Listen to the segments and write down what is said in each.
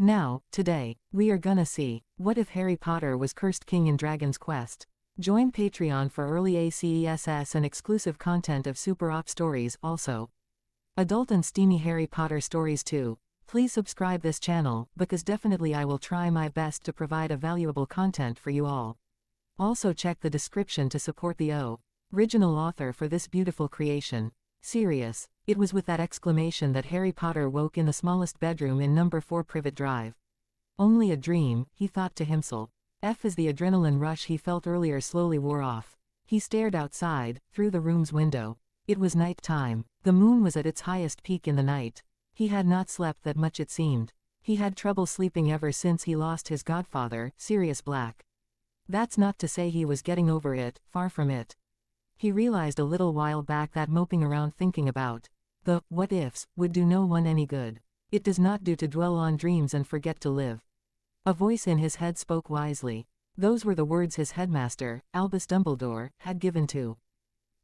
Now, today, we are gonna see, what if Harry Potter was cursed king in Dragon's Quest? Join Patreon for early ACESS and exclusive content of Super Op stories also. Adult and steamy Harry Potter stories too. Please subscribe this channel, because definitely I will try my best to provide a valuable content for you all. Also check the description to support the original author for this beautiful creation. Serious. It was with that exclamation that Harry Potter woke in the smallest bedroom in number 4 Privet Drive. Only a dream, he thought to himself. As the adrenaline rush he felt earlier slowly wore off. He stared outside, through the room's window. It was night time. The moon was at its highest peak in the night. He had not slept that much it seemed. He had trouble sleeping ever since he lost his godfather, Sirius Black. That's not to say he was getting over it, far from it. He realized a little while back that moping around thinking about the what-ifs would do no one any good. It does not do to dwell on dreams and forget to live. A voice in his head spoke wisely. Those were the words his headmaster, Albus Dumbledore, had given to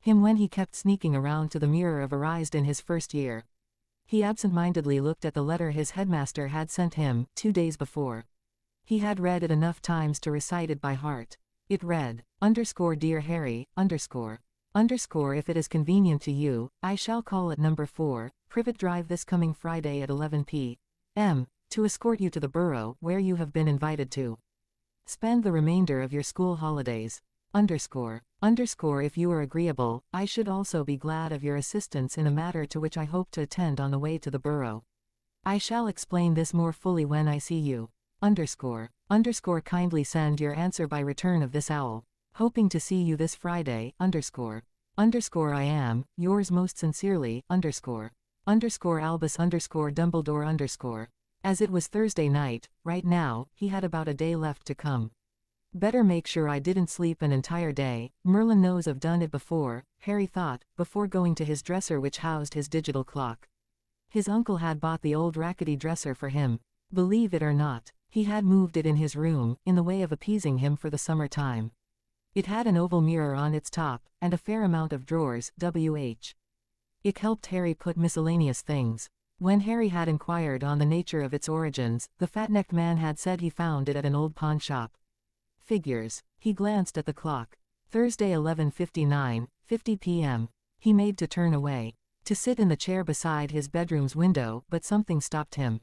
him when he kept sneaking around to the Mirror of Erised in his first year. He absent-mindedly looked at the letter his headmaster had sent him 2 days before. He had read it enough times to recite it by heart. It read, "Dear Harry, if it is convenient to you, I shall call at number 4, Privet Drive this coming Friday at 11 p.m. to escort you to the borough where you have been invited to spend the remainder of your school holidays. If you are agreeable, I should also be glad of your assistance in a matter to which I hope to attend on the way to the borough. I shall explain this more fully when I see you. Kindly send your answer by return of this owl. Hoping to see you this Friday, I am, yours most sincerely, Albus Dumbledore. As it was Thursday night, right now, he had about a day left to come. Better make sure I didn't sleep an entire day. Merlin knows I've done it before, Harry thought, before going to his dresser which housed his digital clock. His uncle had bought the old rackety dresser for him. Believe it or not, he had moved it in his room, in the way of appeasing him for the summer time. It had an oval mirror on its top, and a fair amount of drawers, It helped Harry put miscellaneous things. When Harry had inquired on the nature of its origins, the fat-necked man had said he found it at an old pawn shop. Figures. He glanced at the clock. Thursday 11:50 p.m. He made to turn away, to sit in the chair beside his bedroom's window, but something stopped him.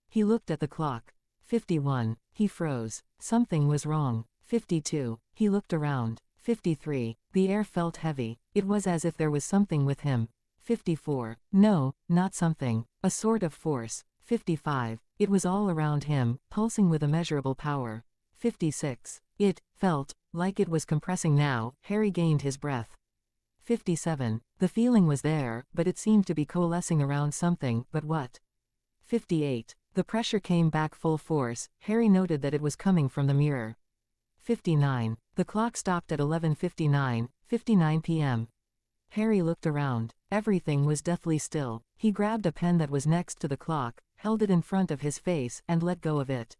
He looked at the clock. 51. He froze. Something was wrong. 52. He looked around. 53. The air felt heavy. It was as if there was something with him. 54. No, not something. A sort of force. 55. It was all around him, pulsing with immeasurable power. 56. It felt like it was compressing now. Harry gained his breath. 57. The feeling was there, but it seemed to be coalescing around something, but what? 58. The pressure came back full force. Harry noted that it was coming from the mirror. 59. The clock stopped at 11:59 p.m. Harry looked around. Everything was deathly still. He grabbed a pen that was next to the clock, held it in front of his face, and let go of it.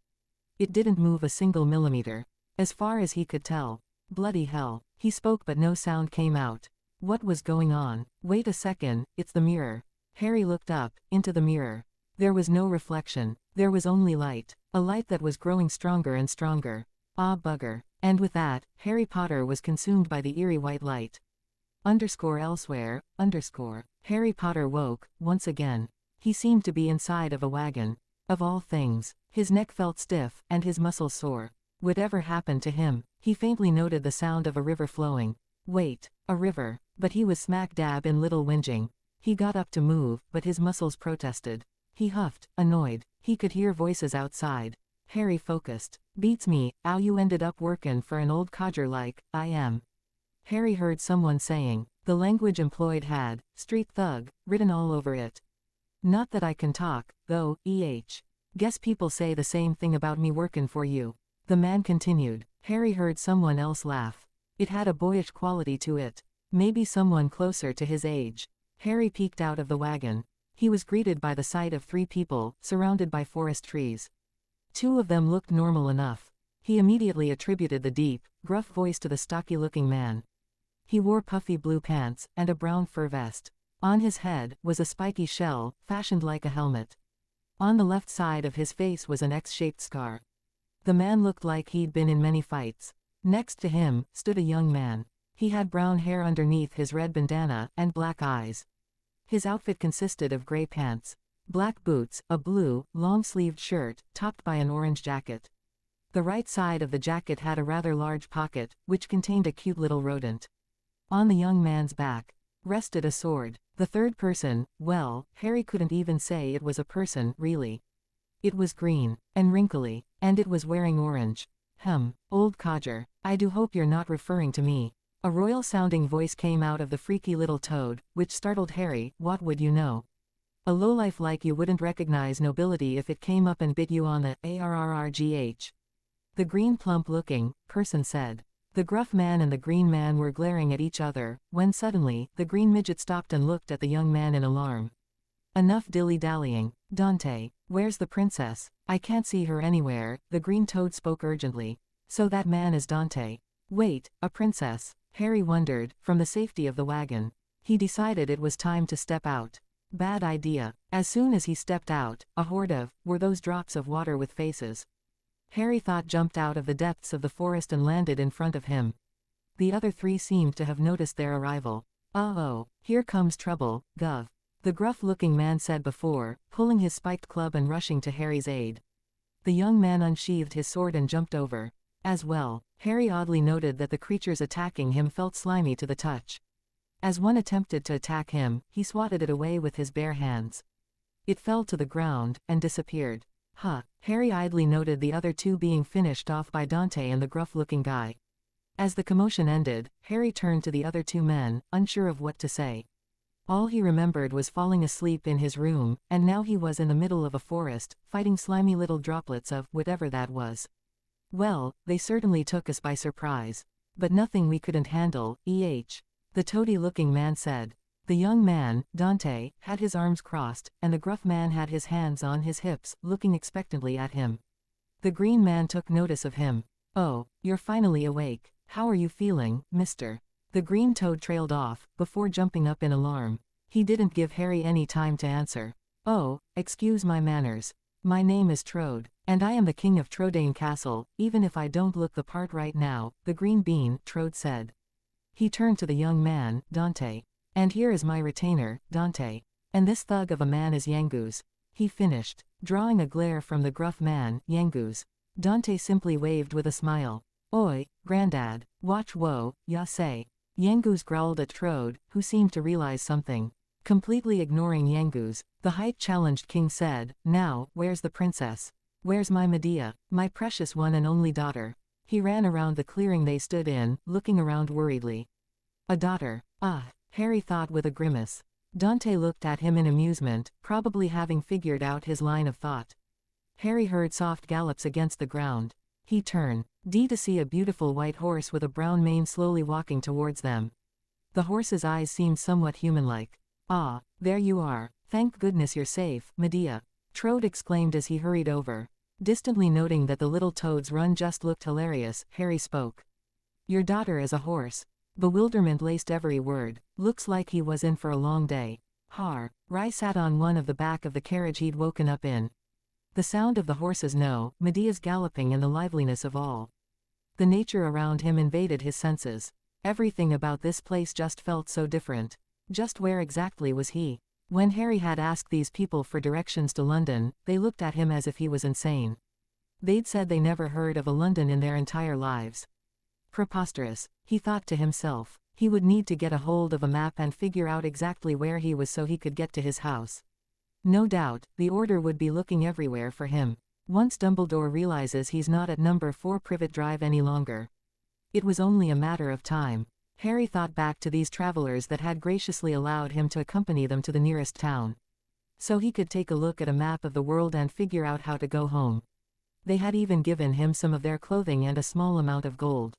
It didn't move a single millimeter. As far as he could tell. Bloody hell. He spoke but no sound came out. What was going on? Wait a second, it's the mirror. Harry looked up, into the mirror. There was no reflection. There was only light. A light that was growing stronger and stronger. Ah bugger. And with that, Harry Potter was consumed by the eerie white light. Elsewhere. Harry Potter woke, once again. He seemed to be inside of a wagon. Of all things. His neck felt stiff, and his muscles sore. Whatever happened to him? He faintly noted the sound of a river flowing. Wait, a river. But he was smack dab in Little Whinging. He got up to move, but his muscles protested. He huffed, annoyed. He could hear voices outside. Harry focused. Beats me, 'ow you ended up workin' for an old codger like I am. Harry heard someone saying. The language employed had, street thug, written all over it. Not that I can talk, though, Guess people say the same thing about me workin' for you. The man continued. Harry heard someone else laugh. It had a boyish quality to it. Maybe someone closer to his age. Harry peeked out of the wagon. He was greeted by the sight of 3 people, surrounded by forest trees. 2 of them looked normal enough. He immediately attributed the deep, gruff voice to the stocky-looking man. He wore puffy blue pants, and a brown fur vest. On his head was a spiky shell, fashioned like a helmet. On the left side of his face was an X-shaped scar. The man looked like he'd been in many fights. Next to him stood a young man. He had brown hair underneath his red bandana and black eyes. His outfit consisted of gray pants, black boots, a blue, long-sleeved shirt, topped by an orange jacket. The right side of the jacket had a rather large pocket, which contained a cute little rodent. On the young man's back rested a sword. The third person, well, Harry couldn't even say it was a person, really. It was green, and wrinkly, and it was wearing orange. Old codger, I do hope you're not referring to me. A royal-sounding voice came out of the freaky little toad, which startled Harry. What would you know? A lowlife like you wouldn't recognize nobility if it came up and bit you on the arrrgh. The green plump-looking person said. The gruff man and the green man were glaring at each other, when suddenly, the green midget stopped and looked at the young man in alarm. Enough dilly-dallying. Dante, where's the princess? I can't see her anywhere, the green toad spoke urgently. So that man is Dante. Wait, a princess? Harry wondered, from the safety of the wagon. He decided it was time to step out. Bad idea. As soon as he stepped out, a horde of, were those drops of water with faces. Harry thought jumped out of the depths of the forest and landed in front of him. The other three seemed to have noticed their arrival. Uh-oh, here comes trouble, Gov. The gruff-looking man said before, pulling his spiked club and rushing to Harry's aid. The young man unsheathed his sword and jumped over. As well, Harry oddly noted that the creatures attacking him felt slimy to the touch. As one attempted to attack him, he swatted it away with his bare hands. It fell to the ground, and disappeared. Harry idly noted the other two being finished off by Dante and the gruff-looking guy. As the commotion ended, Harry turned to the other two men, unsure of what to say. All he remembered was falling asleep in his room, and now he was in the middle of a forest, fighting slimy little droplets of whatever that was. Well, they certainly took us by surprise. But nothing we couldn't handle, the toady-looking man said. The young man, Dante, had his arms crossed, and the gruff man had his hands on his hips, looking expectantly at him. The green man took notice of him. Oh, you're finally awake. How are you feeling, mister? The green toad trailed off, before jumping up in alarm. He didn't give Harry any time to answer. Oh, excuse my manners. My name is Trode, and I am the king of Trodane Castle, even if I don't look the part right now, the green bean, Trode said. He turned to the young man, Dante. And here is my retainer, Dante. And this thug of a man is Yangoose. He finished, drawing a glare from the gruff man, Yangoose. Dante simply waved with a smile. Oi, Grandad, watch wo, ya say. Yangoose growled at Trode, who seemed to realize something. Completely ignoring Yangoose, the height-challenged king said, Now, where's the princess? Where's my Medea, my precious one and only daughter? He ran around the clearing they stood in, looking around worriedly. A daughter. Harry thought with a grimace. Dante looked at him in amusement, probably having figured out his line of thought. Harry heard soft gallops against the ground. He turned to see a beautiful white horse with a brown mane slowly walking towards them. The horse's eyes seemed somewhat human-like. Ah, there you are. Thank goodness you're safe, Medea. Trode exclaimed as he hurried over. Distantly noting that the little toad's run just looked hilarious, Harry spoke. Your daughter is a horse. Bewilderment laced every word. Looks like he was in for a long day. Rai sat on one of the back of the carriage he'd woken up in. The sound of the horse's Medea's galloping and the liveliness of all. The nature around him invaded his senses. Everything about this place just felt so different. Just where exactly was he? When Harry had asked these people for directions to London, they looked at him as if he was insane. They'd said they never heard of a London in their entire lives. Preposterous, he thought to himself. He would need to get a hold of a map and figure out exactly where he was so he could get to his house. No doubt, the Order would be looking everywhere for him. Once Dumbledore realizes he's not at number 4 Privet Drive any longer. It was only a matter of time. Harry thought back to these travelers that had graciously allowed him to accompany them to the nearest town. So he could take a look at a map of the world and figure out how to go home. They had even given him some of their clothing and a small amount of gold.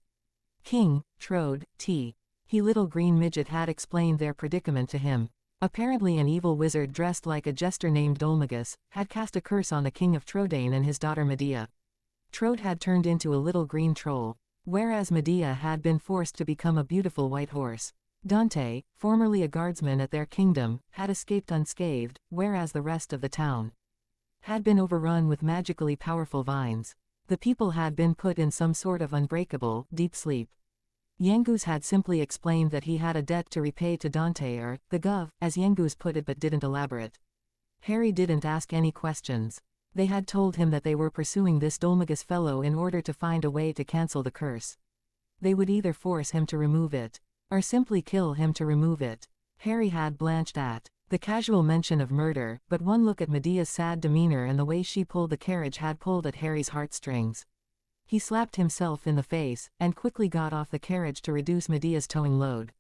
King, Trode, He little green midget had explained their predicament to him. Apparently an evil wizard dressed like a jester named Dolmagus had cast a curse on the king of Trodane and his daughter Medea. Trode had turned into a little green troll, whereas Medea had been forced to become a beautiful white horse. Dante, formerly a guardsman at their kingdom, had escaped unscathed, whereas the rest of the town had been overrun with magically powerful vines. The people had been put in some sort of unbreakable, deep sleep. Yangus had simply explained that he had a debt to repay to Dante or, the Gov, as Yangus put it, but didn't elaborate. Harry didn't ask any questions. They had told him that they were pursuing this Dolmagus fellow in order to find a way to cancel the curse. They would either force him to remove it, or simply kill him to remove it. Harry had blanched at the casual mention of murder, but one look at Medea's sad demeanor and the way she pulled the carriage had pulled at Harry's heartstrings. He slapped himself in the face, and quickly got off the carriage to reduce Medea's towing load.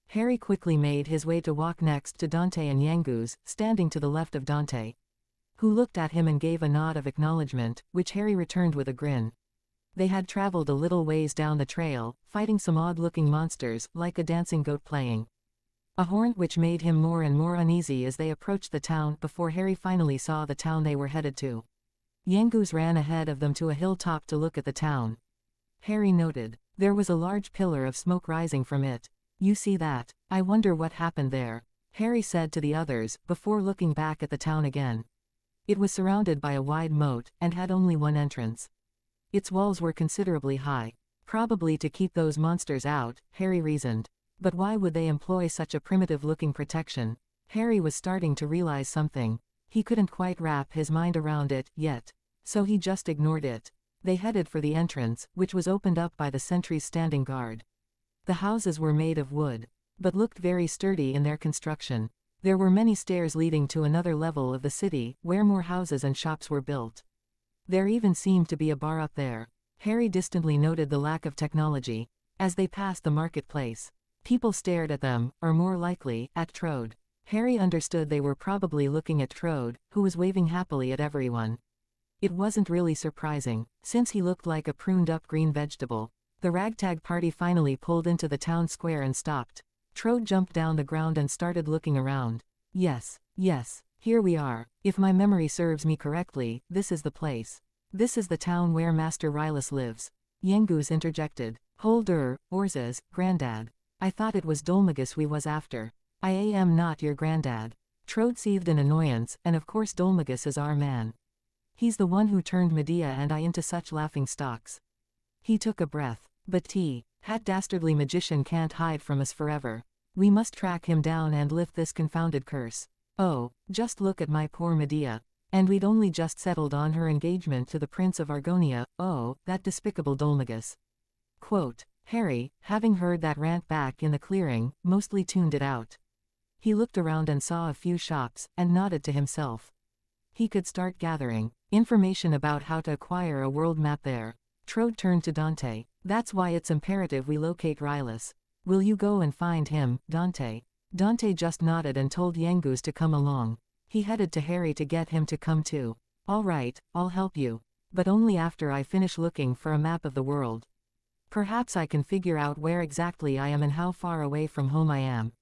Harry quickly made his way to walk next to Dante and Yangus, standing to the left of Dante, who looked at him and gave a nod of acknowledgement, which Harry returned with a grin. They had traveled a little ways down the trail, fighting some odd-looking monsters, like a dancing goat playing a horn, which made him more and more uneasy as they approached the town before Harry finally saw the town they were headed to. Yangus ran ahead of them to a hilltop to look at the town. Harry noted. There was a large pillar of smoke rising from it. You see that? I wonder what happened there, Harry said to the others, before looking back at the town again. It was surrounded by a wide moat, and had only one entrance. Its walls were considerably high. Probably to keep those monsters out, Harry reasoned. But why would they employ such a primitive-looking protection? Harry was starting to realize something. He couldn't quite wrap his mind around it, yet. So he just ignored it. They headed for the entrance, which was opened up by the sentries standing guard. The houses were made of wood, but looked very sturdy in their construction. There were many stairs leading to another level of the city, where more houses and shops were built. There even seemed to be a bar up there. Harry distantly noted the lack of technology. As they passed the marketplace, people stared at them, or more likely, at Trode. Harry understood they were probably looking at Trode, who was waving happily at everyone. It wasn't really surprising, since he looked like a pruned-up green vegetable. The ragtag party finally pulled into the town square and stopped. Trode jumped down the ground and started looking around. Yes, here we are. If my memory serves me correctly, this is the place. This is the town where Master Rylus lives. Yangus interjected. Hold Orz's, granddad. I thought it was Dolmagus we was after. I am not your granddad. Trode seethed in annoyance, and of course Dolmagus is our man. He's the one who turned Medea and I into such laughing stocks. He took a breath. But that dastardly magician can't hide from us forever. We must track him down and lift this confounded curse. Oh, just look at my poor Medea. And we'd only just settled on her engagement to the Prince of Argonia. Oh, that despicable Dolmagus. Quote. Harry, having heard that rant back in the clearing, mostly tuned it out. He looked around and saw a few shops, and nodded to himself. He could start gathering information about how to acquire a world map there. Trode turned to Dante. That's why it's imperative we locate Rylus. Will you go and find him, Dante? Dante just nodded and told Yangus to come along. He headed to Harry to get him to come too. All right, I'll help you. But only after I finish looking for a map of the world. Perhaps I can figure out where exactly I am and how far away from home I am.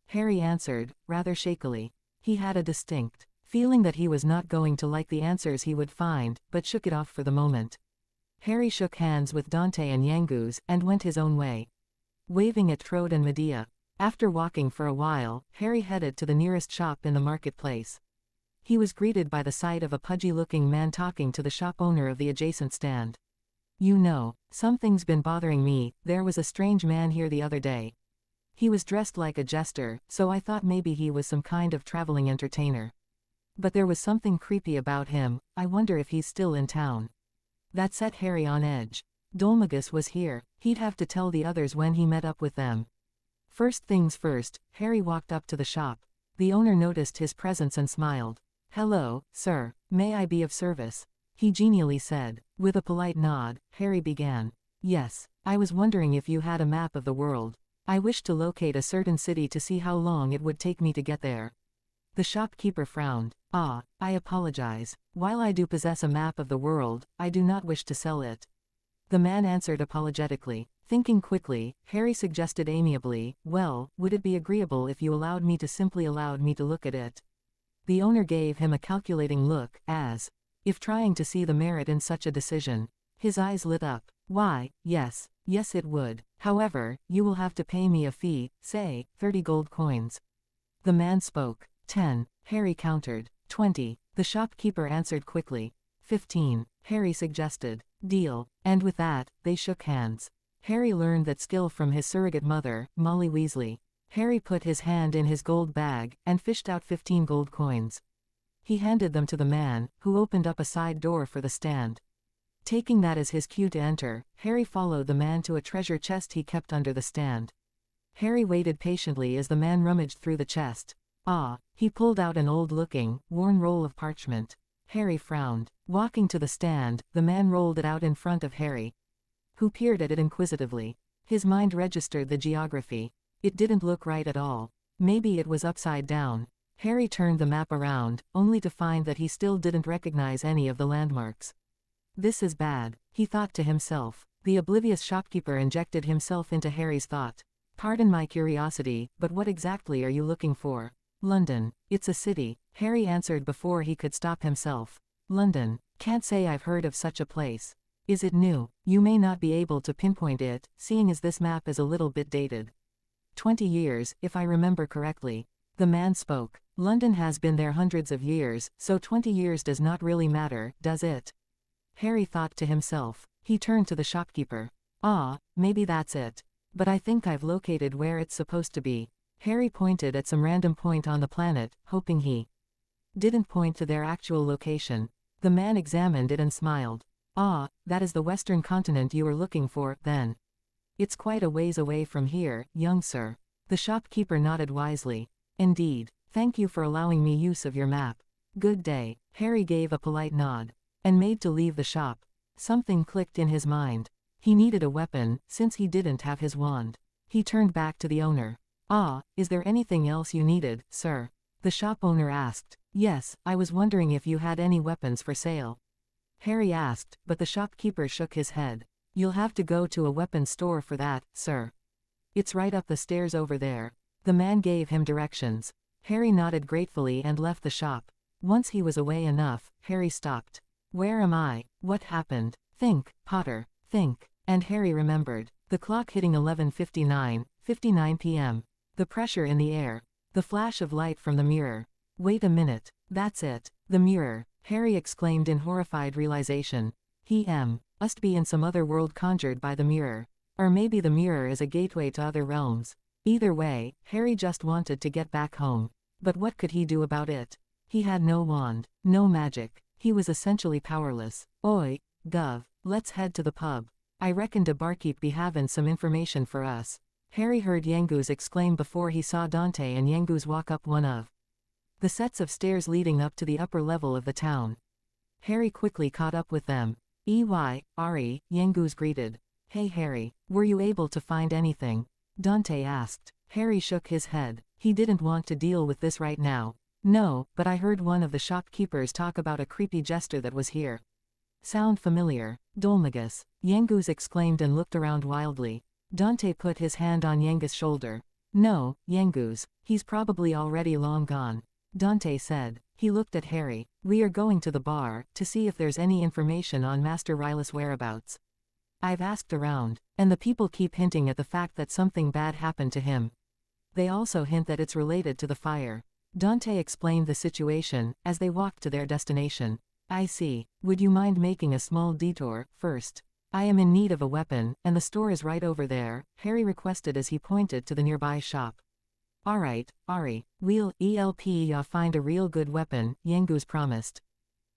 Harry answered, rather shakily. He had a distinct feeling that he was not going to like the answers he would find, but shook it off for the moment. Harry shook hands with Dante and Yangus, and went his own way, waving at Trode and Medea. After walking for a while, Harry headed to the nearest shop in the marketplace. He was greeted by the sight of a pudgy-looking man talking to the shop owner of the adjacent stand. You know, something's been bothering me. There was a strange man here the other day. He was dressed like a jester, so I thought maybe he was some kind of traveling entertainer. But there was something creepy about him. I wonder if he's still in town. That set Harry on edge. Dolmagus was here. He'd have to tell the others when he met up with them. First things first, Harry walked up to the shop. The owner noticed his presence and smiled. Hello, sir. May I be of service? He genially said. With a polite nod, Harry began. Yes, I was wondering if you had a map of the world. I wish to locate a certain city to see how long it would take me to get there. The shopkeeper frowned. I apologize. While I do possess a map of the world, I do not wish to sell it. The man answered apologetically. Thinking quickly, Harry suggested amiably, well, would it be agreeable if you allowed me to look at it? The owner gave him a calculating look, as if trying to see the merit in such a decision. His eyes lit up. Why, yes it would. However, you will have to pay me a fee, say, 30 gold coins. The man spoke. 10, Harry countered. 20. The shopkeeper answered quickly. 15. Harry suggested. Deal. And with that, they shook hands. Harry learned that skill from his surrogate mother, Molly Weasley. Harry put his hand in his gold bag, and fished out 15 gold coins. He handed them to the man, who opened up a side door for the stand. Taking that as his cue to enter, Harry followed the man to a treasure chest he kept under the stand. Harry waited patiently as the man rummaged through the chest. He pulled out an old-looking, worn roll of parchment. Harry frowned. Walking to the stand, the man rolled it out in front of Harry, who peered at it inquisitively. His mind registered the geography. It didn't look right at all. Maybe it was upside down. Harry turned the map around, only to find that he still didn't recognize any of the landmarks. This is bad, he thought to himself. The oblivious shopkeeper injected himself into Harry's thought. Pardon my curiosity, but what exactly are you looking for? London. It's a city, Harry answered before he could stop himself. London. Can't say I've heard of such a place. Is it new? You may not be able to pinpoint it, seeing as this map is a little bit dated. 20 years, if I remember correctly. The man spoke. London has been there hundreds of years, so 20 years does not really matter, does it? Harry thought to himself. He turned to the shopkeeper. Maybe that's it. But I think I've located where it's supposed to be. Harry pointed at some random point on the planet, hoping he didn't point to their actual location. The man examined it and smiled. That is the western continent you were looking for, then. It's quite a ways away from here, young sir. The shopkeeper nodded wisely. Indeed. Thank you for allowing me use of your map. Good day. Harry gave a polite nod, and made to leave the shop. Something clicked in his mind. He needed a weapon, since he didn't have his wand. He turned back to the owner. Is there anything else you needed, sir? The shop owner asked. Yes, I was wondering if you had any weapons for sale. Harry asked, but the shopkeeper shook his head. You'll have to go to a weapons store for that, sir. It's right up the stairs over there. The man gave him directions. Harry nodded gratefully and left the shop. Once he was away enough, Harry stopped. Where am I? What happened? Think, Potter, think. And Harry remembered. The clock hitting 11:59 p.m. The pressure in the air. The flash of light from the mirror. Wait a minute. That's it. The mirror. Harry exclaimed in horrified realization. He must be in some other world conjured by the mirror. Or maybe the mirror is a gateway to other realms. Either way, Harry just wanted to get back home. But what could he do about it? He had no wand, no magic. He was essentially powerless. Oi, Gov, let's head to the pub. I reckon the barkeep be havin' some information for us. Harry heard Yangoose exclaim before he saw Dante and Yangoose walk up one of the sets of stairs leading up to the upper level of the town. Harry quickly caught up with them. Ari, Yangoose greeted. Hey Harry, were you able to find anything? Dante asked. Harry shook his head. He didn't want to deal with this right now. No, but I heard one of the shopkeepers talk about a creepy jester that was here. Sound familiar? Dolmagus, Yangoose exclaimed and looked around wildly. Dante put his hand on Yangoose's shoulder. No, Yangoose, he's probably already long gone. Dante said. He looked at Harry. We are going to the bar, to see if there's any information on Master Rylus' whereabouts. I've asked around, and the people keep hinting at the fact that something bad happened to him. They also hint that it's related to the fire. Dante explained the situation, as they walked to their destination. I see. Would you mind making a small detour, first? I am in need of a weapon, and the store is right over there, Harry requested as he pointed to the nearby shop. Alright, Ari, we'll find a real good weapon, Yangoose promised.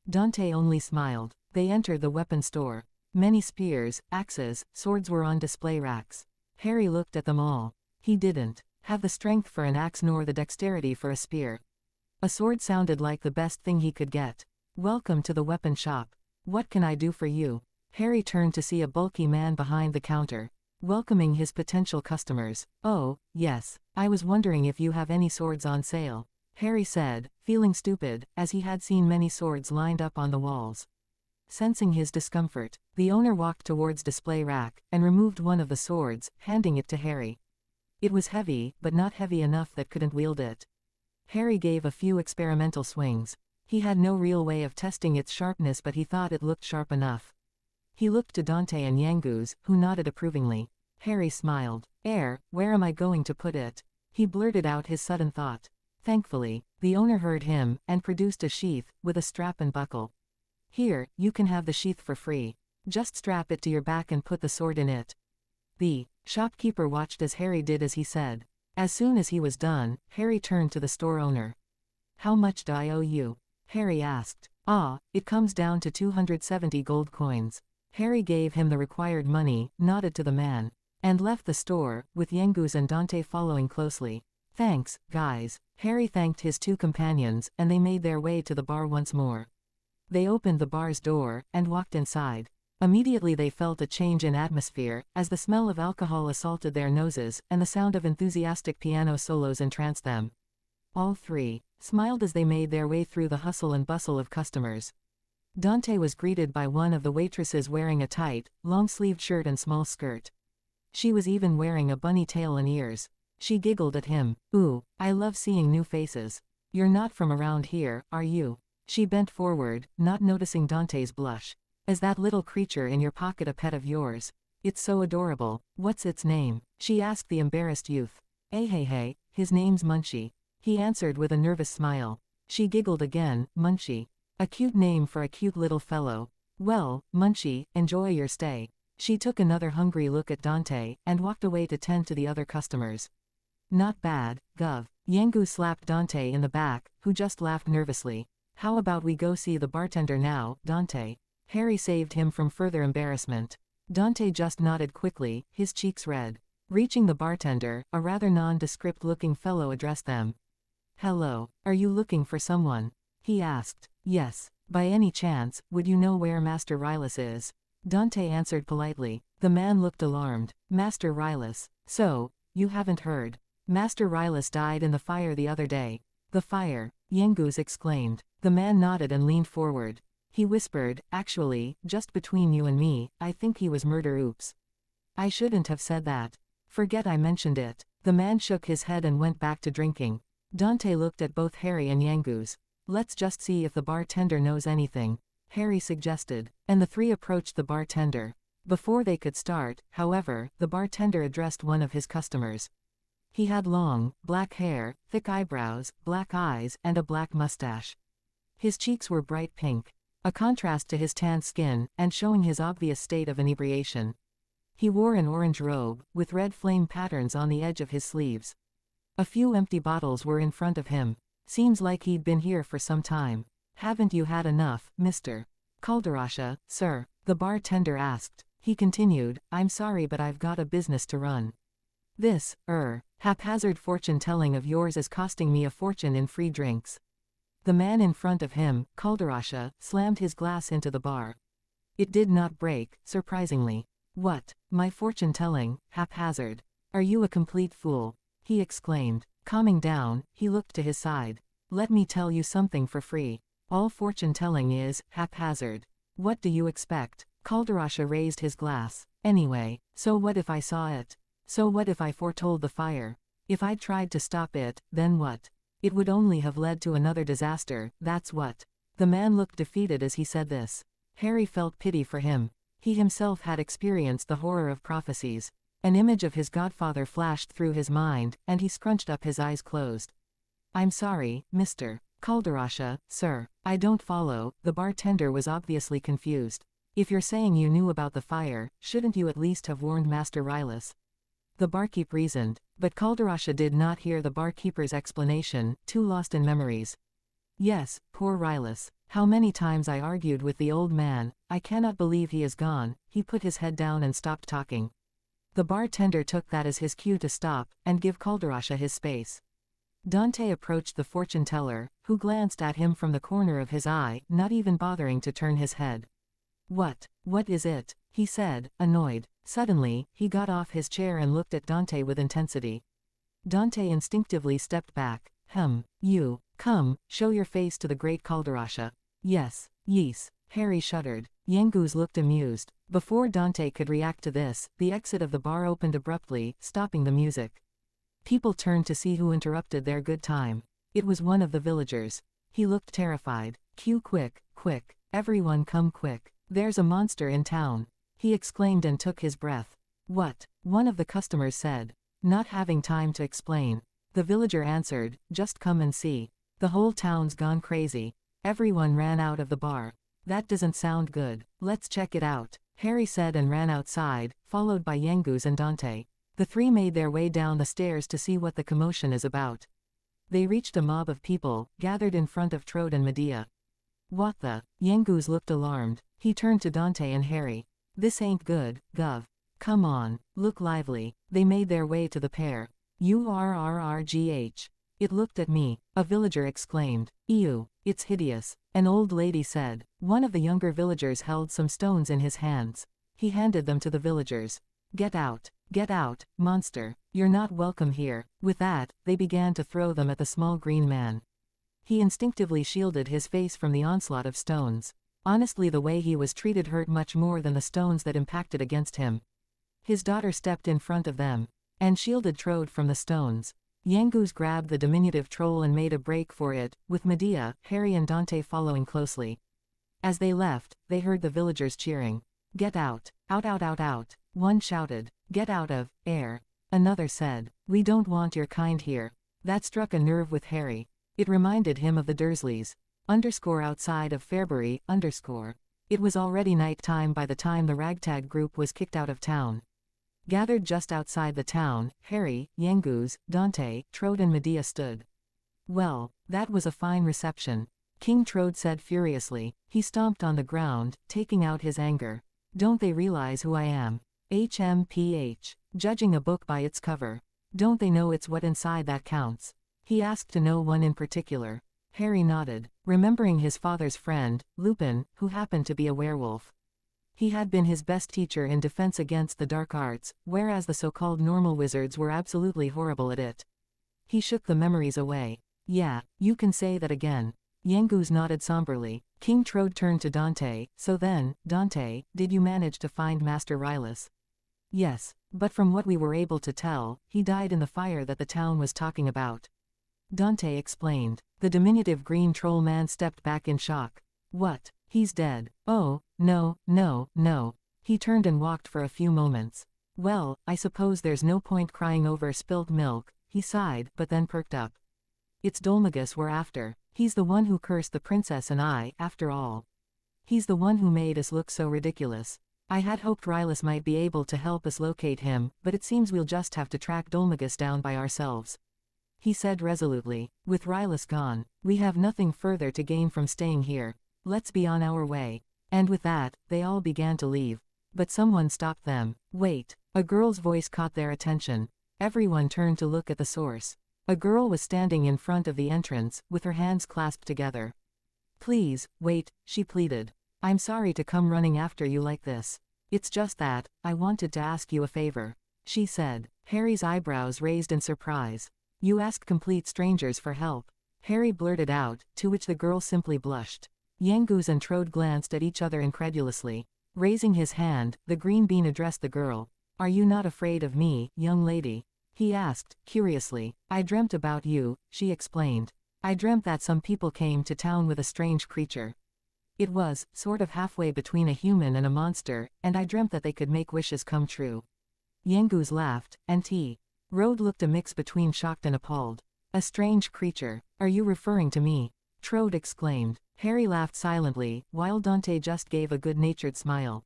Dante only smiled. They entered the weapon store. Many spears, axes, swords were on display racks. Harry looked at them all. He didn't have the strength for an axe nor the dexterity for a spear. A sword sounded like the best thing he could get. Welcome to the weapon shop. What can I do for you? Harry turned to see a bulky man behind the counter, welcoming his potential customers. Oh, yes, I was wondering if you have any swords on sale, Harry said, feeling stupid, as he had seen many swords lined up on the walls. Sensing his discomfort, the owner walked towards display rack, and removed one of the swords, handing it to Harry. It was heavy, but not heavy enough that couldn't wield it. Harry gave a few experimental swings. He had no real way of testing its sharpness, but he thought it looked sharp enough. He looked to Dante and Yangoose, who nodded approvingly. Harry smiled. Where am I going to put it? He blurted out his sudden thought. Thankfully, The owner heard him, and produced a sheath, with a strap and buckle. Here, you can have the sheath for free. Just strap it to your back and put the sword in it. The shopkeeper watched as Harry did as he said. As soon as he was done, Harry turned to the store owner. How much do I owe you? Harry asked. Ah, it comes down to 270 gold coins. Harry gave him the required money, nodded to the man, and left the store, with Yengus and Dante following closely. Thanks, guys. Harry thanked his two companions, and they made their way to the bar once more. They opened the bar's door, and walked inside. Immediately they felt a change in atmosphere, as the smell of alcohol assaulted their noses, and the sound of enthusiastic piano solos entranced them. All three smiled as they made their way through the hustle and bustle of customers. Dante was greeted by one of the waitresses wearing a tight, long-sleeved shirt and small skirt. She was even wearing a bunny tail and ears. She giggled at him. Ooh, I love seeing new faces. You're not from around here, are you? She bent forward, not noticing Dante's blush. Is that little creature in your pocket a pet of yours? It's so adorable. What's its name? She asked the embarrassed youth. Hey, his name's Munchie. He answered with a nervous smile. She giggled again. Munchie. A cute name for a cute little fellow. Well, Munchie, enjoy your stay. She took another hungry look at Dante, and walked away to tend to the other customers. Not bad, Gov. Yengu slapped Dante in the back, who just laughed nervously. How about we go see the bartender now, Dante? Harry saved him from further embarrassment. Dante just nodded quickly, his cheeks red. Reaching the bartender, a rather nondescript-looking fellow addressed them. Hello, are you looking for someone? He asked. Yes. By any chance, would you know where Master Rylus is? Dante answered politely. The man looked alarmed. Master Rylus. So, you haven't heard. Master Rylus died in the fire the other day. The fire, Yengus exclaimed. The man nodded and leaned forward. He whispered, actually, just between you and me, I think he was murder. Oops. I shouldn't have said that. Forget I mentioned it. The man shook his head and went back to drinking. Dante looked at both Harry and Yengus. Let's just see if the bartender knows anything, Harry suggested, and the three approached the bartender. Before they could start, however, the bartender addressed one of his customers. He had long, black hair, thick eyebrows, black eyes, and a black mustache. His cheeks were bright pink, a contrast to his tanned skin, and showing his obvious state of inebriation. He wore an orange robe, with red flame patterns on the edge of his sleeves. A few empty bottles were in front of him. Seems like he'd been here for some time. Haven't you had enough, Mr. Calderasha, sir? The bartender asked. He continued, I'm sorry but I've got a business to run. This, haphazard fortune-telling of yours is costing me a fortune in free drinks. The man in front of him, Calderasha, slammed his glass into the bar. It did not break, surprisingly. What? My fortune-telling, haphazard? Are you a complete fool? He exclaimed. Calming down, he looked to his side. Let me tell you something for free. All fortune-telling is haphazard. What do you expect? Calderasha raised his glass. Anyway, so what if I saw it? So what if I foretold the fire? If I'd tried to stop it, then what? It would only have led to another disaster, that's what. The man looked defeated as he said this. Harry felt pity for him. He himself had experienced the horror of prophecies. An image of his godfather flashed through his mind, and he scrunched up his eyes closed. I'm sorry, Mr. Calderasha, sir. I don't follow. The bartender was obviously confused. If you're saying you knew about the fire, shouldn't you at least have warned Master Rylus? The barkeep reasoned, but Calderasha did not hear the barkeeper's explanation, too lost in memories. Yes, poor Rylus. How many times I argued with the old man. I cannot believe he is gone. He put his head down and stopped talking. The bartender took that as his cue to stop, and give Calderasha his space. Dante approached the fortune-teller, who glanced at him from the corner of his eye, not even bothering to turn his head. What is it? He said, annoyed. Suddenly, he got off his chair and looked at Dante with intensity. Dante instinctively stepped back. You. Come, show your face to the great Calderasha. Yes. Harry shuddered. Yengus looked amused. Before Dante could react to this, the exit of the bar opened abruptly, stopping the music. People turned to see who interrupted their good time. It was one of the villagers. He looked terrified. Quick, everyone come quick. There's a monster in town. He exclaimed and took his breath. What? One of the customers said. Not having time to explain. The villager answered, just come and see. The whole town's gone crazy. Everyone ran out of the bar. That doesn't sound good. Let's check it out, Harry said and ran outside, followed by Yangus and Dante. The three made their way down the stairs to see what the commotion is about. They reached a mob of people, gathered in front of Trode and Medea. What the? Yangus looked alarmed. He turned to Dante and Harry. This ain't good, Gov. Come on, look lively. They made their way to the pair. URRRGH. It looked at me, a villager exclaimed. Ew, it's hideous, an old lady said. One of the younger villagers held some stones in his hands. He handed them to the villagers. Get out, monster. You're not welcome here. With that, they began to throw them at the small green man. He instinctively shielded his face from the onslaught of stones. Honestly, the way he was treated hurt much more than the stones that impacted against him. His daughter stepped in front of them and shielded Trode from the stones. Yangus grabbed the diminutive troll and made a break for it, with Medea, Harry and Dante following closely. As they left, they heard the villagers cheering. Get out, out. One shouted. Get out of air. Another said, we don't want your kind here. That struck a nerve with Harry. It reminded him of the Dursleys. Outside of Fairbury, It was already night time by the time the ragtag group was kicked out of town. Gathered just outside the town, Harry, Yangus, Dante, Trode and Medea stood. Well, that was a fine reception, King Trode said furiously. He stomped on the ground, taking out his anger. Don't they realize who I am? HMPH. Judging a book by its cover. Don't they know it's what inside that counts? He asked to no one in particular. Harry nodded, remembering his father's friend, Lupin, who happened to be a werewolf. He had been his best teacher in defense against the dark arts, whereas the so-called normal wizards were absolutely horrible at it. He shook the memories away. Yeah, you can say that again. Yangus nodded somberly. King Trode turned to Dante. So then, Dante, did you manage to find Master Rylus? Yes, but from what we were able to tell, he died in the fire that the town was talking about. Dante explained. The diminutive green troll man stepped back in shock. What? He's dead. Oh, no. He turned and walked for a few moments. Well, I suppose there's no point crying over spilt milk, he sighed, but then perked up. It's Dolmagus we're after. He's the one who cursed the princess and I, after all. He's the one who made us look so ridiculous. I had hoped Rylus might be able to help us locate him, but it seems we'll just have to track Dolmagus down by ourselves. He said resolutely. With Rylus gone, we have nothing further to gain from staying here. Let's be on our way. And with that, they all began to leave. But someone stopped them. Wait. A girl's voice caught their attention. Everyone turned to look at the source. A girl was standing in front of the entrance, with her hands clasped together. Please, wait, she pleaded. I'm sorry to come running after you like this. It's just that, I wanted to ask you a favor, she said. Harry's eyebrows raised in surprise. You ask complete strangers for help, Harry blurted out, to which the girl simply blushed. Yangus and Trode glanced at each other incredulously. Raising his hand, the green bean addressed the girl. Are you not afraid of me, young lady? He asked, curiously. I dreamt about you, she explained. I dreamt that some people came to town with a strange creature. It was, sort of halfway between a human and a monster, and I dreamt that they could make wishes come true. Yangus laughed, and Rode looked a mix between shocked and appalled. A strange creature. Are you referring to me? Trode exclaimed. Harry laughed silently, while Dante just gave a good-natured smile.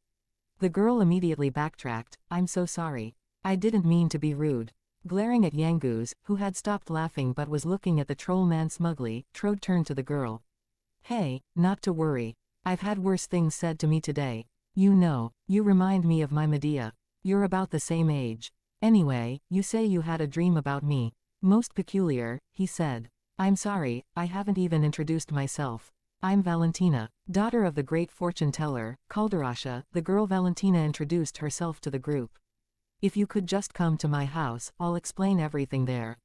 The girl immediately backtracked. I'm so sorry. I didn't mean to be rude. Glaring at Yangus, who had stopped laughing but was looking at the troll man smugly, Trode turned to the girl. Hey, not to worry. I've had worse things said to me today. You know, you remind me of my Medea. You're about the same age. Anyway, you say you had a dream about me. Most peculiar, he said. I'm sorry, I haven't even introduced myself. I'm Valentina, daughter of the great fortune-teller, Calderasha. The girl Valentina introduced herself to the group. If you could just come to my house, I'll explain everything there.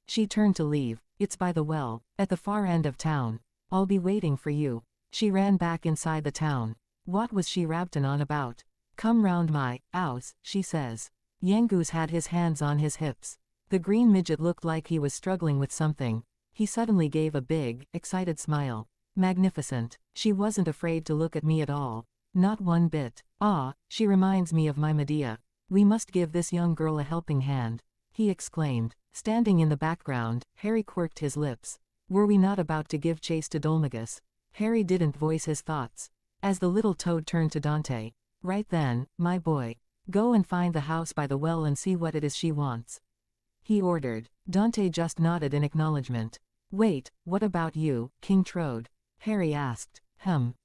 She turned to leave. It's by the well, at the far end of town. I'll be waiting for you. She ran back inside the town. What was she rabbiting on about? Come round my house, she says. Yangus had his hands on his hips. The green midget looked like he was struggling with something. He suddenly gave a big, excited smile. Magnificent. She wasn't afraid to look at me at all. Not one bit. Ah, she reminds me of my Medea. We must give this young girl a helping hand, he exclaimed. Standing in the background, Harry quirked his lips. Were we not about to give chase to Dolmagus? Harry didn't voice his thoughts. As the little toad turned to Dante. Right then, my boy. Go and find the house by the well and see what it is she wants. He ordered. Dante just nodded in acknowledgement. Wait, what about you, King Trode? Harry asked.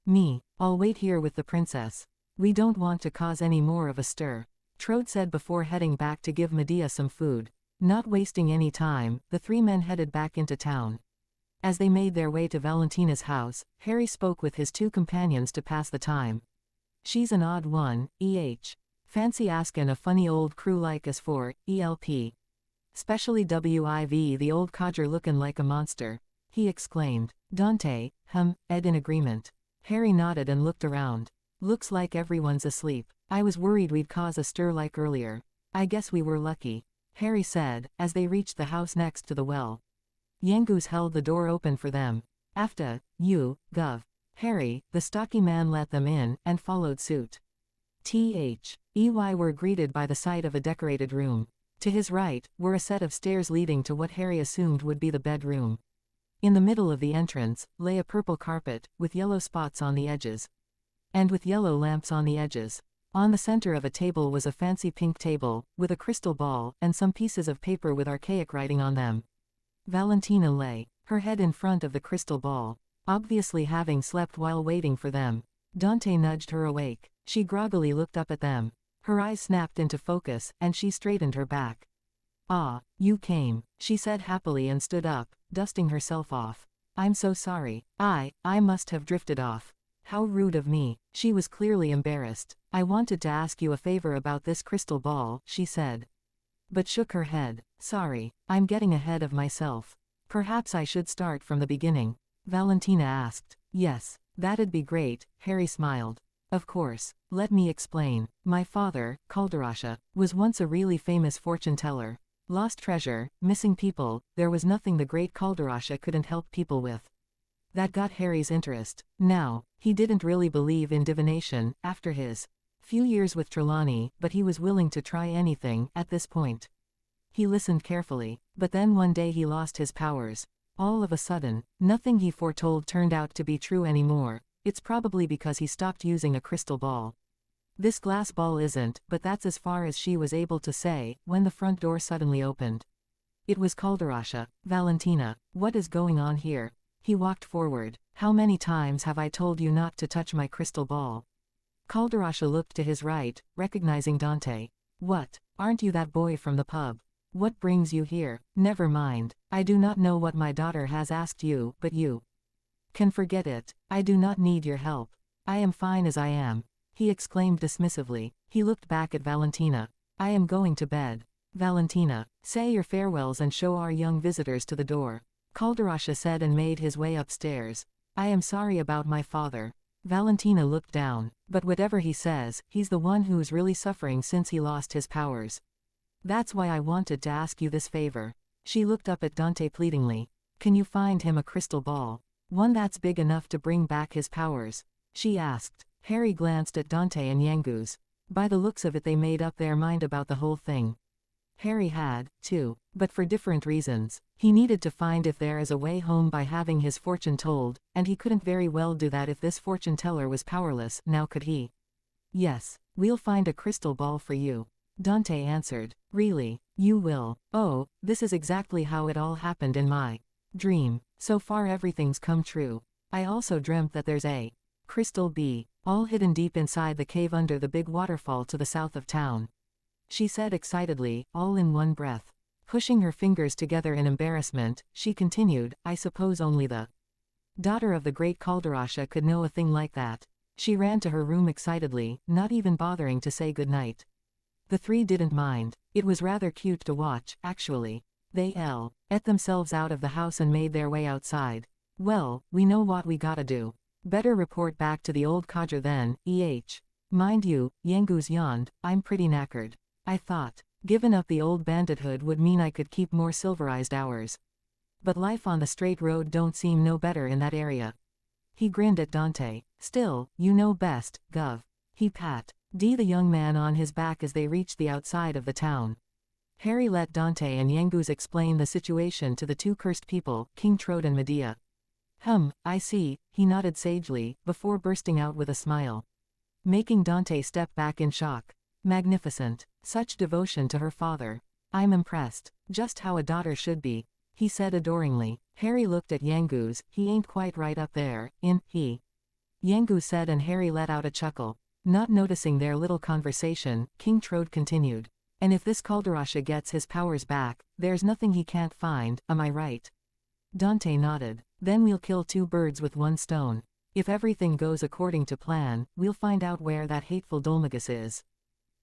Me. I'll wait here with the princess. We don't want to cause any more of a stir. Trode said before heading back to give Medea some food. Not wasting any time, the three men headed back into town. As they made their way to Valentina's house, Harry spoke with his two companions to pass the time. She's an odd one, Fancy askin' a funny old crew like us for, ELP. Specially WIV the old codger lookin' like a monster. He exclaimed. Dante, Ed in agreement. Harry nodded and looked around. Looks like everyone's asleep. I was worried we'd cause a stir like earlier. I guess we were lucky. Harry said, as they reached the house next to the well. Yangoose held the door open for them. After, you, Gov. Harry, the stocky man let them in, and followed suit. EY were greeted by the sight of a decorated room. To his right, were a set of stairs leading to what Harry assumed would be the bedroom. In the middle of the entrance, lay a purple carpet, with yellow spots on the edges. And with yellow lamps on the edges. On the center of a table was a fancy pink table, with a crystal ball, and some pieces of paper with archaic writing on them. Valentina lay, her head in front of the crystal ball, obviously having slept while waiting for them. Dante nudged her awake. She groggily looked up at them. Her eyes snapped into focus, and she straightened her back. Ah, you came, she said happily and stood up, dusting herself off. I'm so sorry. I must have drifted off. How rude of me. She was clearly embarrassed. I wanted to ask you a favor about this crystal ball, she said. But shook her head. Sorry, I'm getting ahead of myself. Perhaps I should start from the beginning. Valentina asked. Yes, that'd be great, Harry smiled. Of course, let me explain. My father, Calderasha, was once a really famous fortune teller. Lost treasure, missing people, there was nothing the great Calderasha couldn't help people with. That got Harry's interest. Now, he didn't really believe in divination, after his few years with Trelawney, but he was willing to try anything, at this point. He listened carefully, but then one day he lost his powers. All of a sudden, nothing he foretold turned out to be true anymore. It's probably because he stopped using a crystal ball. This glass ball isn't, but that's as far as she was able to say, when the front door suddenly opened. It was Calderasha. Valentina, what is going on here? He walked forward. How many times have I told you not to touch my crystal ball? Calderasha looked to his right, recognizing Dante. What, aren't you that boy from the pub? What brings you here? Never mind. I do not know what my daughter has asked you, but you can forget it. I do not need your help. I am fine as I am. He exclaimed dismissively. He looked back at Valentina. I am going to bed. Valentina, say your farewells and show our young visitors to the door. Calderasha said and made his way upstairs. I am sorry about my father. Valentina looked down. But whatever he says, he's the one who's really suffering since he lost his powers. That's why I wanted to ask you this favor. She looked up at Dante pleadingly. Can you find him a crystal ball? One that's big enough to bring back his powers? She asked. Harry glanced at Dante and Yangoose. By the looks of it they made up their mind about the whole thing. Harry had, too, but for different reasons. He needed to find if there is a way home by having his fortune told, and he couldn't very well do that if this fortune teller was powerless, now could he? Yes, we'll find a crystal ball for you. Dante answered. Really, you will? Oh, this is exactly how it all happened in my dream. So far everything's come true. I also dreamt that there's a crystal bee, all hidden deep inside the cave under the big waterfall to the south of town. She said excitedly, all in one breath. Pushing her fingers together in embarrassment, she continued, I suppose only the daughter of the great Calderasha could know a thing like that. She ran to her room excitedly, not even bothering to say goodnight. The three didn't mind. It was rather cute to watch, actually. They ate themselves out of the house and made their way outside. Well, we know what we gotta do. Better report back to the old codger then, Mind you, Yangoose yawned, I'm pretty knackered. I thought, giving up the old bandithood would mean I could keep more silverized hours. But life on the straight road don't seem no better in that area. He grinned at Dante. Still, you know best, Gov. He pat the young man on his back as they reached the outside of the town. Harry let Dante and Yangus explain the situation to the two cursed people, King Trode and Medea. I see, he nodded sagely, before bursting out with a smile, making Dante step back in shock. Magnificent. Such devotion to her father. I'm impressed. Just how a daughter should be, he said adoringly. Harry looked at Yangus. He ain't quite right up there, he. Yangus said, and Harry let out a chuckle. Not noticing their little conversation, King Trode continued. And if this Calderasha gets his powers back, there's nothing he can't find, am I right? Dante nodded. Then we'll kill two birds with one stone. If everything goes according to plan, we'll find out where that hateful Dolmagus is.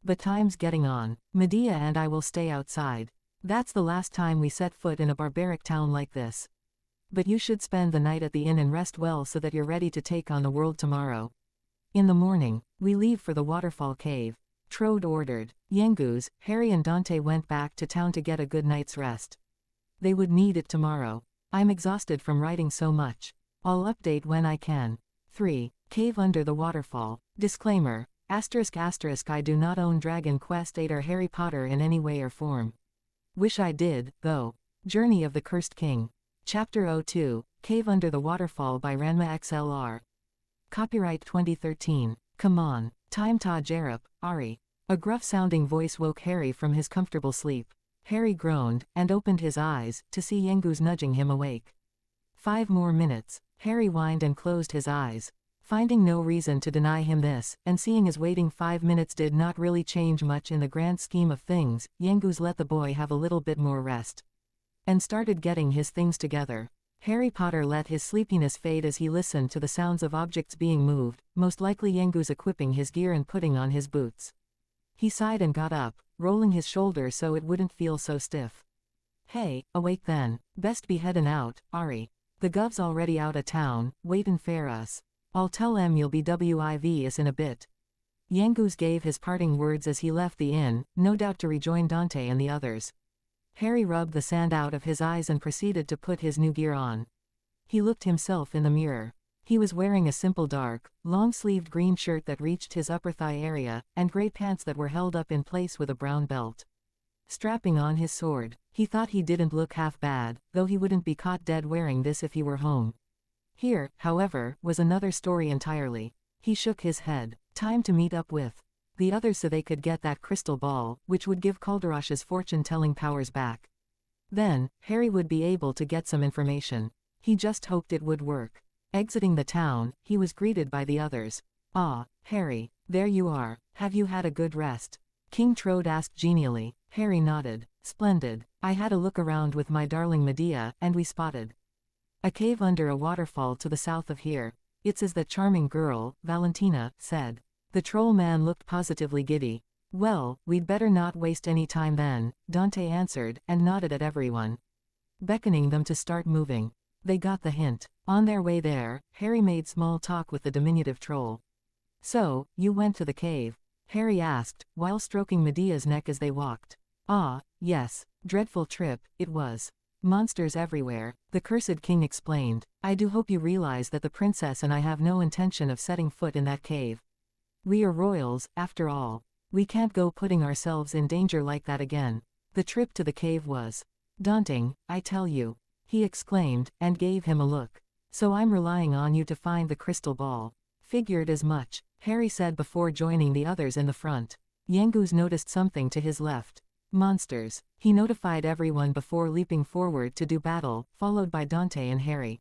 But time's getting on. Medea and I will stay outside. That's the last time we set foot in a barbaric town like this. But you should spend the night at the inn and rest well so that you're ready to take on the world tomorrow. In the morning, we leave for the waterfall cave, Trode ordered. Yangus, Harry and Dante went back to town to get a good night's rest. They would need it tomorrow. I'm exhausted from writing so much. I'll update when I can. 3. Cave under the waterfall. Disclaimer. ****, I do not own Dragon Quest VIII or Harry Potter in any way or form. Wish I did, though. Journey of the Cursed King. Chapter 02, Cave Under the Waterfall by Ranma XLR. Copyright 2013. Come on, time ta Jerup, Ari. A gruff-sounding voice woke Harry from his comfortable sleep. Harry groaned, and opened his eyes, to see Yangus nudging him awake. 5 more minutes. Harry whined and closed his eyes. Finding no reason to deny him this, and seeing as waiting 5 minutes did not really change much in the grand scheme of things, Yangus let the boy have a little bit more rest. And started getting his things together. Harry Potter let his sleepiness fade as he listened to the sounds of objects being moved, most likely Yangus equipping his gear and putting on his boots. He sighed and got up, rolling his shoulders so it wouldn't feel so stiff. Hey, awake then. Best be headin' out, Ari. The gov's already out of town, waitin' for us. I'll tell 'em you'll be WIV in a bit. Yangus gave his parting words as he left the inn, no doubt to rejoin Dante and the others. Harry rubbed the sand out of his eyes and proceeded to put his new gear on. He looked himself in the mirror. He was wearing a simple dark, long-sleeved green shirt that reached his upper thigh area, and gray pants that were held up in place with a brown belt. Strapping on his sword, he thought he didn't look half bad, though he wouldn't be caught dead wearing this if he were home. Here, however, was another story entirely. He shook his head. Time to meet up with the others so they could get that crystal ball, which would give Calderasha's fortune-telling powers back. Then, Harry would be able to get some information. He just hoped it would work. Exiting the town, he was greeted by the others. Ah, Harry, there you are. Have you had a good rest? King Trode asked genially. Harry nodded. Splendid. I had a look around with my darling Medea, and we spotted a cave under a waterfall to the south of here. It's as that charming girl, Valentina, said. The troll man looked positively giddy. Well, we'd better not waste any time then, Dante answered, and nodded at everyone, beckoning them to start moving. They got the hint. On their way there, Harry made small talk with the diminutive troll. So, you went to the cave? Harry asked, while stroking Medea's neck as they walked. Ah, yes. Dreadful trip, it was. Monsters everywhere, the cursed king explained. I do hope you realize that the princess and I have no intention of setting foot in that cave. We are royals, after all. We can't go putting ourselves in danger like that again. The trip to the cave was daunting, I tell you, he exclaimed, and gave him a look. So I'm relying on you to find the crystal ball. Figured as much, Harry said before joining the others in the front. Yangus noticed something to his left. Monsters. He notified everyone before leaping forward to do battle, followed by Dante and Harry.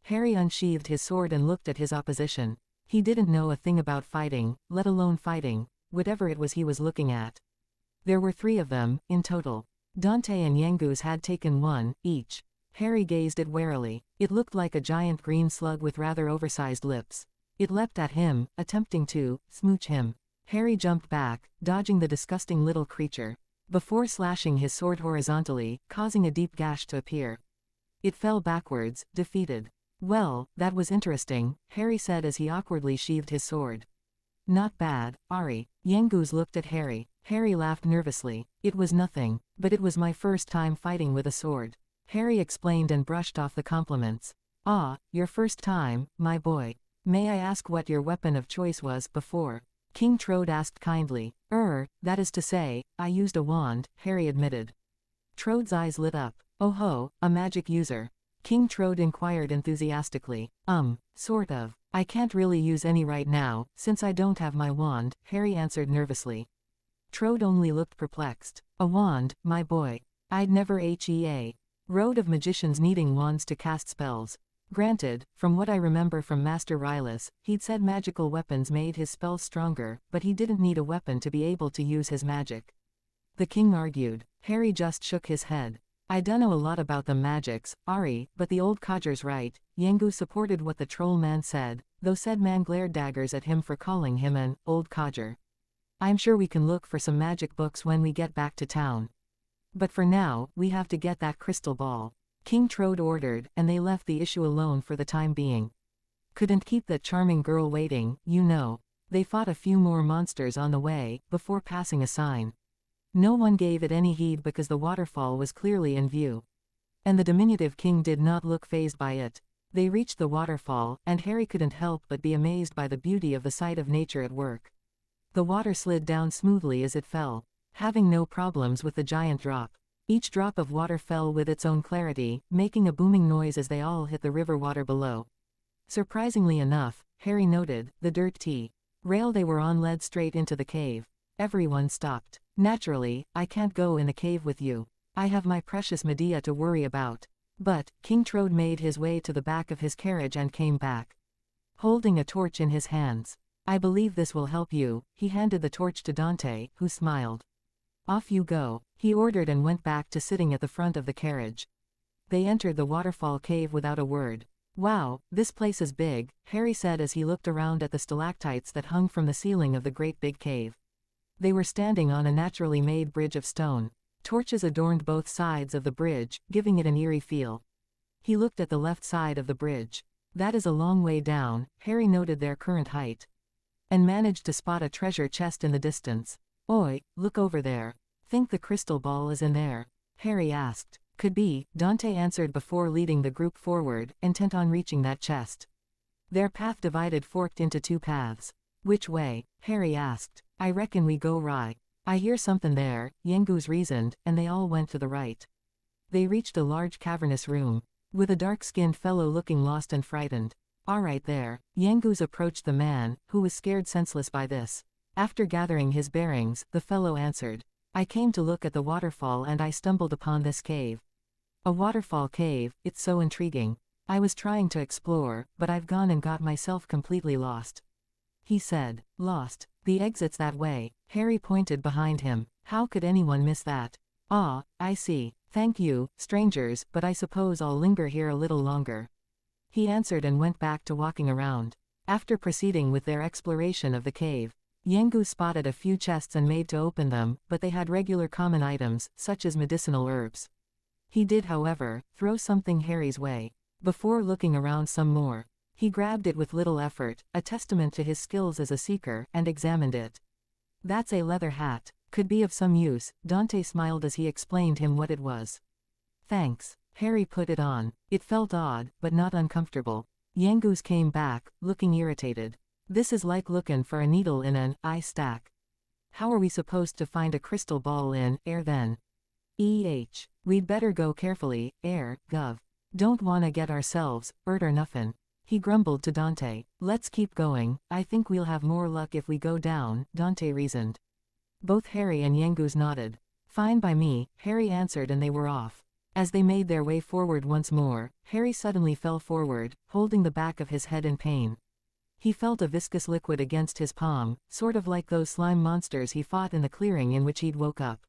Harry unsheathed his sword and looked at his opposition. He didn't know a thing about fighting, let alone fighting, whatever it was he was looking at. There were 3 of them, in total. Dante and Yangus had taken 1, each. Harry gazed it warily. It looked like a giant green slug with rather oversized lips. It leapt at him, attempting to smooch him. Harry jumped back, dodging the disgusting little creature, before slashing his sword horizontally, causing a deep gash to appear. It fell backwards, defeated. Well, that was interesting, Harry said as he awkwardly sheathed his sword. Not bad, Ari. Yangus looked at Harry. Harry laughed nervously. It was nothing, but it was my first time fighting with a sword. Harry explained and brushed off the compliments. Ah, your first time, my boy. May I ask what your weapon of choice was before? King Trode asked kindly. that is to say, I used a wand, Harry admitted. Trode's eyes lit up. Oh ho, a magic user. King Trode inquired enthusiastically. Sort of. I can't really use any right now, since I don't have my wand, Harry answered nervously. Trode only looked perplexed. A wand, my boy. I'd never heard of magicians needing wands to cast spells. Granted, from what I remember from Master Rylus, he'd said magical weapons made his spells stronger, but he didn't need a weapon to be able to use his magic. The king argued. Harry just shook his head. I dunno a lot about the magics, Ari, but the old codger's right. Yengu supported what the troll man said, though said man glared daggers at him for calling him an old codger. I'm sure we can look for some magic books when we get back to town. But for now, we have to get that crystal ball. King Trode ordered, and they left the issue alone for the time being. Couldn't keep that charming girl waiting, you know. They fought a few more monsters on the way, before passing a sign. No one gave it any heed because the waterfall was clearly in view. And the diminutive king did not look fazed by it. They reached the waterfall, and Harry couldn't help but be amazed by the beauty of the sight of nature at work. The water slid down smoothly as it fell, having no problems with the giant drop. Each drop of water fell with its own clarity, making a booming noise as they all hit the river water below. Surprisingly enough, Harry noted, the dirt rail they were on led straight into the cave. Everyone stopped. Naturally, I can't go in a cave with you. I have my precious Medea to worry about. But, King Trode made his way to the back of his carriage and came back, holding a torch in his hands. I believe this will help you. He handed the torch to Dante, who smiled. Off you go, he ordered and went back to sitting at the front of the carriage. They entered the waterfall cave without a word. Wow, this place is big, Harry said as he looked around at the stalactites that hung from the ceiling of the great big cave. They were standing on a naturally made bridge of stone. Torches adorned both sides of the bridge, giving it an eerie feel. He looked at the left side of the bridge. That is a long way down, Harry noted their current height, and managed to spot a treasure chest in the distance. Oi, look over there. Think the crystal ball is in there? Harry asked. Could be, Dante answered before leading the group forward, intent on reaching that chest. Their path divided forked into two paths. Which way? Harry asked. I reckon we go right. I hear something there, Yengus reasoned, and they all went to the right. They reached a large cavernous room, with a dark-skinned fellow looking lost and frightened. All right there, Yengus approached the man, who was scared senseless by this. After gathering his bearings, the fellow answered. I came to look at the waterfall and I stumbled upon this cave. A waterfall cave, it's so intriguing. I was trying to explore, but I've gone and got myself completely lost. He said. Lost? The exit's that way. Harry pointed behind him. How could anyone miss that? Ah, I see. Thank you, strangers, but I suppose I'll linger here a little longer. He answered and went back to walking around. After proceeding with their exploration of the cave, Yengu spotted a few chests and made to open them, but they had regular common items, such as medicinal herbs. He did, however, throw something Harry's way. Before looking around some more, he grabbed it with little effort, a testament to his skills as a seeker, and examined it. That's a leather hat. Could be of some use, Dante smiled as he explained him what it was. Thanks. Harry put it on. It felt odd, but not uncomfortable. Yengus came back, looking irritated. This is like looking for a needle in an eye stack. How are we supposed to find a crystal ball in air then? We'd better go carefully, gov. Don't wanna get ourselves hurt or nothing. He grumbled to Dante. Let's keep going, I think we'll have more luck if we go down, Dante reasoned. Both Harry and Yengus nodded. Fine by me, Harry answered, and they were off. As they made their way forward once more, Harry suddenly fell forward, holding the back of his head in pain. He felt a viscous liquid against his palm, sort of like those slime monsters he fought in the clearing in which he'd woke up.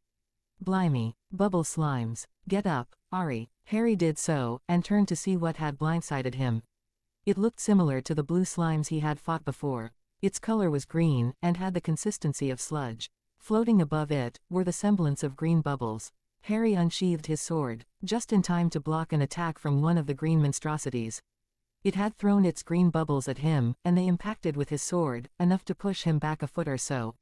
Blimey, bubble slimes. Get up, Ari. Harry did so, and turned to see what had blindsided him. It looked similar to the blue slimes he had fought before. Its color was green, and had the consistency of sludge. Floating above it, were the semblance of green bubbles. Harry unsheathed his sword, just in time to block an attack from one of the green monstrosities. It had thrown its green bubbles at him, and they impacted with his sword, enough to push him back a foot or so.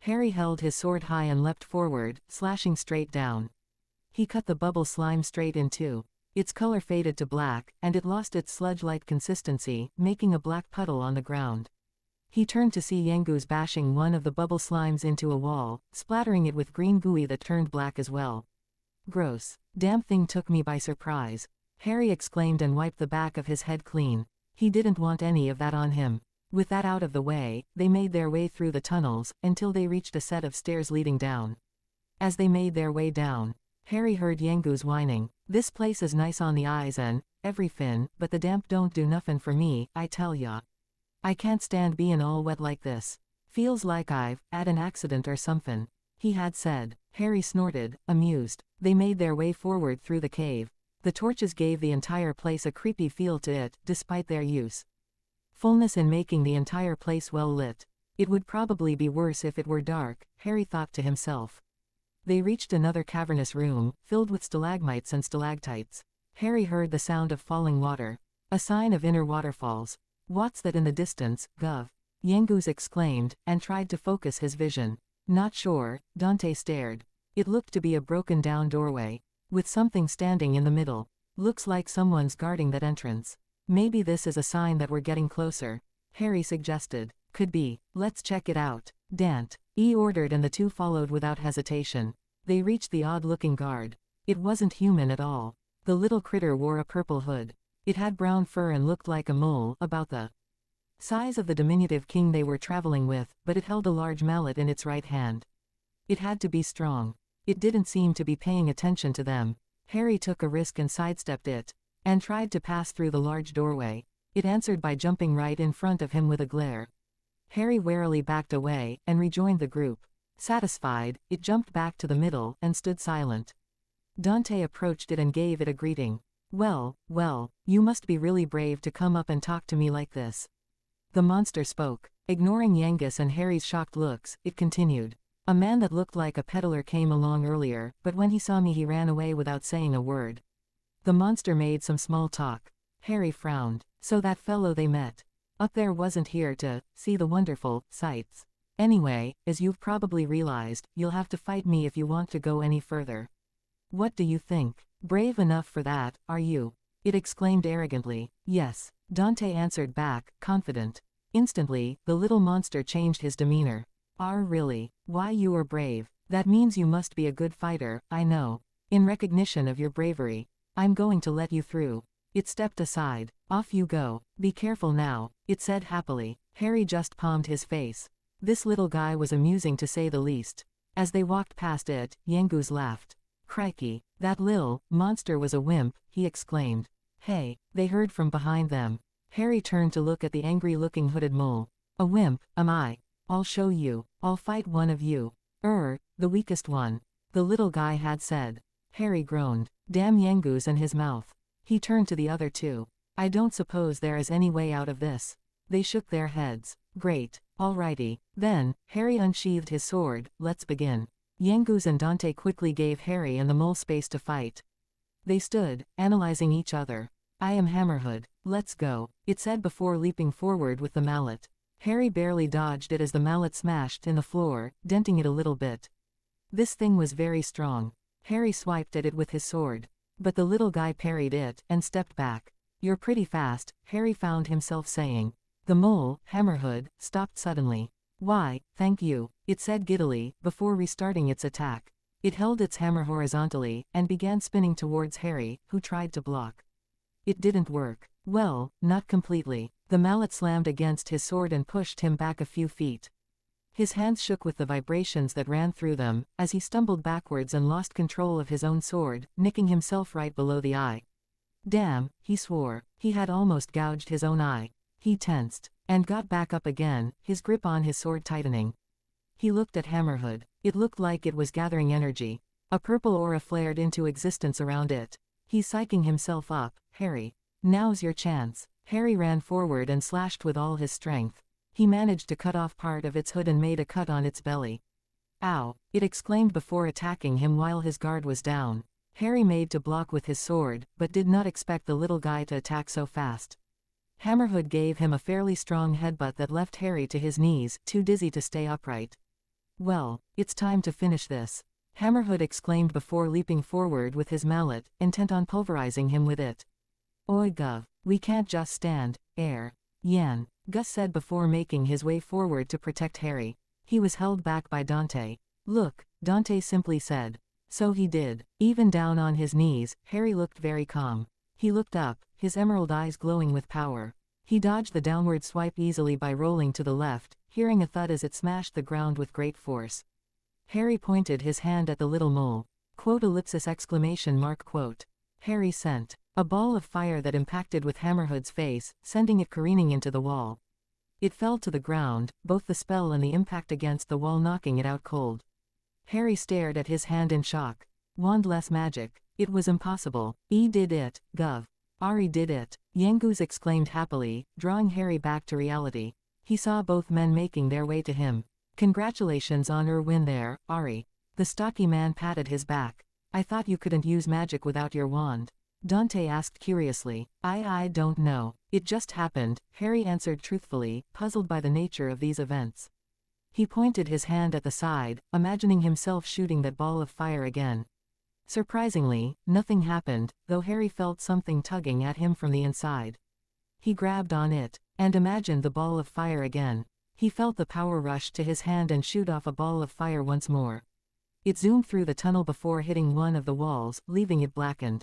Harry held his sword high and leapt forward, slashing straight down. He cut the bubble slime straight in two. Its color faded to black, and it lost its sludge-like consistency, making a black puddle on the ground. He turned to see Yengus bashing one of the bubble slimes into a wall, splattering it with green gooey that turned black as well. Gross. Damn thing took me by surprise. Harry exclaimed and wiped the back of his head clean. He didn't want any of that on him. With that out of the way, they made their way through the tunnels, until they reached a set of stairs leading down. As they made their way down, Harry heard Yengus whining. This place is nice on the eyes and everything, but the damp don't do nothing for me, I tell ya. I can't stand bein' all wet like this. Feels like I've 'ad an accident or somethin', he had said. Harry snorted, amused. They made their way forward through the cave. The torches gave the entire place a creepy feel to it, despite their use. Fullness in making the entire place well lit. It would probably be worse if it were dark, Harry thought to himself. They reached another cavernous room, filled with stalagmites and stalactites. Harry heard the sound of falling water. A sign of inner waterfalls. What's that in the distance, Gov? Yengus exclaimed, and tried to focus his vision. Not sure, Dante stared. It looked to be a broken-down doorway, with something standing in the middle. Looks like someone's guarding that entrance. Maybe this is a sign that we're getting closer, Harry suggested. Could be. Let's check it out. Dant. Ordered and the two followed without hesitation. They reached the odd-looking guard. It wasn't human at all. The little critter wore a purple hood. It had brown fur and looked like a mole, about the size of the diminutive king they were traveling with, but it held a large mallet in its right hand. It had to be strong. It didn't seem to be paying attention to them. Harry took a risk and sidestepped it, and tried to pass through the large doorway. It answered by jumping right in front of him with a glare. Harry warily backed away, and rejoined the group. Satisfied, it jumped back to the middle, and stood silent. Dante approached it and gave it a greeting. Well, you must be really brave to come up and talk to me like this. The monster spoke. Ignoring Yengus and Harry's shocked looks, it continued. A man that looked like a peddler came along earlier, but when he saw me he ran away without saying a word. The monster made some small talk. Harry frowned. So that fellow they met up there wasn't here to see the wonderful sights. Anyway, as you've probably realized, you'll have to fight me if you want to go any further. What do you think? Brave enough for that, are you? It exclaimed arrogantly. Yes, Dante answered back, confident. Instantly, the little monster changed his demeanor. Really? Why you are brave? That means you must be a good fighter, I know. In recognition of your bravery, I'm going to let you through. It stepped aside. Off you go. Be careful now, it said happily. Harry just palmed his face. This little guy was amusing to say the least. As they walked past it, Yengus laughed. Crikey, that lil monster was a wimp, he exclaimed. Hey, they heard from behind them. Harry turned to look at the angry-looking hooded mole. A wimp, am I? I'll show you. I'll fight one of you. The weakest one. The little guy had said. Harry groaned. Damn Yengus and his mouth. He turned to the other two. I don't suppose there is any way out of this. They shook their heads. Great. Alrighty. Then, Harry unsheathed his sword. Let's begin. Yengus and Dante quickly gave Harry and the mole space to fight. They stood, analyzing each other. I am Hammerhood. Let's go, it said before leaping forward with the mallet. Harry barely dodged it as the mallet smashed in the floor, denting it a little bit. This thing was very strong. Harry swiped at it with his sword. But the little guy parried it, and stepped back. You're pretty fast, Harry found himself saying. The mole, Hammerhood, stopped suddenly. Why, thank you, it said giddily, before restarting its attack. It held its hammer horizontally, and began spinning towards Harry, who tried to block. It didn't work. Well, not completely. The mallet slammed against his sword and pushed him back a few feet. His hands shook with the vibrations that ran through them, as he stumbled backwards and lost control of his own sword, nicking himself right below the eye. Damn, he swore. He had almost gouged his own eye. He tensed, and got back up again, his grip on his sword tightening. He looked at Hammerhood. It looked like it was gathering energy. A purple aura flared into existence around it. He's psyching himself up, Harry. Now's your chance. Harry ran forward and slashed with all his strength. He managed to cut off part of its hood and made a cut on its belly. Ow, it exclaimed before attacking him while his guard was down. Harry made to block with his sword, but did not expect the little guy to attack so fast. Hammerhood gave him a fairly strong headbutt that left Harry to his knees, too dizzy to stay upright. Well, it's time to finish this. Hammerhood exclaimed before leaping forward with his mallet, intent on pulverizing him with it. Oi gov, we can't just stand, Yan. Gus said before making his way forward to protect Harry. He was held back by Dante. Look, Dante simply said. So he did. Even down on his knees, Harry looked very calm. He looked up, his emerald eyes glowing with power. He dodged the downward swipe easily by rolling to the left, hearing a thud as it smashed the ground with great force. Harry pointed his hand at the little mole. Quote ellipsis exclamation mark quote. Harry sent a ball of fire that impacted with Hammerhood's face, sending it careening into the wall. It fell to the ground, both the spell and the impact against the wall knocking it out cold. Harry stared at his hand in shock. Wand-less magic. It was impossible. Did it, Gov. Ari did it. Yanguz exclaimed happily, drawing Harry back to reality. He saw both men making their way to him. Congratulations on your win there, Ari. The stocky man patted his back. I thought you couldn't use magic without your wand. Dante asked curiously. I don't know. It just happened, Harry answered truthfully, puzzled by the nature of these events. He pointed his hand at the side, imagining himself shooting that ball of fire again. Surprisingly, nothing happened, though Harry felt something tugging at him from the inside. He grabbed on it, and imagined the ball of fire again. He felt the power rush to his hand and shoot off a ball of fire once more. It zoomed through the tunnel before hitting one of the walls, leaving it blackened.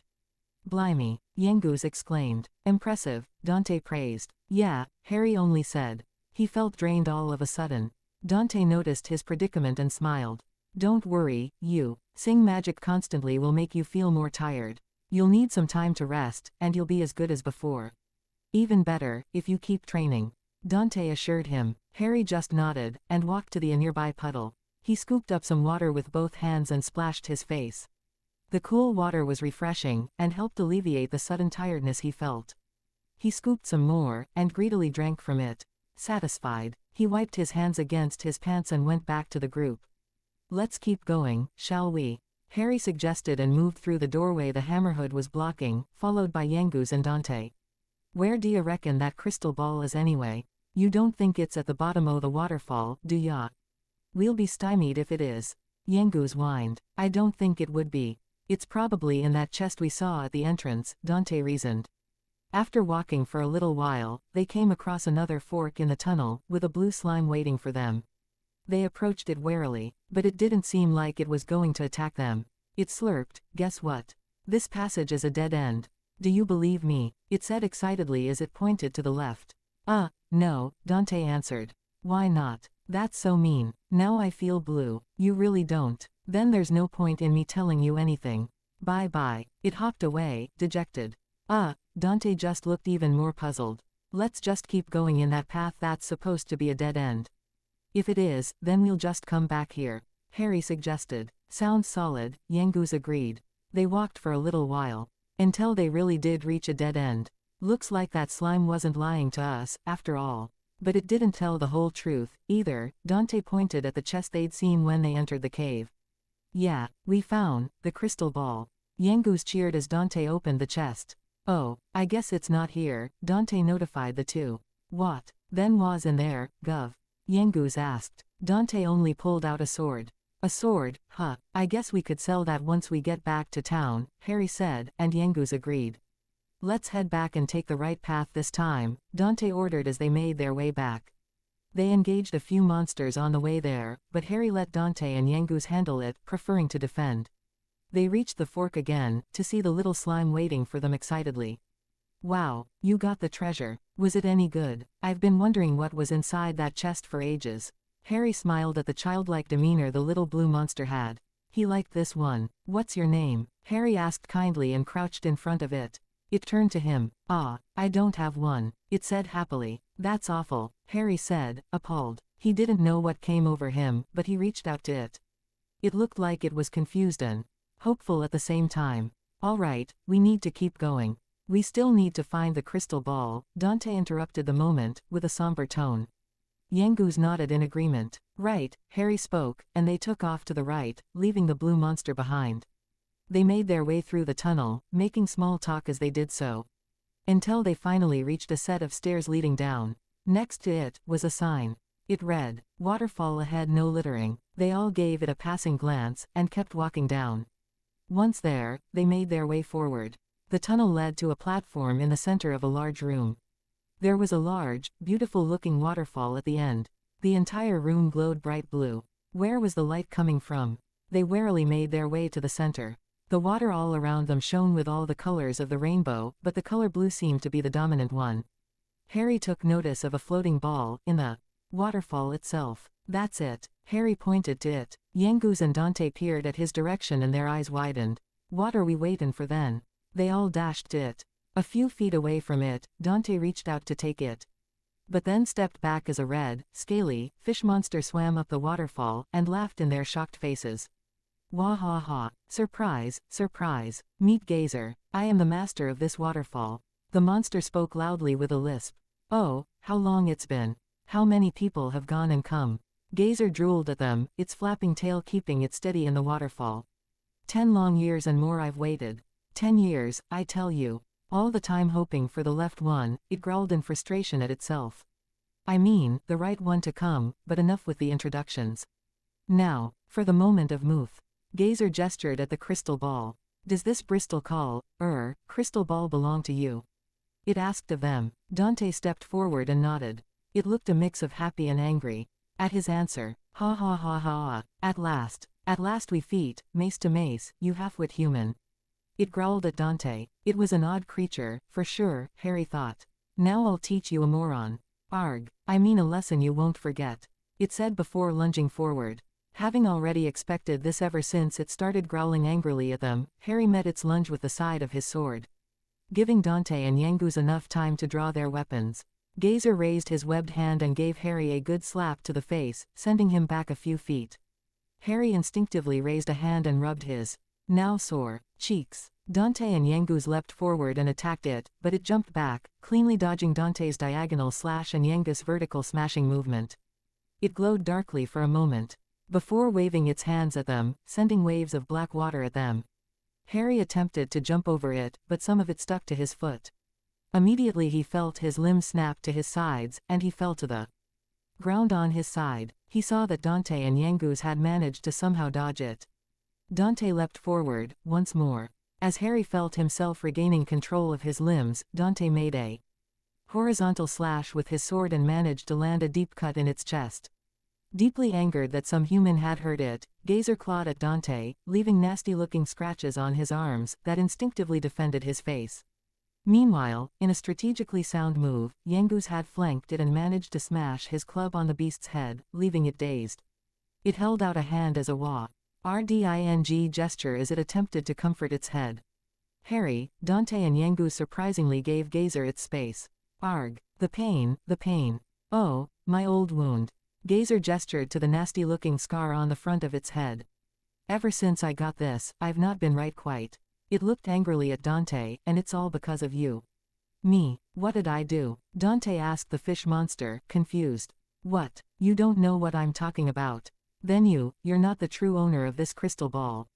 Blimey, Yanguz exclaimed. Impressive, Dante praised. Yeah, Harry only said. He felt drained all of a sudden. Dante noticed his predicament and smiled. Don't worry, you. Sing magic constantly will make you feel more tired. You'll need some time to rest, and you'll be as good as before. Even better, if you keep training. Dante assured him. Harry just nodded, and walked to the nearby puddle. He scooped up some water with both hands and splashed his face. The cool water was refreshing, and helped alleviate the sudden tiredness he felt. He scooped some more, and greedily drank from it. Satisfied, he wiped his hands against his pants and went back to the group. Let's keep going, shall we? Harry suggested and moved through the doorway the Hammerhood was blocking, followed by Yanguz and Dante. Where do you reckon that crystal ball is anyway? You don't think it's at the bottom o' the waterfall, do ya? We'll be stymied if it is. Yanguz whined. I don't think it would be. It's probably in that chest we saw at the entrance, Dante reasoned. After walking for a little while, they came across another fork in the tunnel, with a blue slime waiting for them. They approached it warily, but it didn't seem like it was going to attack them. It slurped. Guess what? This passage is a dead end. Do you believe me? It said excitedly as it pointed to the left. No, Dante answered. Why not? That's so mean. Now I feel blue. You really don't. Then there's no point in me telling you anything. Bye-bye. It hopped away, dejected. Dante just looked even more puzzled. Let's just keep going in that path that's supposed to be a dead end. If it is, then we'll just come back here. Harry suggested. Sounds solid, Yanguz agreed. They walked for a little while. Until they really did reach a dead end. Looks like that slime wasn't lying to us, after all. But it didn't tell the whole truth, either. Dante pointed at the chest they'd seen when they entered the cave. Yeah, we found the crystal ball. Yanguz cheered as Dante opened the chest. Oh, I guess it's not here, Dante notified the two. What, then was in there, Gov? Yanguz asked. Dante only pulled out a sword. A sword, huh, I guess we could sell that once we get back to town, Harry said, and Yanguz agreed. Let's head back and take the right path this time, Dante ordered as they made their way back. They engaged a few monsters on the way there, but Harry let Dante and Yanguz handle it, preferring to defend. They reached the fork again, to see the little slime waiting for them excitedly. Wow, you got the treasure. Was it any good? I've been wondering what was inside that chest for ages. Harry smiled at the childlike demeanor the little blue monster had. He liked this one. What's your name? Harry asked kindly and crouched in front of it. It turned to him. I don't have one, it said happily. That's awful, Harry said, appalled. He didn't know what came over him, but he reached out to it. It looked like it was confused and hopeful at the same time. All right, we need to keep going. We still need to find the crystal ball, Dante interrupted the moment, with a somber tone. Yanguz nodded in agreement. Right, Harry spoke, and they took off to the right, leaving the blue monster behind. They made their way through the tunnel, making small talk as they did so. Until they finally reached a set of stairs leading down. Next to it, was a sign. It read, "Waterfall ahead, no littering." They all gave it a passing glance, and kept walking down. Once there, they made their way forward. The tunnel led to a platform in the center of a large room. There was a large, beautiful-looking waterfall at the end. The entire room glowed bright blue. Where was the light coming from? They warily made their way to the center. The water all around them shone with all the colors of the rainbow, but the color blue seemed to be the dominant one. Harry took notice of a floating ball in the waterfall itself. That's it. Harry pointed to it. Yangoose and Dante peered at his direction and their eyes widened. What are we waitin' for then? They all dashed to it. A few feet away from it, Dante reached out to take it, but then stepped back as a red, scaly, fish monster swam up the waterfall and laughed in their shocked faces. Wah ha ha. Surprise, surprise. Meet Gazer. I am the master of this waterfall. The monster spoke loudly with a lisp. Oh, how long it's been. How many people have gone and come. Gazer drooled at them, its flapping tail keeping it steady in the waterfall. 10 long years and more I've waited. 10 years, I tell you. All the time hoping for the left one, it growled in frustration at itself. I mean, the right one to come, but enough with the introductions. Now, for the moment of Muth. Gazer gestured at the crystal ball. Does this Bristol crystal ball belong to you? It asked of them. Dante stepped forward and nodded. It looked a mix of happy and angry. At his answer, ha ha ha ha, at last we feet, mace to mace, you half-wit human. It growled at Dante. It was an odd creature, for sure, Harry thought. Now I'll teach you a moron. Arg, I mean a lesson you won't forget. It said before lunging forward. Having already expected this ever since it started growling angrily at them, Harry met its lunge with the side of his sword, giving Dante and Yangoose enough time to draw their weapons. Gazer raised his webbed hand and gave Harry a good slap to the face, sending him back a few feet. Harry instinctively raised a hand and rubbed his now sore cheeks. Dante and Yangoose leapt forward and attacked it, but it jumped back, cleanly dodging Dante's diagonal slash and Yangoose's vertical smashing movement. It glowed darkly for a moment, before waving its hands at them, sending waves of black water at them. Harry attempted to jump over it, but some of it stuck to his foot. Immediately he felt his limbs snap to his sides, and he fell to the ground on his side. He saw that Dante and Yangoose had managed to somehow dodge it. Dante leapt forward, once more. As Harry felt himself regaining control of his limbs, Dante made a horizontal slash with his sword and managed to land a deep cut in its chest. Deeply angered that some human had hurt it, Gazer clawed at Dante, leaving nasty-looking scratches on his arms that instinctively defended his face. Meanwhile, in a strategically sound move, Yangoose had flanked it and managed to smash his club on the beast's head, leaving it dazed. It held out a hand as a rding gesture as it attempted to comfort its head. Harry, Dante and Yangoose surprisingly gave Gazer its space. Arg. The pain, the pain. Oh, my old wound. Gazer gestured to the nasty-looking scar on the front of its head. Ever since I got this, I've not been right quite. It looked angrily at Dante, and it's all because of you. Me? What did I do? Dante asked the fish monster, confused. What? You don't know what I'm talking about. Then you're not the true owner of this crystal ball.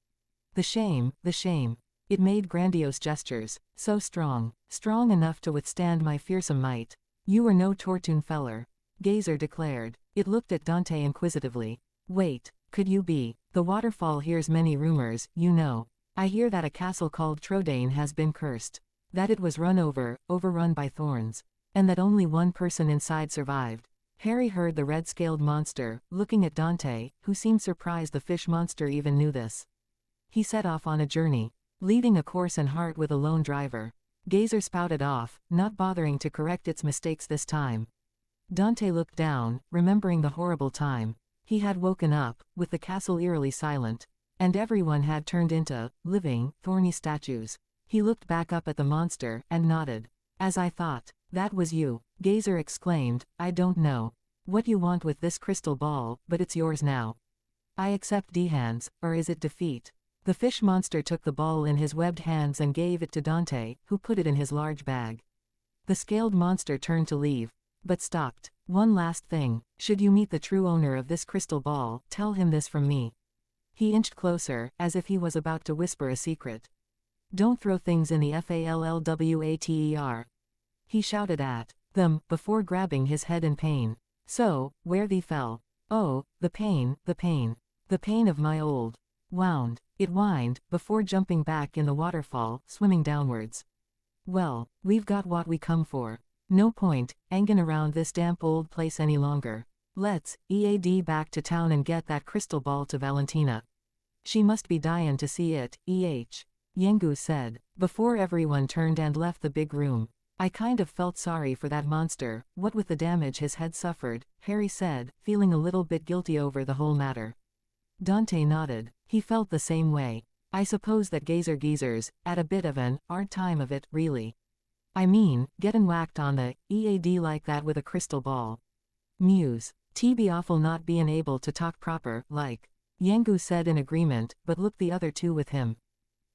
The shame, the shame. It made grandiose gestures. So strong. Strong enough to withstand my fearsome might. You were no Tortoon feller. Gazer declared. It looked at Dante inquisitively. Wait, could you be? The waterfall hears many rumors, you know. I hear that a castle called Trodane has been cursed. That it was overrun by thorns. And that only one person inside survived. Harry heard the red-scaled monster, looking at Dante, who seemed surprised the fish monster even knew this. He set off on a journey, leaving a course and heart with a lone driver. Gazer spouted off, not bothering to correct its mistakes this time. Dante looked down, remembering the horrible time. He had woken up, with the castle eerily silent. And everyone had turned into living, thorny statues. He looked back up at the monster, and nodded. As I thought. That was you. Gazer exclaimed, I don't know what you want with this crystal ball, but it's yours now. I accept D-hands, or is it defeat? The fish monster took the ball in his webbed hands and gave it to Dante, who put it in his large bag. The scaled monster turned to leave, but stopped. One last thing. Should you meet the true owner of this crystal ball, tell him this from me. He inched closer, as if he was about to whisper a secret. Don't throw things in the fallwater. He shouted at them, before grabbing his head in pain. So, where thee fell. Oh, the pain, the pain. The pain of my old wound. It whined, before jumping back in the waterfall, swimming downwards. Well, we've got what we come for. No point, hangin' around this damp old place any longer. Let's, EAD back to town and get that crystal ball to Valentina. She must be dyin' to see it, Yengu said, before everyone turned and left the big room. I kind of felt sorry for that monster, what with the damage his head suffered, Harry said, feeling a little bit guilty over the whole matter. Dante nodded. He felt the same way. I suppose that geezers, at a bit of an hard time of it, really. I mean, gettin' whacked on the EAD like that with a crystal ball. Muse. Be awful not bein' able to talk proper, like. Yengu said in agreement, but looked the other two with him.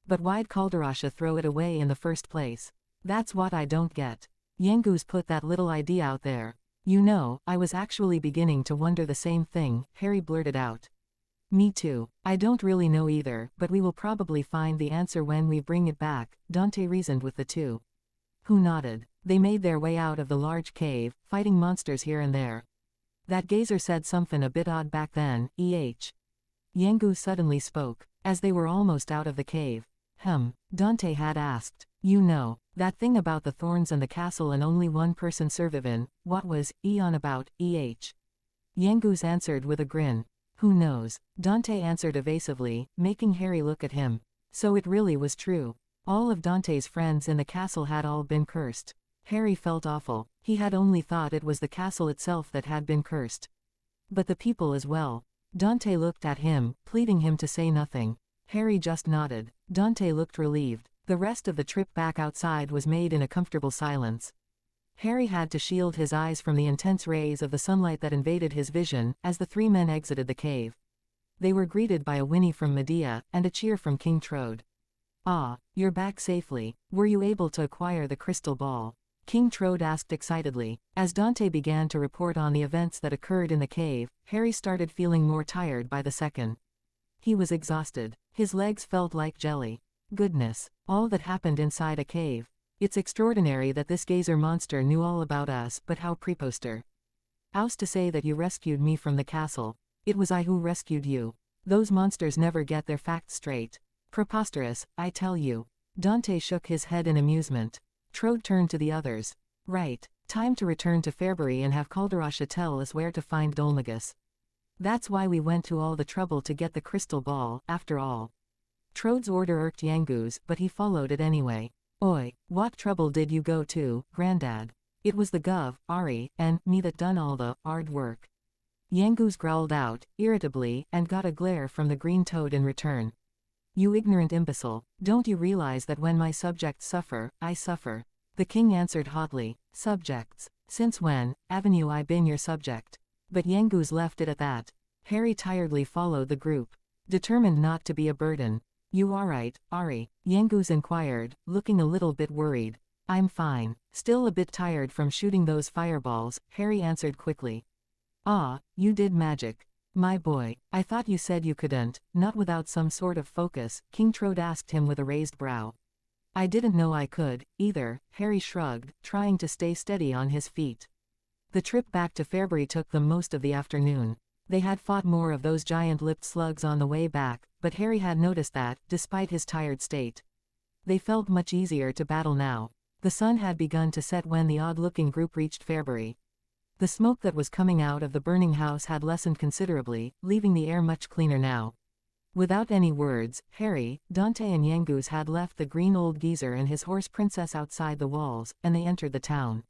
But why'd Calderasha throw it away in the first place? That's what I don't get. Yengu's put that little idea out there. You know, I was actually beginning to wonder the same thing, Harry blurted out. Me too. I don't really know either, but we will probably find the answer when we bring it back, Dante reasoned with the two. Who nodded. They made their way out of the large cave, fighting monsters here and there. That gazer said something a bit odd back then, Yengu suddenly spoke, as they were almost out of the cave. Dante had asked. You know, that thing about the thorns and the castle and only one person survivin', what was on about, Yengu's answered with a grin. Who knows? Dante answered evasively, making Harry look at him. So it really was true. All of Dante's friends in the castle had all been cursed. Harry felt awful. He had only thought it was the castle itself that had been cursed. But the people as well. Dante looked at him, pleading him to say nothing. Harry just nodded. Dante looked relieved. The rest of the trip back outside was made in a comfortable silence. Harry had to shield his eyes from the intense rays of the sunlight that invaded his vision as the three men exited the cave. They were greeted by a whinny from Medea and a cheer from King Trode. Ah, you're back safely. Were you able to acquire the crystal ball? King Trode asked excitedly. As Dante began to report on the events that occurred in the cave, Harry started feeling more tired by the second. He was exhausted. His legs felt like jelly. Goodness, all that happened inside a cave. It's extraordinary that this gazer monster knew all about us, but how preposter. How's to say that you rescued me from the castle? It was I who rescued you. Those monsters never get their facts straight. Preposterous, I tell you. Dante shook his head in amusement. Trode turned to the others. Right, time to return to Fairbury and have Calderasha tell us where to find Dolmagus. That's why we went to all the trouble to get the crystal ball, after all. Trode's order irked Yengu's, but he followed it anyway. Oi, what trouble did you go to, Grandad? It was the Gov, Ari, and me that done all the hard work. Yengu's growled out, irritably, and got a glare from the green toad in return. You ignorant imbecile, don't you realize that when my subjects suffer, I suffer? The king answered hotly. Subjects? Since when, avenue I been your subject? But Yengu's left it at that. Harry tiredly followed the group. Determined not to be a burden. You alright, Ari? Yengu's inquired, looking a little bit worried. I'm fine. Still a bit tired from shooting those fireballs, Harry answered quickly. Ah, you did magic. My boy, I thought you said you couldn't, not without some sort of focus, King Trode asked him with a raised brow. I didn't know I could, either, Harry shrugged, trying to stay steady on his feet. The trip back to Fairbury took them most of the afternoon. They had fought more of those giant-lipped slugs on the way back, but Harry had noticed that, despite his tired state, they felt much easier to battle now. The sun had begun to set when the odd-looking group reached Fairbury. The smoke that was coming out of the burning house had lessened considerably, leaving the air much cleaner now. Without any words, Harry, Dante and Yengus had left the green old geezer and his horse princess outside the walls, and they entered the town.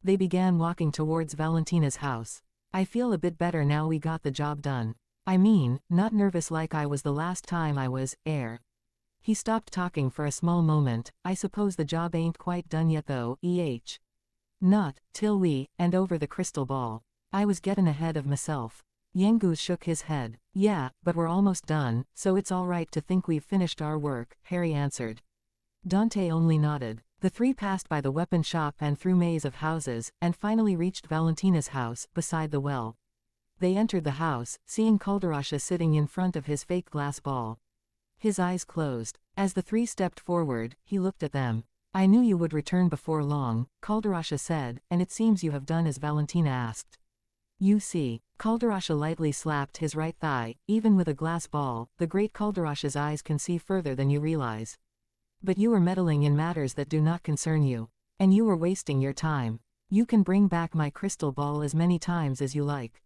They began walking towards Valentina's house. I feel a bit better now we got the job done. I mean, not nervous like I was the last time I was, He stopped talking for a small moment. I suppose the job ain't quite done yet though, Not till we, and over the crystal ball. I was gettin' ahead of myself. Yengus shook his head. Yeah, but we're almost done, so it's alright to think we've finished our work, Harry answered. Dante only nodded. The three passed by the weapon shop and through maze of houses, and finally reached Valentina's house, beside the well. They entered the house, seeing Calderasha sitting in front of his fake glass ball. His eyes closed. As the three stepped forward, he looked at them. I knew you would return before long, Calderasha said, and it seems you have done as Valentina asked. You see, Calderasha lightly slapped his right thigh. Even with a glass ball, the great Calderasha's eyes can see further than you realize. But you were meddling in matters that do not concern you. And you were wasting your time. You can bring back my crystal ball as many times as you like.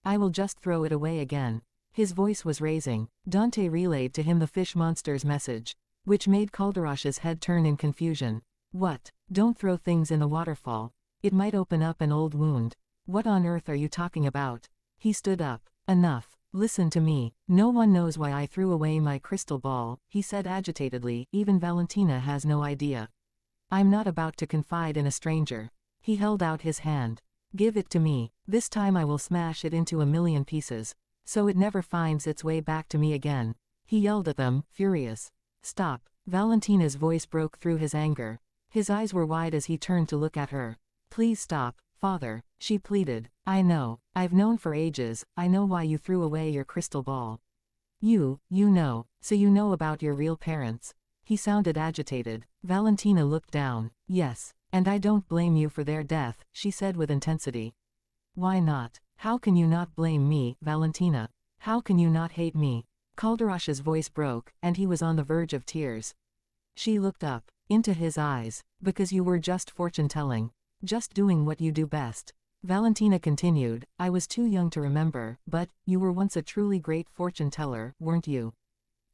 I will just throw it away again. His voice was raising. Dante relayed to him the fish monster's message, which made Calderash's head turn in confusion. What? Don't throw things in the waterfall. It might open up an old wound. What on earth are you talking about? He stood up. Enough. Listen to me. No one knows why I threw away my crystal ball, he said agitatedly. Even Valentina has no idea. I'm not about to confide in a stranger. He held out his hand. Give it to me. This time I will smash it into a million pieces, so it never finds its way back to me again. He yelled at them, furious. Stop. Valentina's voice broke through his anger. His eyes were wide as he turned to look at her. Please stop, father, she pleaded. I know. I've known for ages. I know why you threw away your crystal ball. You know. So you know about your real parents. He sounded agitated. Valentina looked down. Yes. And I don't blame you for their death, she said with intensity. Why not? How can you not blame me, Valentina? How can you not hate me? Calderash's voice broke, and he was on the verge of tears. She looked up into his eyes. Because you were just fortune-telling. Just doing what you do best. Valentina continued, I was too young to remember, but you were once a truly great fortune-teller, weren't you?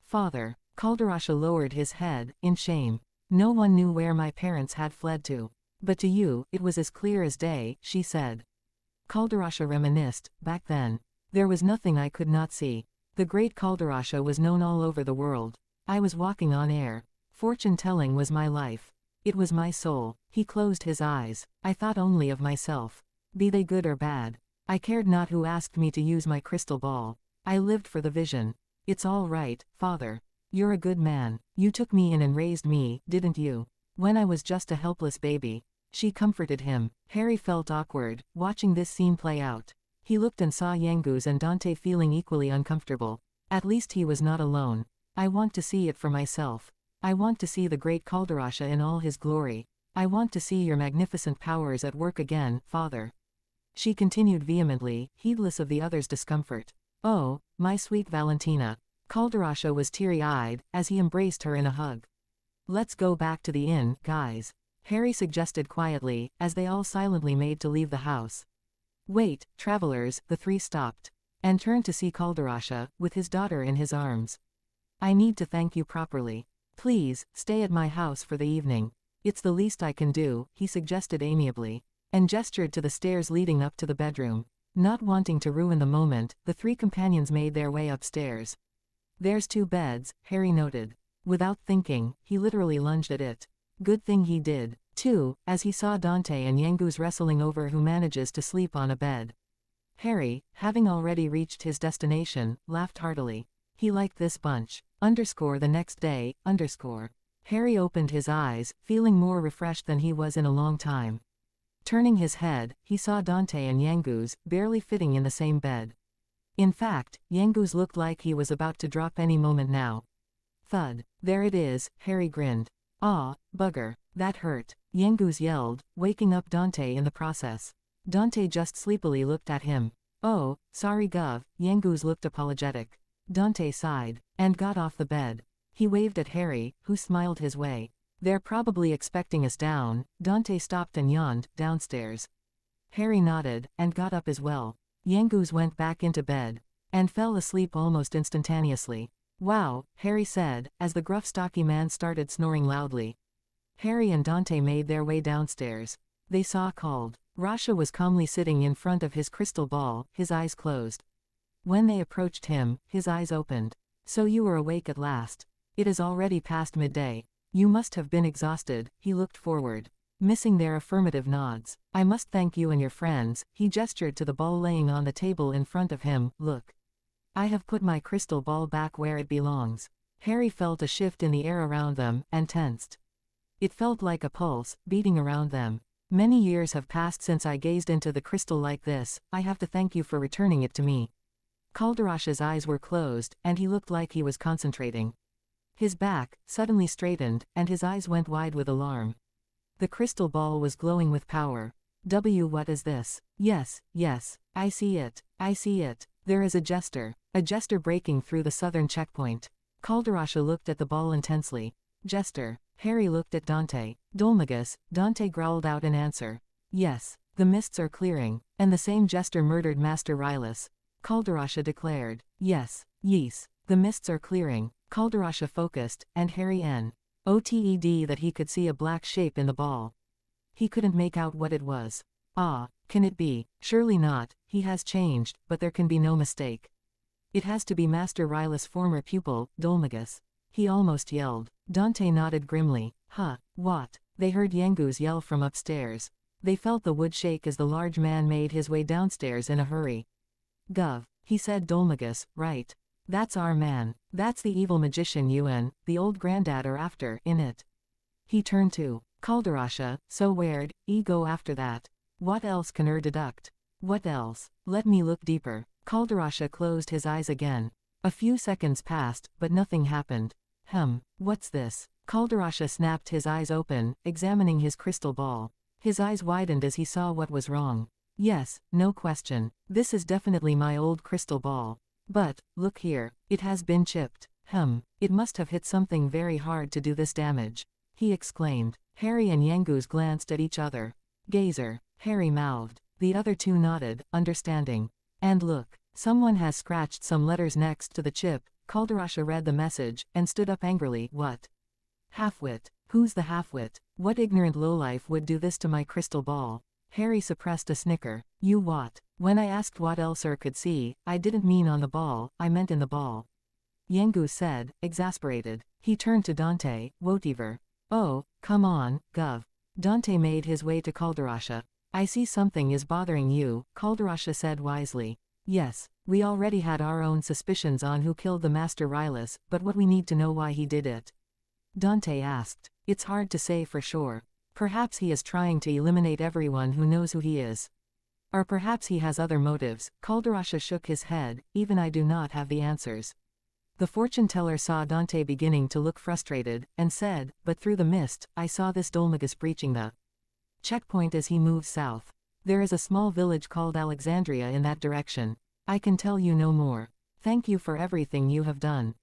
Father. Calderasha lowered his head, in shame. No one knew where my parents had fled to. But to you, it was as clear as day, she said. Calderasha reminisced. Back then, there was nothing I could not see. The great Calderasha was known all over the world. I was walking on air. Fortune-telling was my life. It was my soul. He closed his eyes. I thought only of myself. Be they good or bad. I cared not who asked me to use my crystal ball. I lived for the vision. It's all right, father. You're a good man. You took me in and raised me, didn't you? When I was just a helpless baby. She comforted him. Harry felt awkward, watching this scene play out. He looked and saw Yangus and Dante feeling equally uncomfortable. At least he was not alone. I want to see it for myself. I want to see the great Calderasha in all his glory. I want to see your magnificent powers at work again, father. She continued vehemently, heedless of the other's discomfort. Oh, my sweet Valentina. Calderasha was teary-eyed, as he embraced her in a hug. Let's go back to the inn, guys. Harry suggested quietly, as they all silently made to leave the house. Wait, travelers, the three stopped. And turned to see Calderasha, with his daughter in his arms. I need to thank you properly. Please, stay at my house for the evening. It's the least I can do, he suggested amiably, and gestured to the stairs leading up to the bedroom. Not wanting to ruin the moment, the three companions made their way upstairs. There's 2 beds, Harry noted. Without thinking, he literally lunged at it. Good thing he did, too, as he saw Dante and Yangus wrestling over who manages to sleep on a bed. Harry, having already reached his destination, laughed heartily. He liked this bunch. The next day, Harry opened his eyes, feeling more refreshed than he was in a long time. Turning his head, he saw Dante and Yangus, barely fitting in the same bed. In fact, Yangus looked like he was about to drop any moment now. Thud. There it is, Harry grinned. Ah, bugger. That hurt. Yangus yelled, waking up Dante in the process. Dante just sleepily looked at him. Oh, sorry Gov, Yangus looked apologetic. Dante sighed, and got off the bed. He waved at Harry, who smiled his way. They're probably expecting us down. Dante stopped and yawned, downstairs. Harry nodded, and got up as well. Yangus went back into bed, and fell asleep almost instantaneously. Wow, Harry said, as the gruff stocky man started snoring loudly. Harry and Dante made their way downstairs. They saw Calderasha was calmly sitting in front of his crystal ball, his eyes closed. When they approached him, his eyes opened. So you were awake at last. It is already past midday. You must have been exhausted. He looked forward, missing their affirmative nods. I must thank you and your friends. He gestured to the ball laying on the table in front of him. Look. I have put my crystal ball back where it belongs. Harry felt a shift in the air around them, and tensed. It felt like a pulse, beating around them. Many years have passed since I gazed into the crystal like this. I have to thank you for returning it to me. Calderasha's eyes were closed, and he looked like he was concentrating. His back suddenly straightened, and his eyes went wide with alarm. The crystal ball was glowing with power. What is this? Yes, I see it. There is a jester breaking through the southern checkpoint. Calderasha looked at the ball intensely. Jester. Harry looked at Dante. Dolmagus, Dante growled out in answer. Yes, the mists are clearing, and the same jester murdered Master Rylus. Calderasha declared. Yes, the mists are clearing. Calderasha focused, and Harry noted that he could see a black shape in the ball. He couldn't make out what it was. Ah, can it be? Surely not, he has changed, but there can be no mistake. It has to be Master Rylus' former pupil, Dolmagus. He almost yelled. Dante nodded grimly. Huh, what? They heard Yangu's yell from upstairs. They felt the wood shake as the large man made his way downstairs in a hurry. Gov, he said. Dolmagus, right. That's our man. That's the evil magician Yuen, the old granddad are after, in it. He turned to Calderasha. So where'd go after that? What else can deduct? What else? Let me look deeper. Calderasha closed his eyes again. A few seconds passed, but nothing happened. What's this? Calderasha snapped his eyes open, examining his crystal ball. His eyes widened as he saw what was wrong. Yes, no question. This is definitely my old crystal ball. But, look here, it has been chipped. It must have hit something very hard to do this damage. He exclaimed. Harry and Yangus glanced at each other. Gazer, Harry mouthed. The other two nodded, understanding. And look, someone has scratched some letters next to the chip. Calderasha read the message, and stood up angrily. What? Halfwit. Who's the halfwit? What ignorant lowlife would do this to my crystal ball? Harry suppressed a snicker. You what? When I asked what else could see, I didn't mean on the ball, I meant in the ball. Yangus said, exasperated. He turned to Dante. Whatever. Oh, come on, Gov. Dante made his way to Calderasha. I see something is bothering you, Calderasha said wisely. Yes, we already had our own suspicions on who killed the Master Rylus, but what we need to know why he did it. Dante asked. It's hard to say for sure. Perhaps he is trying to eliminate everyone who knows who he is. Or perhaps he has other motives. Calderasha shook his head. Even I do not have the answers. The fortune teller saw Dante beginning to look frustrated, and said, but through the mist, I saw this Dolmagus breaching the checkpoint as he moved south. There is a small village called Alexandria in that direction. I can tell you no more. Thank you for everything you have done.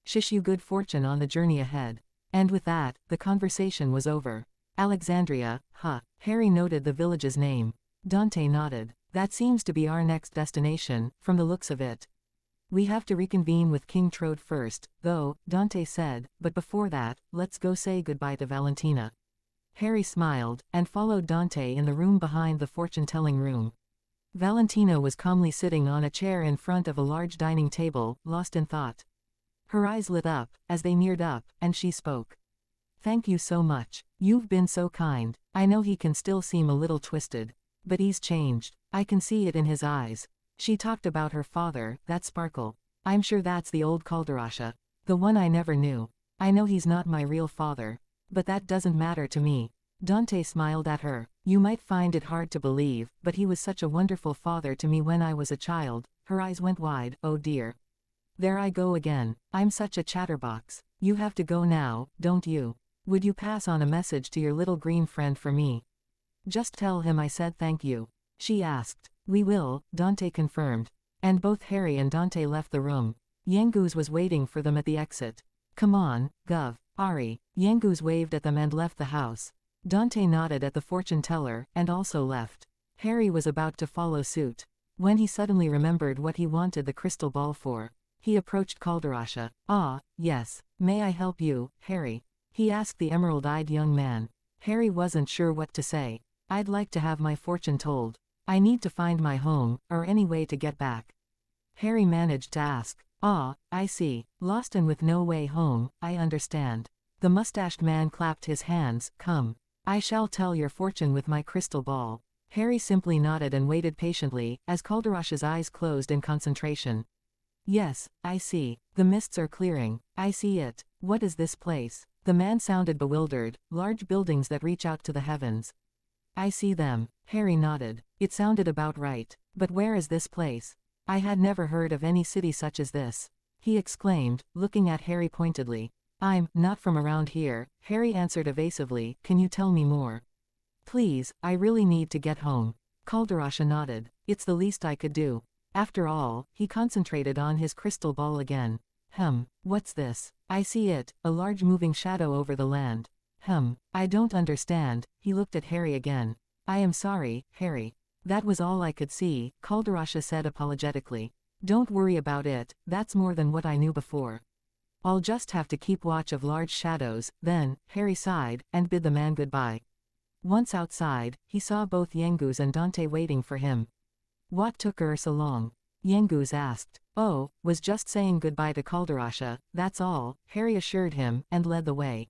Shish you good fortune on the journey ahead. And with that, the conversation was over. Alexandria, huh? Harry noted the village's name. Dante nodded. That seems to be our next destination, from the looks of it. We have to reconvene with King Trode first, though, Dante said, but before that, let's go say goodbye to Valentina. Harry smiled, and followed Dante in the room behind the fortune-telling room. Valentina was calmly sitting on a chair in front of a large dining table, lost in thought. Her eyes lit up, as they neared up, and she spoke. Thank you so much. You've been so kind. I know he can still seem a little twisted. But he's changed. I can see it in his eyes. She talked about her father, that sparkle. I'm sure that's the old Calderasha. The one I never knew. I know he's not my real father. But that doesn't matter to me. Dante smiled at her. You might find it hard to believe, but he was such a wonderful father to me when I was a child. Her eyes went wide. Oh dear. There I go again. I'm such a chatterbox. You have to go now, don't you? Would you pass on a message to your little green friend for me? Just tell him I said thank you. She asked. We will, Dante confirmed. And both Harry and Dante left the room. Yangus was waiting for them at the exit. Come on, Gov. Ari. Yangus waved at them and left the house. Dante nodded at the fortune teller, and also left. Harry was about to follow suit. When he suddenly remembered what he wanted the crystal ball for. He approached Calderasha. Ah, yes. May I help you, Harry? He asked the emerald-eyed young man. Harry wasn't sure what to say. I'd like to have my fortune told. I need to find my home, or any way to get back. Harry managed to ask. Ah, I see. Lost and with no way home, I understand. The mustached man clapped his hands. Come. I shall tell your fortune with my crystal ball. Harry simply nodded and waited patiently, as Calderasha's eyes closed in concentration. Yes, I see. The mists are clearing. I see it. What is this place? The man sounded bewildered. Large buildings that reach out to the heavens. I see them. Harry nodded. It sounded about right. But where is this place? I had never heard of any city such as this. He exclaimed, looking at Harry pointedly. I'm not from around here, Harry answered evasively. Can you tell me more? Please, I really need to get home. Calderasha nodded. It's the least I could do. After all, he concentrated on his crystal ball again. What's this? I see it, a large moving shadow over the land. I don't understand." He looked at Harry again. "I am sorry, Harry. That was all I could see," Calderasha said apologetically. "Don't worry about it, that's more than what I knew before. I'll just have to keep watch of large shadows." Then, Harry sighed, and bid the man goodbye. Once outside, he saw both Yengus and Dante waiting for him. "What took her so long?" Yengus asked. "Oh, was just saying goodbye to Calderasha, that's all," Harry assured him, and led the way.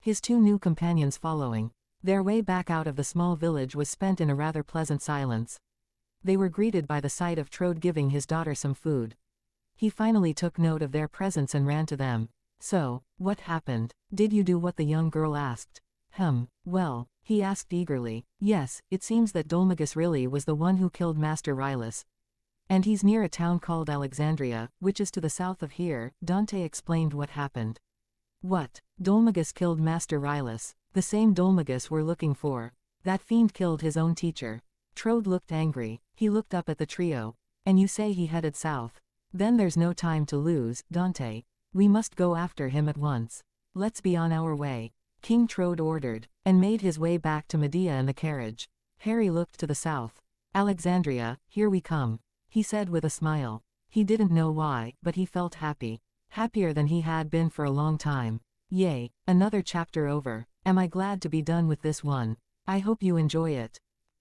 His two new companions following. Their way back out of the small village was spent in a rather pleasant silence. They were greeted by the sight of Trode giving his daughter some food. He finally took note of their presence and ran to them. "So, what happened? Did you do what the young girl asked?" Well," he asked eagerly. "Yes, it seems that Dolmagus really was the one who killed Master Rylus. And he's near a town called Alexandria, which is to the south of here." Dante explained what happened. "What? Dolmagus killed Master Rylus? The same Dolmagus we're looking for? That fiend killed his own teacher." Trode looked angry. He looked up at the trio. "And you say he headed south? Then there's no time to lose, Dante. We must go after him at once. Let's be on our way," King Trode ordered, and made his way back to Medea in the carriage. Harry looked to the south. "Alexandria, here we come," he said with a smile. He didn't know why, but he felt happy. Happier than he had been for a long time. Yay, another chapter over. Am I glad to be done with this one. I hope you enjoy it.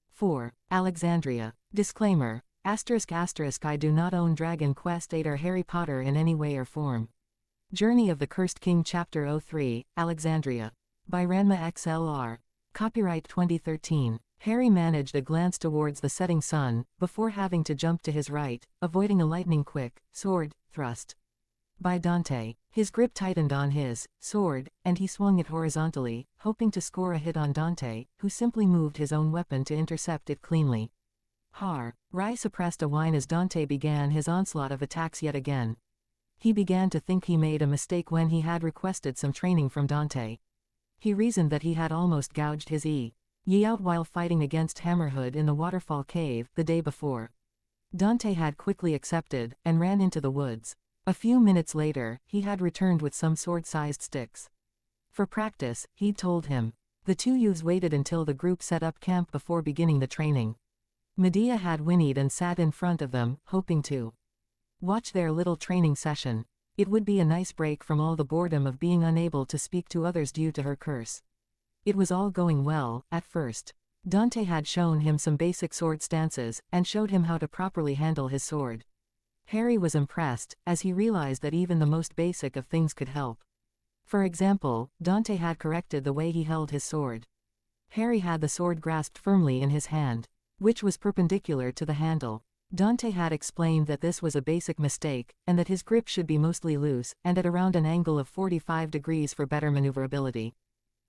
4. Alexandria. Disclaimer. ****. I do not own Dragon Quest VIII or Harry Potter in any way or form. Journey of the Cursed King Chapter 03, Alexandria. By Ranma XLR. Copyright 2013. Harry managed a glance towards the setting sun, before having to jump to his right, avoiding a lightning-quick sword thrust by Dante. His grip tightened on his sword, and he swung it horizontally, hoping to score a hit on Dante, who simply moved his own weapon to intercept it cleanly. Rai suppressed a whine as Dante began his onslaught of attacks yet again. He began to think he made a mistake when he had requested some training from Dante. He reasoned that he had almost gouged his Yi out while fighting against Hammerhood in the waterfall cave the day before. Dante had quickly accepted, and ran into the woods. A few minutes later, he had returned with some sword-sized sticks. For practice, he'd told him. The two youths waited until the group set up camp before beginning the training. Medea had whinnied and sat in front of them, hoping to watch their little training session. It would be a nice break from all the boredom of being unable to speak to others due to her curse. It was all going well, at first. Dante had shown him some basic sword stances, and showed him how to properly handle his sword. Harry was impressed, as he realized that even the most basic of things could help. For example, Dante had corrected the way he held his sword. Harry had the sword grasped firmly in his hand, which was perpendicular to the handle. Dante had explained that this was a basic mistake, and that his grip should be mostly loose, and at around an angle of 45 degrees for better maneuverability.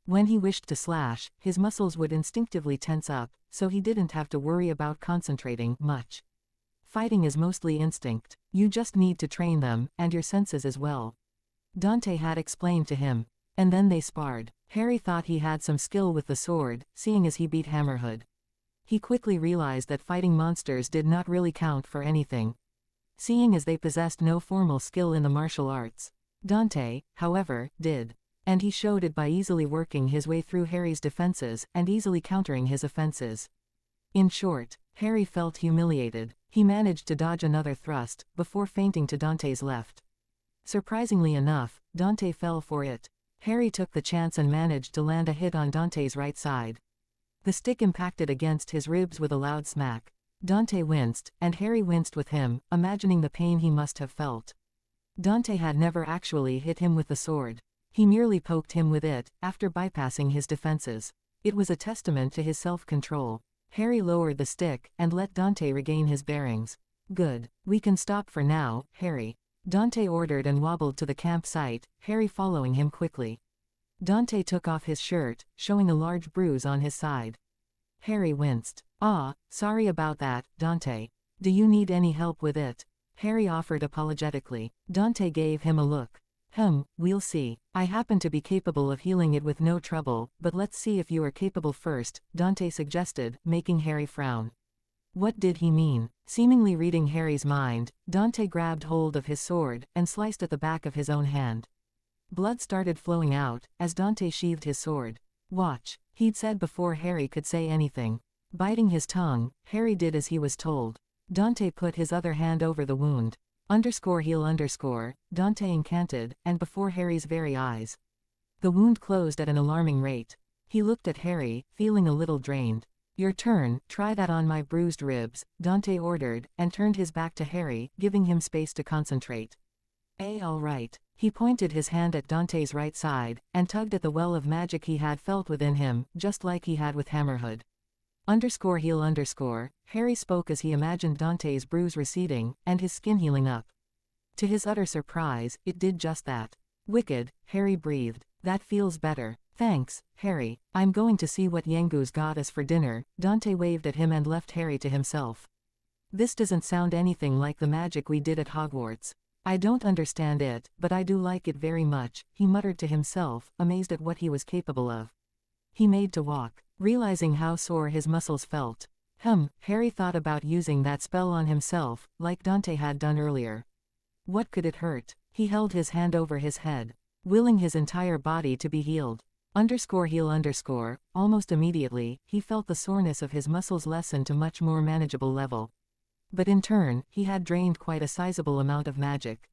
When he wished to slash, his muscles would instinctively tense up, so he didn't have to worry about concentrating much. Fighting is mostly instinct. You just need to train them, and your senses as well. Dante had explained to him. And then they sparred. Harry thought he had some skill with the sword, seeing as he beat Hammerhood. He quickly realized that fighting monsters did not really count for anything, seeing as they possessed no formal skill in the martial arts. Dante, however, did. And he showed it by easily working his way through Harry's defenses, and easily countering his offenses. In short, Harry felt humiliated. He managed to dodge another thrust, before fainting to Dante's left. Surprisingly enough, Dante fell for it. Harry took the chance and managed to land a hit on Dante's right side. The stick impacted against his ribs with a loud smack. Dante winced, and Harry winced with him, imagining the pain he must have felt. Dante had never actually hit him with the sword. He merely poked him with it, after bypassing his defenses. It was a testament to his self-control. Harry lowered the stick, and let Dante regain his bearings. "Good. We can stop for now, Harry," Dante ordered and wobbled to the campsite, Harry following him quickly. Dante took off his shirt, showing a large bruise on his side. Harry winced. Sorry about that, Dante. Do you need any help with it?" Harry offered apologetically. Dante gave him a look. We'll see. I happen to be capable of healing it with no trouble, but let's see if you are capable first," Dante suggested, making Harry frown. What did he mean? Seemingly reading Harry's mind, Dante grabbed hold of his sword, and sliced at the back of his own hand. Blood started flowing out, as Dante sheathed his sword. "Watch," he'd said before Harry could say anything. Biting his tongue, Harry did as he was told. Dante put his other hand over the wound. _heal_, Dante incanted, and before Harry's very eyes. The wound closed at an alarming rate. He looked at Harry, feeling a little drained. "Your turn, try that on my bruised ribs," Dante ordered, and turned his back to Harry, giving him space to concentrate. All right." He pointed his hand at Dante's right side, and tugged at the well of magic he had felt within him, just like he had with Hammerhood. _heal_, Harry spoke as he imagined Dante's bruise receding, and his skin healing up. To his utter surprise, it did just that. "Wicked," Harry breathed. "That feels better. Thanks, Harry. I'm going to see what Yengu's got us for dinner." Dante waved at him and left Harry to himself. "This doesn't sound anything like the magic we did at Hogwarts. I don't understand it, but I do like it very much," he muttered to himself, amazed at what he was capable of. He made to walk, realizing how sore his muscles felt. Harry thought about using that spell on himself, like Dante had done earlier. What could it hurt? He held his hand over his head, willing his entire body to be healed. _heal_, almost immediately, he felt the soreness of his muscles lessen to much more manageable level. But in turn, he had drained quite a sizable amount of magic.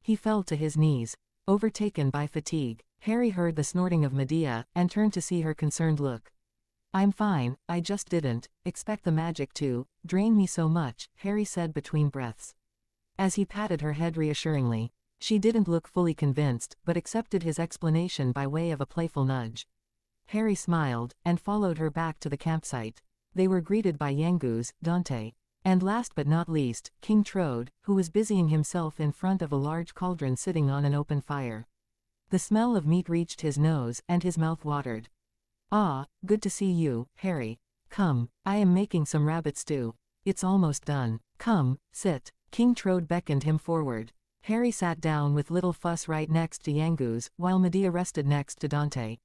He fell to his knees, overtaken by fatigue. Harry heard the snorting of Medea, and turned to see her concerned look. "I'm fine, I just didn't expect the magic to drain me so much," Harry said between breaths. As he patted her head reassuringly, she didn't look fully convinced, but accepted his explanation by way of a playful nudge. Harry smiled, and followed her back to the campsite. They were greeted by Yengus, Dante, and last but not least, King Trode, who was busying himself in front of a large cauldron sitting on an open fire. The smell of meat reached his nose, and his mouth watered. "Ah, good to see you, Harry. Come, I am making some rabbit stew. It's almost done. Come, sit." King Trode beckoned him forward. Harry sat down with little Fuss right next to Yengus, while Medea rested next to Dante,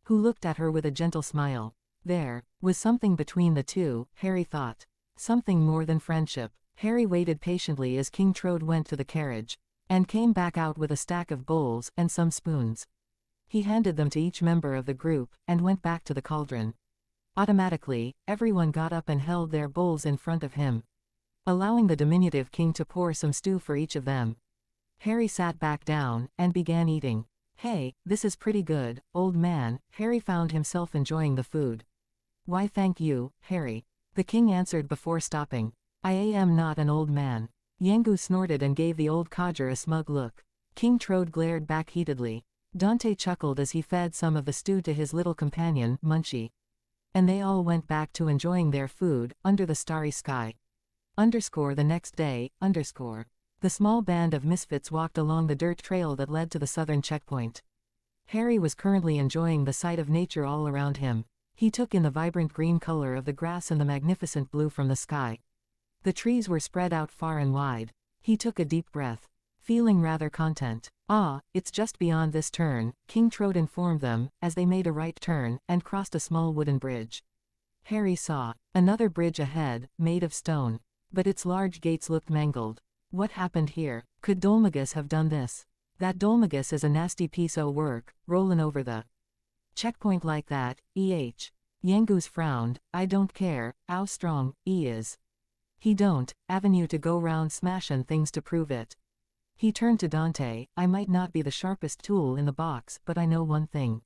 who looked at her with a gentle smile. There was something between the two, Harry thought. Something more than friendship. Harry waited patiently as King Trode went to the carriage, and came back out with a stack of bowls and some spoons. He handed them to each member of the group, and went back to the cauldron. Automatically, everyone got up and held their bowls in front of him, allowing the diminutive king to pour some stew for each of them. Harry sat back down, and began eating. "Hey, this is pretty good, old man." Harry found himself enjoying the food. "Why thank you, Harry," the king answered before stopping. "I am not an old man." Yengu snorted and gave the old codger a smug look. King Trode glared back heatedly. Dante chuckled as he fed some of the stew to his little companion, Munchie. And they all went back to enjoying their food, under the starry sky. The next day, the small band of misfits walked along the dirt trail that led to the southern checkpoint. Harry was currently enjoying the sight of nature all around him. He took in the vibrant green color of the grass and the magnificent blue from the sky. The trees were spread out far and wide. He took a deep breath, feeling rather content. "Ah, it's just beyond this turn," King Trode informed them, as they made a right turn, and crossed a small wooden bridge. Harry saw another bridge ahead, made of stone, but its large gates looked mangled. What happened here? Could Dolmagus have done this? That Dolmagus is a nasty piece o' work, rollin' over the checkpoint like that. Yengus frowned. "I don't care 'ow strong 'e is. He don't avenue to go round smashin' things to prove it." He turned to Dante. "I might not be the sharpest tool in the box, but I know one thing.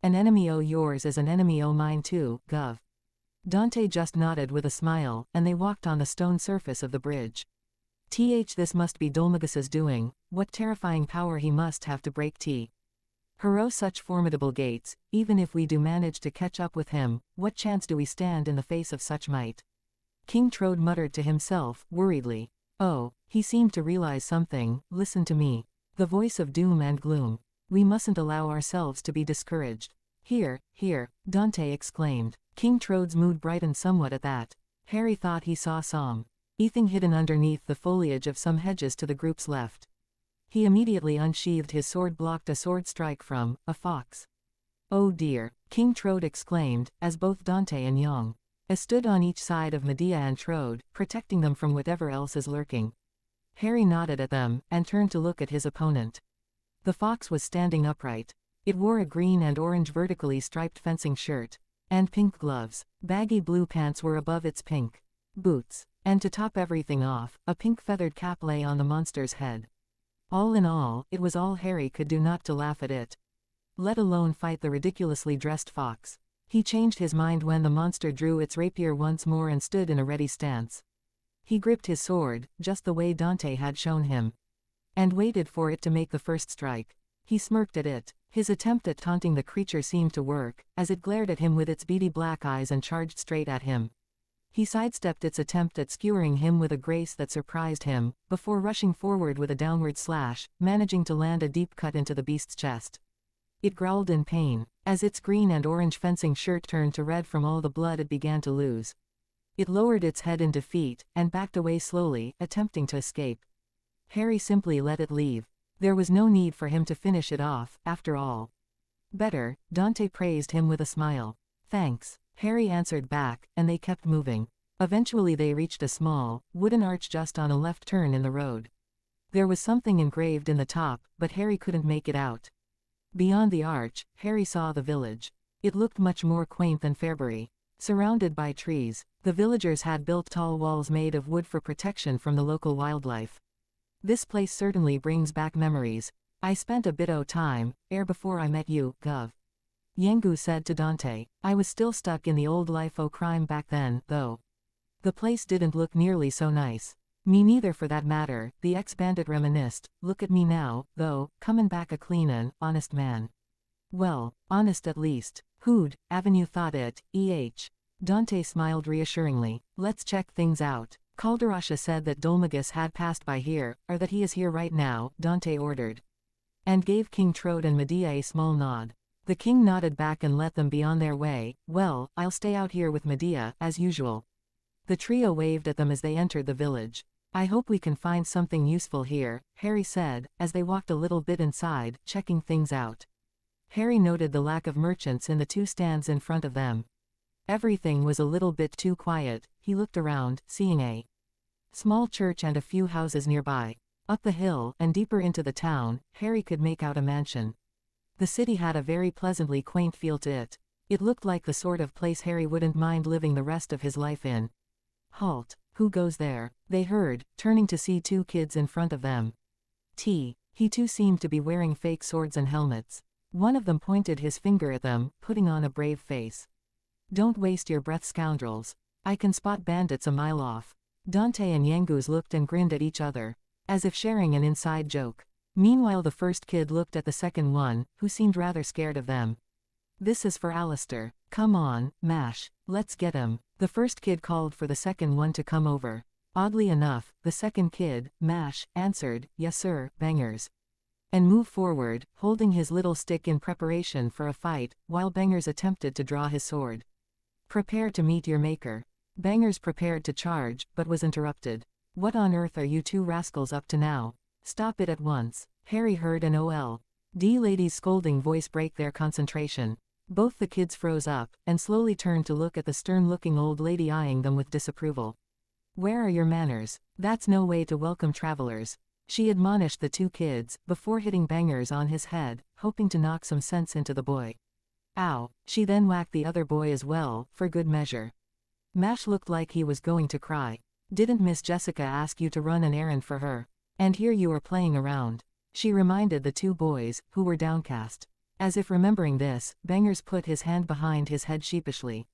An enemy o' yours is an enemy o' mine too, Gov." Dante just nodded with a smile, and they walked on the stone surface of the bridge. This must be Dolmagus's doing. What terrifying power he must have to break such formidable gates. Even if we do manage to catch up with him, what chance do we stand in the face of such might? King Trode muttered to himself, worriedly. Oh, he seemed to realize something. "Listen to me. The voice of doom and gloom. We mustn't allow ourselves to be discouraged." Here, Dante exclaimed. King Trode's mood brightened somewhat at that. Harry thought he saw something hidden underneath the foliage of some hedges to the group's left. He immediately unsheathed his sword, blocked a sword strike from a fox. "Oh dear," King Trode exclaimed, as both Dante and Young stood on each side of Medea and Trode, protecting them from whatever else is lurking. Harry nodded at them, and turned to look at his opponent. The fox was standing upright. It wore a green and orange vertically striped fencing shirt. And pink gloves. Baggy blue pants were above its pink boots. And to top everything off, a pink feathered cap lay on the monster's head. All in all, it was all Harry could do not to laugh at it. Let alone fight the ridiculously dressed fox. He changed his mind when the monster drew its rapier once more and stood in a ready stance. He gripped his sword, just the way Dante had shown him. And waited for it to make the first strike. He smirked at it. His attempt at taunting the creature seemed to work, as it glared at him with its beady black eyes and charged straight at him. He sidestepped its attempt at skewering him with a grace that surprised him, before rushing forward with a downward slash, managing to land a deep cut into the beast's chest. It growled in pain. As its green and orange fencing shirt turned to red from all the blood it began to lose. It lowered its head in defeat, and backed away slowly, attempting to escape. Harry simply let it leave. There was no need for him to finish it off, after all. Better, Dante praised him with a smile. Thanks, Harry answered back, and they kept moving. Eventually they reached a small, wooden arch just on a left turn in the road. There was something engraved in the top, but Harry couldn't make it out. Beyond the arch, Harry saw the village. It looked much more quaint than Fairbury. Surrounded by trees, the villagers had built tall walls made of wood for protection from the local wildlife. This place certainly brings back memories. I spent a bit o' time, before I met you, Gov. Yengu said to Dante. I was still stuck in the old life o' crime back then, though. The place didn't look nearly so nice. Me neither for that matter, the ex-bandit reminisced. Look at me now, though, comin' back a clean and honest man. Well, honest at least. Who'd, Avenue thought it, Dante smiled reassuringly. Let's check things out. Calderasha said that Dolmagus had passed by here, or that he is here right now, Dante ordered. And gave King Trode and Medea a small nod. The king nodded back and let them be on their way. Well, I'll stay out here with Medea, as usual. The trio waved at them as they entered the village. I hope we can find something useful here, Harry said, as they walked a little bit inside, checking things out. Harry noted the lack of merchants in the two stands in front of them. Everything was a little bit too quiet. He looked around, seeing a small church and a few houses nearby. Up the hill, and deeper into the town, Harry could make out a mansion. The city had a very pleasantly quaint feel to it. It looked like the sort of place Harry wouldn't mind living the rest of his life in. Halt, who goes there? They heard, turning to see two kids in front of them. He too seemed to be wearing fake swords and helmets. One of them pointed his finger at them, putting on a brave face. Don't waste your breath, scoundrels. I can spot bandits a mile off. Dante and Yengus looked and grinned at each other, as if sharing an inside joke. Meanwhile the first kid looked at the second one, who seemed rather scared of them. This is for Alistair. Come on, Mash, let's get him. The first kid called for the second one to come over. Oddly enough, the second kid, Mash, answered, yes sir, Bangers. And moved forward, holding his little stick in preparation for a fight, while Bangers attempted to draw his sword. Prepare to meet your maker. Bangers prepared to charge, but was interrupted. What on earth are you two rascals up to now? Stop it at once. Harry heard an O.L.D. lady's scolding voice break their concentration. Both the kids froze up, and slowly turned to look at the stern-looking old lady eyeing them with disapproval. Where are your manners? That's no way to welcome travelers. She admonished the two kids, before hitting Bangers on his head, hoping to knock some sense into the boy. Ow! She then whacked the other boy as well, for good measure. Mash looked like he was going to cry. Didn't Miss Jessica ask you to run an errand for her? And here you are playing around. She reminded the two boys, who were downcast. As if remembering this, Bangers put his hand behind his head sheepishly.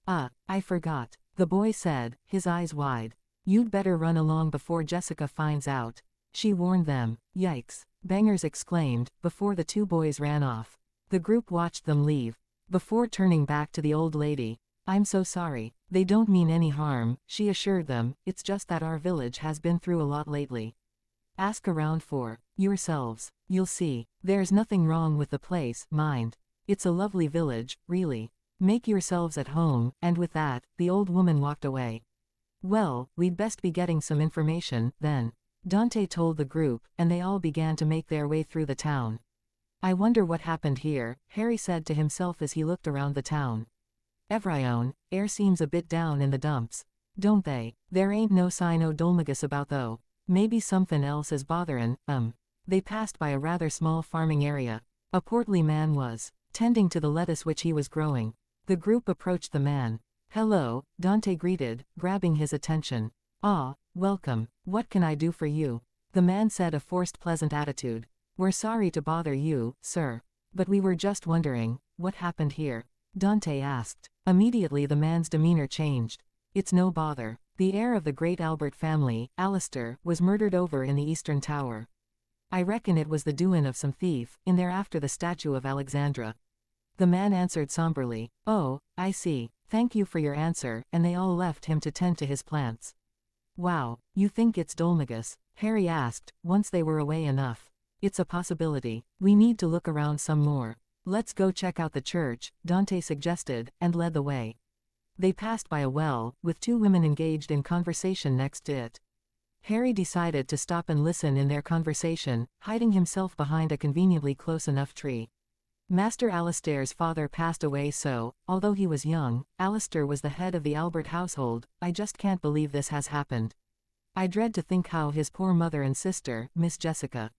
I forgot, the boy said, his eyes wide. You'd better run along before Jessica finds out. She warned them. Yikes, Bangers exclaimed, before the two boys ran off. The group watched them leave. Before turning back to the old lady. I'm so sorry. They don't mean any harm, she assured them, it's just that our village has been through a lot lately. Ask around for yourselves. You'll see. There's nothing wrong with the place, mind. It's a lovely village, really. Make yourselves at home, and with that, the old woman walked away. Well, we'd best be getting some information, then. Dante told the group, and they all began to make their way through the town. I wonder what happened here, Harry said to himself as he looked around the town. Evrione, air seems a bit down in the dumps. Don't they? There ain't no sign o' Dolmagus about though. Maybe somethin' else is botherin', They passed by a rather small farming area. A portly man was tending to the lettuce which he was growing. The group approached the man. "Hello," Dante greeted, grabbing his attention. "Ah, welcome. What can I do for you?" The man said, a forced pleasant attitude. "We're sorry to bother you, sir. But we were just wondering, what happened here?" Dante asked. Immediately the man's demeanor changed. "It's no bother. The heir of the great Albert family, Alistair, was murdered over in the Eastern Tower. I reckon it was the doin' of some thief, in there after the statue of Alexandra." The man answered somberly. "Oh, I see. Thank you for your answer," and they all left him to tend to his plants. "Wow, you think it's Dolmagus?" Harry asked, once they were away enough. "It's a possibility. We need to look around some more." "Let's go check out the church," Dante suggested, and led the way. They passed by a well, with two women engaged in conversation next to it. Harry decided to stop and listen in their conversation, hiding himself behind a conveniently close enough tree. Master Alistair's father passed away, so, although he was young, Alistair was the head of the Albert household. "I just can't believe this has happened. I dread to think how his poor mother and sister, Miss Jessica,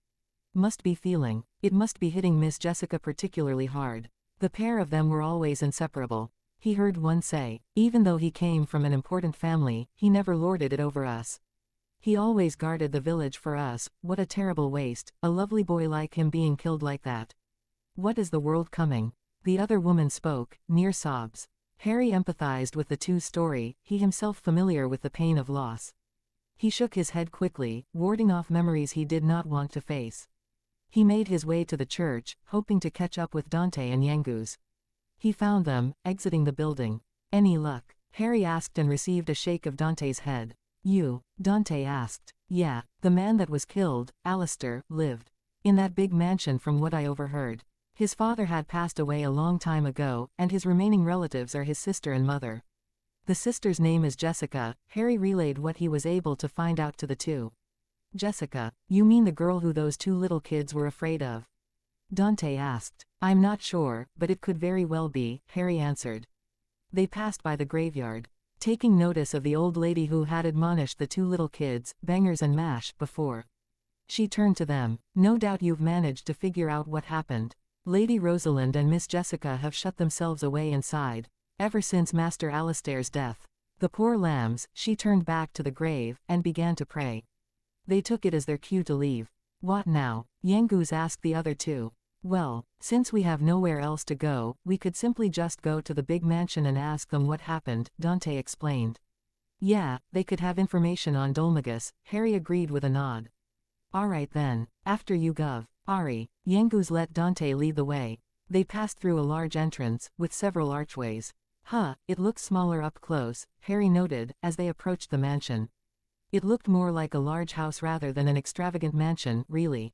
must be feeling. It must be hitting Miss Jessica particularly hard. The pair of them were always inseparable," he heard one say. "Even though he came from an important family, he never lorded it over us. He always guarded the village for us. What a terrible waste, a lovely boy like him being killed like that. What is the world coming?" The other woman spoke, near sobs. Harry empathized with the two's story, he himself familiar with the pain of loss. He shook his head quickly, warding off memories he did not want to face. He made his way to the church, hoping to catch up with Dante and Yangus. He found them, exiting the building. "Any luck?" Harry asked and received a shake of Dante's head. "You?" Dante asked. "Yeah, the man that was killed, Alistair, lived in that big mansion from what I overheard. His father had passed away a long time ago, and his remaining relatives are his sister and mother. The sister's name is Jessica." Harry relayed what he was able to find out to the two. "Jessica, you mean the girl who those two little kids were afraid of?" Dante asked. "I'm not sure, but it could very well be," Harry answered. They passed by the graveyard, taking notice of the old lady who had admonished the two little kids, Bangers and Mash, before. She turned to them. "No doubt you've managed to figure out what happened. Lady Rosalind and Miss Jessica have shut themselves away inside, ever since Master Alistair's death. The poor lambs." She turned back to the grave, and began to pray. They took it as their cue to leave. "What now?" Yangus asked the other two. "Well, since we have nowhere else to go, we could simply just go to the big mansion and ask them what happened," Dante explained. "Yeah, they could have information on Dolmagus," Harry agreed with a nod. "Alright then, after you Gov. Ari." Yangus let Dante lead the way. They passed through a large entrance, with several archways. "Huh, it looks smaller up close," Harry noted, as they approached the mansion. It looked more like a large house rather than an extravagant mansion, really.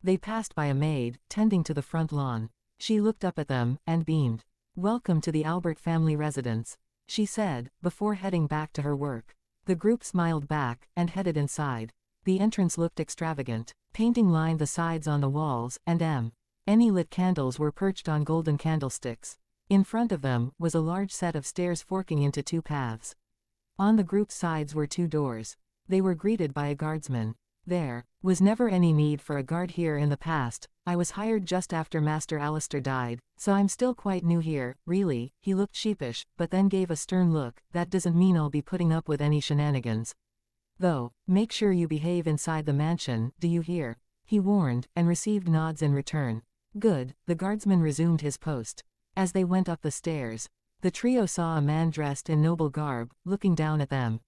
They passed by a maid, tending to the front lawn. She looked up at them, and beamed. "Welcome to the Albert family residence," she said, before heading back to her work. The group smiled back, and headed inside. The entrance looked extravagant. Painting lined the sides on the walls, and many lit candles were perched on golden candlesticks. In front of them was a large set of stairs forking into two paths. On the group's sides were two doors. They were greeted by a guardsman. "There was never any need for a guard here in the past. I was hired just after Master Alistair died, so I'm still quite new here, really." He looked sheepish, but then gave a stern look. "That doesn't mean I'll be putting up with any shenanigans. Though, make sure you behave inside the mansion, do you hear?" He warned, and received nods in return. "Good." The guardsman resumed his post. As they went up the stairs, the trio saw a man dressed in noble garb, looking down at them.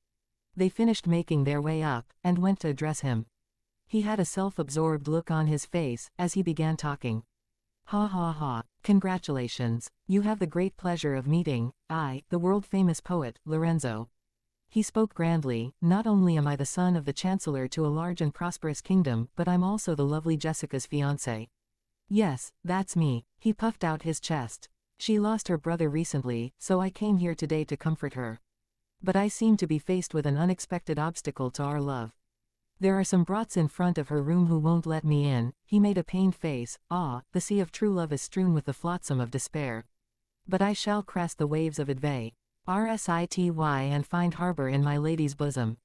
They finished making their way up, and went to address him. He had a self-absorbed look on his face, as he began talking. "Ha ha ha, congratulations. You have the great pleasure of meeting, the world-famous poet, Lorenzo." He spoke grandly. "Not only am I the son of the chancellor to a large and prosperous kingdom, but I'm also the lovely Jessica's fiancé." "Yes, that's me." He puffed out his chest. "She lost her brother recently, so I came here today to comfort her. But I seem to be faced with an unexpected obstacle to our love. There are some brats in front of her room who won't let me in." He made a pained face. "The sea of true love is strewn with the flotsam of despair. But I shall crest the waves of Advay, RSITY, and find harbor in my lady's bosom,"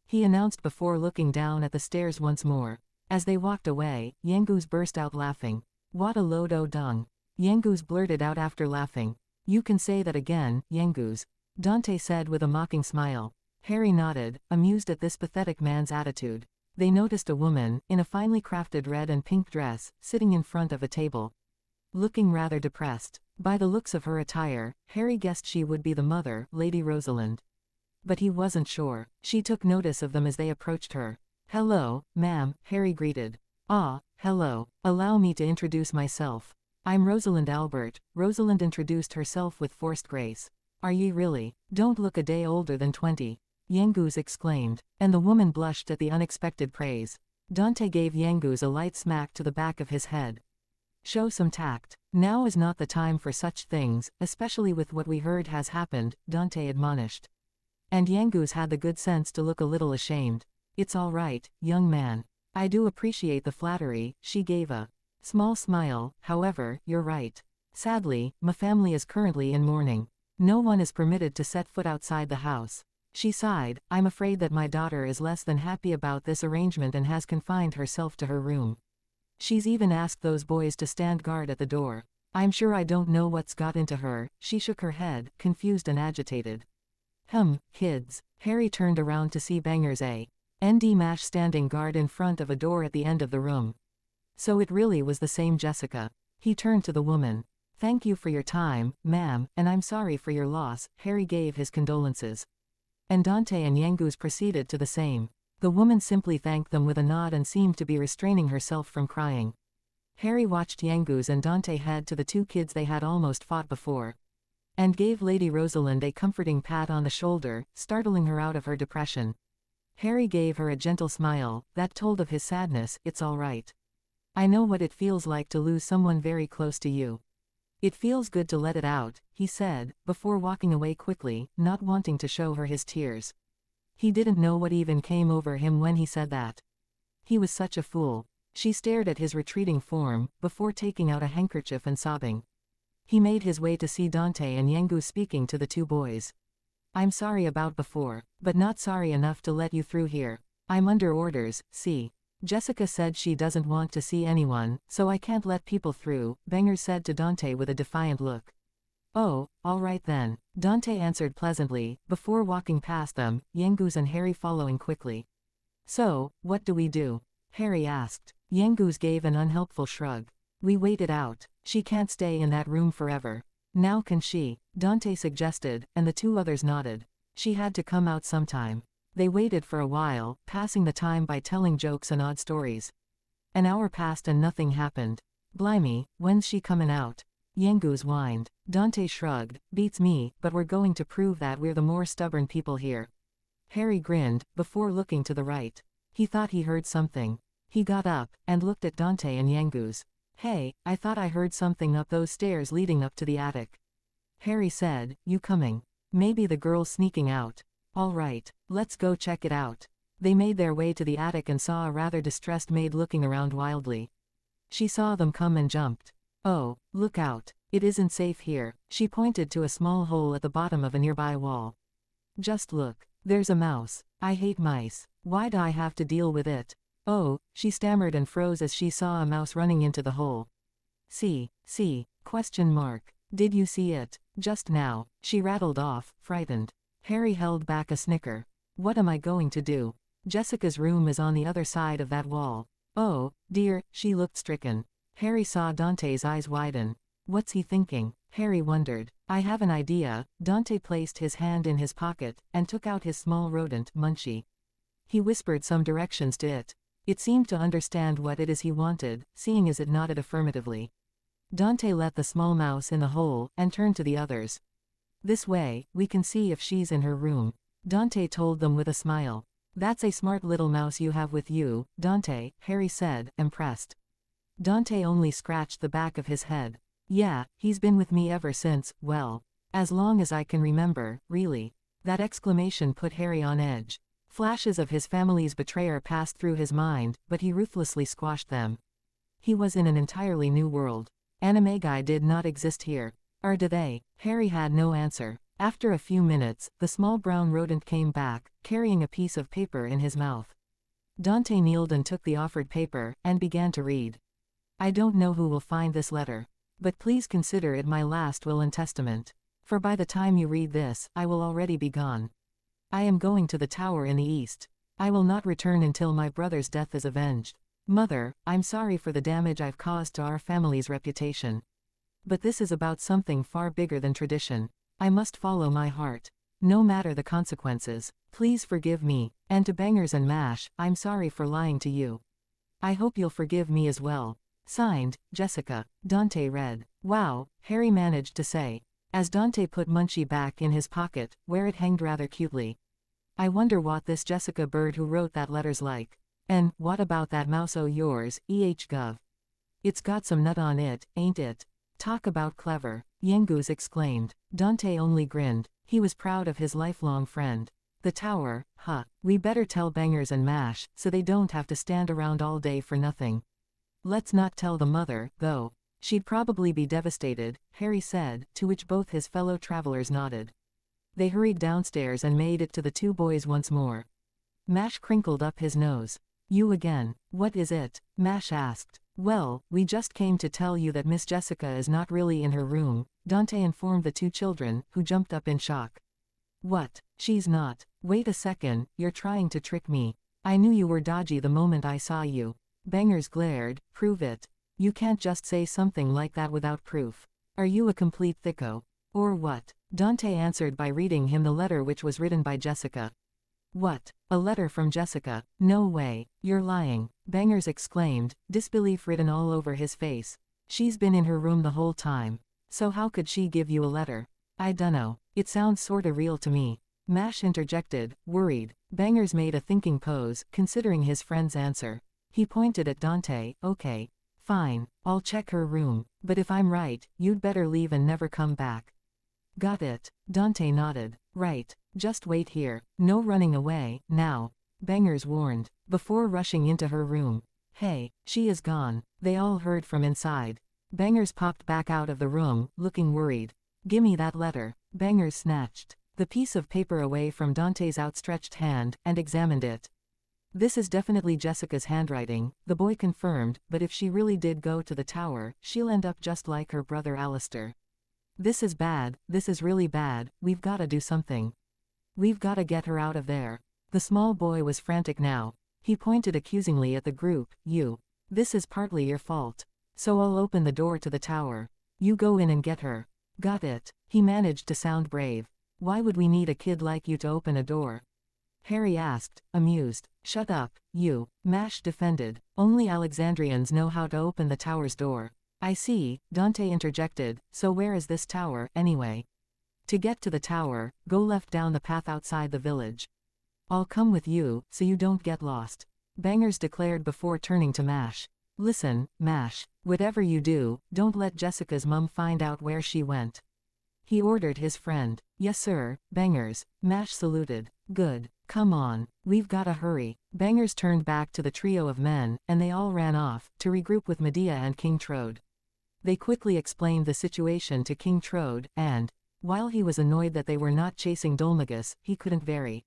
he announced before looking down at the stairs once more. As they walked away, Yangus burst out laughing. What a load o' dung. Yangus blurted out after laughing. You can say that again, Yangus. Dante said with a mocking smile. Harry nodded, amused at this pathetic man's attitude. They noticed a woman, in a finely crafted red and pink dress, sitting in front of a table. Looking rather depressed. By the looks of her attire, Harry guessed she would be the mother, Lady Rosalind. But he wasn't sure. She took notice of them as they approached her. Hello, ma'am, Harry greeted. Ah, hello. Allow me to introduce myself. I'm Rosalind Albert. Rosalind introduced herself with forced grace. Are ye really? Don't look a day older than 20. Yangus exclaimed, and the woman blushed at the unexpected praise. Dante gave Yangus a light smack to the back of his head. Show some tact. Now is not the time for such things, especially with what we heard has happened, Dante admonished. And Yangus had the good sense to look a little ashamed. It's all right, young man. I do appreciate the flattery. She gave a small smile. However, you're right. Sadly, my family is currently in mourning. No one is permitted to set foot outside the house. She sighed. I'm afraid that my daughter is less than happy about this arrangement and has confined herself to her room. She's even asked those boys to stand guard at the door. I'm sure I don't know what's got into her. She shook her head, confused and agitated. Kids. Harry turned around to see Bangers and Mash standing guard in front of a door at the end of the room. So it really was the same Jessica. He turned to the woman. Thank you for your time, ma'am, and I'm sorry for your loss. Harry gave his condolences. And Dante and Yangus proceeded to the same. The woman simply thanked them with a nod and seemed to be restraining herself from crying. Harry watched Yangus and Dante head to the two kids they had almost fought before. And gave Lady Rosalind a comforting pat on the shoulder, startling her out of her depression. Harry gave her a gentle smile, that told of his sadness. It's all right. I know what it feels like to lose someone very close to you. It feels good to let it out, he said, before walking away quickly, not wanting to show her his tears. He didn't know what even came over him when he said that. He was such a fool. She stared at his retreating form, before taking out a handkerchief and sobbing. He made his way to see Dante and Yangus speaking to the two boys. I'm sorry about before, but not sorry enough to let you through here. I'm under orders, see. Jessica said she doesn't want to see anyone, so I can't let people through, Bangers said to Dante with a defiant look. Oh, all right then, Dante answered pleasantly, before walking past them, Yangus and Harry following quickly. So, what do we do? Harry asked. Yangus gave an unhelpful shrug. We wait it out. She can't stay in that room forever. Now can she? Dante suggested, and the two others nodded. She had to come out sometime. They waited for a while, passing the time by telling jokes and odd stories. An hour passed and nothing happened. Blimey, when's she comin' out? Yangus whined. Dante shrugged. Beats me, but we're going to prove that we're the more stubborn people here. Harry grinned, before looking to the right. He thought he heard something. He got up, and looked at Dante and Yangus. Hey, I thought I heard something up those stairs leading up to the attic. Harry said, you coming? Maybe the girl's sneaking out. All right, let's go check it out. They made their way to the attic and saw a rather distressed maid looking around wildly. She saw them come and jumped. Oh, look out. It isn't safe here. She pointed to a small hole at the bottom of a nearby wall. Just look. There's a mouse. I hate mice. Why'd I have to deal with it? Oh, she stammered and froze as she saw a mouse running into the hole. See, question mark. Did you see it? Just now. She rattled off, frightened. Harry held back a snicker. What am I going to do? Jessica's room is on the other side of that wall. Oh, dear, she looked stricken. Harry saw Dante's eyes widen. What's he thinking? Harry wondered. I have an idea. Dante placed his hand in his pocket, and took out his small rodent, Munchie. He whispered some directions to it. It seemed to understand what it is he wanted, seeing as it nodded affirmatively. Dante let the small mouse in the hole, and turned to the others. This way, we can see if she's in her room. Dante told them with a smile. That's a smart little mouse you have with you, Dante, Harry said, impressed. Dante only scratched the back of his head. Yeah, he's been with me ever since, well, as long as I can remember, really. That exclamation put Harry on edge. Flashes of his family's betrayer passed through his mind, but he ruthlessly squashed them. He was in an entirely new world. Animagi did not exist here. Or do they? Harry had no answer. After a few minutes, the small brown rodent came back, carrying a piece of paper in his mouth. Dante kneeled and took the offered paper, and began to read. I don't know who will find this letter. But please consider it my last will and testament. For by the time you read this, I will already be gone. I am going to the tower in the east. I will not return until my brother's death is avenged. Mother, I'm sorry for the damage I've caused to our family's reputation. But this is about something far bigger than tradition. I must follow my heart. No matter the consequences. Please forgive me. And to Bangers and Mash, I'm sorry for lying to you. I hope you'll forgive me as well. Signed, Jessica. Dante read. Wow, Harry managed to say, as Dante put Munchie back in his pocket, where it hanged rather cutely. I wonder what this Jessica bird who wrote that letter's like. And, what about that mouse o' yours, gov? It's got some nut on it, ain't it? Talk about clever, Yengus exclaimed. Dante only grinned. He was proud of his lifelong friend. The tower, huh? We better tell Bangers and Mash, so they don't have to stand around all day for nothing. Let's not tell the mother, though. She'd probably be devastated, Harry said, to which both his fellow travelers nodded. They hurried downstairs and made it to the two boys once more. Mash crinkled up his nose. You again. What is it? Mash asked. Well, we just came to tell you that Miss Jessica is not really in her room, Dante informed the two children, who jumped up in shock. What? She's not. Wait a second, you're trying to trick me. I knew you were dodgy the moment I saw you. Bangers glared. Prove it. You can't just say something like that without proof. Are you a complete thicko? Or what? Dante answered by reading him the letter which was written by Jessica. What? A letter from Jessica? No way. You're lying. Bangers exclaimed, disbelief written all over his face. She's been in her room the whole time. So how could she give you a letter? I dunno. It sounds sorta real to me. Mash interjected, worried. Bangers made a thinking pose, considering his friend's answer. He pointed at Dante. Okay. Fine. I'll check her room. But if I'm right, you'd better leave and never come back. Got it. Dante nodded. Right. Just wait here. No running away, now. Bangers warned, before rushing into her room. Hey, she is gone. They all heard from inside. Bangers popped back out of the room, looking worried. Gimme that letter. Bangers snatched the piece of paper away from Dante's outstretched hand, and examined it. This is definitely Jessica's handwriting, the boy confirmed, but if she really did go to the tower, she'll end up just like her brother Alistair. This is bad, this is really bad, we've gotta do something. We've gotta get her out of there. The small boy was frantic now. He pointed accusingly at the group. This is partly your fault. So I'll open the door to the tower. You go in and get her. Got it. He managed to sound brave. Why would we need a kid like you to open a door? Harry asked, amused. Shut up, you. Mash defended. Only Alexandrians know how to open the tower's door. I see, Dante interjected, so where is this tower, anyway? To get to the tower, go left down the path outside the village. I'll come with you, so you don't get lost. Bangers declared before turning to Mash. Listen, Mash, whatever you do, don't let Jessica's mum find out where she went. He ordered his friend. Yes sir, Bangers. Mash saluted. Good. Come on, we've gotta hurry. Bangers turned back to the trio of men, and they all ran off, to regroup with Medea and King Trode. They quickly explained the situation to King Trode, and, while he was annoyed that they were not chasing Dolmagus, he couldn't very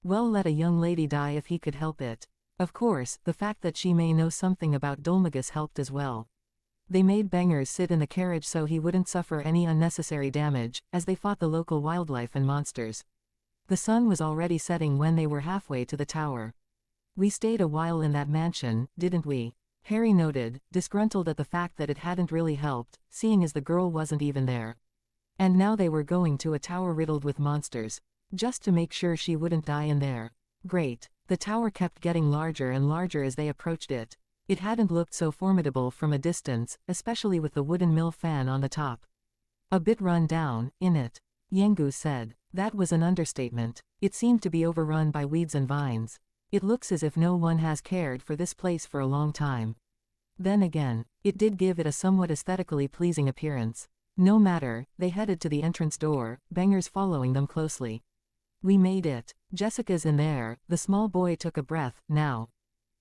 well let a young lady die if he could help it. Of course, the fact that she may know something about Dolmagus helped as well. They made Bangers sit in the carriage so he wouldn't suffer any unnecessary damage, as they fought the local wildlife and monsters. The sun was already setting when they were halfway to the tower. We stayed a while in that mansion, didn't we? Harry noted, disgruntled at the fact that it hadn't really helped, seeing as the girl wasn't even there. And now they were going to a tower riddled with monsters. Just to make sure she wouldn't die in there. Great. The tower kept getting larger and larger as they approached it. It hadn't looked so formidable from a distance, especially with the wooden mill fan on the top. A bit run down, innit? Yengu said. That was an understatement. It seemed to be overrun by weeds and vines. It looks as if no one has cared for this place for a long time. Then again, it did give it a somewhat aesthetically pleasing appearance. No matter, they headed to the entrance door, Bangers following them closely. We made it. Jessica's in there. The small boy took a breath. Now.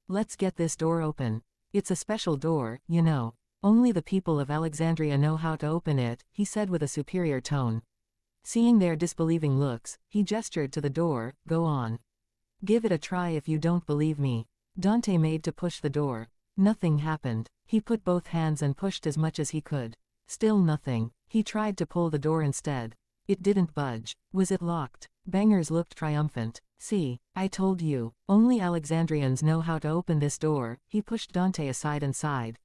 Let's get this door open. It's a special door, you know. Only the people of Alexandria know how to open it, he said with a superior tone. Seeing their disbelieving looks, he gestured to the door. Go on. Give it a try if you don't believe me. Dante made to push the door. Nothing happened. He put both hands and pushed as much as he could. Still nothing. He tried to pull the door instead. It didn't budge. Was it locked? Bangers looked triumphant. See, I told you. Only Alexandrians know how to open this door. He pushed Dante aside and sighed.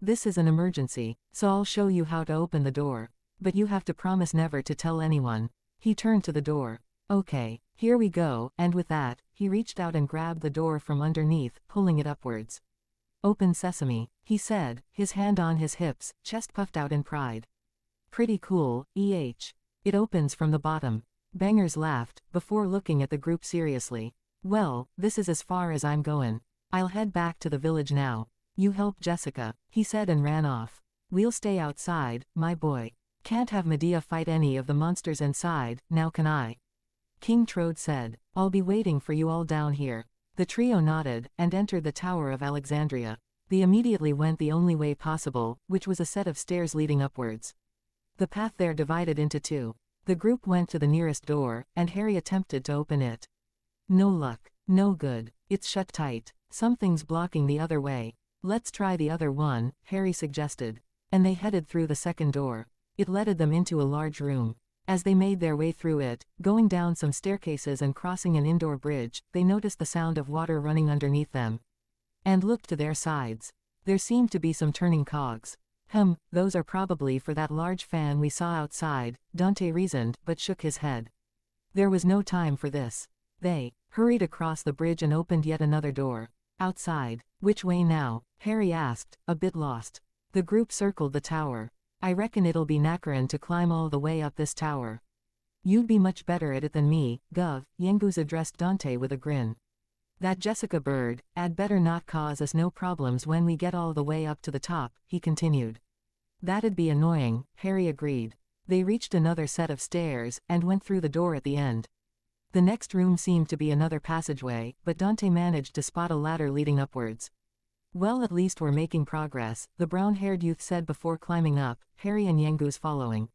This is an emergency, so I'll show you how to open the door. But you have to promise never to tell anyone. He turned to the door. Okay, here we go, and with that, he reached out and grabbed the door from underneath, pulling it upwards. Open sesame, he said, his hand on his hips, chest puffed out in pride. Pretty cool, It opens from the bottom. Bangers laughed, before looking at the group seriously. Well, this is as far as I'm goin'. I'll head back to the village now. You help Jessica, he said and ran off. We'll stay outside, my boy. Can't have Medea fight any of the monsters inside, now can I? King Trode said. I'll be waiting for you all down here. The trio nodded, and entered the Tower of Alexandria. They immediately went the only way possible, which was a set of stairs leading upwards. The path there divided into two. The group went to the nearest door, and Harry attempted to open it. No luck. No good. It's shut tight. Something's blocking the other way. Let's try the other one, Harry suggested. And they headed through the second door. It led them into a large room. As they made their way through it, going down some staircases and crossing an indoor bridge, they noticed the sound of water running underneath them. And looked to their sides. There seemed to be some turning cogs. Those are probably for that large fan we saw outside, Dante reasoned, but shook his head. There was no time for this. They hurried across the bridge and opened yet another door. Outside. Which way now? Harry asked, a bit lost. The group circled the tower. I reckon it'll be knackerin' to climb all the way up this tower. You'd be much better at it than me, Gov, Yengus addressed Dante with a grin. That Jessica bird, 'ad better not cause us no problems when we get all the way up to the top, he continued. That'd be annoying, Harry agreed. They reached another set of stairs, and went through the door at the end. The next room seemed to be another passageway, but Dante managed to spot a ladder leading upwards. Well, at least we're making progress, the brown-haired youth said before climbing up, Harry and Yengus following.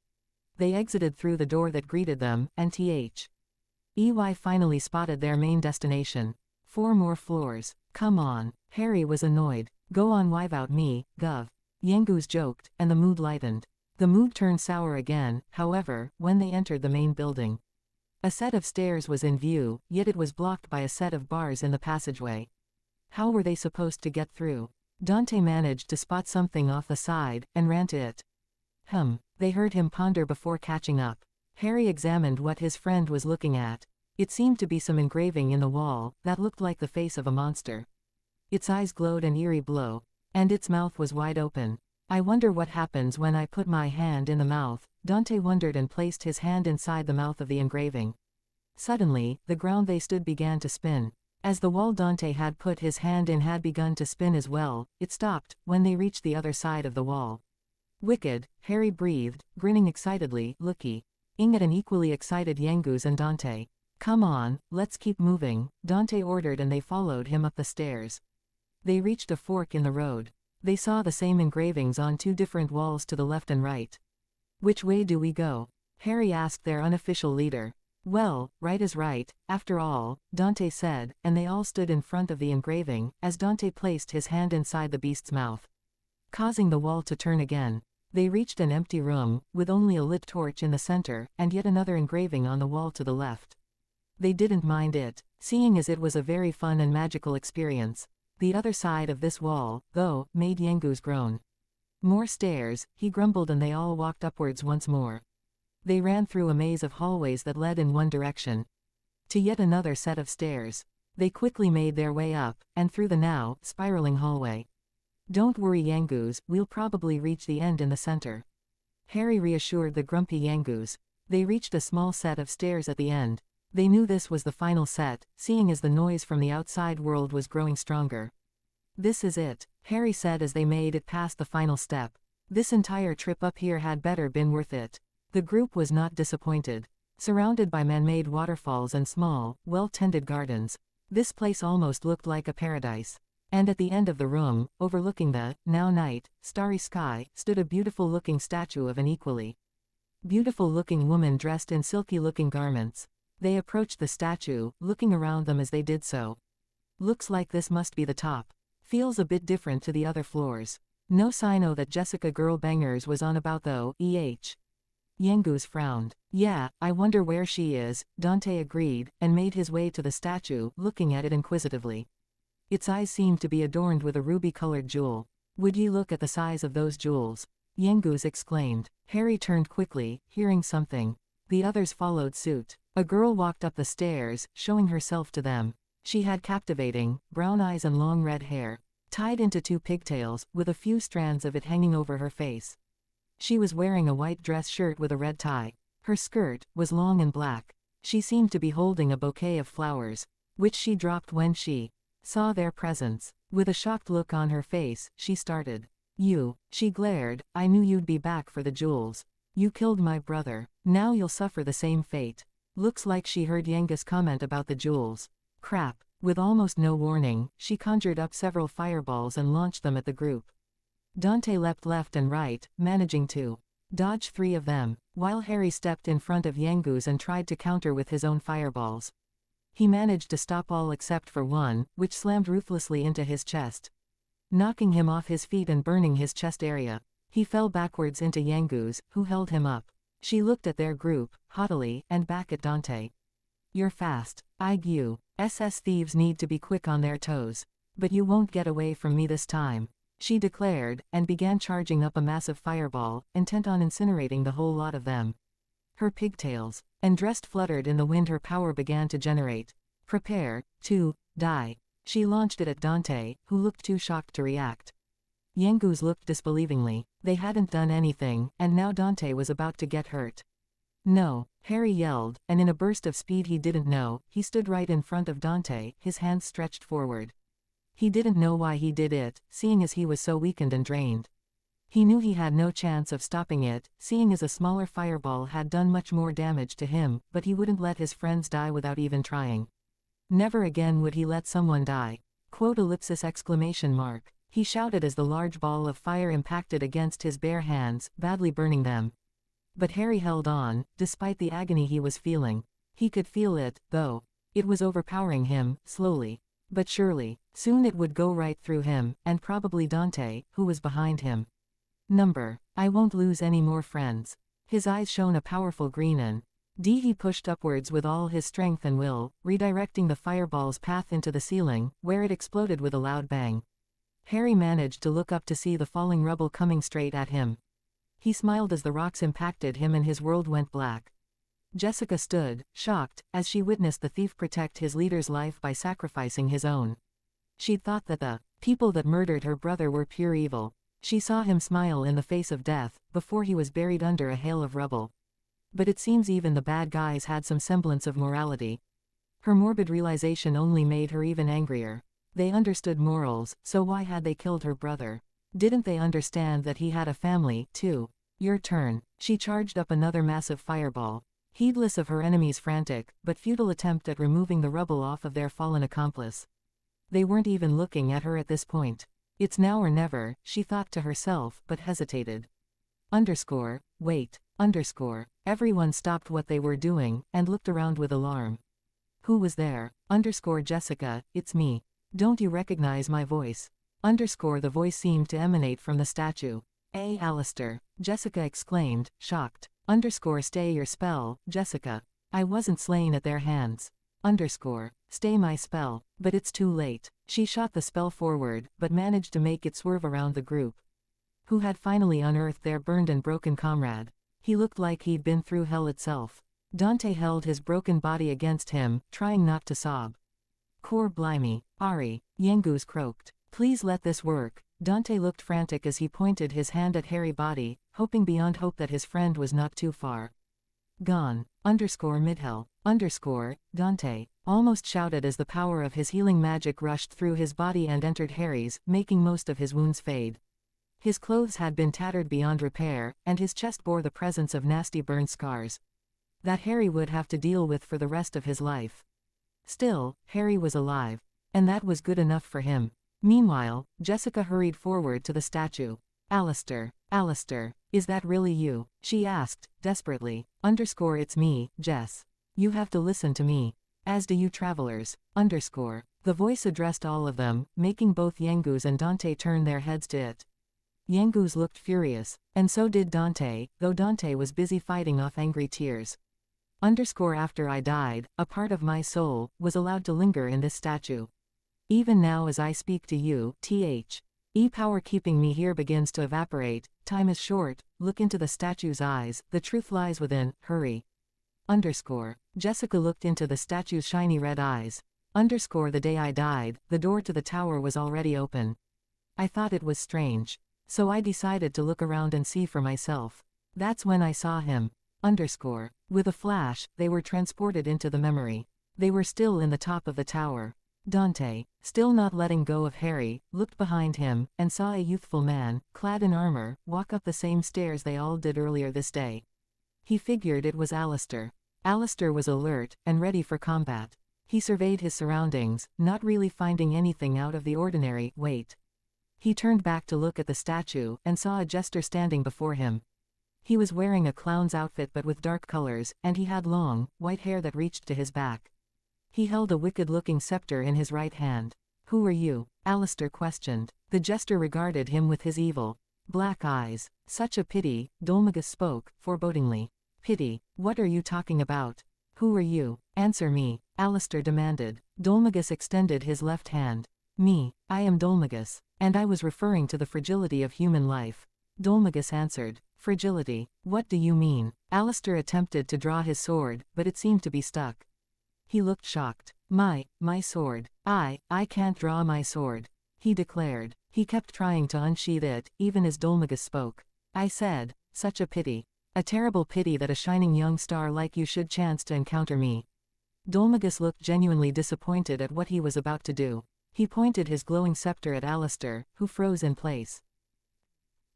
They exited through the door that greeted them, and EY finally spotted their main destination. 4 more floors. Come on. Harry was annoyed. Go on, wive out me, Gov. Yengus joked, and the mood lightened. The mood turned sour again, however, when they entered the main building. A set of stairs was in view, yet it was blocked by a set of bars in the passageway. How were they supposed to get through? Dante managed to spot something off the side, and ran to it. They heard him ponder before catching up. Harry examined what his friend was looking at. It seemed to be some engraving in the wall, that looked like the face of a monster. Its eyes glowed an eerie blue, and its mouth was wide open. I wonder what happens when I put my hand in the mouth, Dante wondered and placed his hand inside the mouth of the engraving. Suddenly, the ground they stood began to spin. As the wall Dante had put his hand in had begun to spin as well, it stopped, when they reached the other side of the wall. Wicked, Harry breathed, grinning excitedly, looking at an equally excited Yengus and Dante. Come on, let's keep moving, Dante ordered, and they followed him up the stairs. They reached a fork in the road. They saw the same engravings on 2 different walls to the left and right. Which way do we go? Harry asked their unofficial leader. Well, right is right, after all, Dante said, and they all stood in front of the engraving, as Dante placed his hand inside the beast's mouth, causing the wall to turn again. They reached an empty room, with only a lit torch in the center, and yet another engraving on the wall to the left. They didn't mind it, seeing as it was a very fun and magical experience. The other side of this wall, though, made Yengus groan. More stairs, he grumbled, and they all walked upwards once more. They ran through a maze of hallways that led in one direction to yet another set of stairs. They quickly made their way up, and through the now spiraling hallway. Don't worry, Yengus, we'll probably reach the end in the center, Harry reassured the grumpy Yengus. They reached a small set of stairs at the end. They knew this was the final set, seeing as the noise from the outside world was growing stronger. This is it, Harry said as they made it past the final step. This entire trip up here had better been worth it. The group was not disappointed. Surrounded by man-made waterfalls and small, well-tended gardens, this place almost looked like a paradise. And at the end of the room, overlooking the, now night, starry sky, stood a beautiful-looking statue of an equally beautiful-looking woman dressed in silky-looking garments. They approached the statue, looking around them as they did so. Looks like this must be the top. Feels a bit different to the other floors. No sign that Jessica Girl Bangers was on about though, Yengus frowned. Yeah, I wonder where she is, Dante agreed, and made his way to the statue, looking at it inquisitively. Its eyes seemed to be adorned with a ruby-colored jewel. Would ye look at the size of those jewels? Yengus exclaimed. Harry turned quickly, hearing something. The others followed suit. A girl walked up the stairs, showing herself to them. She had captivating, brown eyes and long red hair, tied into 2 pigtails, with a few strands of it hanging over her face. She was wearing a white dress shirt with a red tie. Her skirt was long and black. She seemed to be holding a bouquet of flowers, which she dropped when she saw their presence. With a shocked look on her face, she started. You, she glared, I knew you'd be back for the jewels. You killed my brother. Now you'll suffer the same fate. Looks like she heard Yengus comment about the jewels. Crap. With almost no warning, she conjured up several fireballs and launched them at the group. Dante leapt left and right, managing to dodge 3 of them, while Harry stepped in front of Yengus and tried to counter with his own fireballs. He managed to stop all except for one, which slammed ruthlessly into his chest, knocking him off his feet and burning his chest area. He fell backwards into Yengus, who held him up. She looked at their group, haughtily, and back at Dante. You're fast. You. SS thieves need to be quick on their toes. But you won't get away from me this time, she declared, and began charging up a massive fireball, intent on incinerating the whole lot of them. Her pigtails and dress fluttered in the wind. Her power began to generate. Prepare to die. She launched it at Dante, who looked too shocked to react. Yengus looked disbelievingly. They hadn't done anything, and now Dante was about to get hurt. No, Harry yelled, and in a burst of speed he didn't know, he stood right in front of Dante, his hands stretched forward. He didn't know why he did it, seeing as he was so weakened and drained. He knew he had no chance of stopping it, seeing as a smaller fireball had done much more damage to him, but he wouldn't let his friends die without even trying. Never again would he let someone die. Quote ellipsis exclamation mark. He shouted as the large ball of fire impacted against his bare hands, badly burning them. But Harry held on, despite the agony he was feeling. He could feel it, though. It was overpowering him, slowly. But surely, soon it would go right through him, and probably Dante, who was behind him. I won't lose any more friends. His eyes shone a powerful green and he pushed upwards with all his strength and will, redirecting the fireball's path into the ceiling, where it exploded with a loud bang. Harry managed to look up to see the falling rubble coming straight at him. He smiled as the rocks impacted him and his world went black. Jessica stood, shocked, as she witnessed the thief protect his leader's life by sacrificing his own. She'd thought that the people that murdered her brother were pure evil. She saw him smile in the face of death, before he was buried under a hail of rubble. But it seems even the bad guys had some semblance of morality. Her morbid realization only made her even angrier. They understood morals, so why had they killed her brother? Didn't they understand that he had a family, too? Your turn. She charged up another massive fireball, heedless of her enemy's frantic, but futile attempt at removing the rubble off of their fallen accomplice. They weren't even looking at her at this point. It's now or never, she thought to herself, but hesitated. Wait. Everyone stopped what they were doing, and looked around with alarm. Who was there? Jessica, it's me. Don't you recognize my voice? The voice seemed to emanate from the statue. Alistair, Jessica exclaimed, shocked. Stay your spell, Jessica. I wasn't slain at their hands. Stay my spell, but it's too late. She shot the spell forward, but managed to make it swerve around the group, who had finally unearthed their burned and broken comrade. He looked like he'd been through hell itself. Dante held his broken body against him, trying not to sob. Cor blimey, Ari, Yengus croaked. Please let this work. Dante looked frantic as he pointed his hand at Harry's body, hoping beyond hope that his friend was not too far gone. Midhell. Dante almost shouted as the power of his healing magic rushed through his body and entered Harry's, making most of his wounds fade. His clothes had been tattered beyond repair, and his chest bore the presence of nasty burn scars that Harry would have to deal with for the rest of his life. Still, Harry was alive, and that was good enough for him. Meanwhile, Jessica hurried forward to the statue. Alistair, is that really you? She asked, desperately. It's me, Jess. You have to listen to me. As do you travelers. The voice addressed all of them, making both Yengus and Dante turn their heads to it. Yengus looked furious, and so did Dante, though Dante was busy fighting off angry tears. After I died, a part of my soul was allowed to linger in this statue. Even now as I speak to you, power keeping me here begins to evaporate, time is short, look into the statue's eyes, the truth lies within, hurry. Jessica looked into the statue's shiny red eyes. The day I died, the door to the tower was already open. I thought it was strange. So I decided to look around and see for myself. That's when I saw him. With a flash, they were transported into the memory. They were still in the top of the tower. Dante, still not letting go of Harry, looked behind him, and saw a youthful man, clad in armor, walk up the same stairs they all did earlier this day. He figured it was Alistair. Alistair was alert, and ready for combat. He surveyed his surroundings, not really finding anything out of the ordinary. Wait. He turned back to look at the statue, and saw a jester standing before him. He was wearing a clown's outfit but with dark colors, and he had long, white hair that reached to his back. He held a wicked-looking scepter in his right hand. Who are you? Alistair questioned. The jester regarded him with his evil black eyes. Such a pity, Dolmagus spoke, forebodingly. Pity? What are you talking about? Who are you? Answer me, Alistair demanded. Dolmagus extended his left hand. Me, I am Dolmagus, and I was referring to the fragility of human life. Dolmagus answered. Fragility? What do you mean? Alistair attempted to draw his sword, but it seemed to be stuck. He looked shocked. My sword. I can't draw my sword, he declared. He kept trying to unsheath it, even as Dolmagus spoke. I said, such a pity. A terrible pity that a shining young star like you should chance to encounter me. Dolmagus looked genuinely disappointed at what he was about to do. He pointed his glowing scepter at Alistair, who froze in place.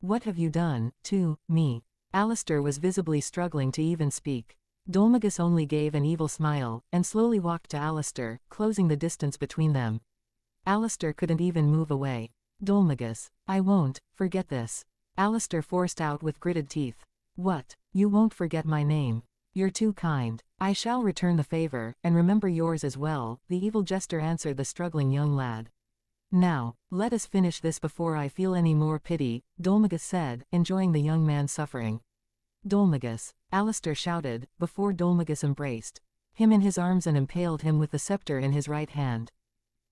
What have you done to me? Alistair was visibly struggling to even speak. Dolmagus only gave an evil smile, and slowly walked to Alistair, closing the distance between them. Alistair couldn't even move away. Dolmagus, I won't forget this. Alistair forced out with gritted teeth. What? You won't forget my name? You're too kind. I shall return the favor, and remember yours as well, the evil jester answered the struggling young lad. Now, let us finish this before I feel any more pity, Dolmagus said, enjoying the young man's suffering. Dolmagus, Alistair shouted, before Dolmagus embraced him in his arms and impaled him with the scepter in his right hand.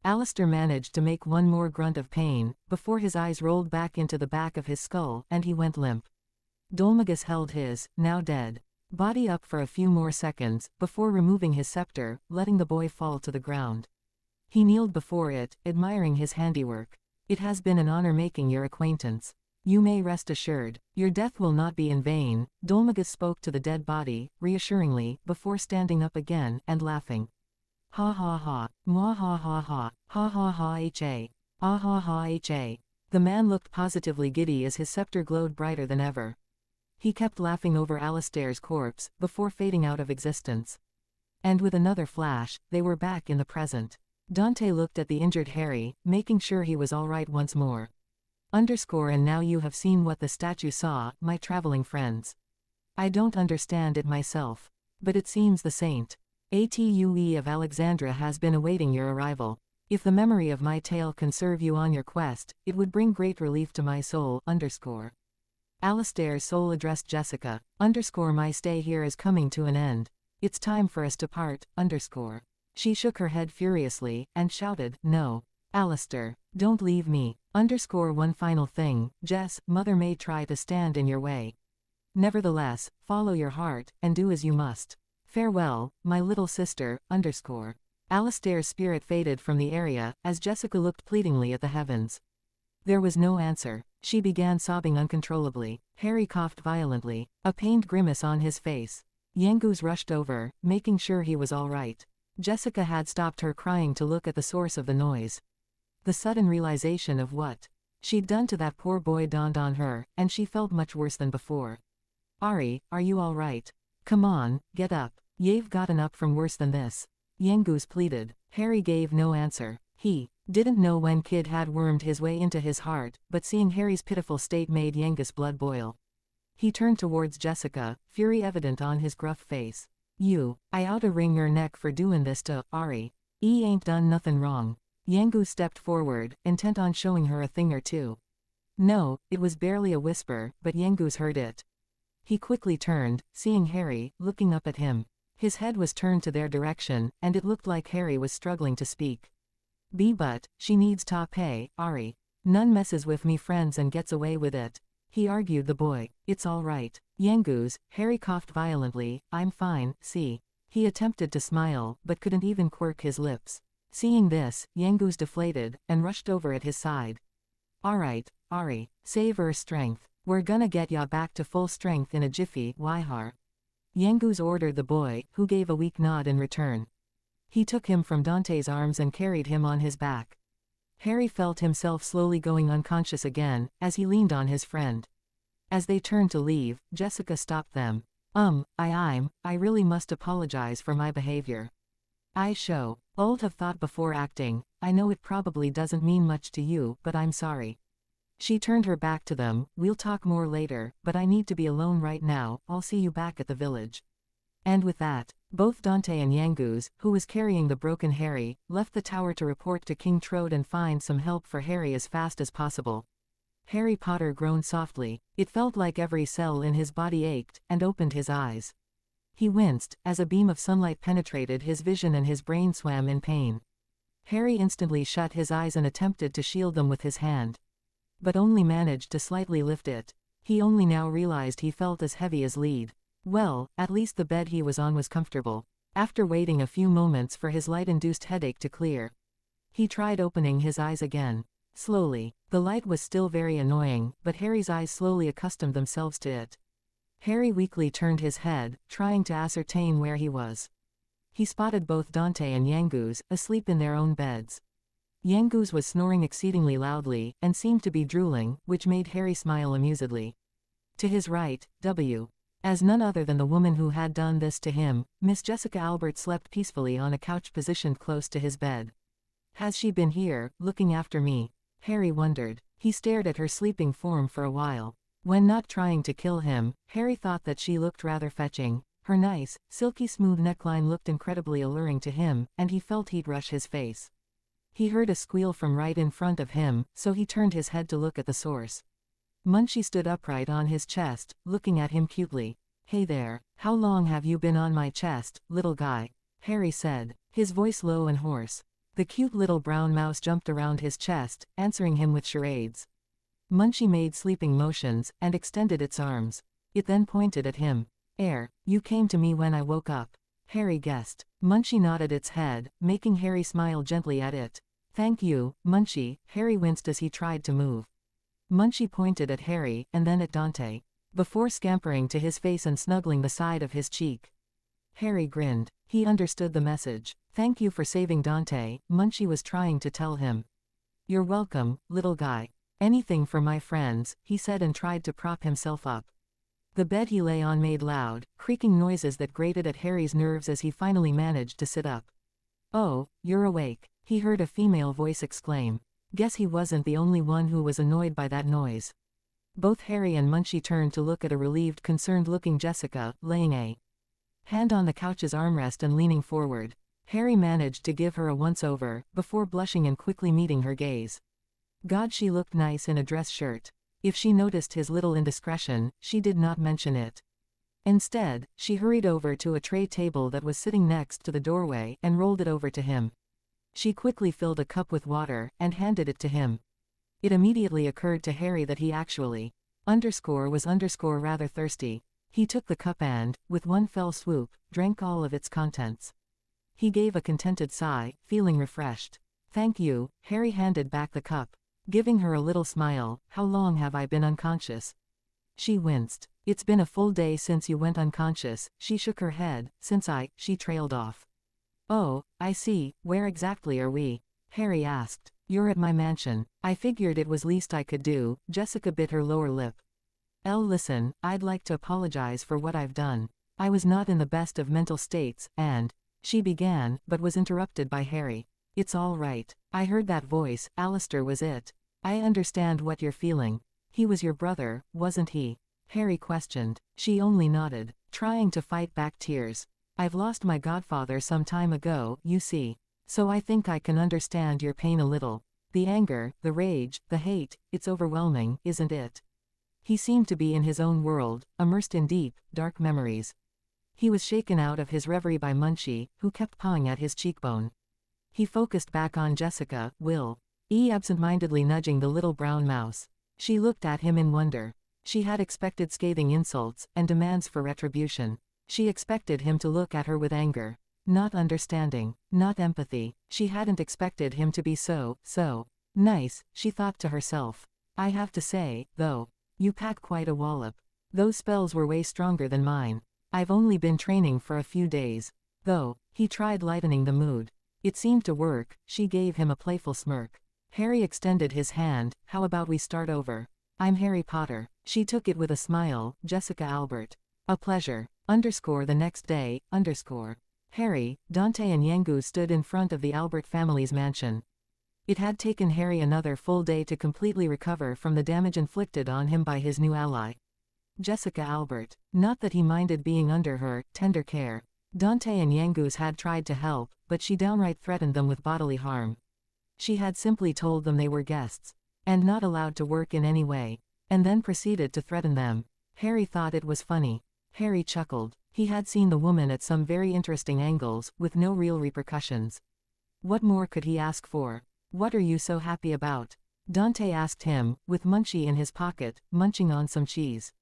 Alistair managed to make one more grunt of pain, before his eyes rolled back into the back of his skull, and he went limp. Dolmagus held his, now dead, body up for a few more seconds, before removing his scepter, letting the boy fall to the ground. He kneeled before it, admiring his handiwork. It has been an honor making your acquaintance. You may rest assured, your death will not be in vain, Dolmagus spoke to the dead body, reassuringly, before standing up again, and laughing. Ha ha ha, mwah ha ha ha, ha ha ha ha, ah ha ha ha. The man looked positively giddy as his scepter glowed brighter than ever. He kept laughing over Alistair's corpse, before fading out of existence. And with another flash, they were back in the present. Dante looked at the injured Harry, making sure he was all right once more. And now you have seen what the statue saw, my traveling friends. I don't understand it myself. But it seems the saint Atue of Alexandria has been awaiting your arrival. If the memory of my tale can serve you on your quest, it would bring great relief to my soul. Alistair's soul addressed Jessica. My stay here is coming to an end. It's time for us to part. She shook her head furiously, and shouted, No. Alistair, don't leave me. One final thing, Jess, Mother may try to stand in your way. Nevertheless, follow your heart, and do as you must. Farewell, my little sister. Alistair's spirit faded from the area, as Jessica looked pleadingly at the heavens. There was no answer. She began sobbing uncontrollably. Harry coughed violently, a pained grimace on his face. Yengus rushed over, making sure he was all right. Jessica had stopped her crying to look at the source of the noise. The sudden realization of what she'd done to that poor boy dawned on her, and she felt much worse than before. Ari, are you all right? Come on, get up. You've gotten up from worse than this. Yengus pleaded. Harry gave no answer. He didn't know when Kid had wormed his way into his heart, but seeing Harry's pitiful state made Yengus' blood boil. He turned towards Jessica, fury evident on his gruff face. I oughta wring your neck for doing this to Ari. Ain't done nothing wrong. Yangu stepped forward, intent on showing her a thing or two. No, it was barely a whisper, but Yangu's heard it. He quickly turned, seeing Harry, looking up at him. His head was turned to their direction, and it looked like Harry was struggling to speak. But, she needs ta pay, Ari. None messes with me friends and gets away with it. He argued the boy. It's all right. Yangu's, Harry coughed violently, I'm fine, see. He attempted to smile, but couldn't even quirk his lips. Seeing this, Yangu's deflated, and rushed over at his side. Alright, Ari, save her strength. We're gonna get ya back to full strength in a jiffy, Waihar. Yangu's ordered the boy, who gave a weak nod in return. He took him from Dante's arms and carried him on his back. Harry felt himself slowly going unconscious again, as he leaned on his friend. As they turned to leave, Jessica stopped them. I really must apologize for my behavior. Old have thought before acting, I know it probably doesn't mean much to you, but I'm sorry. She turned her back to them, we'll talk more later, but I need to be alone right now, I'll see you back at the village. And with that, both Dante and Yangu's, who was carrying the broken Harry, left the tower to report to King Trode and find some help for Harry as fast as possible. Harry Potter groaned softly. It felt like every cell in his body ached, and opened his eyes. He winced, as a beam of sunlight penetrated his vision and his brain swam in pain. Harry instantly shut his eyes and attempted to shield them with his hand. But only managed to slightly lift it. He only now realized he felt as heavy as lead. Well, at least the bed he was on was comfortable. After waiting a few moments for his light-induced headache to clear, he tried opening his eyes again. Slowly. The light was still very annoying, but Harry's eyes slowly accustomed themselves to it. Harry weakly turned his head, trying to ascertain where he was. He spotted both Dante and Yangu's, asleep in their own beds. Yangu's was snoring exceedingly loudly, and seemed to be drooling, which made Harry smile amusedly. To his right, as none other than the woman who had done this to him, Miss Jessica Albert slept peacefully on a couch positioned close to his bed. Has she been here, looking after me? Harry wondered. He stared at her sleeping form for a while. When not trying to kill him, Harry thought that she looked rather fetching. Her nice, silky smooth neckline looked incredibly alluring to him, and he felt he'd rush his face. He heard a squeal from right in front of him, so he turned his head to look at the source. Munchie stood upright on his chest, looking at him cutely. Hey there, how long have you been on my chest, little guy? Harry said, his voice low and hoarse. The cute little brown mouse jumped around his chest, answering him with charades. Munchie made sleeping motions, and extended its arms. It then pointed at him. You came to me when I woke up. Harry guessed. Munchie nodded its head, making Harry smile gently at it. Thank you, Munchie. Harry winced as he tried to move. Munchie pointed at Harry, and then at Dante, before scampering to his face and snuggling the side of his cheek. Harry grinned. He understood the message. Thank you for saving Dante, Munchie was trying to tell him. You're welcome, little guy. Anything for my friends, he said and tried to prop himself up. The bed he lay on made loud, creaking noises that grated at Harry's nerves as he finally managed to sit up. Oh, you're awake, he heard a female voice exclaim. Guess he wasn't the only one who was annoyed by that noise. Both Harry and Munchie turned to look at a relieved, concerned-looking Jessica, laying a hand on the couch's armrest and leaning forward. Harry managed to give her a once-over, before blushing and quickly meeting her gaze. God, she looked nice in a dress shirt. If she noticed his little indiscretion, she did not mention it. Instead, she hurried over to a tray table that was sitting next to the doorway and rolled it over to him. She quickly filled a cup with water, and handed it to him. It immediately occurred to Harry that he actually was rather thirsty. He took the cup and, with one fell swoop, drank all of its contents. He gave a contented sigh, feeling refreshed. Thank you, Harry handed back the cup, giving her a little smile. How long have I been unconscious? She winced. It's been a full day since you went unconscious. She shook her head. She trailed off. Oh, I see, where exactly are we? Harry asked. You're at my mansion. I figured it was least I could do. Jessica bit her lower lip. Listen, I'd like to apologize for what I've done. I was not in the best of mental states, and she began, but was interrupted by Harry. It's all right. I heard that voice. Alistair was it. I understand what you're feeling. He was your brother, wasn't he? Harry questioned. She only nodded, trying to fight back tears. I've lost my godfather some time ago, you see. So I think I can understand your pain a little. The anger, the rage, the hate, it's overwhelming, isn't it? He seemed to be in his own world, immersed in deep, dark memories. He was shaken out of his reverie by Munchie, who kept pawing at his cheekbone. He focused back on Jessica, absent-mindedly nudging the little brown mouse. She looked at him in wonder. She had expected scathing insults, and demands for retribution. She expected him to look at her with anger. Not understanding, not empathy. She hadn't expected him to be so nice, she thought to herself. I have to say, though, you pack quite a wallop. Those spells were way stronger than mine. I've only been training for a few days. Though, he tried lightening the mood. It seemed to work. She gave him a playful smirk. Harry extended his hand. How about we start over? I'm Harry Potter. She took it with a smile. Jessica Albert. A pleasure. The next day, Harry, Dante and Yangu stood in front of the Albert family's mansion. It had taken Harry another full day to completely recover from the damage inflicted on him by his new ally, Jessica Albert. Not that he minded being under her tender care. Dante and Yangu's had tried to help, but she downright threatened them with bodily harm. She had simply told them they were guests, and not allowed to work in any way, and then proceeded to threaten them. Harry thought it was funny. Harry chuckled. He had seen the woman at some very interesting angles, with no real repercussions. What more could he ask for? What are you so happy about? Dante asked him, with Munchie in his pocket, munching on some cheese.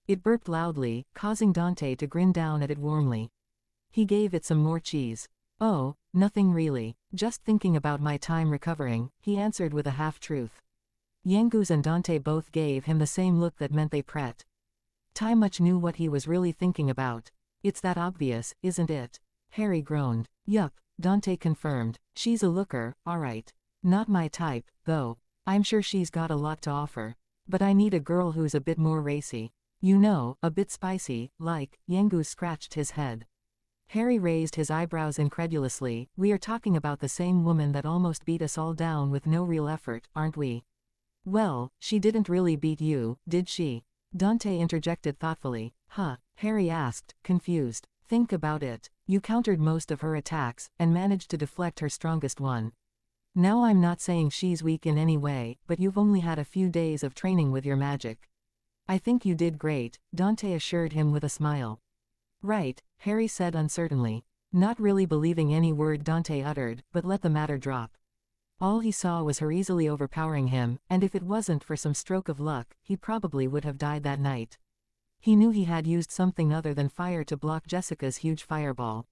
It burped loudly, causing Dante to grin down at it warmly. He gave it some more cheese. Oh, nothing really. Just thinking about my time recovering, he answered with a half-truth. Yangus and Dante both gave him the same look that meant they pret. Tai much knew what he was really thinking about. It's that obvious, isn't it? Harry groaned. Yup, Dante confirmed. She's a looker, alright. Not my type, though. I'm sure she's got a lot to offer. But I need a girl who's a bit more racy. You know, a bit spicy, like. Yangus scratched his head. Harry raised his eyebrows incredulously. We are talking about the same woman that almost beat us all down with no real effort, aren't we? Well, she didn't really beat you, did she? Dante interjected thoughtfully. Huh, Harry asked, confused. Think about it. You countered most of her attacks, and managed to deflect her strongest one. Now I'm not saying she's weak in any way, but you've only had a few days of training with your magic. I think you did great, Dante assured him with a smile. Right, Harry said uncertainly, not really believing any word Dante uttered, but let the matter drop. All he saw was her easily overpowering him, and if it wasn't for some stroke of luck, he probably would have died that night. He knew he had used something other than fire to block Jessica's huge fireball.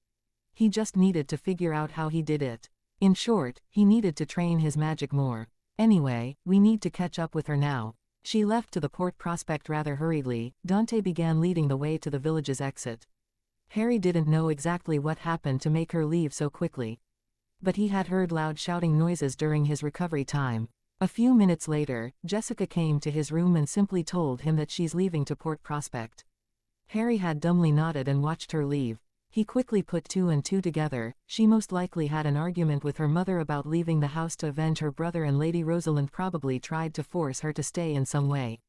He just needed to figure out how he did it. In short, he needed to train his magic more. Anyway, we need to catch up with her now. She left to the port prospect rather hurriedly. Dante began leading the way to the village's exit. Harry didn't know exactly what happened to make her leave so quickly, but he had heard loud shouting noises during his recovery time. A few minutes later, Jessica came to his room and simply told him that she's leaving to Port Prospect. Harry had dumbly nodded and watched her leave. He quickly put two and two together. She most likely had an argument with her mother about leaving the house to avenge her brother, and Lady Rosalind probably tried to force her to stay in some way.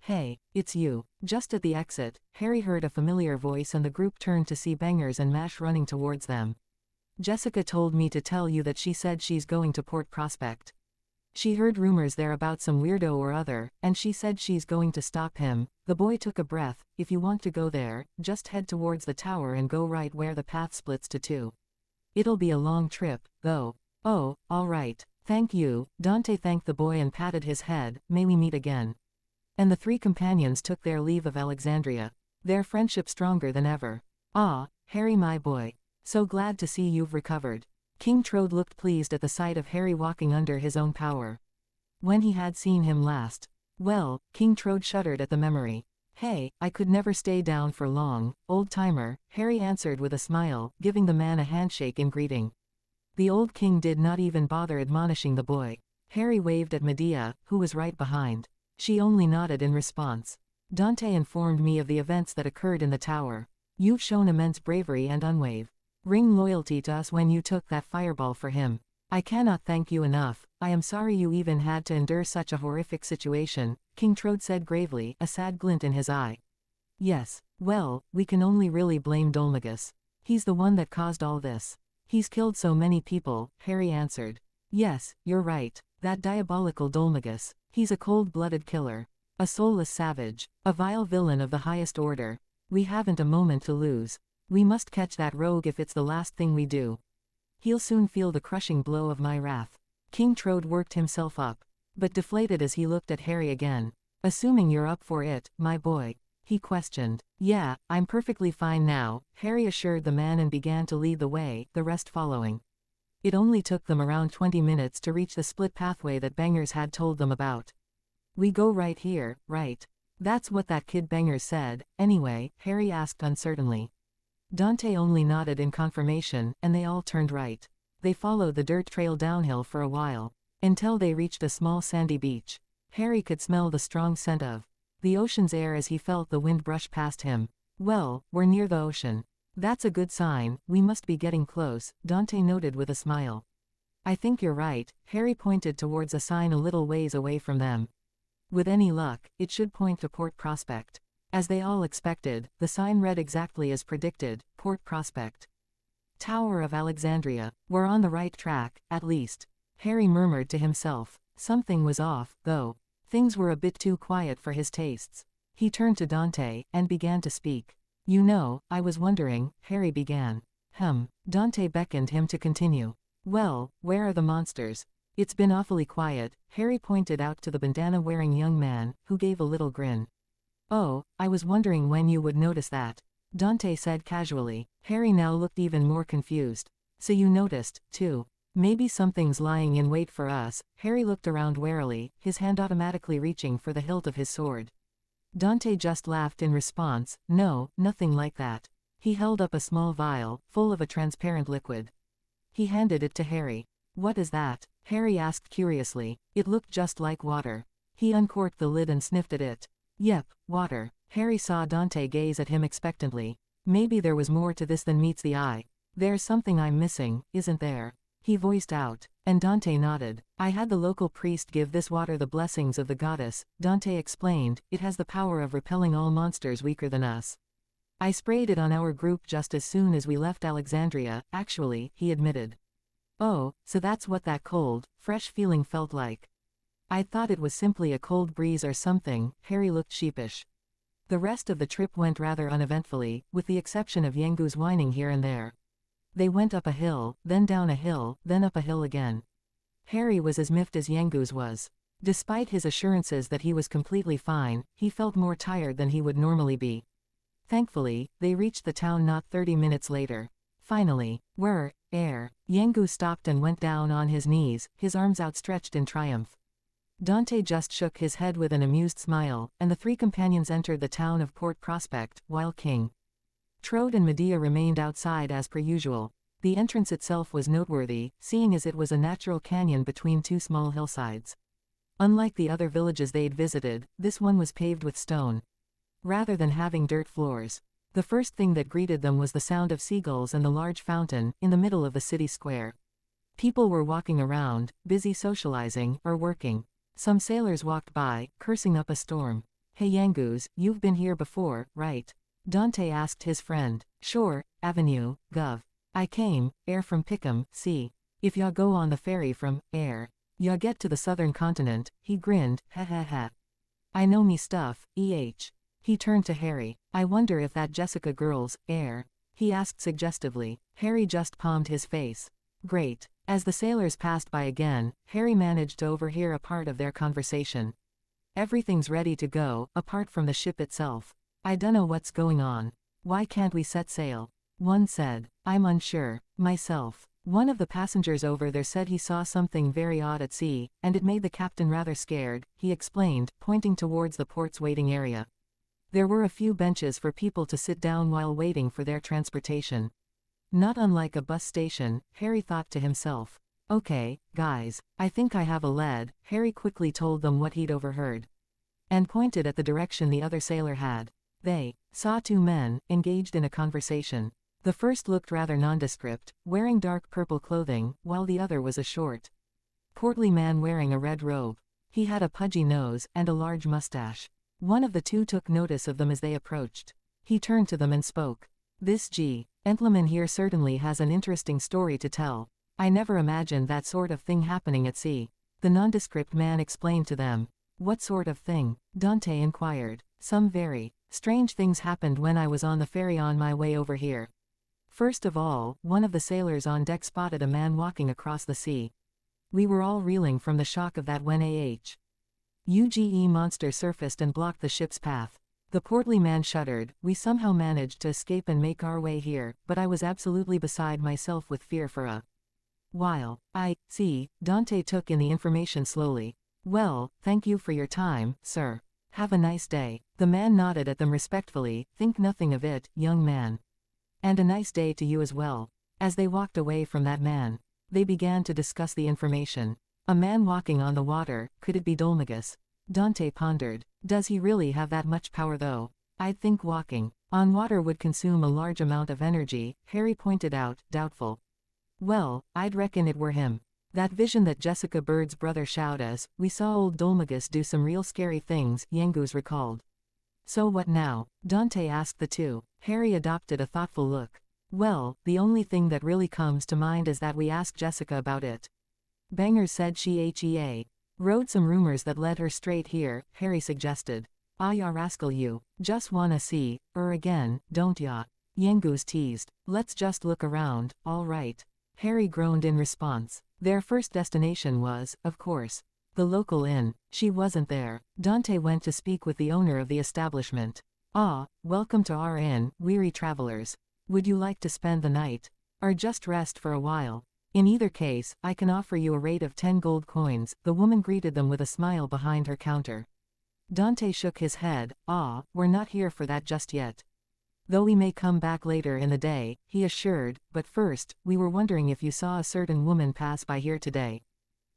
Hey, it's you. Just at the exit, Harry heard a familiar voice and the group turned to see Bangers and Mash running towards them. Jessica told me to tell you that she said she's going to Port Prospect. She heard rumors there about some weirdo or other, and she said she's going to stop him. The boy took a breath. If you want to go there, just head towards the tower and go right where the path splits to two. It'll be a long trip, though. Oh, all right. Thank you. Dante thanked the boy and patted his head. May we meet again. And the three companions took their leave of Alexandria, their friendship stronger than ever. Ah, Harry my boy. So glad to see you've recovered. King Trode looked pleased at the sight of Harry walking under his own power. When he had seen him last. Well, King Trode shuddered at the memory. Hey, I could never stay down for long, old-timer, Harry answered with a smile, giving the man a handshake in greeting. The old king did not even bother admonishing the boy. Harry waved at Medea, who was right behind. She only nodded in response. Dante informed me of the events that occurred in the tower. You've shown immense bravery and unwavering loyalty to us when you took that fireball for him. I cannot thank you enough. I am sorry you even had to endure such a horrific situation, King Trode said gravely, a sad glint in his eye. Yes, well, we can only really blame Dolmagus. He's the one that caused all this. He's killed so many people, Harry answered. Yes, you're right. That diabolical Dolmagus. He's a cold-blooded killer. A soulless savage. A vile villain of the highest order. We haven't a moment to lose. We must catch that rogue if it's the last thing we do. He'll soon feel the crushing blow of my wrath. King Trode worked himself up, but deflated as he looked at Harry again. Assuming you're up for it, my boy, he questioned. Yeah, I'm perfectly fine now, Harry assured the man and began to lead the way, the rest following. It only took them around 20 minutes to reach the split pathway that Bangers had told them about. We go right here, right? That's what that kid Bangers said, anyway, Harry asked uncertainly. Dante only nodded in confirmation, and they all turned right. They followed the dirt trail downhill for a while, until they reached a small sandy beach. Harry could smell the strong scent of the ocean's air as he felt the wind brush past him. Well, we're near the ocean. That's a good sign, we must be getting close, Dante noted with a smile. I think you're right, Harry pointed towards a sign a little ways away from them. With any luck, it should point to Port Prospect. As they all expected, the sign read exactly as predicted, Port Prospect. Tower of Alexandria. We're on the right track, at least. Harry murmured to himself. Something was off, though. Things were a bit too quiet for his tastes. He turned to Dante, and began to speak. You know, I was wondering, Harry began. Dante beckoned him to continue. Well, where are the monsters? It's been awfully quiet, Harry pointed out to the bandana-wearing young man, who gave a little grin. Oh, I was wondering when you would notice that, Dante said casually. Harry now looked even more confused. So you noticed, too. Maybe something's lying in wait for us. Harry looked around warily, his hand automatically reaching for the hilt of his sword. Dante just laughed in response. No, nothing like that. He held up a small vial, full of a transparent liquid. He handed it to Harry. What is that? Harry asked curiously. It looked just like water. He uncorked the lid and sniffed at it. Yep, water. Harry saw Dante gaze at him expectantly. Maybe there was more to this than meets the eye. There's something I'm missing, isn't there? He voiced out, and Dante nodded. I had the local priest give this water the blessings of the goddess, Dante explained. It has the power of repelling all monsters weaker than us. I sprayed it on our group just as soon as we left Alexandria, actually, he admitted. Oh, so that's what that cold, fresh feeling felt like. I thought it was simply a cold breeze or something. Harry looked sheepish. The rest of the trip went rather uneventfully, with the exception of Yengu's whining here and there. They went up a hill, then down a hill, then up a hill again. Harry was as miffed as Yengu's was. Despite his assurances that he was completely fine, he felt more tired than he would normally be. Thankfully, they reached the town not 30 minutes later. Finally, Yengu stopped and went down on his knees, his arms outstretched in triumph. Dante just shook his head with an amused smile, and the three companions entered the town of Port Prospect, while King Trode and Medea remained outside as per usual. The entrance itself was noteworthy, seeing as it was a natural canyon between two small hillsides. Unlike the other villages they'd visited, this one was paved with stone, rather than having dirt floors. The first thing that greeted them was the sound of seagulls and the large fountain, in the middle of the city square. People were walking around, busy socializing, or working. Some sailors walked by, cursing up a storm. Hey Yengus, you've been here before, right? Dante asked his friend. Sure, Avenue, Gov. I came, from Pickham, see. If ya go on the ferry from, ya get to the southern continent, he grinned, ha. I know me stuff, He turned to Harry. I wonder if that Jessica girl's, he asked suggestively. Harry just palmed his face. Great. As the sailors passed by again, Harry managed to overhear a part of their conversation. Everything's ready to go, apart from the ship itself. I dunno what's going on. Why can't we set sail? One said. I'm unsure, myself. One of the passengers over there said he saw something very odd at sea, and it made the captain rather scared, he explained, pointing towards the port's waiting area. There were a few benches for people to sit down while waiting for their transportation. Not unlike a bus station, Harry thought to himself. Okay, guys, I think I have a lead. Harry quickly told them what he'd overheard, and pointed at the direction the other sailor had. They saw two men, engaged in a conversation. The first looked rather nondescript, wearing dark purple clothing, while the other was a short, portly man wearing a red robe. He had a pudgy nose, and a large mustache. One of the two took notice of them as they approached. He turned to them and spoke. This Entleman here certainly has an interesting story to tell. I never imagined that sort of thing happening at sea. The nondescript man explained to them. What sort of thing? Dante inquired. Some very strange things happened when I was on the ferry on my way over here. First of all, one of the sailors on deck spotted a man walking across the sea. We were all reeling from the shock of that when a UGE monster surfaced and blocked the ship's path. The portly man shuddered. We somehow managed to escape and make our way here, but I was absolutely beside myself with fear for a while. I see. Dante took in the information slowly. Well, thank you for your time, sir. Have a nice day. The man nodded at them respectfully. Think nothing of it, young man. And a nice day to you as well. As they walked away from that man, they began to discuss the information. A man walking on the water, could it be Dolmagus? Dante pondered. Does he really have that much power though? I'd think walking on water would consume a large amount of energy, Harry pointed out, doubtful. Well, I'd reckon it were him. That vision that Jessica Bird's brother showed us, we saw old Dolmagus do some real scary things, Yengus recalled. So what now? Dante asked the two. Harry adopted a thoughtful look. Well, the only thing that really comes to mind is that we asked Jessica about it. Bangers said she rode some rumors that led her straight here, Harry suggested. Ah ya rascal you, just wanna see, again, don't ya? Yengus teased. Let's just look around, all right. Harry groaned in response. Their first destination was, of course, the local inn. She wasn't there. Dante went to speak with the owner of the establishment. Ah, welcome to our inn, weary travelers. Would you like to spend the night? Or just rest for a while? In either case, I can offer you a rate of 10 gold coins. The woman greeted them with a smile behind her counter. Dante shook his head. Ah, we're not here for that just yet. Though we may come back later in the day, he assured, but first, we were wondering if you saw a certain woman pass by here today.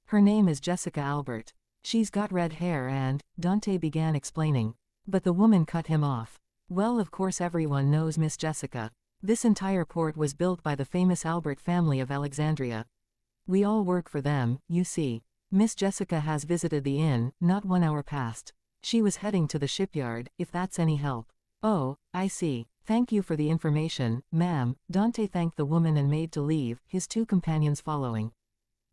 Her name is Jessica Albert. She's got red hair and, Dante began explaining. But the woman cut him off. Well, of course everyone knows Miss Jessica. This entire port was built by the famous Albert family of Alexandria. We all work for them, you see. Miss Jessica has visited the inn, not 1 hour past. She was heading to the shipyard, if that's any help. Oh, I see. Thank you for the information, ma'am. Dante thanked the woman and made to leave, his two companions following.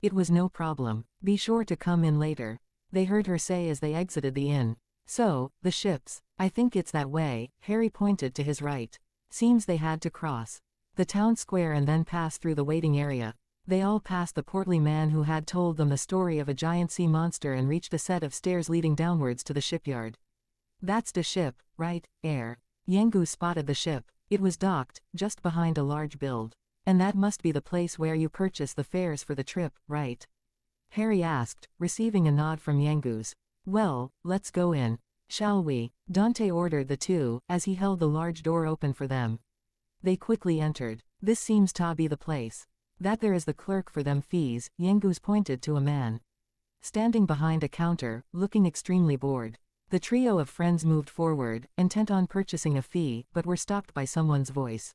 It was no problem. Be sure to come in later. They heard her say as they exited the inn. So, the ships. I think it's that way. Harry pointed to his right. Seems they had to cross the town square and then pass through the waiting area. They all passed the portly man who had told them the story of a giant sea monster and reached a set of stairs leading downwards to the shipyard. That's the ship, right, Yengu spotted the ship. It was docked, just behind a large build. And that must be the place where you purchase the fares for the trip, right? Harry asked, receiving a nod from Yengus. Well, let's go in. Shall we? Dante ordered the two, as he held the large door open for them. They quickly entered. This seems to be the place. That there is the clerk for them fees, Yengus pointed to a man standing behind a counter, looking extremely bored. The trio of friends moved forward, intent on purchasing a fee, but were stopped by someone's voice.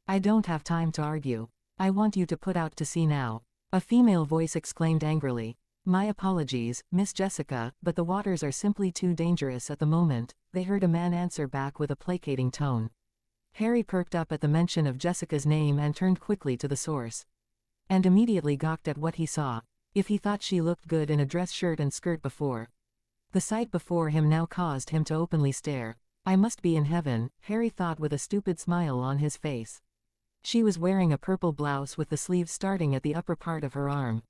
I don't have time to argue. I want you to put out to sea now. A female voice exclaimed angrily. My apologies, Miss Jessica, but the waters are simply too dangerous at the moment, they heard a man answer back with a placating tone. Harry perked up at the mention of Jessica's name and turned quickly to the source. And immediately gawked at what he saw. If he thought she looked good in a dress shirt and skirt before, the sight before him now caused him to openly stare. I must be in heaven, Harry thought with a stupid smile on his face. She was wearing a purple blouse with the sleeves starting at the upper part of her arm.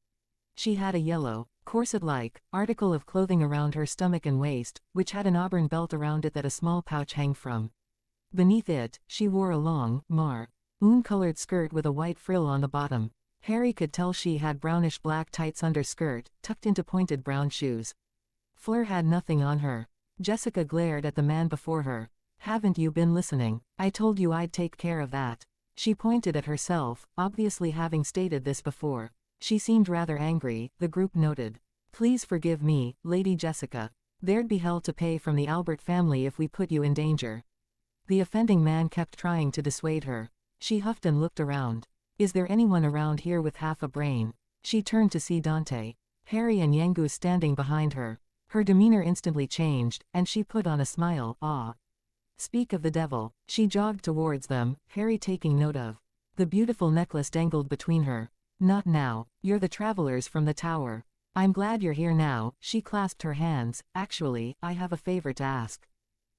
She had a yellow, corset-like, article of clothing around her stomach and waist, which had an auburn belt around it that a small pouch hung from. Beneath it, she wore a long, maroon-colored skirt with a white frill on the bottom. Harry could tell she had brownish-black tights underskirt, tucked into pointed brown shoes. Fleur had nothing on her. Jessica glared at the man before her. Haven't you been listening? I told you I'd take care of that. She pointed at herself, obviously having stated this before. She seemed rather angry, the group noted. Please forgive me, Lady Jessica. There'd be hell to pay from the Albert family if we put you in danger. The offending man kept trying to dissuade her. She huffed and looked around. Is there anyone around here with half a brain? She turned to see Dante. Harry and Yengus standing behind her. Her demeanor instantly changed, and she put on a smile. Ah. Speak of the devil. She jogged towards them, Harry taking note of The beautiful necklace dangled between her. Not now. You're the travelers from the tower. I'm glad you're here now. She clasped her hands. Actually, I have a favor to ask.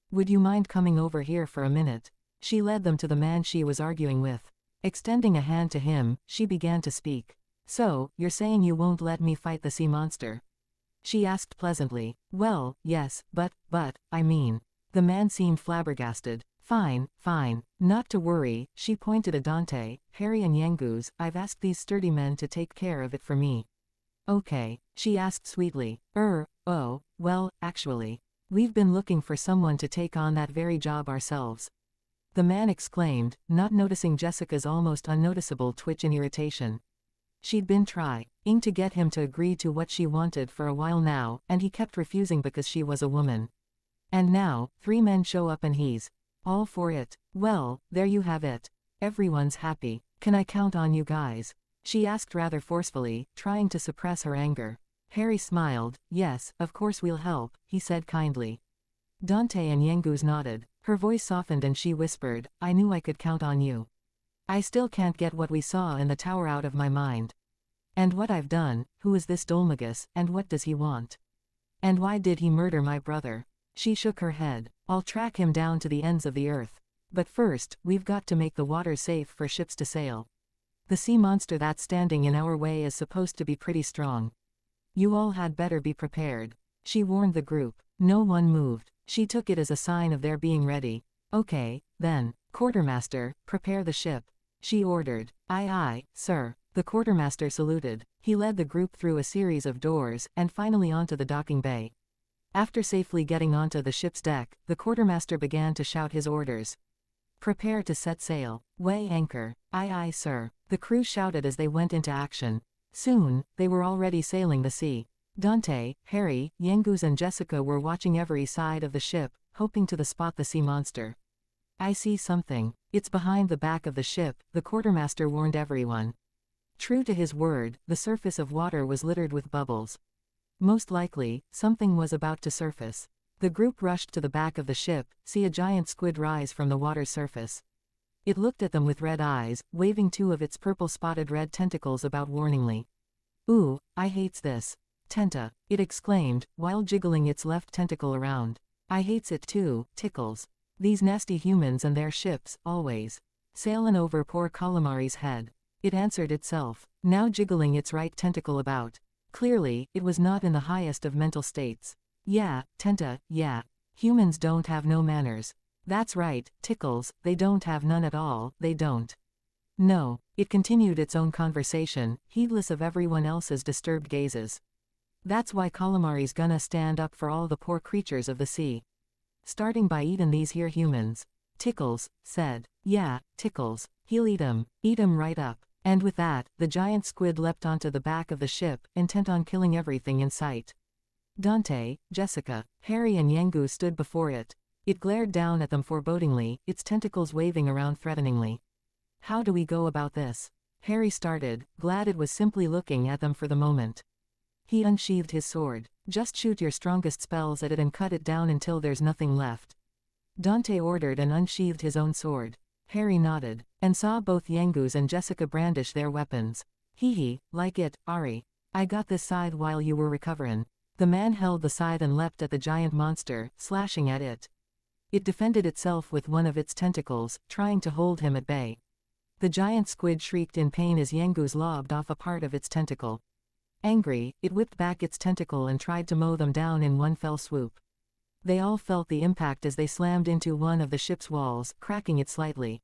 Would you mind coming over here for a minute? She led them to the man she was arguing with. Extending a hand to him, she began to speak. So, you're saying you won't let me fight the sea monster? She asked pleasantly. Well, yes, but, I mean. The man seemed flabbergasted. Fine, fine. Not to worry, she pointed at Dante, Harry and Yangoose. I've asked these sturdy men to take care of it for me. Okay, she asked sweetly. Oh, well, actually. We've been looking for someone to take on that very job ourselves. The man exclaimed, not noticing Jessica's almost unnoticeable twitch in irritation. She'd been trying to get him to agree to what she wanted for a while now, and he kept refusing because she was a woman. And now, 3 men show up and he's all for it. Well, there you have it. Everyone's happy. Can I count on you guys? She asked rather forcefully, trying to suppress her anger. Harry smiled. Yes, of course we'll help, he said kindly. Dante and Yangoose nodded. Her voice softened and she whispered, I knew I could count on you. I still can't get what we saw in the tower out of my mind. And what I've done. Who is this Dolmagus, and what does he want? And why did he murder my brother? She shook her head. I'll track him down to the ends of the earth. But first, we've got to make the waters safe for ships to sail. The sea monster that's standing in our way is supposed to be pretty strong. You all had better be prepared. She warned the group. No one moved. She took it as a sign of their being ready. Okay, then. Quartermaster, prepare the ship. She ordered. Aye, sir. The quartermaster saluted. He led the group through a series of doors, and finally onto the docking bay. After safely getting onto the ship's deck, the quartermaster began to shout his orders. Prepare to set sail. Weigh anchor. Aye, sir. The crew shouted as they went into action. Soon, they were already sailing the sea. Dante, Harry, Yangoose and Jessica were watching every side of the ship, hoping to spot the sea monster. I see something. It's behind the back of the ship, the quartermaster warned everyone. True to his word, the surface of water was littered with bubbles. Most likely, something was about to surface. The group rushed to the back of the ship, see a giant squid rise from the water's surface. It looked at them with red eyes, waving 2 of its purple-spotted red tentacles about warningly. Ooh, I hates this. Tenta, it exclaimed, while jiggling its left tentacle around. I hates it too, tickles. These nasty humans and their ships, always. Sailin' over poor Calamari's head. It answered itself, now jiggling its right tentacle about. Clearly, it was not in the highest of mental states. Yeah, Tenta, yeah. Humans don't have no manners. That's right, Tickles, they don't have none at all, they don't. No, it continued its own conversation, heedless of everyone else's disturbed gazes. That's why Calamari's gonna stand up for all the poor creatures of the sea. Starting by eatin' these here humans. Tickles said. Yeah, Tickles, he'll eat 'em right up. And with that, the giant squid leapt onto the back of the ship, intent on killing everything in sight. Dante, Jessica, Harry and Yangoose stood before it. It glared down at them forebodingly, its tentacles waving around threateningly. How do we go about this? Harry started, glad it was simply looking at them for the moment. He unsheathed his sword. Just shoot your strongest spells at it and cut it down until there's nothing left. Dante ordered and unsheathed his own sword. Harry nodded, and saw both Yangoose and Jessica brandish their weapons. Hee, like it, Ari. I got this scythe while you were recoverin'. The man held the scythe and leapt at the giant monster, slashing at it. It defended itself with one of its tentacles, trying to hold him at bay. The giant squid shrieked in pain as Yangoose lobbed off a part of its tentacle. Angry, it whipped back its tentacle and tried to mow them down in one fell swoop. They all felt the impact as they slammed into one of the ship's walls, cracking it slightly.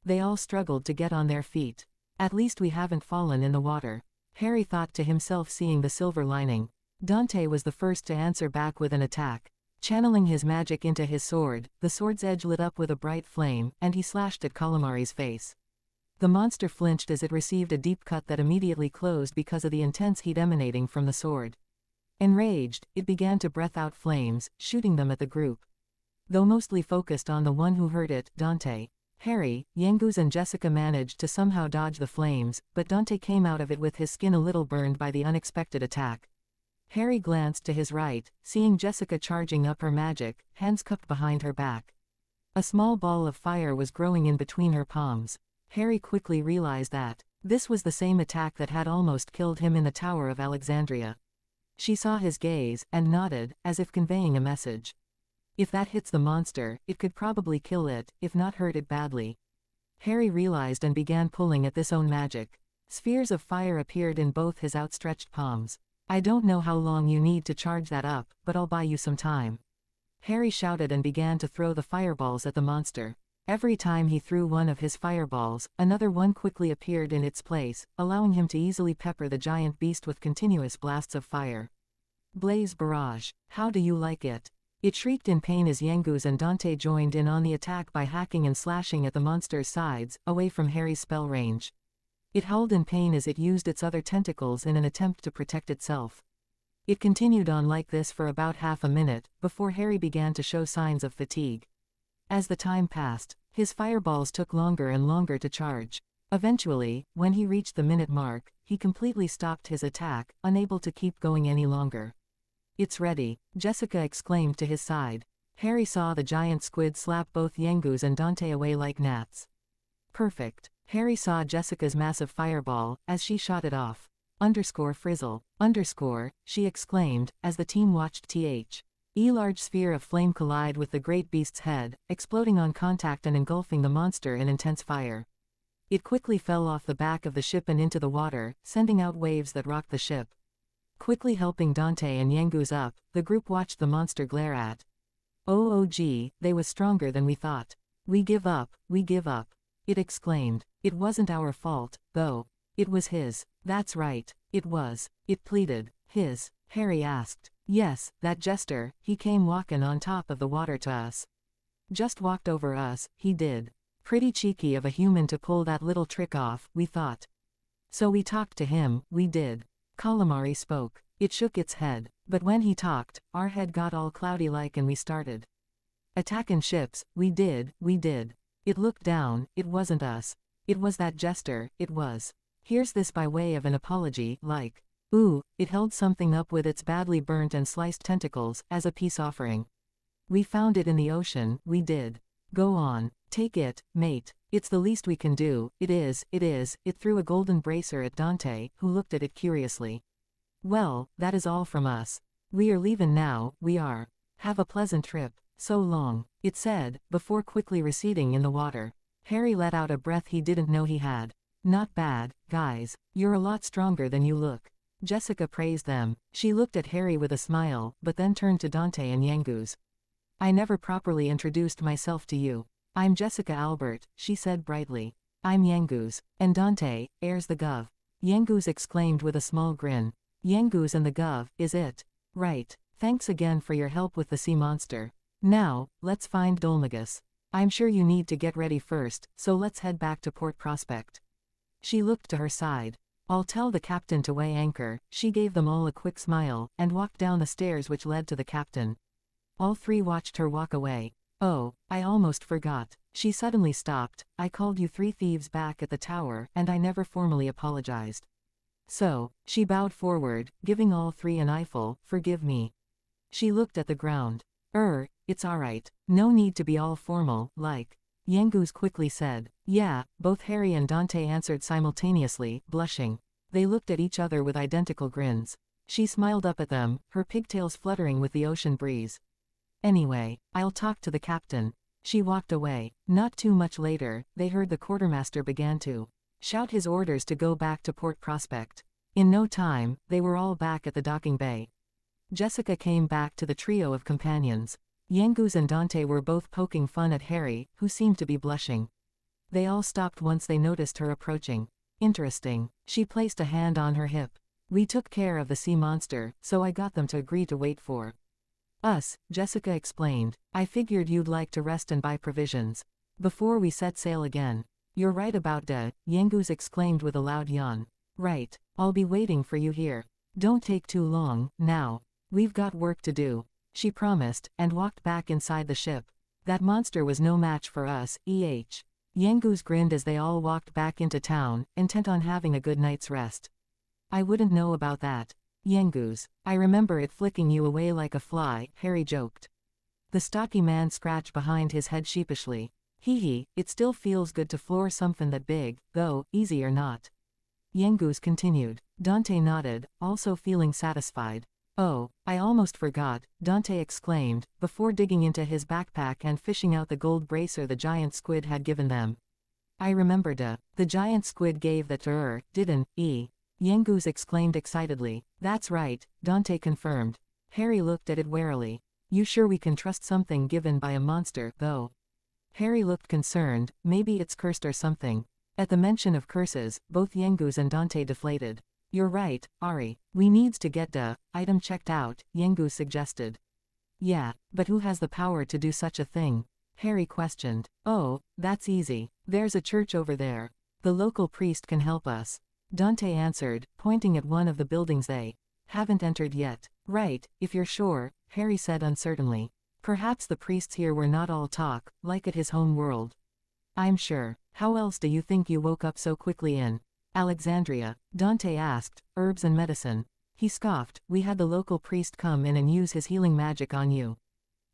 They all struggled to get on their feet. At least we haven't fallen in the water. Harry thought to himself, seeing the silver lining. Dante was the first to answer back with an attack. Channeling his magic into his sword, the sword's edge lit up with a bright flame, and he slashed at Calamari's face. The monster flinched as it received a deep cut that immediately closed because of the intense heat emanating from the sword. Enraged, it began to breath out flames, shooting them at the group. Though mostly focused on the one who heard it, Dante. Harry, Yangoose and Jessica managed to somehow dodge the flames, but Dante came out of it with his skin a little burned by the unexpected attack. Harry glanced to his right, seeing Jessica charging up her magic, hands cupped behind her back. A small ball of fire was growing in between her palms. Harry quickly realized that this was the same attack that had almost killed him in the Tower of Alexandria. She saw his gaze, and nodded, as if conveying a message. If that hits the monster, it could probably kill it, if not hurt it badly. Harry realized and began pulling at this own magic. Spheres of fire appeared in both his outstretched palms. I don't know how long you need to charge that up, but I'll buy you some time. Harry shouted and began to throw the fireballs at the monster. Every time he threw one of his fireballs, another one quickly appeared in its place, allowing him to easily pepper the giant beast with continuous blasts of fire. Blaze barrage. How do you like it? It shrieked in pain as Yenguz and Dante joined in on the attack by hacking and slashing at the monster's sides, away from Harry's spell range. It howled in pain as it used its other tentacles in an attempt to protect itself. It continued on like this for about half a minute, before Harry began to show signs of fatigue. As the time passed, his fireballs took longer and longer to charge. Eventually, when he reached the minute mark, he completely stopped his attack, unable to keep going any longer. It's ready, Jessica exclaimed to his side. Harry saw the giant squid slap both Yenguz and Dante away like gnats. Perfect. Harry saw Jessica's massive fireball, as she shot it off. Frizzle. She exclaimed, as the team watched a large sphere of flame collide with the great beast's head, exploding on contact and engulfing the monster in intense fire. It quickly fell off the back of the ship and into the water, sending out waves that rocked the ship. Quickly helping Dante and Yenguz up, the group watched the monster glare at. Oh gee, they was stronger than we thought. We give up, it exclaimed. It wasn't our fault, though. It was his. That's right, it was. It pleaded. His? Harry asked. Yes, that jester, he came walkin' on top of the water to us. Just walked over us, he did. Pretty cheeky of a human to pull that little trick off, we thought. So we talked to him, we did. Calamari spoke. It shook its head, but when he talked, our head got all cloudy-like and we started attackin' ships. We did. It looked down. It wasn't us. It was that jester, it was. Here's this by way of an apology, like. Ooh, it held something up with its badly burnt and sliced tentacles, as a peace offering. We found it in the ocean, we did. Go on, take it, mate. It's the least we can do. It is. It threw a golden bracer at Dante, who looked at it curiously. Well, that is all from us. We are leavin' now, we are. Have a pleasant trip. So long, it said, before quickly receding in the water. Harry let out a breath he didn't know he had. Not bad, guys. You're a lot stronger than you look. Jessica praised them. She looked at Harry with a smile, but then turned to Dante and Yenguz. I never properly introduced myself to you. I'm Jessica Albert, she said brightly. I'm Yenguz. And Dante, heirs the Gov. Yenguz exclaimed with a small grin. Yenguz and the Gov, is it? Right. Thanks again for your help with the sea monster. Now, let's find Dolmagus. I'm sure you need to get ready first, so let's head back to Port Prospect. She looked to her side. I'll tell the captain to weigh anchor. She gave them all a quick smile, and walked down the stairs which led to the captain. All three watched her walk away. Oh, I almost forgot. She suddenly stopped. I called you 3 thieves back at the tower, and I never formally apologized. So, she bowed forward, giving all 3 an eyeful. Forgive me. She looked at the ground. It's alright. No need to be all formal, like. Yenguz quickly said. Yeah, both Harry and Dante answered simultaneously, blushing. They looked at each other with identical grins. She smiled up at them, her pigtails fluttering with the ocean breeze. Anyway, I'll talk to the captain. She walked away. Not too much later, they heard the quartermaster began to shout his orders to go back to Port Prospect. In no time, they were all back at the docking bay. Jessica came back to the trio of companions. Yenguz and Dante were both poking fun at Harry, who seemed to be blushing. They all stopped once they noticed her approaching. Interesting. She placed a hand on her hip. We took care of the sea monster, so I got them to agree to wait for us, Jessica explained. I figured you'd like to rest and buy provisions before we set sail again. You're right about that, Yenguz exclaimed with a loud yawn. Right. I'll be waiting for you here. Don't take too long, now. We've got work to do. She promised, and walked back inside the ship. That monster was no match for us, Yenguz grinned as they all walked back into town, intent on having a good night's rest. I wouldn't know about that. Yenguz. I remember it flicking you away like a fly, Harry joked. The stocky man scratched behind his head sheepishly. Hee hee, it still feels good to floor something that big, though, easy or not. Yengus continued. Dante nodded, also feeling satisfied. Oh, I almost forgot, Dante exclaimed, before digging into his backpack and fishing out the gold bracer the giant squid had given them. I remembered, the giant squid gave that to her, didn't he? Yengus exclaimed excitedly. That's right, Dante confirmed. Harry looked at it warily. You sure we can trust something given by a monster, though? Harry looked concerned, maybe it's cursed or something. At the mention of curses, both Yengus and Dante deflated. You're right, Ari. We needs to get the item checked out, Yengus suggested. Yeah, but who has the power to do such a thing? Harry questioned. Oh, that's easy. There's a church over there. The local priest can help us. Dante answered, pointing at one of the buildings they haven't entered yet. Right, if you're sure, Harry said uncertainly. Perhaps the priests here were not all talk, like at his home world. I'm sure. How else do you think you woke up so quickly in Alexandria? Dante asked. Herbs and medicine. He scoffed. We had the local priest come in and use his healing magic on you.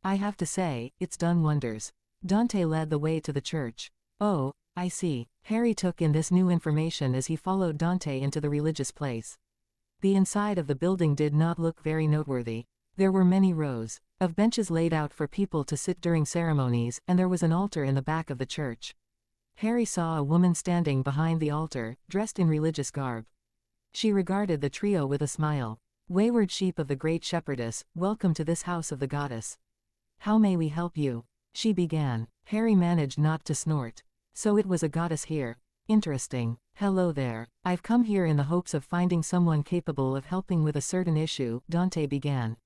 I have to say, it's done wonders. Dante led the way to the church. Oh, I see. Harry took in this new information as he followed Dante into the religious place. The inside of the building did not look very noteworthy. There were many rows of benches laid out for people to sit during ceremonies, and there was an altar in the back of the church. Harry saw a woman standing behind the altar, dressed in religious garb. She regarded the trio with a smile. Wayward sheep of the great shepherdess, welcome to this house of the goddess. How may we help you? She began. Harry managed not to snort. So it was a goddess here. Interesting. Hello there. I've come here in the hopes of finding someone capable of helping with a certain issue, Dante began.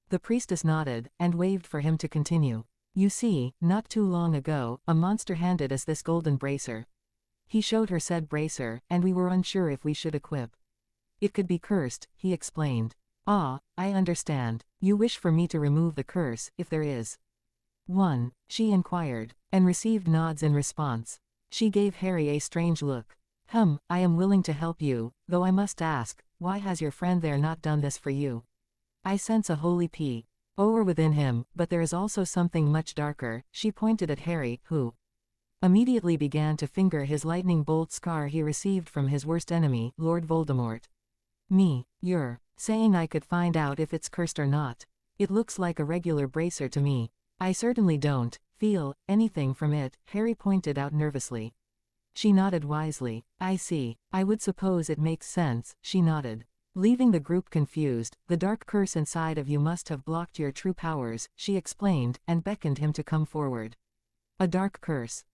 The priestess nodded, and waved for him to continue. You see, not too long ago, a monster handed us this golden bracer. He showed her said bracer, and we were unsure if we should equip. It could be cursed, he explained. Ah, I understand. You wish for me to remove the curse, if there is one, she inquired, and received nods in response. She gave Harry a strange look. I am willing to help you, though I must ask, why has your friend there not done this for you? I sense a holy power within him, but there is also something much darker. She pointed at Harry, who immediately began to finger his lightning bolt scar he received from his worst enemy, Lord Voldemort. You're saying I could find out if it's cursed or not? It looks like a regular bracer to me. I certainly don't feel anything from it, Harry pointed out nervously. She nodded wisely. I see. I would suppose it makes sense, she nodded. Leaving the group confused, the dark curse inside of you must have blocked your true powers, she explained, and beckoned him to come forward. A dark curse.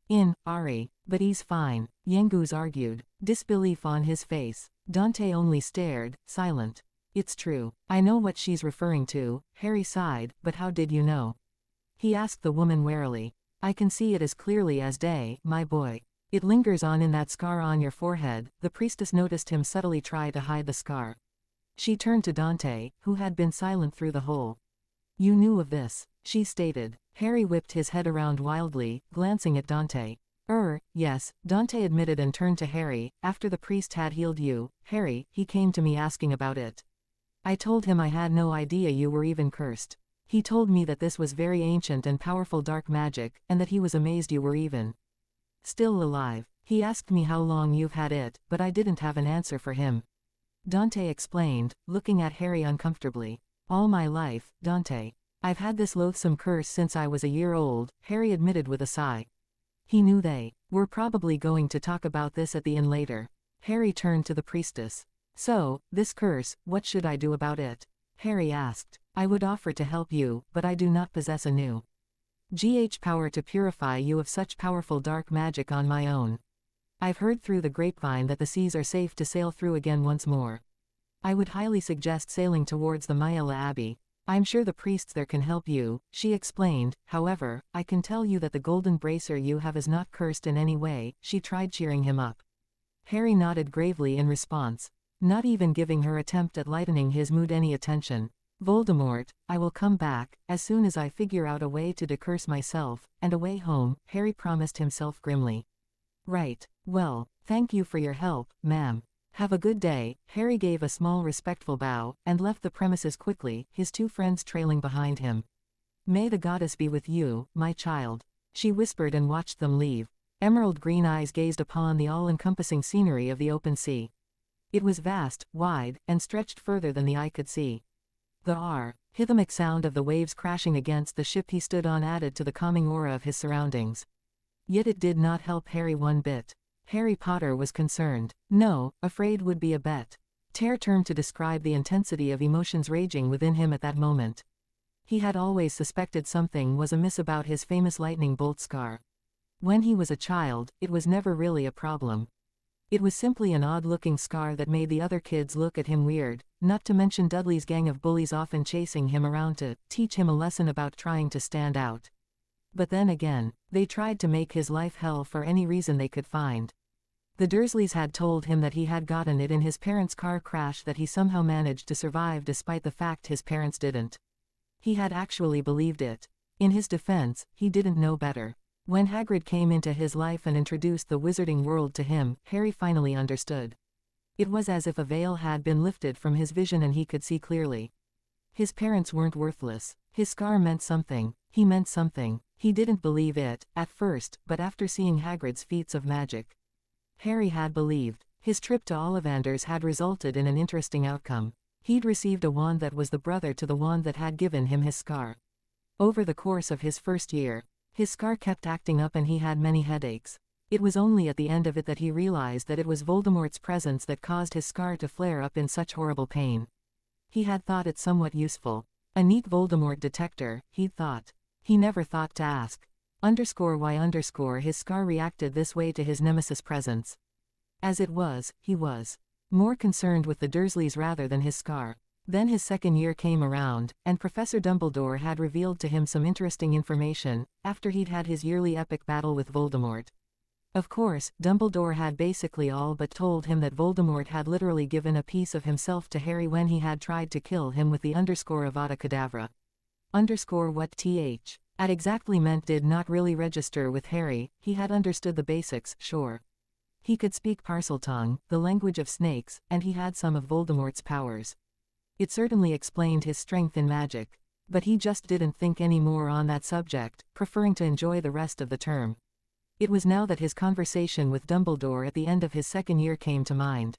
Ari, but he's fine, Yengus argued, disbelief on his face. Dante only stared, silent. It's true. I know what she's referring to, Harry sighed, but how did you know? He asked the woman warily. I can see it as clearly as day, my boy. It lingers on in that scar on your forehead. The priestess noticed him subtly try to hide the scar. She turned to Dante, who had been silent through the whole. You knew of this, she stated. Harry whipped his head around wildly, glancing at Dante. Yes, Dante admitted and turned to Harry. After the priest had healed you, Harry, he came to me asking about it. I told him I had no idea you were even cursed. He told me that this was very ancient and powerful dark magic, and that he was amazed you were even still alive. He asked me how long you've had it, but I didn't have an answer for him. Dante explained, looking at Harry uncomfortably. All my life, Dante. I've had this loathsome curse since I was a year old, Harry admitted with a sigh. He knew they were probably going to talk about this at the inn later. Harry turned to the priestess. So, this curse, what should I do about it? Harry asked. I would offer to help you, but I do not possess a new power to purify you of such powerful dark magic on my own. I've heard through the grapevine that the seas are safe to sail through again once more. I would highly suggest sailing towards the Myela Abbey. I'm sure the priests there can help you, she explained. However, I can tell you that the golden bracer you have is not cursed in any way. She tried cheering him up. Harry nodded gravely in response, not even giving her attempt at lightening his mood any attention. Voldemort, I will come back, as soon as I figure out a way to decurse myself, and a way home, Harry promised himself grimly. Right. Well, thank you for your help, ma'am. Have a good day. Harry gave a small respectful bow, and left the premises quickly, his two friends trailing behind him. May the goddess be with you, my child. She whispered and watched them leave. Emerald green eyes gazed upon the all-encompassing scenery of the open sea. It was vast, wide, and stretched further than the eye could see. The rhythmic sound of the waves crashing against the ship he stood on added to the calming aura of his surroundings. Yet it did not help Harry one bit. Harry Potter was concerned. No, afraid would be a better term to describe the intensity of emotions raging within him at that moment. He had always suspected something was amiss about his famous lightning bolt scar. When he was a child, it was never really a problem. It was simply an odd-looking scar that made the other kids look at him weird, not to mention Dudley's gang of bullies often chasing him around to teach him a lesson about trying to stand out. But then again, they tried to make his life hell for any reason they could find. The Dursleys had told him that he had gotten it in his parents' car crash, that he somehow managed to survive despite the fact his parents didn't. He had actually believed it. In his defense, he didn't know better. When Hagrid came into his life and introduced the wizarding world to him, Harry finally understood. It was as if a veil had been lifted from his vision and he could see clearly. His parents weren't worthless. His scar meant something. He meant something. He didn't believe it, at first, but after seeing Hagrid's feats of magic, Harry had believed. His trip to Ollivanders had resulted in an interesting outcome. He'd received a wand that was the brother to the wand that had given him his scar. Over the course of his first year, his scar kept acting up and he had many headaches. It was only at the end of it that he realized that it was Voldemort's presence that caused his scar to flare up in such horrible pain. He had thought it somewhat useful. A neat Voldemort detector, he'd thought. He never thought to ask. Why his scar reacted this way to his nemesis' presence. As it was, he was more concerned with the Dursleys rather than his scar. Then his second year came around, and Professor Dumbledore had revealed to him some interesting information, after he'd had his yearly epic battle with Voldemort. Of course, Dumbledore had basically all but told him that Voldemort had literally given a piece of himself to Harry when he had tried to kill him with the Avada Kedavra. What that exactly meant did not really register with Harry. He had understood the basics, sure. He could speak Parseltongue, the language of snakes, and he had some of Voldemort's powers. It certainly explained his strength in magic. But he just didn't think any more on that subject, preferring to enjoy the rest of the term. It was now that his conversation with Dumbledore at the end of his second year came to mind.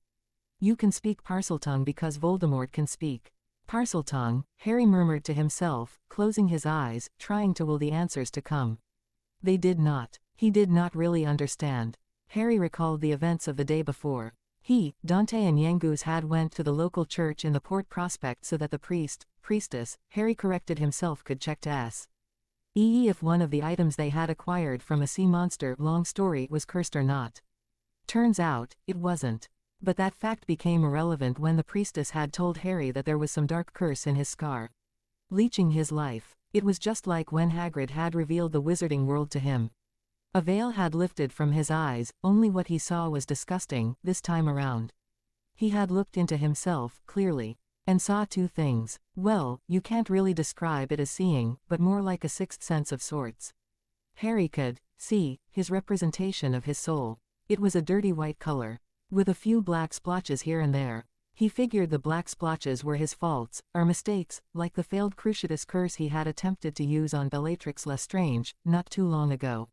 You can speak Parseltongue because Voldemort can speak Parseltongue, Harry murmured to himself, closing his eyes, trying to will the answers to come. They did not. He did not really understand. Harry recalled the events of the day before. He, Dante and Yangoose had went to the local church in the Port Prospect so that the priestess, Harry corrected himself, could check to s. If one of the items they had acquired from a sea monster, long story, was cursed or not. Turns out, it wasn't. But that fact became irrelevant when the priestess had told Harry that there was some dark curse in his scar, leeching his life. It was just like when Hagrid had revealed the wizarding world to him. A veil had lifted from his eyes, only what he saw was disgusting, this time around. He had looked into himself, clearly, and saw two things. Well, you can't really describe it as seeing, but more like a sixth sense of sorts. Harry could see his representation of his soul. It was a dirty white color, with a few black splotches here and there. He figured the black splotches were his faults, or mistakes, like the failed Cruciatus curse he had attempted to use on Bellatrix Lestrange, not too long ago.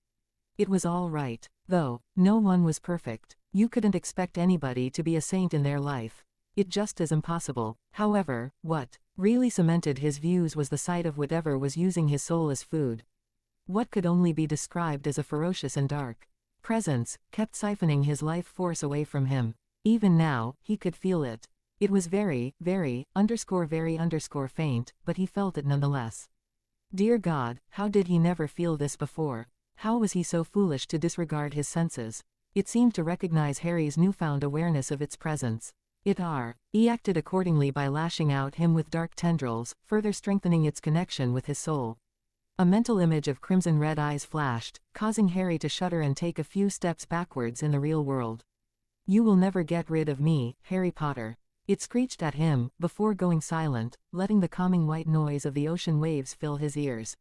It was all right, though. No one was perfect. You couldn't expect anybody to be a saint in their life. It just is impossible. However, what really cemented his views was the sight of whatever was using his soul as food. What could only be described as a ferocious and dark presence kept siphoning his life force away from him. Even now, he could feel it. It was very faint, but he felt it nonetheless. Dear God, how did he never feel this before? How was he so foolish to disregard his senses? It seemed to recognize Harry's newfound awareness of its presence. He acted accordingly by lashing out him with dark tendrils, further strengthening its connection with his soul. A mental image of crimson-red eyes flashed, causing Harry to shudder and take a few steps backwards in the real world. You will never get rid of me, Harry Potter. It screeched at him, before going silent, letting the calming white noise of the ocean waves fill his ears.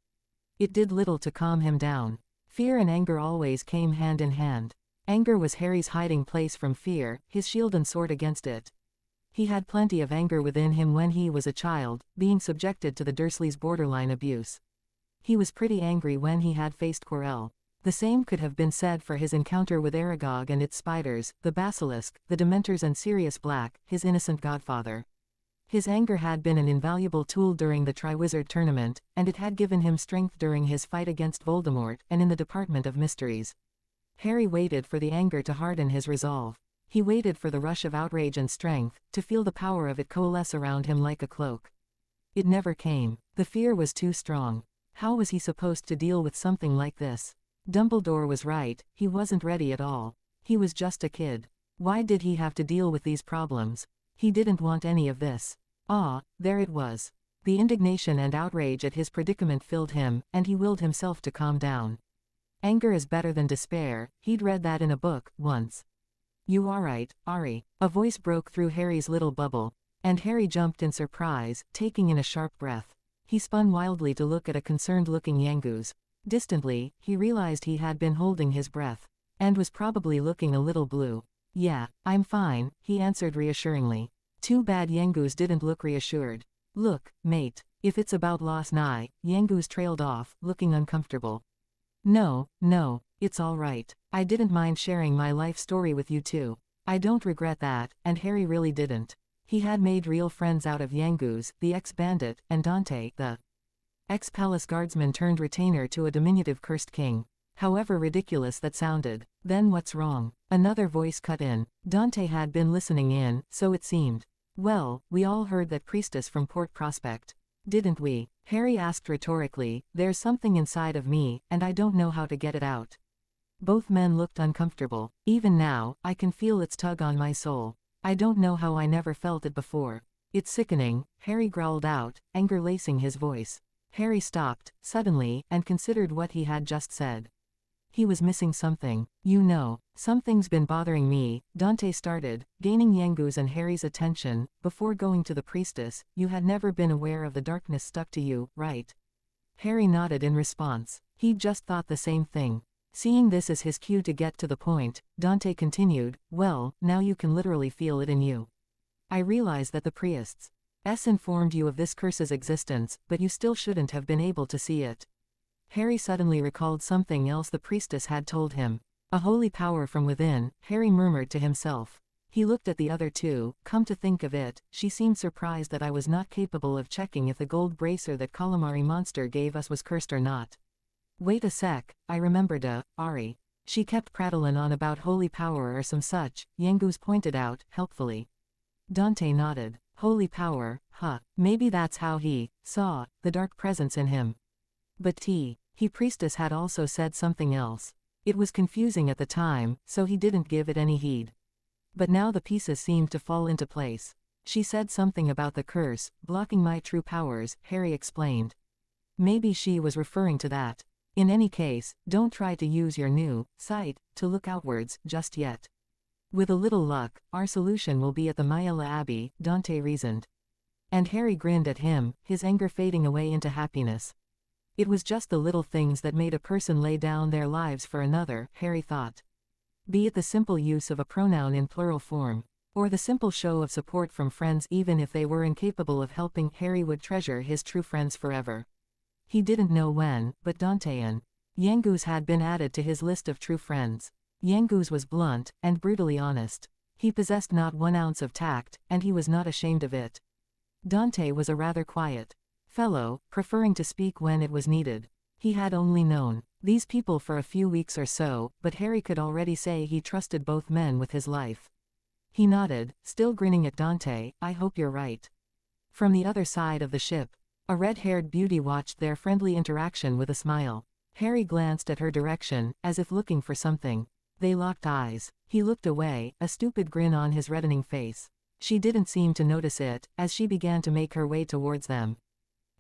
It did little to calm him down. Fear and anger always came hand in hand. Anger was Harry's hiding place from fear, his shield and sword against it. He had plenty of anger within him when he was a child, being subjected to the Dursleys' borderline abuse. He was pretty angry when he had faced Quirrell. The same could have been said for his encounter with Aragog and its spiders, the basilisk, the Dementors and Sirius Black, his innocent godfather. His anger had been an invaluable tool during the Triwizard Tournament, and it had given him strength during his fight against Voldemort and in the Department of Mysteries. Harry waited for the anger to harden his resolve. He waited for the rush of outrage and strength, to feel the power of it coalesce around him like a cloak. It never came. The fear was too strong. How was he supposed to deal with something like this? Dumbledore was right, he wasn't ready at all. He was just a kid. Why did he have to deal with these problems? He didn't want any of this. Ah, there it was. The indignation and outrage at his predicament filled him, and he willed himself to calm down. Anger is better than despair, he'd read that in a book, once. You are right, Ari. A voice broke through Harry's little bubble, and Harry jumped in surprise, taking in a sharp breath. He spun wildly to look at a concerned-looking Yangoose. Distantly, he realized he had been holding his breath, and was probably looking a little blue. Yeah, I'm fine, he answered reassuringly. Too bad Yangoose didn't look reassured. Look, mate, if it's about Lost Nye, Yangoose trailed off, looking uncomfortable. No, it's all right. I didn't mind sharing my life story with you too. I don't regret that, and Harry really didn't. He had made real friends out of Yangoose, the ex-bandit, and Dante, the ex-palace guardsman turned retainer to a diminutive cursed king. However ridiculous that sounded. Then what's wrong? Another voice cut in. Dante had been listening in, so it seemed. Well, we all heard that priestess from Port Prospect. Didn't we? Harry asked rhetorically. There's something inside of me, and I don't know how to get it out. Both men looked uncomfortable. Even now, I can feel its tug on my soul. I don't know how I never felt it before. It's sickening, Harry growled out, anger lacing his voice. Harry stopped, suddenly, and considered what he had just said. He was missing something. You know, something's been bothering me, Dante started, gaining Yangoose and Harry's attention. Before going to the priestess, you had never been aware of the darkness stuck to you, right? Harry nodded in response. He'd just thought the same thing. Seeing this as his cue to get to the point, Dante continued, well, now you can literally feel it in you. I realize that the priest's informed you of this curse's existence, but you still shouldn't have been able to see it. Harry suddenly recalled something else the priestess had told him. A holy power from within, Harry murmured to himself. He looked at the other two. Come to think of it, she seemed surprised that I was not capable of checking if the gold bracer that calamari monster gave us was cursed or not. Wait a sec, I remembered Ari. She kept prattling on about holy power or some such, Yangoose pointed out, helpfully. Dante nodded. Holy power, huh, maybe that's how he saw the dark presence in him. But priestess had also said something else. It was confusing at the time, so he didn't give it any heed. But now the pieces seemed to fall into place. She said something about the curse, blocking my true powers, Harry explained. Maybe she was referring to that. In any case, don't try to use your new sight to look outwards just yet. With a little luck, our solution will be at the Myella Abbey, Dante reasoned. And Harry grinned at him, his anger fading away into happiness. It was just the little things that made a person lay down their lives for another, Harry thought. Be it the simple use of a pronoun in plural form, or the simple show of support from friends even if they were incapable of helping, Harry would treasure his true friends forever. He didn't know when, but Dante and Yangoose had been added to his list of true friends. Yangoose was blunt, and brutally honest. He possessed not 1 ounce of tact, and he was not ashamed of it. Dante was a rather quiet fellow, preferring to speak when it was needed. He had only known these people for a few weeks or so, but Harry could already say he trusted both men with his life. He nodded, still grinning at Dante. I hope you're right. From the other side of the ship, a red-haired beauty watched their friendly interaction with a smile. Harry glanced at her direction, as if looking for something. They locked eyes. He looked away, a stupid grin on his reddening face. She didn't seem to notice it, as she began to make her way towards them.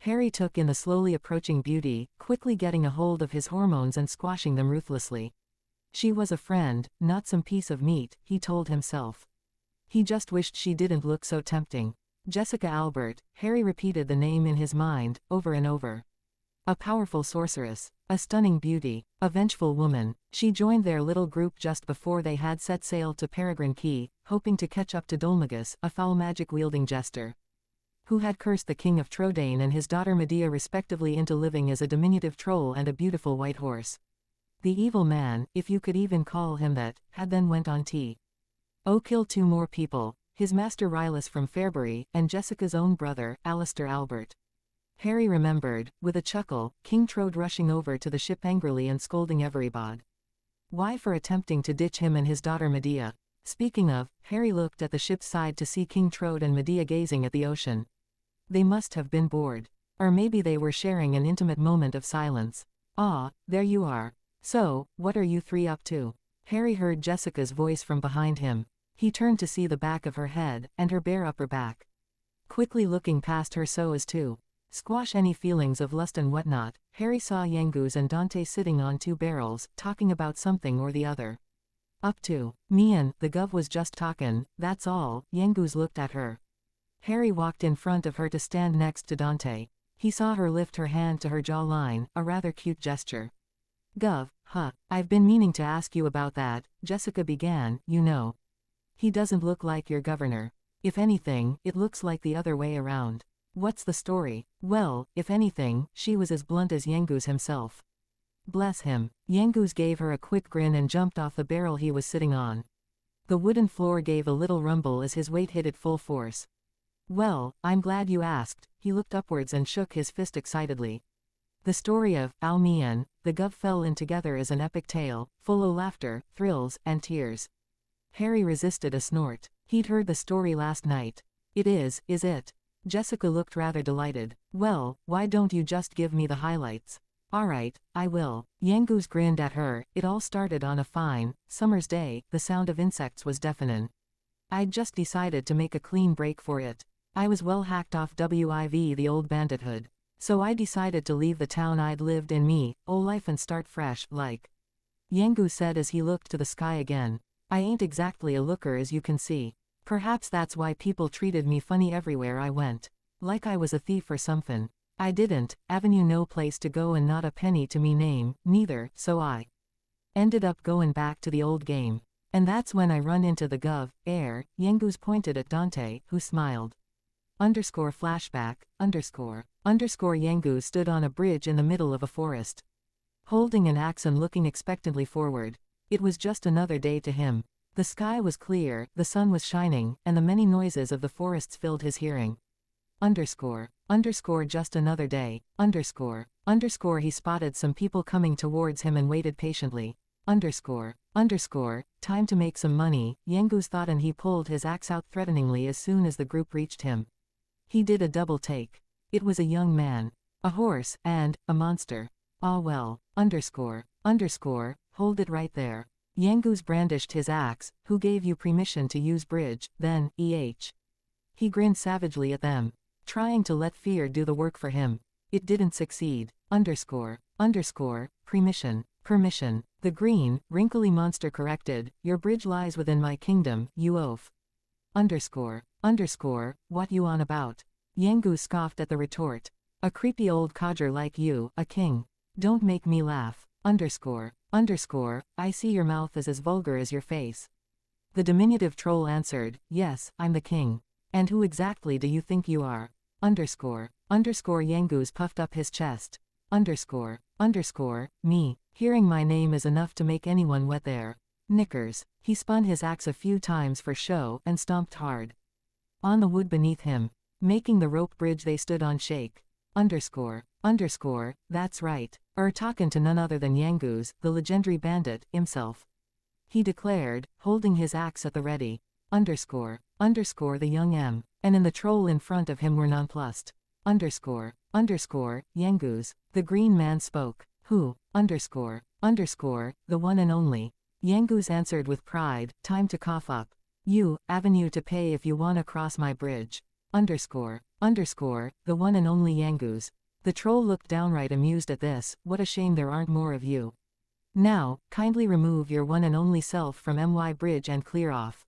Harry took in the slowly approaching beauty, quickly getting a hold of his hormones and squashing them ruthlessly. She was a friend, not some piece of meat, he told himself. He just wished she didn't look so tempting. Jessica Albert, Harry repeated the name in his mind, over and over. A powerful sorceress, a stunning beauty, a vengeful woman. She joined their little group just before they had set sail to Peregrine Key, hoping to catch up to Dolmagus, a foul magic-wielding jester who had cursed the king of Trodain and his daughter Medea respectively into living as a diminutive troll and a beautiful white horse. The evil man, if you could even call him that, had then went on to kill 2 more people, his master Rylus from Fairbury, and Jessica's own brother, Alistair Albert. Harry remembered, with a chuckle, King Trode rushing over to the ship angrily and scolding everybody. Why for attempting to ditch him and his daughter Medea. Speaking of, Harry looked at the ship's side to see King Trode and Medea gazing at the ocean. They must have been bored. Or maybe they were sharing an intimate moment of silence. Ah, there you are. So, what are you 3 up to? Harry heard Jessica's voice from behind him. He turned to see the back of her head, and her bare upper back. Quickly looking past her so as to squash any feelings of lust and whatnot, Harry saw Yangoose and Dante sitting on 2 barrels, talking about something or the other. Up to me and the gov was just talkin', that's all. Yangoose looked at her. Harry walked in front of her to stand next to Dante. He saw her lift her hand to her jawline, a rather cute gesture. Gov, huh, I've been meaning to ask you about that, Jessica began, you know. He doesn't look like your governor. If anything, it looks like the other way around. What's the story? Well, if anything, she was as blunt as Yangoose himself. Bless him. Yangoose gave her a quick grin and jumped off the barrel he was sitting on. The wooden floor gave a little rumble as his weight hit it full force. Well, I'm glad you asked. He looked upwards and shook his fist excitedly. The story of me and the gov fell in together as an epic tale, full o' laughter, thrills, and tears. Harry resisted a snort. He'd heard the story last night. It is it? Jessica looked rather delighted. Well, why don't you just give me the highlights? Alright, I will. Yangoose grinned at her. It all started on a fine, summer's day. The sound of insects was deafening. I'd just decided to make a clean break for it. I was well hacked off WIV the old bandithood. So I decided to leave the town I'd lived in me, old life and start fresh, like. Yangoose said as he looked to the sky again. I ain't exactly a looker as you can see. Perhaps that's why people treated me funny everywhere I went. Like I was a thief or somethin'. I didn't, avenue no place to go and not a penny to me name, neither, so I ended up goin' back to the old game. And that's when I run into the gov, Yangoose pointed at Dante, who smiled. Flashback, Yangoose stood on a bridge in the middle of a forest. Holding an axe and looking expectantly forward. It was just another day to him. The sky was clear, the sun was shining, and the many noises of the forests filled his hearing. Just another day, he spotted some people coming towards him and waited patiently. Time to make some money, Yangoose thought, and he pulled his axe out threateningly as soon as the group reached him. He did a double take. It was a young man, a horse, and a monster. Ah well, hold it right there. Yangoose brandished his axe. Who gave you permission to use bridge, then, He grinned savagely at them, trying to let fear do the work for him. It didn't succeed. Permission. The green, wrinkly monster corrected, your bridge lies within my kingdom, you oaf. What you on about? Yangoose scoffed at the retort. A creepy old codger like you, a king. Don't make me laugh. I see your mouth is as vulgar as your face. The diminutive troll answered, yes, I'm the king. And who exactly do you think you are? Yangoose puffed up his chest. Me. Hearing my name is enough to make anyone wet their knickers. He spun his axe a few times for show and stomped hard on the wood beneath him, making the rope bridge they stood on shake. That's right. Talkin' to none other than Yangoose, the legendary bandit, himself. He declared, holding his axe at the ready. The young M. And in the troll in front of him were nonplussed. Yangoose. The green man spoke. Who? The one and only. Yangoose answered with pride, time to cough up. You, avenue to pay if you wanna cross my bridge. The one and only Yangoose. The troll looked downright amused at this. What a shame there aren't more of you. Now, kindly remove your one and only self from my bridge and clear off.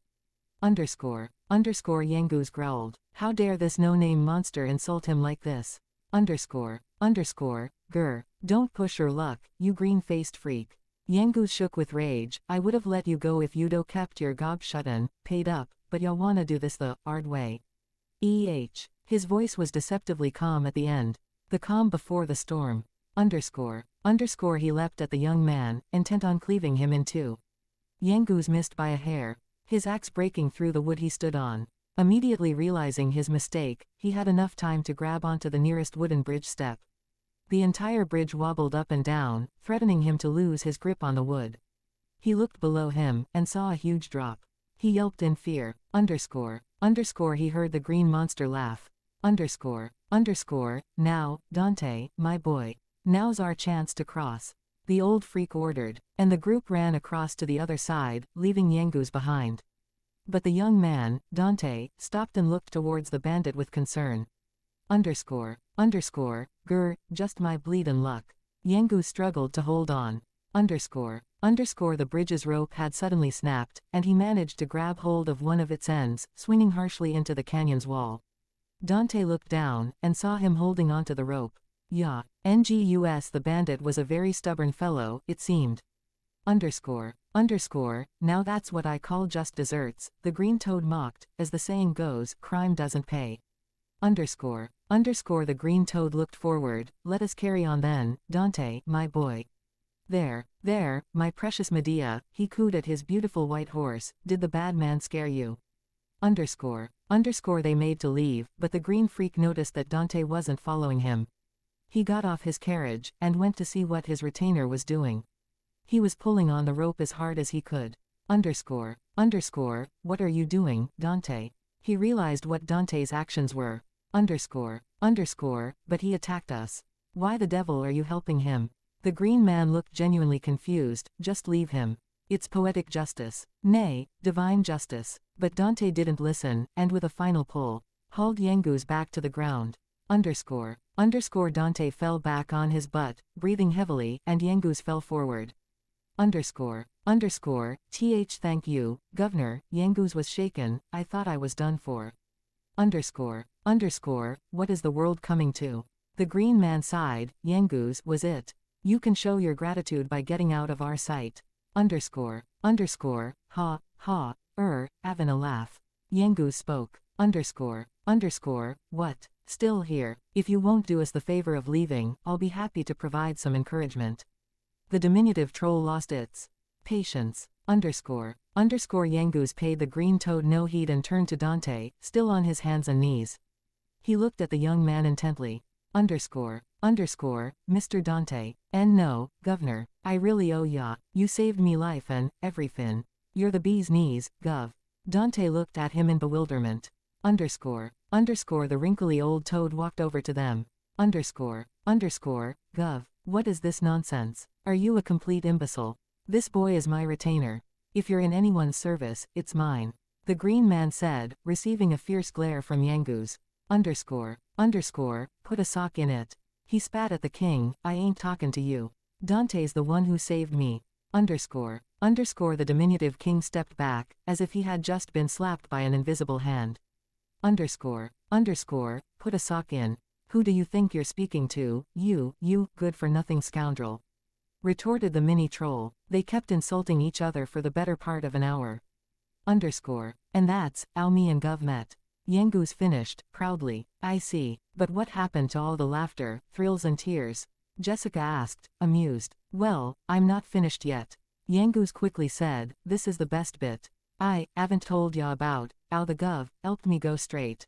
Yangoose growled. How dare this no-name monster insult him like this? Grr. Don't push your luck, you green-faced freak. Yangoose shook with rage. I would have let you go if you'd kept your gob shut and paid up, but y'all wanna do this the hard way. His voice was deceptively calm at the end. The calm before the storm. Underscore he leapt at the young man, intent on cleaving him in two. Yangus missed by a hair, his axe breaking through the wood he stood on. Immediately realizing his mistake, he had enough time to grab onto the nearest wooden bridge step. The entire bridge wobbled up and down, threatening him to lose his grip on the wood. He looked below him, and saw a huge drop. He yelped in fear. Underscore he heard the green monster laugh. Underscore, now, Dante, my boy. Now's our chance to cross. The old freak ordered, and the group ran across to the other side, leaving Yangus behind. But the young man, Dante, stopped and looked towards the bandit with concern. Underscore, just my bleedin' luck. Yangus struggled to hold on. Underscore, the bridge's rope had suddenly snapped, and he managed to grab hold of one of its ends, swinging harshly into the canyon's wall. Dante looked down, and saw him holding onto the rope. Yeah, Ngus the bandit was a very stubborn fellow, it seemed. Underscore, now that's what I call just desserts, the green toad mocked, as the saying goes, crime doesn't pay. Underscore, the green toad looked forward, let us carry on then, Dante, my boy. There, my precious Medea, he cooed at his beautiful white horse, did the bad man scare you? Underscore, they made to leave, but the green freak noticed that Dante wasn't following him. He got off his carriage, and went to see what his retainer was doing. He was pulling on the rope as hard as he could. Underscore, what are you doing, Dante? He realized what Dante's actions were. Underscore, but he attacked us. Why the devil are you helping him? The green man looked genuinely confused, just leave him. It's poetic justice. Nay, divine justice. But Dante didn't listen, and with a final pull, hauled Yangus back to the ground. Underscore, Dante fell back on his butt, breathing heavily, and Yangus fell forward. Underscore, thank you, Governor, Yangus was shaken, I thought I was done for. Underscore, what is the world coming to? The green man sighed, Yangus was it. You can show your gratitude by getting out of our sight. Underscore, having a laugh. Yangus spoke. Underscore, what? Still here. If you won't do us the favor of leaving, I'll be happy to provide some encouragement. The diminutive troll lost its patience. Underscore, Yangus paid the green toad no heed and turned to Dante, still on his hands and knees. He looked at the young man intently. Underscore, Mr. Dante, and no, Governor, I really owe ya, you saved me life and everything. You're the bee's knees, Gov. Dante looked at him in bewilderment. Underscore, the wrinkly old toad walked over to them. Underscore, Gov, what is this nonsense? Are you a complete imbecile? This boy is my retainer. If you're in anyone's service, it's mine. The green man said, receiving a fierce glare from Yangus. Underscore, put a sock in it. He spat at the king, I ain't talking to you. Dante's the one who saved me. Underscore, the diminutive king stepped back, as if he had just been slapped by an invisible hand. Underscore, put a sock in. Who do you think you're speaking to, you good-for-nothing scoundrel? Retorted the mini-troll. They kept insulting each other for the better part of an hour. Underscore, and that's how me and Gov met. Yangus finished, proudly. I see, but what happened to all the laughter, thrills and tears? Jessica asked, amused. Well, I'm not finished yet. Yangus quickly said, this is the best bit. I haven't told ya about how the Gov helped me go straight.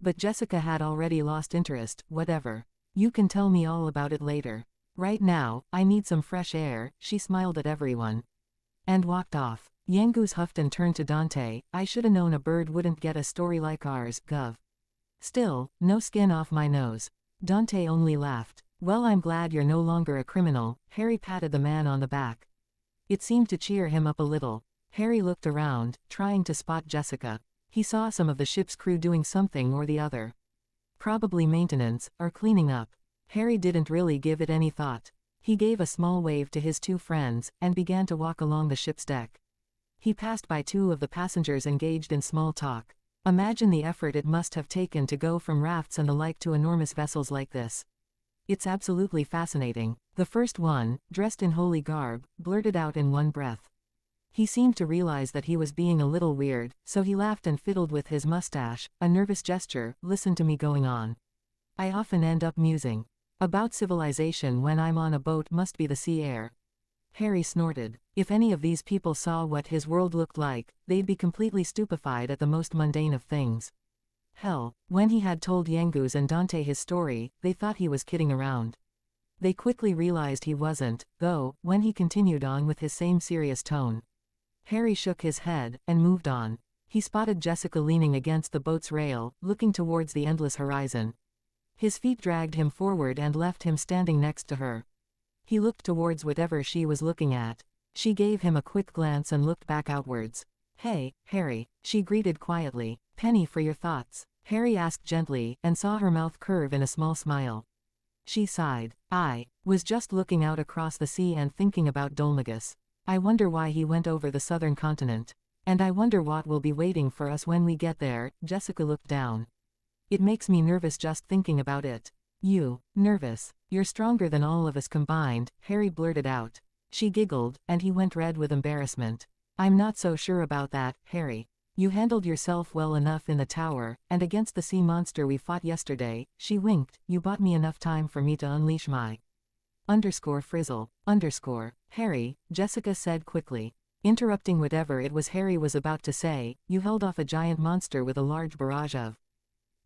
But Jessica had already lost interest, whatever. You can tell me all about it later. Right now, I need some fresh air, she smiled at everyone. And walked off. Yangus huffed and turned to Dante, I shoulda known a bird wouldn't get a story like ours, Gov. Still, no skin off my nose. Dante only laughed. Well, I'm glad you're no longer a criminal. Harry patted the man on the back. It seemed to cheer him up a little. Harry looked around, trying to spot Jessica. He saw some of the ship's crew doing something or the other. Probably maintenance, or cleaning up. Harry didn't really give it any thought. He gave a small wave to his two friends, and began to walk along the ship's deck. He passed by two of the passengers engaged in small talk. Imagine the effort it must have taken to go from rafts and the like to enormous vessels like this. It's absolutely fascinating. The first one, dressed in holy garb, blurted out in one breath. He seemed to realize that he was being a little weird, so he laughed and fiddled with his mustache, a nervous gesture. Listen to me going on. I often end up musing about civilization when I'm on a boat. Must be the sea air. Harry snorted. If any of these people saw what his world looked like, they'd be completely stupefied at the most mundane of things. Hell, when he had told Yangus and Dante his story, they thought he was kidding around. They quickly realized he wasn't, though, when he continued on with his same serious tone. Harry shook his head, and moved on. He spotted Jessica leaning against the boat's rail, looking towards the endless horizon. His feet dragged him forward and left him standing next to her. He looked towards whatever she was looking at. She gave him a quick glance and looked back outwards. Hey, Harry, she greeted quietly. Penny for your thoughts, Harry asked gently, and saw her mouth curve in a small smile. She sighed. I was just looking out across the sea and thinking about Dolmagus. I wonder why he went over the southern continent. And I wonder what will be waiting for us when we get there. Jessica looked down. It makes me nervous just thinking about it. You, nervous? You're stronger than all of us combined, Harry blurted out. She giggled, and he went red with embarrassment. I'm not so sure about that, Harry. You handled yourself well enough in the tower, and against the sea monster we fought yesterday. She winked. You bought me enough time for me to unleash my _frizzle, Harry, Jessica said quickly. Interrupting whatever it was Harry was about to say, you held off a giant monster with a large barrage of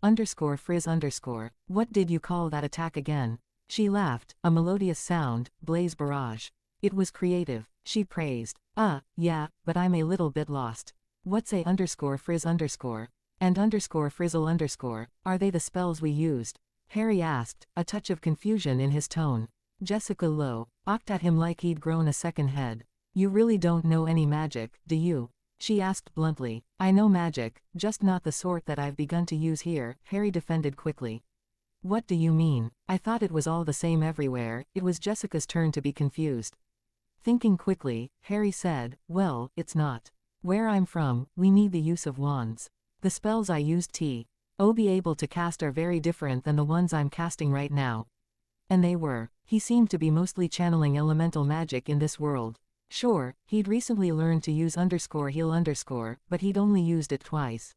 _frizz_. What did you call that attack again? She laughed, a melodious sound, blaze barrage. It was creative, she praised. Yeah, but I'm a little bit lost. What's a _frizz_ and _frizzle_? Are they the spells we used? Harry asked, a touch of confusion in his tone. Jessica looked at him like he'd grown a second head. You really don't know any magic, do you? She asked bluntly. I know magic, just not the sort that I've begun to use here, Harry defended quickly. What do you mean? I thought it was all the same everywhere. It was Jessica's turn to be confused. Thinking quickly, Harry said, well, it's not. Where I'm from, we need the use of wands. The spells I used to be able to cast are very different than the ones I'm casting right now. And they were. He seemed to be mostly channeling elemental magic in this world. Sure, he'd recently learned to use _heal_, but he'd only used it twice.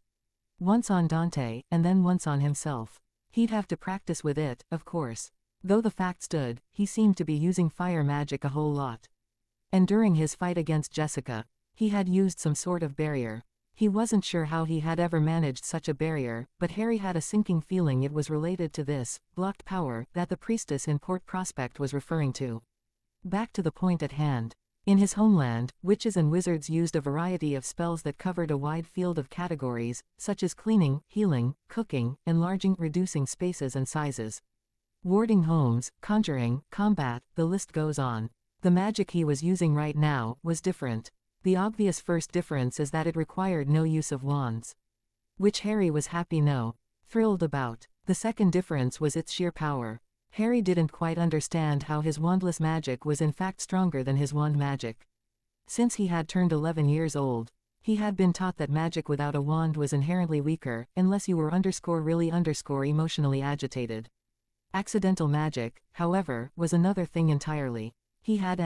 Once on Dante, and then once on himself. He'd have to practice with it, of course. Though the fact stood, he seemed to be using fire magic a whole lot. And during his fight against Jessica, he had used some sort of barrier. He wasn't sure how he had ever managed such a barrier, but Harry had a sinking feeling it was related to this blocked power that the priestess in Port Prospect was referring to. Back to the point at hand. In his homeland, witches and wizards used a variety of spells that covered a wide field of categories, such as cleaning, healing, cooking, enlarging, reducing spaces and sizes, warding homes, conjuring, combat, the list goes on. The magic he was using right now was different. The obvious first difference is that it required no use of wands. Which Harry was thrilled about. The second difference was its sheer power. Harry didn't quite understand how his wandless magic was in fact stronger than his wand magic. Since he had turned 11 years old, he had been taught that magic without a wand was inherently weaker, unless you were really emotionally agitated. Accidental magic, however, was another thing entirely. He had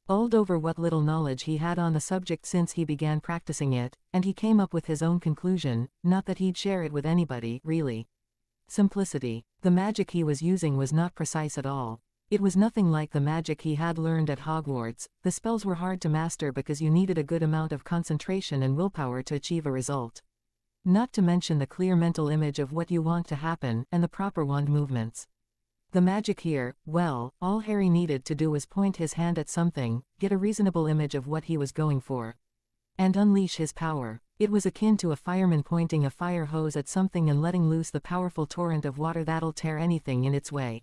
mulled over what little knowledge he had on the subject since he began practicing it, and he came up with his own conclusion, not that he'd share it with anybody, really. Simplicity. The magic he was using was not precise at all. It was nothing like the magic he had learned at Hogwarts. The spells were hard to master because you needed a good amount of concentration and willpower to achieve a result. Not to mention the clear mental image of what you want to happen, and the proper wand movements. The magic here, well, all Harry needed to do was point his hand at something, get a reasonable image of what he was going for, and unleash his power. It was akin to a fireman pointing a fire hose at something and letting loose the powerful torrent of water that'll tear anything in its way.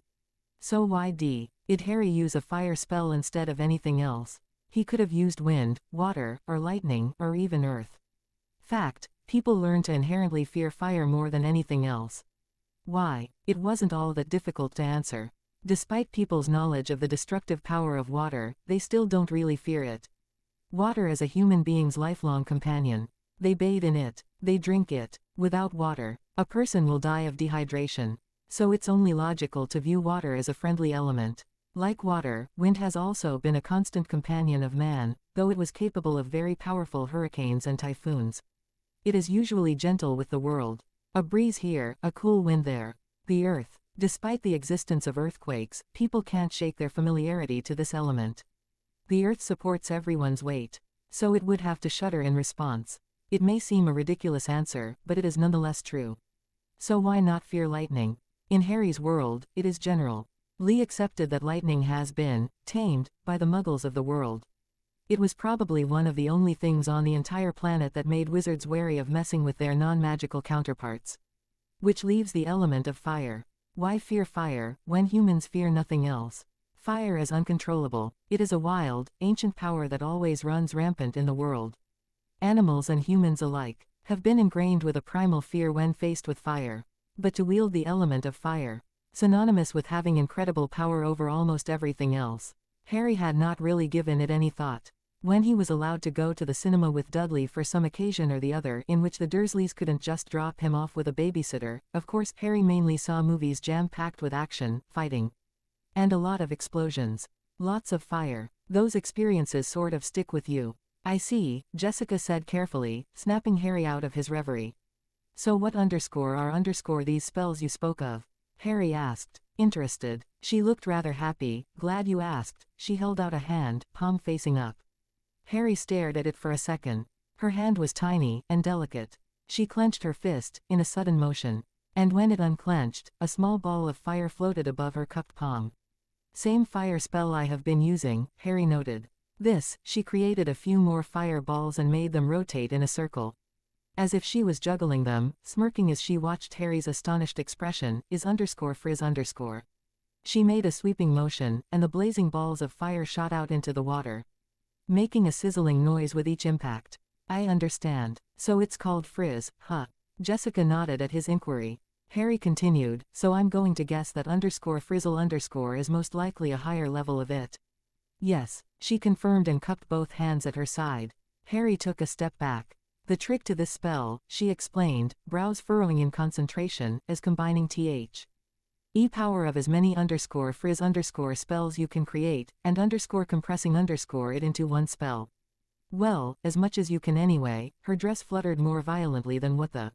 So why did Harry use a fire spell instead of anything else? He could have used wind, water, or lightning, or even earth. Fact, people learn to inherently fear fire more than anything else. Why? It wasn't all that difficult to answer. Despite people's knowledge of the destructive power of water, they still don't really fear it. Water is a human being's lifelong companion. They bathe in it. They drink it. Without water, a person will die of dehydration. So it's only logical to view water as a friendly element. Like water, wind has also been a constant companion of man, though it was capable of very powerful hurricanes and typhoons. It is usually gentle with the world. A breeze here, a cool wind there. The earth. Despite the existence of earthquakes, people can't shake their familiarity to this element. The earth supports everyone's weight. So it would have to shudder in response. It may seem a ridiculous answer, but it is nonetheless true. So why not fear lightning? In Harry's world, it is general. Lee accepted that lightning has been tamed by the muggles of the world. It was probably one of the only things on the entire planet that made wizards wary of messing with their non-magical counterparts. Which leaves the element of fire. Why fear fire, when humans fear nothing else? Fire is uncontrollable. It is a wild, ancient power that always runs rampant in the world. Animals and humans alike have been ingrained with a primal fear when faced with fire. But to wield the element of fire, synonymous with having incredible power over almost everything else, Harry had not really given it any thought. When he was allowed to go to the cinema with Dudley for some occasion or the other in which the Dursleys couldn't just drop him off with a babysitter, of course Harry mainly saw movies jam-packed with action, fighting, and a lot of explosions. Lots of fire. Those experiences sort of stick with you. I see, Jessica said carefully, snapping Harry out of his reverie. So what are these spells you spoke of? Harry asked, interested. She looked rather happy. Glad you asked. She held out a hand, palm facing up. Harry stared at it for a second. Her hand was tiny and delicate. She clenched her fist, in a sudden motion. And when it unclenched, a small ball of fire floated above her cupped palm. Same fire spell I have been using, Harry noted. This, she created a few more fire balls and made them rotate in a circle. As if she was juggling them, smirking as she watched Harry's astonished expression, _frizz_. She made a sweeping motion, and the blazing balls of fire shot out into the water, making a sizzling noise with each impact. I understand. So it's called frizz, huh? Jessica nodded at his inquiry. Harry continued, so I'm going to guess that _frizzle_ is most likely a higher level of it. Yes, she confirmed and cupped both hands at her side. Harry took a step back. The trick to this spell, she explained, brows furrowing in concentration, is combining the power of as many _frizz_ spells you can create, and compressing it into one spell. Well, as much as you can anyway. Her dress fluttered more violently than what the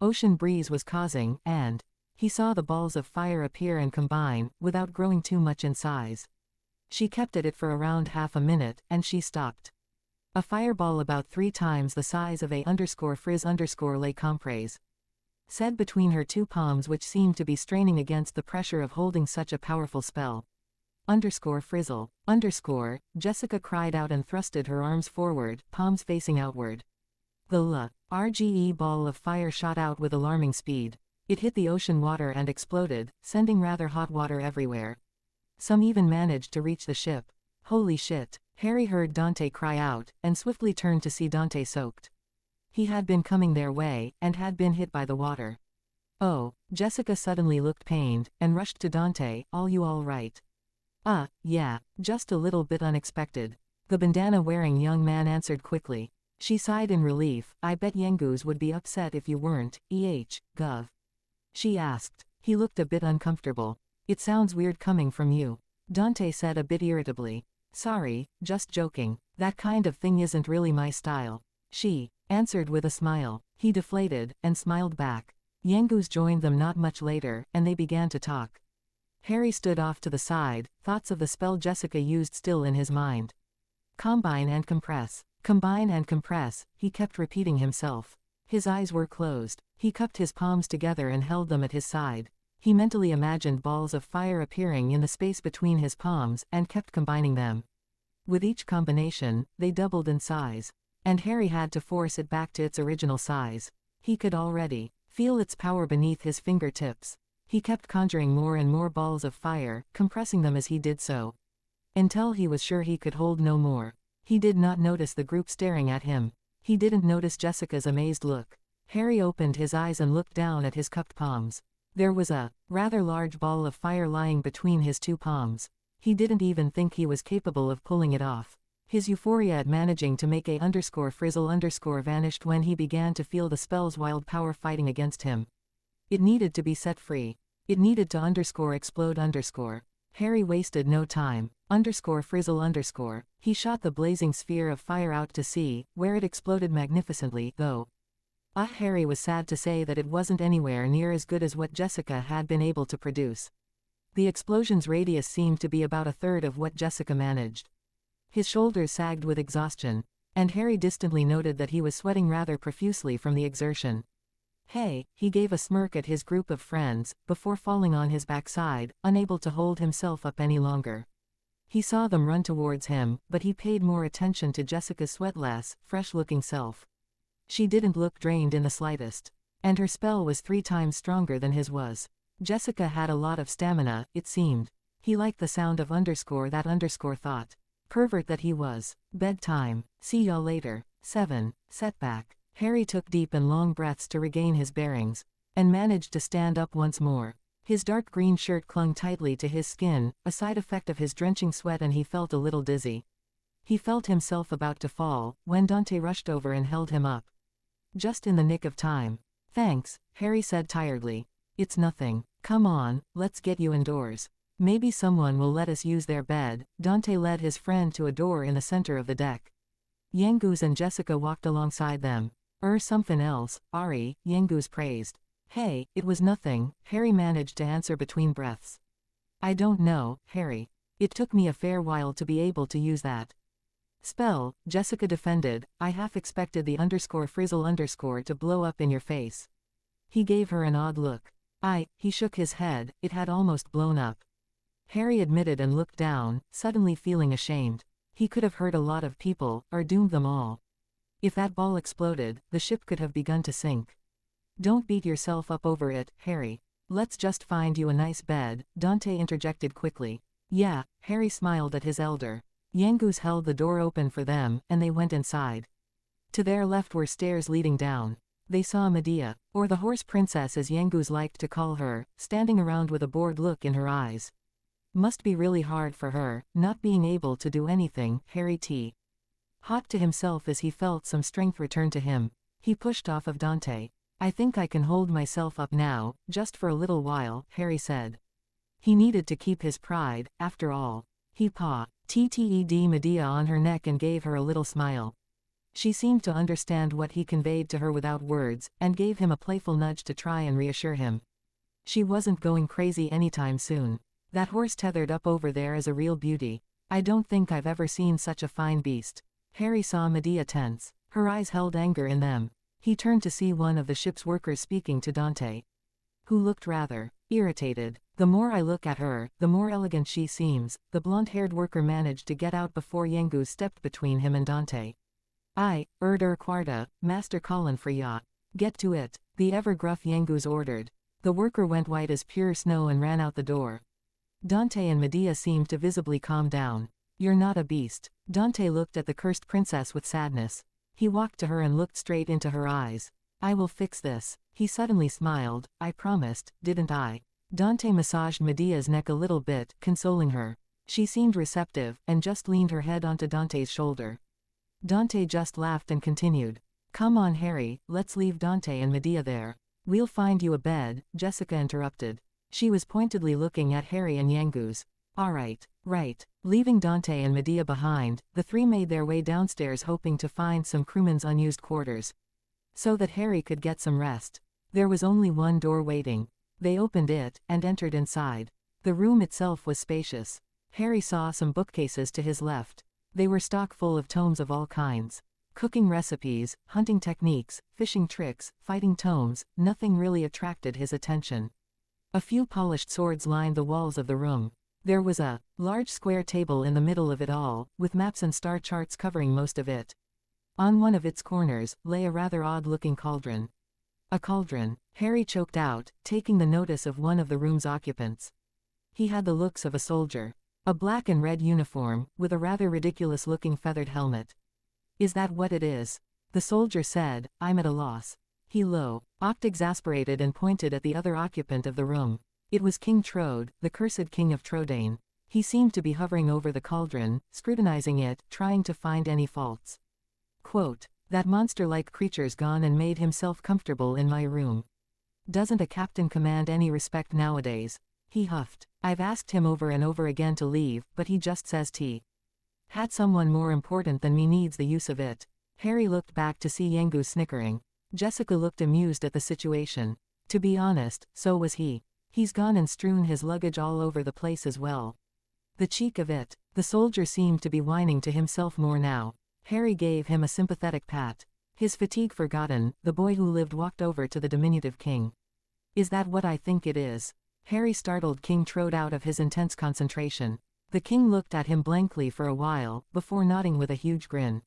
ocean breeze was causing, and he saw the balls of fire appear and combine, without growing too much in size. She kept at it for around half a minute, and she stopped. A fireball about 3 times the size of _frizz_ lay comprise, said between her two palms, which seemed to be straining against the pressure of holding such a powerful spell. _frizzle, Jessica cried out and thrusted her arms forward, palms facing outward. The RGE ball of fire shot out with alarming speed. It hit the ocean water and exploded, sending rather hot water everywhere. Some even managed to reach the ship. Holy shit, Harry heard Dante cry out, and swiftly turned to see Dante soaked. He had been coming their way, and had been hit by the water. Oh, Jessica suddenly looked pained, and rushed to Dante. Are you all right? Yeah, just a little bit unexpected. The bandana-wearing young man answered quickly. She sighed in relief. I bet Yengus would be upset if you weren't, Gov. She asked. He looked a bit uncomfortable. It sounds weird coming from you, Dante said a bit irritably. Sorry, just joking. That kind of thing isn't really my style. She answered with a smile. He deflated, and smiled back. Yengus joined them not much later, and they began to talk. Harry stood off to the side, thoughts of the spell Jessica used still in his mind. Combine and compress. Combine and compress, he kept repeating himself. His eyes were closed. He cupped his palms together and held them at his side. He mentally imagined balls of fire appearing in the space between his palms, and kept combining them. With each combination, they doubled in size. And Harry had to force it back to its original size. He could already feel its power beneath his fingertips. He kept conjuring more and more balls of fire, compressing them as he did so, until he was sure he could hold no more. He did not notice the group staring at him. He didn't notice Jessica's amazed look. Harry opened his eyes and looked down at his cupped palms. There was a rather large ball of fire lying between his two palms. He didn't even think he was capable of pulling it off. His euphoria at managing to make _frizzle_ vanished when he began to feel the spell's wild power fighting against him. It needed to be set free. It needed to _explode_. Harry wasted no time. _frizzle_. He shot the blazing sphere of fire out to sea, where it exploded magnificently, though. Harry was sad to say that it wasn't anywhere near as good as what Jessica had been able to produce. The explosion's radius seemed to be about a third of what Jessica managed. His shoulders sagged with exhaustion, and Harry distantly noted that he was sweating rather profusely from the exertion. Hey, he gave a smirk at his group of friends, before falling on his backside, unable to hold himself up any longer. He saw them run towards him, but he paid more attention to Jessica's sweatless, fresh-looking self. She didn't look drained in the slightest. And her spell was 3 times stronger than his was. Jessica had a lot of stamina, it seemed. He liked the sound of _that_ thought. Pervert that he was. Bedtime. See y'all later. 7. Setback. Harry took deep and long breaths to regain his bearings, and managed to stand up once more. His dark green shirt clung tightly to his skin, a side effect of his drenching sweat, and he felt a little dizzy. He felt himself about to fall, when Dante rushed over and held him up. Just in the nick of time. Thanks, Harry said tiredly. It's nothing. Come on, let's get you indoors. Maybe someone will let us use their bed. Dante led his friend to a door in the center of the deck. Yangoose and Jessica walked alongside them. Something else, Ari, Yangoose praised. Hey, it was nothing, Harry managed to answer between breaths. I don't know, Harry. It took me a fair while to be able to use that spell, Jessica defended. I half expected the _frizzle_ to blow up in your face. He gave her an odd look. He shook his head, it had almost blown up. Harry admitted and looked down, suddenly feeling ashamed. He could have hurt a lot of people, or doomed them all. If that ball exploded, the ship could have begun to sink. Don't beat yourself up over it, Harry. Let's just find you a nice bed, Dante interjected quickly. Yeah, Harry smiled at his elder. Yangoose held the door open for them, and they went inside. To their left were stairs leading down. They saw Medea, or the horse princess as Yangoose liked to call her, standing around with a bored look in her eyes. Must be really hard for her, not being able to do anything, Harry T. Hot to himself as he felt some strength return to him. He pushed off of Dante. I think I can hold myself up now, just for a little while, Harry said. He needed to keep his pride, after all. He pawed Medea on her neck and gave her a little smile. She seemed to understand what he conveyed to her without words, and gave him a playful nudge to try and reassure him. She wasn't going crazy anytime soon. That horse tethered up over there is a real beauty. I don't think I've ever seen such a fine beast. Harry saw Medea tense. Her eyes held anger in them. He turned to see one of the ship's workers speaking to Dante, who looked rather irritated. The more I look at her, the more elegant she seems, the blonde-haired worker managed to get out before Yangoose stepped between him and Dante. Quarta, Master Colin for ya. Get to it, the ever-gruff Yangoose ordered. The worker went white as pure snow and ran out the door. Dante and Medea seemed to visibly calm down. You're not a beast. Dante looked at the cursed princess with sadness. He walked to her and looked straight into her eyes. I will fix this. He suddenly smiled. I promised, didn't I? Dante massaged Medea's neck a little bit, consoling her. She seemed receptive, and just leaned her head onto Dante's shoulder. Dante just laughed and continued. Come on Harry, let's leave Dante and Medea there. We'll find you a bed, Jessica interrupted. She was pointedly looking at Harry and Yangoose. Alright, right. Leaving Dante and Medea behind, the three made their way downstairs hoping to find some crewmen's unused quarters, so that Harry could get some rest. There was only one door waiting. They opened it, and entered inside. The room itself was spacious. Harry saw some bookcases to his left. They were stock full of tomes of all kinds. Cooking recipes, hunting techniques, fishing tricks, fighting tomes, nothing really attracted his attention. A few polished swords lined the walls of the room. There was a large square table in the middle of it all, with maps and star charts covering most of it. On one of its corners, lay a rather odd-looking cauldron. A cauldron, Harry choked out, taking the notice of one of the room's occupants. He had the looks of a soldier. A black and red uniform, with a rather ridiculous-looking feathered helmet. Is that what it is? The soldier said. I'm at a loss. He looked exasperated and pointed at the other occupant of the room. It was King Trode, the cursed king of Trodaine. He seemed to be hovering over the cauldron, scrutinizing it, trying to find any faults. Quote, that monster-like creature's gone and made himself comfortable in my room. Doesn't a captain command any respect nowadays? he huffed. I've asked him over and over again to leave, but he just says he had someone more important than me needs the use of it. Harry looked back to see Yengu snickering. Jessica looked amused at the situation. To be honest, so was he. He's gone and strewn his luggage all over the place as well. The cheek of it. The soldier seemed to be whining to himself more now. Harry gave him a sympathetic pat. His fatigue forgotten, the boy who lived walked over to the diminutive king. Is that what I think it is? Harry startled King Trode out of his intense concentration. The king looked at him blankly for a while, before nodding with a huge grin.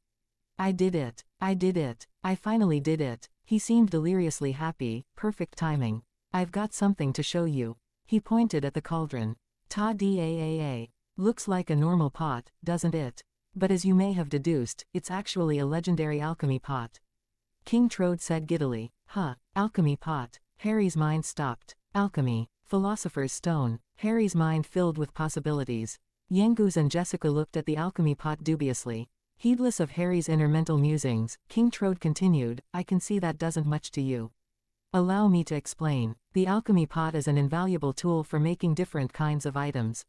I did it. I did it. I finally did it. He seemed deliriously happy, perfect timing. I've got something to show you. He pointed at the cauldron. Ta-da-a-a. Looks like a normal pot, doesn't it? But as you may have deduced, it's actually a legendary alchemy pot. King Trode said giddily. Huh, alchemy pot. Harry's mind stopped. Alchemy. Philosopher's stone. Harry's mind filled with possibilities. Yengus and Jessica looked at the alchemy pot dubiously. Heedless of Harry's inner mental musings, King Trode continued, I can see that doesn't much to you. Allow me to explain. The alchemy pot is an invaluable tool for making different kinds of items.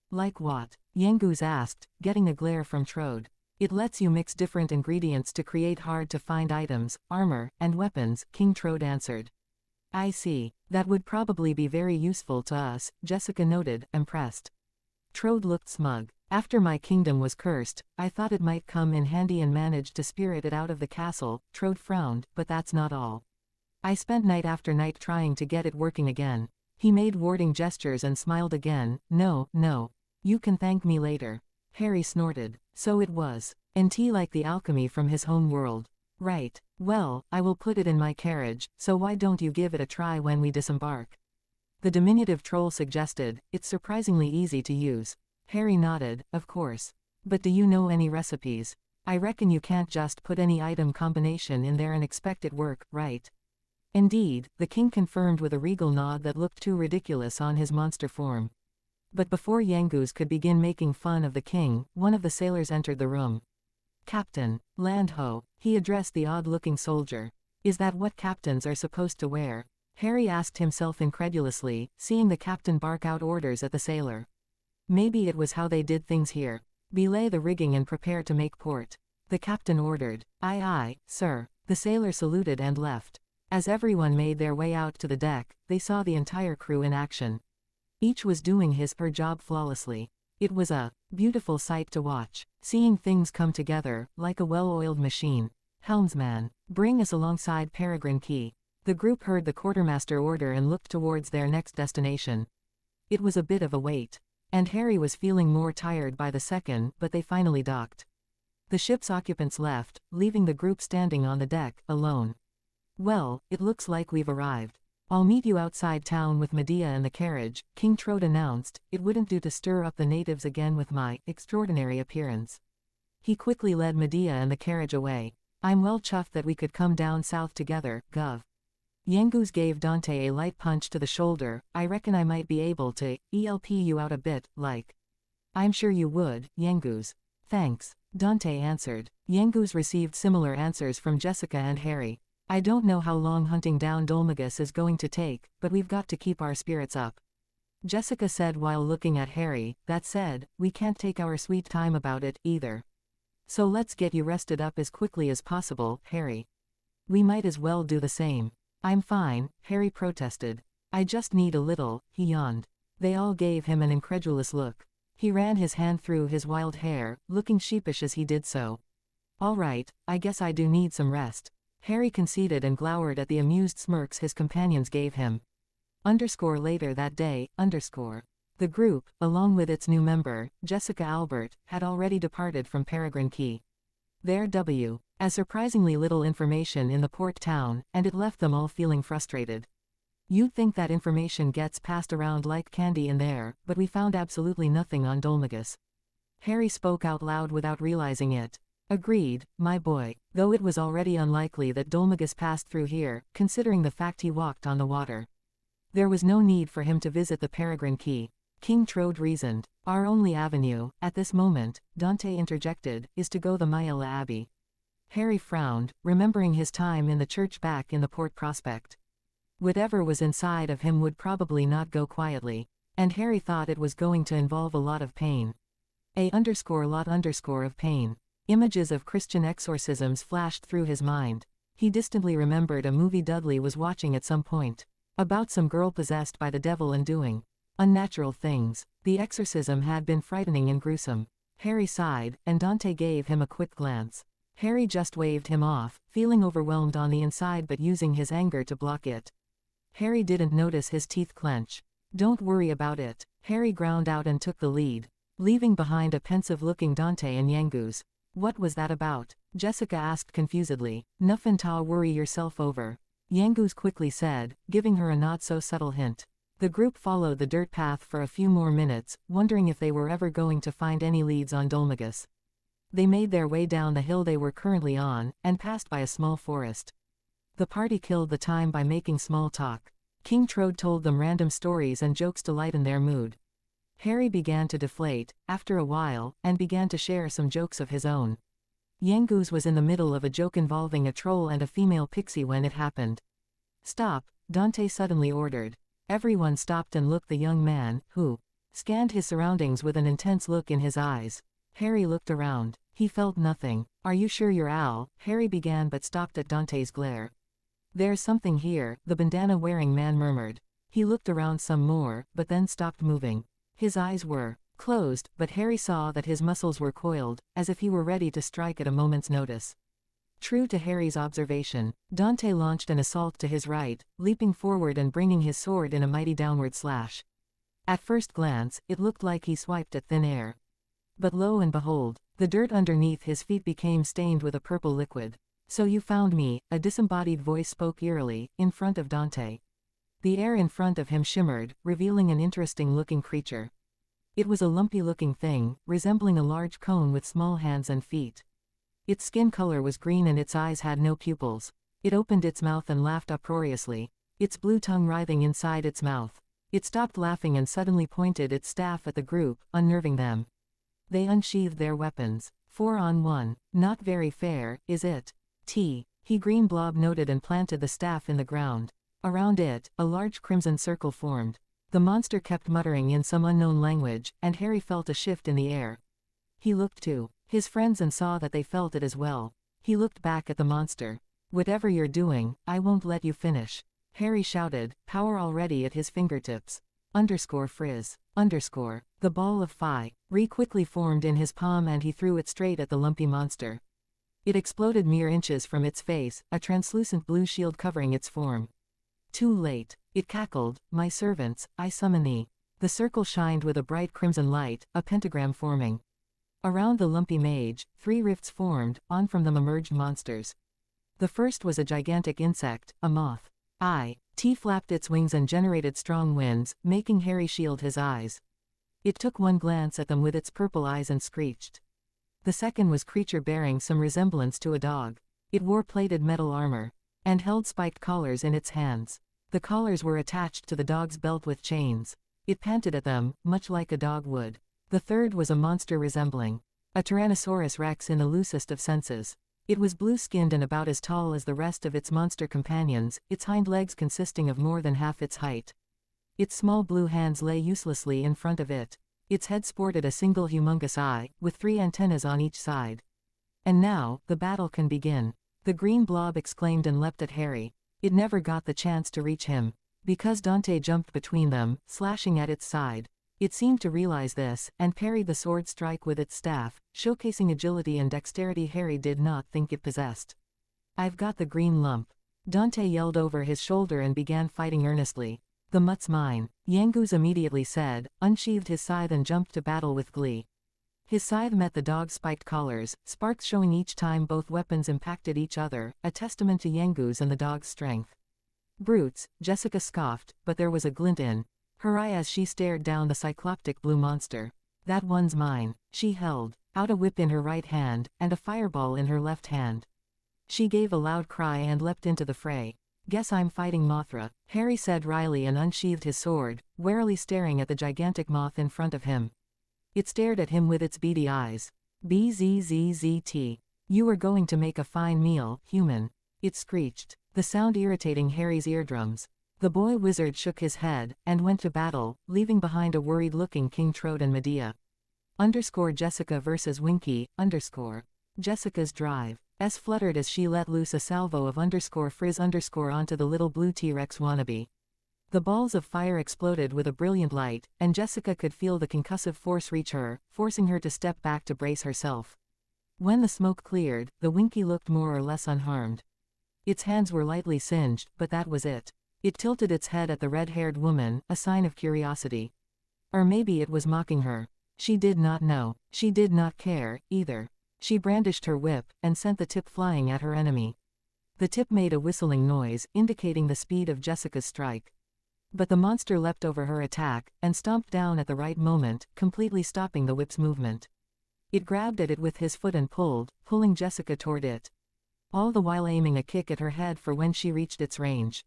Like what? Yengus asked, getting a glare from Trode. It lets you mix different ingredients to create hard-to-find items, armor, and weapons, King Trode answered. I see. That would probably be very useful to us, Jessica noted, impressed. Trode looked smug. After my kingdom was cursed, I thought it might come in handy and managed to spirit it out of the castle. Trode frowned, but that's not all. I spent night after night trying to get it working again. He made warding gestures and smiled again. No, no. You can thank me later. Harry snorted. So it was. NT like the alchemy from his home world. Right. Well, I will put it in my carriage, so why don't you give it a try when we disembark? The diminutive troll suggested. It's surprisingly easy to use. Harry nodded, of course. But do you know any recipes? I reckon you can't just put any item combination in there and expect it work, right? Indeed, the king confirmed with a regal nod that looked too ridiculous on his monster form. But before Yengus could begin making fun of the king, one of the sailors entered the room. Captain, land ho, he addressed the odd-looking soldier. Is that what captains are supposed to wear? Harry asked himself incredulously, seeing the captain bark out orders at the sailor. Maybe it was how they did things here. Belay the rigging and prepare to make port. The captain ordered. Aye aye, sir. The sailor saluted and left. As everyone made their way out to the deck, they saw the entire crew in action. Each was doing his her job flawlessly. It was a beautiful sight to watch, seeing things come together, like a well-oiled machine. Helmsman, bring us alongside Peregrine Key. The group heard the quartermaster order and looked towards their next destination. It was a bit of a wait. And Harry was feeling more tired by the second, but they finally docked. The ship's occupants left, leaving the group standing on the deck, alone. Well, it looks like we've arrived. I'll meet you outside town with Medea and the carriage, King Trode announced. It wouldn't do to stir up the natives again with my extraordinary appearance. He quickly led Medea and the carriage away. I'm well chuffed that we could come down south together, Gov. Yengus gave Dante a light punch to the shoulder. I reckon I might be able to help you out a bit, like. I'm sure you would, Yengus. Thanks, Dante answered. Yengus received similar answers from Jessica and Harry. I don't know how long hunting down Dolmagus is going to take, but we've got to keep our spirits up. Jessica said while looking at Harry. That said, we can't take our sweet time about it, either. So let's get you rested up as quickly as possible, Harry. We might as well do the same. I'm fine, Harry protested. I just need a little, he yawned. They all gave him an incredulous look. He ran his hand through his wild hair, looking sheepish as he did so. All right, I guess I do need some rest. Harry conceded and glowered at the amused smirks his companions gave him. Later that day, The group, along with its new member, Jessica Albert, had already departed from Peregrine Key. There as surprisingly little information in the port town, and it left them all feeling frustrated. You'd think that information gets passed around like candy in there, but we found absolutely nothing on Dolmagus. Harry spoke out loud without realizing it. Agreed, my boy, though it was already unlikely that Dolmagus passed through here, considering the fact he walked on the water. There was no need for him to visit the Peregrine Key. King Trode reasoned. Our only avenue, at this moment, Dante interjected, is to go the Maella Abbey. Harry frowned, remembering his time in the church back in the Port Prospect. Whatever was inside of him would probably not go quietly. And Harry thought it was going to involve a lot of pain. Lot of pain. Images of Christian exorcisms flashed through his mind. He distantly remembered a movie Dudley was watching at some point. About some girl possessed by the devil and doing unnatural things. The exorcism had been frightening and gruesome. Harry sighed, and Dante gave him a quick glance. Harry just waved him off, feeling overwhelmed on the inside but using his anger to block it. Harry didn't notice his teeth clench. Don't worry about it. Harry ground out and took the lead, leaving behind a pensive-looking Dante and Yangoose. What was that about? Jessica asked confusedly. Nuffin ta worry yourself over, Yangoose quickly said, giving her a not-so-subtle hint. The group followed the dirt path for a few more minutes, wondering if they were ever going to find any leads on Dolmagus. They made their way down the hill they were currently on, and passed by a small forest. The party killed the time by making small talk. King Trode told them random stories and jokes to lighten their mood. Harry began to deflate, after a while, and began to share some jokes of his own. Yangoose was in the middle of a joke involving a troll and a female pixie when it happened. Stop, Dante suddenly ordered. Everyone stopped and looked the young man, who scanned his surroundings with an intense look in his eyes. Harry looked around. He felt nothing. Are you sure you're Al? Harry began but stopped at Dante's glare. There's something here, the bandana-wearing man murmured. He looked around some more, but then stopped moving. His eyes were closed, but Harry saw that his muscles were coiled, as if he were ready to strike at a moment's notice. True to Harry's observation, Dante launched an assault to his right, leaping forward and bringing his sword in a mighty downward slash. At first glance, it looked like he swiped at thin air. But lo and behold, the dirt underneath his feet became stained with a purple liquid. So you found me, a disembodied voice spoke eerily, in front of Dante. The air in front of him shimmered, revealing an interesting-looking creature. It was a lumpy-looking thing, resembling a large cone with small hands and feet. Its skin color was green and its eyes had no pupils. It opened its mouth and laughed uproariously, its blue tongue writhing inside its mouth. It stopped laughing and suddenly pointed its staff at the group, unnerving them. They unsheathed their weapons. 4-on-1. Not very fair, is it? He green blob noted and planted the staff in the ground. Around it, a large crimson circle formed. The monster kept muttering in some unknown language, and Harry felt a shift in the air. He looked to his friends and saw that they felt it as well. He looked back at the monster. Whatever you're doing, I won't let you finish, Harry shouted, power already at his fingertips. Frizz. The ball of fire quickly formed in his palm and he threw it straight at the lumpy monster. It exploded mere inches from its face, a translucent blue shield covering its form. Too late. It cackled, my servants, I summon thee. The circle shined with a bright crimson light, a pentagram forming. Around the lumpy mage, 3 rifts formed, on from them emerged monsters. The first was a gigantic insect, a moth. It flapped its wings and generated strong winds, making Harry shield his eyes. It took one glance at them with its purple eyes and screeched. The second was creature bearing some resemblance to a dog. It wore plated metal armor, and held spiked collars in its hands. The collars were attached to the dog's belt with chains. It panted at them, much like a dog would. The third was a monster resembling a Tyrannosaurus Rex in the loosest of senses. It was blue-skinned and about as tall as the rest of its monster companions, its hind legs consisting of more than half its height. Its small blue hands lay uselessly in front of it. Its head sported a single humongous eye, with 3 antennas on each side. And now, the battle can begin. The green blob exclaimed and leapt at Harry. It never got the chance to reach him, because Dante jumped between them, slashing at its side. It seemed to realize this, and parried the sword strike with its staff, showcasing agility and dexterity Harry did not think it possessed. I've got the green lump, Dante yelled over his shoulder and began fighting earnestly. The mutt's mine, Yangoose immediately said, unsheathed his scythe and jumped to battle with glee. His scythe met the dog's spiked collars, sparks showing each time both weapons impacted each other, a testament to Yangoose and the dog's strength. Brutes, Jessica scoffed, but there was a glint in her eye as she stared down the cycloptic blue monster. That one's mine. She held out a whip in her right hand, and a fireball in her left hand. She gave a loud cry and leapt into the fray. Guess I'm fighting Mothra, Harry said wryly and unsheathed his sword, warily staring at the gigantic moth in front of him. It stared at him with its beady eyes. Bzzzt. You are going to make a fine meal, human. It screeched, the sound irritating Harry's eardrums. The boy wizard shook his head, and went to battle, leaving behind a worried-looking King Trode and Medea. Jessica versus Winky, Jessica's drive. Fluttered as she let loose a salvo of frizz onto the little blue T-Rex wannabe. The balls of fire exploded with a brilliant light, and Jessica could feel the concussive force reach her, forcing her to step back to brace herself. When the smoke cleared, the Winky looked more or less unharmed. Its hands were lightly singed, but that was it. It tilted its head at the red-haired woman, a sign of curiosity. Or maybe it was mocking her. She did not know. She did not care, either. She brandished her whip, and sent the tip flying at her enemy. The tip made a whistling noise, indicating the speed of Jessica's strike. But the monster leapt over her attack, and stomped down at the right moment, completely stopping the whip's movement. It grabbed at it with his foot and pulled, pulling Jessica toward it. All the while aiming a kick at her head for when she reached its range.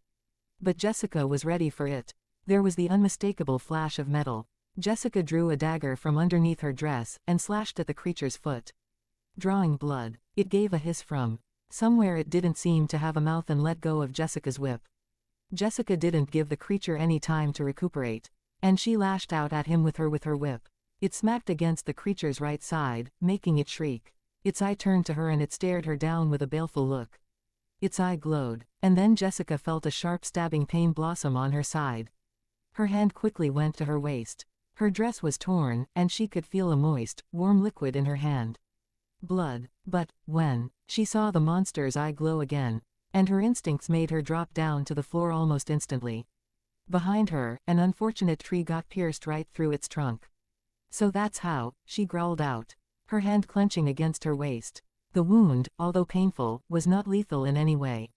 But Jessica was ready for it. There was the unmistakable flash of metal. Jessica drew a dagger from underneath her dress, and slashed at the creature's foot. Drawing blood. It gave a hiss from somewhere it didn't seem to have a mouth and let go of Jessica's whip. Jessica didn't give the creature any time to recuperate. And she lashed out at him with her whip. It smacked against the creature's right side, making it shriek. Its eye turned to her and it stared her down with a baleful look. Its eye glowed, and then Jessica felt a sharp stabbing pain blossom on her side. Her hand quickly went to her waist. Her dress was torn, and she could feel a moist, warm liquid in her hand. Blood. But, when she saw the monster's eye glow again, and her instincts made her drop down to the floor almost instantly. Behind her, an unfortunate tree got pierced right through its trunk. So that's how, she growled out, her hand clenching against her waist. The wound, although painful, was not lethal in any way.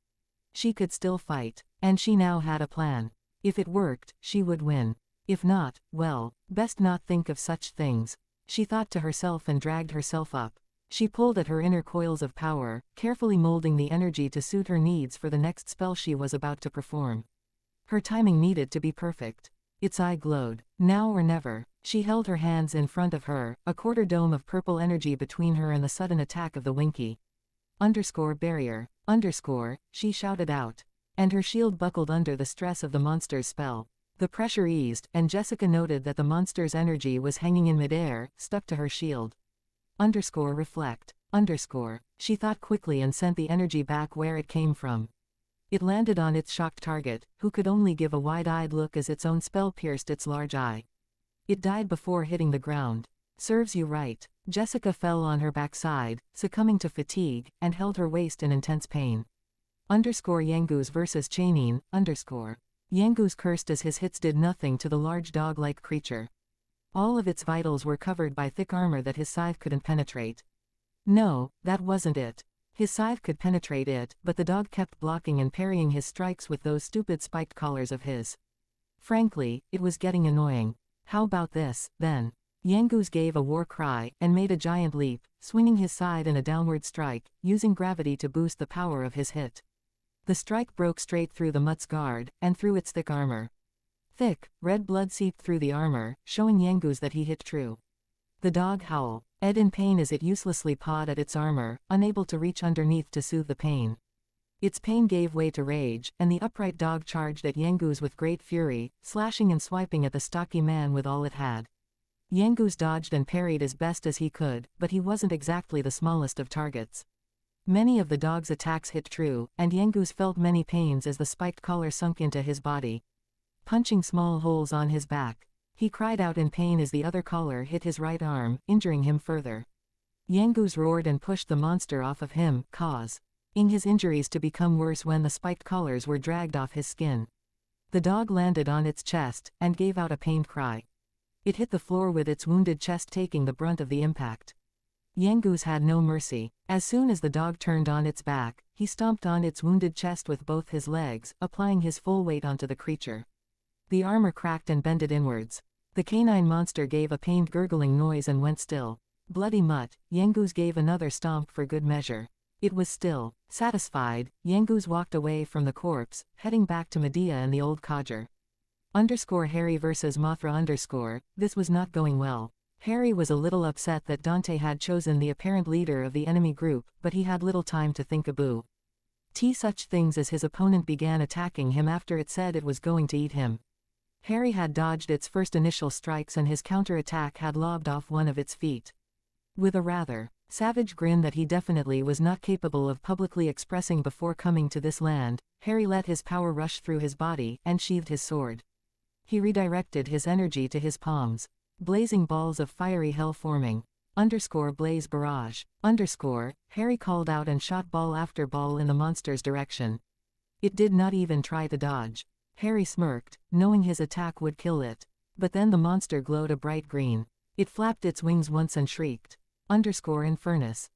She could still fight, and she now had a plan. If it worked, she would win. If not, well, best not think of such things. She thought to herself and dragged herself up. She pulled at her inner coils of power, carefully molding the energy to suit her needs for the next spell she was about to perform. Her timing needed to be perfect. Its eye glowed. Now or never. She held her hands in front of her, a quarter dome of purple energy between her and the sudden attack of the Winky. Barrier. She shouted out. And her shield buckled under the stress of the monster's spell. The pressure eased, and Jessica noted that the monster's energy was hanging in midair, stuck to her shield. Reflect. She thought quickly and sent the energy back where it came from. It landed on its shocked target, who could only give a wide-eyed look as its own spell pierced its large eye. It died before hitting the ground. Serves you right. Jessica fell on her backside, succumbing to fatigue, and held her waist in intense pain. Yangoos versus Chainine, Yangoos cursed as his hits did nothing to the large dog-like creature. All of its vitals were covered by thick armor that his scythe couldn't penetrate. No, that wasn't it. His scythe could penetrate it, but the dog kept blocking and parrying his strikes with those stupid spiked collars of his. Frankly, it was getting annoying. How about this, then? Yangoos gave a war cry, and made a giant leap, swinging his scythe in a downward strike, using gravity to boost the power of his hit. The strike broke straight through the mutt's guard, and through its thick armor. Thick, red blood seeped through the armor, showing Yangoos that he hit true. The dog howled, in pain as it uselessly pawed at its armor, unable to reach underneath to soothe the pain. Its pain gave way to rage, and the upright dog charged at Yangoos with great fury, slashing and swiping at the stocky man with all it had. Yangoos dodged and parried as best as he could, but he wasn't exactly the smallest of targets. Many of the dog's attacks hit true, and Yangoos felt many pains as the spiked collar sunk into his body, punching small holes on his back. He cried out in pain as the other collar hit his right arm, injuring him further. Yangoos roared and pushed the monster off of him, causing his injuries to become worse when the spiked collars were dragged off his skin. The dog landed on its chest, and gave out a pained cry. It hit the floor with its wounded chest taking the brunt of the impact. Yangoos had no mercy. As soon as the dog turned on its back, he stomped on its wounded chest with both his legs, applying his full weight onto the creature. The armor cracked and bended inwards. The canine monster gave a pained gurgling noise and went still. Bloody mutt, Yangoos gave another stomp for good measure. It was still. Satisfied, Yangoos walked away from the corpse, heading back to Medea and the old codger. Harry versus Mothra. This was not going well. Harry was a little upset that Dante had chosen the apparent leader of the enemy group, but he had little time to think. Such things as his opponent began attacking him after it said it was going to eat him. Harry had dodged its first initial strikes and his counter-attack had lobbed off one of its feet. With a rather savage grin that he definitely was not capable of publicly expressing before coming to this land, Harry let his power rush through his body and sheathed his sword. He redirected his energy to his palms. Blazing balls of fiery hell forming. Blaze barrage. Harry called out and shot ball after ball in the monster's direction. It did not even try to dodge. Harry smirked, knowing his attack would kill it. But then the monster glowed a bright green. It flapped its wings once and shrieked. Infernus.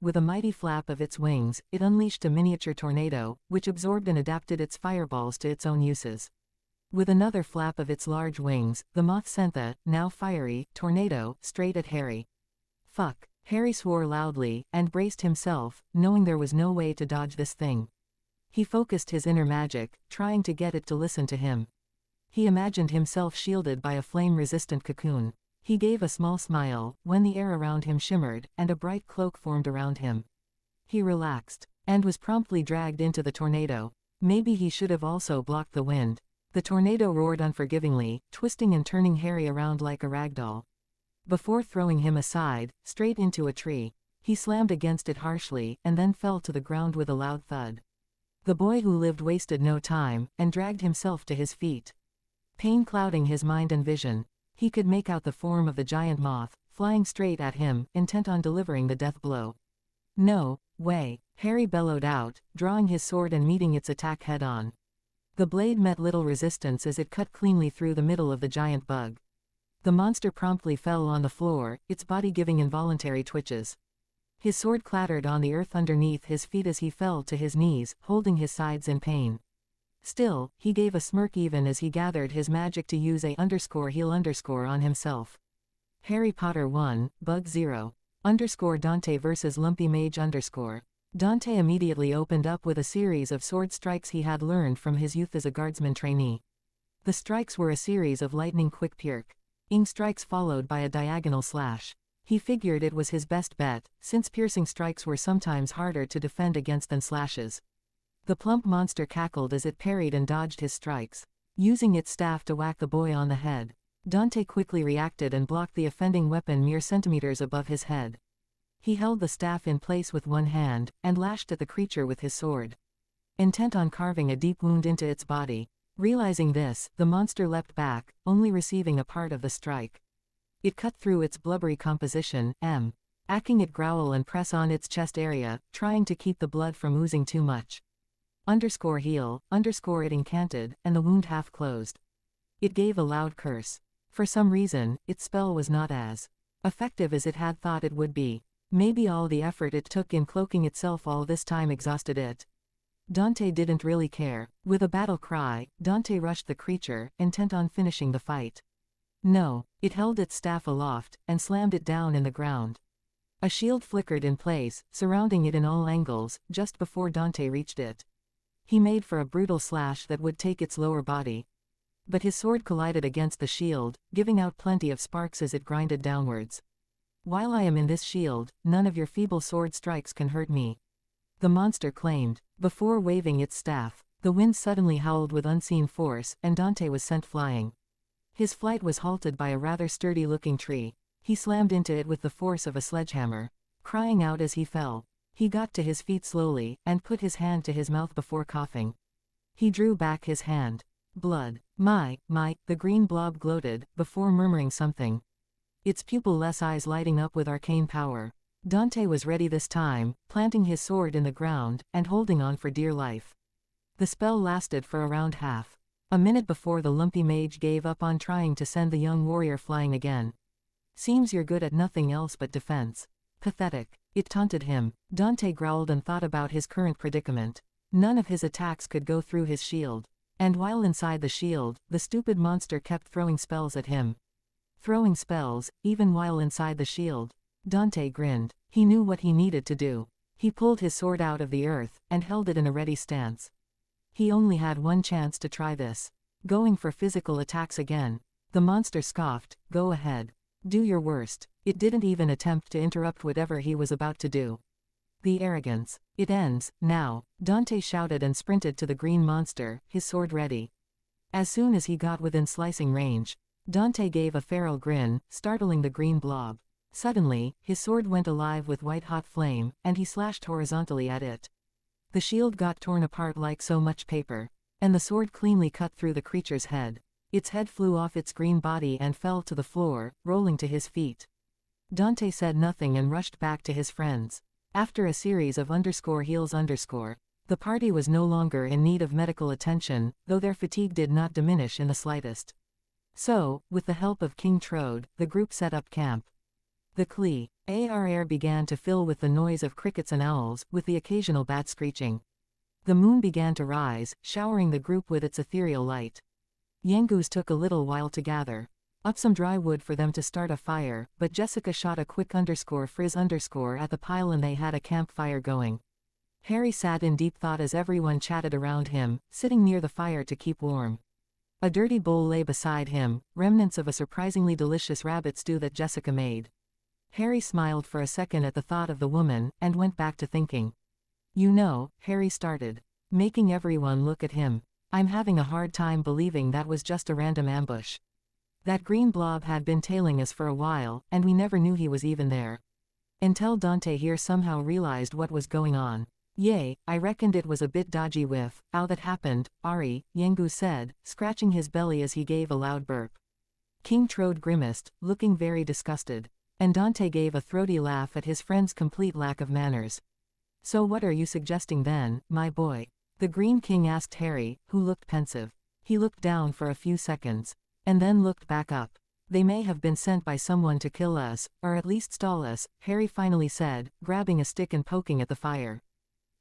With a mighty flap of its wings, it unleashed a miniature tornado, which absorbed and adapted its fireballs to its own uses. With another flap of its large wings, the moth sent the, now fiery, tornado, straight at Harry. Fuck. Harry swore loudly, and braced himself, knowing there was no way to dodge this thing. He focused his inner magic, trying to get it to listen to him. He imagined himself shielded by a flame-resistant cocoon. He gave a small smile, when the air around him shimmered, and a bright cloak formed around him. He relaxed, and was promptly dragged into the tornado. Maybe he should have also blocked the wind. The tornado roared unforgivingly, twisting and turning Harry around like a ragdoll. Before throwing him aside, straight into a tree, he slammed against it harshly and then fell to the ground with a loud thud. The boy who lived wasted no time, and dragged himself to his feet. Pain clouding his mind and vision, he could make out the form of the giant moth, flying straight at him, intent on delivering the death blow. No way, Harry bellowed out, drawing his sword and meeting its attack head-on. The blade met little resistance as it cut cleanly through the middle of the giant bug. The monster promptly fell on the floor, its body giving involuntary twitches. His sword clattered on the earth underneath his feet as he fell to his knees, holding his sides in pain. Still, he gave a smirk even as he gathered his magic to use a _heal_ on himself. Harry Potter 1, Bug 0. Dante vs Lumpy Mage _. Dante immediately opened up with a series of sword strikes he had learned from his youth as a guardsman trainee. The strikes were a series of lightning-quick piercing strikes followed by a diagonal slash. He figured it was his best bet, since piercing strikes were sometimes harder to defend against than slashes. The plump monster cackled as it parried and dodged his strikes. Using its staff to whack the boy on the head, Dante quickly reacted and blocked the offending weapon mere centimeters above his head. He held the staff in place with one hand, and lashed at the creature with his sword, intent on carving a deep wound into its body. Realizing this, the monster leapt back, only receiving a part of the strike. It cut through its blubbery composition, making it growl and press on its chest area, trying to keep the blood from oozing too much. Heal, it incanted, and the wound half closed. It gave a loud curse. For some reason, its spell was not as effective as it had thought it would be. Maybe all the effort it took in cloaking itself all this time exhausted it. Dante didn't really care. With a battle cry, Dante rushed the creature, intent on finishing the fight. No, it held its staff aloft, and slammed it down in the ground. A shield flickered in place, surrounding it in all angles, just before Dante reached it. He made for a brutal slash that would take its lower body. But his sword collided against the shield, giving out plenty of sparks as it grinded downwards. While I am in this shield, none of your feeble sword strikes can hurt me, the monster claimed. Before waving its staff, the wind suddenly howled with unseen force, and Dante was sent flying. His flight was halted by a rather sturdy-looking tree. He slammed into it with the force of a sledgehammer, crying out as he fell. He got to his feet slowly, and put his hand to his mouth before coughing. He drew back his hand. Blood. My, the green blob gloated, before murmuring something, its pupil-less eyes lighting up with arcane power. Dante was ready this time, planting his sword in the ground, and holding on for dear life. The spell lasted for around half a minute before the lumpy mage gave up on trying to send the young warrior flying again. Seems you're good at nothing else but defense. Pathetic. It taunted him. Dante growled and thought about his current predicament. None of his attacks could go through his shield. And while inside the shield, the stupid monster kept throwing spells at him. Throwing spells, even while inside the shield. Dante grinned. He knew what he needed to do. He pulled his sword out of the earth, and held it in a ready stance. He only had one chance to try this. Going for physical attacks again. The monster scoffed, "Go ahead. Do your worst." It didn't even attempt to interrupt whatever he was about to do. The arrogance. It ends, now, Dante shouted and sprinted to the green monster, his sword ready. As soon as he got within slicing range, Dante gave a feral grin, startling the green blob. Suddenly, his sword went alive with white-hot flame, and he slashed horizontally at it. The shield got torn apart like so much paper, and the sword cleanly cut through the creature's head. Its head flew off its green body and fell to the floor, rolling to his feet. Dante said nothing and rushed back to his friends. After a series of _heals_, the party was no longer in need of medical attention, though their fatigue did not diminish in the slightest. So, with the help of King Trode, the group set up camp. The clear air began to fill with the noise of crickets and owls, with the occasional bat screeching. The moon began to rise, showering the group with its ethereal light. Yangoos took a little while to gather up some dry wood for them to start a fire, but Jessica shot a quick _frizz_ at the pile and they had a campfire going. Harry sat in deep thought as everyone chatted around him, sitting near the fire to keep warm. A dirty bowl lay beside him, remnants of a surprisingly delicious rabbit stew that Jessica made. Harry smiled for a second at the thought of the woman, and went back to thinking. You know, Harry started, making everyone look at him. I'm having a hard time believing that was just a random ambush. That green blob had been tailing us for a while, and we never knew he was even there. Until Dante here somehow realized what was going on. Yay, I reckoned it was a bit dodgy with how that happened, Ari, Yangu said, scratching his belly as he gave a loud burp. King Trode grimaced, looking very disgusted, and Dante gave a throaty laugh at his friend's complete lack of manners. So what are you suggesting then, my boy? The Green King asked Harry, who looked pensive. He looked down for a few seconds, and then looked back up. They may have been sent by someone to kill us, or at least stall us, Harry finally said, grabbing a stick and poking at the fire.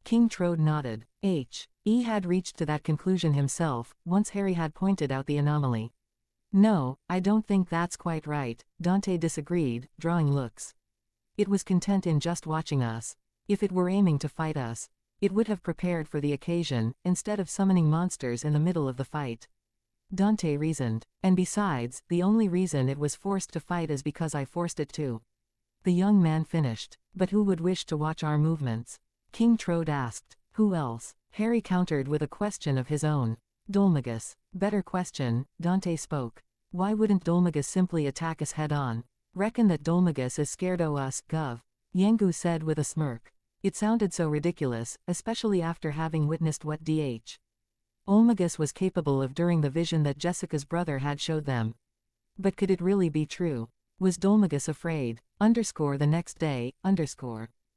King Trode nodded. He had reached to that conclusion himself, once Harry had pointed out the anomaly. No, I don't think that's quite right, Dante disagreed, drawing looks. It was content in just watching us. If it were aiming to fight us, it would have prepared for the occasion, instead of summoning monsters in the middle of the fight. Dante reasoned. And besides, the only reason it was forced to fight is because I forced it to. The young man finished. But who would wish to watch our movements? King Trode asked. Who else? Harry countered with a question of his own. Dolmagus. Better question, Dante spoke. Why wouldn't Dolmagus simply attack us head-on? Reckon that Dolmagus is scared o' us, Gov. Yangu said with a smirk. It sounded so ridiculous, especially after having witnessed what D.H. Olmagus was capable of during the vision that Jessica's brother had showed them. But could it really be true? Was Dolmagus afraid? The next day,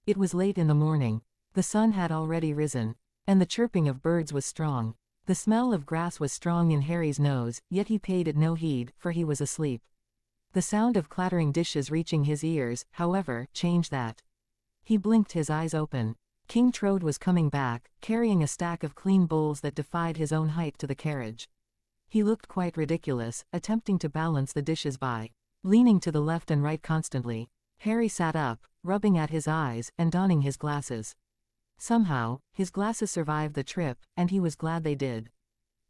It was late in the morning. The sun had already risen, and the chirping of birds was strong. The smell of grass was strong in Harry's nose, yet he paid it no heed, for he was asleep. The sound of clattering dishes reaching his ears, however, changed that. He blinked his eyes open. King Trode was coming back, carrying a stack of clean bowls that defied his own height to the carriage. He looked quite ridiculous, attempting to balance the dishes by leaning to the left and right constantly. Harry sat up, rubbing at his eyes, and donning his glasses. Somehow, his glasses survived the trip, and he was glad they did.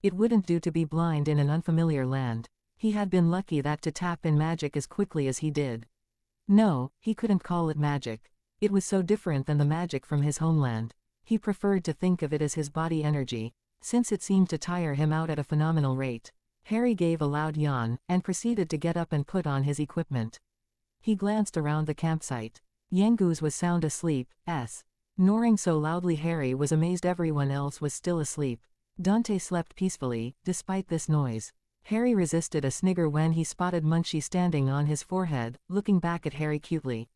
It wouldn't do to be blind in an unfamiliar land. He had been lucky that to tap in magic as quickly as he did. No, he couldn't call it magic. It was so different than the magic from his homeland. He preferred to think of it as his body energy, since it seemed to tire him out at a phenomenal rate. Harry gave a loud yawn, and proceeded to get up and put on his equipment. He glanced around the campsite. Yangoos was sound asleep, snoring so loudly Harry was amazed everyone else was still asleep. Dante slept peacefully, despite this noise. Harry resisted a snigger when he spotted Munchie standing on his forehead, looking back at Harry cutely.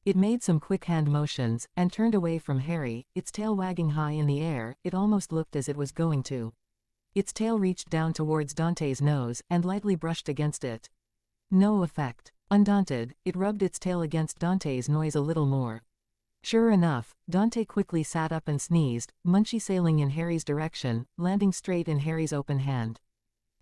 It made some quick hand motions, and turned away from Harry, its tail wagging high in the air. It almost looked as it was going to. Its tail reached down towards Dante's nose, and lightly brushed against it. No effect. Undaunted, it rubbed its tail against Dante's nose a little more. Sure enough, Dante quickly sat up and sneezed, Munchie sailing in Harry's direction, landing straight in Harry's open hand.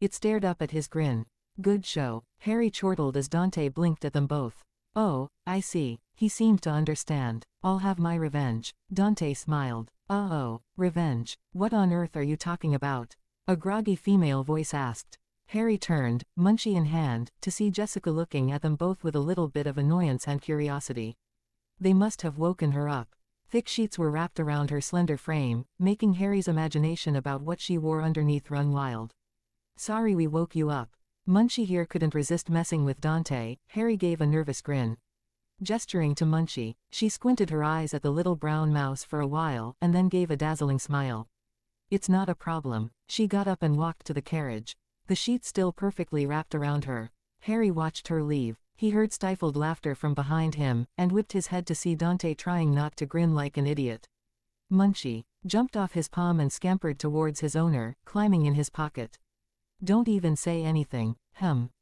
It stared up at his grin. Good show. Harry chortled as Dante blinked at them both. Oh, I see. He seemed to understand. I'll have my revenge. Dante smiled. Oh, revenge. What on earth are you talking about? A groggy female voice asked. Harry turned, Munchie in hand, to see Jessica looking at them both with a little bit of annoyance and curiosity. They must have woken her up. Thick sheets were wrapped around her slender frame, making Harry's imagination about what she wore underneath run wild. "Sorry we woke you up." Munchie here couldn't resist messing with Dante. Harry gave a nervous grin. Gesturing to Munchie, she squinted her eyes at the little brown mouse for a while and then gave a dazzling smile. "It's not a problem." She got up and walked to the carriage. The sheets still perfectly wrapped around her. Harry watched her leave. He heard stifled laughter from behind him, and whipped his head to see Dante trying not to grin like an idiot. Munchie jumped off his palm and scampered towards his owner, climbing in his pocket. "Don't even say anything."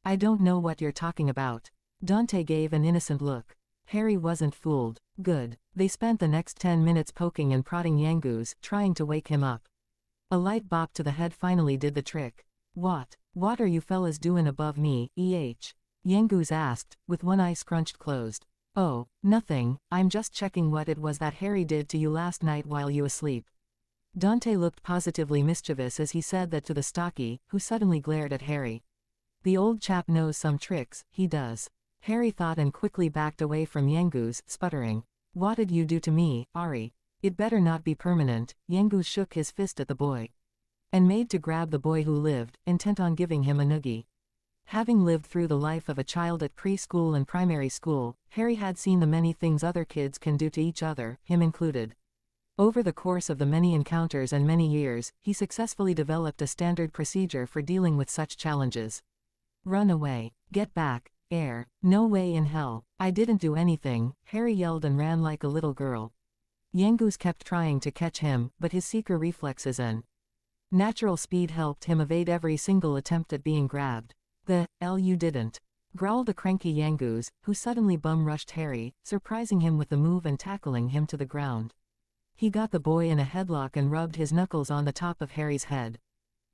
I don't know what you're talking about." Dante gave an innocent look. Harry wasn't fooled. Good. They spent the next 10 minutes poking and prodding Yangoose, trying to wake him up. A light bop to the head finally did the trick. What are you fellas doing above me, Yangoose asked, with one eye scrunched closed. "Oh, nothing, I'm just checking what it was that Harry did to you last night while you asleep." Dante looked positively mischievous as he said that to the stocky, who suddenly glared at Harry. "The old chap knows some tricks, he does." Harry thought and quickly backed away from Yangoose, sputtering. "What'd you do to me, Ari? It better not be permanent." Yangoose shook his fist at the boy. And made to grab the boy who lived, intent on giving him a noogie. Having lived through the life of a child at preschool and primary school, Harry had seen the many things other kids can do to each other, him included. Over the course of the many encounters and many years, he successfully developed a standard procedure for dealing with such challenges. "Run away. Get back. Air. No way in hell. I didn't do anything," Harry yelled and ran like a little girl. Yangoose kept trying to catch him, but his seeker reflexes and natural speed helped him evade every single attempt at being grabbed. "The hell you didn't," growled a cranky Yangoose, who suddenly bum-rushed Harry, surprising him with the move and tackling him to the ground. He got the boy in a headlock and rubbed his knuckles on the top of Harry's head.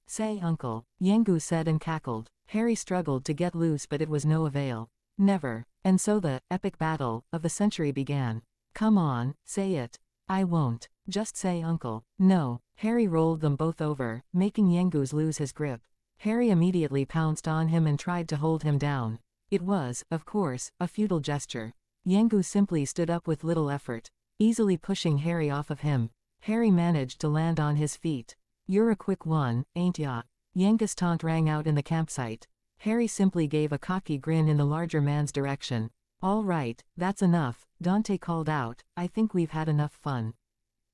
"Say uncle," Yangoose said and cackled. Harry struggled to get loose but it was no avail. Never. And so the epic battle of the century began. "Come on, say it." "I won't. Just say uncle." "No." Harry rolled them both over, making Yangoose lose his grip. Harry immediately pounced on him and tried to hold him down. It was, of course, a futile gesture. Yangoose simply stood up with little effort, easily pushing Harry off of him. Harry managed to land on his feet. "You're a quick one, ain't ya?" Yangoose taunt rang out in the campsite. Harry simply gave a cocky grin in the larger man's direction. "All right, that's enough," Dante called out. "I think we've had enough fun."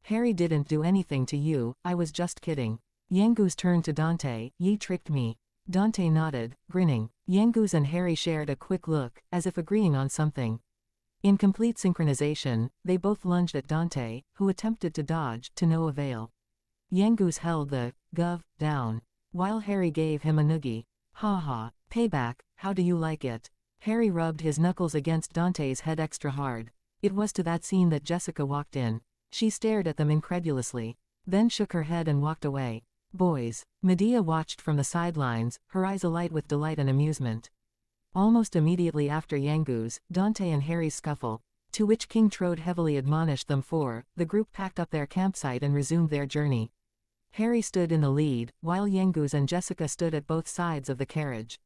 "Harry didn't do anything to you, I was just kidding." Yangoose turned to Dante. "Ye tricked me." Dante nodded, grinning. Yangoose and Harry shared a quick look, as if agreeing on something. In complete synchronization, they both lunged at Dante, who attempted to dodge, to no avail. Yangoose held the "gov" down, while Harry gave him a noogie. "Ha ha, payback, how do you like it?" Harry rubbed his knuckles against Dante's head extra hard. It was to that scene that Jessica walked in. She stared at them incredulously, then shook her head and walked away. "Boys." Medea watched from the sidelines, her eyes alight with delight and amusement. Almost immediately after Yangoose, Dante and Harry's scuffle, to which King Trode heavily admonished them for, the group packed up their campsite and resumed their journey. Harry stood in the lead, while Yangoose and Jessica stood at both sides of the carriage.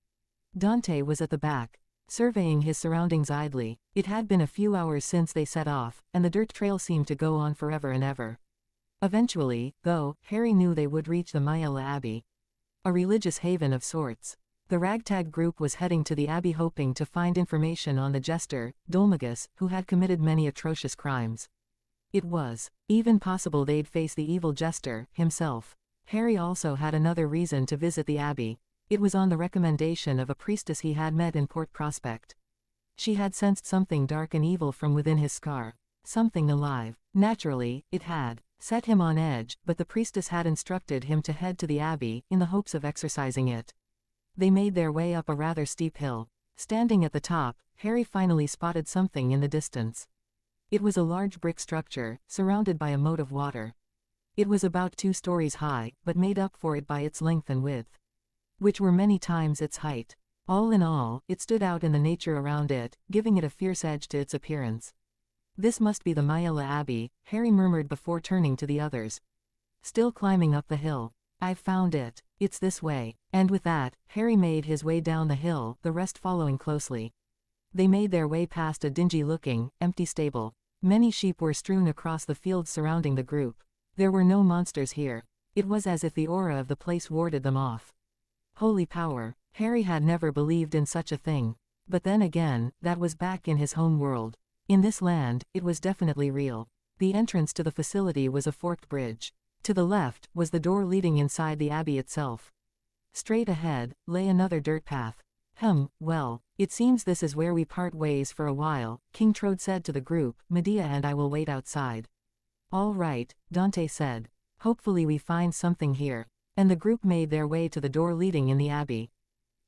Dante was at the back, surveying his surroundings idly. It had been a few hours since they set off, and the dirt trail seemed to go on forever and ever. Eventually, though, Harry knew they would reach the Myella Abbey, a religious haven of sorts. The ragtag group was heading to the abbey hoping to find information on the jester, Dolmagus, who had committed many atrocious crimes. It was even possible they'd face the evil jester himself. Harry also had another reason to visit the abbey. It was on the recommendation of a priestess he had met in Port Prospect. She had sensed something dark and evil from within his scar. Something alive. Naturally, it had set him on edge, but the priestess had instructed him to head to the abbey, in the hopes of exorcising it. They made their way up a rather steep hill. Standing at the top, Harry finally spotted something in the distance. It was a large brick structure, surrounded by a moat of water. It was about 2 stories high, but made up for it by its length and width, which were many times its height. All in all, it stood out in the nature around it, giving it a fierce edge to its appearance. "This must be the Myella Abbey," Harry murmured before turning to the others. Still climbing up the hill. "I've found it. It's this way." And with that, Harry made his way down the hill, the rest following closely. They made their way past a dingy-looking, empty stable. Many sheep were strewn across the fields surrounding the group. There were no monsters here. It was as if the aura of the place warded them off. Holy power. Harry had never believed in such a thing. But then again, that was back in his home world. In this land, it was definitely real. The entrance to the facility was a forked bridge. To the left was the door leading inside the abbey itself. Straight ahead lay another dirt path. Well, it seems this is where we part ways for a while, King Trode said to the group. Medea and I will wait outside. All right, Dante said. Hopefully we find something here. And the group made their way to the door leading in the abbey.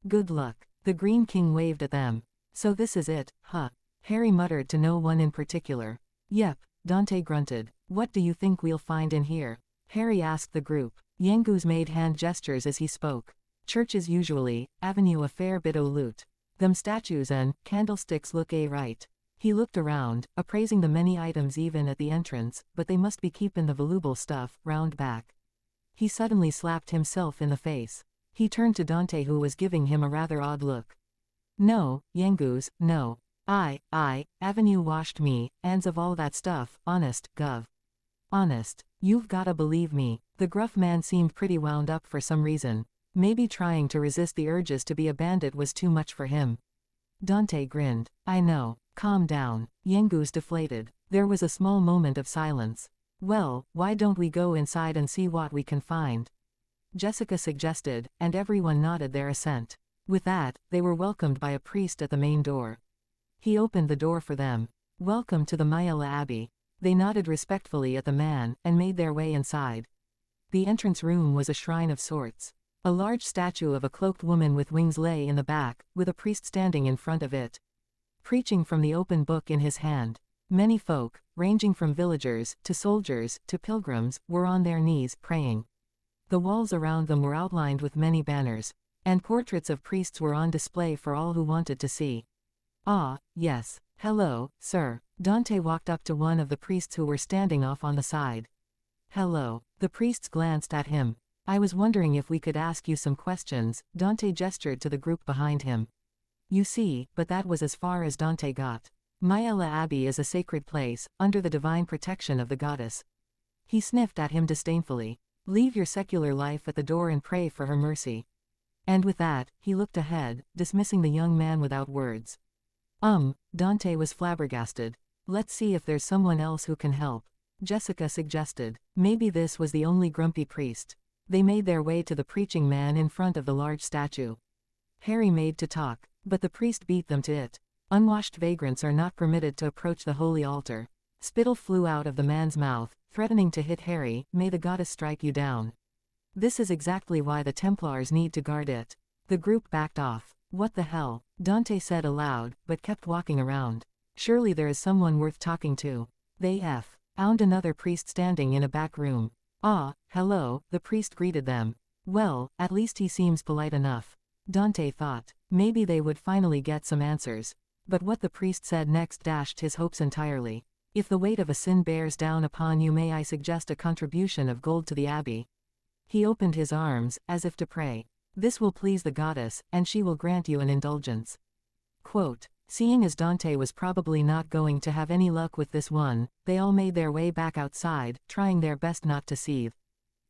Good luck. The Green King waved at them. So this is it, huh? Harry muttered to no one in particular. Yep, Dante grunted. What do you think we'll find in here? Harry asked the group. Yangus made hand gestures as he spoke. Churches usually, avenue a fair bit o' loot. Them statues and candlesticks look right. He looked around, appraising the many items even at the entrance, but they must be keepin' the valuable stuff round back. He suddenly slapped himself in the face. He turned to Dante who was giving him a rather odd look. No, Yangus, no. Avenue washed me, ands of all that stuff, honest, gov. Honest, you've gotta believe me. The gruff man seemed pretty wound up for some reason. Maybe trying to resist the urges to be a bandit was too much for him. Dante grinned. I know. Calm down. Yangus deflated. There was a small moment of silence. Well, why don't we go inside and see what we can find? Jessica suggested, and everyone nodded their assent. With that, they were welcomed by a priest at the main door. He opened the door for them. Welcome to the Myella Abbey. They nodded respectfully at the man, and made their way inside. The entrance room was a shrine of sorts. A large statue of a cloaked woman with wings lay in the back, with a priest standing in front of it, preaching from the open book in his hand. Many folk, ranging from villagers, to soldiers, to pilgrims, were on their knees, praying. The walls around them were outlined with many banners, and portraits of priests were on display for all who wanted to see. Ah, yes. Hello, sir. Dante walked up to one of the priests who were standing off on the side. Hello. The priests glanced at him. I was wondering if we could ask you some questions. Dante gestured to the group behind him. You see, but that was as far as Dante got. Myella Abbey is a sacred place, under the divine protection of the goddess. He sniffed at him disdainfully. Leave your secular life at the door and pray for her mercy. And with that, he looked ahead, dismissing the young man without words. Dante was flabbergasted. Let's see if there's someone else who can help. Jessica suggested. Maybe this was the only grumpy priest. They made their way to the preaching man in front of the large statue. Harry made to talk, but the priest beat them to it. Unwashed vagrants are not permitted to approach the holy altar. Spittle flew out of the man's mouth, threatening to hit Harry. May the goddess strike you down. This is exactly why the Templars need to guard it. The group backed off. What the hell? Dante said aloud, but kept walking around. Surely there is someone worth talking to. They found another priest standing in a back room. Ah, hello, the priest greeted them. Well, at least he seems polite enough. Dante thought. Maybe they would finally get some answers. But what the priest said next dashed his hopes entirely. If the weight of a sin bears down upon you, may I suggest a contribution of gold to the abbey? He opened his arms, as if to pray. This will please the goddess, and she will grant you an indulgence. Quote. Seeing as Dante was probably not going to have any luck with this one, they all made their way back outside, trying their best not to seethe.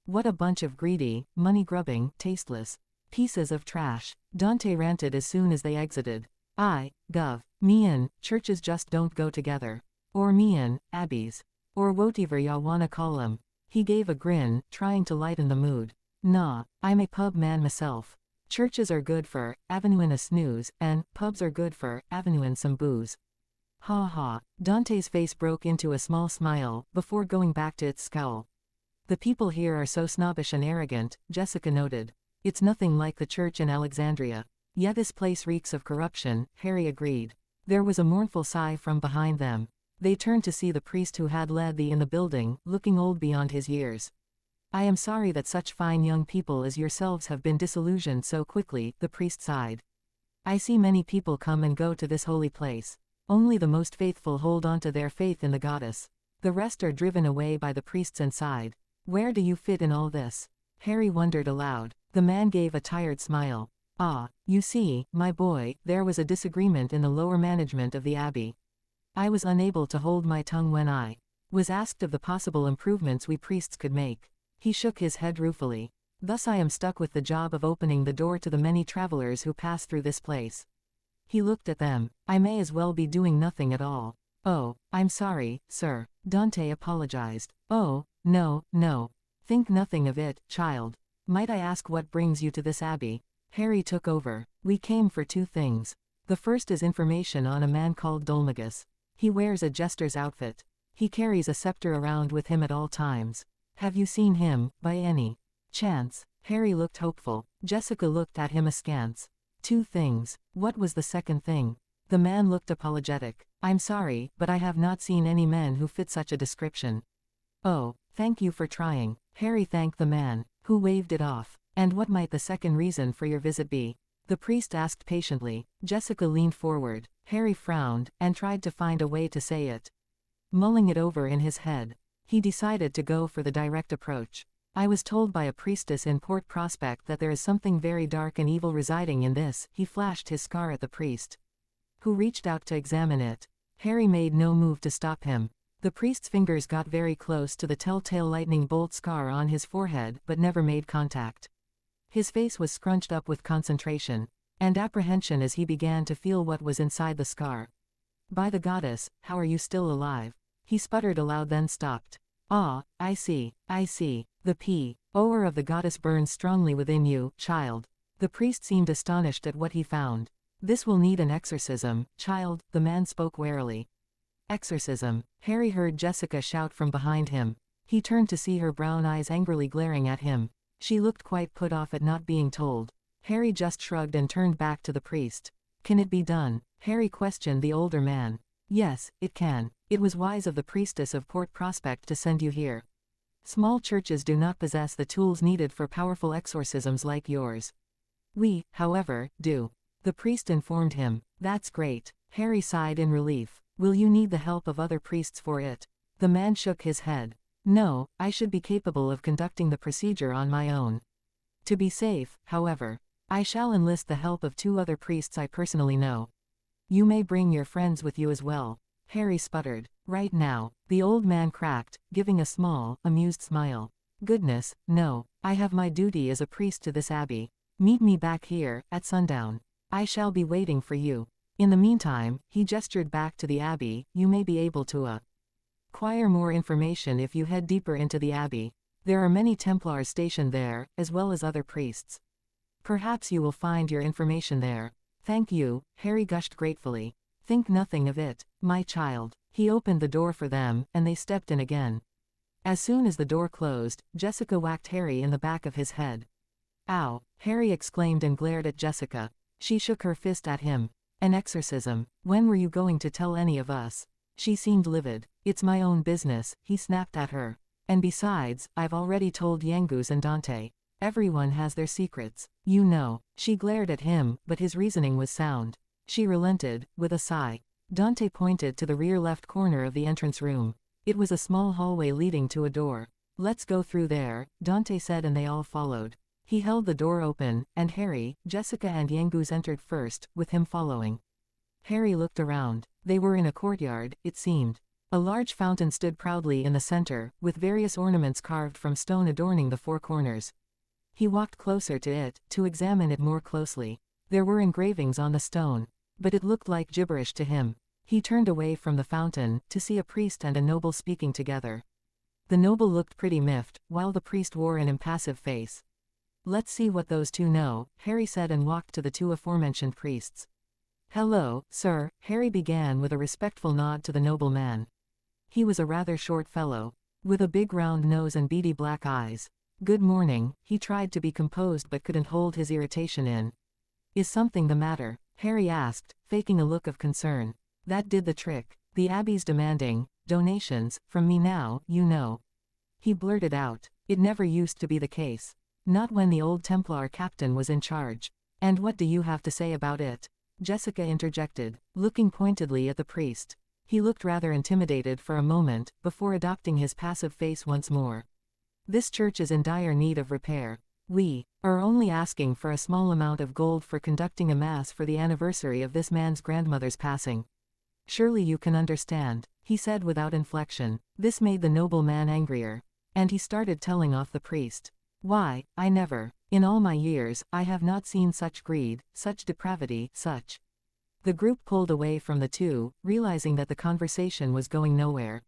What a bunch of greedy, money-grubbing, tasteless pieces of trash, Dante ranted as soon as they exited. Me and churches just don't go together. Or me and abbeys. Or whatever ya wanna call 'em. He gave a grin, trying to lighten the mood. Nah, I'm a pub man myself. Churches are good for avenuing a snooze, and pubs are good for avenuing some booze. Ha ha. Dante's face broke into a small smile, before going back to its scowl. The people here are so snobbish and arrogant, Jessica noted. It's nothing like the church in Alexandria. Yeah, this place reeks of corruption, Harry agreed. There was a mournful sigh from behind them. They turned to see the priest who had led the in the building, looking old beyond his years. I am sorry that such fine young people as yourselves have been disillusioned so quickly, the priest sighed. I see many people come and go to this holy place. Only the most faithful hold on to their faith in the goddess. The rest are driven away by the priests and sighed. Where do you fit in all this? Harry wondered aloud. The man gave a tired smile. You see, my boy, there was a disagreement in the lower management of the abbey. I was unable to hold my tongue when I was asked of the possible improvements we priests could make. He shook his head ruefully. Thus I am stuck with the job of opening the door to the many travelers who pass through this place. He looked at them. I may as well be doing nothing at all. Oh, I'm sorry, sir. Dante apologized. Oh, no, no. Think nothing of it, child. Might I ask what brings you to this abbey? Harry took over. We came for two things. The first is information on a man called Dolmagus. He wears a jester's outfit. He carries a scepter around with him at all times. Have you seen him, by any chance? Harry looked hopeful. Jessica looked at him askance. Two things. What was the second thing? The man looked apologetic. I'm sorry, but I have not seen any men who fit such a description. Oh, thank you for trying. Harry thanked the man, who waved it off. And what might the second reason for your visit be? The priest asked patiently. Jessica leaned forward. Harry frowned, and tried to find a way to say it. Mulling it over in his head, he decided to go for the direct approach. I was told by a priestess in Port Prospect that there is something very dark and evil residing in this. He flashed his scar at the priest, who reached out to examine it. Harry made no move to stop him. The priest's fingers got very close to the telltale lightning bolt scar on his forehead but never made contact. His face was scrunched up with concentration and apprehension as he began to feel what was inside the scar. By the goddess, how are you still alive? He sputtered aloud, then stopped. Ah, I see, I see. The power of the goddess burns strongly within you, child. The priest seemed astonished at what he found. This will need an exorcism, child, the man spoke warily. Exorcism. Harry heard Jessica shout from behind him. He turned to see her brown eyes angrily glaring at him. She looked quite put off at not being told. Harry just shrugged and turned back to the priest. Can it be done? Harry questioned the older man. Yes, it can. It was wise of the priestess of Port Prospect to send you here. Small churches do not possess the tools needed for powerful exorcisms like yours. We, however, do. The priest informed him. That's great. Harry sighed in relief. Will you need the help of other priests for it? The man shook his head. No, I should be capable of conducting the procedure on my own. To be safe, however, I shall enlist the help of two other priests I personally know. You may bring your friends with you as well. Harry sputtered. Right now, the old man cracked, giving a small, amused smile. Goodness, no, I have my duty as a priest to this abbey. Meet me back here, at sundown. I shall be waiting for you. In the meantime, he gestured back to the abbey, you may be able to acquire more information if you head deeper into the abbey. There are many Templars stationed there, as well as other priests. Perhaps you will find your information there. Thank you, Harry gushed gratefully. Think nothing of it, my child. He opened the door for them, and they stepped in again. As soon as the door closed, Jessica whacked Harry in the back of his head. Ow! Harry exclaimed and glared at Jessica. She shook her fist at him. An exorcism. When were you going to tell any of us? She seemed livid. It's my own business, he snapped at her. And besides, I've already told Yangus and Dante. Everyone has their secrets. You know. She glared at him, but his reasoning was sound. She relented, with a sigh. Dante pointed to the rear left corner of the entrance room. It was a small hallway leading to a door. Let's go through there, Dante said, and they all followed. He held the door open, and Harry, Jessica and Yangus entered first, with him following. Harry looked around. They were in a courtyard, it seemed. A large fountain stood proudly in the center, with various ornaments carved from stone adorning the four corners. He walked closer to it, to examine it more closely. There were engravings on the stone, but it looked like gibberish to him. He turned away from the fountain, to see a priest and a noble speaking together. The noble looked pretty miffed, while the priest wore an impassive face. Let's see what those two know, Harry said, and walked to the two aforementioned priests. Hello, sir, Harry began with a respectful nod to the noble man. He was a rather short fellow, with a big round nose and beady black eyes. Good morning, he tried to be composed but couldn't hold his irritation in. Is something the matter? Harry asked, faking a look of concern. That did the trick. The abbey's demanding donations from me now, you know. He blurted out. It never used to be the case. Not when the old Templar captain was in charge. And what do you have to say about it? Jessica interjected, looking pointedly at the priest. He looked rather intimidated for a moment, before adopting his passive face once more. This church is in dire need of repair. We are only asking for a small amount of gold for conducting a mass for the anniversary of this man's grandmother's passing. Surely you can understand, he said without inflection. This made the nobleman angrier. And he started telling off the priest. Why, I never, in all my years, I have not seen such greed, such depravity, such. The group pulled away from the two, realizing that the conversation was going nowhere.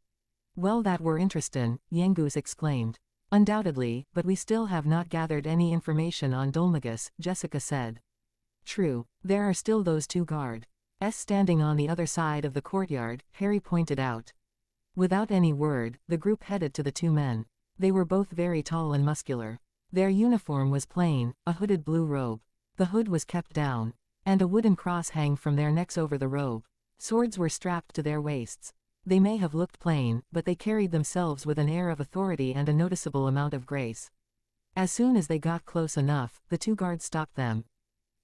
Well, that were interesting, Yengus exclaimed. Undoubtedly, but we still have not gathered any information on Dolmagus, Jessica said. True, there are still those two guards standing on the other side of the courtyard, Harry pointed out. Without any word, the group headed to the two men. They were both very tall and muscular. Their uniform was plain, a hooded blue robe. The hood was kept down, and a wooden cross hung from their necks over the robe. Swords were strapped to their waists. They may have looked plain, but they carried themselves with an air of authority and a noticeable amount of grace. As soon as they got close enough, the two guards stopped them.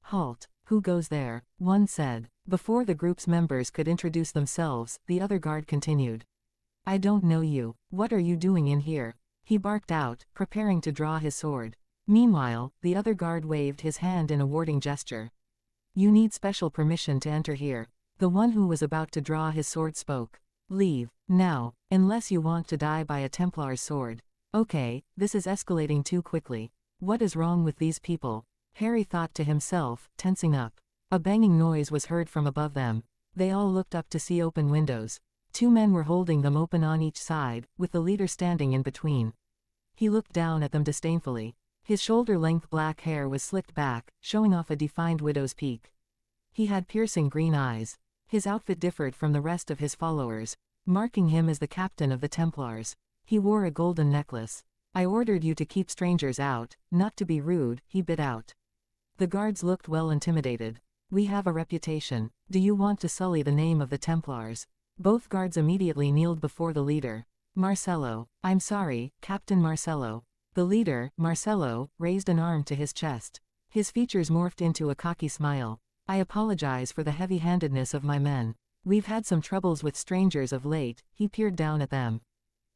Halt, who goes there? One said. Before the group's members could introduce themselves, the other guard continued. I don't know you. What are you doing in here? He barked out, preparing to draw his sword. Meanwhile, the other guard waved his hand in a warding gesture. You need special permission to enter here. The one who was about to draw his sword spoke. Leave, now, unless you want to die by a Templar's sword. Okay, this is escalating too quickly. What is wrong with these people? Harry thought to himself, tensing up. A banging noise was heard from above them. They all looked up to see open windows. Two men were holding them open on each side, with the leader standing in between. He looked down at them disdainfully. His shoulder-length black hair was slicked back, showing off a defined widow's peak. He had piercing green eyes. His outfit differed from the rest of his followers, marking him as the captain of the Templars. He wore a golden necklace. I ordered you to keep strangers out, not to be rude, he bit out. The guards looked well intimidated. We have a reputation. Do you want to sully the name of the Templars? Both guards immediately kneeled before the leader. Marcello. I'm sorry, Captain Marcello. The leader, Marcello, raised an arm to his chest. His features morphed into a cocky smile. I apologize for the heavy-handedness of my men. We've had some troubles with strangers of late, he peered down at them.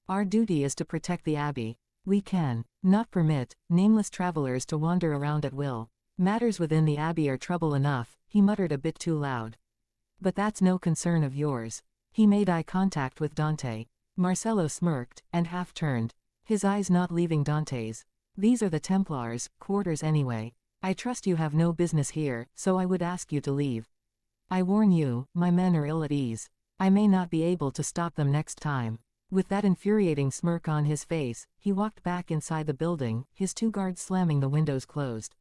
Our duty is to protect the Abbey. We can not permit nameless travelers to wander around at will. Matters within the Abbey are trouble enough, he muttered a bit too loud. But that's no concern of yours. He made eye contact with Dante. Marcello smirked, and half-turned, his eyes not leaving Dante's. These are the Templars' quarters anyway. I trust you have no business here, so I would ask you to leave. I warn you, my men are ill at ease. I may not be able to stop them next time. With that infuriating smirk on his face, he walked back inside the building, his two guards slamming the windows closed.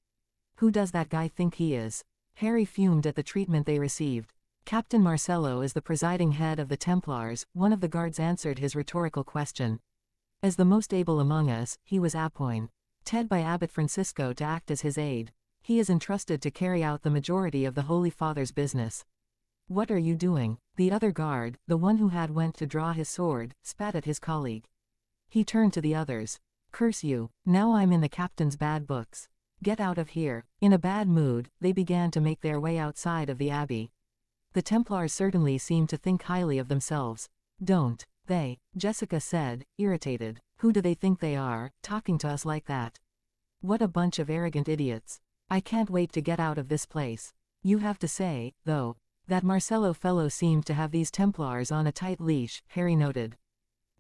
Who does that guy think he is? Harry fumed at the treatment they received. Captain Marcello is the presiding head of the Templars, one of the guards answered his rhetorical question. As the most able among us, he was appointed by Abbot Francisco to act as his aide. He is entrusted to carry out the majority of the Holy Father's business. What are you doing? The other guard, the one who had went to draw his sword, spat at his colleague. He turned to the others. Curse you, now I'm in the captain's bad books. Get out of here. In a bad mood, they began to make their way outside of the Abbey. The Templars certainly seemed to think highly of themselves. Don't they? Jessica said, irritated. Who do they think they are, talking to us like that? What a bunch of arrogant idiots. I can't wait to get out of this place. You have to say, though, that Marcello fellow seemed to have these Templars on a tight leash, Harry noted.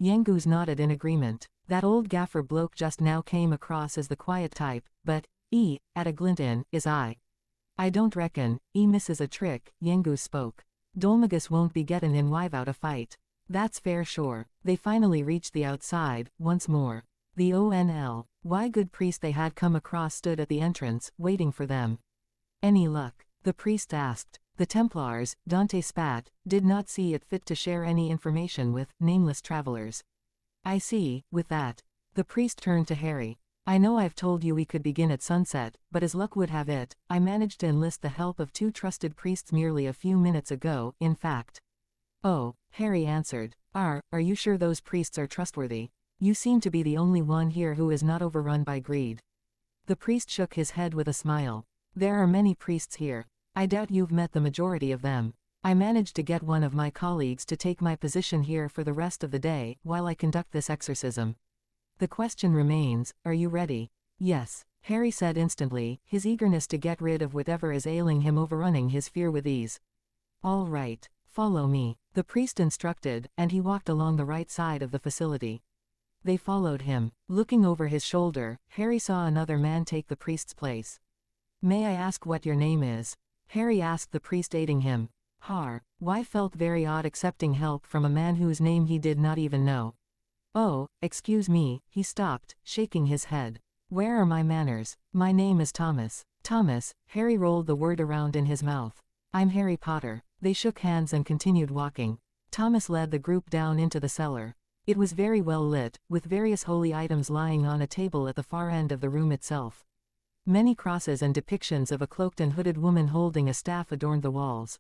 Yengus nodded in agreement. That old gaffer bloke just now came across as the quiet type, but, at a glint is I don't reckon, misses a trick, Yengus spoke. Dolmagus won't be gettin' in without a fight. That's fair sure. They finally reached the outside, once more. The ONLY good priest they had come across stood at the entrance, waiting for them. Any luck? The priest asked. The Templars, Dante spat, did not see it fit to share any information with nameless travelers. I see, with that. The priest turned to Harry. I know I've told you we could begin at sunset, but as luck would have it, I managed to enlist the help of two trusted priests merely a few minutes ago, in fact. Oh, Harry answered. Are you sure those priests are trustworthy? You seem to be the only one here who is not overrun by greed. The priest shook his head with a smile. There are many priests here. I doubt you've met the majority of them. I managed to get one of my colleagues to take my position here for the rest of the day while I conduct this exorcism. The question remains, are you ready? Yes, Harry said instantly, his eagerness to get rid of whatever is ailing him overrunning his fear with ease. All right, follow me. The priest instructed, and he walked along the right side of the facility. They followed him. Looking over his shoulder, Harry saw another man take the priest's place. "May I ask what your name is?" Harry asked the priest aiding him. Why felt very odd accepting help from a man whose name he did not even know. "Oh, excuse me," he stopped, shaking his head. "Where are my manners? My name is Thomas." Thomas, Harry rolled the word around in his mouth. "I'm Harry Potter." They shook hands and continued walking. Thomas led the group down into the cellar. It was very well lit, with various holy items lying on a table at the far end of the room itself. Many crosses and depictions of a cloaked and hooded woman holding a staff adorned the walls.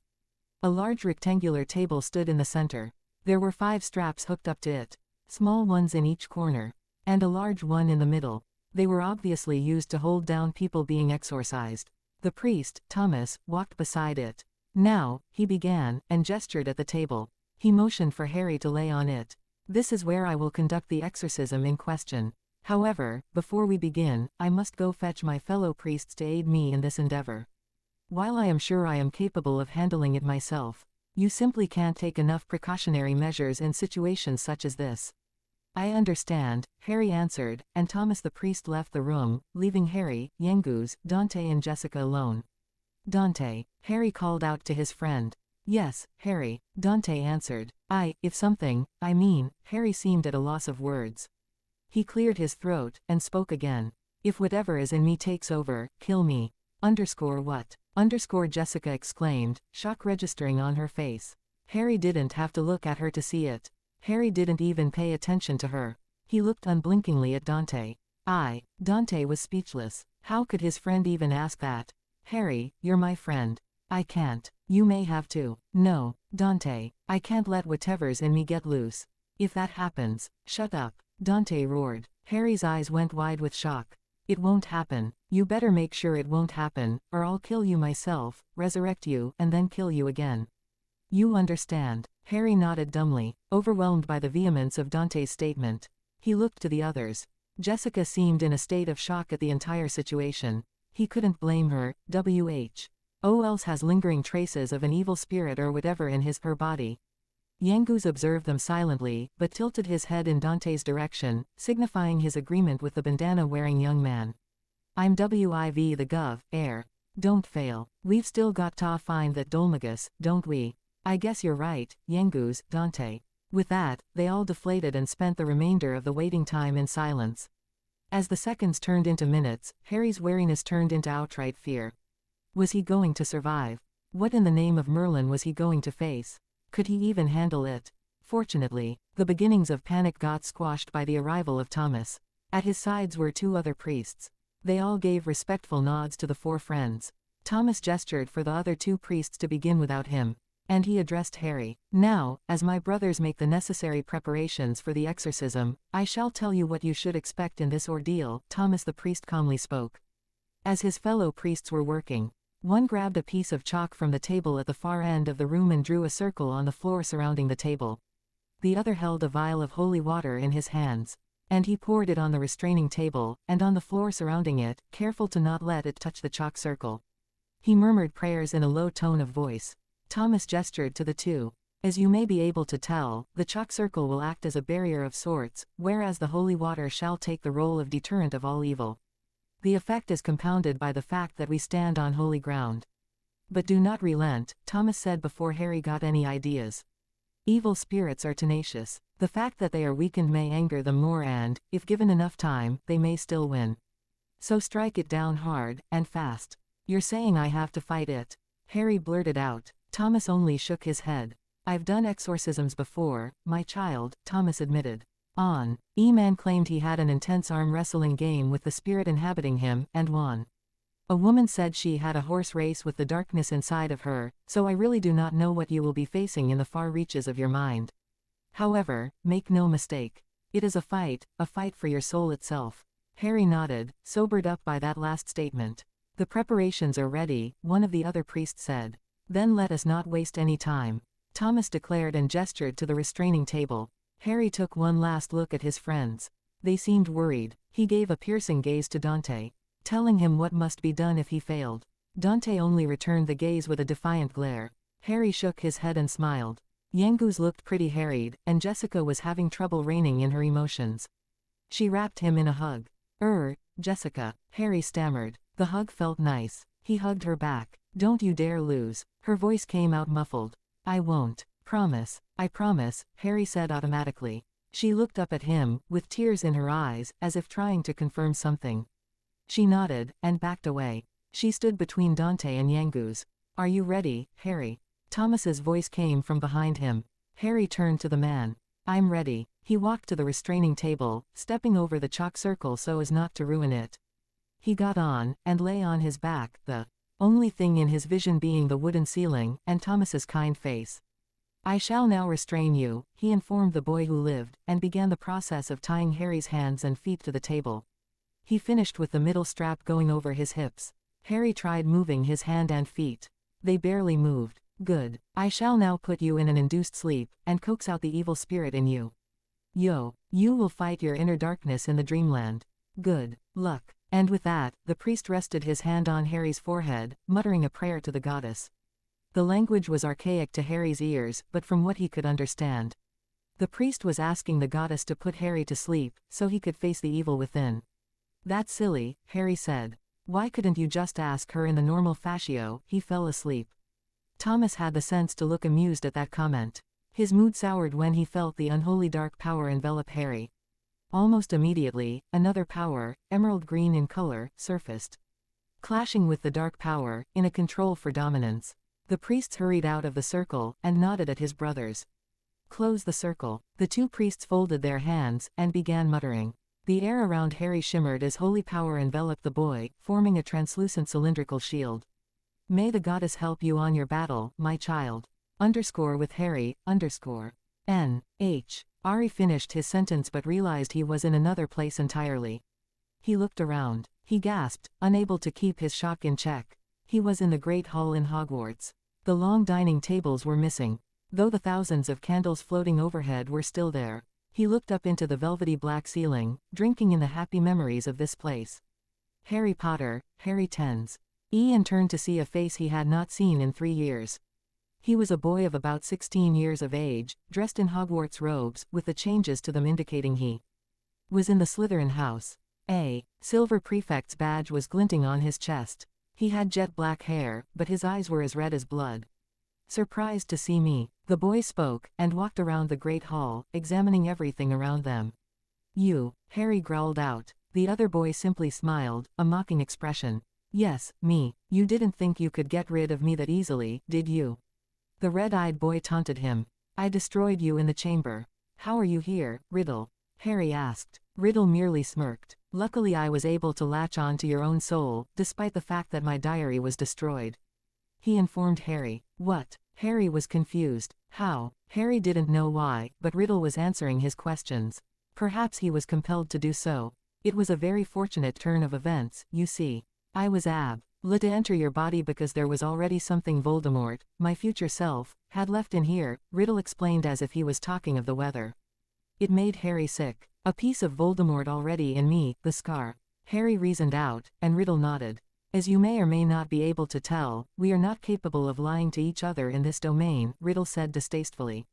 A large rectangular table stood in the center. There were 5 straps hooked up to it, small ones in each corner, and a large one in the middle. They were obviously used to hold down people being exorcised. The priest, Thomas, walked beside it. "Now," he began, and gestured at the table. He motioned for Harry to lay on it. "This is where I will conduct the exorcism in question. However, before we begin, I must go fetch my fellow priests to aid me in this endeavor. While I am sure I am capable of handling it myself, you simply can't take enough precautionary measures in situations such as this." "I understand," Harry answered, and Thomas the priest left the room, leaving Harry, Yengus, Dante and Jessica alone. "Dante," Harry called out to his friend. "Yes, Harry," Dante answered. Harry seemed at a loss of words. He cleared his throat, and spoke again. "If whatever is in me takes over, kill me." What? Jessica exclaimed, shock registering on her face. Harry didn't have to look at her to see it. Harry didn't even pay attention to her. He looked unblinkingly at Dante. Dante was speechless. How could his friend even ask that? "Harry, you're my friend. I can't. You may have to." "No, Dante, I can't let whatever's in me get loose. If that happens, shut up," Dante roared. Harry's eyes went wide with shock. "It won't happen. You better make sure it won't happen, or I'll kill you myself, resurrect you, and then kill you again. You understand?" Harry nodded dumbly, overwhelmed by the vehemence of Dante's statement. He looked to the others. Jessica seemed in a state of shock at the entire situation. He couldn't blame her. Else has lingering traces of an evil spirit or whatever in her body. Yengus observed them silently, but tilted his head in Dante's direction, signifying his agreement with the bandana-wearing young man. "I'm WIV the Gov, heir. Don't fail. We've still got to find that Dolmagus, don't we?" "I guess you're right, Yengus," Dante. With that, they all deflated and spent the remainder of the waiting time in silence. As the seconds turned into minutes, Harry's wariness turned into outright fear. Was he going to survive? What in the name of Merlin was he going to face? Could he even handle it? Fortunately, the beginnings of panic got squashed by the arrival of Thomas. At his sides were 2 other priests. They all gave respectful nods to the 4 friends. Thomas gestured for the other 2 priests to begin without him, and he addressed Harry. "Now, as my brothers make the necessary preparations for the exorcism, I shall tell you what you should expect in this ordeal," Thomas the priest calmly spoke. As his fellow priests were working, one grabbed a piece of chalk from the table at the far end of the room and drew a circle on the floor surrounding the table. The other held a vial of holy water in his hands, and he poured it on the restraining table, and on the floor surrounding it, careful to not let it touch the chalk circle. He murmured prayers in a low tone of voice. Thomas gestured to the 2. "As you may be able to tell, the chalk circle will act as a barrier of sorts, whereas the holy water shall take the role of deterrent of all evil. The effect is compounded by the fact that we stand on holy ground. But do not relent," Thomas said before Harry got any ideas. "Evil spirits are tenacious. The fact that they are weakened may anger them more and, if given enough time, they may still win. So strike it down hard, and fast." "You're saying I have to fight it?" Harry blurted out. Thomas only shook his head. "I've done exorcisms before, my child," Thomas admitted. E-Man claimed he had an intense arm wrestling game with the spirit inhabiting him, and won. A woman said she had a horse race with the darkness inside of her, so I really do not know what you will be facing in the far reaches of your mind. However, make no mistake. It is a fight for your soul itself." Harry nodded, sobered up by that last statement. "The preparations are ready," one of the other priests said. "Then let us not waste any time," Thomas declared and gestured to the restraining table. Harry took one last look at his friends. They seemed worried. He gave a piercing gaze to Dante, telling him what must be done if he failed. Dante only returned the gaze with a defiant glare. Harry shook his head and smiled. Yangu's looked pretty harried, and Jessica was having trouble reining in her emotions. She wrapped him in a hug. Jessica, Harry stammered. The hug felt nice. He hugged her back. Don't you dare lose. Her voice came out muffled. I won't. Promise. I promise, Harry said automatically. She looked up at him, with tears in her eyes, as if trying to confirm something. She nodded, and backed away. She stood between Dante and Yangu's. Are you ready, Harry? Thomas's voice came from behind him. Harry turned to the man. I'm ready. He walked to the restraining table, stepping over the chalk circle so as not to ruin it. He got on, and lay on his back, the only thing in his vision being the wooden ceiling, and Thomas's kind face. I shall now restrain you, he informed the boy who lived, and began the process of tying Harry's hands and feet to the table. He finished with the middle strap going over his hips. Harry tried moving his hand and feet. They barely moved. Good. I shall now put you in an induced sleep, and coax out the evil spirit in you. You will fight your inner darkness in the dreamland. Good luck. And with that, the priest rested his hand on Harry's forehead, muttering a prayer to the goddess. The language was archaic to Harry's ears, but from what he could understand, the priest was asking the goddess to put Harry to sleep, so he could face the evil within. That's silly, Harry said. Why couldn't you just ask her in the normal fascio? He fell asleep. Thomas had the sense to look amused at that comment. His mood soured when he felt the unholy dark power envelop Harry. Almost immediately, another power, emerald green in color, surfaced. Clashing with the dark power, in a control for dominance. The priests hurried out of the circle, and nodded at his brothers. Close the circle. The two priests folded their hands, and began muttering. The air around Harry shimmered as holy power enveloped the boy, forming a translucent cylindrical shield. May the goddess help you on your battle, my child. With Harry, N.H. Ari finished his sentence but realized he was in another place entirely. He looked around. He gasped, unable to keep his shock in check. He was in the Great Hall in Hogwarts. The long dining tables were missing, though the thousands of candles floating overhead were still there. He looked up into the velvety black ceiling, drinking in the happy memories of this place. Harry Potter, Harry Tens. Ian turned to see a face he had not seen in 3 years. He was a boy of about 16 years of age, dressed in Hogwarts robes, with the changes to them indicating he was in the Slytherin house. A silver prefect's badge was glinting on his chest. He had jet black hair, but his eyes were as red as blood. Surprised to see me, the boy spoke, and walked around the great hall, examining everything around them. You, Harry growled out. The other boy simply smiled, a mocking expression. Yes, me. You didn't think you could get rid of me that easily, did you? The red-eyed boy taunted him. I destroyed you in the chamber. How are you here, Riddle? Harry asked. Riddle merely smirked. Luckily I was able to latch on to your own soul, despite the fact that my diary was destroyed. He informed Harry. What? Harry was confused. How? Harry didn't know why, but Riddle was answering his questions. Perhaps he was compelled to do so. It was a very fortunate turn of events, you see. I was to enter your body because there was already something Voldemort, my future self, had left in here, Riddle explained as if he was talking of the weather. It made Harry sick. A piece of Voldemort already in me, the scar. Harry reasoned out, and Riddle nodded. As you may or may not be able to tell, we are not capable of lying to each other in this domain, Riddle said distastefully.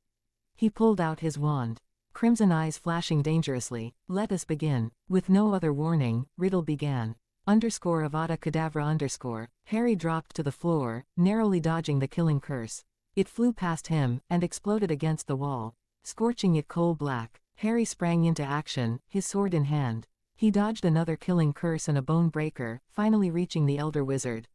He pulled out his wand. Crimson eyes flashing dangerously. Let us begin. With no other warning, Riddle began. Avada Kedavra . Harry dropped to the floor, narrowly dodging the killing curse. It flew past him, and exploded against the wall, scorching it coal black. Harry sprang into action, his sword in hand. He dodged another killing curse and a bone breaker, finally reaching the elder wizard.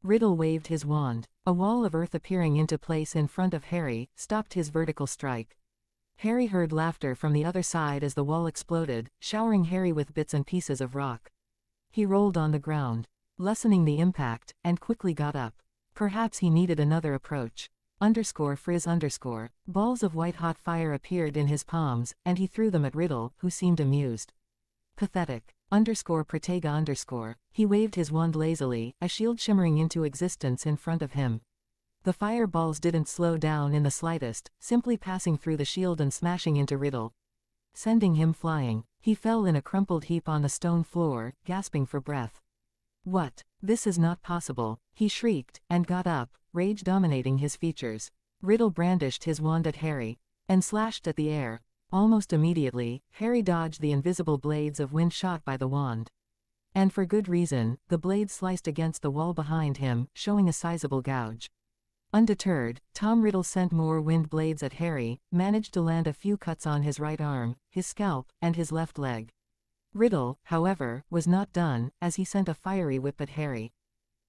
Riddle waved his wand. A wall of earth appearing into place in front of Harry, stopped his vertical strike. Harry heard laughter from the other side as the wall exploded, showering Harry with bits and pieces of rock. He rolled on the ground, lessening the impact, and quickly got up. Perhaps he needed another approach. Frizz . Balls of white-hot fire appeared in his palms, and he threw them at Riddle, who seemed amused. Pathetic. Protega . He waved his wand lazily, a shield shimmering into existence in front of him. The fireballs didn't slow down in the slightest, simply passing through the shield and smashing into Riddle, sending him flying. He fell in a crumpled heap on the stone floor, gasping for breath. What? This is not possible, he shrieked, and got up, rage dominating his features. Riddle brandished his wand at Harry, and slashed at the air. Almost immediately, Harry dodged the invisible blades of wind shot by the wand. And for good reason, the blades sliced against the wall behind him, showing a sizable gouge. Undeterred, Tom Riddle sent more wind blades at Harry, managed to land a few cuts on his right arm, his scalp, and his left leg. Riddle, however, was not done, as he sent a fiery whip at Harry,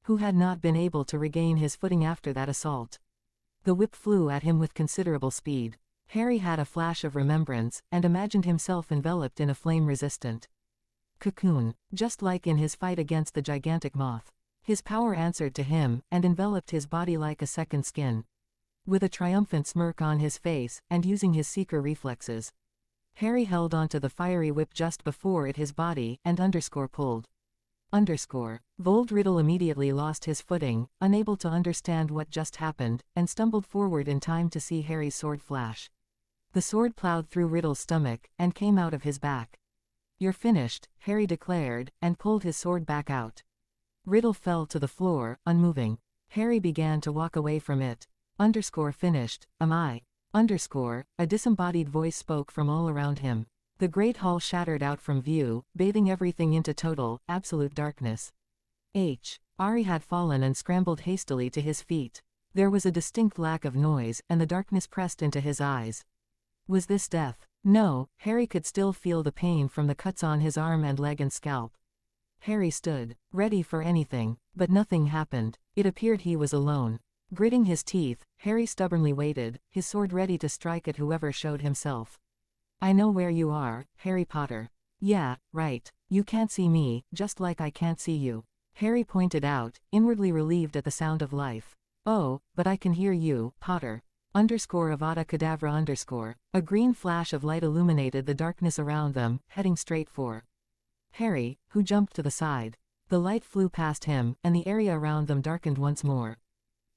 who had not been able to regain his footing after that assault. The whip flew at him with considerable speed. Harry had a flash of remembrance, and imagined himself enveloped in a flame-resistant cocoon, just like in his fight against the gigantic moth. His power answered to him, and enveloped his body like a second skin. With a triumphant smirk on his face, and using his seeker reflexes, Harry held onto the fiery whip just before it his body, and pulled. Vold Riddle immediately lost his footing, unable to understand what just happened, and stumbled forward in time to see Harry's sword flash. The sword plowed through Riddle's stomach, and came out of his back. "You're finished," Harry declared, and pulled his sword back out. Riddle fell to the floor, unmoving. Harry began to walk away from it. Finished, am I? A disembodied voice spoke from all around him. The great hall shattered out from view, bathing everything into total, absolute darkness. Ari had fallen and scrambled hastily to his feet. There was a distinct lack of noise, and the darkness pressed into his eyes. Was this death? No, Harry could still feel the pain from the cuts on his arm and leg and scalp. Harry stood, ready for anything, but nothing happened. It appeared he was alone. Gritting his teeth, Harry stubbornly waited, his sword ready to strike at whoever showed himself. "I know where you are, Harry Potter." "Yeah, right. You can't see me, just like I can't see you," Harry pointed out, inwardly relieved at the sound of life. "Oh, but I can hear you, Potter." Avada Kedavra. A green flash of light illuminated the darkness around them, heading straight for Harry, who jumped to the side. The light flew past him, and the area around them darkened once more.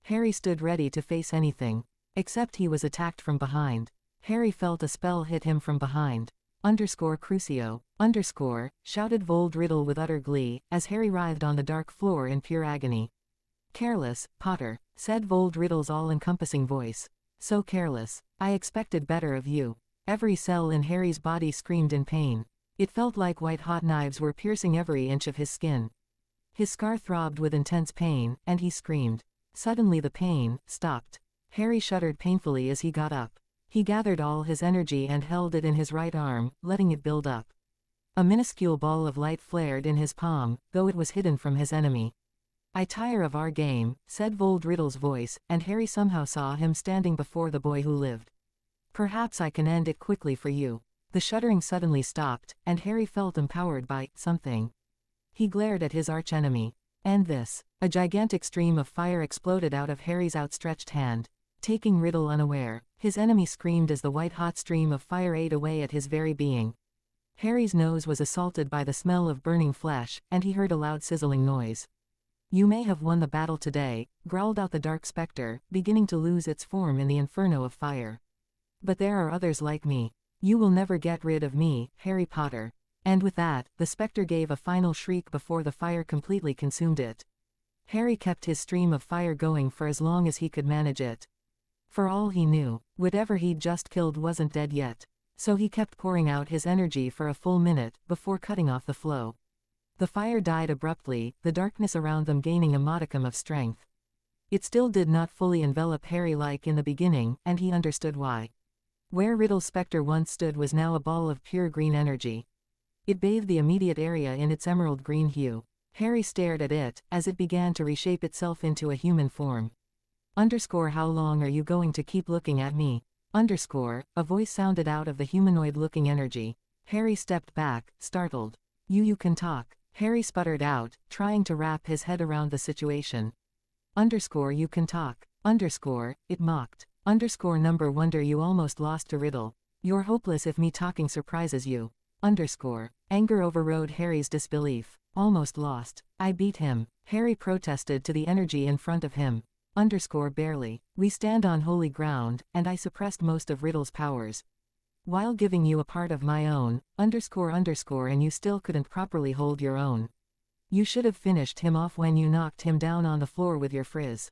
Harry stood ready to face anything. Except he was attacked from behind. Harry felt a spell hit him from behind. Crucio. Shouted Vold Riddle with utter glee, as Harry writhed on the dark floor in pure agony. "Careless, Potter," said Vold Riddle's all-encompassing voice. "So careless. I expected better of you." Every cell in Harry's body screamed in pain. It felt like white-hot knives were piercing every inch of his skin. His scar throbbed with intense pain, and he screamed. Suddenly the pain stopped. Harry shuddered painfully as he got up. He gathered all his energy and held it in his right arm, letting it build up. A minuscule ball of light flared in his palm, though it was hidden from his enemy. "I tire of our game," said Vold Riddle's voice, and Harry somehow saw him standing before the boy who lived. "Perhaps I can end it quickly for you." The shuddering suddenly stopped, and Harry felt empowered by something. He glared at his archenemy. "And this." A gigantic stream of fire exploded out of Harry's outstretched hand, taking Riddle unaware. His enemy screamed as the white-hot stream of fire ate away at his very being. Harry's nose was assaulted by the smell of burning flesh, and he heard a loud sizzling noise. "You may have won the battle today," growled out the dark specter, beginning to lose its form in the inferno of fire. "But there are others like me. You will never get rid of me, Harry Potter." And with that, the specter gave a final shriek before the fire completely consumed it. Harry kept his stream of fire going for as long as he could manage it. For all he knew, whatever he'd just killed wasn't dead yet. So he kept pouring out his energy for a full minute, before cutting off the flow. The fire died abruptly, the darkness around them gaining a modicum of strength. It still did not fully envelop Harry like in the beginning, and he understood why. Where Riddle's specter once stood was now a ball of pure green energy. It bathed the immediate area in its emerald green hue. Harry stared at it, as it began to reshape itself into a human form. "How long are you going to keep looking at me?" A voice sounded out of the humanoid-looking energy. Harry stepped back, startled. You can talk," Harry sputtered out, trying to wrap his head around the situation. "You can talk." It mocked. "Number wonder you almost lost to Riddle. You're hopeless if me talking surprises you." Anger overrode Harry's disbelief. "Almost lost. I beat him," Harry protested to the energy in front of him. Barely. "We stand on holy ground, and I suppressed most of Riddle's powers, while giving you a part of my own, and you still couldn't properly hold your own. You should have finished him off when you knocked him down on the floor with your frizz.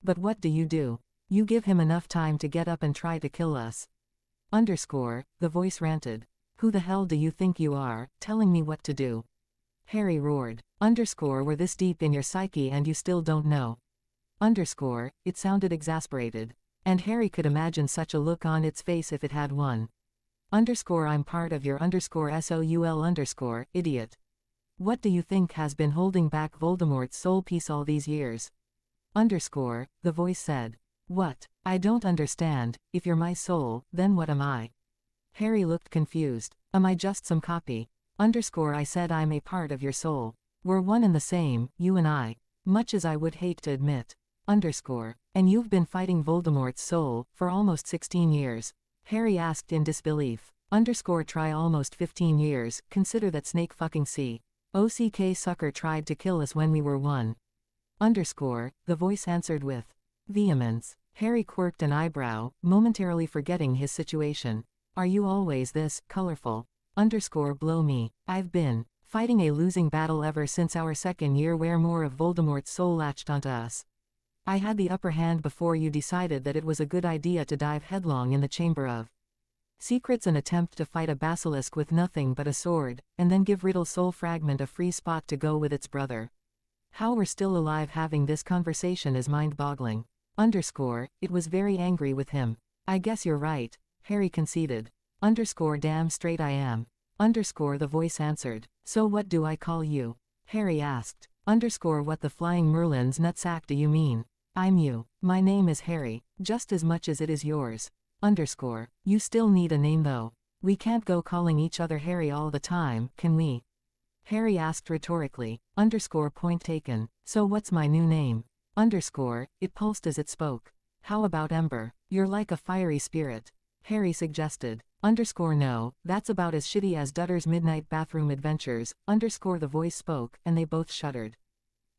But what do? You give him enough time to get up and try to kill us. Underscore, the voice ranted. Who the hell do you think you are, telling me what to do? Harry roared. Underscore, we're this deep in your psyche and you still don't know. Underscore, it sounded exasperated. And Harry could imagine such a look on its face if it had one. Underscore, I'm part of your underscore soul underscore, idiot. What do you think has been holding back Voldemort's soul piece all these years? Underscore, the voice said. What? I don't understand. If you're my soul, then what am I? Harry looked confused. Am I just some copy? Underscore, I said I'm a part of your soul. We're one and the same, you and I. Much as I would hate to admit. Underscore. And you've been fighting Voldemort's soul, for almost 16 years. Harry asked in disbelief. Underscore, try almost 15 years, consider that snake fucking C. OCK sucker tried to kill us when we were one. Underscore, the voice answered with vehemence. Harry quirked an eyebrow, momentarily forgetting his situation. Are you always this colorful? Underscore, blow me. I've been fighting a losing battle ever since our second year where more of Voldemort's soul latched onto us. I had the upper hand before you decided that it was a good idea to dive headlong in the Chamber of Secrets and attempt to fight a basilisk with nothing but a sword, and then give Riddle's soul fragment a free spot to go with its brother. How we're still alive having this conversation is mind-boggling. Underscore, it was very angry with him. I guess you're right, Harry conceded. Underscore, damn straight I am. Underscore, the voice answered. So what do I call you? Harry asked. Underscore, what the flying Merlin's nutsack do you mean? I'm you. My name is Harry, just as much as it is yours. Underscore, you still need a name though. We can't go calling each other Harry all the time, can we? Harry asked rhetorically. Underscore, point taken. So what's my new name? Underscore, it pulsed as it spoke. How about Ember? You're like a fiery spirit. Harry suggested. Underscore, no, that's about as shitty as Dutter's Midnight Bathroom Adventures. Underscore, the voice spoke, and they both shuddered.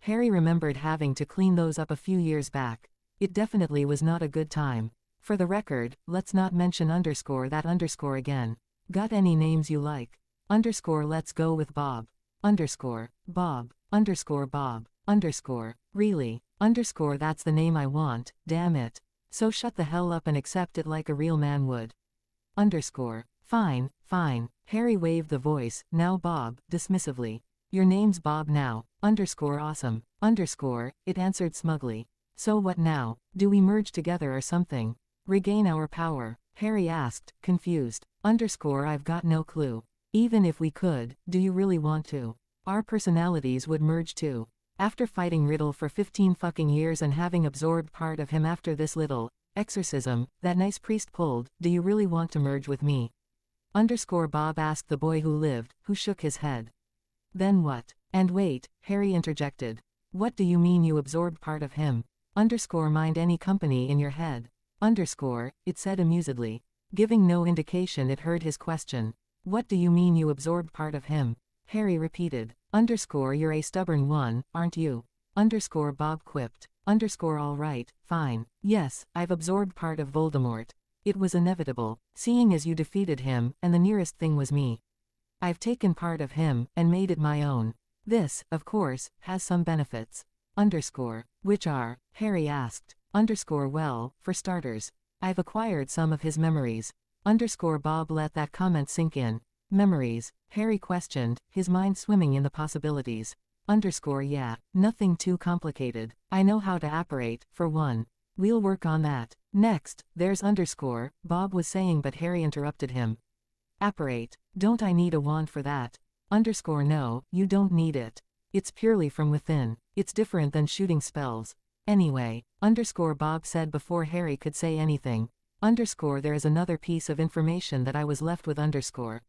Harry remembered having to clean those up a few years back. It definitely was not a good time. For the record, let's not mention underscore that underscore again. Got any names you like? Underscore, let's go with Bob. Underscore, Bob. Underscore, Bob. Underscore, really? Underscore, that's the name I want, damn it. So shut the hell up and accept it like a real man would. Underscore, fine, fine. Harry waved the voice, now Bob, dismissively. Your name's Bob now. Underscore, awesome. Underscore, it answered smugly. So what now? Do we merge together or something? Regain our power? Harry asked, confused. Underscore, I've got no clue. Even if we could, do you really want to? Our personalities would merge too. After fighting Riddle for 15 fucking years and having absorbed part of him after this little exorcism that nice priest pulled, do you really want to merge with me? Underscore, Bob asked the boy who lived, who shook his head. Then what? And wait, Harry interjected. What do you mean you absorbed part of him? Underscore, mind any company in your head. Underscore, it said amusedly, giving no indication it heard his question. What do you mean you absorbed part of him? Harry repeated. Underscore, you're a stubborn one, aren't you? Underscore, Bob quipped. Underscore, all right, fine. Yes, I've absorbed part of Voldemort. It was inevitable, seeing as you defeated him, and the nearest thing was me. I've taken part of him, and made it my own. This, of course, has some benefits. Underscore, which are? Harry asked. Underscore, well, for starters, I've acquired some of his memories. Underscore, Bob let that comment sink in. Memories? Harry questioned, his mind swimming in the possibilities. Underscore, yeah, nothing too complicated. I know how to apparate, for one. We'll work on that. Next, there's underscore, Bob was saying, but Harry interrupted him. Apparate? Don't I need a wand for that? Underscore, no, you don't need it. It's purely from within. It's different than shooting spells. Anyway, underscore, Bob said before Harry could say anything. Underscore, there is another piece of information that I was left with. Underscore.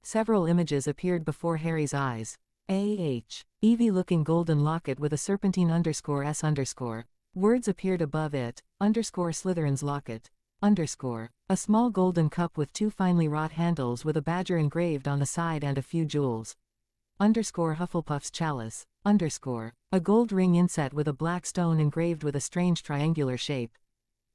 Several images appeared before Harry's eyes. Evie looking golden locket with a serpentine underscore S underscore. Words appeared above it, underscore Slytherin's locket. Underscore. A small golden cup with two finely wrought handles with a badger engraved on the side and a few jewels. Underscore Hufflepuff's chalice. Underscore. A gold ring inset with a black stone engraved with a strange triangular shape.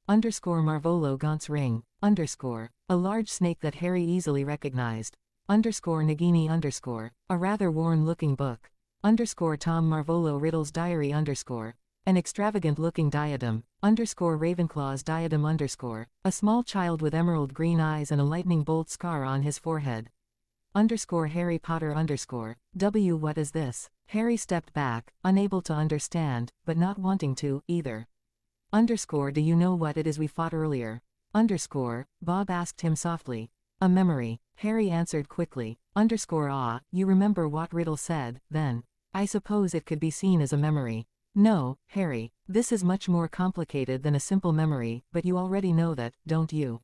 Underscore Marvolo Gaunt's ring. Underscore. A large snake that Harry easily recognized. Underscore Nagini underscore. A rather worn looking book. Underscore Tom Marvolo Riddle's diary underscore. An extravagant-looking diadem, Ravenclaw's diadem a small child with emerald green eyes and a lightning bolt scar on his forehead. Harry Potter What is this? Harry stepped back, unable to understand, but not wanting to, either. Do you know what it is we fought earlier? Bob asked him softly. A memory, Harry answered quickly. You remember what Riddle said, then. I suppose it could be seen as a memory. No, Harry, this is much more complicated than a simple memory, but you already know that, don't you?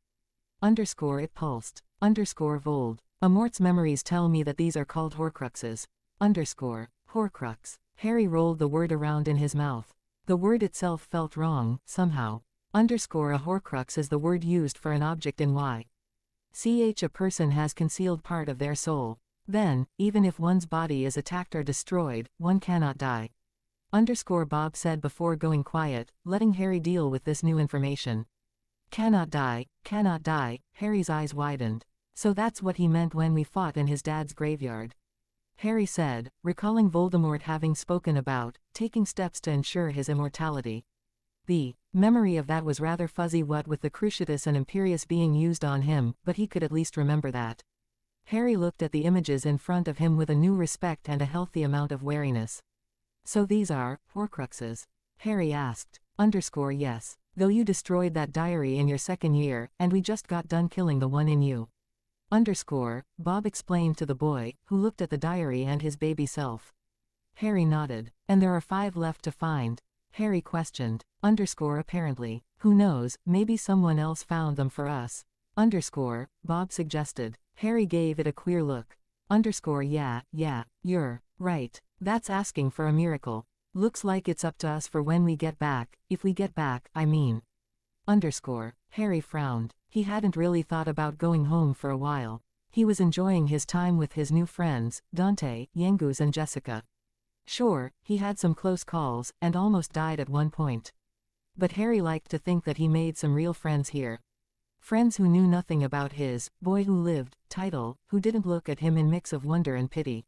It pulsed. Vold. Amort's memories tell me that these are called Horcruxes. Horcrux. Harry rolled the word around in his mouth. The word itself felt wrong, somehow. A Horcrux is the word used for an object in a person has concealed part of their soul. Then, even if one's body is attacked or destroyed, one cannot die. Bob said before going quiet, letting Harry deal with this new information. Cannot die, Harry's eyes widened. So that's what he meant when we fought in his dad's graveyard. Harry said, recalling Voldemort having spoken about taking steps to ensure his immortality. The memory of that was rather fuzzy, what with the Cruciatus and Imperius being used on him, but he could at least remember that. Harry looked at the images in front of him with a new respect and a healthy amount of wariness. So these are Horcruxes? Harry asked. Yes. Though you destroyed that diary in your second year, and we just got done killing the one in you. Bob explained to the boy, who looked at the diary and his baby self. Harry nodded. And there are 5 left to find? Harry questioned. Apparently. Who knows, maybe someone else found them for us. Bob suggested. Harry gave it a queer look. Yeah, you're right. That's asking for a miracle. Looks like it's up to us for when we get back, if we get back, I mean. Harry frowned. He hadn't really thought about going home for a while. He was enjoying his time with his new friends, Dante, Yengus and Jessica. Sure, he had some close calls, and almost died at one point. But Harry liked to think that he made some real friends here. Friends who knew nothing about his boy who lived title, who didn't look at him in mix of wonder and pity.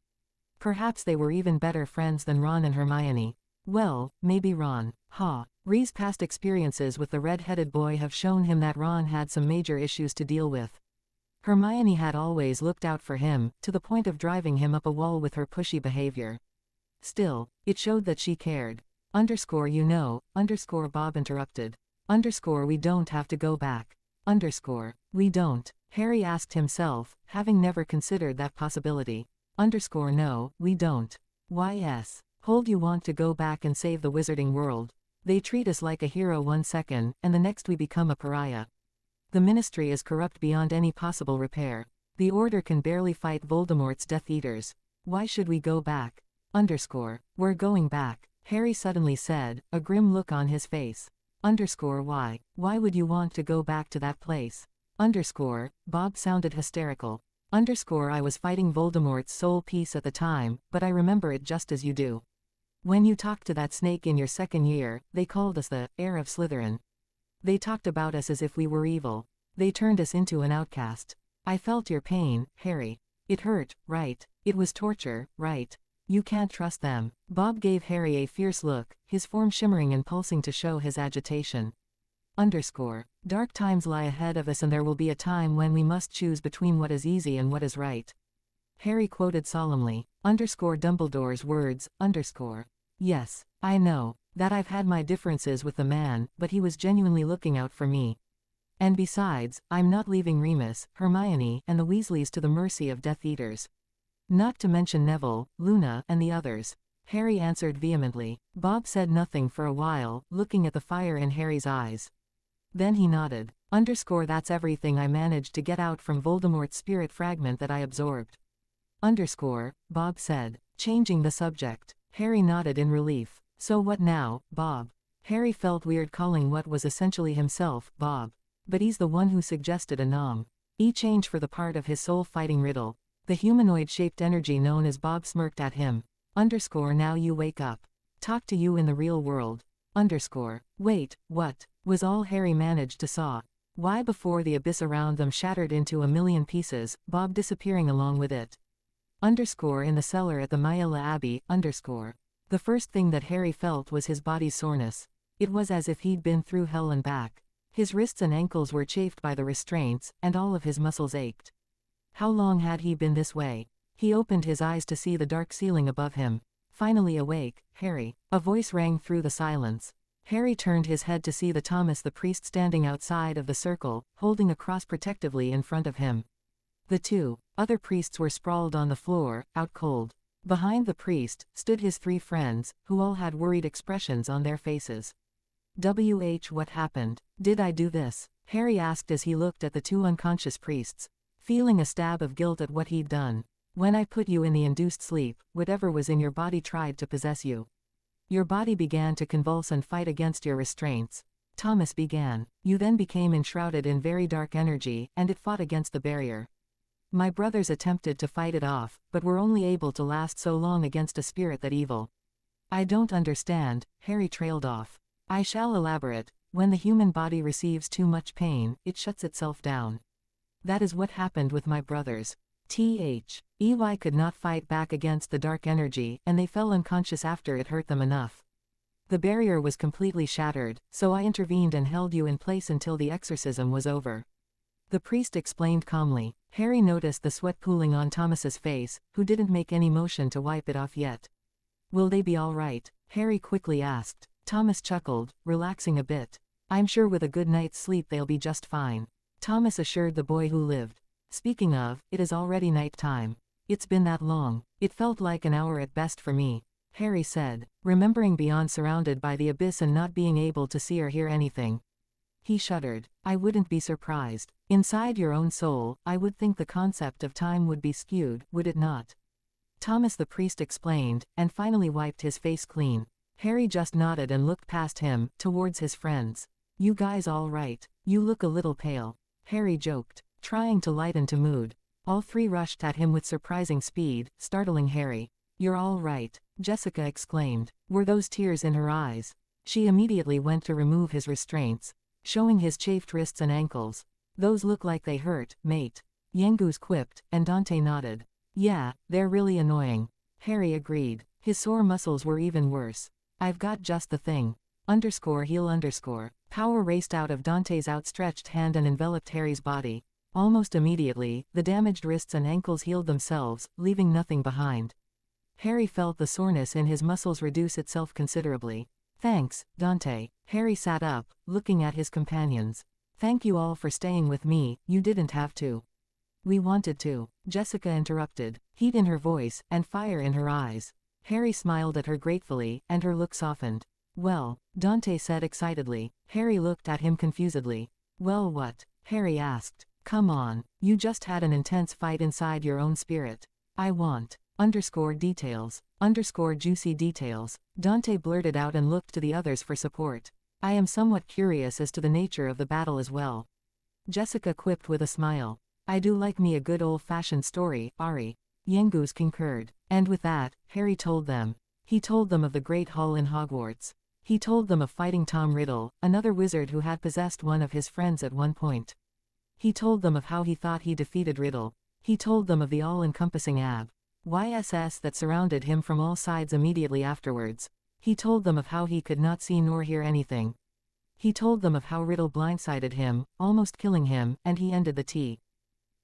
Perhaps they were even better friends than Ron and Hermione. Well, maybe Ron. Ree's past experiences with the red-headed boy have shown him that Ron had some major issues to deal with. Hermione had always looked out for him, to the point of driving him up a wall with her pushy behavior. Still, it showed that she cared. Bob interrupted. We don't have to go back. We don't. Harry asked himself, having never considered that possibility. No, we don't. Why yes. Hold, you want to go back and save the wizarding world. They treat us like a hero one second, and the next we become a pariah. The Ministry is corrupt beyond any possible repair. The Order can barely fight Voldemort's Death Eaters. Why should we go back? We're going back, Harry suddenly said, a grim look on his face. Why? Why would you want to go back to that place? Bob sounded hysterical. I was fighting Voldemort's soul piece at the time, but I remember it just as you do. When you talked to that snake in your second year, they called us the heir of Slytherin. They talked about us as if we were evil. They turned us into an outcast. I felt your pain, Harry. It hurt, right? It was torture, right? You can't trust them. Bob gave Harry a fierce look, his form shimmering and pulsing to show his agitation. Dark times lie ahead of us, and there will be a time when we must choose between what is easy and what is right. Harry quoted solemnly. Dumbledore's words. Yes, I know that I've had my differences with the man, but he was genuinely looking out for me. And besides, I'm not leaving Remus, Hermione, and the Weasleys to the mercy of Death Eaters. Not to mention Neville, Luna, and the others. Harry answered vehemently. Bob said nothing for a while, looking at the fire in Harry's eyes. Then he nodded. That's everything I managed to get out from Voldemort's spirit fragment that I absorbed. Bob said, changing the subject. Harry nodded in relief. So what now, Bob? Harry felt weird calling what was essentially himself, Bob. But he's the one who suggested a nom. Change for the part of his soul fighting Riddle. The humanoid-shaped energy known as Bob smirked at him. Now you wake up. Talk to you in the real world. Wait, what? Was all Harry managed to saw. Why before the abyss around them shattered into a million pieces, Bob disappearing along with it. In the cellar at the Maella Abbey. The first thing that Harry felt was his body's soreness. It was as if he'd been through hell and back. His wrists and ankles were chafed by the restraints, and all of his muscles ached. How long had he been this way? He opened his eyes to see the dark ceiling above him. Finally awake, Harry. A voice rang through the silence. Harry turned his head to see Thomas the priest standing outside of the circle, holding a cross protectively in front of him. The two other priests were sprawled on the floor, out cold. Behind the priest stood his three friends, who all had worried expressions on their faces. What happened? Did I do this? Harry asked as he looked at the two unconscious priests, feeling a stab of guilt at what he'd done. When I put you in the induced sleep, whatever was in your body tried to possess you. Your body began to convulse and fight against your restraints. Thomas began. You then became enshrouded in very dark energy, and it fought against the barrier. My brothers attempted to fight it off, but were only able to last so long against a spirit that evil. I don't understand, Harry trailed off. I shall elaborate. When the human body receives too much pain, it shuts itself down. That is what happened with my brothers. Ey could not fight back against the dark energy, and they fell unconscious after it hurt them enough. The barrier was completely shattered, so I intervened and held you in place until the exorcism was over. The priest explained calmly. Harry noticed the sweat pooling on Thomas's face, who didn't make any motion to wipe it off yet. Will they be all right? Harry quickly asked. Thomas chuckled, relaxing a bit. I'm sure with a good night's sleep they'll be just fine. Thomas assured the boy who lived. Speaking of, it is already night time. It's been that long. It felt like an hour at best for me, Harry said, remembering beyond surrounded by the abyss and not being able to see or hear anything. He shuddered. I wouldn't be surprised. Inside your own soul, I would think the concept of time would be skewed, would it not? Thomas the priest explained, and finally wiped his face clean. Harry just nodded and looked past him, towards his friends. You guys all right? You look a little pale, Harry joked, trying to lighten to mood. All three rushed at him with surprising speed, startling Harry. You're all right, Jessica exclaimed. Were those tears in her eyes? She immediately went to remove his restraints, showing his chafed wrists and ankles. Those look like they hurt, mate. Yengus quipped, and Dante nodded. Yeah, they're really annoying. Harry agreed. His sore muscles were even worse. I've got just the thing. _heal_. Power raced out of Dante's outstretched hand and enveloped Harry's body. Almost immediately, the damaged wrists and ankles healed themselves, leaving nothing behind. Harry felt the soreness in his muscles reduce itself considerably. Thanks, Dante. Harry sat up, looking at his companions. Thank you all for staying with me, you didn't have to. We wanted to, Jessica interrupted, heat in her voice, and fire in her eyes. Harry smiled at her gratefully, and her look softened. Well, Dante said excitedly. Harry looked at him confusedly. Well what? Harry asked. Come on, you just had an intense fight inside your own spirit. I want _details, _juicy details. Dante blurted out and looked to the others for support. I am somewhat curious as to the nature of the battle as well. Jessica quipped with a smile. I do like me a good old-fashioned story, Ari. Yengus concurred. And with that, Harry told them. He told them of the Great Hall in Hogwarts. He told them of fighting Tom Riddle, another wizard who had possessed one of his friends at one point. He told them of how he thought he defeated Riddle. He told them of the all-encompassing YSS that surrounded him from all sides immediately afterwards. He told them of how he could not see nor hear anything. He told them of how Riddle blindsided him, almost killing him, and he ended the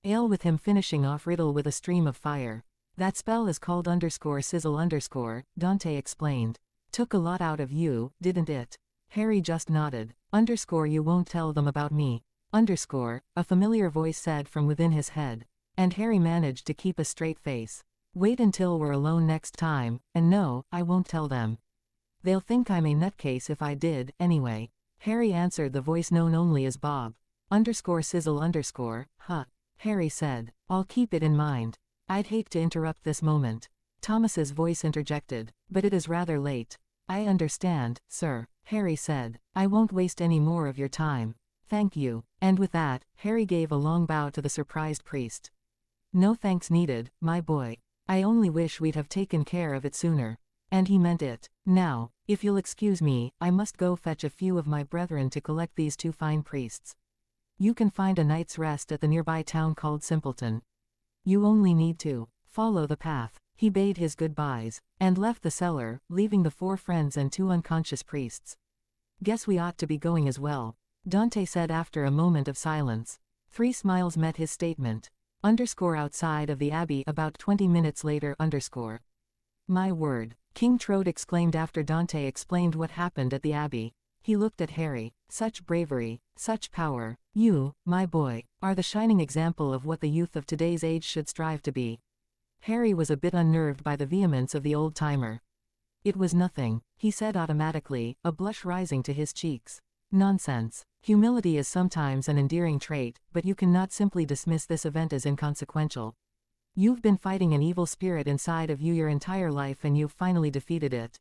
ale with him finishing off Riddle with a stream of fire. That spell is called _sizzle_, Dante explained. Took a lot out of you, didn't it? Harry just nodded. You won't tell them about me. A familiar voice said from within his head. And Harry managed to keep a straight face. Wait until we're alone next time, and no, I won't tell them. They'll think I'm a nutcase if I did, anyway. Harry answered the voice known only as Bob. _sizzle_, huh? Harry said. I'll keep it in mind. I'd hate to interrupt this moment. Thomas's voice interjected. But it is rather late. I understand, sir, Harry said. I won't waste any more of your time. Thank you. And with that, Harry gave a long bow to the surprised priest. No thanks needed, my boy. I only wish we'd have taken care of it sooner. And he meant it. Now, if you'll excuse me, I must go fetch a few of my brethren to collect these two fine priests. You can find a night's rest at the nearby town called Simpleton. You only need to follow the path. He bade his goodbyes, and left the cellar, leaving the 4 friends and 2 unconscious priests. Guess we ought to be going as well, Dante said after a moment of silence. 3 smiles met his statement. Outside of the abbey about 20 minutes later. My word, King Trode exclaimed after Dante explained what happened at the abbey. He looked at Harry. Such bravery, such power. You, my boy, are the shining example of what the youth of today's age should strive to be. Harry was a bit unnerved by the vehemence of the old-timer. It was nothing, he said automatically, a blush rising to his cheeks. Nonsense. Humility is sometimes an endearing trait, but you cannot simply dismiss this event as inconsequential. You've been fighting an evil spirit inside of you your entire life and you've finally defeated it.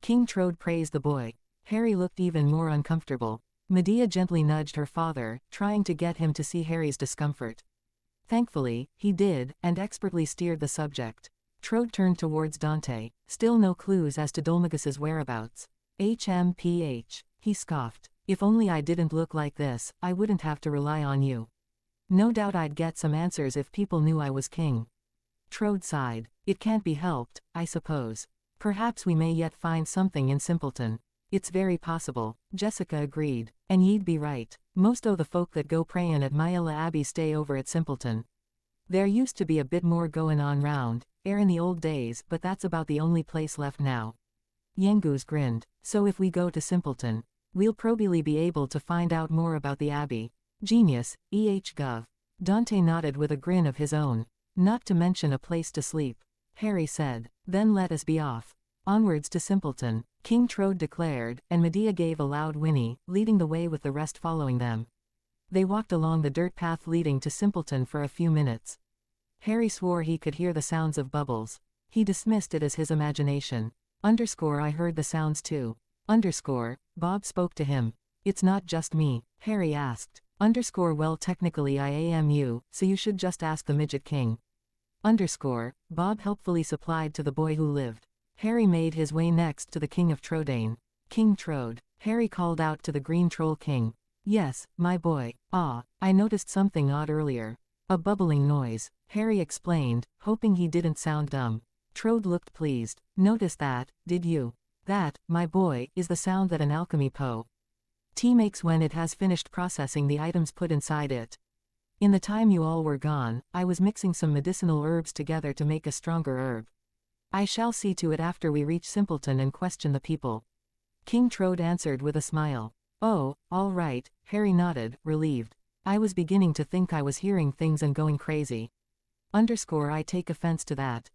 King Trode praised the boy. Harry looked even more uncomfortable. Medea gently nudged her father, trying to get him to see Harry's discomfort. Thankfully, he did, and expertly steered the subject. Trode turned towards Dante. Still no clues as to Dolmagus' whereabouts. HMPH, he scoffed. If only I didn't look like this, I wouldn't have to rely on you. No doubt I'd get some answers if people knew I was king. Trode sighed. It can't be helped, I suppose. Perhaps we may yet find something in Simpleton. It's very possible, Jessica agreed. And ye'd be right. Most o' the folk that go prayin' at Myella Abbey stay over at Simpleton. There used to be a bit more goin' on round, in the old days, but that's about the only place left now. Yengus grinned. So if we go to Simpleton, we'll probably be able to find out more about the Abbey. Genius, Gov. Dante nodded with a grin of his own. Not to mention a place to sleep. Harry said. Then let us be off. Onwards to Simpleton, King Trode declared, and Medea gave a loud whinny, leading the way with the rest following them. They walked along the dirt path leading to Simpleton for a few minutes. Harry swore he could hear the sounds of bubbles. He dismissed it as his imagination. I heard the sounds too. Bob spoke to him. It's not just me, Harry asked. Well, technically I am you, so you should just ask the Midget King. Bob helpfully supplied to the boy who lived. Harry made his way next to the King of Trodane. King Trode, Harry called out to the Green Troll King. Yes, my boy. I noticed something odd earlier. A bubbling noise, Harry explained, hoping he didn't sound dumb. Trode looked pleased. Noticed that, did you? That, my boy, is the sound that an alchemy tea makes when it has finished processing the items put inside it. In the time you all were gone, I was mixing some medicinal herbs together to make a stronger herb. I shall see to it after we reach Simpleton and question the people. King Trode answered with a smile. Oh, all right, Harry nodded, relieved. I was beginning to think I was hearing things and going crazy. I take offense to that.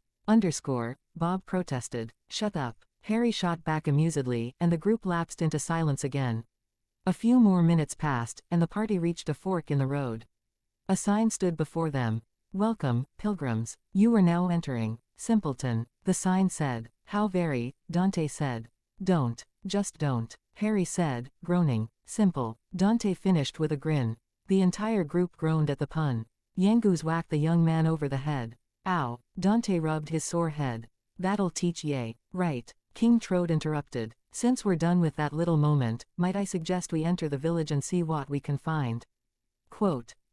Bob protested. Shut up. Harry shot back amusedly, and the group lapsed into silence again. A few more minutes passed, and the party reached a fork in the road. A sign stood before them. Welcome, pilgrims. You are now entering Simpleton, the sign said. How very, Dante said. Just don't, Harry said, groaning. Simple, Dante finished with a grin. The entire group groaned at the pun. Yengus whacked the young man over the head. Ow, Dante rubbed his sore head. That'll teach ye. Right, King Trode interrupted. Since we're done with that little moment, might I suggest we enter the village and see what we can find?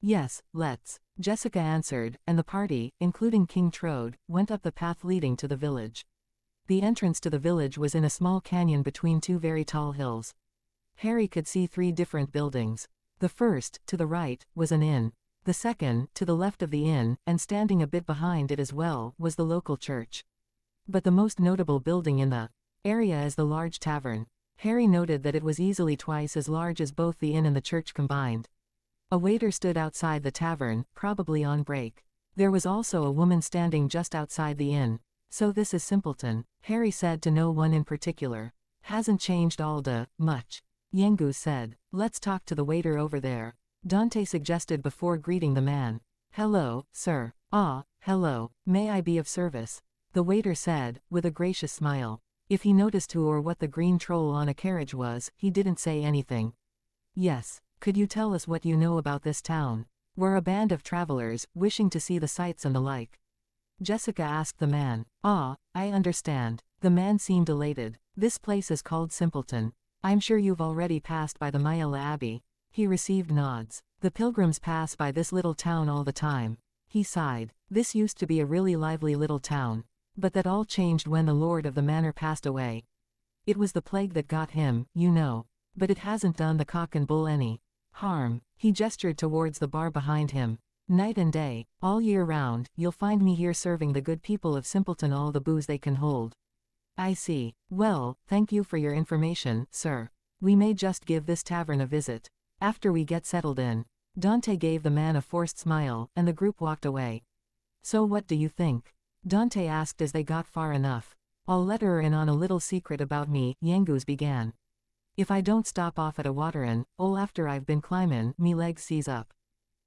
Yes, let's, Jessica answered, and the party, including King Trode, went up the path leading to the village. The entrance to the village was in a small canyon between 2 very tall hills. Harry could see 3 different buildings. The first, to the right, was an inn. The second, to the left of the inn, and standing a bit behind it as well, was the local church. But the most notable building in the area is the large tavern. Harry noted that it was easily twice as large as both the inn and the church combined. A waiter stood outside the tavern, probably on break. There was also a woman standing just outside the inn. So this is Simpleton, Harry said to no one in particular. Hasn't changed all da much. Yengus said. Let's talk to the waiter over there, Dante suggested before greeting the man. Hello, sir. Hello, may I be of service? The waiter said, with a gracious smile. If he noticed who or what the green troll on a carriage was, he didn't say anything. Yes. Could you tell us what you know about this town? We're a band of travelers, wishing to see the sights and the like. Jessica asked the man. I understand. The man seemed elated. This place is called Simpleton. I'm sure you've already passed by the Myella Abbey. He received nods. The pilgrims pass by this little town all the time. He sighed. This used to be a really lively little town. But that all changed when the lord of the manor passed away. It was the plague that got him, you know. But it hasn't done the cock and bull any harm. He gestured towards the bar behind him. Night and day, all year round, you'll find me here serving the good people of Simpleton all the booze they can hold. I see. Well, thank you for your information, sir. We may just give this tavern a visit after we get settled in. Dante gave the man a forced smile, and the group walked away. So what do you think? Dante asked as they got far enough. I'll let her in on a little secret about me, Yangoos began. If I don't stop off at a waterin', after I've been climbin', me legs seize up.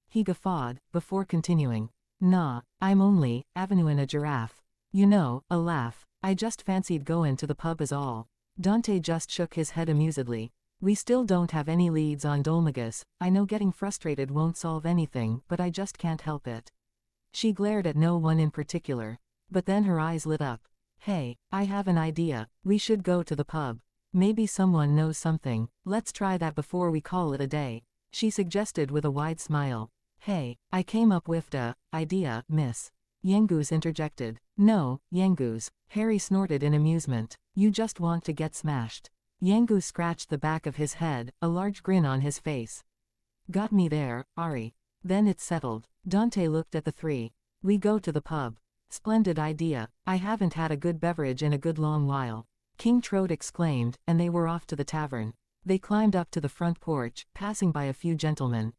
He guffawed, before continuing. Nah, I'm only avenuein' a giraffe. You know, a laugh. I just fancied goin' to the pub is all. Dante just shook his head amusedly. We still don't have any leads on Dolmagus. I know getting frustrated won't solve anything, but I just can't help it. She glared at no one in particular. But then her eyes lit up. Hey, I have an idea. We should go to the pub. Maybe someone knows something. Let's try that before we call it a day, she suggested with a wide smile. Hey, I came up with a idea, miss. Yangoos interjected. No, Yangoos. Harry snorted in amusement. You just want to get smashed. Yangoos scratched the back of his head, a large grin on his face. Got me there, Ari. Then it's settled. Dante looked at the three. We go to the pub. Splendid idea. I haven't had a good beverage in a good long while. King Trode exclaimed, and they were off to the tavern. They climbed up to the front porch, passing by a few gentlemen.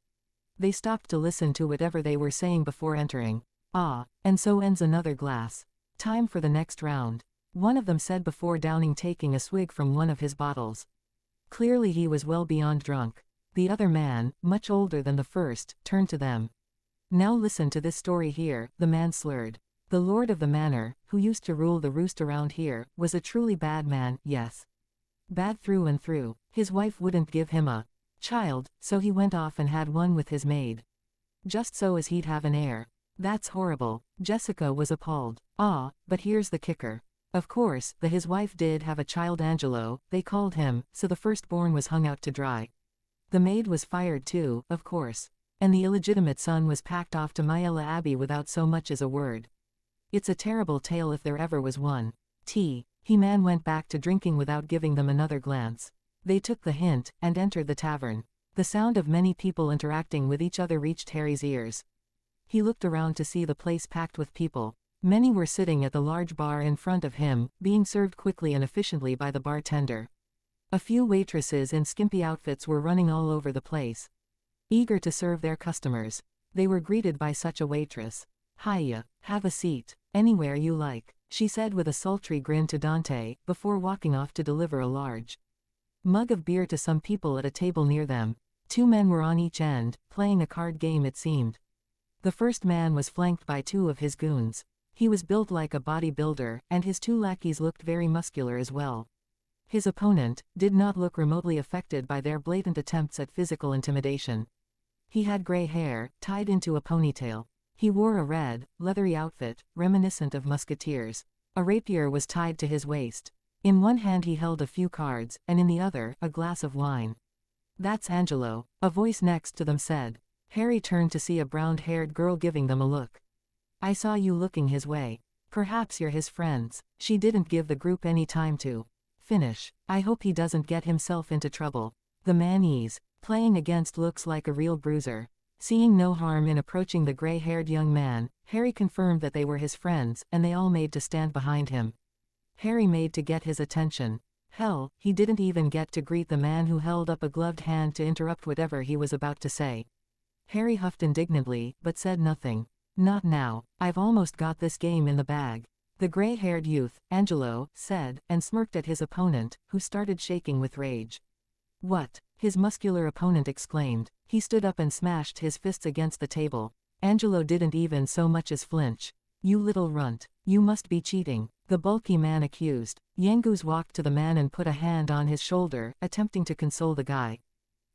They stopped to listen to whatever they were saying before entering. Ah, and so ends another glass. Time for the next round, one of them said before downing taking a swig from one of his bottles. Clearly he was well beyond drunk. The other man, much older than the first, turned to them. Now listen to this story here, the man slurred. The lord of the manor, who used to rule the roost around here, was a truly bad man, yes. Bad through and through. His wife wouldn't give him a child, so he went off and had one with his maid. Just so as he'd have an heir. That's horrible. Jessica was appalled. Ah, but here's the kicker. Of course, his wife did have a child, Angelo, they called him, so the firstborn was hung out to dry. The maid was fired too, of course. And the illegitimate son was packed off to Myella Abbey without so much as a word. It's a terrible tale if there ever was one. He-Man went back to drinking without giving them another glance. They took the hint, and entered the tavern. The sound of many people interacting with each other reached Harry's ears. He looked around to see the place packed with people. Many were sitting at the large bar in front of him, being served quickly and efficiently by the bartender. A few waitresses in skimpy outfits were running all over the place, eager to serve their customers. They were greeted by such a waitress. Hiya, have a seat, anywhere you like, she said with a sultry grin to Dante, before walking off to deliver a large mug of beer to some people at a table near them. Two men were on each end, playing a card game it seemed. The first man was flanked by two of his goons. He was built like a bodybuilder, and his two lackeys looked very muscular as well. His opponent did not look remotely affected by their blatant attempts at physical intimidation. He had gray hair, tied into a ponytail. He wore a red, leathery outfit, reminiscent of musketeers. A rapier was tied to his waist. In one hand he held a few cards, and in the other, a glass of wine. That's Angelo, a voice next to them said. Harry turned to see a brown-haired girl giving them a look. I saw you looking his way. Perhaps you're his friends. She didn't give the group any time to finish. I hope he doesn't get himself into trouble. The man he's playing against looks like a real bruiser. Seeing no harm in approaching the gray-haired young man, Harry confirmed that they were his friends, and they all made to stand behind him. Harry made to get his attention. Hell, he didn't even get to greet the man who held up a gloved hand to interrupt whatever he was about to say. Harry huffed indignantly, but said nothing. Not now. I've almost got this game in the bag. The gray-haired youth, Angelo, said, and smirked at his opponent, who started shaking with rage. What? His muscular opponent exclaimed. He stood up and smashed his fists against the table. Angelo didn't even so much as flinch. You little runt. You must be cheating, the bulky man accused. Yangoos walked to the man and put a hand on his shoulder, attempting to console the guy.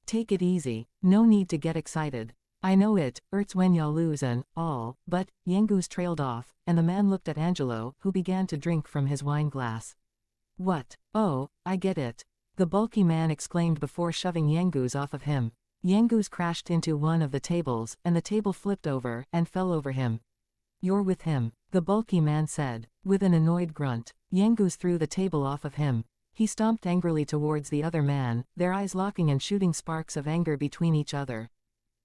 Take it easy. No need to get excited. I know it hurts when y'all lose and all, but Yangoos trailed off, and the man looked at Angelo, who began to drink from his wine glass. What? Oh, I get it, the bulky man exclaimed before shoving Yangoos off of him. Yangoos crashed into one of the tables, and the table flipped over and fell over him. You're with him. the bulky man said. With an annoyed grunt, Yangus threw the table off of him. He stomped angrily towards the other man, their eyes locking and shooting sparks of anger between each other.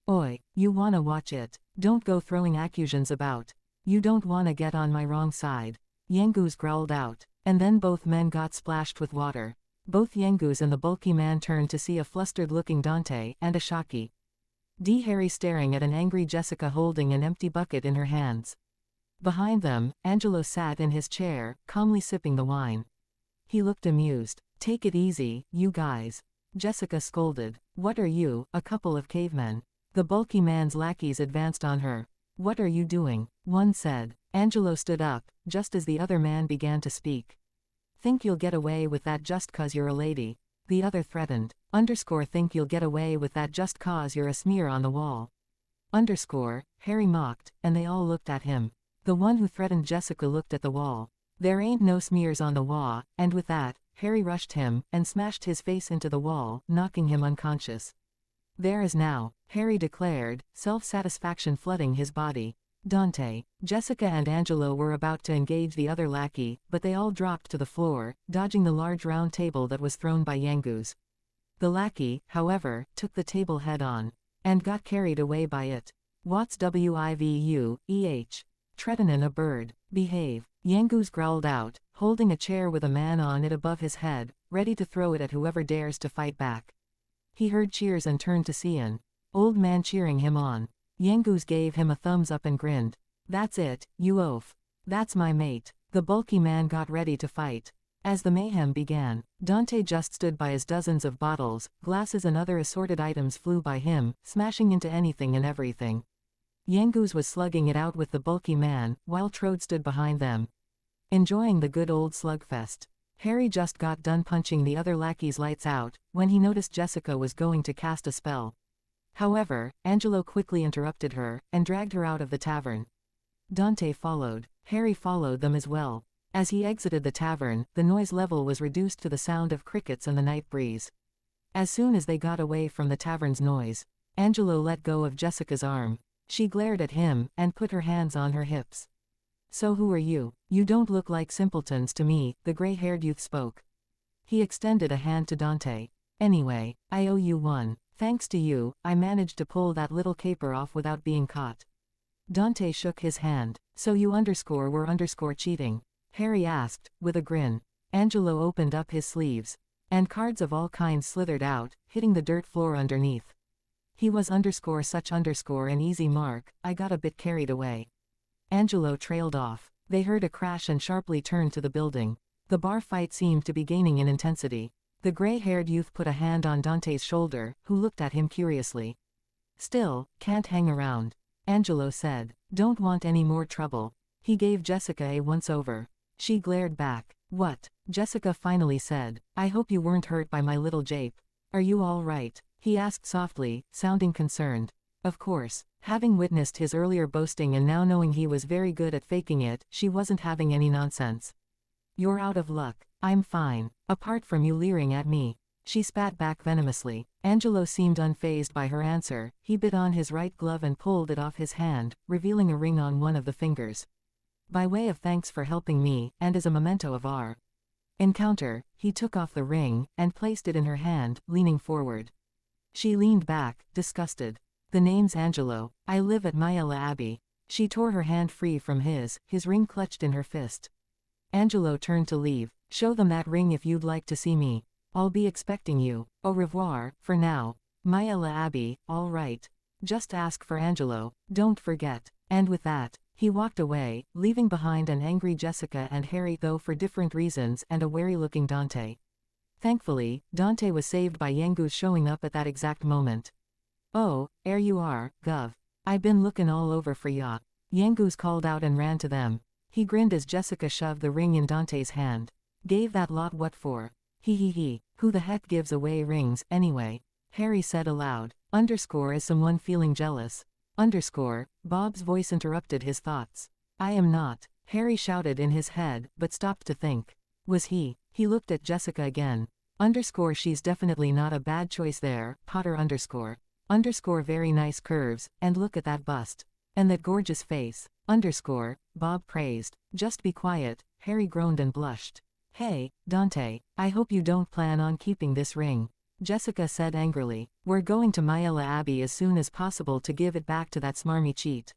Oi, you wanna watch it? Don't go throwing accusations about. You don't wanna get on my wrong side. Yangus growled out, and then both men got splashed with water. Both Yangus and the bulky man turned to see a flustered-looking Dante and a shocky Harry staring at an angry Jessica holding an empty bucket in her hands. Behind them, Angelo sat in his chair, calmly sipping the wine. He looked amused. Take it easy, you guys. Jessica scolded. What are you, a couple of cavemen? The bulky man's lackeys advanced on her. What are you doing? One said. Angelo stood up, just as the other man began to speak. Think you'll get away with that just 'cause you're a lady? The other threatened. Think you'll get away with that just 'cause you're a smear on the wall. Harry mocked, and they all looked at him. The one who threatened Jessica looked at the wall. There ain't no smears on the wall, and with that, Harry rushed him, and smashed his face into the wall, knocking him unconscious. There is now, Harry declared, self-satisfaction flooding his body. Dante, Jessica and Angelo were about to engage the other lackey, but they all dropped to the floor, dodging the large round table that was thrown by Yangus. The lackey, however, took the table head-on, and got carried away by it. What's wivu, Treadin' a bird. Behave. Yangus growled out, holding a chair with a man on it above his head, ready to throw it at whoever dares to fight back. He heard cheers and turned to see an old man cheering him on. Yangus gave him a thumbs up and grinned. That's it, you oaf. That's my mate. The bulky man got ready to fight. As the mayhem began, Dante just stood by as dozens of bottles, glasses and other assorted items flew by him, smashing into anything and everything. Yangus was slugging it out with the bulky man, while Trode stood behind them, enjoying the good old slugfest. Harry just got done punching the other lackey's lights out, when he noticed Jessica was going to cast a spell. However, Angelo quickly interrupted her, and dragged her out of the tavern. Dante followed. Harry followed them as well. As he exited the tavern, the noise level was reduced to the sound of crickets and the night breeze. As soon as they got away from the tavern's noise, Angelo let go of Jessica's arm. She glared at him, and put her hands on her hips. So who are you? You don't look like simpletons to me, the gray-haired youth spoke. He extended a hand to Dante. Anyway, I owe you one. Thanks to you, I managed to pull that little caper off without being caught. Dante shook his hand. So you were cheating? Harry asked, with a grin. Angelo opened up his sleeves. And cards of all kinds slithered out, hitting the dirt floor underneath. He was such an easy mark, I got a bit carried away. Angelo trailed off. They heard a crash and sharply turned to the building. The bar fight seemed to be gaining in intensity. The gray-haired youth put a hand on Dante's shoulder, who looked at him curiously. Still, can't hang around. Angelo said. Don't want any more trouble. He gave Jessica a once-over. She glared back. What? Jessica finally said. I hope you weren't hurt by my little jape. Are you all right? He asked softly, sounding concerned. Of course. Having witnessed his earlier boasting and now knowing he was very good at faking it, she wasn't having any nonsense. You're out of luck. I'm fine. Apart from you leering at me. She spat back venomously. Angelo seemed unfazed by her answer. He bit on his right glove and pulled it off his hand, revealing a ring on one of the fingers. By way of thanks for helping me, and as a memento of our encounter, he took off the ring, and placed it in her hand, leaning forward. She leaned back, disgusted. The name's Angelo. I live at Myella Abbey. She tore her hand free from his ring clutched in her fist. Angelo turned to leave. Show them that ring if you'd like to see me. I'll be expecting you. Au revoir, for now. Myella Abbey, all right. Just ask for Angelo, don't forget. And with that, he walked away, leaving behind an angry Jessica and Harry, though for different reasons, and a wary-looking Dante. Thankfully, Dante was saved by Yangus showing up at that exact moment. Oh, 'ere you are, Gov. I been lookin' all over for ya. Yangus called out and ran to them. He grinned as Jessica shoved the ring in Dante's hand. Gave that lot what for? He. Who the heck gives away rings, anyway? Harry said aloud. As someone feeling jealous. Bob's voice interrupted his thoughts. I am not. Harry shouted in his head, but stopped to think. Was he? He looked at Jessica again. She's definitely not a bad choice there, Potter Very nice curves, and look at that bust. And that gorgeous face. Bob praised. Just be quiet, Harry groaned and blushed. Hey, Dante, I hope you don't plan on keeping this ring. Jessica said angrily. We're going to Myella Abbey as soon as possible to give it back to that smarmy cheat.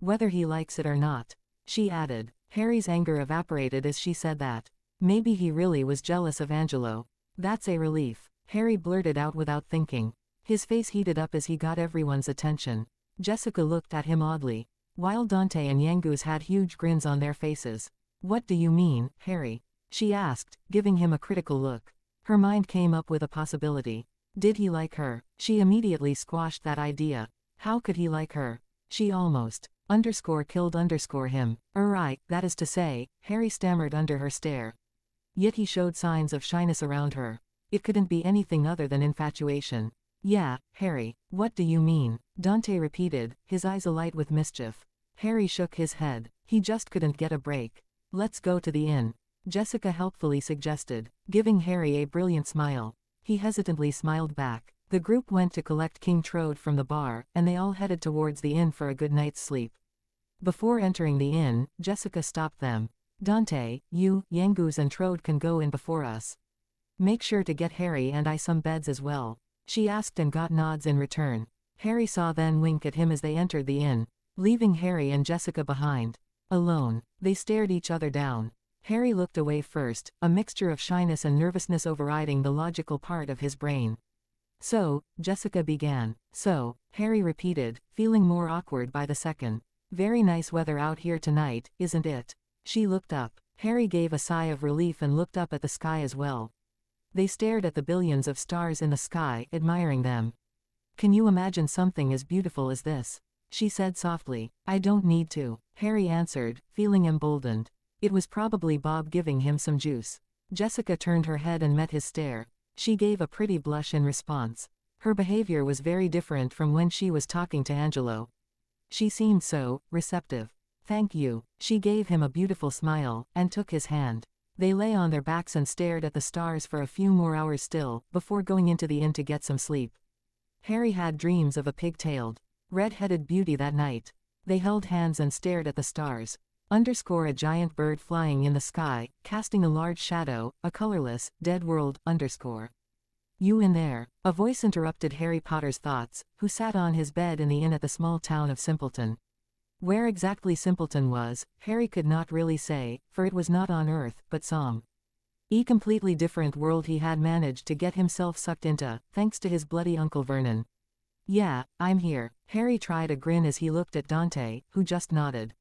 Whether he likes it or not. She added. Harry's anger evaporated as she said that. Maybe he really was jealous of Angelo. That's a relief, Harry blurted out without thinking. His face heated up as he got everyone's attention. Jessica looked at him oddly, while Dante and Yangus had huge grins on their faces. What do you mean, Harry? She asked, giving him a critical look. Her mind came up with a possibility. Did he like her? She immediately squashed that idea. How could he like her? She almost killed him. That is to say, Harry stammered under her stare. Yet he showed signs of shyness around her. It couldn't be anything other than infatuation. Yeah, Harry, what do you mean? Dante repeated, his eyes alight with mischief. Harry shook his head. He just couldn't get a break. Let's go to the inn, Jessica helpfully suggested, giving Harry a brilliant smile. He hesitantly smiled back. The group went to collect King Trode from the bar, and they all headed towards the inn for a good night's sleep. Before entering the inn, Jessica stopped them. Dante, you, Yangus and Trode can go in before us. Make sure to get Harry and I some beds as well. She asked and got nods in return. Harry saw then wink at him as they entered the inn, leaving Harry and Jessica behind. Alone, they stared each other down. Harry looked away first, a mixture of shyness and nervousness overriding the logical part of his brain. So, Jessica began. So, Harry repeated, feeling more awkward by the second. Very nice weather out here tonight, isn't it? She looked up. Harry gave a sigh of relief and looked up at the sky as well. They stared at the billions of stars in the sky, admiring them. Can you imagine something as beautiful as this? She said softly. I don't need to, Harry answered, feeling emboldened. It was probably Bob giving him some juice. Jessica turned her head and met his stare. She gave a pretty blush in response. Her behavior was very different from when she was talking to Angelo. She seemed so receptive. Thank you. She gave him a beautiful smile, and took his hand. They lay on their backs and stared at the stars for a few more hours still, before going into the inn to get some sleep. Harry had dreams of a pig-tailed, red-headed beauty that night. They held hands and stared at the stars. A giant bird flying in the sky, casting a large shadow, a colorless, dead world, You in there? A voice interrupted Harry Potter's thoughts, who sat on his bed in the inn at the small town of Simpleton. Where exactly Simpleton was, Harry could not really say, for it was not on Earth, but some completely different world he had managed to get himself sucked into, thanks to his bloody Uncle Vernon. Yeah, I'm here. Harry tried a grin as he looked at Dante, who just nodded.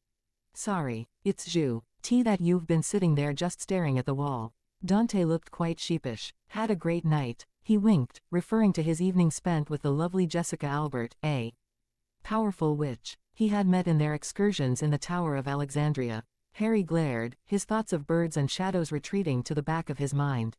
Sorry, it's that you've been sitting there just staring at the wall. Dante looked quite sheepish. Had a great night. He winked, referring to his evening spent with the lovely Jessica Albert, a powerful witch he had met in their excursions in the Tower of Alexandria. Harry glared, his thoughts of birds and shadows retreating to the back of his mind.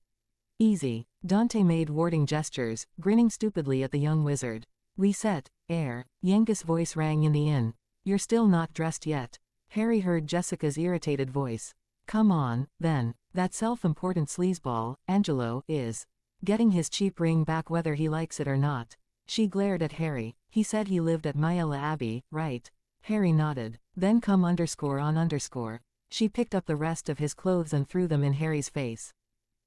Easy. Dante made warding gestures, grinning stupidly at the young wizard. Reset, air. Yangus' voice rang in the inn. You're still not dressed yet. Harry heard Jessica's irritated voice. Come on, then. That self-important sleazeball, Angelo, is getting his cheap ring back whether he likes it or not. She glared at Harry. He said he lived at Myella Abbey, right? Harry nodded. Then come _on_. She picked up the rest of his clothes and threw them in Harry's face.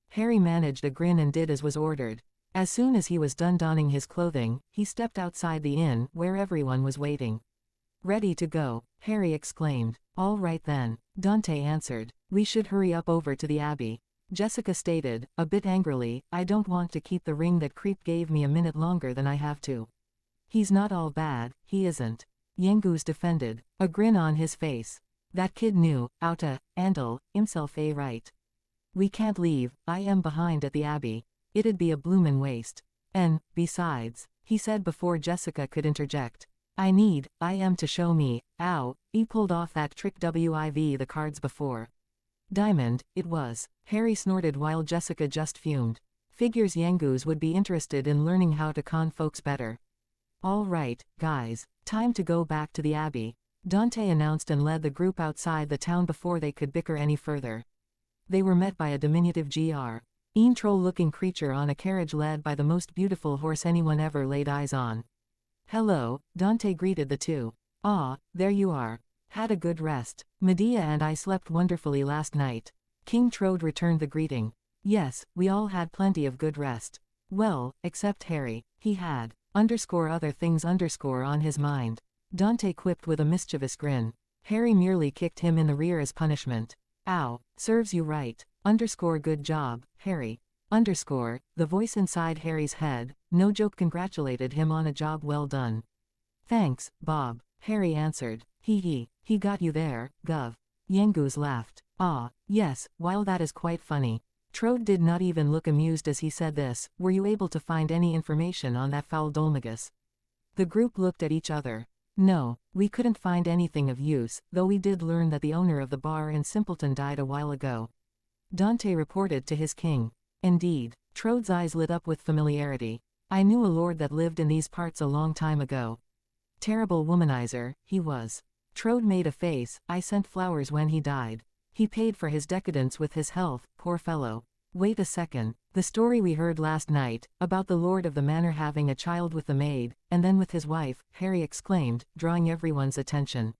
Harry managed a grin and did as was ordered. As soon as he was done donning his clothing, he stepped outside the inn, where everyone was waiting. Ready to go, Harry exclaimed. All right then, Dante answered. We should hurry up over to the Abbey. Jessica stated, a bit angrily, I don't want to keep the ring that creep gave me a minute longer than I have to. He's not all bad, he isn't. Yangus defended, a grin on his face. That kid knew, oughta, handle himself right. We can't leave, I am behind at the Abbey. It'd be a bloomin' waste. And, besides, he said before Jessica could interject. I am to show me, he pulled off that trick with the cards before. Diamond, it was. Harry snorted while Jessica just fumed. Figures Yangus would be interested in learning how to con folks better. All right, guys, time to go back to the Abbey, Dante announced and led the group outside the town before they could bicker any further. They were met by a diminutive troll-looking creature on a carriage led by the most beautiful horse anyone ever laid eyes on. Hello, Dante greeted the two. Ah, there you are. Had a good rest. Medea and I slept wonderfully last night. King Trode returned the greeting. Yes, we all had plenty of good rest. Well, except Harry. He had other things on his mind. Dante quipped with a mischievous grin. Harry merely kicked him in the rear as punishment. Ow, serves you right. Good job, Harry. The voice inside Harry's head, no joke, congratulated him on a job well done. Thanks, Bob, Harry answered. He got you there, Gov. Yangoose laughed. Ah, yes, while that is quite funny. Trode did not even look amused as he said this. Were you able to find any information on that foul Dolmagus? The group looked at each other. No, we couldn't find anything of use, though we did learn that the owner of the bar in Simpleton died a while ago. Dante reported to his king. Indeed. Trode's eyes lit up with familiarity. I knew a lord that lived in these parts a long time ago. Terrible womanizer, he was. Trode made a face. I sent flowers when he died. He paid for his decadence with his health, poor fellow. Wait a second. The story we heard last night, about the lord of the manor having a child with the maid, and then with his wife, Harry exclaimed, drawing everyone's attention.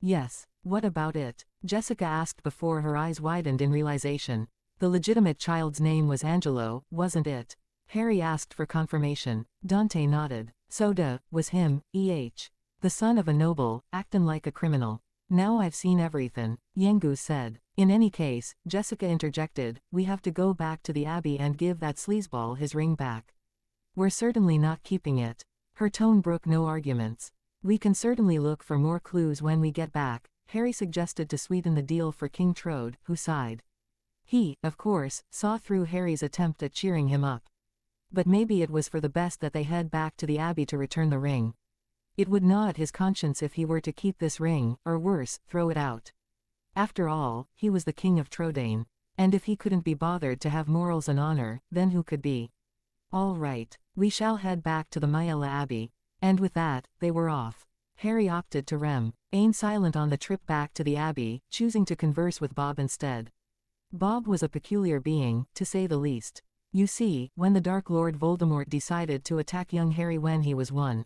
Yes, what about it? Jessica asked before her eyes widened in realization. The legitimate child's name was Angelo, wasn't it? Harry asked for confirmation. Dante nodded. So was him, the son of a noble, actin' like a criminal. Now I've seen everything, Yangoose said. In any case, Jessica interjected, we have to go back to the Abbey and give that sleazeball his ring back. We're certainly not keeping it. Her tone brooked no arguments. We can certainly look for more clues when we get back, Harry suggested to sweeten the deal for King Trode, who sighed. He, of course, saw through Harry's attempt at cheering him up. But maybe it was for the best that they head back to the Abbey to return the ring. It would gnaw at his conscience if he were to keep this ring, or worse, throw it out. After all, he was the king of Trodane. And if he couldn't be bothered to have morals and honor, then who could be? All right, we shall head back to the Myella Abbey. And with that, they were off. Harry opted to remain silent on the trip back to the Abbey, choosing to converse with Bob instead. Bob was a peculiar being, to say the least. You see, when the Dark Lord Voldemort decided to attack young Harry when he was 1,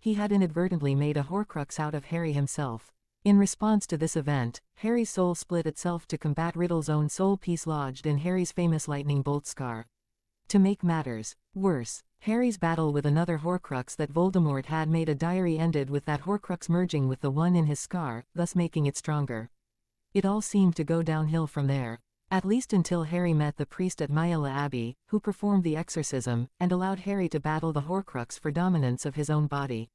he had inadvertently made a Horcrux out of Harry himself. In response to this event, Harry's soul split itself to combat Riddle's own soul piece lodged in Harry's famous lightning bolt scar. To make matters worse, Harry's battle with another Horcrux that Voldemort had made a diary ended with that Horcrux merging with the one in his scar, thus making it stronger. It all seemed to go downhill from there. At least until Harry met the priest at Myella Abbey, who performed the exorcism, and allowed Harry to battle the Horcrux for dominance of his own body.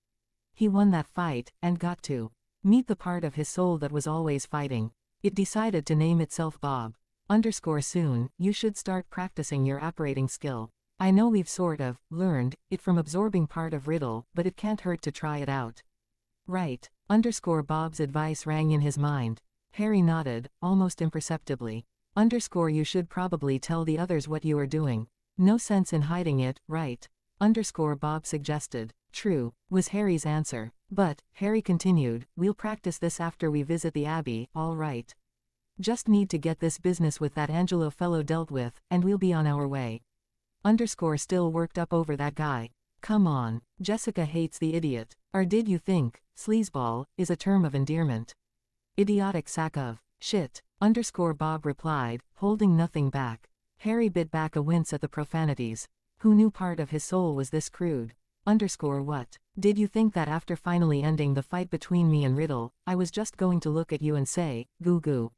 He won that fight, and got to meet the part of his soul that was always fighting. It decided to name itself Bob. Soon, you should start practicing your apparating skill. I know we've sort of learned it from absorbing part of Riddle, but it can't hurt to try it out. Right. Bob's advice rang in his mind. Harry nodded, almost imperceptibly. You should probably tell the others what you are doing. No sense in hiding it, right? Bob suggested. True, was Harry's answer. But, Harry continued, we'll practice this after we visit the Abbey, all right. Just need to get this business with that Angelo fellow dealt with, and we'll be on our way. Still worked up over that guy. Come on, Jessica hates the idiot. Or did you think, sleazeball, is a term of endearment? Idiotic sack of shit, Bob replied, holding nothing back. Harry bit back a wince at the profanities. Who knew part of his soul was this crude? What? Did you think that after finally ending the fight between me and Riddle, I was just going to look at you and say, goo goo?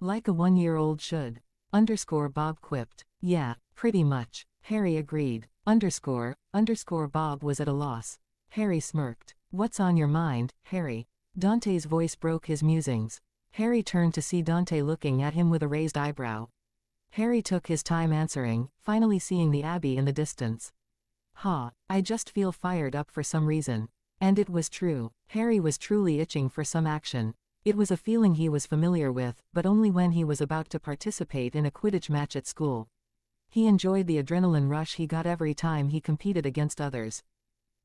Like a 1-year-old should. Bob quipped. Yeah, pretty much, Harry agreed. Bob was at a loss. Harry smirked. What's on your mind, Harry? Dante's voice broke his musings. Harry turned to see Dante looking at him with a raised eyebrow. Harry took his time answering, finally seeing the Abbey in the distance. I just feel fired up for some reason. And it was true. Harry was truly itching for some action. It was a feeling he was familiar with, but only when he was about to participate in a Quidditch match at school. He enjoyed the adrenaline rush he got every time he competed against others.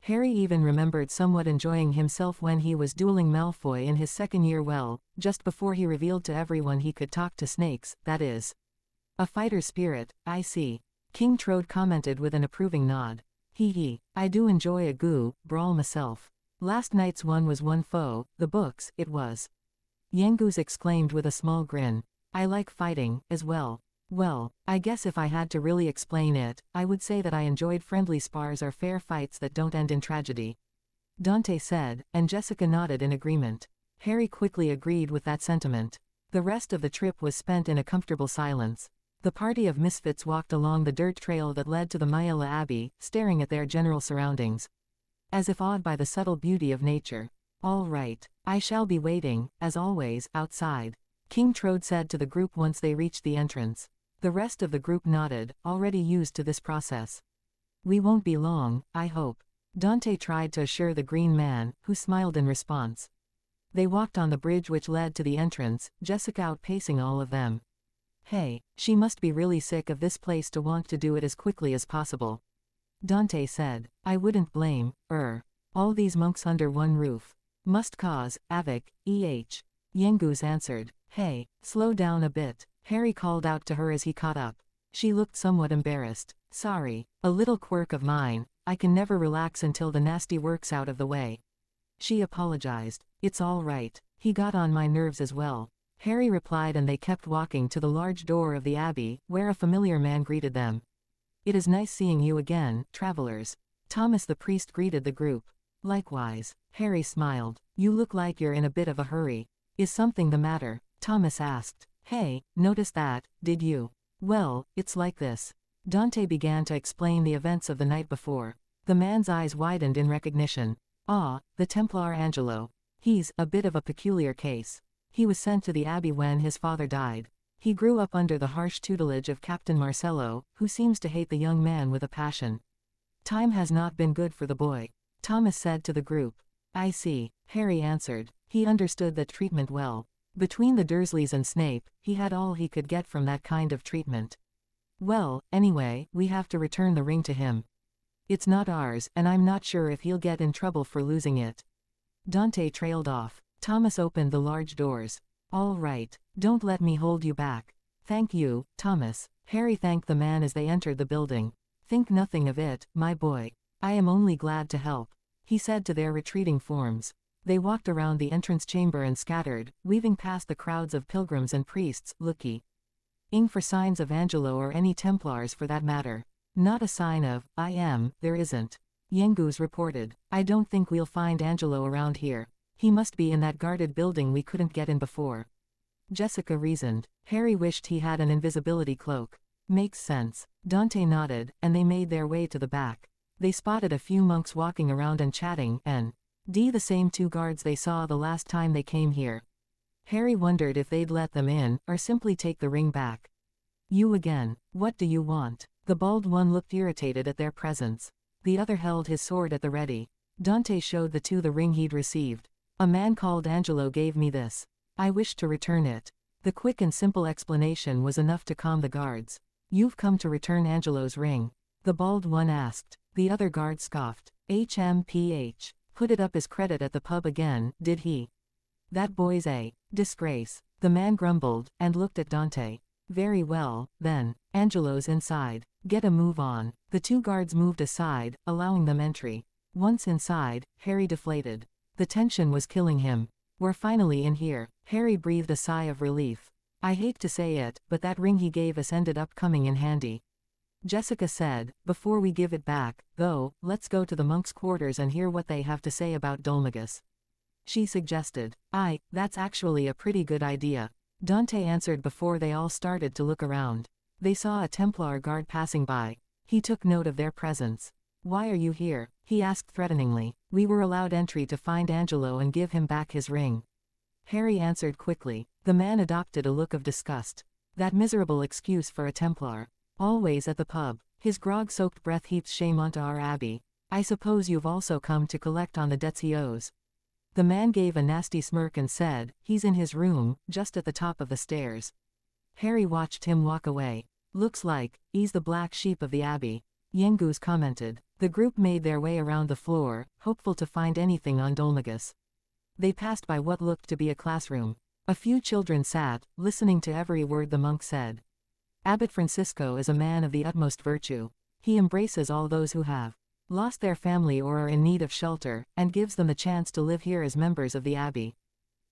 Harry even remembered somewhat enjoying himself when he was dueling Malfoy in his second year, just before he revealed to everyone he could talk to snakes, that is. A fighter spirit, I see. King Trode commented with an approving nod. I do enjoy a brawl myself. Last night's one was one foe, the books, it was. Yengus exclaimed with a small grin. I like fighting, as well. Well, I guess if I had to really explain it, I would say that I enjoyed friendly spars or fair fights that don't end in tragedy. Dante said, and Jessica nodded in agreement. Harry quickly agreed with that sentiment. The rest of the trip was spent in a comfortable silence. The party of misfits walked along the dirt trail that led to the Myella Abbey, staring at their general surroundings, as if awed by the subtle beauty of nature. All right, I shall be waiting, as always, outside, King Trode said to the group once they reached the entrance. The rest of the group nodded, already used to this process. We won't be long, I hope, Dante tried to assure the green man, who smiled in response. They walked on the bridge which led to the entrance, Jessica outpacing all of them. Hey, she must be really sick of this place to want to do it as quickly as possible, Dante said. I wouldn't blame, all these monks under one roof must cause havoc, Yengus answered. Hey, slow down a bit, Harry called out to her as he caught up. She looked somewhat embarrassed. Sorry, a little quirk of mine, I can never relax until the nasty work's out of the way. She apologized. It's all right, he got on my nerves as well, Harry replied, and they kept walking to the large door of the abbey, where a familiar man greeted them. It is nice seeing you again, travelers. Thomas the priest greeted the group. Likewise, Harry smiled. You look like you're in a bit of a hurry. Is something the matter? Thomas asked. Hey, noticed that, did you? Well, it's like this. Dante began to explain the events of the night before. The man's eyes widened in recognition. Ah, the Templar Angelo. He's a bit of a peculiar case. He was sent to the abbey when his father died. He grew up under the harsh tutelage of Captain Marcello, who seems to hate the young man with a passion. Time has not been good for the boy, Thomas said to the group. I see, Harry answered. He understood that treatment well. Between the Dursleys and Snape, he had all he could get from that kind of treatment. Well, anyway, we have to return the ring to him. It's not ours, and I'm not sure if he'll get in trouble for losing it. Dante trailed off. Thomas opened the large doors. All right, don't let me hold you back. Thank you, Thomas. Harry thanked the man as they entered the building. Think nothing of it, my boy. I am only glad to help, he said to their retreating forms. They walked around the entrance chamber and scattered, weaving past the crowds of pilgrims and priests, looking for signs of Angelo or any Templars for that matter. Not a sign of, there isn't, Yengus reported. I don't think we'll find Angelo around here. He must be in that guarded building we couldn't get in before, Jessica reasoned. Harry wished he had an invisibility cloak. Makes sense. Dante nodded, and they made their way to the back. They spotted a few monks walking around and chatting, and the same two guards they saw the last time they came here. Harry wondered if they'd let them in, or simply take the ring back. You again. What do you want? The bald one looked irritated at their presence. The other held his sword at the ready. Dante showed the two the ring he'd received. A man called Angelo gave me this. I wish to return it. The quick and simple explanation was enough to calm the guards. You've come to return Angelo's ring? The bald one asked. The other guard scoffed. HMPH. Put it up as credit at the pub again, did he? That boy's a disgrace. The man grumbled, and looked at Dante. Very well, then. Angelo's inside. Get a move on. The two guards moved aside, allowing them entry. Once inside, Harry deflated. The tension was killing him. We're finally in here. Harry breathed a sigh of relief. I hate to say it, but that ring he gave us ended up coming in handy. Jessica said, before we give it back, though, let's go to the monks' quarters and hear what they have to say about Dulmagus. She suggested. That's actually a pretty good idea, Dante answered before they all started to look around. They saw a Templar guard passing by. He took note of their presence. Why are you here? He asked threateningly. We were allowed entry to find Angelo and give him back his ring, Harry answered quickly. The man adopted a look of disgust. That miserable excuse for a Templar. Always at the pub. His grog-soaked breath heaped shame onto our abbey. I suppose you've also come to collect on the debts he owes. The man gave a nasty smirk and said, he's in his room, just at the top of the stairs. Harry watched him walk away. Looks like, he's the black sheep of the abbey, Yengus commented. The group made their way around the floor, hopeful to find anything on Dulmagus. They passed by what looked to be a classroom. A few children sat, listening to every word the monk said. Abbot Francisco is a man of the utmost virtue. He embraces all those who have lost their family or are in need of shelter, and gives them the chance to live here as members of the abbey.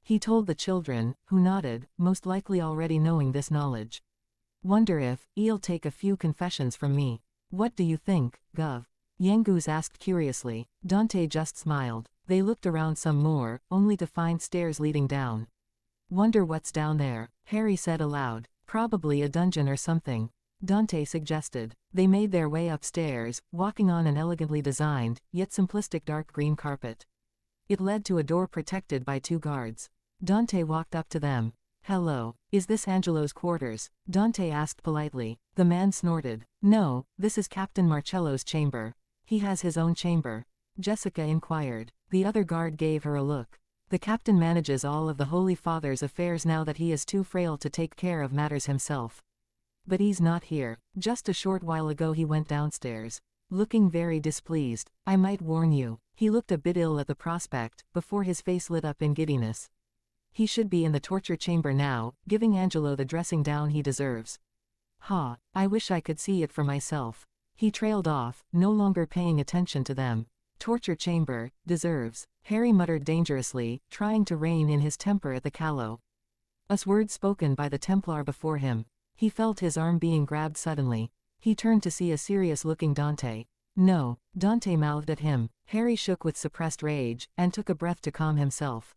He told the children, who nodded, most likely already knowing this knowledge. Wonder if, he'll take a few confessions from me. What do you think, Gov? Yangoose asked curiously. Dante just smiled. They looked around some more, only to find stairs leading down. Wonder what's down there, Harry said aloud. Probably a dungeon or something, Dante suggested. They made their way upstairs, walking on an elegantly designed, yet simplistic dark green carpet. It led to a door protected by 2 guards. Dante walked up to them. Hello, is this Angelo's quarters? Dante asked politely. The man snorted. No, this is Captain Marcello's chamber. He has his own chamber. Jessica inquired. The other guard gave her a look. The captain manages all of the Holy Father's affairs now that he is too frail to take care of matters himself. But he's not here. Just a short while ago he went downstairs, looking very displeased. I might warn you. He looked a bit ill at the prospect, before his face lit up in giddiness. He should be in the torture chamber now, giving Angelo the dressing down he deserves. Ha, I wish I could see it for myself. He trailed off, no longer paying attention to them. Torture chamber, deserves, Harry muttered dangerously, trying to rein in his temper at the callow. Us words spoken by the Templar before him. He felt his arm being grabbed suddenly. He turned to see a serious-looking Dante. No, Dante mouthed at him. Harry shook with suppressed rage, and took a breath to calm himself.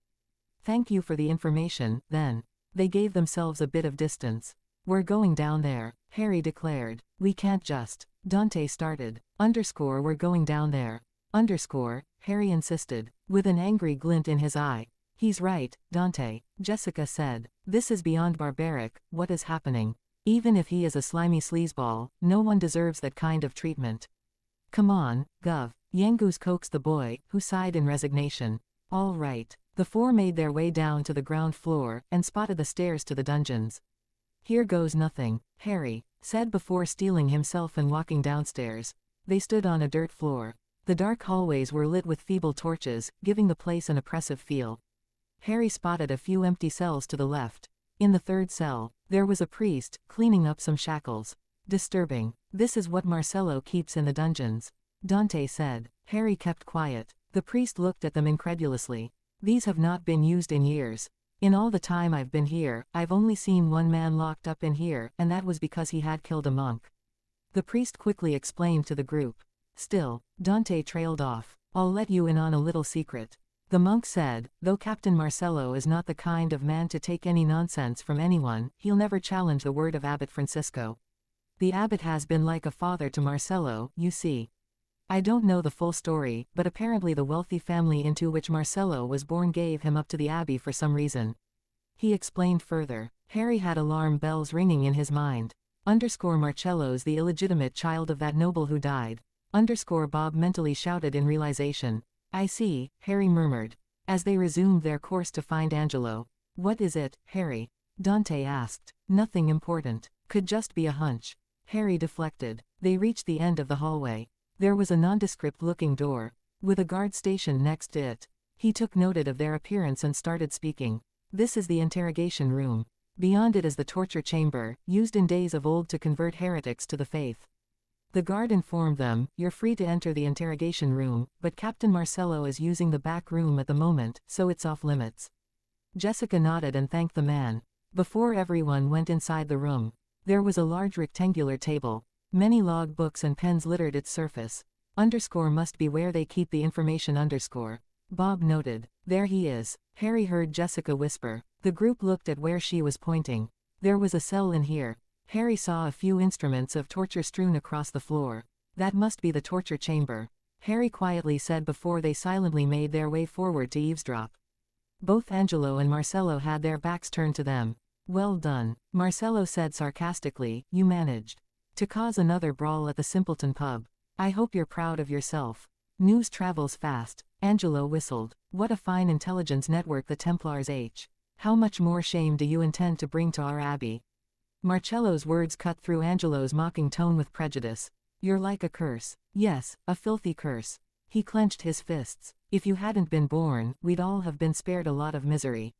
Thank you for the information, then. They gave themselves a bit of distance. We're going down there, Harry declared. We can't just. Dante started. We're going down there. Harry insisted, with an angry glint in his eye. He's right, Dante, Jessica said. This is beyond barbaric, what is happening? Even if he is a slimy sleazeball, no one deserves that kind of treatment. Come on, Gov. Yangoose coaxed the boy, who sighed in resignation. All right. The 4 made their way down to the ground floor, and spotted the stairs to the dungeons. Here goes nothing, Harry said before steeling himself and walking downstairs. They stood on a dirt floor. The dark hallways were lit with feeble torches, giving the place an oppressive feel. Harry spotted a few empty cells to the left. In the 3rd cell, there was a priest, cleaning up some shackles. Disturbing. This is what Marcello keeps in the dungeons, Dante said. Harry kept quiet. The priest looked at them incredulously. These have not been used in years. In all the time I've been here, I've only seen one man locked up in here, and that was because he had killed a monk. The priest quickly explained to the group. Still, Dante trailed off. I'll let you in on a little secret. The monk said, though Captain Marcello is not the kind of man to take any nonsense from anyone, he'll never challenge the word of Abbot Francisco. The abbot has been like a father to Marcello, you see. I don't know the full story, but apparently the wealthy family into which Marcello was born gave him up to the abbey for some reason. He explained further. Harry had alarm bells ringing in his mind. Marcello's the illegitimate child of that noble who died. Bob mentally shouted in realization. I see, Harry murmured, as they resumed their course to find Angelo. What is it, Harry? Dante asked. Nothing important. Could just be a hunch. Harry deflected. They reached the end of the hallway. There was a nondescript-looking door, with a guard stationed next to it. He took note of their appearance and started speaking. This is the interrogation room. Beyond it is the torture chamber, used in days of old to convert heretics to the faith. The guard informed them, you're free to enter the interrogation room, but Captain Marcello is using the back room at the moment, so it's off limits. Jessica nodded and thanked the man. Before everyone went inside the room, there was a large rectangular table. Many log books and pens littered its surface. Must be where they keep the information. Bob noted. There he is, Harry heard Jessica whisper. The group looked at where she was pointing. There was a cell in here. Harry saw a few instruments of torture strewn across the floor. That must be the torture chamber, Harry quietly said before they silently made their way forward to eavesdrop. Both Angelo and Marcello had their backs turned to them. Well done, Marcello said sarcastically, you managed to cause another brawl at the Simpleton pub. I hope you're proud of yourself. News travels fast, Angelo whistled. What a fine intelligence network the Templars H. How much more shame do you intend to bring to our abbey? Marcello's words cut through Angelo's mocking tone with prejudice. You're like a curse. Yes, a filthy curse. He clenched his fists. If you hadn't been born, we'd all have been spared a lot of misery.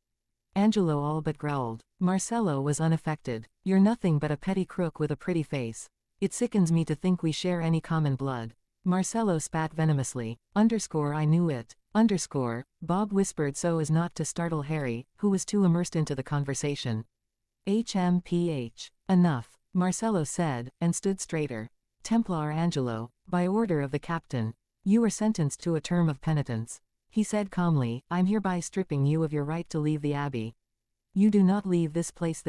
Angelo all but growled. Marcello was unaffected. You're nothing but a petty crook with a pretty face. It sickens me to think we share any common blood. Marcello spat venomously. I knew it. Bob whispered so as not to startle Harry, who was too immersed into the conversation. HMPH. Enough, Marcello said, and stood straighter. Templar Angelo, by order of the captain. You are sentenced to a term of penitence. He said calmly, I'm hereby stripping you of your right to leave the abbey. You do not leave this place.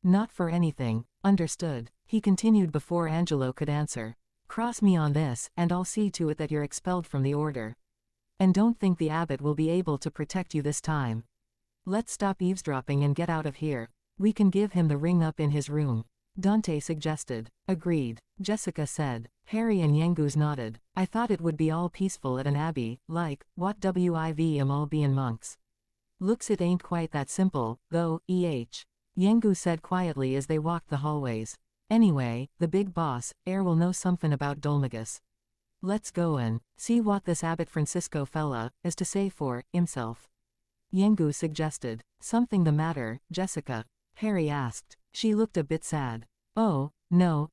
Not for anything, understood, he continued before Angelo could answer. Cross me on this, and I'll see to it that you're expelled from the order. And don't think the abbot will be able to protect you this time. Let's stop eavesdropping and get out of here. We can give him the ring up in his room. Dante suggested. Agreed, Jessica said. Harry and Yengus nodded. I thought it would be all peaceful at an abbey, like, what WIV all bein' monks. Looks it ain't quite that simple, though, Yengus said quietly as they walked the hallways. Anyway, the big boss, will know somethin' about Dolmagus. Let's go and see what this Abbot Francisco fella is to say for himself. Yengus suggested. Something the matter, Jessica? Harry asked. She looked a bit sad. Oh, no,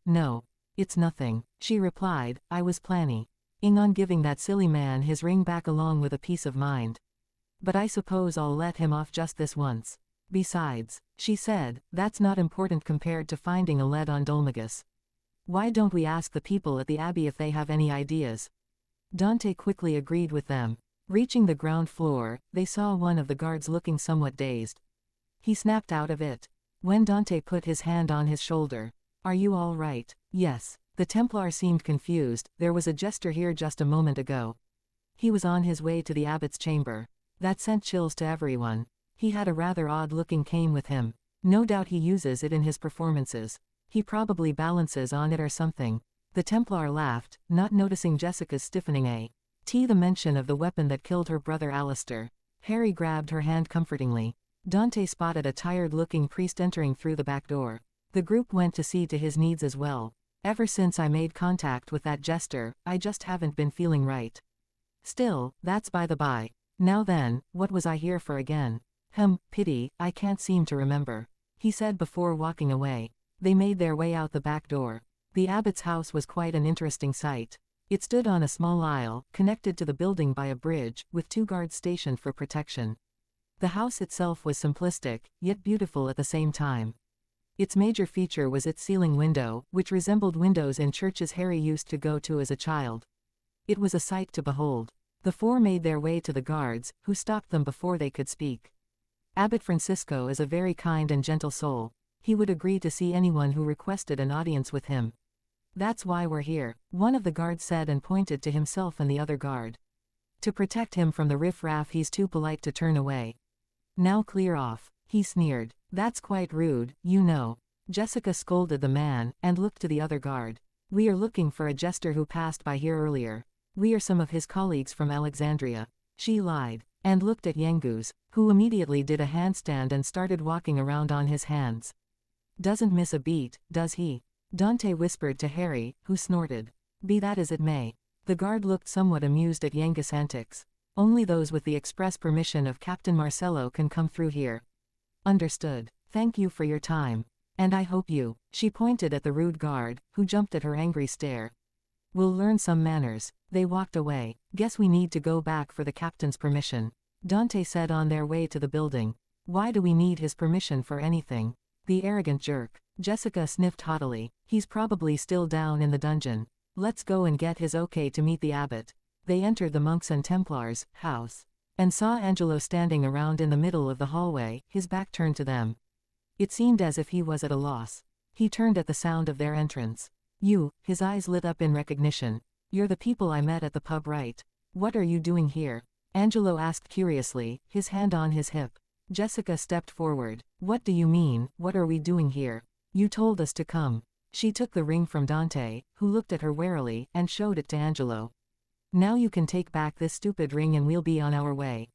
it's nothing, she replied. I was planning on giving that silly man his ring back along with a peace of mind. But I suppose I'll let him off just this once. Besides, she said, that's not important compared to finding a lead on Dolmagus. Why don't we ask the people at the abbey if they have any ideas? Dante quickly agreed with them. Reaching the ground floor, they saw one of the guards looking somewhat dazed. He snapped out of it. When Dante put his hand on his shoulder. Are you all right? Yes. The Templar seemed confused. There was a jester here just a moment ago. He was on his way to the abbot's chamber. That sent chills to everyone. He had a rather odd-looking cane with him. No doubt he uses it in his performances. He probably balances on it or something. The Templar laughed, not noticing Jessica's stiffening the mention of the weapon that killed her brother Alistair. Harry grabbed her hand comfortingly. Dante spotted a tired-looking priest entering through the back door. The group went to see to his needs as well. Ever since I made contact with that jester, I just haven't been feeling right. Still, that's by the by. Now then, what was I here for again? Pity, I can't seem to remember, he said before walking away. They made their way out the back door. The abbot's house was quite an interesting sight. It stood on a small isle, connected to the building by a bridge, with 2 guards stationed for protection. The house itself was simplistic, yet beautiful at the same time. Its major feature was its ceiling window, which resembled windows in churches Harry used to go to as a child. It was a sight to behold. The 4 made their way to the guards, who stopped them before they could speak. Abbot Francisco is a very kind and gentle soul. He would agree to see anyone who requested an audience with him. That's why we're here, one of the guards said and pointed to himself and the other guard. To protect him from the riff-raff he's too polite to turn away. Now clear off, he sneered. That's quite rude, you know. Jessica scolded the man, and looked to the other guard. We are looking for a jester who passed by here earlier. We are some of his colleagues from Alexandria. She lied, and looked at Yengus, who immediately did a handstand and started walking around on his hands. Doesn't miss a beat, does he? Dante whispered to Harry, who snorted. Be that as it may. The guard looked somewhat amused at Yengus' antics. Only those with the express permission of Captain Marcello can come through here. Understood. Thank you for your time. And I hope you. She pointed at the rude guard, who jumped at her angry stare. We'll learn some manners. They walked away. Guess we need to go back for the captain's permission, Dante said on their way to the building. Why do we need his permission for anything? The arrogant jerk. Jessica sniffed haughtily. He's probably still down in the dungeon. Let's go and get his okay to meet the abbot. They entered the monks and Templars' house, and saw Angelo standing around in the middle of the hallway, his back turned to them. It seemed as if he was at a loss. He turned at the sound of their entrance. You, his eyes lit up in recognition. You're the people I met at the pub, right? What are you doing here? Angelo asked curiously, his hand on his hip. Jessica stepped forward. What do you mean, what are we doing here? You told us to come. She took the ring from Dante, who looked at her warily, and showed it to Angelo. Now you can take back this stupid ring and we'll be on our way,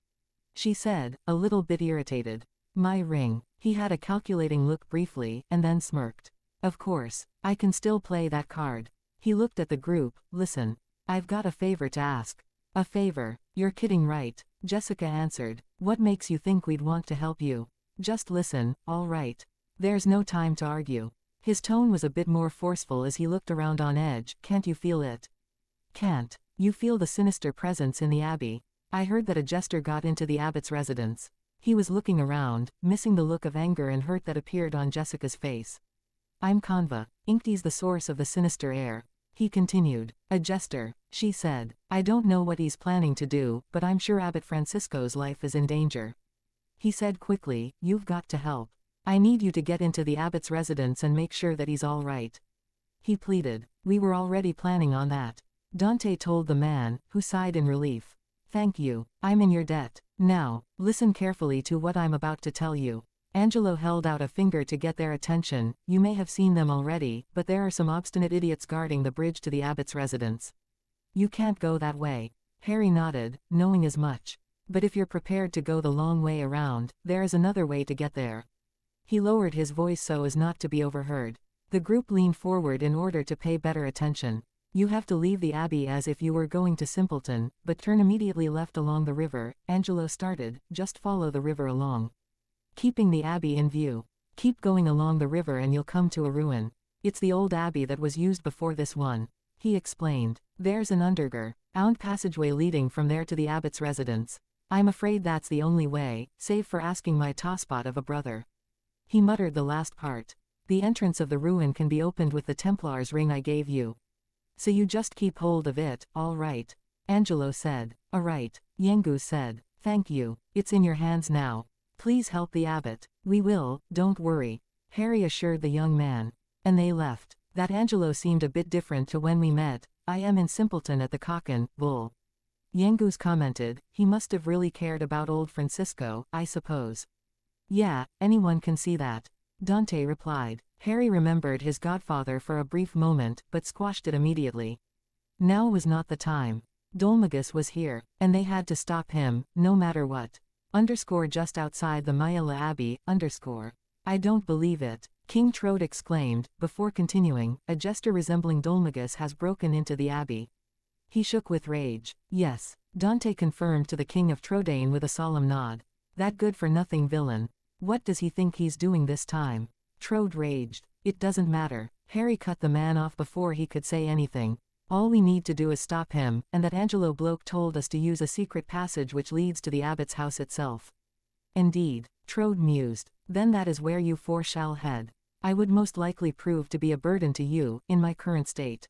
she said, a little bit irritated. My ring. He had a calculating look briefly, and then smirked. Of course, I can still play that card. He looked at the group. Listen. I've got a favor to ask. A favor? You're kidding, right? Jessica answered. What makes you think we'd want to help you? Just listen, all right? There's no time to argue. His tone was a bit more forceful as he looked around on edge. Can't you feel it? Can't you feel the sinister presence in the abbey? I heard that a jester got into the abbot's residence. He was looking around, missing the look of anger and hurt that appeared on Jessica's face. I'm Conva, Inkty's the source of the sinister air. He continued. A jester, she said. I don't know what he's planning to do, but I'm sure Abbot Francisco's life is in danger. He said quickly, you've got to help. I need you to get into the abbot's residence and make sure that he's all right. He pleaded. We were already planning on that. Dante told the man, who sighed in relief. Thank you. I'm in your debt. Now, listen carefully to what I'm about to tell you. Angelo held out a finger to get their attention. You may have seen them already, but there are some obstinate idiots guarding the bridge to the abbot's residence. You can't go that way. Harry nodded, knowing as much. But if you're prepared to go the long way around, there is another way to get there. He lowered his voice so as not to be overheard. The group leaned forward in order to pay better attention. You have to leave the abbey as if you were going to Simpleton, but turn immediately left along the river. Angelo started, just follow the river along. Keeping the abbey in view. Keep going along the river and you'll come to a ruin. It's the old abbey that was used before this one. He explained. There's an underground passageway leading from there to the abbot's residence. I'm afraid that's the only way, save for asking my tosspot of a brother. He muttered the last part. The entrance of the ruin can be opened with the Templar's ring I gave you. So you just keep hold of it, all right? Angelo said. All right. Yengu said. Thank you. It's in your hands now. Please help the abbot. We will, don't worry. Harry assured the young man. And they left. That Angelo seemed a bit different to when we met. I am in Simpleton at the Cock and Bull. Yengus commented. He must have really cared about old Francisco, I suppose. Yeah, anyone can see that. Dante replied. Harry remembered his godfather for a brief moment, but squashed it immediately. Now was not the time. Dolmagus was here, and they had to stop him, no matter what. Just outside the Maella Abbey, I don't believe it, King Trode exclaimed, before continuing, a jester resembling Dolmagus has broken into the abbey. He shook with rage. Yes, Dante confirmed to the King of Trodaine with a solemn nod. That good-for-nothing villain. What does he think he's doing this time? Trode raged. It doesn't matter. Harry cut the man off before he could say anything. All we need to do is stop him, and that Angelo bloke told us to use a secret passage which leads to the abbot's house itself. Indeed, Trode mused. Then that is where you four shall head. I would most likely prove to be a burden to you, in my current state.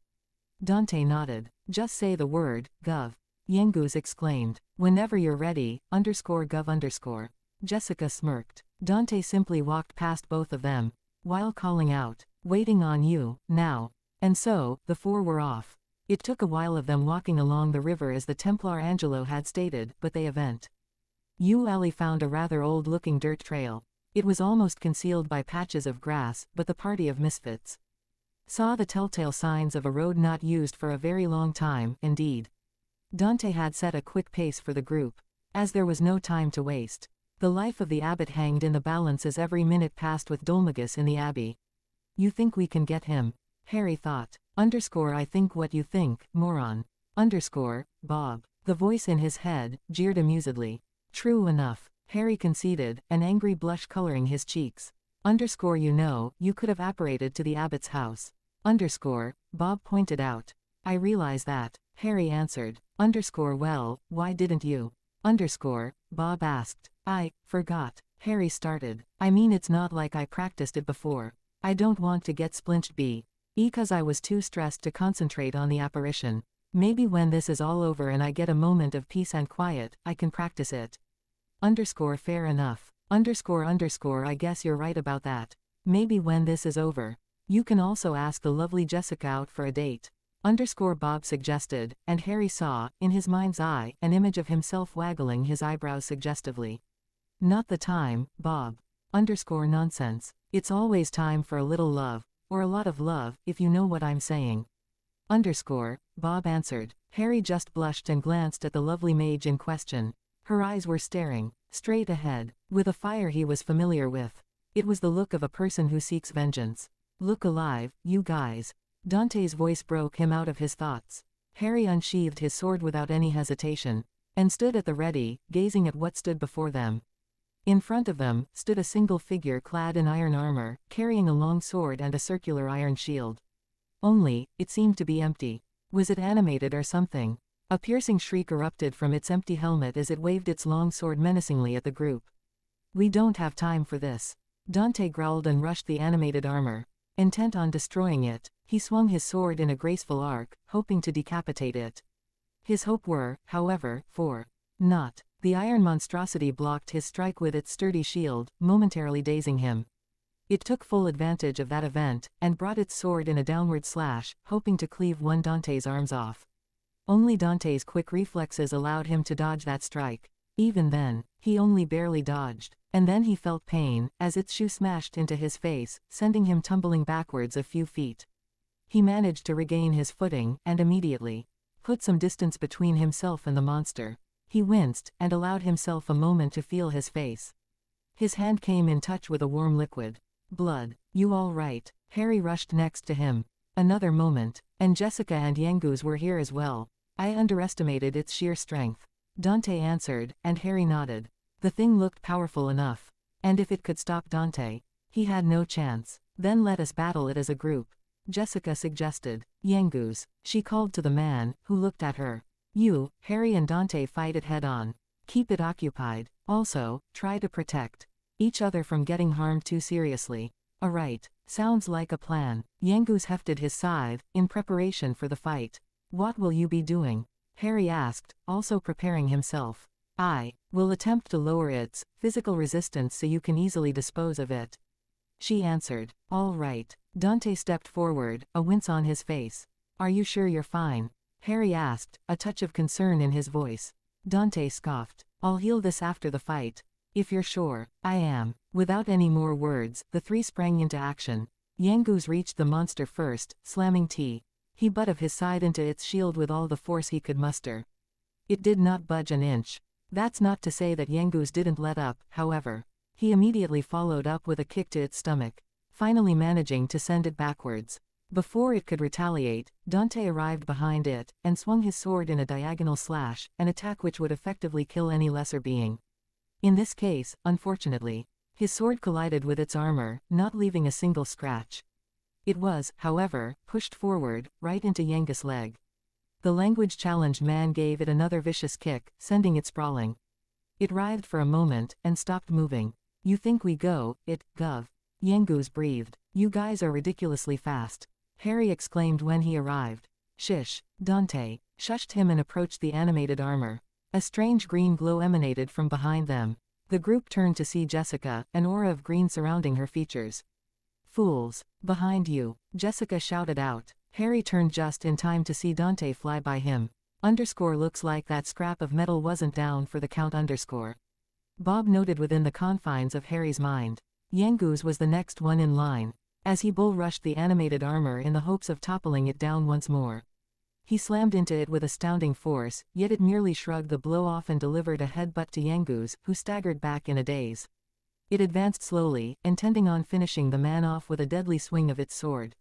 Dante nodded. Just say the word, Gov. Yengus exclaimed. Whenever you're ready, _Gov_. Jessica smirked. Dante simply walked past both of them, while calling out, waiting on you, now. And so, the four were off. It took a while of them walking along the river as the Templar Angelo had stated, but they eventually found a rather old-looking dirt trail. It was almost concealed by patches of grass, but the party of misfits saw the telltale signs of a road not used for a very long time, indeed. Dante had set a quick pace for the group, as there was no time to waste. The life of the abbot hanged in the balance as every minute passed with Dolmagus in the abbey. You think we can get him? Harry thought. I think what you think, moron. Bob. The voice in his head jeered amusedly. True enough, Harry conceded, an angry blush coloring his cheeks. You could have apparated to the abbot's house. Bob pointed out. I realize that, Harry answered. Well, why didn't you? Bob asked. I forgot. Harry started. I mean, it's not like I practiced it before. I don't want to get splinched because I was too stressed to concentrate on the apparition. Maybe when this is all over and I get a moment of peace and quiet, I can practice it. Fair enough. I guess you're right about that. Maybe when this is over. You can also ask the lovely Jessica out for a date. Bob suggested, and Harry saw, in his mind's eye, an image of himself waggling his eyebrows suggestively. Not the time, Bob. Nonsense. It's always time for a little love, or a lot of love, if you know what I'm saying. Bob answered. Harry just blushed and glanced at the lovely mage in question. Her eyes were staring, straight ahead, with a fire he was familiar with. It was the look of a person who seeks vengeance. Look alive, you guys. Dante's voice broke him out of his thoughts. Harry unsheathed his sword without any hesitation, and stood at the ready, gazing at what stood before them. In front of them, stood a single figure clad in iron armor, carrying a long sword and a circular iron shield. Only, it seemed to be empty. Was it animated or something? A piercing shriek erupted from its empty helmet as it waved its long sword menacingly at the group. We don't have time for this. Dante growled and rushed the animated armor. Intent on destroying it, he swung his sword in a graceful arc, hoping to decapitate it. His hope were, however, for naught. The iron monstrosity blocked his strike with its sturdy shield, momentarily dazing him. It took full advantage of that event, and brought its sword in a downward slash, hoping to cleave one Dante's arms off. Only Dante's quick reflexes allowed him to dodge that strike. Even then, he only barely dodged, and then he felt pain, as its shoe smashed into his face, sending him tumbling backwards a few feet. He managed to regain his footing, and immediately put some distance between himself and the monster. He winced, and allowed himself a moment to feel his face. His hand came in touch with a warm liquid. Blood. You all right? Harry rushed next to him. Another moment, and Jessica and Yangus were here as well. I underestimated its sheer strength. Dante answered, and Harry nodded. The thing looked powerful enough. And if it could stop Dante, he had no chance. Then let us battle it as a group, Jessica suggested. Yangus, she called to the man, who looked at her. You, Harry and Dante fight it head-on. Keep it occupied. Also, try to protect each other from getting harmed too seriously. Alright, sounds like a plan. Yangus hefted his scythe, in preparation for the fight. What will you be doing? Harry asked, also preparing himself. I will attempt to lower its physical resistance so you can easily dispose of it. She answered. All right. Dante stepped forward, a wince on his face. Are you sure you're fine? Harry asked, a touch of concern in his voice. Dante scoffed. I'll heal this after the fight. If you're sure. I am. Without any more words, the three sprang into action. Yangus reached the monster first, slamming he butt of his side into its shield with all the force he could muster. It did not budge an inch. That's not to say that Yangus didn't let up, however. He immediately followed up with a kick to its stomach, finally managing to send it backwards. Before it could retaliate, Dante arrived behind it, and swung his sword in a diagonal slash, an attack which would effectively kill any lesser being. In this case, unfortunately, his sword collided with its armor, not leaving a single scratch. It was, however, pushed forward, right into Yangus' leg. The language-challenged man gave it another vicious kick, sending it sprawling. It writhed for a moment, and stopped moving. You think we go, gov. Yangus breathed. You guys are ridiculously fast. Harry exclaimed when he arrived. Shish. Dante shushed him and approached the animated armor. A strange green glow emanated from behind them. The group turned to see Jessica, an aura of green surrounding her features. Fools. Behind you, Jessica shouted out. Harry turned just in time to see Dante fly by him. Looks like that scrap of metal wasn't down for the count. Bob noted within the confines of Harry's mind. Yangus was the next one in line, as he bull rushed the animated armor in the hopes of toppling it down once more. He slammed into it with astounding force, yet it merely shrugged the blow off and delivered a headbutt to Yangus, who staggered back in a daze. It advanced slowly, intending on finishing the man off with a deadly swing of its sword.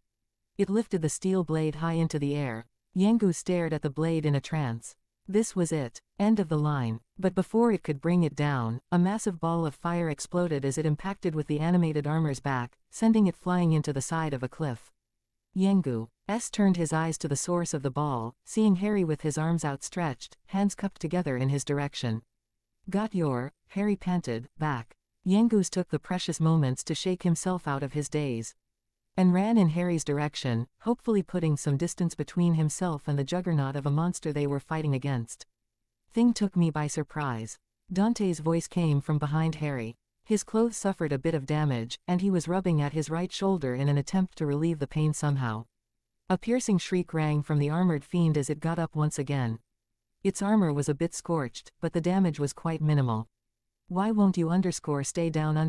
It lifted the steel blade high into the air. Yangus stared at the blade in a trance. This was it. End of the line. But before it could bring it down, a massive ball of fire exploded as it impacted with the animated armor's back, sending it flying into the side of a cliff. Yangus turned his eyes to the source of the ball, seeing Harry with his arms outstretched, hands cupped together in his direction. Got your, Harry panted, back. Yangus took the precious moments to shake himself out of his daze, and ran in Harry's direction, hopefully putting some distance between himself and the juggernaut of a monster they were fighting against. Thing took me by surprise. Dante's voice came from behind Harry. His clothes suffered a bit of damage, and he was rubbing at his right shoulder in an attempt to relieve the pain somehow. A piercing shriek rang from the armored fiend as it got up once again. Its armor was a bit scorched, but the damage was quite minimal. Why won't you stay down?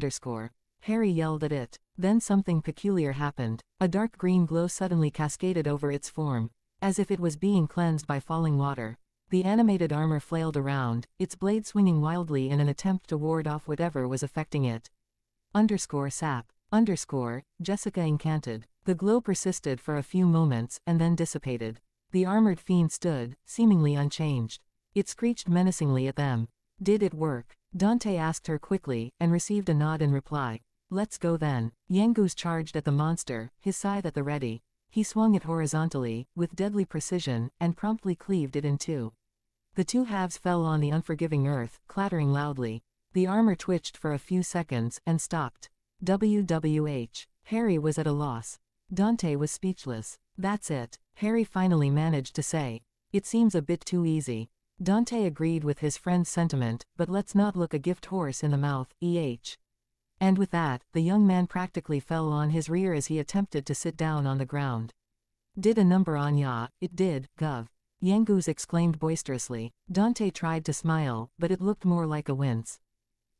Harry yelled at it. Then something peculiar happened. A dark green glow suddenly cascaded over its form, as if it was being cleansed by falling water. The animated armor flailed around, its blade swinging wildly in an attempt to ward off whatever was affecting it. Sap. Jessica incanted. The glow persisted for a few moments, and then dissipated. The armored fiend stood, seemingly unchanged. It screeched menacingly at them. Did it work? Dante asked her quickly, and received a nod in reply. Let's go then. Yangus charged at the monster, his scythe at the ready. He swung it horizontally, with deadly precision, and promptly cleaved it in two. The two halves fell on the unforgiving earth, clattering loudly. The armor twitched for a few seconds and stopped. WWH. Harry was at a loss. Dante was speechless. That's it, Harry finally managed to say. It seems a bit too easy. Dante agreed with his friend's sentiment, but let's not look a gift horse in the mouth, And with that, the young man practically fell on his rear as he attempted to sit down on the ground. Did a number on ya, it did, Gov. Yangoose exclaimed boisterously. Dante tried to smile, but it looked more like a wince.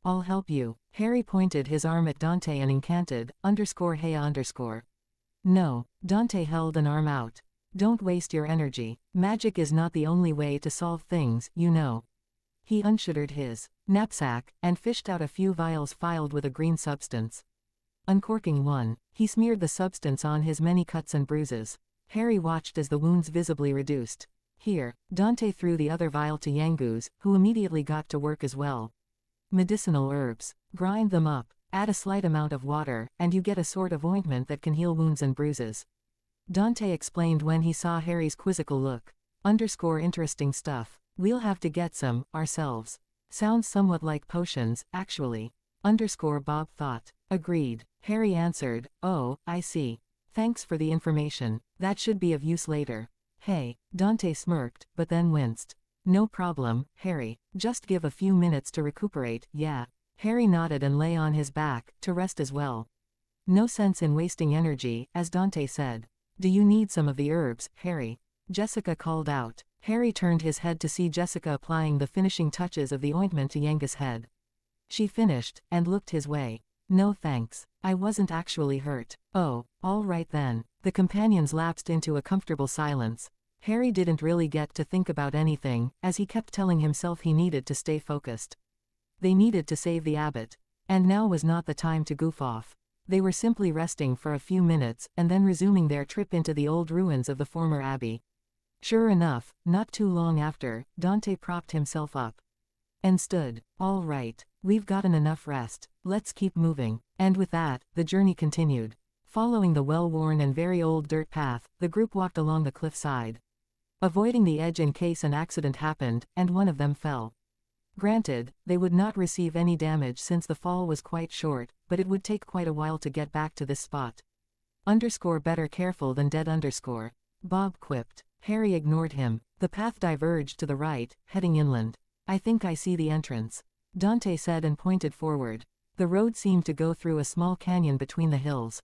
I'll help you. Harry pointed his arm at Dante and incanted, _hey_. No, Dante held an arm out. Don't waste your energy. Magic is not the only way to solve things, you know. He unshuttered his knapsack, and fished out a few vials filled with a green substance. Uncorking one, he smeared the substance on his many cuts and bruises. Harry watched as the wounds visibly reduced. Here, Dante threw the other vial to Yangoose, who immediately got to work as well. Medicinal herbs. Grind them up, add a slight amount of water, and you get a sort of ointment that can heal wounds and bruises. Dante explained when he saw Harry's quizzical look. Interesting stuff. We'll have to get some, ourselves. Sounds somewhat like potions, actually. Bob thought. Agreed. Harry answered, oh, I see. Thanks for the information. That should be of use later. Hey, Dante smirked, but then winced. No problem, Harry. Just give a few minutes to recuperate, yeah. Harry nodded and lay on his back, to rest as well. No sense in wasting energy, as Dante said. Do you need some of the herbs, Harry? Jessica called out. Harry turned his head to see Jessica applying the finishing touches of the ointment to Yango's head. She finished, and looked his way. No thanks. I wasn't actually hurt. Oh, all right then. The companions lapsed into a comfortable silence. Harry didn't really get to think about anything, as he kept telling himself he needed to stay focused. They needed to save the abbot. And now was not the time to goof off. They were simply resting for a few minutes, and then resuming their trip into the old ruins of the former abbey. Sure enough, not too long after, Dante propped himself up. And stood. All right, we've gotten enough rest, let's keep moving. And with that, the journey continued. Following the well-worn and very old dirt path, the group walked along the cliff side, avoiding the edge in case an accident happened, and one of them fell. Granted, they would not receive any damage since the fall was quite short, but it would take quite a while to get back to this spot. Better careful than dead. Bob quipped. Harry ignored him. The path diverged to the right, heading inland. I think I see the entrance, Dante said and pointed forward. The road seemed to go through a small canyon between the hills.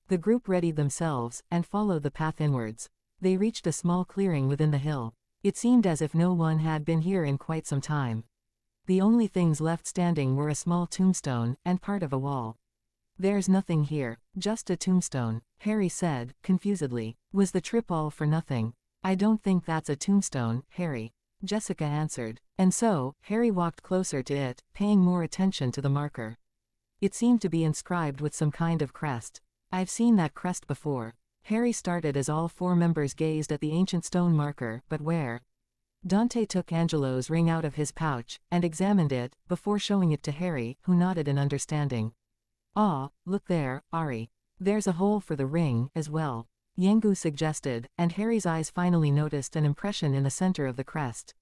The group readied themselves, and followed the path inwards. They reached a small clearing within the hill. It seemed as if no one had been here in quite some time. The only things left standing were a small tombstone, and part of a wall. There's nothing here, just a tombstone, Harry said, confusedly. Was the trip all for nothing? I don't think that's a tombstone, Harry, Jessica answered. And so, Harry walked closer to it, paying more attention to the marker. It seemed to be inscribed with some kind of crest. I've seen that crest before. Harry started as all four members gazed at the ancient stone marker, but where? Dante took Angelo's ring out of his pouch, and examined it, before showing it to Harry, who nodded in understanding. Ah, look there, Ari. There's a hole for the ring, as well, Yangoose suggested, and Harry's eyes finally noticed an impression in the center of the crest.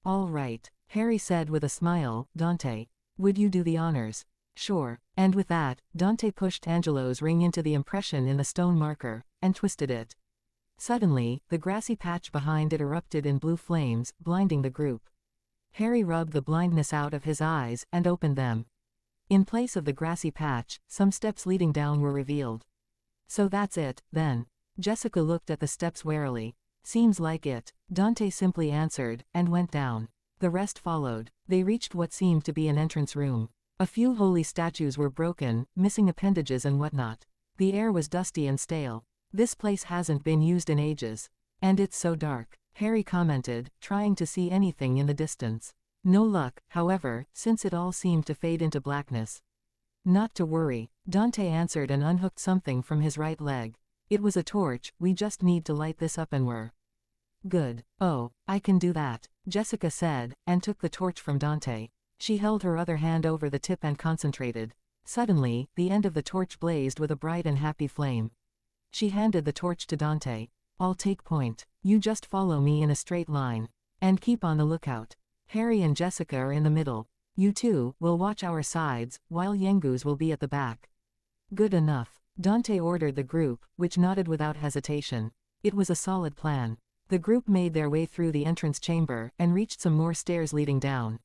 All right, Harry said with a smile. Dante, would you do the honors? Sure. And with that, Dante pushed Angelo's ring into the impression in the stone marker, and twisted it. Suddenly, the grassy patch behind it erupted in blue flames, blinding the group. Harry rubbed the blindness out of his eyes, and opened them. In place of the grassy patch, some steps leading down were revealed. So that's it, then. Jessica looked at the steps warily. Seems like it, Dante simply answered, and went down. The rest followed. They reached what seemed to be an entrance room. A few holy statues were broken, missing appendages and whatnot. The air was dusty and stale. This place hasn't been used in ages. And it's so dark, Harry commented, trying to see anything in the distance. No luck, however, since it all seemed to fade into blackness. Not to worry, Dante answered and unhooked something from his right leg. It was a torch, we just need to light this up and we're good. Oh, I can do that, Jessica said, and took the torch from Dante. She held her other hand over the tip and concentrated. Suddenly, the end of the torch blazed with a bright and happy flame. She handed the torch to Dante. I'll take point. You just follow me in a straight line. And keep on the lookout. Harry and Jessica are in the middle. You two will watch our sides, while Yengus will be at the back. Good enough. Dante ordered the group, which nodded without hesitation. It was a solid plan. The group made their way through the entrance chamber and reached some more stairs leading down.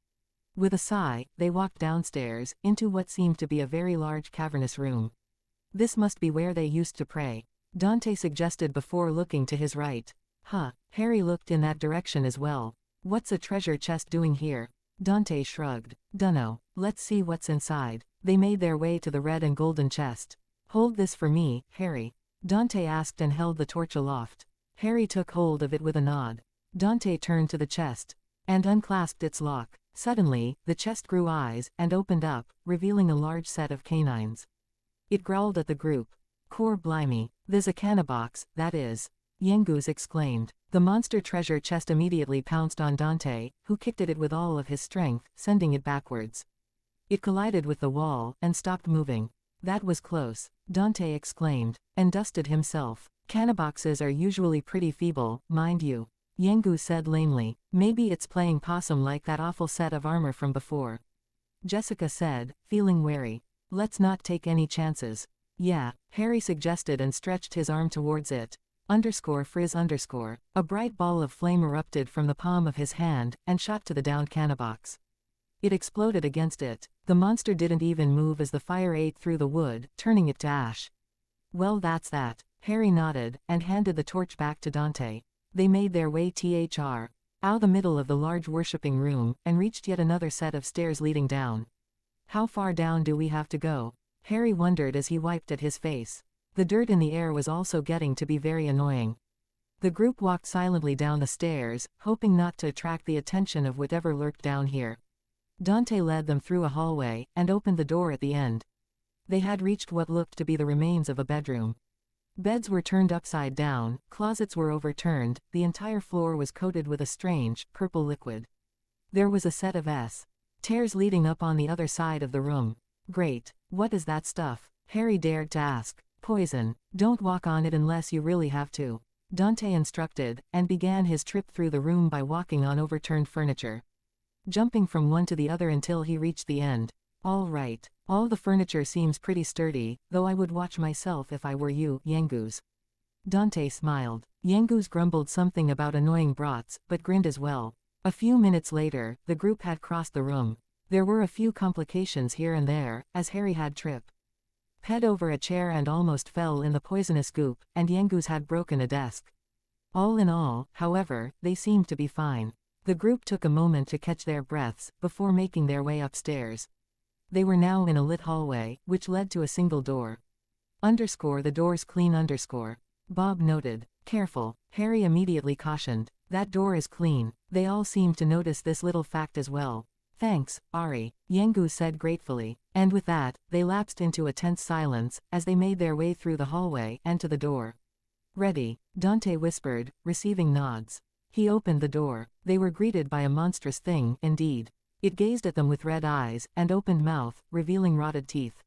With a sigh, they walked downstairs, into what seemed to be a very large cavernous room. This must be where they used to pray, Dante suggested before looking to his right. Huh, Harry looked in that direction as well. What's a treasure chest doing here? Dante shrugged. Dunno, let's see what's inside. They made their way to the red and golden chest. Hold this for me, Harry, Dante asked and held the torch aloft. Harry took hold of it with a nod. Dante turned to the chest and unclasped its lock. Suddenly, the chest grew eyes and opened up, revealing a large set of canines. It growled at the group. Core blimey, there's a canabox, that is. Yengus exclaimed. The monster treasure chest immediately pounced on Dante, who kicked at it with all of his strength, sending it backwards. It collided with the wall and stopped moving. That was close, Dante exclaimed, and dusted himself. Canaboxes are usually pretty feeble, mind you. Yengus said lamely. Maybe it's playing possum like that awful set of armor from before. Jessica said, feeling wary. Let's not take any chances. Yeah, Harry suggested and stretched his arm towards it. Frizz _. A bright ball of flame erupted from the palm of his hand and shot to the downed canabox. It exploded against it. The monster didn't even move as the fire ate through the wood, turning it to ash. Well, that's that. Harry nodded and handed the torch back to Dante. They made their way out the middle of the large worshipping room and reached yet another set of stairs leading down. How far down do we have to go? Harry wondered as he wiped at his face. The dirt in the air was also getting to be very annoying. The group walked silently down the stairs, hoping not to attract the attention of whatever lurked down here. Dante led them through a hallway and opened the door at the end. They had reached what looked to be the remains of a bedroom. Beds were turned upside down, closets were overturned, the entire floor was coated with a strange, purple liquid. There was a set of stairs leading up on the other side of the room. Great, what is that stuff? Harry dared to ask. Poison, don't walk on it unless you really have to, Dante instructed, and began his trip through the room by walking on overturned furniture, jumping from one to the other until he reached the end. All right, all the furniture seems pretty sturdy, though I would watch myself if I were you, Yengus. Dante smiled. Yengus grumbled something about annoying brats, but grinned as well. A few minutes later, the group had crossed the room. There were a few complications here and there, as Harry had tripped head over a chair and almost fell in the poisonous goop, and Yengus had broken a desk. All in all, however, they seemed to be fine. The group took a moment to catch their breaths, before making their way upstairs. They were now in a lit hallway, which led to a single door. The door's clean Bob noted. Careful, Harry immediately cautioned. That door is clean. They all seemed to notice this little fact as well. Thanks, Ari, Yengus said gratefully, and with that, they lapsed into a tense silence, as they made their way through the hallway and to the door. Ready, Dante whispered, receiving nods. He opened the door. They were greeted by a monstrous thing, indeed. It gazed at them with red eyes and opened mouth, revealing rotted teeth.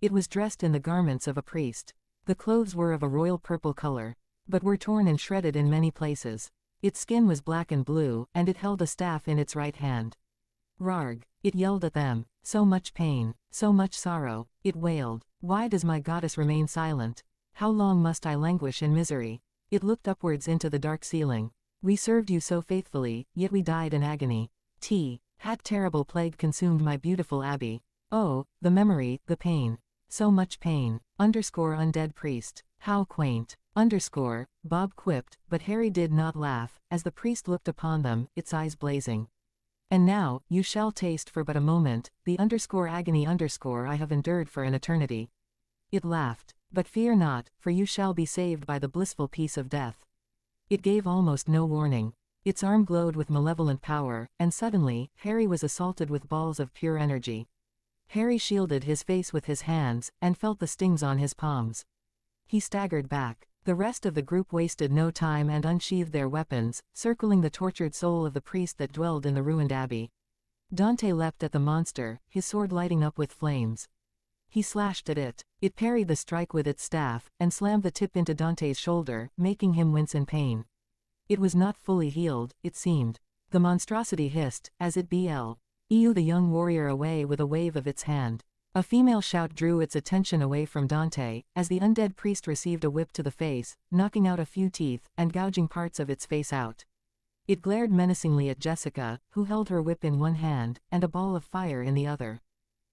It was dressed in the garments of a priest. The clothes were of a royal purple color, but were torn and shredded in many places. Its skin was black and blue, and it held a staff in its right hand. Rarg, it yelled at them. So much pain, so much sorrow, it wailed. Why does my goddess remain silent? How long must I languish in misery? It looked upwards into the dark ceiling. We served you so faithfully, yet we died in agony. Had terrible plague consumed my beautiful abbey. Oh, the memory, the pain. So much pain. Undead priest. How quaint. Bob quipped, but Harry did not laugh, as the priest looked upon them, its eyes blazing. And now, you shall taste for but a moment, the agony I have endured for an eternity. It laughed. But fear not, for you shall be saved by the blissful peace of death. It gave almost no warning. Its arm glowed with malevolent power, and suddenly, Harry was assaulted with balls of pure energy. Harry shielded his face with his hands, and felt the stings on his palms. He staggered back. The rest of the group wasted no time and unsheathed their weapons, circling the tortured soul of the priest that dwelled in the ruined abbey. Dante leapt at the monster, his sword lighting up with flames. He slashed at it. It parried the strike with its staff, and slammed the tip into Dante's shoulder, making him wince in pain. It was not fully healed, it seemed. The monstrosity hissed, as it bl. The young warrior away with a wave of its hand. A female shout drew its attention away from Dante, as the undead priest received a whip to the face, knocking out a few teeth, and gouging parts of its face out. It glared menacingly at Jessica, who held her whip in one hand, and a ball of fire in the other.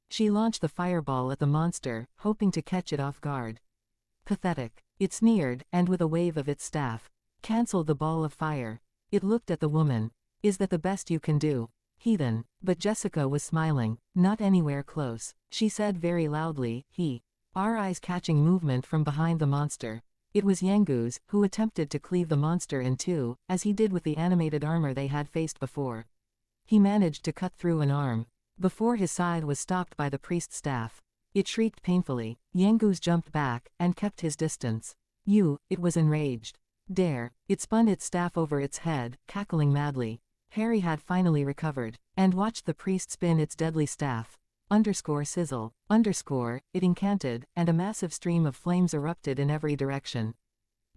She launched the fireball at the monster, hoping to catch it off guard. Pathetic. It sneered, and with a wave of its staff, cancelled the ball of fire. It looked at the woman. Is that the best you can do? Heathen. But Jessica was smiling, not anywhere close. She said very loudly, our eyes catching movement from behind the monster. It was Yangu's, who attempted to cleave the monster in two, as he did with the animated armor they had faced before. He managed to cut through an arm. Before his side was stopped by the priest's staff. It shrieked painfully. Yangu's jumped back, and kept his distance. It was enraged. Dare. It spun its staff over its head, cackling madly. Harry had finally recovered, and watched the priest spin its deadly staff. Sizzle. It incanted, and a massive stream of flames erupted in every direction.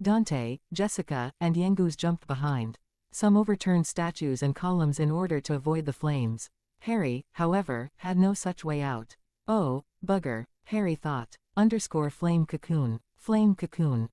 Dante, Jessica, and Yangu's jumped behind. Some overturned statues and columns in order to avoid the flames. Harry, however, had no such way out. Oh, bugger, Harry thought. Flame cocoon. Flame cocoon.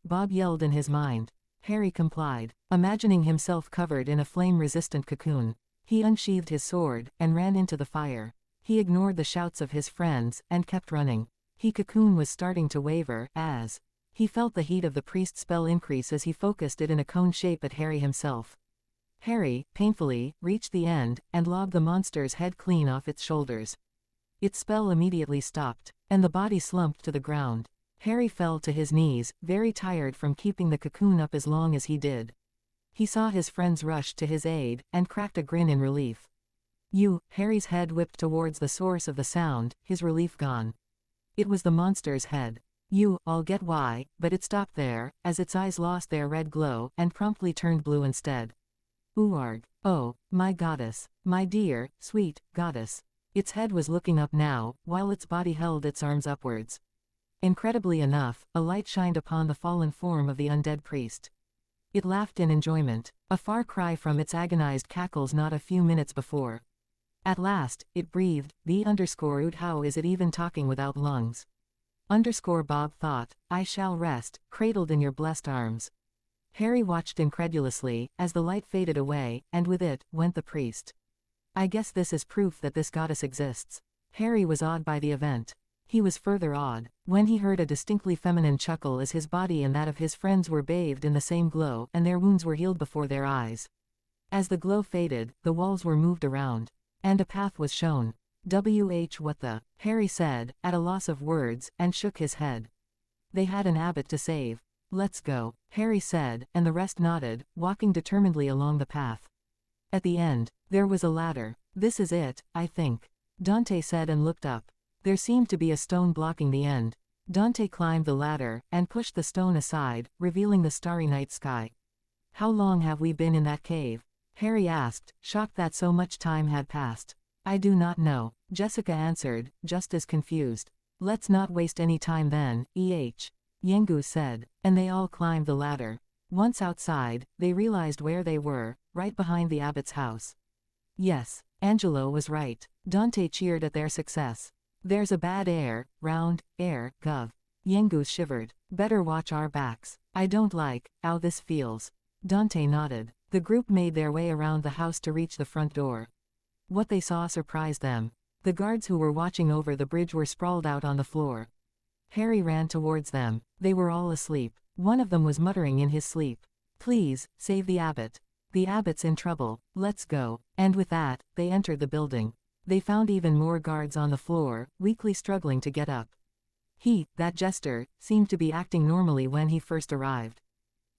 Bob yelled in his mind. Harry complied, imagining himself covered in a flame-resistant cocoon. He unsheathed his sword, and ran into the fire. He ignored the shouts of his friends, and kept running. Cocoon was starting to waver, as he felt the heat of the priest's spell increase as he focused it in a cone shape at Harry himself. Harry, painfully, reached the end, and lobbed the monster's head clean off its shoulders. Its spell immediately stopped, and the body slumped to the ground. Harry fell to his knees, very tired from keeping the cocoon up as long as he did. He saw his friends rush to his aid, and cracked a grin in relief. Harry's head whipped towards the source of the sound, his relief gone. It was the monster's head. I'll get why, but it stopped there, as its eyes lost their red glow, and promptly turned blue instead. Ooarg. Oh, my goddess. My dear, sweet, goddess. Its head was looking up now, while its body held its arms upwards. Incredibly enough, a light shined upon the fallen form of the undead priest. It laughed in enjoyment, a far cry from its agonized cackles not a few minutes before. At last, it breathed, oot how is it even talking without lungs? Bob thought, I shall rest, cradled in your blessed arms. Harry watched incredulously, as the light faded away, and with it, went the priest. I guess this is proof that this goddess exists. Harry was awed by the event. He was further awed when he heard a distinctly feminine chuckle as his body and that of his friends were bathed in the same glow and their wounds were healed before their eyes. As the glow faded, the walls were moved around, and a path was shown. What the? Harry said, at a loss of words, and shook his head. They had an abbot to save. Let's go, Harry said, and the rest nodded, walking determinedly along the path. At the end, there was a ladder. This is it, I think, Dante said and looked up. There seemed to be a stone blocking the end. Dante climbed the ladder, and pushed the stone aside, revealing the starry night sky. How long have we been in that cave? Harry asked, shocked that so much time had passed. I do not know, Jessica answered, just as confused. Let's not waste any time then, Yangu said, and they all climbed the ladder. Once outside, they realized where they were, right behind the abbot's house. Yes, Angelo was right. Dante cheered at their success. There's a bad air, round, air, gov. Yangu shivered. Better watch our backs. I don't like how this feels. Dante nodded. The group made their way around the house to reach the front door. What they saw surprised them. The guards who were watching over the bridge were sprawled out on the floor. Harry ran towards them. They were all asleep. One of them was muttering in his sleep. Please, save the abbot. The abbot's in trouble. Let's go. And with that, they entered the building. They found even more guards on the floor, weakly struggling to get up. That jester, seemed to be acting normally when he first arrived.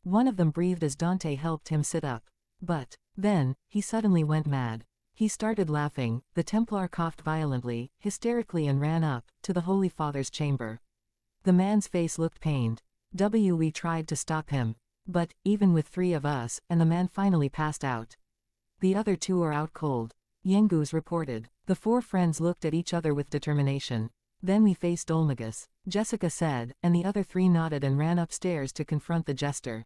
One of them breathed as Dante helped him sit up. But then, he suddenly went mad. He started laughing. The Templar coughed violently, hysterically, and ran up to the Holy Father's chamber. The man's face looked pained. We tried to stop him. But, even with 3 of us, and the man finally passed out. The other 2 are out cold. Yangus reported. The 4 friends looked at each other with determination. Then we faced Olmagus, Jessica said, and the other 3 nodded and ran upstairs to confront the jester.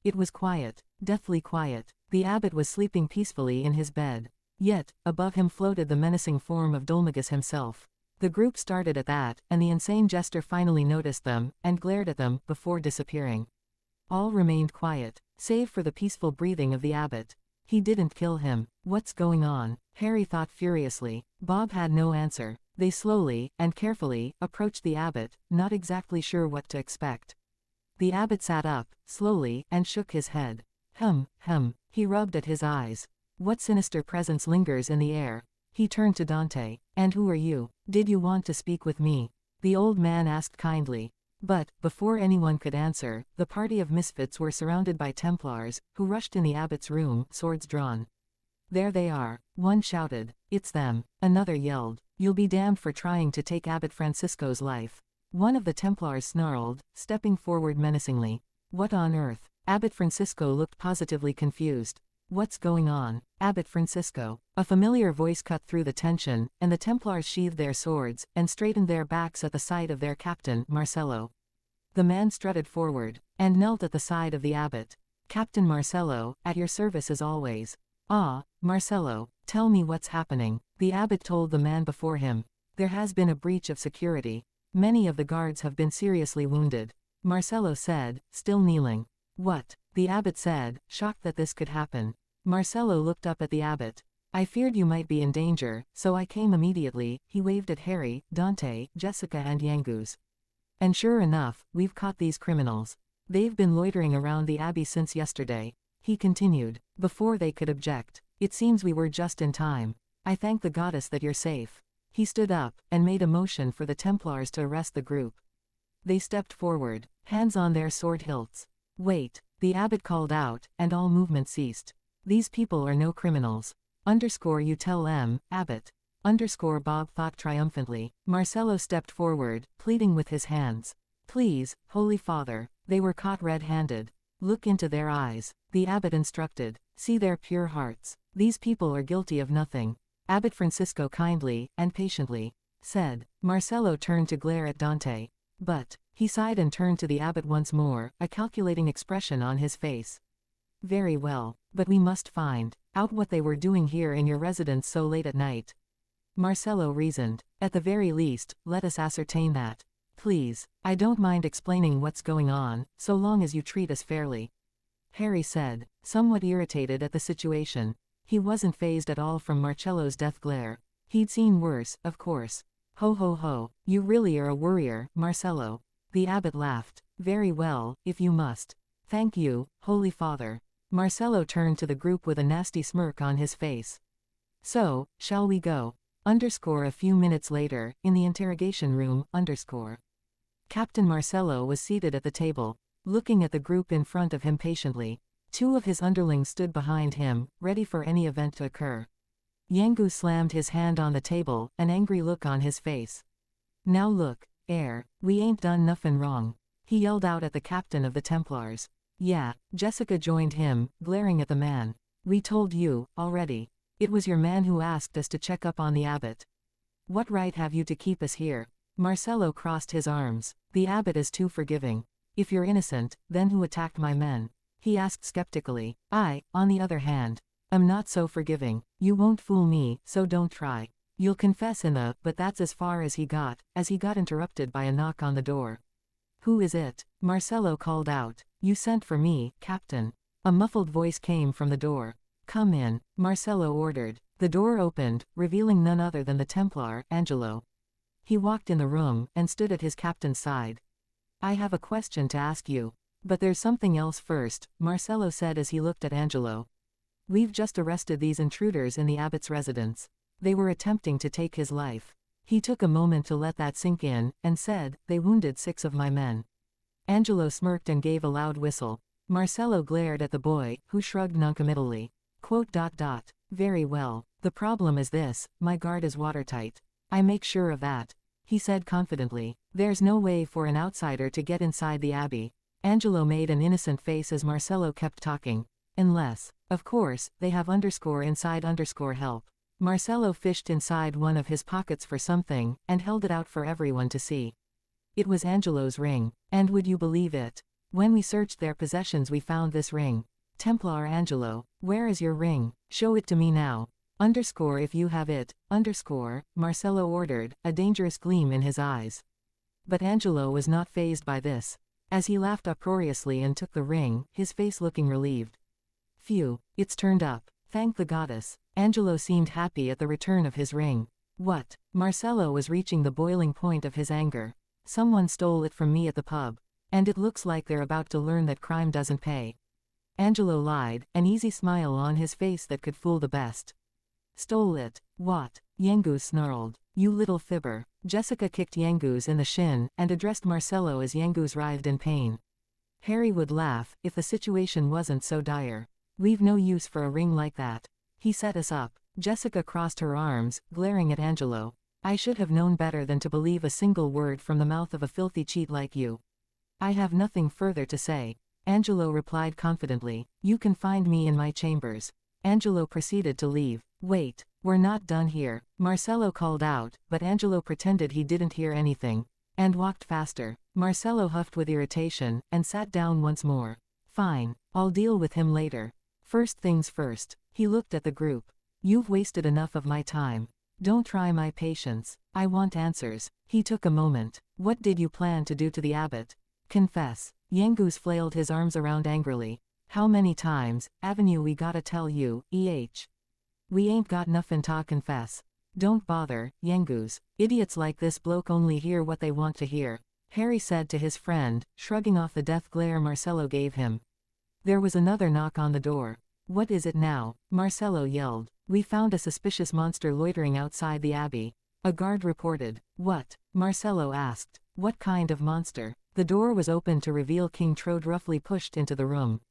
It was quiet, deathly quiet. The abbot was sleeping peacefully in his bed. Yet, above him floated the menacing form of Dolmagus himself. The group started at that, and the insane jester finally noticed them, and glared at them, before disappearing. All remained quiet, save for the peaceful breathing of the abbot. He didn't kill him. What's going on? Harry thought furiously. Bob had no answer. They slowly, and carefully, approached the abbot, not exactly sure what to expect. The abbot sat up, slowly, and shook his head. He rubbed at his eyes. What sinister presence lingers in the air? He turned to Dante. And who are you? Did you want to speak with me? The old man asked kindly. But, before anyone could answer, the party of misfits were surrounded by Templars, who rushed in the abbot's room, swords drawn. There they are, one shouted. It's them. Another yelled. You'll be damned for trying to take Abbot Francisco's life. One of the Templars snarled, stepping forward menacingly. What on earth? Abbot Francisco looked positively confused. What's going on? Abbot Francisco. A familiar voice cut through the tension, and the Templars sheathed their swords, and straightened their backs at the sight of their captain, Marcello. The man strutted forward, and knelt at the side of the abbot. Captain Marcello, at your service as always. Ah, Marcello, tell me what's happening. The abbot told the man before him. There has been a breach of security. Many of the guards have been seriously wounded. Marcello said, still kneeling. What? The abbot said, shocked that this could happen. Marcello looked up at the abbot. I feared you might be in danger, so I came immediately. He waved at Harry, Dante, Jessica and Yangus. And sure enough, we've caught these criminals. They've been loitering around the abbey since yesterday. He continued, before they could object. It seems we were just in time. I thank the goddess that you're safe. He stood up, and made a motion for the Templars to arrest the group. They stepped forward, hands on their sword hilts. Wait, the abbot called out, and all movement ceased. These people are no criminals. You tell abbot. Bob thought triumphantly. Marcello stepped forward, pleading with his hands. Please, Holy Father, they were caught red-handed. Look into their eyes. The abbot instructed. See their pure hearts. These people are guilty of nothing. Abbot Francisco kindly, and patiently, said. Marcello turned to glare at Dante. But, he sighed and turned to the abbot once more, a calculating expression on his face. Very well, but we must find out what they were doing here in your residence so late at night. Marcello reasoned. At the very least, let us ascertain that. Please, I don't mind explaining what's going on, so long as you treat us fairly. Harry said, somewhat irritated at the situation. He wasn't fazed at all from Marcello's death glare. He'd seen worse, of course. Ho ho ho, you really are a worrier, Marcello. The abbot laughed. Very well, if you must. Thank you, Holy Father. Marcello turned to the group with a nasty smirk on his face. So, shall we go? A few minutes later, in the interrogation room, Captain Marcello was seated at the table, looking at the group in front of him patiently. Two of his underlings stood behind him, ready for any event to occur. Yangu slammed his hand on the table, an angry look on his face. Now look, we ain't done nothin' wrong. He yelled out at the captain of the Templars. Yeah, Jessica joined him, glaring at the man. We told you, already. It was your man who asked us to check up on the abbot. What right have you to keep us here? Marcello crossed his arms. The abbot is too forgiving. If you're innocent, then who attacked my men? He asked skeptically. I, on the other hand, am not so forgiving. You won't fool me, so don't try. You'll confess but that's as far as he got interrupted by a knock on the door. Who is it? Marcello called out. You sent for me, Captain. A muffled voice came from the door. Come in, Marcello ordered. The door opened, revealing none other than the Templar, Angelo. He walked in the room, and stood at his captain's side. I have a question to ask you. But there's something else first, Marcello said as he looked at Angelo. We've just arrested these intruders in the abbot's residence. They were attempting to take his life. He took a moment to let that sink in, and said, they wounded 6 of my men. Angelo smirked and gave a loud whistle. Marcello glared at the boy, who shrugged noncommittally. ... Very well. The problem is this, my guard is watertight. I make sure of that. He said confidently. There's no way for an outsider to get inside the abbey. Angelo made an innocent face as Marcello kept talking. Unless, of course, they have inside help. Marcello fished inside one of his pockets for something, and held it out for everyone to see. It was Angelo's ring. And would you believe it? When we searched their possessions we found this ring. Templar Angelo, where is your ring? Show it to me now. Underscore if you have it, underscore, Marcello ordered, a dangerous gleam in his eyes. But Angelo was not fazed by this. As he laughed uproariously and took the ring, his face looking relieved. Phew, it's turned up. Thank the goddess. Angelo seemed happy at the return of his ring. What? Marcello was reaching the boiling point of his anger. Someone stole it from me at the pub. And it looks like they're about to learn that crime doesn't pay. Angelo lied, an easy smile on his face that could fool the best. Stole it? What? Yengus snarled. You little fibber. Jessica kicked Yengus in the shin, and addressed Marcello as Yengus writhed in pain. Harry would laugh, if the situation wasn't so dire. We've no use for a ring like that. He set us up. Jessica crossed her arms, glaring at Angelo. I should have known better than to believe a single word from the mouth of a filthy cheat like you. I have nothing further to say. Angelo replied confidently. You can find me in my chambers. Angelo proceeded to leave. Wait, we're not done here, Marcello called out, but Angelo pretended he didn't hear anything, and walked faster. Marcello huffed with irritation, and sat down once more. Fine, I'll deal with him later. First things first. He looked at the group. You've wasted enough of my time. Don't try my patience. I want answers. He took a moment. What did you plan to do to the abbot? Confess. Yengus flailed his arms around angrily. How many times, Avenue, we gotta tell you, We ain't got nothin' to confess. Don't bother, Yengus. Idiots like this bloke only hear what they want to hear, Harry said to his friend, shrugging off the death glare Marcello gave him. There was another knock on the door. What is it now? Marcello yelled. We found a suspicious monster loitering outside the abbey. A guard reported. What? Marcello asked. What kind of monster? The door was opened to reveal King Trode roughly pushed into the room.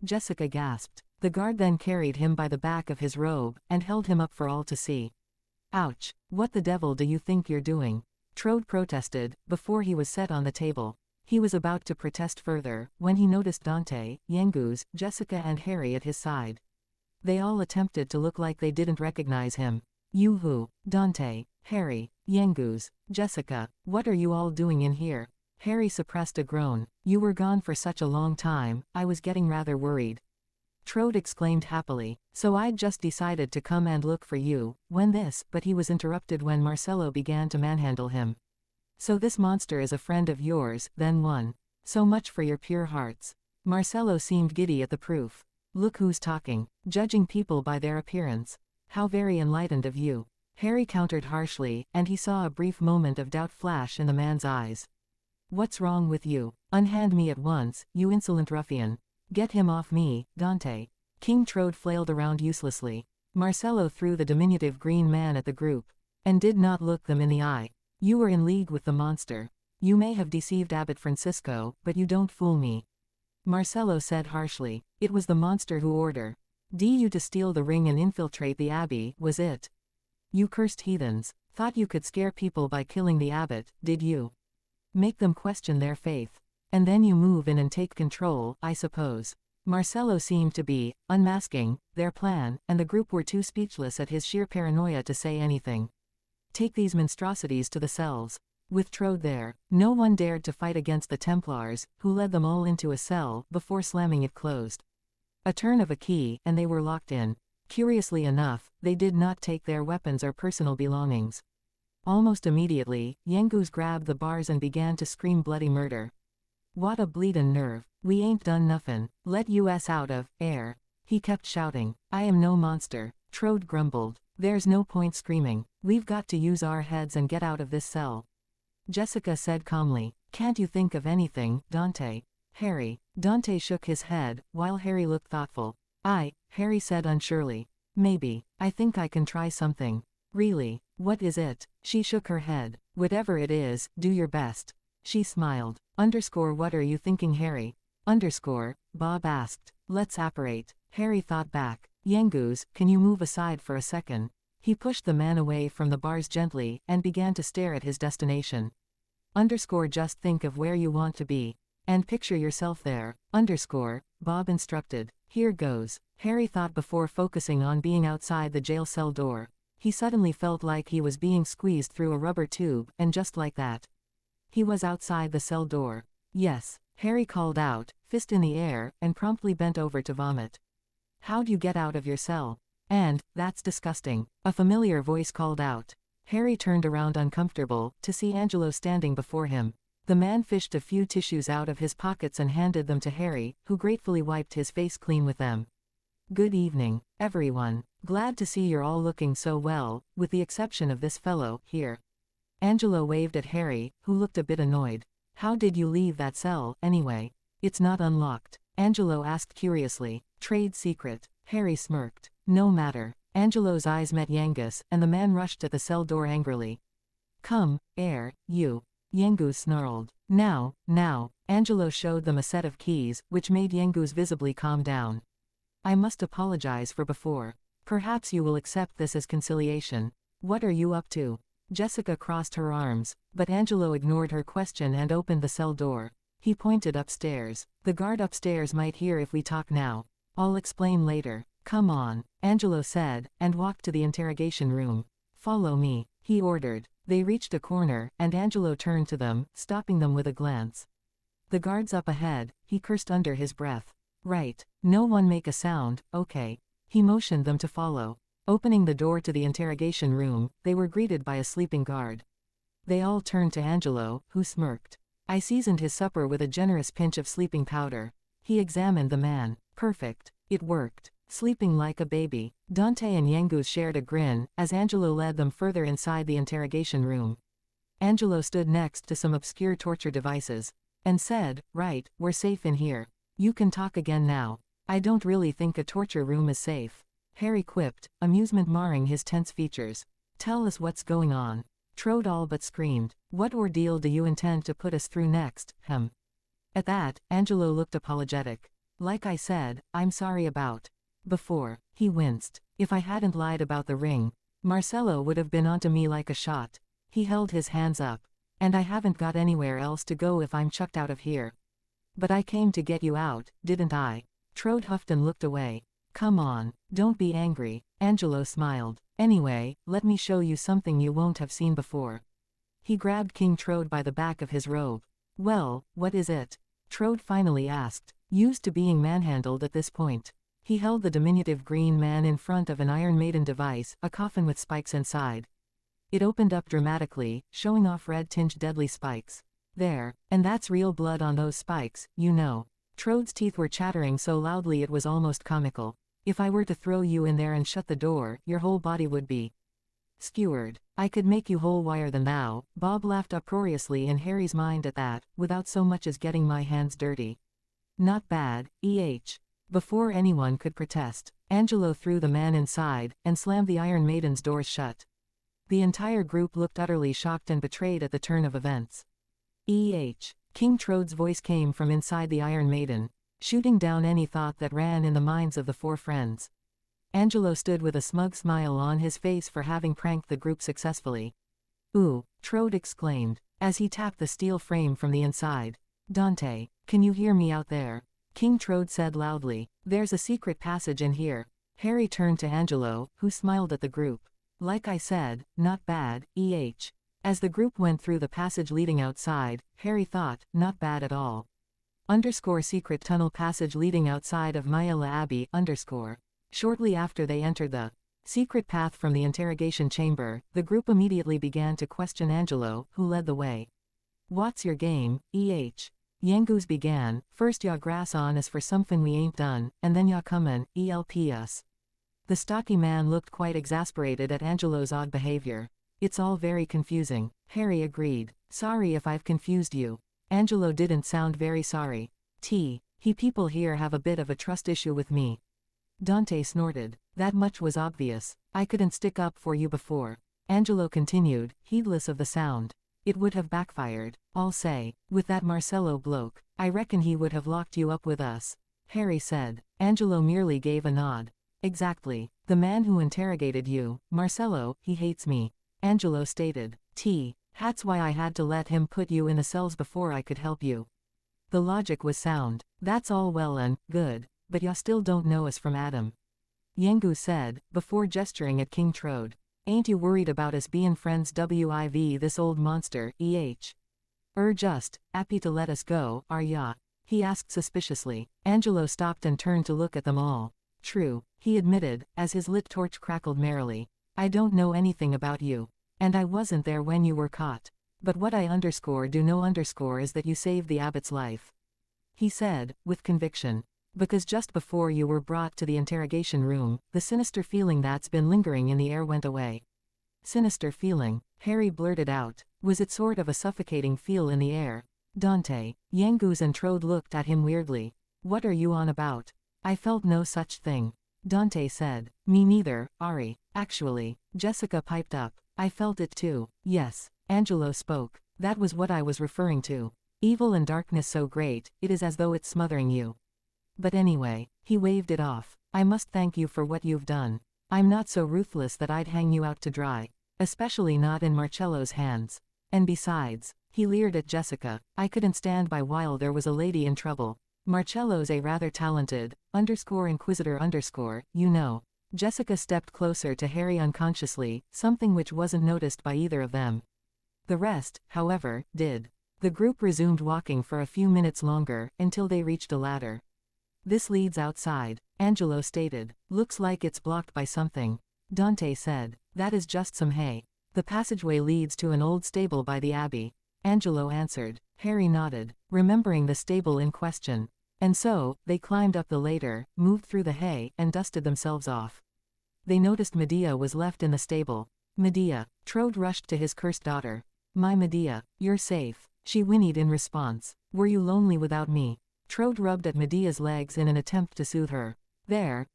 Jessica gasped. The guard then carried him by the back of his robe, and held him up for all to see. Ouch! What the devil do you think you're doing? Trode protested, before he was set on the table. He was about to protest further, when he noticed Dante, Yengus, Jessica and Harry at his side. They all attempted to look like they didn't recognize him. You who? Dante, Harry, Yengus, Jessica, what are you all doing in here? Harry suppressed a groan. You were gone for such a long time, I was getting rather worried. Trode exclaimed happily. So I'd just decided to come and look for you, but he was interrupted when Marcello began to manhandle him. So this monster is a friend of yours, then one. So much for your pure hearts. Marcello seemed giddy at the proof. Look who's talking. Judging people by their appearance. How very enlightened of you. Harry countered harshly, and he saw a brief moment of doubt flash in the man's eyes. What's wrong with you? Unhand me at once, you insolent ruffian. Get him off me, Dante. King Trode flailed around uselessly. Marcello threw the diminutive green man at the group, and did not look them in the eye. You were in league with the monster. You may have deceived Abbot Francisco, but you don't fool me. Marcello said harshly. It was the monster who ordered you to steal the ring and infiltrate the abbey, was it? You cursed heathens. Thought you could scare people by killing the abbot, did you? Make them question their faith. And then you move in and take control, I suppose. Marcello seemed to be unmasking their plan, and the group were too speechless at his sheer paranoia to say anything. Take these monstrosities to the cells. With Trode there, no one dared to fight against the Templars, who led them all into a cell before slamming it closed. A turn of a key, and they were locked in. Curiously enough, they did not take their weapons or personal belongings. Almost immediately, Yengus grabbed the bars and began to scream bloody murder. What a bleedin' nerve. We ain't done nothin'. Let us out of air. He kept shouting. I am no monster. Trode grumbled. There's no point screaming. We've got to use our heads and get out of this cell. Jessica said calmly. Can't you think of anything, Dante? Harry. Dante shook his head, while Harry looked thoughtful. Harry said unsurely. Maybe. I think I can try something. Really? What is it? She shook her head. Whatever it is, do your best. She smiled. What are you thinking, Harry? Bob asked. Let's apparate. Harry thought back. Yengus, can you move aside for a second? He pushed the man away from the bars gently, and began to stare at his destination. Just think of where you want to be. And picture yourself there. Bob instructed. Here goes. Harry thought before focusing on being outside the jail cell door. He suddenly felt like he was being squeezed through a rubber tube, and just like that, he was outside the cell door. Yes, Harry called out, fist in the air, and promptly bent over to vomit. "How'd you get out of your cell?" "And, that's disgusting," a familiar voice called out. Harry turned around uncomfortable, to see Angelo standing before him. The man fished a few tissues out of his pockets and handed them to Harry, who gratefully wiped his face clean with them. "Good evening, everyone. Glad to see you're all looking so well, with the exception of this fellow, here." Angelo waved at Harry, who looked a bit annoyed. "How did you leave that cell, anyway?" "It's not unlocked," Angelo asked curiously. "Trade secret." Harry smirked. "No matter." Angelo's eyes met Yangus, and the man rushed at the cell door angrily. "Come, you." Yangus snarled. Now. Angelo showed them a set of keys, which made Yangus visibly calm down. "I must apologize for before. Perhaps you will accept this as conciliation. What are you up to?" Jessica crossed her arms, but Angelo ignored her question and opened the cell door. He pointed upstairs. "The guard upstairs might hear if we talk now. I'll explain later." "Come on," Angelo said, and walked to the interrogation room. "Follow me," he ordered. They reached a corner, and Angelo turned to them, stopping them with a glance. "The guard's up ahead," he cursed under his breath. "Right. No one make a sound, okay." He motioned them to follow. Opening the door to the interrogation room, they were greeted by a sleeping guard. They all turned to Angelo, who smirked. "I seasoned his supper with a generous pinch of sleeping powder." He examined the man. "Perfect. It worked. Sleeping like a baby." Dante and Yangus shared a grin, as Angelo led them further inside the interrogation room. Angelo stood next to some obscure torture devices, and said, "Right, we're safe in here. You can talk again now." "I don't really think a torture room is safe," Harry quipped, amusement marring his tense features. "Tell us what's going on." Trode all but screamed. "What ordeal do you intend to put us through next, At that, Angelo looked apologetic. "Like I said, I'm sorry about before." He winced. "If I hadn't lied about the ring, Marcello would have been onto me like a shot." He held his hands up. "And I haven't got anywhere else to go if I'm chucked out of here." "But I came to get you out, didn't I?" Trode huffed and looked away. "Come on, don't be angry," Angelo smiled. "Anyway, let me show you something you won't have seen before." He grabbed King Trode by the back of his robe. "Well, what is it?" Trode finally asked, used to being manhandled at this point. He held the diminutive green man in front of an Iron Maiden device, a coffin with spikes inside. It opened up dramatically, showing off red-tinged deadly spikes. "There, and that's real blood on those spikes, you know." Trode's teeth were chattering so loudly it was almost comical. "If I were to throw you in there and shut the door, your whole body would be skewered. I could make you whole wire than thou." Bob laughed uproariously in Harry's mind at that, without so much as getting my hands dirty. "Not bad, Before anyone could protest, Angelo threw the man inside, and slammed the Iron Maiden's doors shut. The entire group looked utterly shocked and betrayed at the turn of events. King Trode's voice came from inside the Iron Maiden, shooting down any thought that ran in the minds of the four friends. Angelo stood with a smug smile on his face for having pranked the group successfully. "Ooh," Trode exclaimed, as he tapped the steel frame from the inside. "Dante, can you hear me out there?" King Trode said loudly. "There's a secret passage in here." Harry turned to Angelo, who smiled at the group. "Like I said, not bad, As the group went through the passage leading outside, Harry thought, not bad at all. Secret tunnel passage leading outside of Myella Abbey, Shortly after they entered the secret path from the interrogation chamber, the group immediately began to question Angelo, who led the way. "What's your game, Yangus began. "First ya grass on us for somethin' we ain't done, and then ya comin', us." The stocky man looked quite exasperated at Angelo's odd behavior. "It's all very confusing," Harry agreed. "Sorry if I've confused you." Angelo didn't sound very sorry. People here have a bit of a trust issue with me." Dante snorted. "That much was obvious. I couldn't stick up for you before." Angelo continued, heedless of the sound. "It would have backfired, I'll say. With that Marcello bloke, I reckon he would have locked you up with us." Harry said. Angelo merely gave a nod. "Exactly. The man who interrogated you, Marcello, he hates me," Angelo stated. That's why I had to let him put you in the cells before I could help you." The logic was sound. "That's all well and good, but ya still don't know us from Adam," Yangus said, before gesturing at King Trode. "Ain't you worried about us bein' friends with this old monster, just 'appy to let us go, are ya?" he asked suspiciously. Angelo stopped and turned to look at them all. True, he admitted, as his lit torch crackled merrily. I don't know anything about you. And I wasn't there when you were caught. But what I do know is that you saved the abbot's life. He said, with conviction. Because just before you were brought to the interrogation room, the sinister feeling that's been lingering in the air went away. Sinister feeling, Harry blurted out. Was it sort of a suffocating feel in the air? Dante, Yangus and Trode looked at him weirdly. What are you on about? I felt no such thing. Dante said. Me neither, Ari. Actually, Jessica piped up. I felt it too. Yes. Angelo spoke. That was what I was referring to. Evil and darkness so great, it is as though it's smothering you. But anyway, he waved it off. I must thank you for what you've done. I'm not so ruthless that I'd hang you out to dry. Especially not in Marcello's hands. And besides, he leered at Jessica, I couldn't stand by while there was a lady in trouble. Marcello's a rather talented, _inquisitor_, you know. Jessica stepped closer to Harry unconsciously, something which wasn't noticed by either of them. The rest, however, did. The group resumed walking for a few minutes longer, until they reached a ladder. This leads outside, Angelo stated. Looks like it's blocked by something. Dante said. That is just some hay. The passageway leads to an old stable by the abbey. Angelo answered. Harry nodded, remembering the stable in question. And so, they climbed up the ladder, moved through the hay, and dusted themselves off. They noticed Medea was left in the stable. Medea, Trode rushed to his cursed daughter. My Medea, you're safe, she whinnied in response. Were you lonely without me? Trode rubbed at Medea's legs in an attempt to soothe her. There,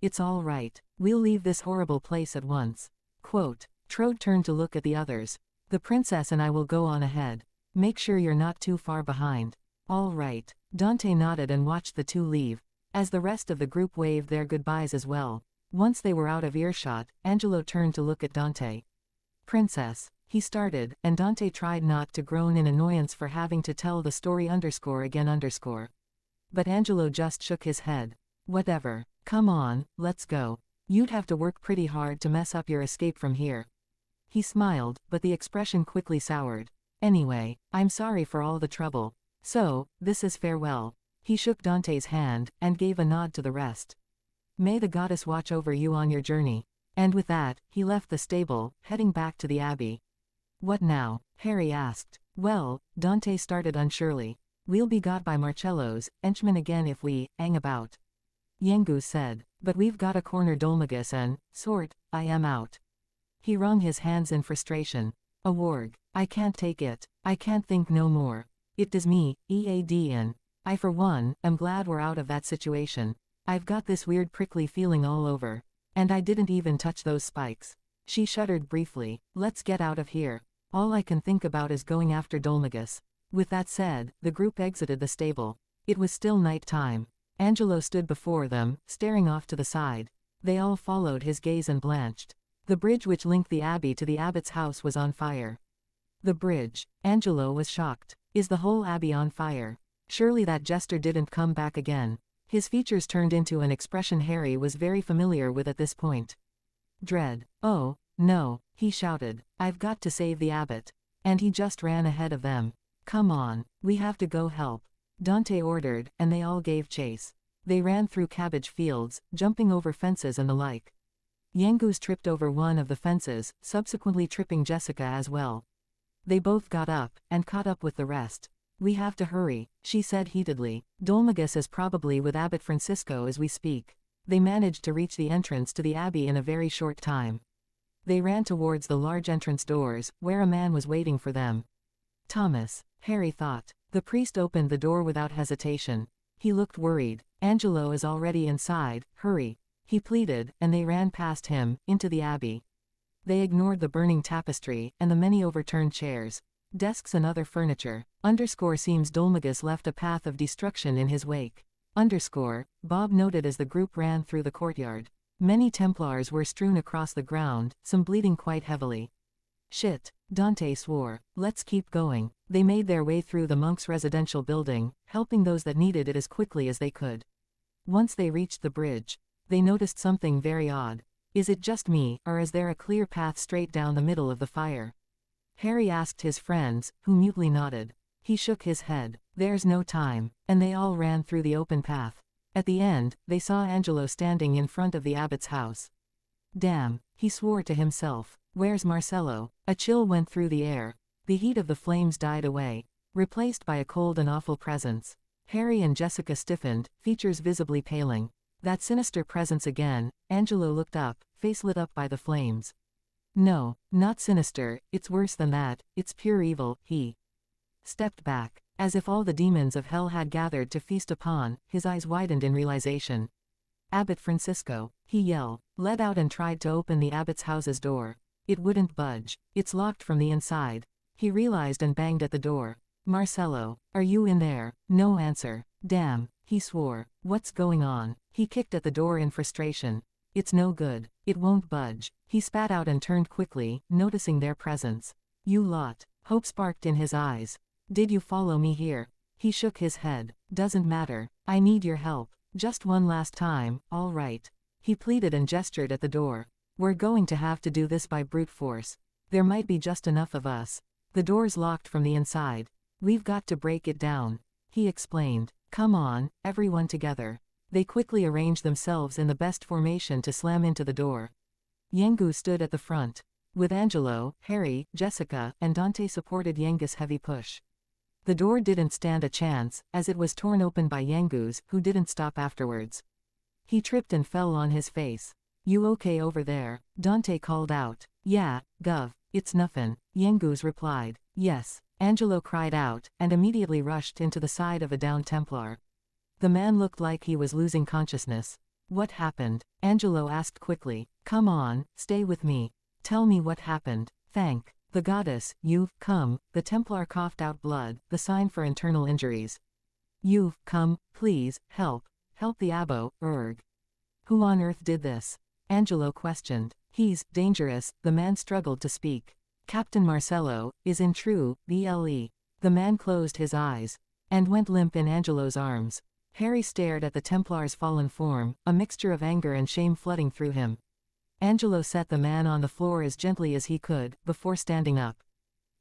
it's all right. We'll leave this horrible place at once. Quote. Trode turned to look at the others. The princess and I will go on ahead. Make sure you're not too far behind. All right. Dante nodded and watched the two leave. As the rest of the group waved their goodbyes as well. Once they were out of earshot, Angelo turned to look at Dante. Princess, he started, and Dante tried not to groan in annoyance for having to tell the story again. But Angelo just shook his head. Whatever. Come on, let's go. You'd have to work pretty hard to mess up your escape from here. He smiled, but the expression quickly soured. Anyway, I'm sorry for all the trouble. So, this is farewell. He shook Dante's hand, and gave a nod to the rest. May the goddess watch over you on your journey. And with that, he left the stable, heading back to the abbey. What now? Harry asked. Well, Dante started unsurely. We'll be got by Marcello's henchmen again if we hang about. Yangus said. But we've got to corner Dolmagus and, I am out. He wrung his hands in frustration. A warg. I can't take it. I can't think no more. It does me, eadn. I for one, am glad we're out of that situation. I've got this weird prickly feeling all over. And I didn't even touch those spikes. She shuddered briefly. Let's get out of here. All I can think about is going after Dolmagus. With that said, the group exited the stable. It was still night time. Angelo stood before them, staring off to the side. They all followed his gaze and blanched. The bridge which linked the abbey to the abbot's house was on fire. The bridge. Angelo was shocked. Is the whole abbey on fire? Surely that jester didn't come back again. His features turned into an expression Harry was very familiar with at this point. Dread. Oh, no, he shouted. I've got to save the abbot. And he just ran ahead of them. Come on, we have to go help. Dante ordered, and they all gave chase. They ran through cabbage fields, jumping over fences and the like. Yangus tripped over one of the fences, subsequently tripping Jessica as well. They both got up, and caught up with the rest. We have to hurry, she said heatedly. Dolmagus is probably with Abbot Francisco as we speak. They managed to reach the entrance to the abbey in a very short time. They ran towards the large entrance doors, where a man was waiting for them. Thomas, Harry thought. The priest opened the door without hesitation. He looked worried. Angelo is already inside, hurry. He pleaded, and they ran past him, into the abbey. They ignored the burning tapestry, and the many overturned chairs, desks and other furniture. Seems Dolmagus left a path of destruction in his wake. Bob noted as the group ran through the courtyard. Many Templars were strewn across the ground, some bleeding quite heavily. Shit, Dante swore. Let's keep going. They made their way through the monks' residential building, helping those that needed it as quickly as they could. Once they reached the bridge, they noticed something very odd. Is it just me, or is there a clear path straight down the middle of the fire? Harry asked his friends, who mutely nodded. He shook his head. There's no time, and they all ran through the open path. At the end, they saw Angelo standing in front of the abbot's house. Damn, he swore to himself. Where's Marcello? A chill went through the air. The heat of the flames died away, replaced by a cold and awful presence. Harry and Jessica stiffened, features visibly paling. That sinister presence again. Angelo looked up, face lit up by the flames. No, not sinister, it's worse than that, it's pure evil. He stepped back, as if all the demons of hell had gathered to feast upon. His eyes widened in realization. Abbot Francisco, he yelled, led out and tried to open the abbot's house's door. It wouldn't budge. It's locked from the inside. He realized and banged at the door. Marcello, are you in there? No answer. Damn, he swore. What's going on? He kicked at the door in frustration. It's no good. It won't budge. He spat out and turned quickly, noticing their presence. You lot. Hope sparked in his eyes. Did you follow me here? He shook his head. Doesn't matter. I need your help. Just one last time, all right. He pleaded and gestured at the door. We're going to have to do this by brute force. There might be just enough of us. The door's locked from the inside. We've got to break it down. He explained. Come on, everyone together. They quickly arranged themselves in the best formation to slam into the door. Yengu stood at the front. With Angelo, Harry, Jessica, and Dante supported Yengu's heavy push. The door didn't stand a chance, as it was torn open by Yengu's, who didn't stop afterwards. He tripped and fell on his face. You okay over there? Dante called out. Yeah, Gov. It's nuffin', Yengu's replied. Yes. Angelo cried out, and immediately rushed into the side of a downed Templar. The man looked like he was losing consciousness. What happened? Angelo asked quickly. Come on, stay with me. Tell me what happened. Thank the goddess, you've come. The Templar coughed out blood, the sign for internal injuries. You've come, please, help. Help the Abbo, Urg. Who on earth did this? Angelo questioned. He's dangerous. The man struggled to speak. Captain Marcello is in true BLE. The man closed his eyes and went limp in Angelo's arms. Harry stared at the Templar's fallen form, a mixture of anger and shame flooding through him. Angelo set the man on the floor as gently as he could, before standing up.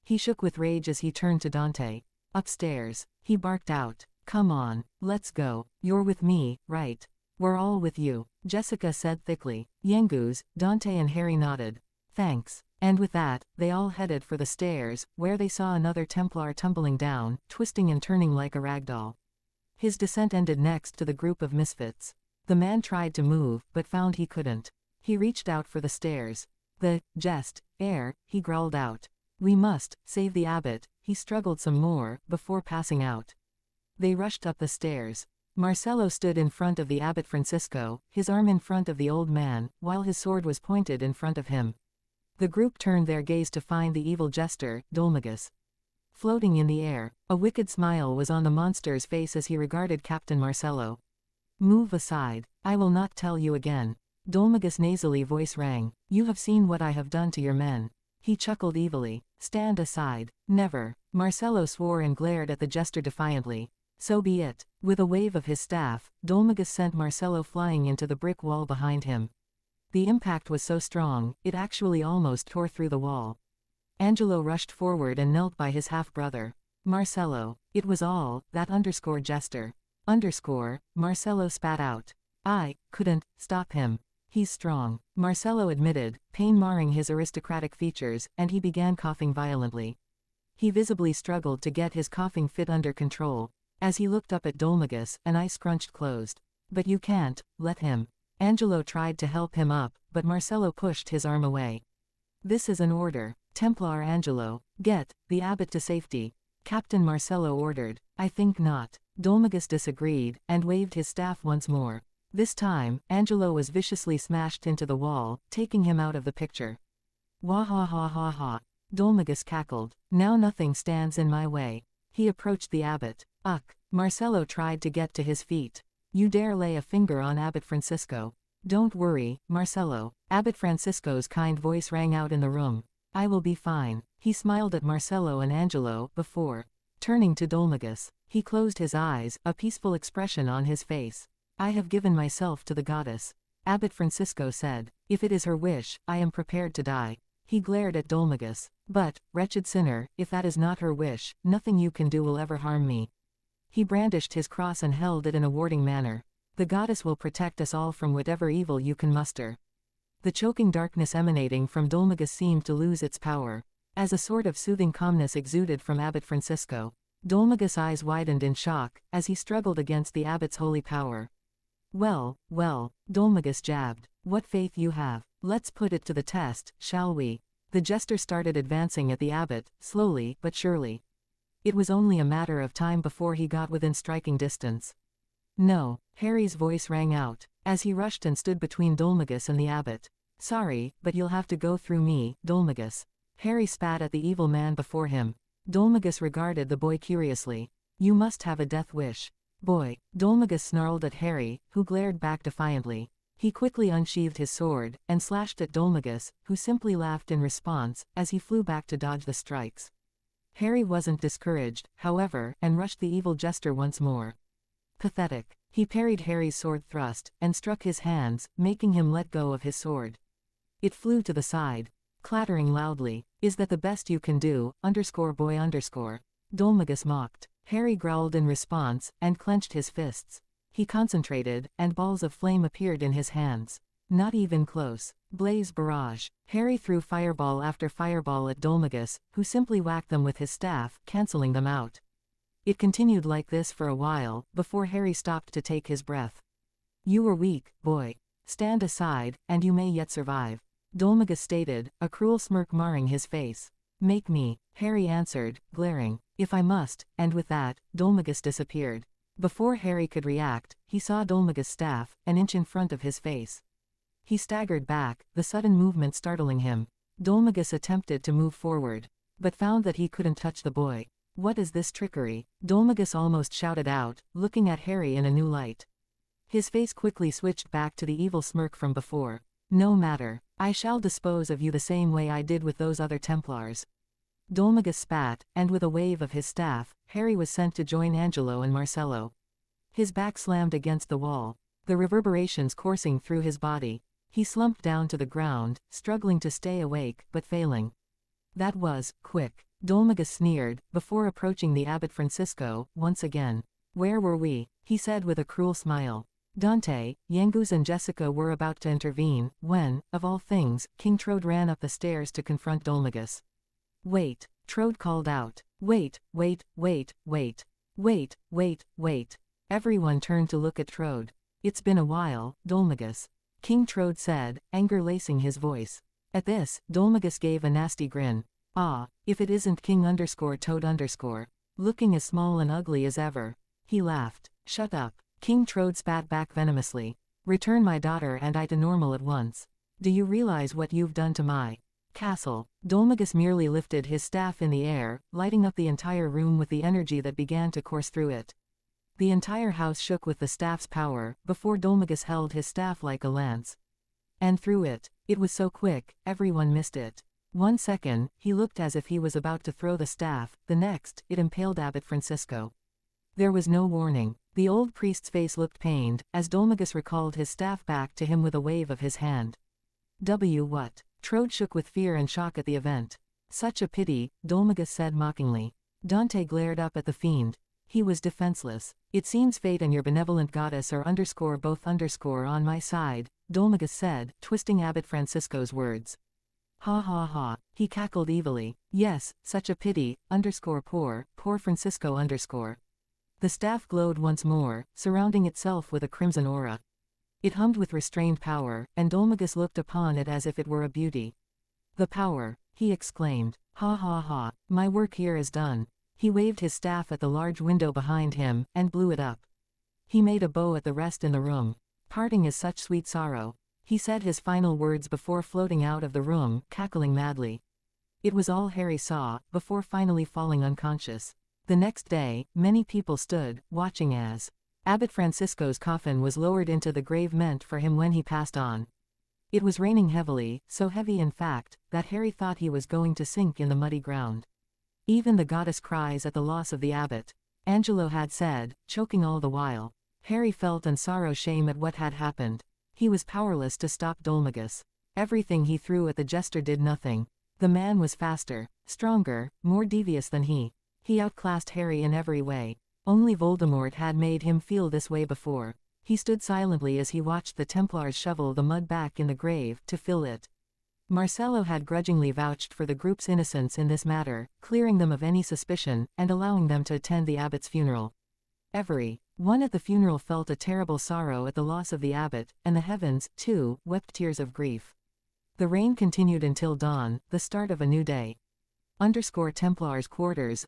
He shook with rage as he turned to Dante. Upstairs, he barked out. Come on, let's go. You're with me, right? We're all with you, Jessica said thickly. Yengus, Dante and Harry nodded. Thanks. And with that, they all headed for the stairs, where they saw another Templar tumbling down, twisting and turning like a ragdoll. His descent ended next to the group of misfits. The man tried to move, but found he couldn't. He reached out for the stairs. Air, he growled out. We must save the abbot. He struggled some more, before passing out. They rushed up the stairs. Marcello stood in front of the abbot Francisco, his arm in front of the old man, while his sword was pointed in front of him. The group turned their gaze to find the evil jester, Dolmagus. Floating in the air, a wicked smile was on the monster's face as he regarded Captain Marcello. Move aside. I will not tell you again. Dolmagus' nasally voice rang. You have seen what I have done to your men. He chuckled evilly. Stand aside. Never. Marcello swore and glared at the jester defiantly. So be it. With a wave of his staff, Dolmagus sent Marcello flying into the brick wall behind him. The impact was so strong, it actually almost tore through the wall. Angelo rushed forward and knelt by his half-brother. Marcello. It was all that jester. Marcello spat out. I couldn't stop him. He's strong, Marcello admitted, pain marring his aristocratic features, and he began coughing violently. He visibly struggled to get his coughing fit under control. As he looked up at Dolmagus, an eye scrunched closed. But you can't let him. Angelo tried to help him up, but Marcello pushed his arm away. This is an order. Templar Angelo, get the abbot to safety. Captain Marcello ordered. I think not. Dolmagus disagreed, and waved his staff once more. This time, Angelo was viciously smashed into the wall, taking him out of the picture. Wah ha ha ha ha. Dolmagus cackled. Now nothing stands in my way. He approached the abbot. Uck. Marcello tried to get to his feet. You dare lay a finger on Abbot Francisco. Don't worry, Marcello. Abbot Francisco's kind voice rang out in the room. I will be fine. He smiled at Marcello and Angelo, before turning to Dolmagus. He closed his eyes, a peaceful expression on his face. I have given myself to the goddess. Abbot Francisco said. If it is her wish, I am prepared to die. He glared at Dolmagus. But, wretched sinner, if that is not her wish, nothing you can do will ever harm me. He brandished his cross and held it in a warding manner. The goddess will protect us all from whatever evil you can muster. The choking darkness emanating from Dolmagus seemed to lose its power, as a sort of soothing calmness exuded from Abbot Francisco. Dolmagus' eyes widened in shock, as he struggled against the abbot's holy power. Well, Dolmagus jabbed. What faith you have. Let's put it to the test, shall we? The jester started advancing at the abbot, slowly but surely. It was only a matter of time before he got within striking distance. No, Harry's voice rang out, as he rushed and stood between Dolmagus and the abbot. Sorry, but you'll have to go through me, Dolmagus. Harry spat at the evil man before him. Dolmagus regarded the boy curiously. You must have a death wish. Boy, Dolmagus snarled at Harry, who glared back defiantly. He quickly unsheathed his sword, and slashed at Dolmagus, who simply laughed in response, as he flew back to dodge the strikes. Harry wasn't discouraged, however, and rushed the evil jester once more. Pathetic. He parried Harry's sword thrust, and struck his hands, making him let go of his sword. It flew to the side, clattering loudly. Is that the best you can do, _boy_? Dolmagus mocked. Harry growled in response, and clenched his fists. He concentrated, and balls of flame appeared in his hands. Not even close. Blaze barrage. Harry threw fireball after fireball at Dolmagus, who simply whacked them with his staff, cancelling them out. It continued like this for a while, before Harry stopped to take his breath. You were weak, boy. Stand aside, and you may yet survive. Dolmagus stated, a cruel smirk marring his face. Make me, Harry answered, glaring. If I must, and with that, Dolmagus disappeared. Before Harry could react, he saw Dolmagus' staff, an inch in front of his face. He staggered back, the sudden movement startling him. Dolmagus attempted to move forward, but found that he couldn't touch the boy. What is this trickery? Dolmagus almost shouted out, looking at Harry in a new light. His face quickly switched back to the evil smirk from before. No matter. I shall dispose of you the same way I did with those other Templars. Dolmagus spat, and with a wave of his staff, Harry was sent to join Angelo and Marcello. His back slammed against the wall, the reverberations coursing through his body. He slumped down to the ground, struggling to stay awake, but failing. That was quick. Dolmagus sneered, before approaching the Abbot Francisco, once again. Where were we? He said with a cruel smile. Dante, Yangus and Jessica were about to intervene, when, of all things, King Trode ran up the stairs to confront Dolmagus. Wait, Trode called out. Wait. Everyone turned to look at Trode. It's been a while, Dolmagus. King Trode said, anger lacing his voice. At this, Dolmagus gave a nasty grin. Ah, if it isn't King _Toad_. Looking as small and ugly as ever. He laughed. Shut up. King Trode spat back venomously. Return my daughter and I to normal at once. Do you realize what you've done to my castle? Dolmagus merely lifted his staff in the air, lighting up the entire room with the energy that began to course through it. The entire house shook with the staff's power, before Dolmagus held his staff like a lance. And threw it. It was so quick, everyone missed it. 1 second, he looked as if he was about to throw the staff, the next, it impaled Abbot Francisco. There was no warning. The old priest's face looked pained, as Dolmagus recalled his staff back to him with a wave of his hand. What? Trode shook with fear and shock at the event. Such a pity, Dolmagus said mockingly. Dante glared up at the fiend. He was defenseless. It seems fate and your benevolent goddess are both on my side, Dolmagus said, twisting Abbot Francisco's words. Ha ha ha, he cackled evilly. Yes, such a pity, poor Francisco . The staff glowed once more, surrounding itself with a crimson aura. It hummed with restrained power, and Dolmagus looked upon it as if it were a beauty. The power, he exclaimed. Ha ha ha, my work here is done. He waved his staff at the large window behind him, and blew it up. He made a bow at the rest in the room. Parting is such sweet sorrow. He said his final words before floating out of the room, cackling madly. It was all Harry saw, before finally falling unconscious. The next day, many people stood, watching as Abbot Francisco's coffin was lowered into the grave meant for him when he passed on. It was raining heavily, so heavy in fact, that Harry thought he was going to sink in the muddy ground. Even the goddess cries at the loss of the abbot, Angelo had said, choking all the while. Harry felt and sorrow shame at what had happened. He was powerless to stop Dolmagus. Everything he threw at the jester did nothing. The man was faster, stronger, more devious than he. He outclassed Harry in every way. Only Voldemort had made him feel this way before. He stood silently as he watched the Templars shovel the mud back in the grave to fill it. Marcello had grudgingly vouched for the group's innocence in this matter, clearing them of any suspicion, and allowing them to attend the abbot's funeral. Every one at the funeral felt a terrible sorrow at the loss of the abbot, and the heavens, too, wept tears of grief. The rain continued until dawn, the start of a new day. Templars quarters,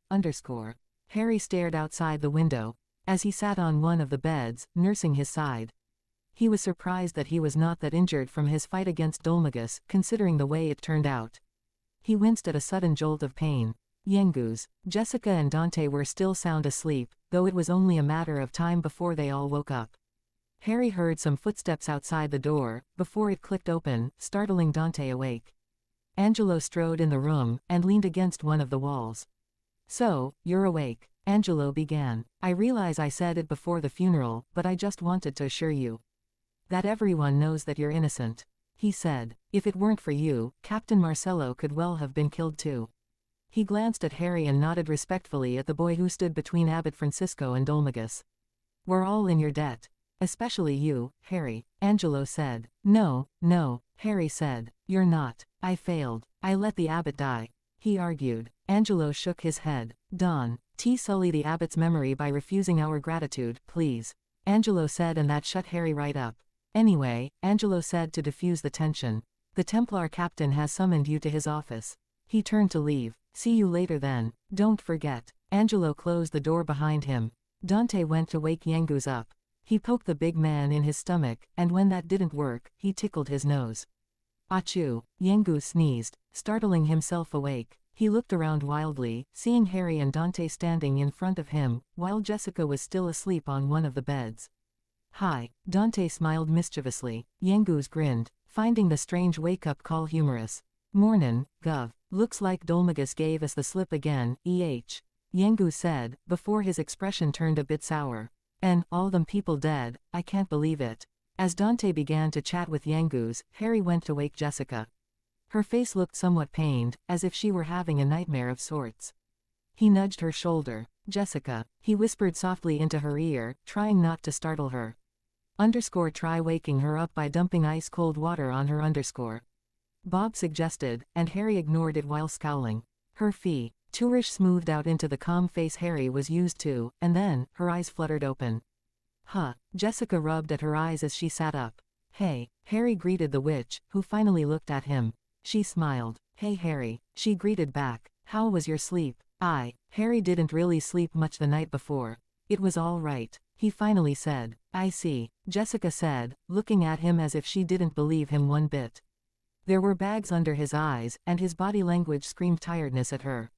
Harry stared outside the window. As he sat on one of the beds, nursing his side. He was surprised that he was not that injured from his fight against Dolmagus, considering the way it turned out. He winced at a sudden jolt of pain. Yengus, Jessica and Dante were still sound asleep, though it was only a matter of time before they all woke up. Harry heard some footsteps outside the door, before it clicked open, startling Dante awake. Angelo strode in the room, and leaned against one of the walls. "So, you're awake," Angelo began. "I realize I said it before the funeral, but I just wanted to assure you that everyone knows that you're innocent," he said. "If it weren't for you, Captain Marcello could well have been killed too." He glanced at Harry and nodded respectfully at the boy who stood between Abbot Francisco and Dolmagus. "We're all in your debt. Especially you, Harry," Angelo said. No, Harry said. "You're not. I failed. I let the abbot die," he argued. Angelo shook his head. "Don't sully the abbot's memory by refusing our gratitude, please," Angelo said, and that shut Harry right up. "Anyway," Angelo said to diffuse the tension, "the Templar captain has summoned you to his office." He turned to leave. "See you later then. Don't forget." Angelo closed the door behind him. Dante went to wake Yengus up. He poked the big man in his stomach, and when that didn't work, he tickled his nose. "Achoo!" Yengus sneezed, startling himself awake. He looked around wildly, seeing Harry and Dante standing in front of him, while Jessica was still asleep on one of the beds. "Hi." Dante smiled mischievously. Yengus grinned, finding the strange wake-up call humorous. "Mornin', Gov. Looks like Dolmagus gave us the slip again, Yengus said, before his expression turned a bit sour. "And, all them people dead, I can't believe it." As Dante began to chat with Yengus, Harry went to wake Jessica. Her face looked somewhat pained, as if she were having a nightmare of sorts. He nudged her shoulder. "Jessica," he whispered softly into her ear, trying not to startle her. Try waking her up by dumping ice-cold water on her. Bob suggested, and Harry ignored it while scowling. Her tourish smoothed out into the calm face Harry was used to, and then, her eyes fluttered open. "Huh." Jessica rubbed at her eyes as she sat up. "Hey." Harry greeted the witch, who finally looked at him. She smiled. "Hey Harry," she greeted back. "How was your sleep?" Harry didn't really sleep much the night before. "It was all right," he finally said. "I see," Jessica said, looking at him as if she didn't believe him one bit. There were bags under his eyes, and his body language screamed tiredness at her.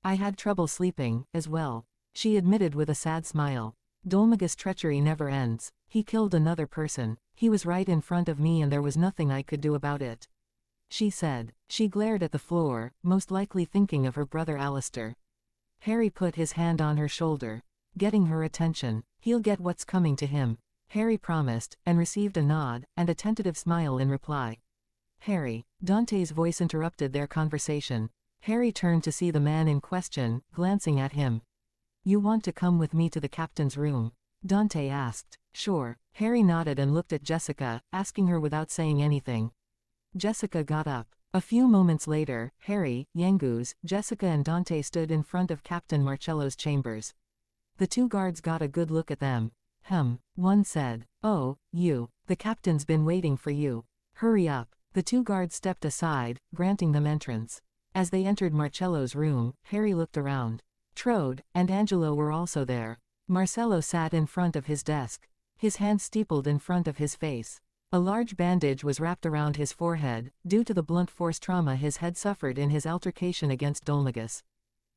"I had trouble sleeping, as well," she admitted with a sad smile. "Dolmagus' treachery never ends. He killed another person. He was right in front of me and there was nothing I could do about it," she said. She glared at the floor, most likely thinking of her brother Alistair. Harry put his hand on her shoulder, getting her attention. "He'll get what's coming to him," Harry promised, and received a nod, and a tentative smile in reply. "Harry," Dante's voice interrupted their conversation. Harry turned to see the man in question, glancing at him. "You want to come with me to the captain's room?" Dante asked. "Sure." Harry nodded and looked at Jessica, asking her without saying anything. Jessica got up. A few moments later, Harry, Yengus, Jessica and Dante stood in front of Captain Marcello's chambers. The two guards got a good look at them. One said. "Oh, you. The captain's been waiting for you. Hurry up." The two guards stepped aside, granting them entrance. As they entered Marcello's room, Harry looked around. Trode and Angelo were also there. Marcello sat in front of his desk. His hands steepled in front of his face. A large bandage was wrapped around his forehead, due to the blunt force trauma his head suffered in his altercation against Dolmagus.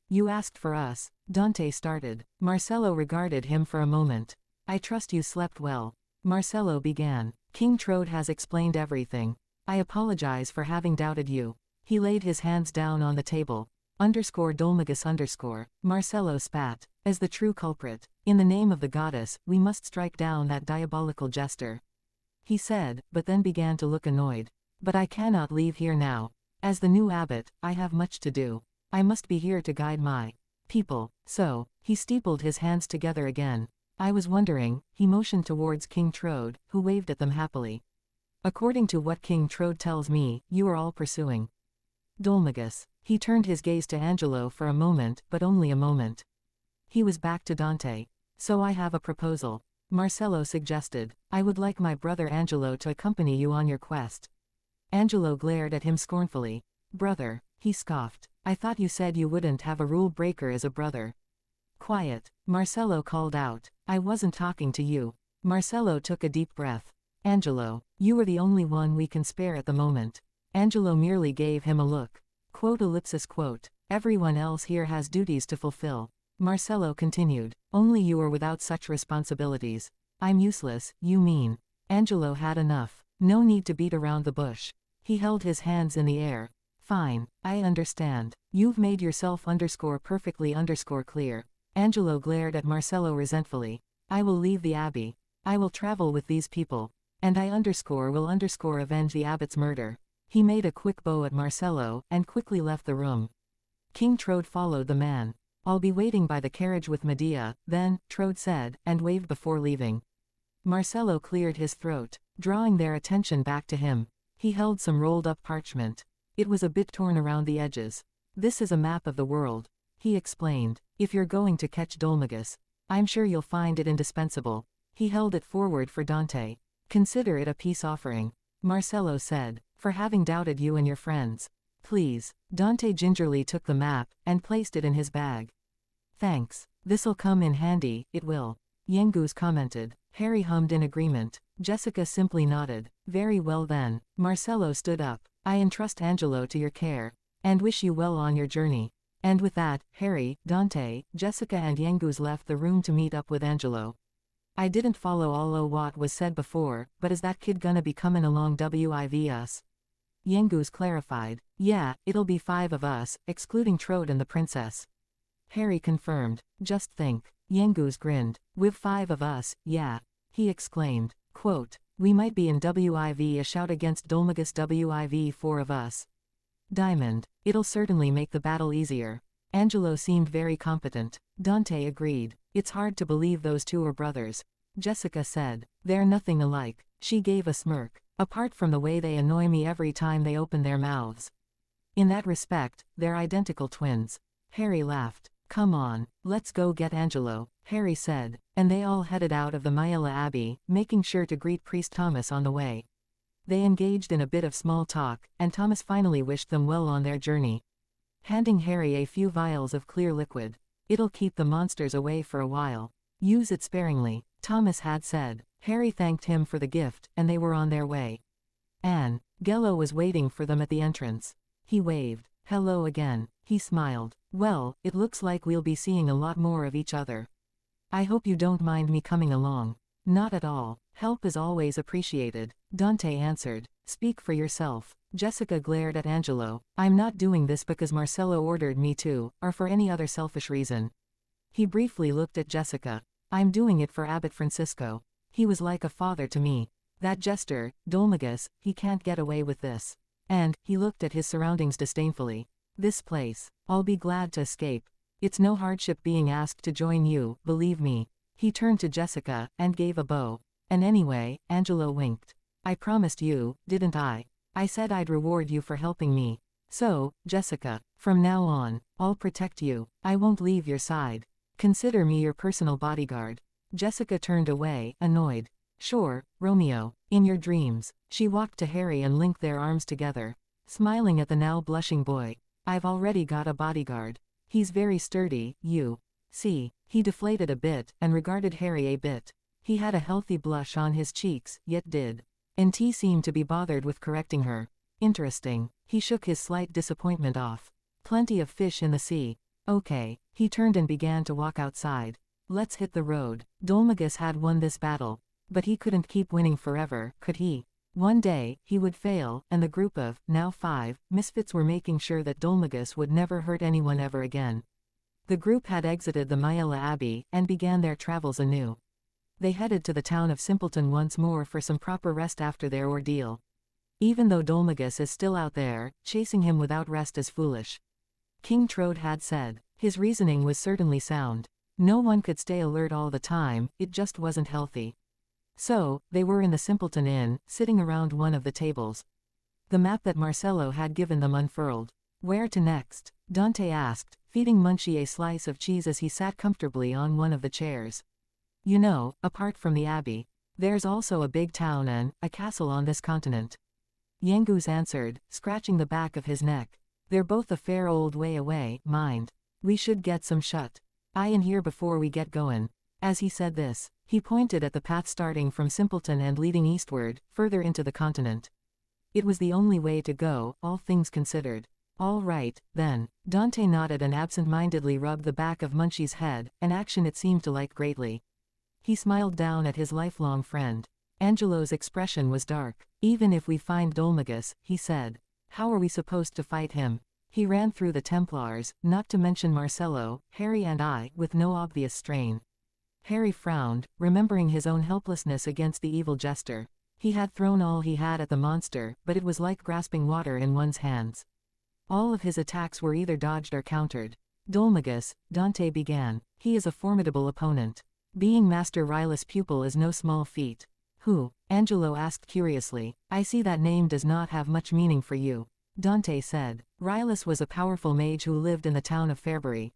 "You asked for us," Dante started. Marcello regarded him for a moment. "I trust you slept well." Marcello began. "King Trode has explained everything. I apologize for having doubted you." He laid his hands down on the table. Dolmagus. Marcello spat. "As the true culprit, in the name of the goddess, we must strike down that diabolical jester," he said, but then began to look annoyed. "But I cannot leave here now. As the new abbot, I have much to do. I must be here to guide my People. So, he steepled his hands together again. I was wondering, he motioned towards King Trode, who waved at them happily. According to what King Trode tells me, you are all pursuing Dolmagus. He turned his gaze to Angelo for a moment, but only a moment. He was back to Dante. So I have a proposal. Marcello suggested. I would like my brother Angelo to accompany you on your quest. Angelo glared at him scornfully. Brother, he scoffed. I thought you said you wouldn't have a rule breaker as a brother. Quiet, Marcello called out. I wasn't talking to you. Marcello took a deep breath. Angelo, you are the only one we can spare at the moment. Angelo merely gave him a look. Quote ellipsis quote. Everyone else here has duties to fulfill. Marcello continued. Only you are without such responsibilities. I'm useless, you mean. Angelo had enough. No need to beat around the bush. He held his hands in the air. Fine, I understand. You've made yourself perfectly clear. Angelo glared at Marcello resentfully. I will leave the abbey. I will travel with these people. And I will avenge the abbot's murder. He made a quick bow at Marcello, and quickly left the room. King Trode followed the man. I'll be waiting by the carriage with Medea, then, Trode said, and waved before leaving. Marcello cleared his throat, drawing their attention back to him. He held some rolled-up parchment. It was a bit torn around the edges. This is a map of the world, he explained. If you're going to catch Dolmagus, I'm sure you'll find it indispensable. He held it forward for Dante. Consider it a peace offering, Marcello said, for having doubted you and your friends. Please. Dante gingerly took the map, and placed it in his bag. Thanks. This'll come in handy, it will. Yengus commented. Harry hummed in agreement. Jessica simply nodded. Very well then. Marcello stood up. I entrust Angelo to your care. And wish you well on your journey. And with that, Harry, Dante, Jessica and Yengus left the room to meet up with Angelo. I didn't follow all o' what was said before, but is that kid gonna be comin' along with us? Yengus clarified. Yeah, it'll be 5 of us, excluding Trode and the princess. Harry confirmed. Just think. Yengus grinned. With 5 of us, yeah. He exclaimed. Quote, we might be in a shout against Dolmagus with 4 of us. Diamond. It'll certainly make the battle easier. Angelo seemed very competent. Dante agreed. It's hard to believe those 2 are brothers. Jessica said. They're nothing alike. She gave a smirk. Apart from the way they annoy me every time they open their mouths. In that respect, they're identical twins. Harry laughed. Come on, let's go get Angelo, Harry said, and they all headed out of the Maella Abbey, making sure to greet Priest Thomas on the way. They engaged in a bit of small talk, and Thomas finally wished them well on their journey. Handing Harry a few vials of clear liquid. It'll keep the monsters away for a while. Use it sparingly, Thomas had said. Harry thanked him for the gift, and they were on their way. Anne, Gello was waiting for them at the entrance. He waved. Hello again. He smiled. Well, it looks like we'll be seeing a lot more of each other. I hope you don't mind me coming along. Not at all. Help is always appreciated, Dante answered. Speak for yourself. Jessica glared at Angelo. I'm not doing this because Marcello ordered me to, or for any other selfish reason. He briefly looked at Jessica. I'm doing it for Abbot Francisco. He was like a father to me. That jester, Dolmagus, he can't get away with this. And, he looked at his surroundings disdainfully. This place. I'll be glad to escape. It's no hardship being asked to join you, believe me. He turned to Jessica, and gave a bow. And anyway, Angelo winked. I promised you, didn't I? I said I'd reward you for helping me. So, Jessica, from now on, I'll protect you. I won't leave your side. Consider me your personal bodyguard. Jessica turned away, annoyed. Sure, Romeo, in your dreams. She walked to Harry and linked their arms together. Smiling at the now blushing boy. I've already got a bodyguard. He's very sturdy, you see. He deflated a bit, and regarded Harry a bit. He had a healthy blush on his cheeks, yet did. And he seemed to be bothered with correcting her. Interesting. He shook his slight disappointment off. Plenty of fish in the sea. Okay. He turned and began to walk outside. Let's hit the road. Dolmagus had won this battle. But he couldn't keep winning forever, could he? One day, he would fail, and the group of, now 5, misfits were making sure that Dolmagus would never hurt anyone ever again. The group had exited the Maella Abbey, and began their travels anew. They headed to the town of Simpleton once more for some proper rest after their ordeal. Even though Dolmagus is still out there, chasing him without rest is foolish. King Trode had said. His reasoning was certainly sound. No one could stay alert all the time, it just wasn't healthy. So, they were in the Simpleton Inn, sitting around one of the tables. The map that Marcello had given them unfurled. Where to next? Dante asked, feeding Munchie a slice of cheese as he sat comfortably on one of the chairs. You know, apart from the abbey, there's also a big town and a castle on this continent. Yangus answered, scratching the back of his neck. They're both a fair old way away, mind. We should get some eye in here before we get goin'. As he said this, he pointed at the path starting from Simpleton and leading eastward, further into the continent. It was the only way to go, all things considered. All right, then. Dante nodded and absent-mindedly rubbed the back of Munchie's head, an action it seemed to like greatly. He smiled down at his lifelong friend. Angelo's expression was dark. Even if we find Dolmagus, he said. How are we supposed to fight him? He ran through the Templars, not to mention Marcello, Harry and I, with no obvious strain. Harry frowned, remembering his own helplessness against the evil jester. He had thrown all he had at the monster, but it was like grasping water in one's hands. All of his attacks were either dodged or countered. Dolmagus, Dante began. He is a formidable opponent. Being Master Rylus' pupil is no small feat. Who? Angelo asked curiously. I see that name does not have much meaning for you. Dante said. Rylus was a powerful mage who lived in the town of Fairbury.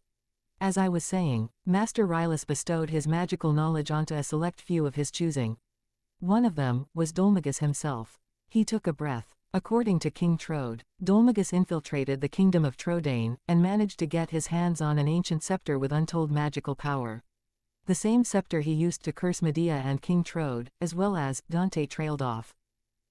As I was saying, Master Rylus bestowed his magical knowledge onto a select few of his choosing. One of them was Dolmagus himself. He took a breath. According to King Trode, Dolmagus infiltrated the kingdom of Trodane, and managed to get his hands on an ancient scepter with untold magical power. The same scepter he used to curse Medea and King Trode, as well as, Dante trailed off.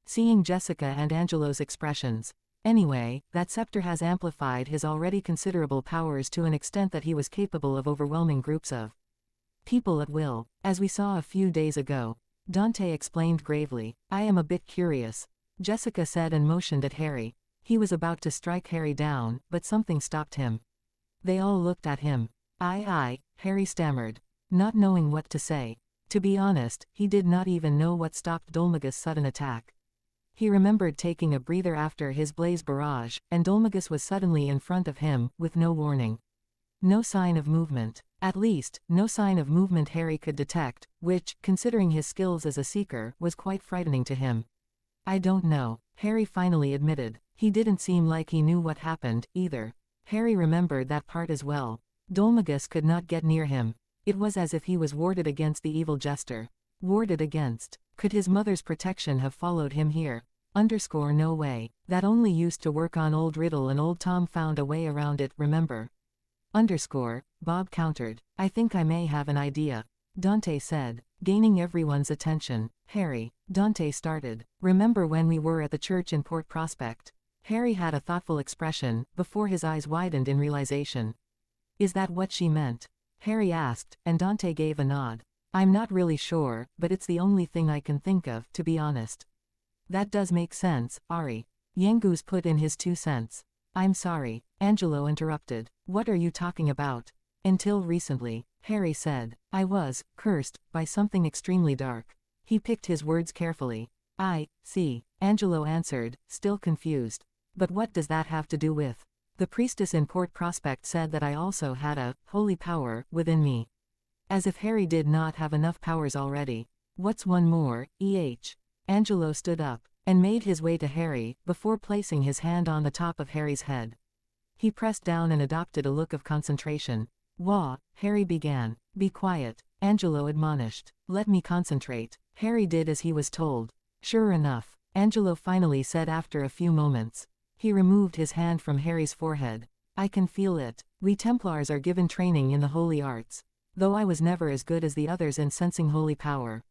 Seeing Jessica and Angelo's expressions. Anyway, that scepter has amplified his already considerable powers to an extent that he was capable of overwhelming groups of people at will, as we saw a few days ago. Dante explained gravely. I am a bit curious. Jessica said and motioned at Harry. He was about to strike Harry down, but something stopped him. They all looked at him. Harry stammered, not knowing what to say. To be honest, he did not even know what stopped Dolmagus' sudden attack. He remembered taking a breather after his blaze barrage, and Dolmagus was suddenly in front of him, with no warning. No sign of movement. At least, no sign of movement Harry could detect, which, considering his skills as a seeker, was quite frightening to him. I don't know, Harry finally admitted. He didn't seem like he knew what happened, either. Harry remembered that part as well. Dolmagus could not get near him. It was as if he was warded against the evil jester. Warded against. Could his mother's protection have followed him here? No way. That only used to work on Old Riddle and Old Tom found a way around it, remember? Bob countered. I think I may have an idea. Dante said, gaining everyone's attention. Harry, Dante started. Remember when we were at the church in Port Prospect? Harry had a thoughtful expression, before his eyes widened in realization. Is that what she meant? Harry asked, and Dante gave a nod. I'm not really sure, but it's the only thing I can think of, to be honest. That does make sense, Ari. Yangus put in his 2 cents. I'm sorry, Angelo interrupted. What are you talking about? Until recently, Harry said, I was cursed by something extremely dark. He picked his words carefully. I see, Angelo answered, still confused. But what does that have to do with? The priestess in Port Prospect said that I also had a holy power within me. As if Harry did not have enough powers already. What's one more, Angelo stood up and made his way to Harry, before placing his hand on the top of Harry's head. He pressed down and adopted a look of concentration. Wah, Harry began. Be quiet, Angelo admonished. Let me concentrate. Harry did as he was told. Sure enough, Angelo finally said after a few moments. He removed his hand from Harry's forehead. I can feel it. We Templars are given training in the holy arts. Though I was never as good as the others in sensing holy power.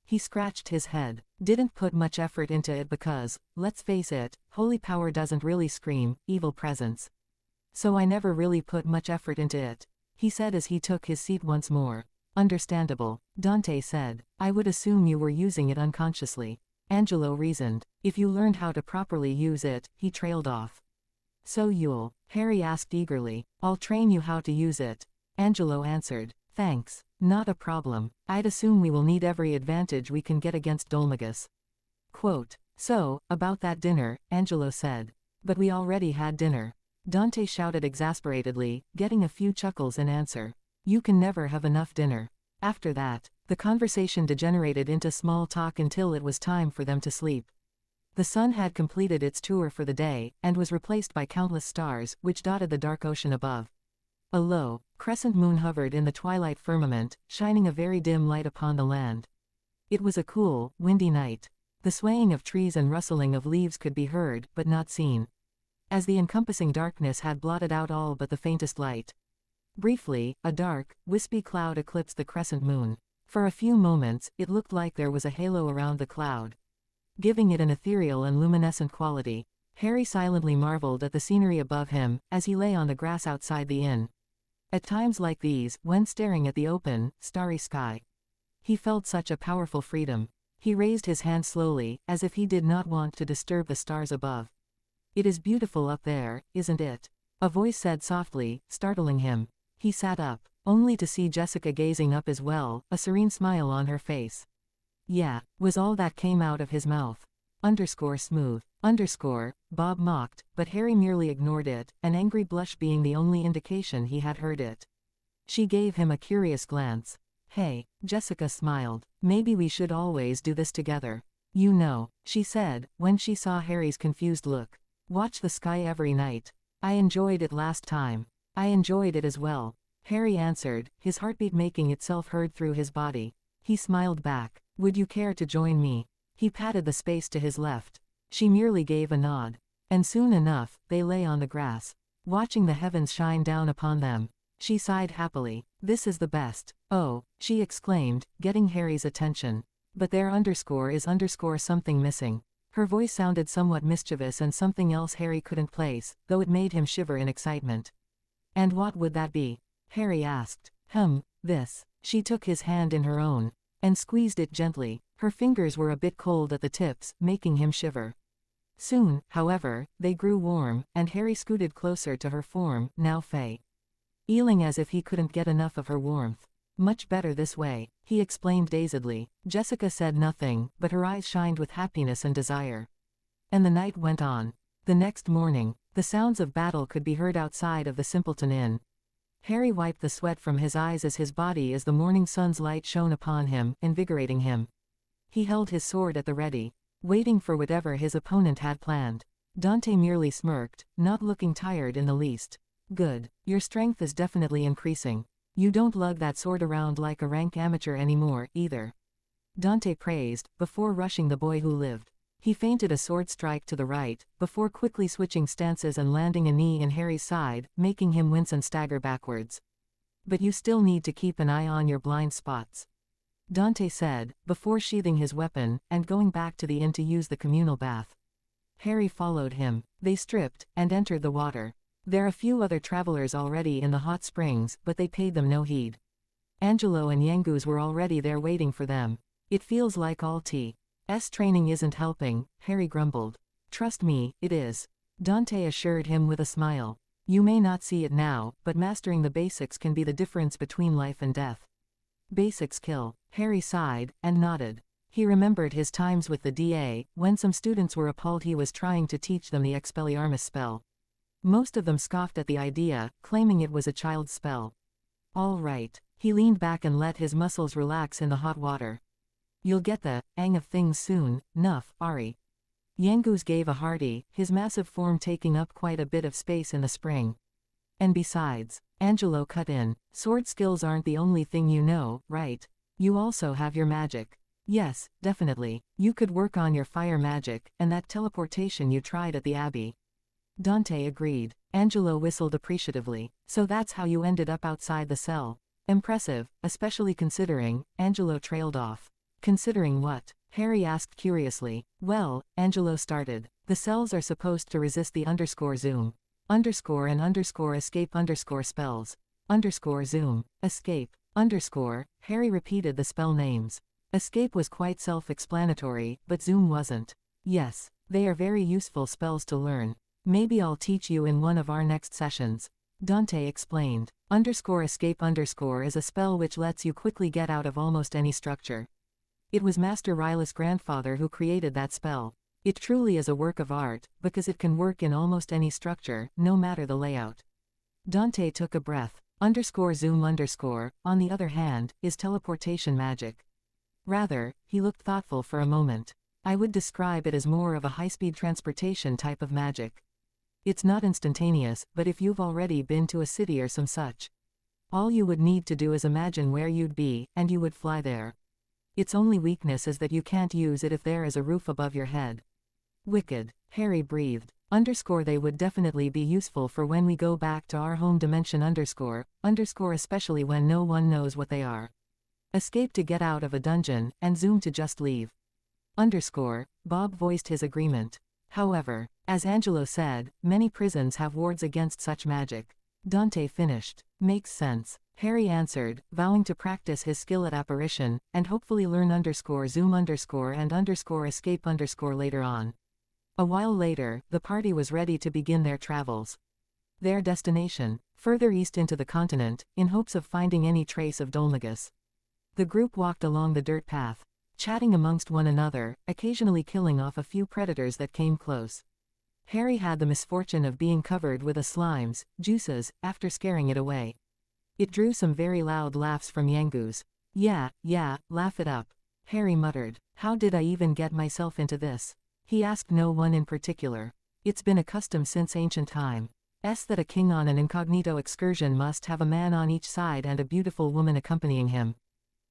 He scratched his head. Didn't put much effort into it because, let's face it, holy power doesn't really scream evil presence. So I never really put much effort into it, he said as he took his seat once more. Understandable, Dante said. I would assume you were using it unconsciously. Angelo reasoned. If you learned how to properly use it, he trailed off. So you'll, Harry asked eagerly. I'll train you how to use it. Angelo answered. Thanks. Not a problem. I'd assume we will need every advantage we can get against Dolmagus. Quote. So, about that dinner, Angelo said. But we already had dinner. Dante shouted exasperatedly, getting a few chuckles in answer. You can never have enough dinner. After that, the conversation degenerated into small talk until it was time for them to sleep. The sun had completed its tour for the day, and was replaced by countless stars, which dotted the dark ocean above. A low, crescent moon hovered in the twilight firmament, shining a very dim light upon the land. It was a cool, windy night. The swaying of trees and rustling of leaves could be heard, but not seen, as the encompassing darkness had blotted out all but the faintest light. Briefly, a dark, wispy cloud eclipsed the crescent moon. For a few moments, it looked like there was a halo around the cloud, giving it an ethereal and luminescent quality. Harry silently marveled at the scenery above him, as he lay on the grass outside the inn. At times like these, when staring at the open, starry sky, he felt such a powerful freedom. He raised his hand slowly, as if he did not want to disturb the stars above. It is beautiful up there, isn't it? A voice said softly, startling him. He sat up, only to see Jessica gazing up as well, a serene smile on her face. Yeah, was all that came out of his mouth. Smooth. Bob mocked, but Harry merely ignored it, an angry blush being the only indication he had heard it. She gave him a curious glance. Hey, Jessica smiled. Maybe we should always do this together. You know, she said, when she saw Harry's confused look. Watch the sky every night. I enjoyed it last time. I enjoyed it as well, Harry answered, his heartbeat making itself heard through his body. He smiled back. Would you care to join me? He patted the space to his left. She merely gave a nod. And soon enough, they lay on the grass, watching the heavens shine down upon them. She sighed happily. This is the best. Oh, she exclaimed, getting Harry's attention. But there is something missing. Her voice sounded somewhat mischievous and something else Harry couldn't place, though it made him shiver in excitement. And what would that be? Harry asked. This. She took his hand in her own, and squeezed it gently. Her fingers were a bit cold at the tips, making him shiver. Soon, however, they grew warm, and Harry scooted closer to her form, now feeling as if he couldn't get enough of her warmth. Much better this way, he explained dazedly. Jessica said nothing, but her eyes shined with happiness and desire. And the night went on. The next morning, the sounds of battle could be heard outside of the Simpleton Inn. Harry wiped the sweat from his eyes as the morning sun's light shone upon him, invigorating him. He held his sword at the ready, waiting for whatever his opponent had planned. Dante merely smirked, not looking tired in the least. Good. Your strength is definitely increasing. You don't lug that sword around like a rank amateur anymore, either. Dante praised, before rushing the boy who lived. He feinted a sword strike to the right, before quickly switching stances and landing a knee in Harry's side, making him wince and stagger backwards. But you still need to keep an eye on your blind spots, Dante said, before sheathing his weapon, and going back to the inn to use the communal bath. Harry followed him. They stripped, and entered the water. There are a few other travelers already in the hot springs, but they paid them no heed. Angelo and Yangus were already there waiting for them. It feels like all T's training isn't helping, Harry grumbled. Trust me, it is, Dante assured him with a smile. You may not see it now, but mastering the basics can be the difference between life and death. Basics kill, Harry sighed, and nodded. He remembered his times with the DA, when some students were appalled he was trying to teach them the Expelliarmus spell. Most of them scoffed at the idea, claiming it was a child's spell. All right. He leaned back and let his muscles relax in the hot water. You'll get the hang of things soon, nuff, Ari. Yangus gave a hearty, his massive form taking up quite a bit of space in the spring. And besides, Angelo cut in, sword skills aren't the only thing you know, right? You also have your magic. Yes, definitely. You could work on your fire magic, and that teleportation you tried at the Abbey. Dante agreed. Angelo whistled appreciatively. So that's how you ended up outside the cell. Impressive, especially considering, Angelo trailed off. Considering what? Harry asked curiously. Well, Angelo started. The cells are supposed to resist the zoom. And escape spells. Zoom. Escape. Harry repeated the spell names. Escape was quite self-explanatory, but zoom wasn't. Yes, they are very useful spells to learn. Maybe I'll teach you in one of our next sessions. Dante explained. Escape is a spell which lets you quickly get out of almost any structure. It was Master Ryla's grandfather who created that spell. It truly is a work of art, because it can work in almost any structure, no matter the layout. Dante took a breath. Zoom on the other hand, is teleportation magic. Rather, he looked thoughtful for a moment. I would describe it as more of a high-speed transportation type of magic. It's not instantaneous, but if you've already been to a city or some such, all you would need to do is imagine where you'd be, and you would fly there. Its only weakness is that you can't use it if there is a roof above your head. Wicked, Harry breathed. They would definitely be useful for when we go back to our home dimension especially when no one knows what they are. Escape to get out of a dungeon, and zoom to just leave. Bob voiced his agreement. However, as Angelo said, many prisons have wards against such magic. Dante finished. Makes sense. Harry answered, vowing to practice his skill at apparition, and hopefully learn zoom and escape later on. A while later, the party was ready to begin their travels. Their destination, further east into the continent, in hopes of finding any trace of Dolmagus. The group walked along the dirt path, chatting amongst one another, occasionally killing off a few predators that came close. Harry had the misfortune of being covered with slime's juices, after scaring it away. It drew some very loud laughs from Yangoose. Yeah, laugh it up. Harry muttered. How did I even get myself into this? He asked no one in particular. It's been a custom since ancient time. That a king on an incognito excursion must have a man on each side and a beautiful woman accompanying him.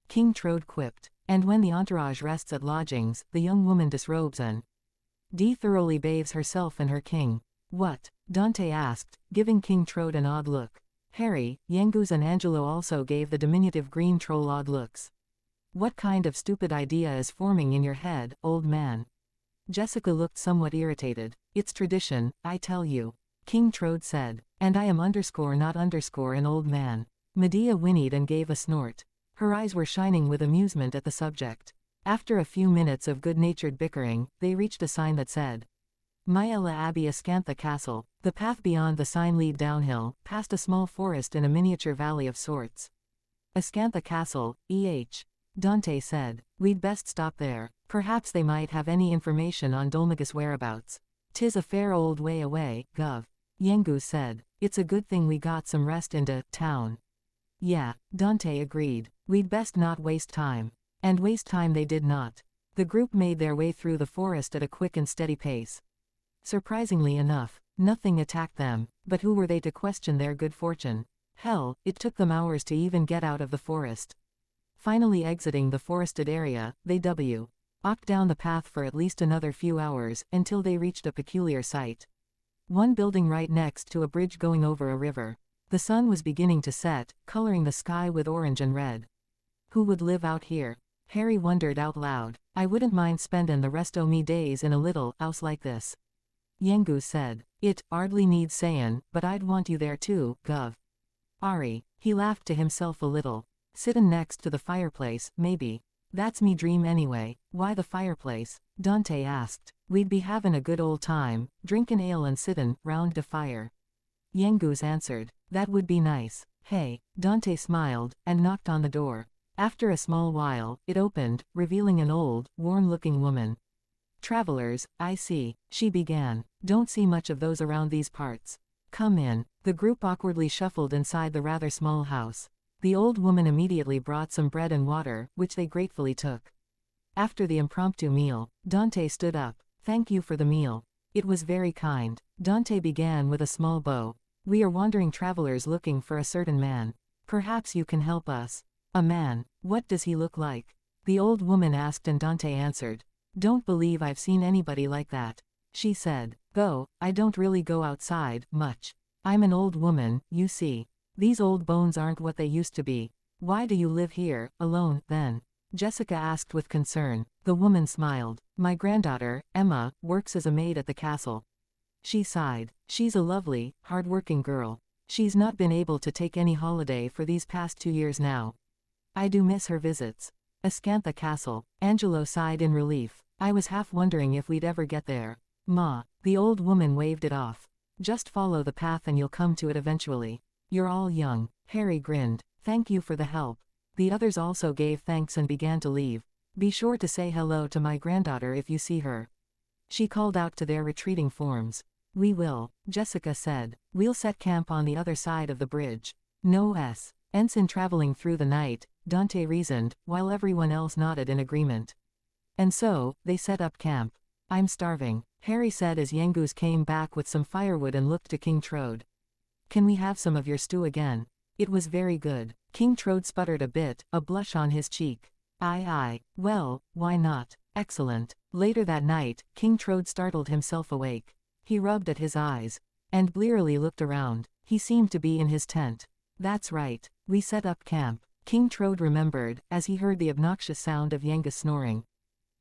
King Trode quipped. And when the entourage rests at lodgings, the young woman disrobes and thoroughly bathes herself and her king. What? Dante asked, giving King Trode an odd look. Harry, Yangoose and Angelo also gave the diminutive green troll odd looks. What kind of stupid idea is forming in your head, old man? Jessica looked somewhat irritated. It's tradition, I tell you. King Trode said. And I am not an old man. Medea whinnied and gave a snort. Her eyes were shining with amusement at the subject. After a few minutes of good-natured bickering, they reached a sign that said, Myella Abbey Ascantha Castle. The path beyond the sign lead downhill, past a small forest in a miniature valley of sorts. Ascantha Castle, Dante said. We'd best stop there. Perhaps they might have any information on Dolmagus' whereabouts. 'Tis a fair old way away, Gov. Yangoose said. It's a good thing we got some rest into town. Yeah, Dante agreed. We'd best not waste time. And waste time they did not. The group made their way through the forest at a quick and steady pace. Surprisingly enough, nothing attacked them, but who were they to question their good fortune? Hell, it took them hours to even get out of the forest. Finally exiting the forested area, they walked down the path for at least another few hours, until they reached a peculiar sight. One building right next to a bridge going over a river. The sun was beginning to set, coloring the sky with orange and red. Who would live out here? Harry wondered out loud. I wouldn't mind spendin' the rest o' me days in a little house like this. Yangoose said. It hardly needs sayin', but I'd want you there too, Gov. Ari. He laughed to himself a little. Sittin' next to the fireplace, maybe. That's me dream anyway. Why the fireplace? Dante asked. We'd be havin' a good old time, drinkin' ale and sittin' round the fire. Yangoose answered. That would be nice. Hey. Dante smiled, and knocked on the door. After a small while, it opened, revealing an old, worn-looking woman. Travelers, I see, she began. Don't see much of those around these parts. Come in. The group awkwardly shuffled inside the rather small house. The old woman immediately brought some bread and water, which they gratefully took. After the impromptu meal, Dante stood up. Thank you for the meal. It was very kind. Dante began with a small bow. We are wandering travelers looking for a certain man. Perhaps you can help us. A man. What does he look like? The old woman asked and Dante answered. Don't believe I've seen anybody like that. She said. Though, I don't really go outside, much. I'm an old woman, you see. These old bones aren't what they used to be. Why do you live here, alone, then? Jessica asked with concern. The woman smiled. My granddaughter, Emma, works as a maid at the castle. She sighed. She's a lovely, hard-working girl. She's not been able to take any holiday for these past 2 years now. I do miss her visits. Ascantha Castle. Angelo sighed in relief. I was half wondering if we'd ever get there. Ma. The old woman waved it off. Just follow the path and you'll come to it eventually. You're all young. Harry grinned. Thank you for the help. The others also gave thanks and began to leave. Be sure to say hello to my granddaughter if you see her. She called out to their retreating forms. We will, Jessica said. We'll set camp on the other side of the bridge. No s. Ensign traveling through the night, Dante reasoned, while everyone else nodded in agreement. And so, they set up camp. I'm starving, Harry said as Yengus came back with some firewood and looked to King Trode. Can we have some of your stew again? It was very good. King Trode sputtered a bit, a blush on his cheek. Aye. Well, why not? Excellent. Later that night, King Trode startled himself awake. He rubbed at his eyes. And blearily looked around. He seemed to be in his tent. That's right. We set up camp. King Trode remembered, as he heard the obnoxious sound of Yengus snoring.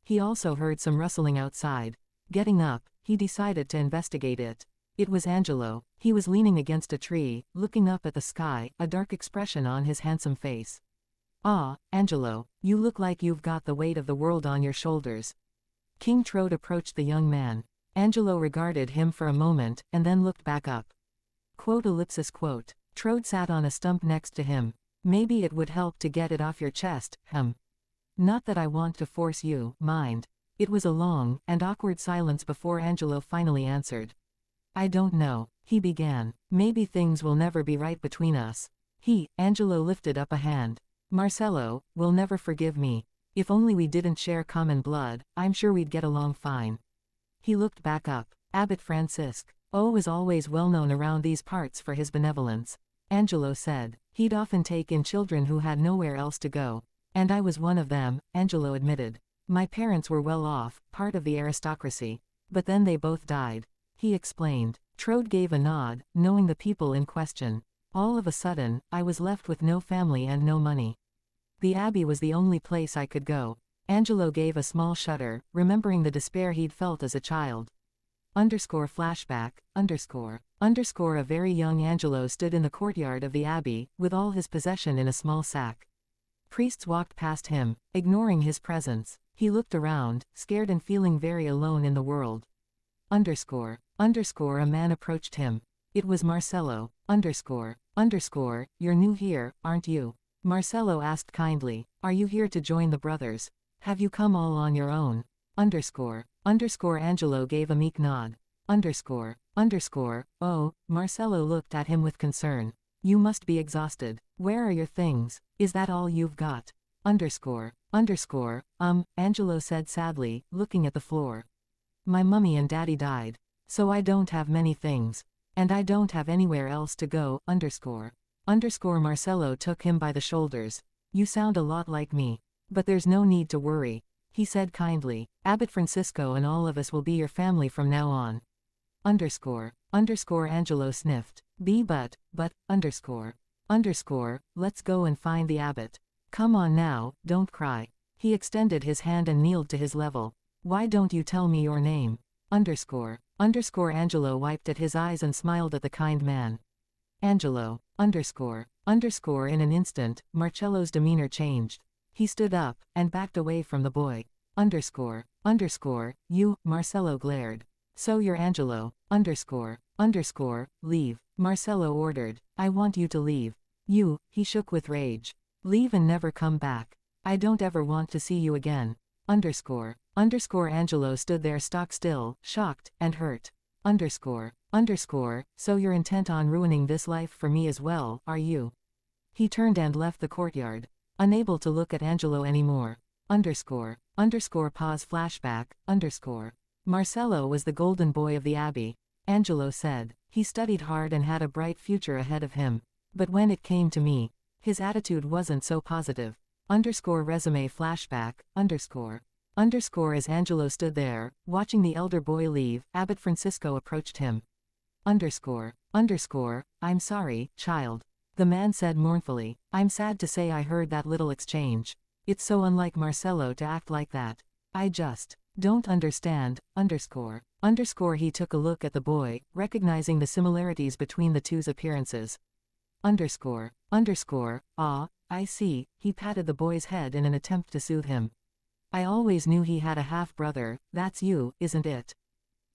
He also heard some rustling outside. Getting up, he decided to investigate it. It was Angelo. He was leaning against a tree, looking up at the sky, a dark expression on his handsome face. Ah, Angelo, you look like you've got the weight of the world on your shoulders. King Trode approached the young man. Angelo regarded him for a moment, and then looked back up. Quote. Trode sat on a stump next to him. Maybe it would help to get it off your chest, Not that I want to force you, mind. It was a long and awkward silence before Angelo finally answered. I don't know, he began. Maybe things will never be right between us. Angelo lifted up a hand. Marcello, will never forgive me. If only we didn't share common blood, I'm sure we'd get along fine. He looked back up. Abbot Francisque. Was always well known around these parts for his benevolence. Angelo said. He'd often take in children who had nowhere else to go. And I was one of them, Angelo admitted. My parents were well off, part of the aristocracy. But then they both died. He explained. Trode gave a nod, knowing the people in question. All of a sudden, I was left with no family and no money. The Abbey was the only place I could go. Angelo gave a small shudder, remembering the despair he'd felt as a child. Flashback, A very young Angelo stood in the courtyard of the Abbey, with all his possession in a small sack. Priests walked past him, ignoring his presence. He looked around, scared and feeling very alone in the world. A man approached him. It was Marcello. You're new here, aren't you? Marcello asked kindly. Are you here to join the brothers? Have you come all on your own? Angelo gave a meek nod. Oh, Marcello looked at him with concern. You must be exhausted. Where are your things? Is that all you've got? Angelo said sadly, looking at the floor. My mummy and daddy died. So I don't have many things. And I don't have anywhere else to go, Marcello took him by the shoulders. You sound a lot like me. But there's no need to worry. He said kindly. Abbot Francisco and all of us will be your family from now on. Angelo sniffed. Let's go and find the abbot. Come on now, don't cry. He extended his hand and kneeled to his level. Why don't you tell me your name? Angelo wiped at his eyes and smiled at the kind man. Angelo. In an instant, Marcello's demeanor changed. He stood up, and backed away from the boy. You, Marcello glared. So you're Angelo. Leave, Marcello ordered. I want you to leave. You, he shook with rage. Leave and never come back. I don't ever want to see you again. Angelo stood there stock still, shocked, and hurt. So you're intent on ruining this life for me as well, are you? He turned and left the courtyard. Unable to look at Angelo anymore. Pause flashback, Marcello was the golden boy of the Abbey. Angelo said. He studied hard and had a bright future ahead of him. But when it came to me, his attitude wasn't so positive. Resume flashback, As Angelo stood there, watching the elder boy leave, Abbot Francisco approached him. I'm sorry, child. The man said mournfully. I'm sad to say I heard that little exchange. It's so unlike Marcello to act like that. I just don't understand, He took a look at the boy, recognizing the similarities between the two's appearances. Ah, I see, he patted the boy's head in an attempt to soothe him. I always knew he had a half-brother. That's you, isn't it?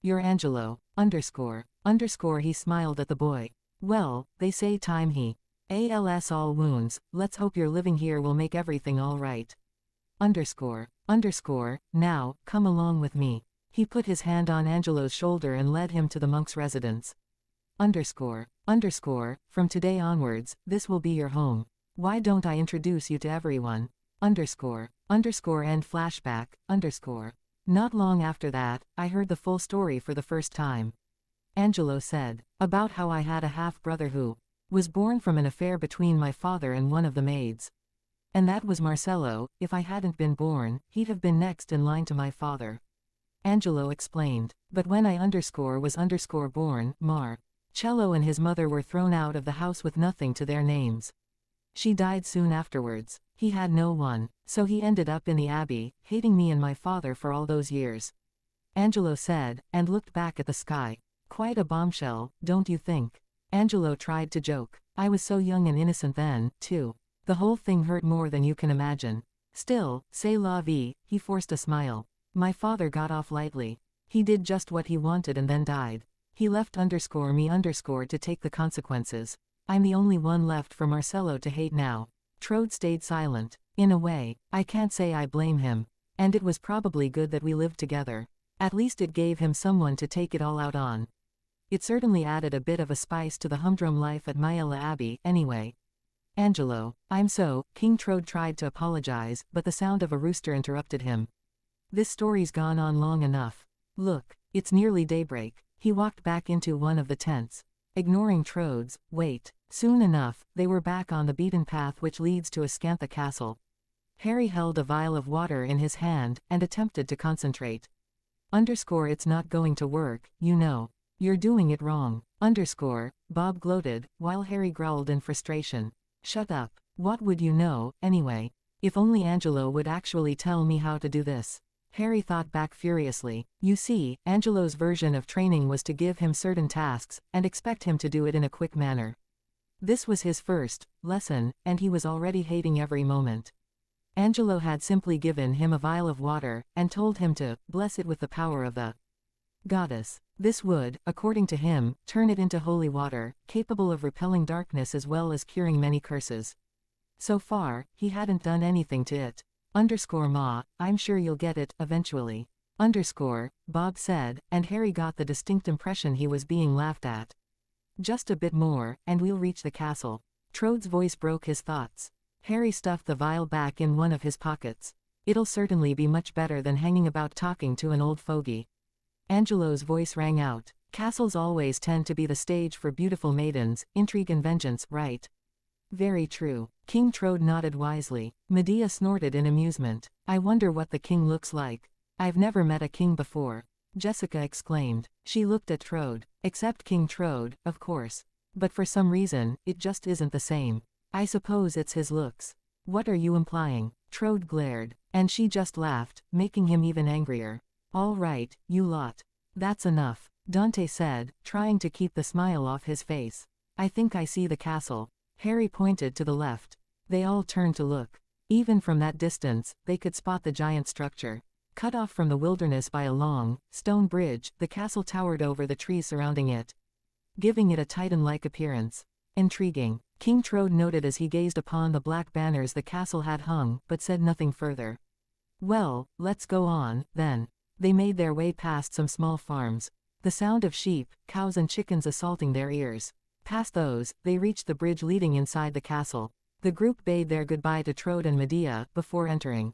You're Angelo, He smiled at the boy. Well, they say time heals all wounds. Let's hope your living here will make everything all right. Now, come along with me. He put his hand on Angelo's shoulder and led him to the monk's residence. Underscore, from today onwards, this will be your home. Why don't I introduce you to everyone? Underscore, end flashback, underscore. Not long after that, I heard the full story for the first time. Angelo said, about how I had a half-brother who was born from an affair between my father and one of the maids. And that was Marcello. If I hadn't been born, he'd have been next in line to my father. Angelo explained, but when I was born, Marcello and his mother were thrown out of the house with nothing to their names. She died soon afterwards. He had no one, so he ended up in the abbey, hating me and my father for all those years. Angelo said, and looked back at the sky. Quite a bombshell, don't you think? Angelo tried to joke. I was so young and innocent then, too. The whole thing hurt more than you can imagine. Still, c'est la vie, he forced a smile. My father got off lightly. He did just what he wanted and then died. He left me to take the consequences. I'm the only one left for Marcello to hate now. Trode stayed silent. In a way, I can't say I blame him. And it was probably good that we lived together. At least it gave him someone to take it all out on. It certainly added a bit of a spice to the humdrum life at Myella Abbey, anyway. Angelo, King Trode tried to apologize, but the sound of a rooster interrupted him. This story's gone on long enough. Look, it's nearly daybreak. He walked back into one of the tents. Ignoring Trode's wait. Soon enough, they were back on the beaten path which leads to Ascantha Castle. Harry held a vial of water in his hand, and attempted to concentrate. It's not going to work, you know. You're doing it wrong. Bob gloated, while Harry growled in frustration. Shut up. What would you know, anyway? If only Angelo would actually tell me how to do this. Harry thought back furiously. You see, Angelo's version of training was to give him certain tasks, and expect him to do it in a quick manner. This was his first lesson, and he was already hating every moment. Angelo had simply given him a vial of water, and told him to bless it with the power of the goddess. This would, according to him, turn it into holy water, capable of repelling darkness as well as curing many curses. So far, he hadn't done anything to it. Ma, I'm sure you'll get it, eventually. Bob said, and Harry got the distinct impression he was being laughed at. Just a bit more, and we'll reach the castle. Trode's voice broke his thoughts. Harry stuffed the vial back in one of his pockets. It'll certainly be much better than hanging about talking to an old fogey. Angelo's voice rang out. Castles always tend to be the stage for beautiful maidens, intrigue and vengeance, right? Very true. King Trode nodded wisely. Medea snorted in amusement. I wonder what the king looks like. I've never met a king before. Jessica exclaimed. She looked at Trode. Except King Trode, of course. But for some reason, it just isn't the same. I suppose it's his looks. What are you implying? Trode glared. And she just laughed, making him even angrier. All right, you lot. That's enough, Dante said, trying to keep the smile off his face. I think I see the castle. Harry pointed to the left. They all turned to look. Even from that distance, they could spot the giant structure. Cut off from the wilderness by a long, stone bridge, the castle towered over the trees surrounding it, giving it a Titan-like appearance. Intriguing, King Trode noted as he gazed upon the black banners the castle had hung, but said nothing further. Well, let's go on, then. They made their way past some small farms. The sound of sheep, cows and chickens assaulting their ears. Past those, they reached the bridge leading inside the castle. The group bade their goodbye to Trode and Medea before entering.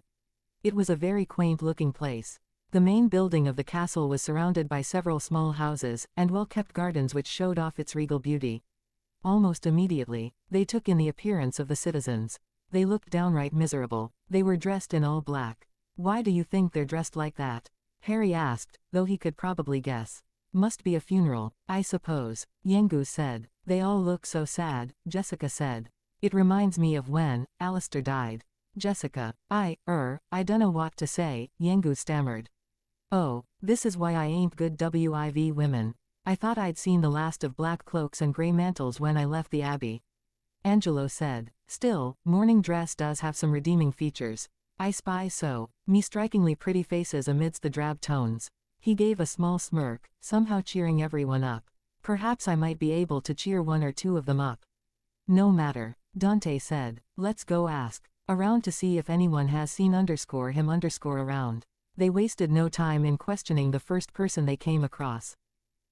It was a very quaint-looking place. The main building of the castle was surrounded by several small houses and well-kept gardens which showed off its regal beauty. Almost immediately, they took in the appearance of the citizens. They looked downright miserable. They were dressed in all black. Why do you think they're dressed like that? Harry asked, though he could probably guess. Must be a funeral, I suppose, Yengu said. They all look so sad, Jessica said. It reminds me of when Alistair died. Jessica, I dunno what to say, Yengu stammered. Oh, this is why I ain't good with women. I thought I'd seen the last of black cloaks and grey mantles when I left the abbey. Angelo said. Still, morning dress does have some redeeming features. I spy me strikingly pretty faces amidst the drab tones. He gave a small smirk, somehow cheering everyone up. Perhaps I might be able to cheer one or two of them up. No matter, Dante said. Let's go ask around to see if anyone has seen him around. They wasted no time in questioning the first person they came across.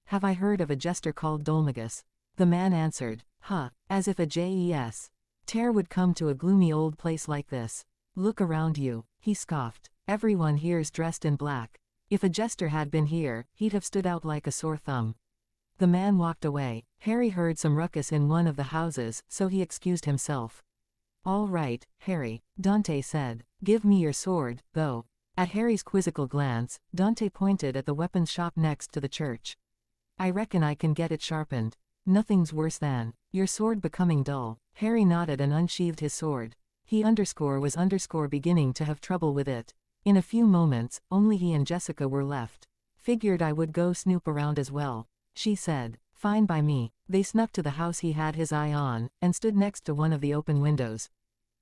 "Have I heard of a jester called Dolmagus?" The man answered. "Huh, as if a Jes. Would come to a gloomy old place like this. Look around you," he scoffed. "Everyone here's dressed in black. If a jester had been here, he'd have stood out like a sore thumb." The man walked away. Harry heard some ruckus in one of the houses, so he excused himself. "All right, Harry," Dante said. "Give me your sword, though." At Harry's quizzical glance, Dante pointed at the weapons shop next to the church. "I reckon I can get it sharpened. Nothing's worse than your sword becoming dull." Harry nodded and unsheathed his sword. He was beginning to have trouble with it. In a few moments, only he and Jessica were left. "Figured I would go snoop around as well," she said. "Fine by me." They snuck to the house he had his eye on, and stood next to one of the open windows.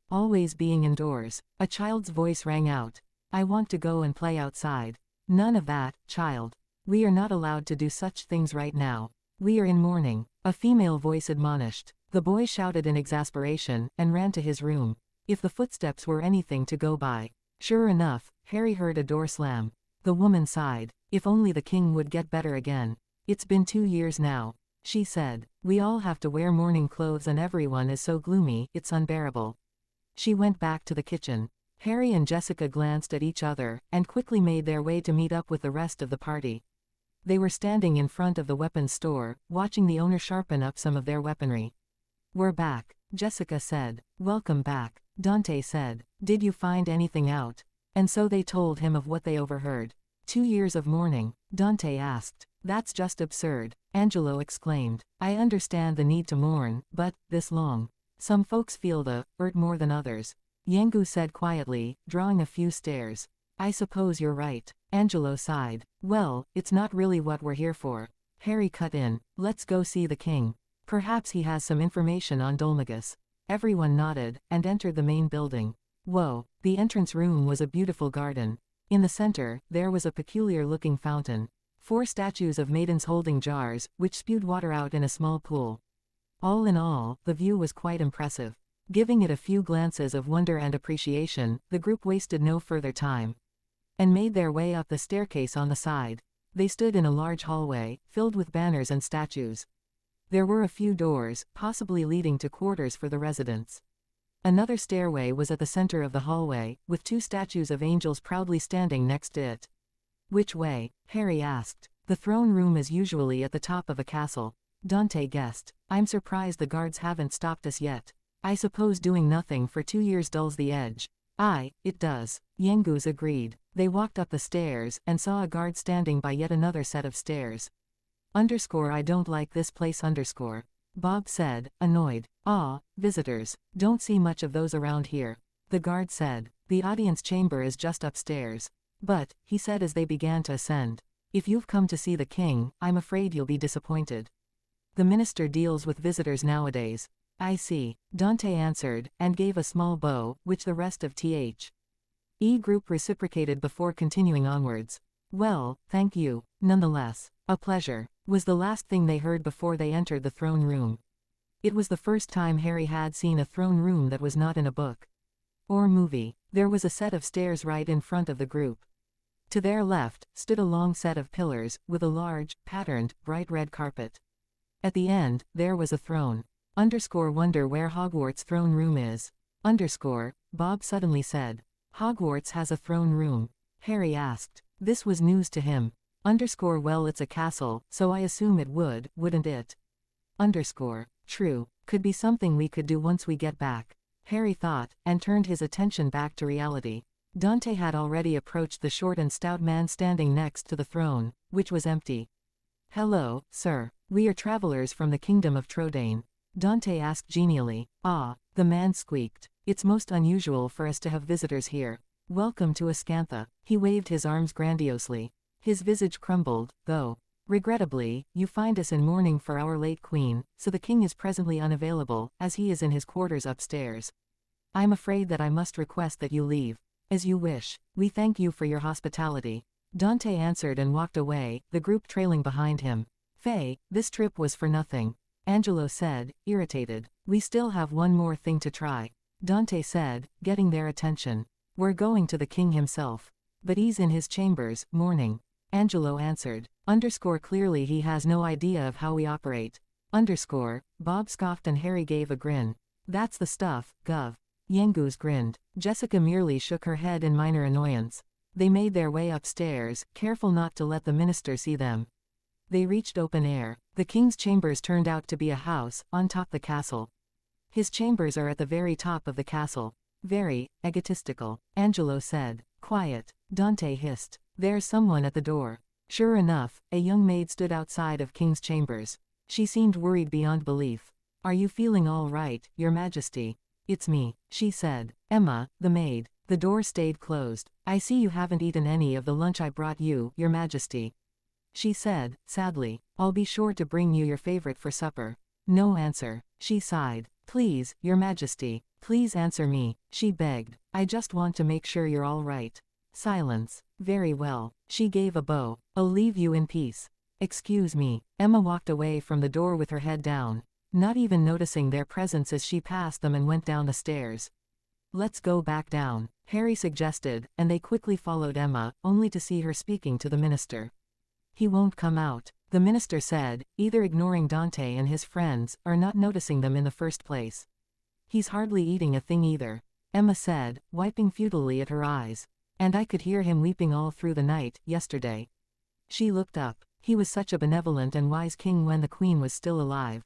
"Always being indoors," a child's voice rang out. "I want to go and play outside." "None of that, child. We are not allowed to do such things right now. We are in mourning," a female voice admonished. The boy shouted in exasperation, and ran to his room. If the footsteps were anything to go by. Sure enough, Harry heard a door slam. The woman sighed. "If only the king would get better again. It's been 2 years now," she said. "We all have to wear mourning clothes and everyone is so gloomy, it's unbearable." She went back to the kitchen. Harry and Jessica glanced at each other, and quickly made their way to meet up with the rest of the party. They were standing in front of the weapons store, watching the owner sharpen up some of their weaponry. "We're back," Jessica said. "Welcome back," Dante said. "Did you find anything out?" And so they told him of what they overheard. 2 years of mourning, Dante asked. "That's just absurd," Angelo exclaimed. "I understand the need to mourn, but, this long. Some folks feel the hurt more than others," Yengu said quietly, drawing a few stairs. "I suppose you're right," Angelo sighed. "Well, it's not really what we're here for," Harry cut in. "Let's go see the king. Perhaps he has some information on Dolmagus." Everyone nodded, and entered the main building. Whoa, the entrance room was a beautiful garden. In the center, there was a peculiar-looking fountain. 4 statues of maidens holding jars, which spewed water out in a small pool. All in all, the view was quite impressive. Giving it a few glances of wonder and appreciation, the group wasted no further time, and made their way up the staircase on the side. They stood in a large hallway, filled with banners and statues. There were a few doors, possibly leading to quarters for the residents. Another stairway was at the center of the hallway, with 2 statues of angels proudly standing next to it. "Which way?" Harry asked. "The throne room is usually at the top of a castle," Dante guessed. "I'm surprised the guards haven't stopped us yet. I suppose doing nothing for 2 years dulls the edge." "Aye, it does," Yengus agreed. They walked up the stairs, and saw a guard standing by yet another set of stairs. "I don't like this place Bob said, annoyed. Visitors. Don't see much of those around here," the guard said. "The audience chamber is just upstairs." "But," he said as they began to ascend, "if you've come to see the king, I'm afraid you'll be disappointed. The minister deals with visitors nowadays." "I see," Dante answered, and gave a small bow, which the rest of the group reciprocated before continuing onwards. "Well, thank you, nonetheless. A pleasure," was the last thing they heard before they entered the throne room. It was the first time Harry had seen a throne room that was not in a book or movie. There was a set of stairs right in front of the group. To their left, stood a long set of pillars, with a large, patterned, bright red carpet. At the end, there was a throne. Wonder where Hogwarts throne room is. Bob suddenly said. "Hogwarts has a throne room?" Harry asked. This was news to him. Well, it's a castle, so I assume it would, wouldn't it? True. Could be something we could do once we get back, Harry thought, and turned his attention back to reality. Dante had already approached the short and stout man standing next to the throne, which was empty. "Hello, sir. We are travelers from the kingdom of Trodaine," Dante asked genially. The man squeaked. "It's most unusual for us to have visitors here. Welcome to Ascantha." He waved his arms grandiosely. His visage crumbled, though. "Regrettably, you find us in mourning for our late queen, so the king is presently unavailable, as he is in his quarters upstairs. I'm afraid that I must request that you leave." "As you wish. We thank you for your hospitality," Dante answered and walked away, the group trailing behind him. "Faye, this trip was for nothing," Angelo said, irritated. "We still have one more thing to try," Dante said, getting their attention. "We're going to the king himself." but he's in his chambers, mourning. Angelo answered. Clearly he has no idea of how we operate. Bob scoffed and Harry gave a grin. That's the stuff, Gov. Yengus grinned. Jessica merely shook her head in minor annoyance. They made their way upstairs, careful not to let the minister see them. They reached open air. The king's chambers turned out to be a house, on top the castle. His chambers are at the very top of the castle. Very egotistical, Angelo said. Quiet, Dante hissed. There's someone at the door. Sure enough, a young maid stood outside of King's chambers. She seemed worried beyond belief. Are you feeling all right, Your Majesty? It's me, she said. Emma, the maid. The door stayed closed. I see you haven't eaten any of the lunch I brought you, Your Majesty. She said, sadly. I'll be sure to bring you your favorite for supper. No answer. She sighed. Please, Your Majesty, please answer me, she begged. I just want to make sure you're all right. Silence. Very well. She gave a bow. I'll leave you in peace. Excuse me. Emma walked away from the door with her head down, not even noticing their presence as she passed them and went down the stairs. Let's go back down, Harry suggested, and they quickly followed Emma, only to see her speaking to the minister. He won't come out, the minister said, either ignoring Dante and his friends, or not noticing them in the first place. He's hardly eating a thing either, Emma said, wiping futilely at her eyes. And I could hear him weeping all through the night, yesterday. She looked up. He was such a benevolent and wise king when the queen was still alive.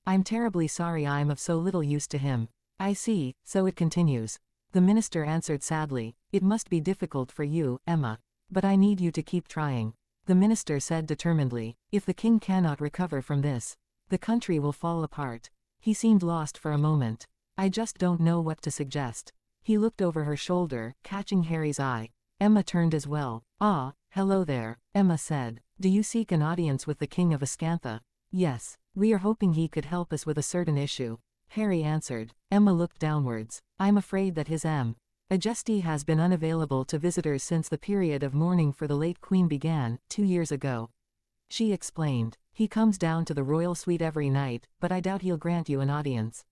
I'm terribly sorry I'm of so little use to him. I see, so it continues. The minister answered sadly. It must be difficult for you, Emma. But I need you to keep trying. The minister said determinedly. If the king cannot recover from this, the country will fall apart. He seemed lost for a moment. I just don't know what to suggest. He looked over her shoulder, catching Harry's eye. Emma turned as well. Ah, hello there, Emma said. Do you seek an audience with the King of Ascantha? Yes. We are hoping he could help us with a certain issue, Harry answered. Emma looked downwards. I'm afraid that his Majesty has been unavailable to visitors since the period of mourning for the late queen began, 2 years ago. She explained. He comes down to the royal suite every night, but I doubt he'll grant you an audience.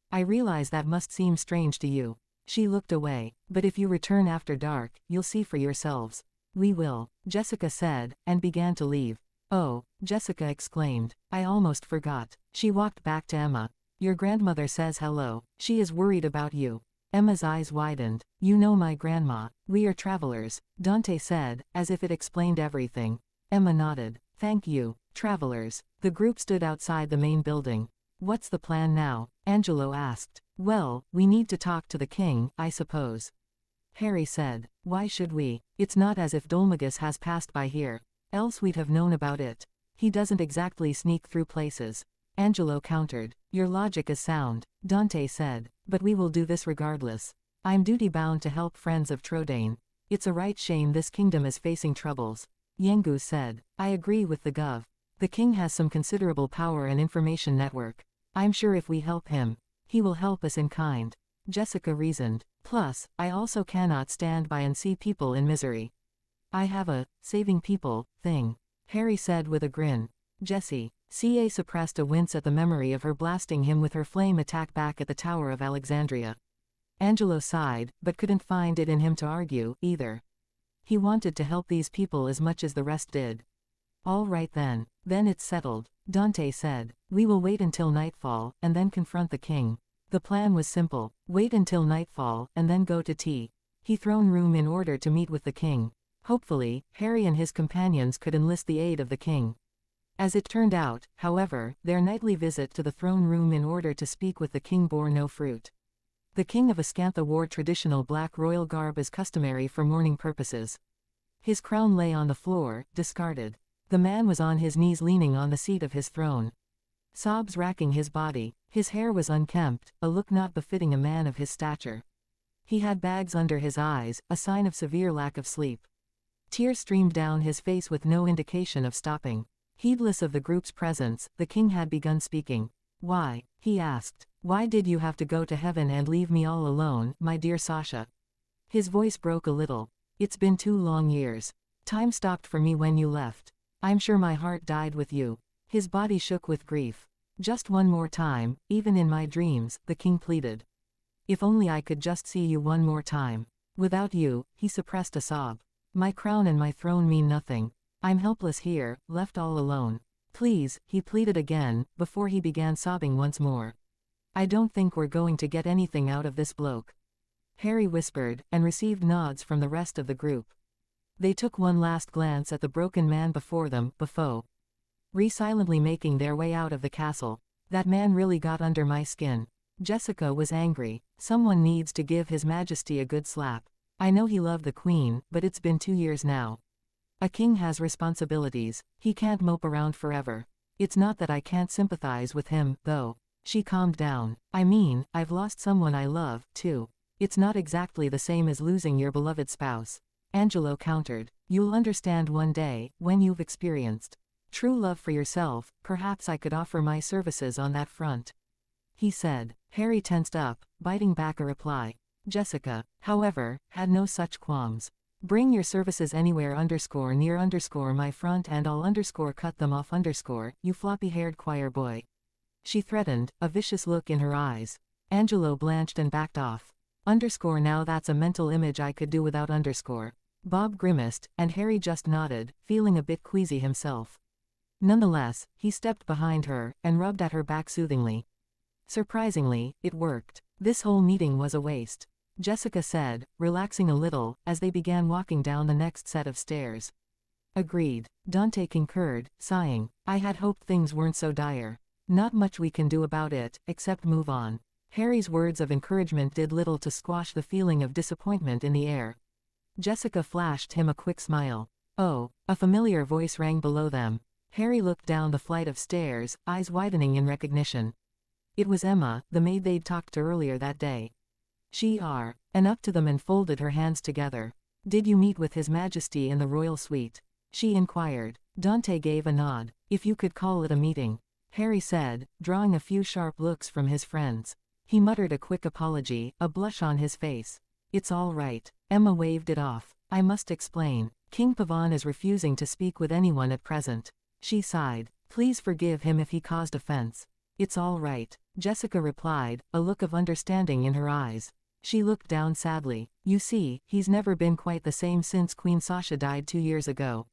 I realize that must seem strange to you. She looked away. But if you return after dark, you'll see for yourselves. We will, Jessica said, and began to leave. Oh, Jessica exclaimed. I almost forgot. She walked back to Emma. Your grandmother says hello. She is worried about you. Emma's eyes widened. You know my grandma. We are travelers, Dante said, as if it explained everything. Emma nodded. Thank you, travelers. The group stood outside the main building. What's the plan now? Angelo asked. Well, we need to talk to the king, I suppose. Harry said. Why should we? It's not as if Dolmagus has passed by here. Else we'd have known about it. He doesn't exactly sneak through places. Angelo countered. Your logic is sound, Dante said. But we will do this regardless. I'm duty-bound to help friends of Trodaine. It's a right shame this kingdom is facing troubles. Yengus said. I agree with the Gov. The king has some considerable power and information network. I'm sure if we help him, he will help us in kind. Jessica reasoned. Plus, I also cannot stand by and see people in misery. I have a saving people thing, Harry said with a grin. Jessie. CA suppressed a wince at the memory of her blasting him with her flame attack back at the Tower of Alexandria. Angelo sighed, but couldn't find it in him to argue, either. He wanted to help these people as much as the rest did. All right then it's settled, Dante said. We will wait until nightfall, and then confront the king. The plan was simple. Wait until nightfall, and then go to tea. He throne room in order to meet with the king. Hopefully, Harry and his companions could enlist the aid of the king. As it turned out, however, their nightly visit to the throne room in order to speak with the king bore no fruit. The king of Ascantha wore traditional black royal garb as customary for mourning purposes. His crown lay on the floor, discarded. The man was on his knees leaning on the seat of his throne. Sobs racking his body, his hair was unkempt, a look not befitting a man of his stature. He had bags under his eyes, a sign of severe lack of sleep. Tears streamed down his face with no indication of stopping. Heedless of the group's presence, the king had begun speaking. Why? He asked. Why did you have to go to heaven and leave me all alone, my dear Sasha? His voice broke a little. It's been 2 long years. Time stopped for me when you left. I'm sure my heart died with you. His body shook with grief. Just one more time, even in my dreams, the king pleaded. If only I could just see you one more time. Without you, he suppressed a sob. My crown and my throne mean nothing. I'm helpless here, left all alone. Please, he pleaded again, before he began sobbing once more. I don't think we're going to get anything out of this bloke. Harry whispered, and received nods from the rest of the group. They took one last glance at the broken man before them, before silently making their way out of the castle. That man really got under my skin. Jessica was angry. Someone needs to give His Majesty a good slap. I know he loved the Queen, but it's been 2 years now. A king has responsibilities. He can't mope around forever. It's not that I can't sympathize with him, though. She calmed down. I mean, I've lost someone I love, too. It's not exactly the same as losing your beloved spouse. Angelo countered. You'll understand one day, when you've experienced true love for yourself. Perhaps I could offer my services on that front, he said. Harry tensed up, biting back a reply. Jessica, however, had no such qualms. Bring your services anywhere _near_ my front and I'll cut them off you floppy-haired choir boy. She threatened, a vicious look in her eyes. Angelo blanched and backed off. Now that's a mental image I could do without . Bob grimaced, and Harry just nodded, feeling a bit queasy himself. Nonetheless, he stepped behind her, and rubbed at her back soothingly. Surprisingly, it worked. This whole meeting was a waste, Jessica said, relaxing a little, as they began walking down the next set of stairs. Agreed, Dante concurred, sighing. I had hoped things weren't so dire. Not much we can do about it, except move on. Harry's words of encouragement did little to squash the feeling of disappointment in the air. Jessica flashed him a quick smile. Oh, a familiar voice rang below them. Harry looked down the flight of stairs, eyes widening in recognition. It was Emma, the maid they'd talked to earlier that day. And up to them and folded her hands together. Did you meet with His Majesty in the royal suite? She inquired. Dante gave a nod. If you could call it a meeting, Harry said, drawing a few sharp looks from his friends. He muttered a quick apology, a blush on his face. It's all right. Emma waved it off. I must explain. King Pavan is refusing to speak with anyone at present. She sighed. Please forgive him if he caused offense. It's all right, Jessica replied, a look of understanding in her eyes. She looked down sadly. You see, he's never been quite the same since Queen Sasha died 2 years ago.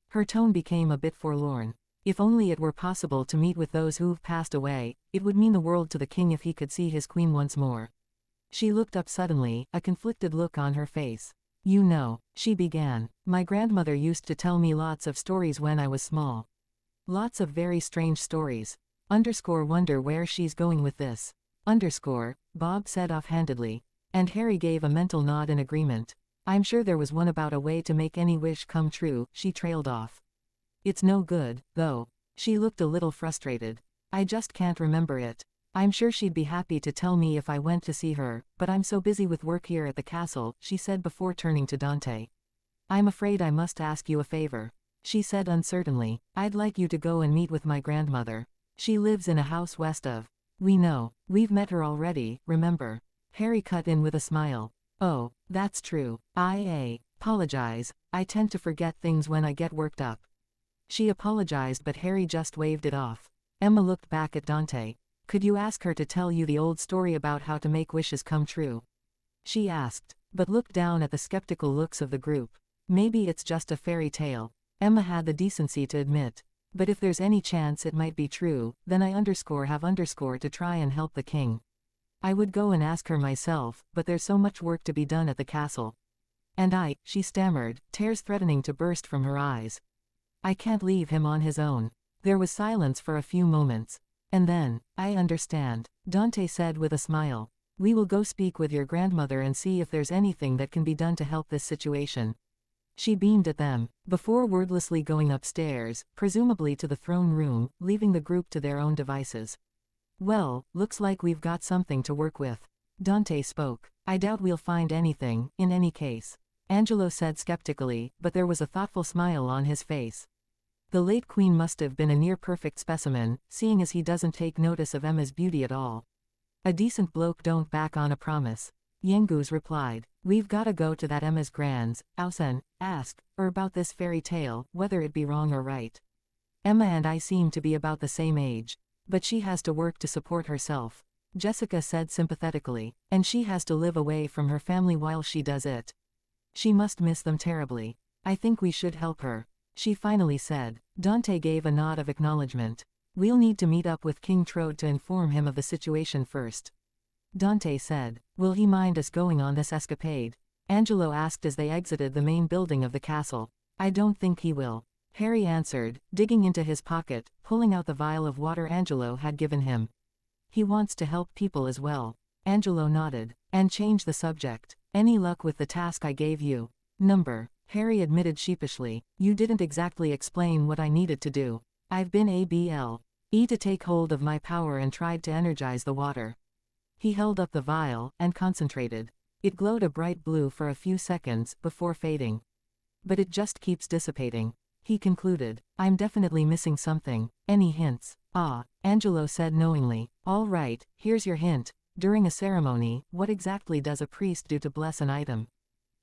Her tone became a bit forlorn. If only it were possible to meet with those who've passed away, it would mean the world to the king if he could see his queen once more. She looked up suddenly, a conflicted look on her face. You know, she began, my grandmother used to tell me lots of stories when I was small. Lots of very strange stories. Wonder where she's going with this. Bob said offhandedly. And Harry gave a mental nod in agreement. I'm sure there was one about a way to make any wish come true, she trailed off. It's no good, though. She looked a little frustrated. I just can't remember it. I'm sure she'd be happy to tell me if I went to see her, but I'm so busy with work here at the castle, she said before turning to Dante. I'm afraid I must ask you a favor, she said uncertainly. I'd like you to go and meet with my grandmother. She lives in a house west of. We know. We've met her already, remember? Harry cut in with a smile. Oh, that's true. I apologize. I tend to forget things when I get worked up. She apologized, but Harry just waved it off. Emma looked back at Dante. Could you ask her to tell you the old story about how to make wishes come true? She asked, but looked down at the skeptical looks of the group. Maybe it's just a fairy tale, Emma had the decency to admit. But if there's any chance it might be true, then I have to try and help the king. I would go and ask her myself, but there's so much work to be done at the castle. And she stammered, tears threatening to burst from her eyes. I can't leave him on his own. There was silence for a few moments. And then, I understand, Dante said with a smile. We will go speak with your grandmother and see if there's anything that can be done to help this situation. She beamed at them, before wordlessly going upstairs, presumably to the throne room, leaving the group to their own devices. Well, looks like we've got something to work with. Dante spoke. I doubt we'll find anything, in any case, Angelo said skeptically, but there was a thoughtful smile on his face. The late queen must have been a near-perfect specimen, seeing as he doesn't take notice of Emma's beauty at all. A decent bloke don't back on a promise. Yengus replied. We've gotta go to that Emma's grands, house and ask her about this fairy tale, whether it be wrong or right. Emma and I seem to be about the same age. But she has to work to support herself, Jessica said sympathetically, and she has to live away from her family while she does it. She must miss them terribly. I think we should help her, she finally said. Dante gave a nod of acknowledgement. We'll need to meet up with King Trode to inform him of the situation first, Dante said. Will he mind us going on this escapade? Angelo asked as they exited the main building of the castle. I don't think he will, Harry answered, digging into his pocket, pulling out the vial of water Angelo had given him. He wants to help people as well. Angelo nodded, and changed the subject. Any luck with the task I gave you? Number, Harry admitted sheepishly. You didn't exactly explain what I needed to do. I've been able to take hold of my power and tried to energize the water. He held up the vial, and concentrated. It glowed a bright blue for a few seconds, before fading. But it just keeps dissipating, he concluded. I'm definitely missing something. Any hints? Ah, Angelo said knowingly. All right, here's your hint. During a ceremony, what exactly does a priest do to bless an item?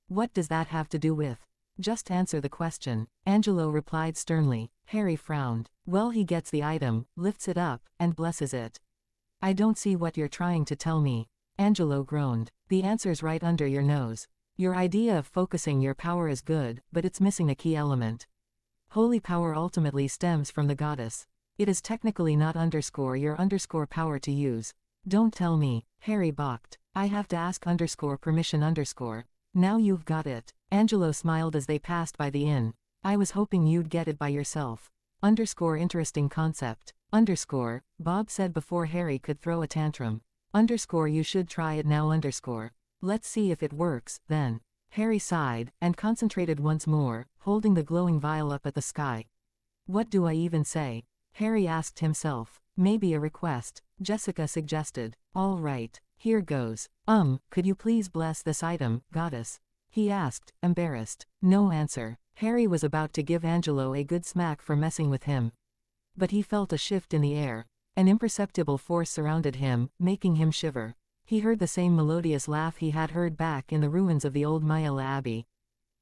What does that have to do with? Just answer the question, Angelo replied sternly. Harry frowned. Well, he gets the item, lifts it up, and blesses it. I don't see what you're trying to tell me. Angelo groaned. The answer's right under your nose. Your idea of focusing your power is good, but it's missing a key element. Holy power ultimately stems from the goddess. It is technically not your power to use. Don't tell me, Harry balked. I have to ask permission. Now you've got it. Angelo smiled as they passed by the inn. I was hoping you'd get it by yourself. Interesting concept. Bob said before Harry could throw a tantrum. You should try it now. Let's see if it works, then. Harry sighed, and concentrated once more, holding the glowing vial up at the sky. What do I even say? Harry asked himself. Maybe a request, Jessica suggested. All right, here goes. Could you please bless this item, goddess? He asked, embarrassed. No answer. Harry was about to give Angelo a good smack for messing with him. But he felt a shift in the air. An imperceptible force surrounded him, making him shiver. He heard the same melodious laugh he had heard back in the ruins of the old Myella Abbey.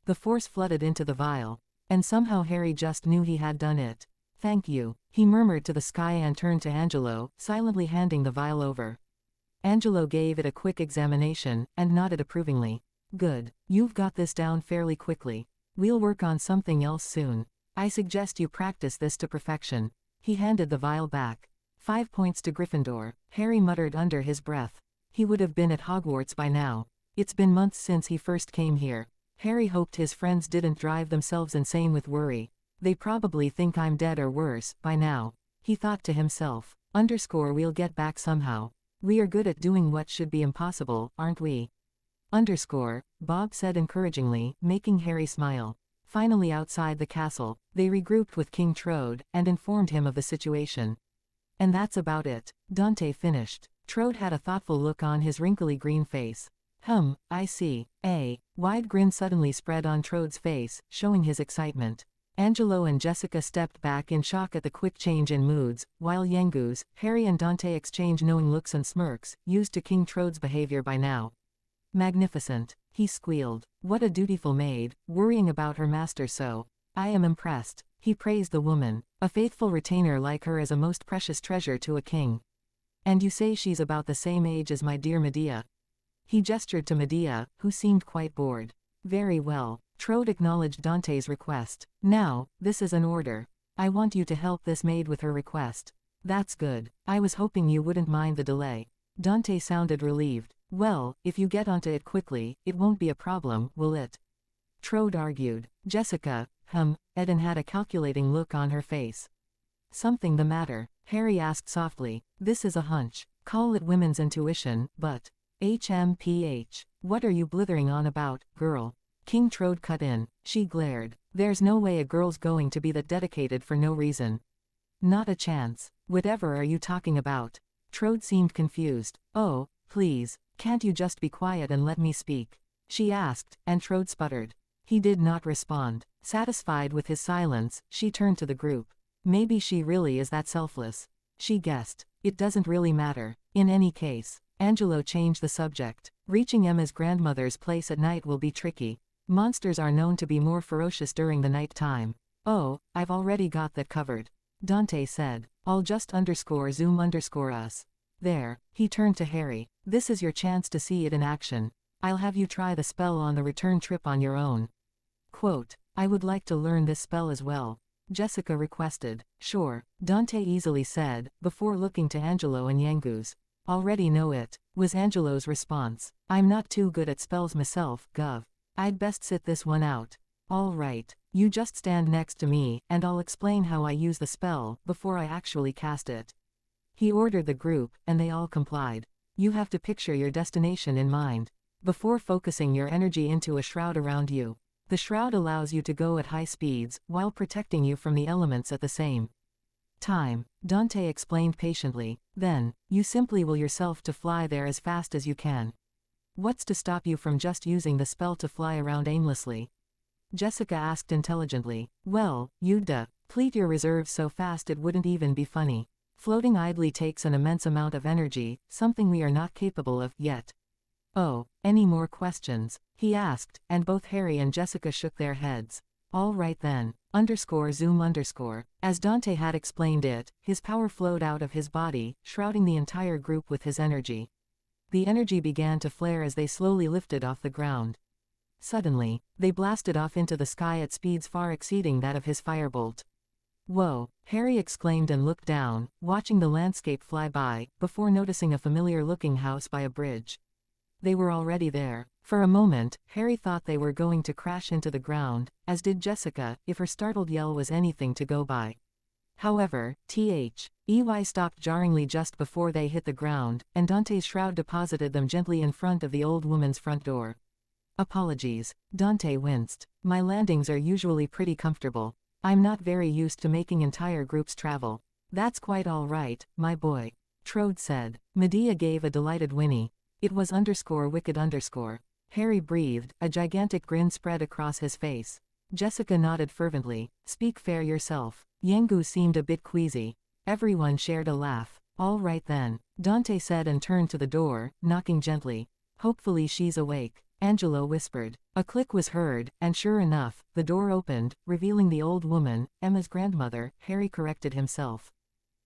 The force flooded into the vial. And somehow Harry just knew he had done it. Thank you, he murmured to the sky and turned to Angelo, silently handing the vial over. Angelo gave it a quick examination, and nodded approvingly. Good. You've got this down fairly quickly. We'll work on something else soon. I suggest you practice this to perfection. He handed the vial back. 5 points to Gryffindor, Harry muttered under his breath. He would have been at Hogwarts by now. It's been months since he first came here. Harry hoped his friends didn't drive themselves insane with worry. They probably think I'm dead or worse, by now. He thought to himself. We'll get back somehow. We are good at doing what should be impossible, aren't we? Bob said encouragingly, making Harry smile. Finally outside the castle, they regrouped with King Trode, and informed him of the situation. And that's about it, Dante finished. Trode had a thoughtful look on his wrinkly green face. I see. A wide grin suddenly spread on Trode's face, showing his excitement. Angelo and Jessica stepped back in shock at the quick change in moods, while Yengus, Harry and Dante exchanged knowing looks and smirks, used to King Trode's behavior by now. Magnificent, he squealed. What a dutiful maid, worrying about her master so. I am impressed. He praised the woman. A faithful retainer like her is a most precious treasure to a king. And you say she's about the same age as my dear Medea? He gestured to Medea, who seemed quite bored. Very well. Trode acknowledged Dante's request. Now, this is an order. I want you to help this maid with her request. That's good. I was hoping you wouldn't mind the delay. Dante sounded relieved. Well, if you get onto it quickly, it won't be a problem, will it? Trode argued. Jessica, Eden had a calculating look on her face. Something the matter? Harry asked softly. This is a hunch. Call it women's intuition, but... HMPH. What are you blithering on about, girl? King Trode cut in. She glared. There's no way a girl's going to be that dedicated for no reason. Not a chance. Whatever are you talking about? Trode seemed confused. Oh, please, can't you just be quiet and let me speak? She asked, and Trode sputtered. He did not respond. Satisfied with his silence, she turned to the group. Maybe she really is that selfless. She guessed. It doesn't really matter. In any case. Angelo changed the subject. Reaching Emma's grandmother's place at night will be tricky. Monsters are known to be more ferocious during the night time. Oh, I've already got that covered. Dante said. I'll just zoom us. There, he turned to Harry. This is your chance to see it in action. I'll have you try the spell on the return trip on your own. Quote, I would like to learn this spell as well, Jessica requested. Sure, Dante easily said, before looking to Angelo and Yangus. Already know it, was Angelo's response. I'm not too good at spells myself, Gov. I'd best sit this one out. All right, you just stand next to me, and I'll explain how I use the spell, before I actually cast it. He ordered the group, and they all complied. You have to picture your destination in mind, before focusing your energy into a shroud around you. The shroud allows you to go at high speeds, while protecting you from the elements at the same time, Dante explained patiently. Then, you simply will yourself to fly there as fast as you can. What's to stop you from just using the spell to fly around aimlessly? Jessica asked intelligently. Well, you'd deplete your reserves so fast it wouldn't even be funny. Floating idly takes an immense amount of energy, something we are not capable of yet. Oh, any more questions? He asked, and both Harry and Jessica shook their heads. All right then, _zoom_. As Dante had explained it, his power flowed out of his body, shrouding the entire group with his energy. The energy began to flare as they slowly lifted off the ground. Suddenly, they blasted off into the sky at speeds far exceeding that of his firebolt. Whoa, Harry exclaimed and looked down, watching the landscape fly by, before noticing a familiar-looking house by a bridge. They were already there. For a moment, Harry thought they were going to crash into the ground, as did Jessica, if her startled yell was anything to go by. However, EY stopped jarringly just before they hit the ground, and Dante's shroud deposited them gently in front of the old woman's front door. Apologies, Dante winced. My landings are usually pretty comfortable. I'm not very used to making entire groups travel. That's quite all right, my boy, Trode said. Medea gave a delighted whinny. It was _wicked_. Harry breathed, a gigantic grin spread across his face. Jessica nodded fervently. Speak fair yourself. Yangu seemed a bit queasy. Everyone shared a laugh. All right then, Dante said and turned to the door, knocking gently. Hopefully she's awake, Angelo whispered. A click was heard, and sure enough, the door opened, revealing the old woman, Emma's grandmother. Harry corrected himself.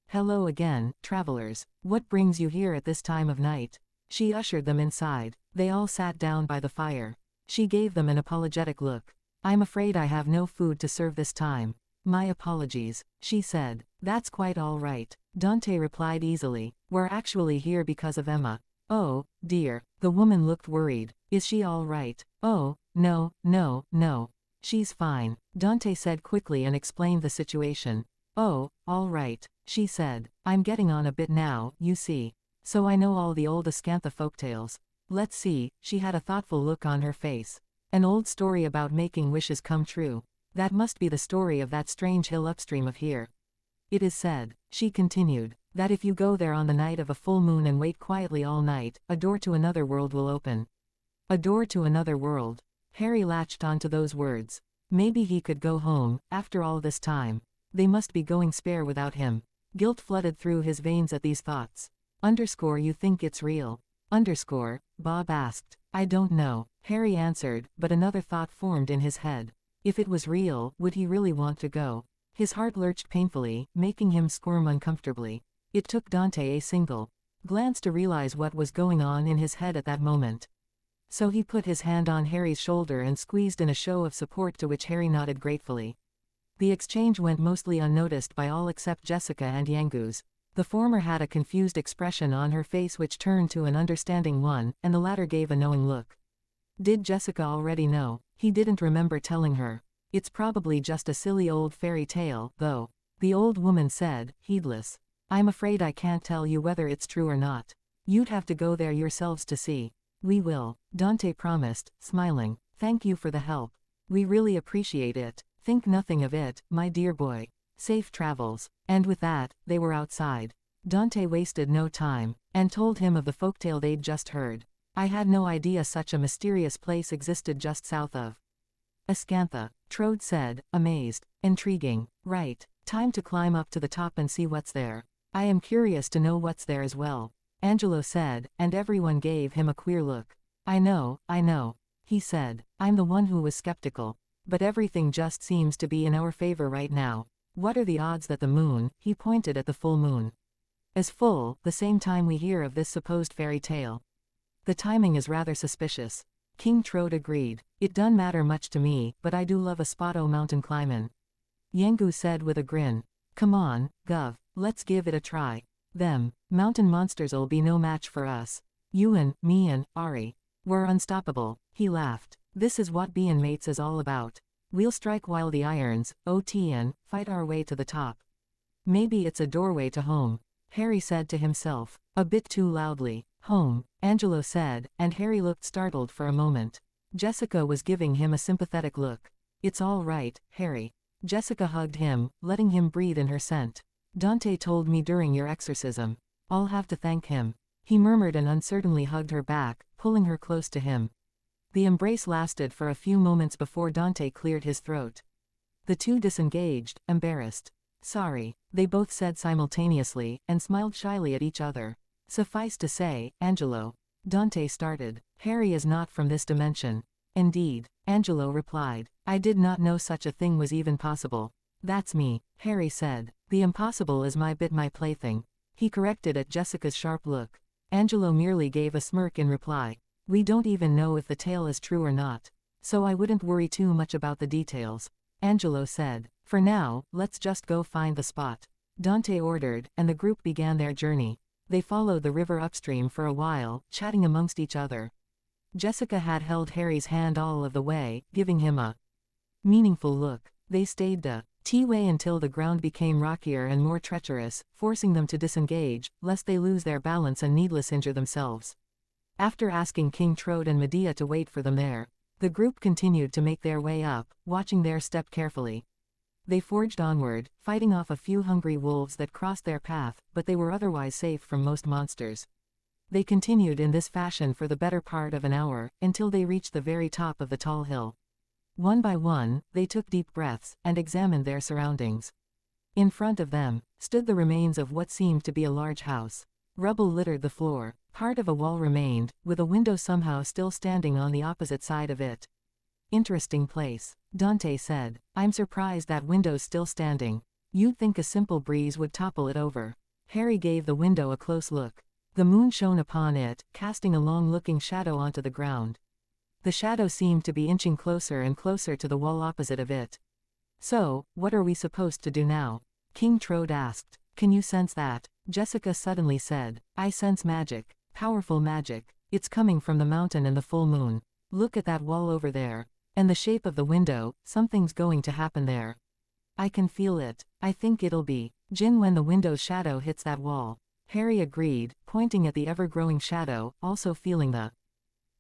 Hello again, travelers. What brings you here at this time of night? She ushered them inside. They all sat down by the fire. She gave them an apologetic look. I'm afraid I have no food to serve this time. My apologies, she said. That's quite all right, Dante replied easily. We're actually here because of Emma. Oh, dear. The woman looked worried. Is she all right? Oh, no. She's fine, Dante said quickly and explained the situation. Oh, all right, she said. I'm getting on a bit now, you see. So I know all the old Ascantha folktales. Let's see, she had a thoughtful look on her face. An old story about making wishes come true. That must be the story of that strange hill upstream of here. It is said, she continued, that if you go there on the night of a full moon and wait quietly all night, a door to another world will open. A door to another world. Harry latched onto those words. Maybe he could go home, after all this time. They must be going spare without him. Guilt flooded through his veins at these thoughts. You think it's real? Bob asked. I don't know, Harry answered, but another thought formed in his head. If it was real, would he really want to go? His heart lurched painfully, making him squirm uncomfortably. It took Dante a single glance to realize what was going on in his head at that moment. So he put his hand on Harry's shoulder and squeezed in a show of support, to which Harry nodded gratefully. The exchange went mostly unnoticed by all except Jessica and Yangus. The former had a confused expression on her face which turned to an understanding one, and the latter gave a knowing look. Did Jessica already know? He didn't remember telling her. It's probably just a silly old fairy tale, though, the old woman said, heedless. I'm afraid I can't tell you whether it's true or not. You'd have to go there yourselves to see. We will, Dante promised, smiling. Thank you for the help. We really appreciate it. Think nothing of it, my dear boy. Safe travels. And with that, they were outside. Dante wasted no time, and told him of the folktale they'd just heard. I had no idea such a mysterious place existed just south of Ascantha, Trode said, amazed. Intriguing. Right. Time to climb up to the top and see what's there. I am curious to know what's there as well, Angelo said, and everyone gave him a queer look. I know, he said. I'm the one who was skeptical. But everything just seems to be in our favor right now. What are the odds that the moon, he pointed at the full moon, is full, the same time we hear of this supposed fairy tale? The timing is rather suspicious. King Trode agreed. It done matter much to me, but I do love a spot o' mountain climbin'. Yengu said with a grin. Come on, Gov, let's give it a try. Them mountain monsters'll be no match for us. You and me and Ari, we're unstoppable. He laughed. This is what bein' mates is all about. We'll strike while the iron's OT and fight our way to the top. Maybe it's a doorway to home, Harry said to himself, a bit too loudly. Home, Angelo said, and Harry looked startled for a moment. Jessica was giving him a sympathetic look. It's all right, Harry. Jessica hugged him, letting him breathe in her scent. Dante told me during your exorcism. I'll have to thank him. He murmured and uncertainly hugged her back, pulling her close to him. The embrace lasted for a few moments before Dante cleared his throat. The two disengaged, embarrassed. Sorry, they both said simultaneously, and smiled shyly at each other. Suffice to say, Angelo. Dante started. Harry is not from this dimension. Indeed, Angelo replied. I did not know such a thing was even possible. That's me, Harry said. The impossible is my plaything. He corrected at Jessica's sharp look. Angelo merely gave a smirk in reply. We don't even know if the tale is true or not. So I wouldn't worry too much about the details. Angelo said. For now, let's just go find the spot. Dante ordered, and the group began their journey. They followed the river upstream for a while, chatting amongst each other. Jessica had held Harry's hand all of the way, giving him a meaningful look. They stayed the T-way until the ground became rockier and more treacherous, forcing them to disengage, lest they lose their balance and needlessly injure themselves. After asking King Trode and Medea to wait for them there, the group continued to make their way up, watching their step carefully. They forged onward, fighting off a few hungry wolves that crossed their path, but they were otherwise safe from most monsters. They continued in this fashion for the better part of an hour, until they reached the very top of the tall hill. One by one, they took deep breaths, and examined their surroundings. In front of them, stood the remains of what seemed to be a large house. Rubble littered the floor. Part of a wall remained, with a window somehow still standing on the opposite side of it. Interesting place, Dante said. I'm surprised that window's still standing. You'd think a simple breeze would topple it over. Harry gave the window a close look. The moon shone upon it, casting a long-looking shadow onto the ground. The shadow seemed to be inching closer and closer to the wall opposite of it. So, what are we supposed to do now? King Trode asked. Can you sense that? Jessica suddenly said. I sense magic. Powerful magic. It's coming from the mountain and the full moon. Look at that wall over there. And the shape of the window, something's going to happen there. I can feel it. I think it'll be Jin when the window's shadow hits that wall. Harry agreed, pointing at the ever-growing shadow, also feeling the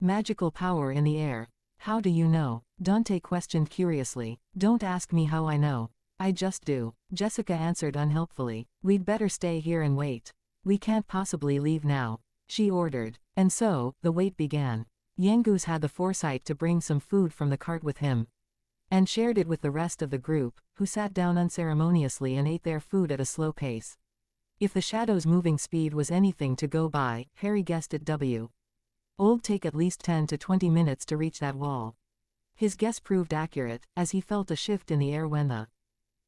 magical power in the air. How do you know? Dante questioned curiously. Don't ask me how I know. I just do. Jessica answered unhelpfully. We'd better stay here and wait. We can't possibly leave now, she ordered. And so, the wait began. Yengus had the foresight to bring some food from the cart with him, and shared it with the rest of the group, who sat down unceremoniously and ate their food at a slow pace. If the shadow's moving speed was anything to go by, Harry guessed it would take at least 10 to 20 minutes to reach that wall. His guess proved accurate, as he felt a shift in the air when the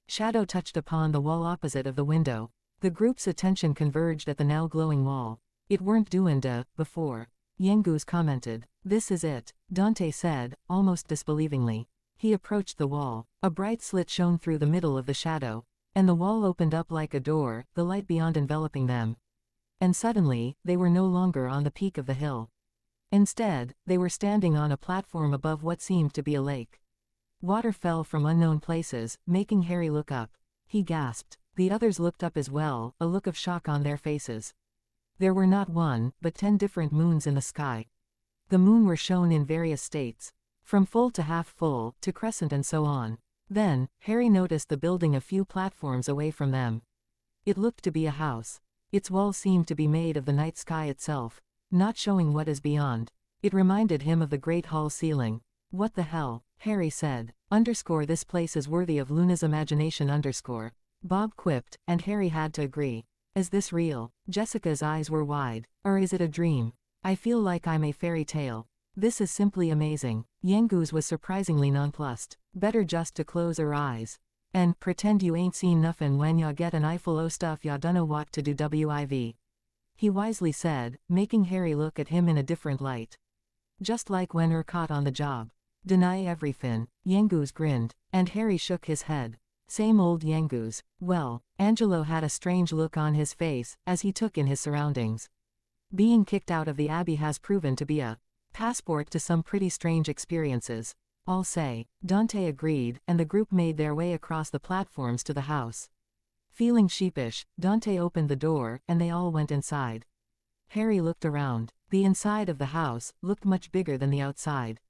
shadow touched upon the wall opposite of the window. The group's attention converged at the now glowing wall. It weren't doing before. Yengus commented. This is it, Dante said, almost disbelievingly. He approached the wall. A bright slit shone through the middle of the shadow, and the wall opened up like a door, the light beyond enveloping them. And suddenly, they were no longer on the peak of the hill. Instead, they were standing on a platform above what seemed to be a lake. Water fell from unknown places, making Harry look up. He gasped. The others looked up as well, a look of shock on their faces. There were not one, but 10 different moons in the sky. The moon were shown in various states, from full to half full, to crescent and so on. Then, Harry noticed the building a few platforms away from them. It looked to be a house. Its walls seemed to be made of the night sky itself, not showing what is beyond. It reminded him of the great hall ceiling. What the hell? Harry said. This place is worthy of Luna's imagination. Bob quipped, and Harry had to agree. Is this real? Jessica's eyes were wide. Or is it a dream? I feel like I'm a fairy tale. This is simply amazing. Yengus was surprisingly nonplussed. Better just to close her eyes and pretend you ain't seen nuffin when ya get an eyeful o' stuff ya dunno what to do wiv. He wisely said, making Harry look at him in a different light. Just like when we're caught on the job. Deny everything. Yangoose grinned, and Harry shook his head. Same old Yangoose. Well, Angelo had a strange look on his face as he took in his surroundings. Being kicked out of the Abbey has proven to be a passport to some pretty strange experiences, I'll say. Dante agreed, and the group made their way across the platforms to the house. Feeling sheepish, Dante opened the door, and they all went inside. Harry looked around. The inside of the house looked much bigger than the outside.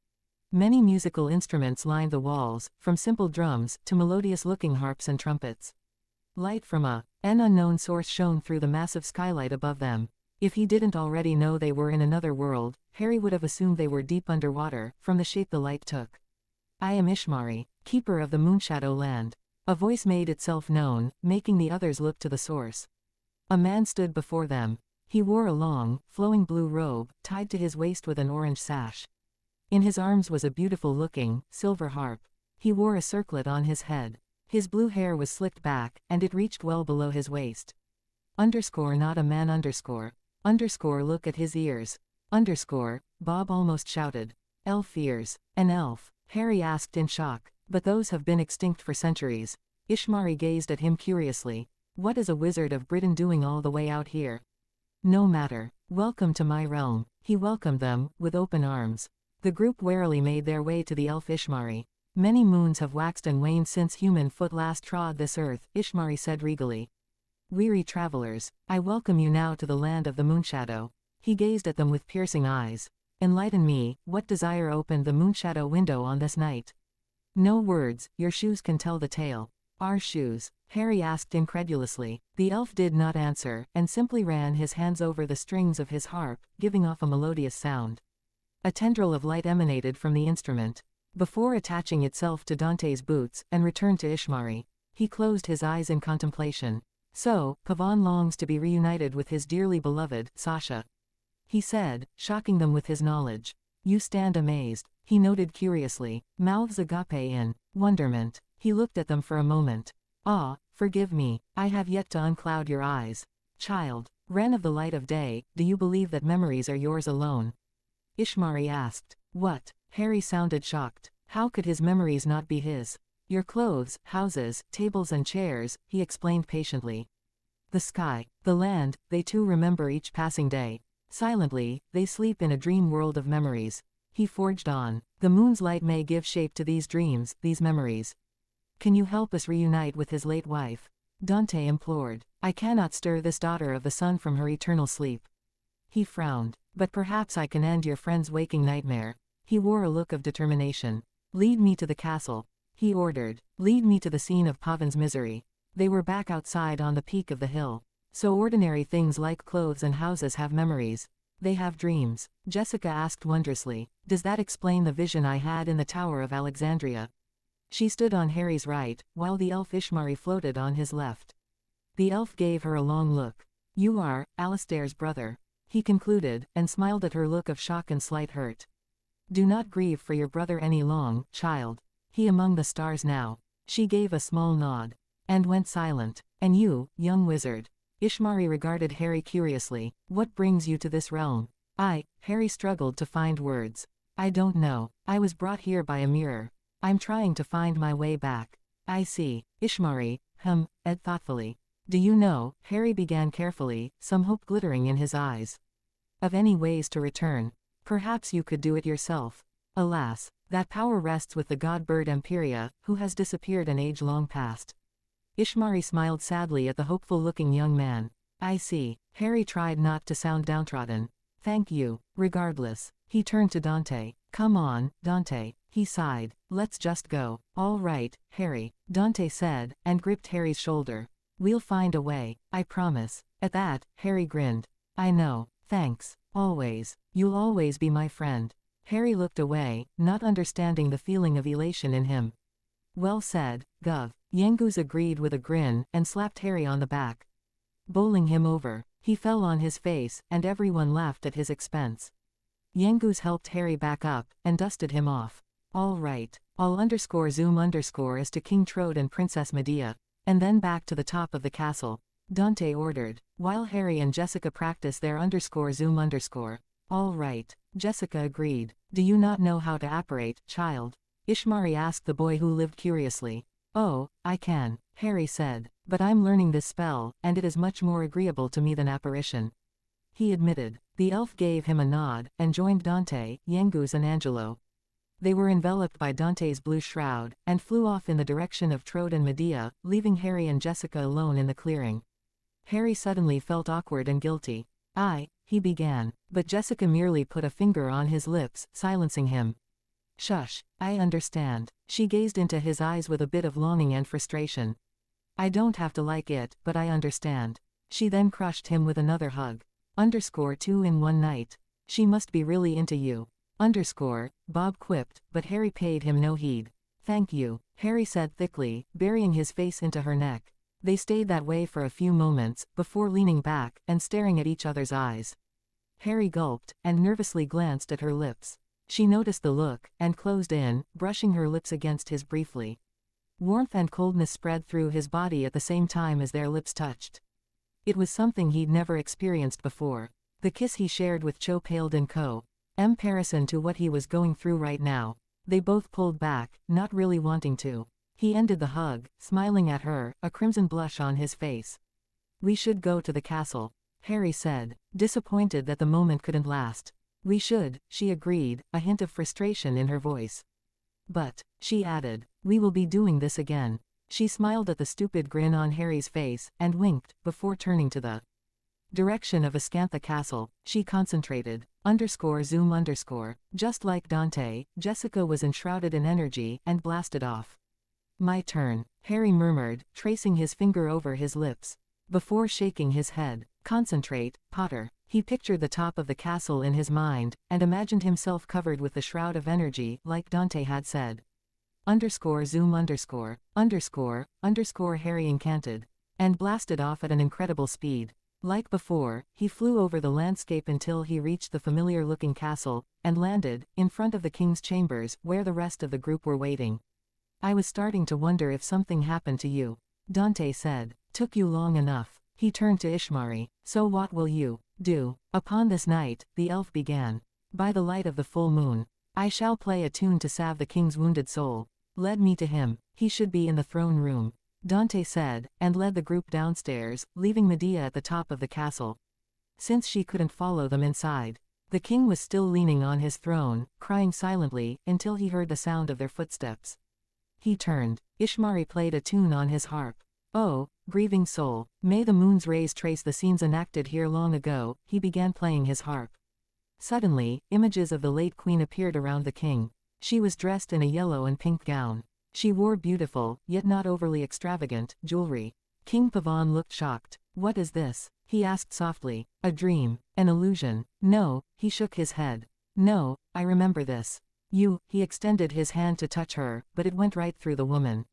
Many musical instruments lined the walls, from simple drums to melodious-looking harps and trumpets. Light from an unknown source shone through the massive skylight above them. If he didn't already know they were in another world, Harry would have assumed they were deep underwater, from the shape the light took. I am Ishmari, keeper of the Moonshadow land. A voice made itself known, making the others look to the source. A man stood before them. He wore a long, flowing blue robe, tied to his waist with an orange sash. In his arms was a beautiful-looking, silver harp. He wore a circlet on his head. His blue hair was slicked back, and it reached well below his waist. Not a man look at his ears. Bob almost shouted. Elf ears. An elf? Harry asked in shock. But those have been extinct for centuries. Ishmari gazed at him curiously. What is a wizard of Britain doing all the way out here? No matter. Welcome to my realm. He welcomed them, with open arms. The group warily made their way to the elf Ishmari. Many moons have waxed and waned since human foot last trod this earth, Ishmari said regally. Weary travelers, I welcome you now to the land of the Moonshadow. He gazed at them with piercing eyes. Enlighten me, what desire opened the Moonshadow window on this night? No words, your shoes can tell the tale. Our shoes? Harry asked incredulously. The elf did not answer, and simply ran his hands over the strings of his harp, giving off a melodious sound. A tendril of light emanated from the instrument. Before attaching itself to Dante's boots, and returned to Ishmari. He closed his eyes in contemplation. So, Pavan longs to be reunited with his dearly beloved, Sasha. He said, shocking them with his knowledge. You stand amazed. He noted curiously. Mouths agape in wonderment. He looked at them for a moment. Ah, forgive me, I have yet to uncloud your eyes. Child, Wren of the light of day, do you believe that memories are yours alone? Ishmari asked. What? Harry sounded shocked. How could his memories not be his? Your clothes, houses, tables and chairs, he explained patiently. The sky, the land, they too remember each passing day. Silently, they sleep in a dream world of memories. He forged on. The moon's light may give shape to these dreams, these memories. Can you help us reunite with his late wife? Dante implored. I cannot stir this daughter of the sun from her eternal sleep. He frowned. But perhaps I can end your friend's waking nightmare. He wore a look of determination. Lead me to the castle. He ordered. Lead me to the scene of Pavan's misery. They were back outside on the peak of the hill. So ordinary things like clothes and houses have memories. They have dreams. Jessica asked wondrously. Does that explain the vision I had in the Tower of Alexandria? She stood on Harry's right, while the elf Ishmari floated on his left. The elf gave her a long look. You are Alistair's brother. He concluded, and smiled at her look of shock and slight hurt. Do not grieve for your brother any long, child. He among the stars now. She gave a small nod. And went silent. And you, young wizard. Ishmari regarded Harry curiously. What brings you to this realm? Harry struggled to find words. I don't know. I was brought here by a mirror. I'm trying to find my way back. I see. Ishmari, Ed thoughtfully. Do you know, Harry began carefully, some hope glittering in his eyes. Of any ways to return. Perhaps you could do it yourself. Alas, that power rests with the god-bird Empiria, who has disappeared an age long past. Ishmari smiled sadly at the hopeful-looking young man. I see. Harry tried not to sound downtrodden. Thank you. Regardless. He turned to Dante. Come on, Dante. He sighed. Let's just go. All right, Harry. Dante said, and gripped Harry's shoulder. We'll find a way, I promise. At that, Harry grinned. I know. Thanks. Always. You'll always be my friend. Harry looked away, not understanding the feeling of elation in him. Well said, Gov. Yangoose agreed with a grin, and slapped Harry on the back. Bowling him over. He fell on his face, and everyone laughed at his expense. Yangoose helped Harry back up, and dusted him off. All right. I'll _zoom_ as to King Trode and Princess Medea, and then back to the top of the castle. Dante ordered, while Harry and Jessica practiced their _zoom_. All right, Jessica agreed. Do you not know how to apparate, child? Ishmari asked the boy who lived curiously. Oh, I can, Harry said, but I'm learning this spell, and it is much more agreeable to me than apparition. He admitted. The elf gave him a nod, and joined Dante, Yengus and Angelo. They were enveloped by Dante's blue shroud, and flew off in the direction of Trode and Medea, leaving Harry and Jessica alone in the clearing. Harry suddenly felt awkward and guilty. He began, but Jessica merely put a finger on his lips, silencing him. Shush, I understand. She gazed into his eyes with a bit of longing and frustration. I don't have to like it, but I understand. She then crushed him with another hug. _2 in one night. She must be really into you. Bob quipped, but Harry paid him no heed. Thank you, Harry said thickly, burying his face into her neck. They stayed that way for a few moments, before leaning back, and staring at each other's eyes. Harry gulped, and nervously glanced at her lips. She noticed the look, and closed in, brushing her lips against his briefly. Warmth and coldness spread through his body at the same time as their lips touched. It was something he'd never experienced before. The kiss he shared with Cho paled in comparison to what he was going through right now. They both pulled back, not really wanting to. He ended the hug, smiling at her, a crimson blush on his face. We should go to the castle, Harry said, disappointed that the moment couldn't last. We should, she agreed, a hint of frustration in her voice. But, she added, we will be doing this again. She smiled at the stupid grin on Harry's face, and winked, before turning to the direction of Ascantha Castle. She concentrated. _zoom_. Just like Dante, Jessica was enshrouded in energy, and blasted off. My turn, Harry murmured, tracing his finger over his lips. Before shaking his head. Concentrate, Potter. He pictured the top of the castle in his mind, and imagined himself covered with the shroud of energy, like Dante had said. _zoom_. Harry incanted. And blasted off at an incredible speed. Like before, he flew over the landscape until he reached the familiar-looking castle, and landed, in front of the king's chambers, where the rest of the group were waiting. I was starting to wonder if something happened to you, Dante said. Took you long enough. He turned to Ishmari. So what will you do? Upon this night, the elf began. By the light of the full moon, I shall play a tune to salve the king's wounded soul. Led me to him. He should be in the throne room, Dante said, and led the group downstairs, leaving Medea at the top of the castle. Since she couldn't follow them inside, the king was still leaning on his throne, crying silently, until he heard the sound of their footsteps. He turned. Ishmari played a tune on his harp. Oh, grieving soul, may the moon's rays trace the scenes enacted here long ago. He began playing his harp. Suddenly, images of the late queen appeared around the king. She was dressed in a yellow and pink gown. She wore beautiful, yet not overly extravagant, jewelry. King Pavon looked shocked. What is this? He asked softly. A dream? An illusion? No, he shook his head. No, I remember this. He extended his hand to touch her, but it went right through the woman.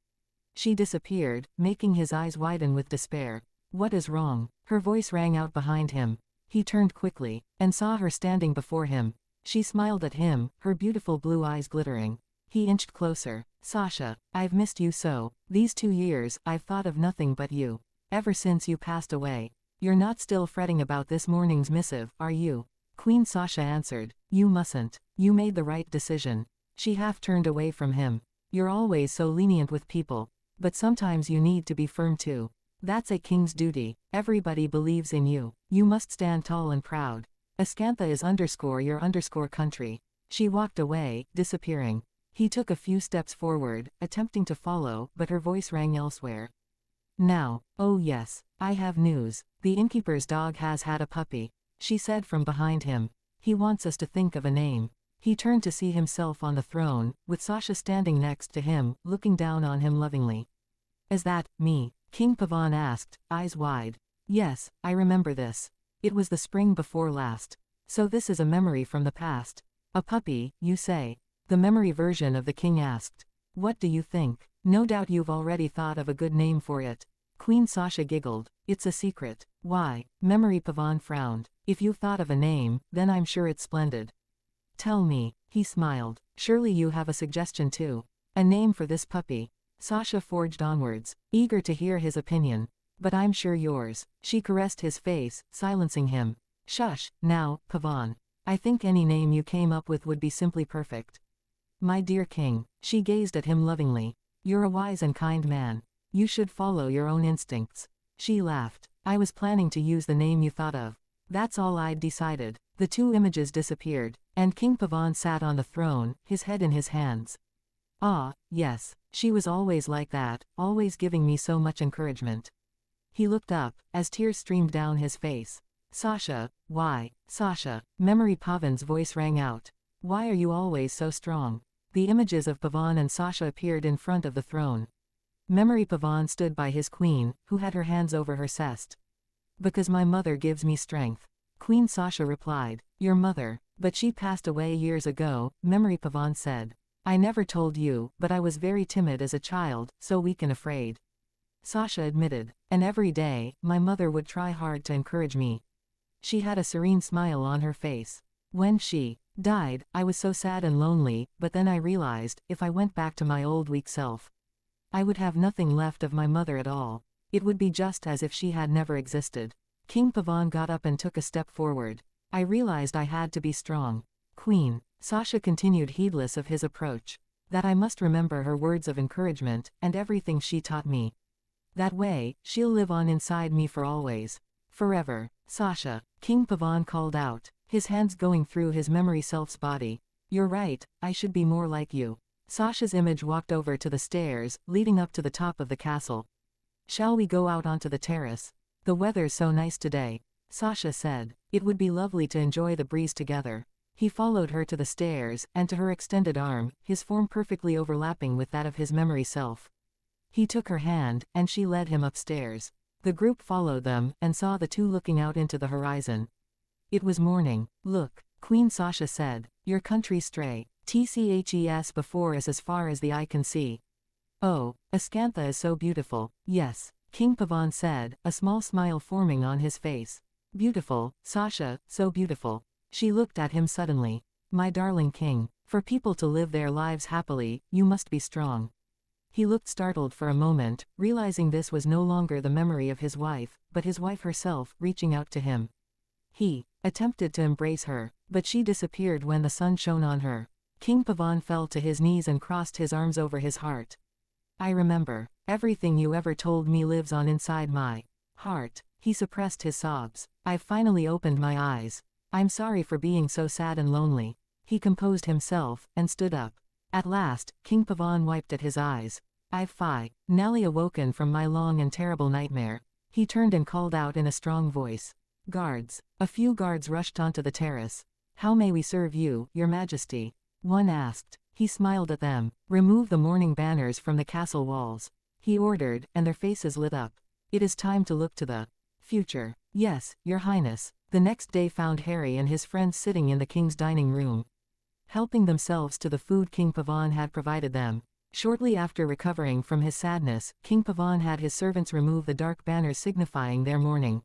She disappeared, making his eyes widen with despair. What is wrong? Her voice rang out behind him. He turned quickly, and saw her standing before him. She smiled at him, her beautiful blue eyes glittering. He inched closer. Sasha, I've missed you so. These 2 years, I've thought of nothing but you. Ever since you passed away. You're not still fretting about this morning's missive, are you? Queen Sasha answered. You mustn't. You made the right decision. She half turned away from him. You're always so lenient with people. But sometimes you need to be firm too. That's a king's duty. Everybody believes in you. You must stand tall and proud. Ascantha is _your country. She walked away, disappearing. He took a few steps forward, attempting to follow, but her voice rang elsewhere. Now, oh yes, I have news. The innkeeper's dog has had a puppy, she said from behind him. He wants us to think of a name. He turned to see himself on the throne, with Sasha standing next to him, looking down on him lovingly. Is that me? King Pavon asked, eyes wide. Yes, I remember this. It was the spring before last. So this is a memory from the past. A puppy, you say? The memory version of the king asked. What do you think? No doubt you've already thought of a good name for it. Queen Sasha giggled. It's a secret. Why? Memory Pavon frowned. If you've thought of a name, then I'm sure it's splendid. Tell me, he smiled. Surely you have a suggestion too. A name for this puppy. Sasha forged onwards, eager to hear his opinion. But I'm sure yours. She caressed his face, silencing him. Shush, now, Pavon. I think any name you came up with would be simply perfect. My dear king, she gazed at him lovingly. You're a wise and kind man. You should follow your own instincts. She laughed. I was planning to use the name you thought of. That's all I'd decided. The two images disappeared, and King Pavan sat on the throne, his head in his hands. Ah, yes, she was always like that, always giving me so much encouragement. He looked up, as tears streamed down his face. Sasha, why, Sasha, Memory Pavan's voice rang out. Why are you always so strong? The images of Pavan and Sasha appeared in front of the throne. Memory Pavan stood by his queen, who had her hands over her chest. Because my mother gives me strength. Queen Sasha replied. Your mother, but she passed away years ago, Memory Pavan said. I never told you, but I was very timid as a child, so weak and afraid. Sasha admitted. And every day, my mother would try hard to encourage me. She had a serene smile on her face. When she died, I was so sad and lonely, but then I realized, if I went back to my old weak self, I would have nothing left of my mother at all. It would be just as if she had never existed. King Pavan got up and took a step forward. I realized I had to be strong. Queen, Sasha continued heedless of his approach. That I must remember her words of encouragement, and everything she taught me. That way, she'll live on inside me for always. Forever. Sasha, King Pavan called out, his hands going through his memory self's body. You're right, I should be more like you. Sasha's image walked over to the stairs, leading up to the top of the castle. Shall we go out onto the terrace? The weather's so nice today. Sasha said. It would be lovely to enjoy the breeze together. He followed her to the stairs, and to her extended arm, his form perfectly overlapping with that of his memory self. He took her hand, and she led him upstairs. The group followed them, and saw the two looking out into the horizon. It was morning. Look, Queen Sasha said. Your country stray. TCHES before us as far as the eye can see. Oh, Askantha is so beautiful. Yes, King Pavan said, a small smile forming on his face. Beautiful, Sasha, so beautiful. She looked at him suddenly. My darling king, for people to live their lives happily, you must be strong. He looked startled for a moment, realizing this was no longer the memory of his wife, but his wife herself, reaching out to him. He attempted to embrace her, but she disappeared when the sun shone on her. King Pavan fell to his knees and crossed his arms over his heart. I remember. Everything you ever told me lives on inside my heart. He suppressed his sobs. I've finally opened my eyes. I'm sorry for being so sad and lonely. He composed himself, and stood up. At last, King Pavan wiped at his eyes. I've newly awoken from my long and terrible nightmare. He turned and called out in a strong voice. Guards. A few guards rushed onto the terrace. How may we serve you, your majesty? One asked. He smiled at them. Remove the mourning banners from the castle walls. He ordered, and their faces lit up. It is time to look to the future. Yes, your highness. The next day found Harry and his friends sitting in the king's dining room, helping themselves to the food King Pavan had provided them. Shortly after recovering from his sadness, King Pavan had his servants remove the dark banners signifying their mourning,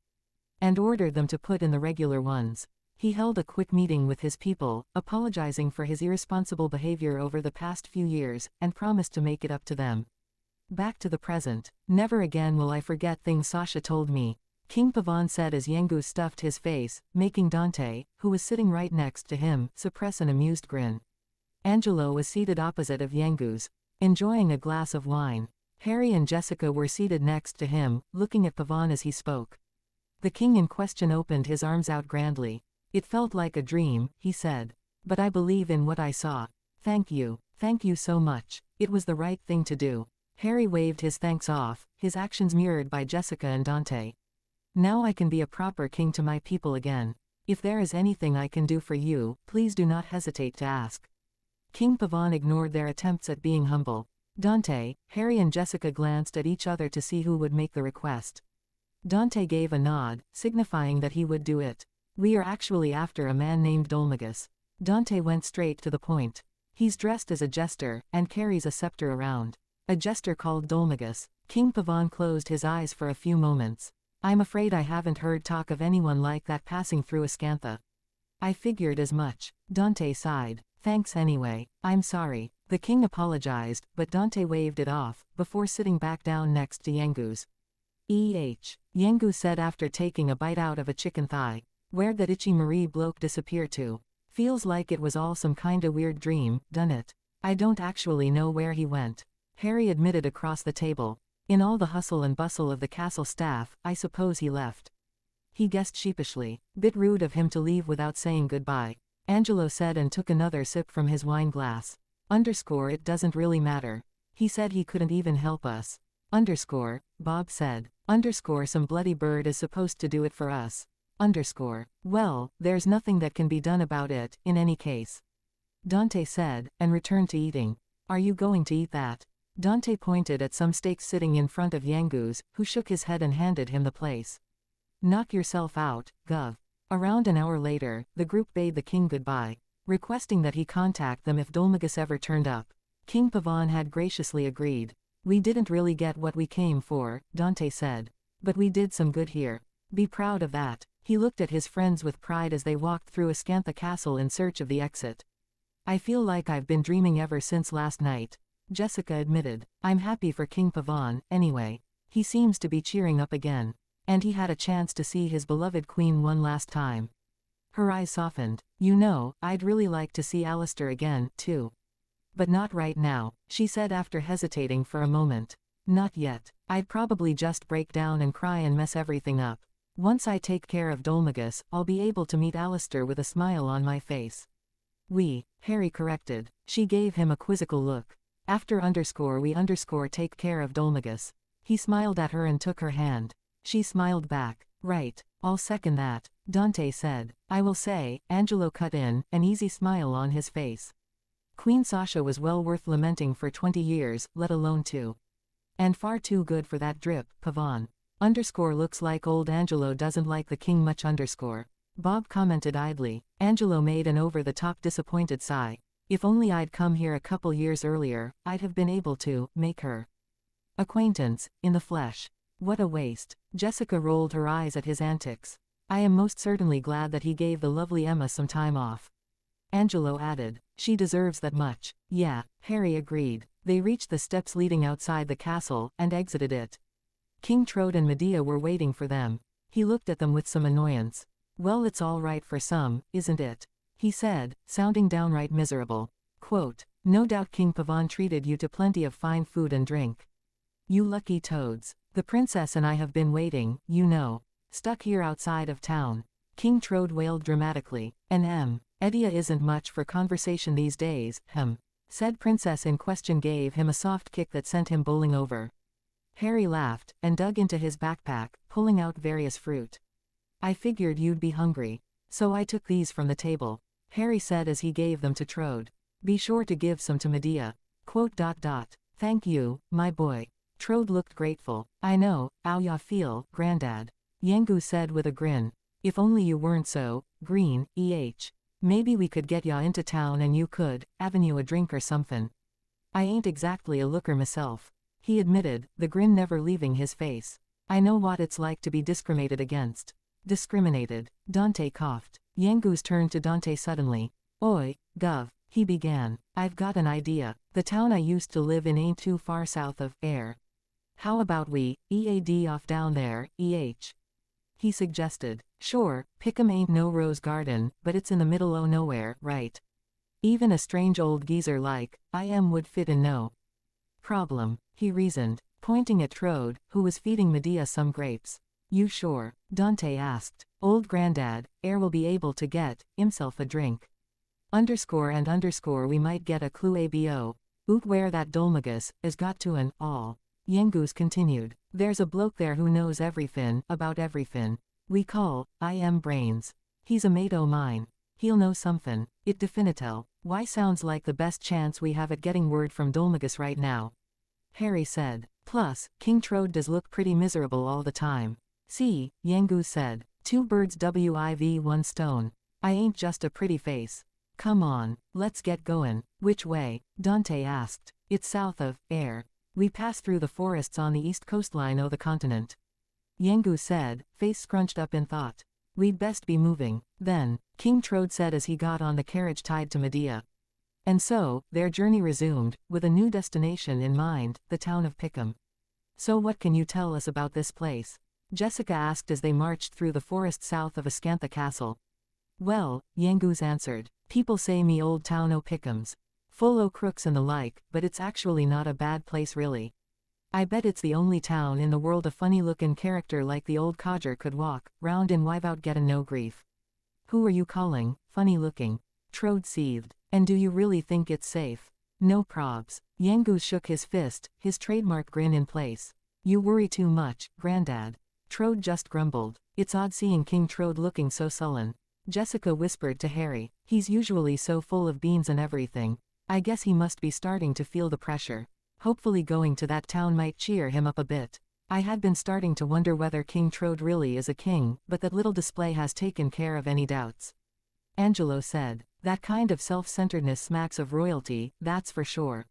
and ordered them to put in the regular ones. He held a quick meeting with his people, apologizing for his irresponsible behavior over the past few years, and promised to make it up to them. Back to the present. Never again will I forget things Sasha told me, King Pavan said as Yengu stuffed his face, making Dante, who was sitting right next to him, suppress an amused grin. Angelo was seated opposite of Yengu's, enjoying a glass of wine. Harry and Jessica were seated next to him, looking at Pavan as he spoke. The king in question opened his arms out grandly. It felt like a dream, he said. But I believe in what I saw. Thank you so much. It was the right thing to do. Harry waved his thanks off, his actions mirrored by Jessica and Dante. Now I can be a proper king to my people again. If there is anything I can do for you, please do not hesitate to ask. King Pavan ignored their attempts at being humble. Dante, Harry and Jessica glanced at each other to see who would make the request. Dante gave a nod, signifying that he would do it. We are actually after a man named Dolmagus. Dante went straight to the point. He's dressed as a jester, and carries a scepter around. A jester called Dolmagus. King Pavan closed his eyes for a few moments. I'm afraid I haven't heard talk of anyone like that passing through Askantha. I figured as much. Dante sighed. Thanks anyway. I'm sorry. The king apologized, but Dante waved it off, before sitting back down next to Yengu's. Yengu said after taking a bite out of a chicken thigh. Where'd that itchy Marie bloke disappear to? Feels like it was all some kinda weird dream, done it? I don't actually know where he went. Harry admitted across the table. In all the hustle and bustle of the castle staff, I suppose he left. He guessed sheepishly. Bit rude of him to leave without saying goodbye. Angelo said and took another sip from his wine glass. It doesn't really matter. He said he couldn't even help us. Bob said. Some bloody bird is supposed to do it for us. Well, there's nothing that can be done about it, in any case. Dante said, and returned to eating. Are you going to eat that? Dante pointed at some steaks sitting in front of Yangu's, who shook his head and handed him the place. Knock yourself out, Gov. Around an hour later, the group bade the king goodbye, requesting that he contact them if Dolmagus ever turned up. King Pavan had graciously agreed. We didn't really get what we came for, Dante said. But we did some good here. Be proud of that. He looked at his friends with pride as they walked through Ascantha Castle in search of the exit. I feel like I've been dreaming ever since last night, Jessica admitted. I'm happy for King Pavan, anyway. He seems to be cheering up again. And he had a chance to see his beloved queen one last time. Her eyes softened. You know, I'd really like to see Alistair again, too. But not right now, she said after hesitating for a moment. Not yet. I'd probably just break down and cry and mess everything up. Once I take care of Dolmagus, I'll be able to meet Alistair with a smile on my face. Harry corrected. She gave him a quizzical look. After we take care of Dolmagus. He smiled at her and took her hand. She smiled back. Right, I'll second that, Dante said. I will say, Angelo cut in, an easy smile on his face. Queen Sasha was well worth lamenting for 20 years, let alone 2. And far too good for that drip, Pavan. Looks like old Angelo doesn't like the king much. Bob commented idly. Angelo made an over-the-top disappointed sigh. If only I'd come here a couple years earlier, I'd have been able to make her acquaintance, in the flesh. What a waste. Jessica rolled her eyes at his antics. I am most certainly glad that he gave the lovely Emma some time off. Angelo added. She deserves that much. Yeah, Harry agreed. They reached the steps leading outside the castle, and exited it. King Trode and Medea were waiting for them. He looked at them with some annoyance. Well, it's all right for some, isn't it? He said, sounding downright miserable. Quote, no doubt King Pavan treated you to plenty of fine food and drink. You lucky toads. The princess and I have been waiting, you know. Stuck here outside of town. King Trode wailed dramatically. Edia isn't much for conversation these days, said princess in question gave him a soft kick that sent him bowling over. Harry laughed, and dug into his backpack, pulling out various fruit. I figured you'd be hungry. So I took these from the table, Harry said as he gave them to Trode. Be sure to give some to Medea. Quote. Thank you, my boy. Trode looked grateful. I know, how ya feel, Grandad. Yangu said with a grin. If only you weren't so green, Maybe we could get ya into town and you could, avenue a drink or somethin'. I ain't exactly a looker myself, he admitted, the grin never leaving his face. I know what it's like to be discriminated against. Discriminated. Dante coughed. Yangu's turned to Dante suddenly. Oi, Gov, he began. I've got an idea. The town I used to live in ain't too far south of Air. How about we, EAD off down there, he suggested. Sure, Pickham ain't no rose garden, but it's in the middle o' nowhere, right? Even a strange old geezer like would fit in no problem, he reasoned, pointing at Trode, who was feeding Medea some grapes. You sure? Dante asked. Old Grandad, will be able to get himself a drink. We might get a clue abo. Oot where that Dolmagus is got to an all. Yangus continued. There's a bloke there who knows everythin' about everythin'. We call Brains. He's a mate o' mine. He'll know somethin'. It definitel. Why sounds like the best chance we have at getting word from Dolmagus right now. Harry said. Plus, King Trode does look pretty miserable all the time. See, Yangus said. 2 birds with 1 stone. I ain't just a pretty face. Come on, let's get goin'. Which way? Dante asked. It's south of Air. We pass through the forests on the east coastline o' the continent. Yangus said, face scrunched up in thought. We'd best be moving, then, King Trode said as he got on the carriage tied to Medea. And so, their journey resumed, with a new destination in mind, the town of Pickham. So what can you tell us about this place? Jessica asked as they marched through the forest south of Ascantha Castle. Well, Yangoose answered, people say me old town o' pick'ems. Full o' crooks and the like, but it's actually not a bad place really. I bet it's the only town in the world a funny-lookin' character like the old codger could walk round in without gettin' no grief. Who are you calling funny-looking? Trode seethed. And do you really think it's safe? No probs. Yangoose shook his fist, his trademark grin in place. You worry too much, Grandad. Trode just grumbled. It's odd seeing King Trode looking so sullen. Jessica whispered to Harry, he's usually so full of beans and everything. I guess he must be starting to feel the pressure. Hopefully going to that town might cheer him up a bit. I had been starting to wonder whether King Trode really is a king, but that little display has taken care of any doubts. Angelo said, that kind of self-centeredness smacks of royalty, that's for sure.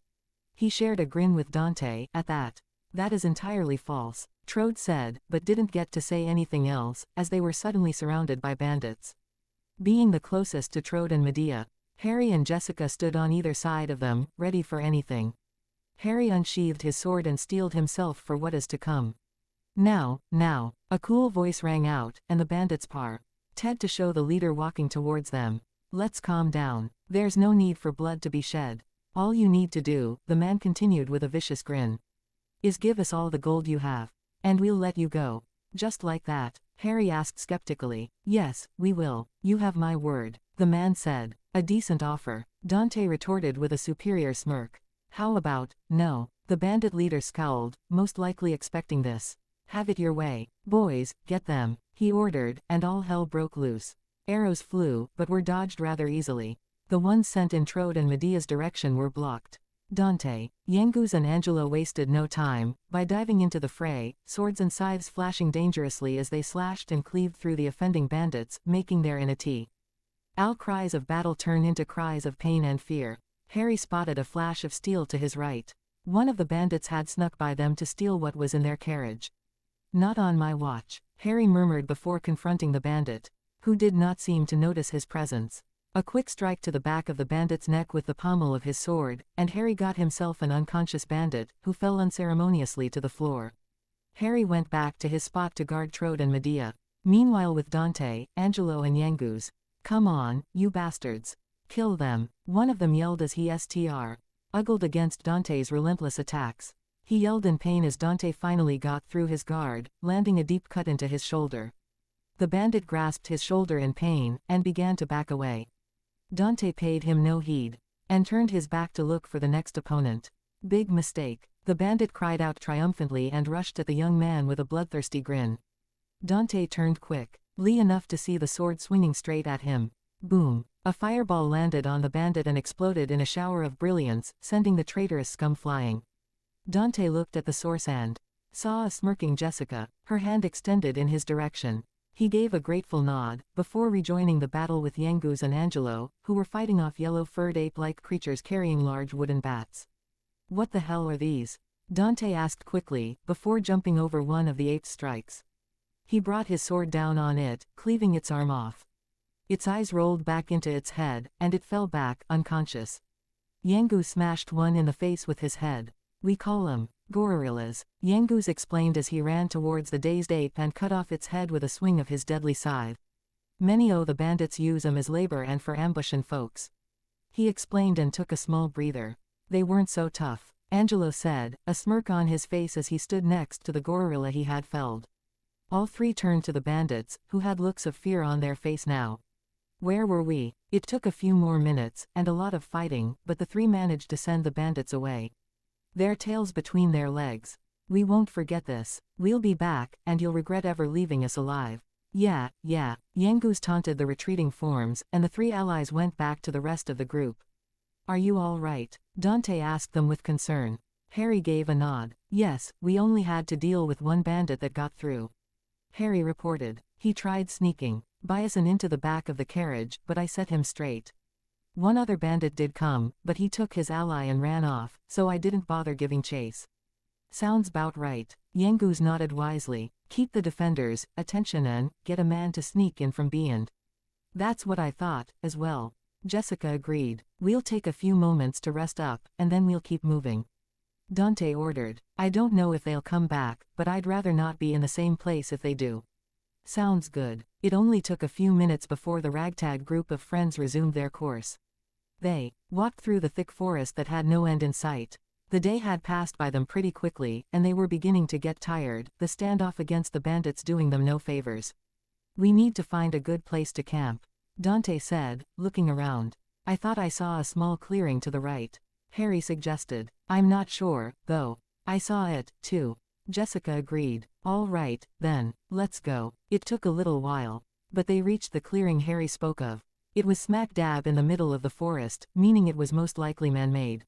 He shared a grin with Dante, at that. That is entirely false, Trode said, but didn't get to say anything else, as they were suddenly surrounded by bandits. Being the closest to Trode and Medea, Harry and Jessica stood on either side of them, ready for anything. Harry unsheathed his sword and steeled himself for what is to come. Now, a cool voice rang out, and the bandits parted to show the leader walking towards them. Let's calm down. There's no need for blood to be shed. All you need to do, the man continued with a vicious grin, is give us all the gold you have, and we'll let you go. Just like that? Harry asked skeptically. Yes, we will. You have my word, the man said. A decent offer, Dante retorted with a superior smirk. How about, no? The bandit leader scowled, most likely expecting this. Have it your way. Boys, get them, he ordered, and all hell broke loose. Arrows flew, but were dodged rather easily. The ones sent in Trode and Medea's direction were blocked. Dante, Yangoose and Angelo wasted no time, by diving into the fray, swords and scythes flashing dangerously as they slashed and cleaved through the offending bandits, making their inity. All cries of battle turn into cries of pain and fear. Harry spotted a flash of steel to his right. One of the bandits had snuck by them to steal what was in their carriage. Not on my watch, Harry murmured before confronting the bandit, who did not seem to notice his presence. A quick strike to the back of the bandit's neck with the pommel of his sword, and Harry got himself an unconscious bandit, who fell unceremoniously to the floor. Harry went back to his spot to guard Trode and Medea. Meanwhile with Dante, Angelo and Yangoose. Come on, you bastards. Kill them, one of them yelled as he ugled against Dante's relentless attacks. He yelled in pain as Dante finally got through his guard, landing a deep cut into his shoulder. The bandit grasped his shoulder in pain, and began to back away. Dante paid him no heed, and turned his back to look for the next opponent. Big mistake, the bandit cried out triumphantly and rushed at the young man with a bloodthirsty grin. Dante turned quickly enough to see the sword swinging straight at him. Boom! A fireball landed on the bandit and exploded in a shower of brilliance, sending the traitorous scum flying. Dante looked at the source and saw a smirking Jessica, her hand extended in his direction. He gave a grateful nod, before rejoining the battle with Yangoose and Angelo, who were fighting off yellow-furred ape-like creatures carrying large wooden bats. What the hell are these? Dante asked quickly, before jumping over one of the ape's strikes. He brought his sword down on it, cleaving its arm off. Its eyes rolled back into its head, and it fell back, unconscious. Yangoose smashed one in the face with his head. We call them gorillas, Yangoose explained as he ran towards the dazed ape and cut off its head with a swing of his deadly scythe. Many o' the bandits use 'em as labor and for ambushin' folks. He explained and took a small breather. They weren't so tough, Angelo said, a smirk on his face as he stood next to the gorilla he had felled. All three turned to the bandits, who had looks of fear on their face now. Where were we? It took a few more minutes, and a lot of fighting, but the three managed to send the bandits away. Their tails between their legs. We won't forget this. We'll be back, and you'll regret ever leaving us alive. Yeah. Yangoose taunted the retreating forms, and the three allies went back to the rest of the group. Are you all right? Dante asked them with concern. Harry gave a nod. Yes, we only had to deal with one bandit that got through. Harry reported. He tried sneaking by us and into the back of the carriage, but I set him straight. One other bandit did come, but he took his ally and ran off, so I didn't bother giving chase. Sounds bout right. Yangoose nodded wisely. Keep the defenders' attention and get a man to sneak in from beyond. That's what I thought, as well. Jessica agreed. We'll take a few moments to rest up, and then we'll keep moving. Dante ordered. I don't know if they'll come back, but I'd rather not be in the same place if they do. Sounds good. It only took a few minutes before the ragtag group of friends resumed their course. They walked through the thick forest that had no end in sight. The day had passed by them pretty quickly, and they were beginning to get tired, the standoff against the bandits doing them no favors. "We need to find a good place to camp," Dante said, looking around. "I thought I saw a small clearing to the right," Harry suggested. "I'm not sure, though." "I saw it, too," Jessica agreed. "All right, then, let's go." It took a little while, but they reached the clearing Harry spoke of. It was smack dab in the middle of the forest, meaning it was most likely man-made.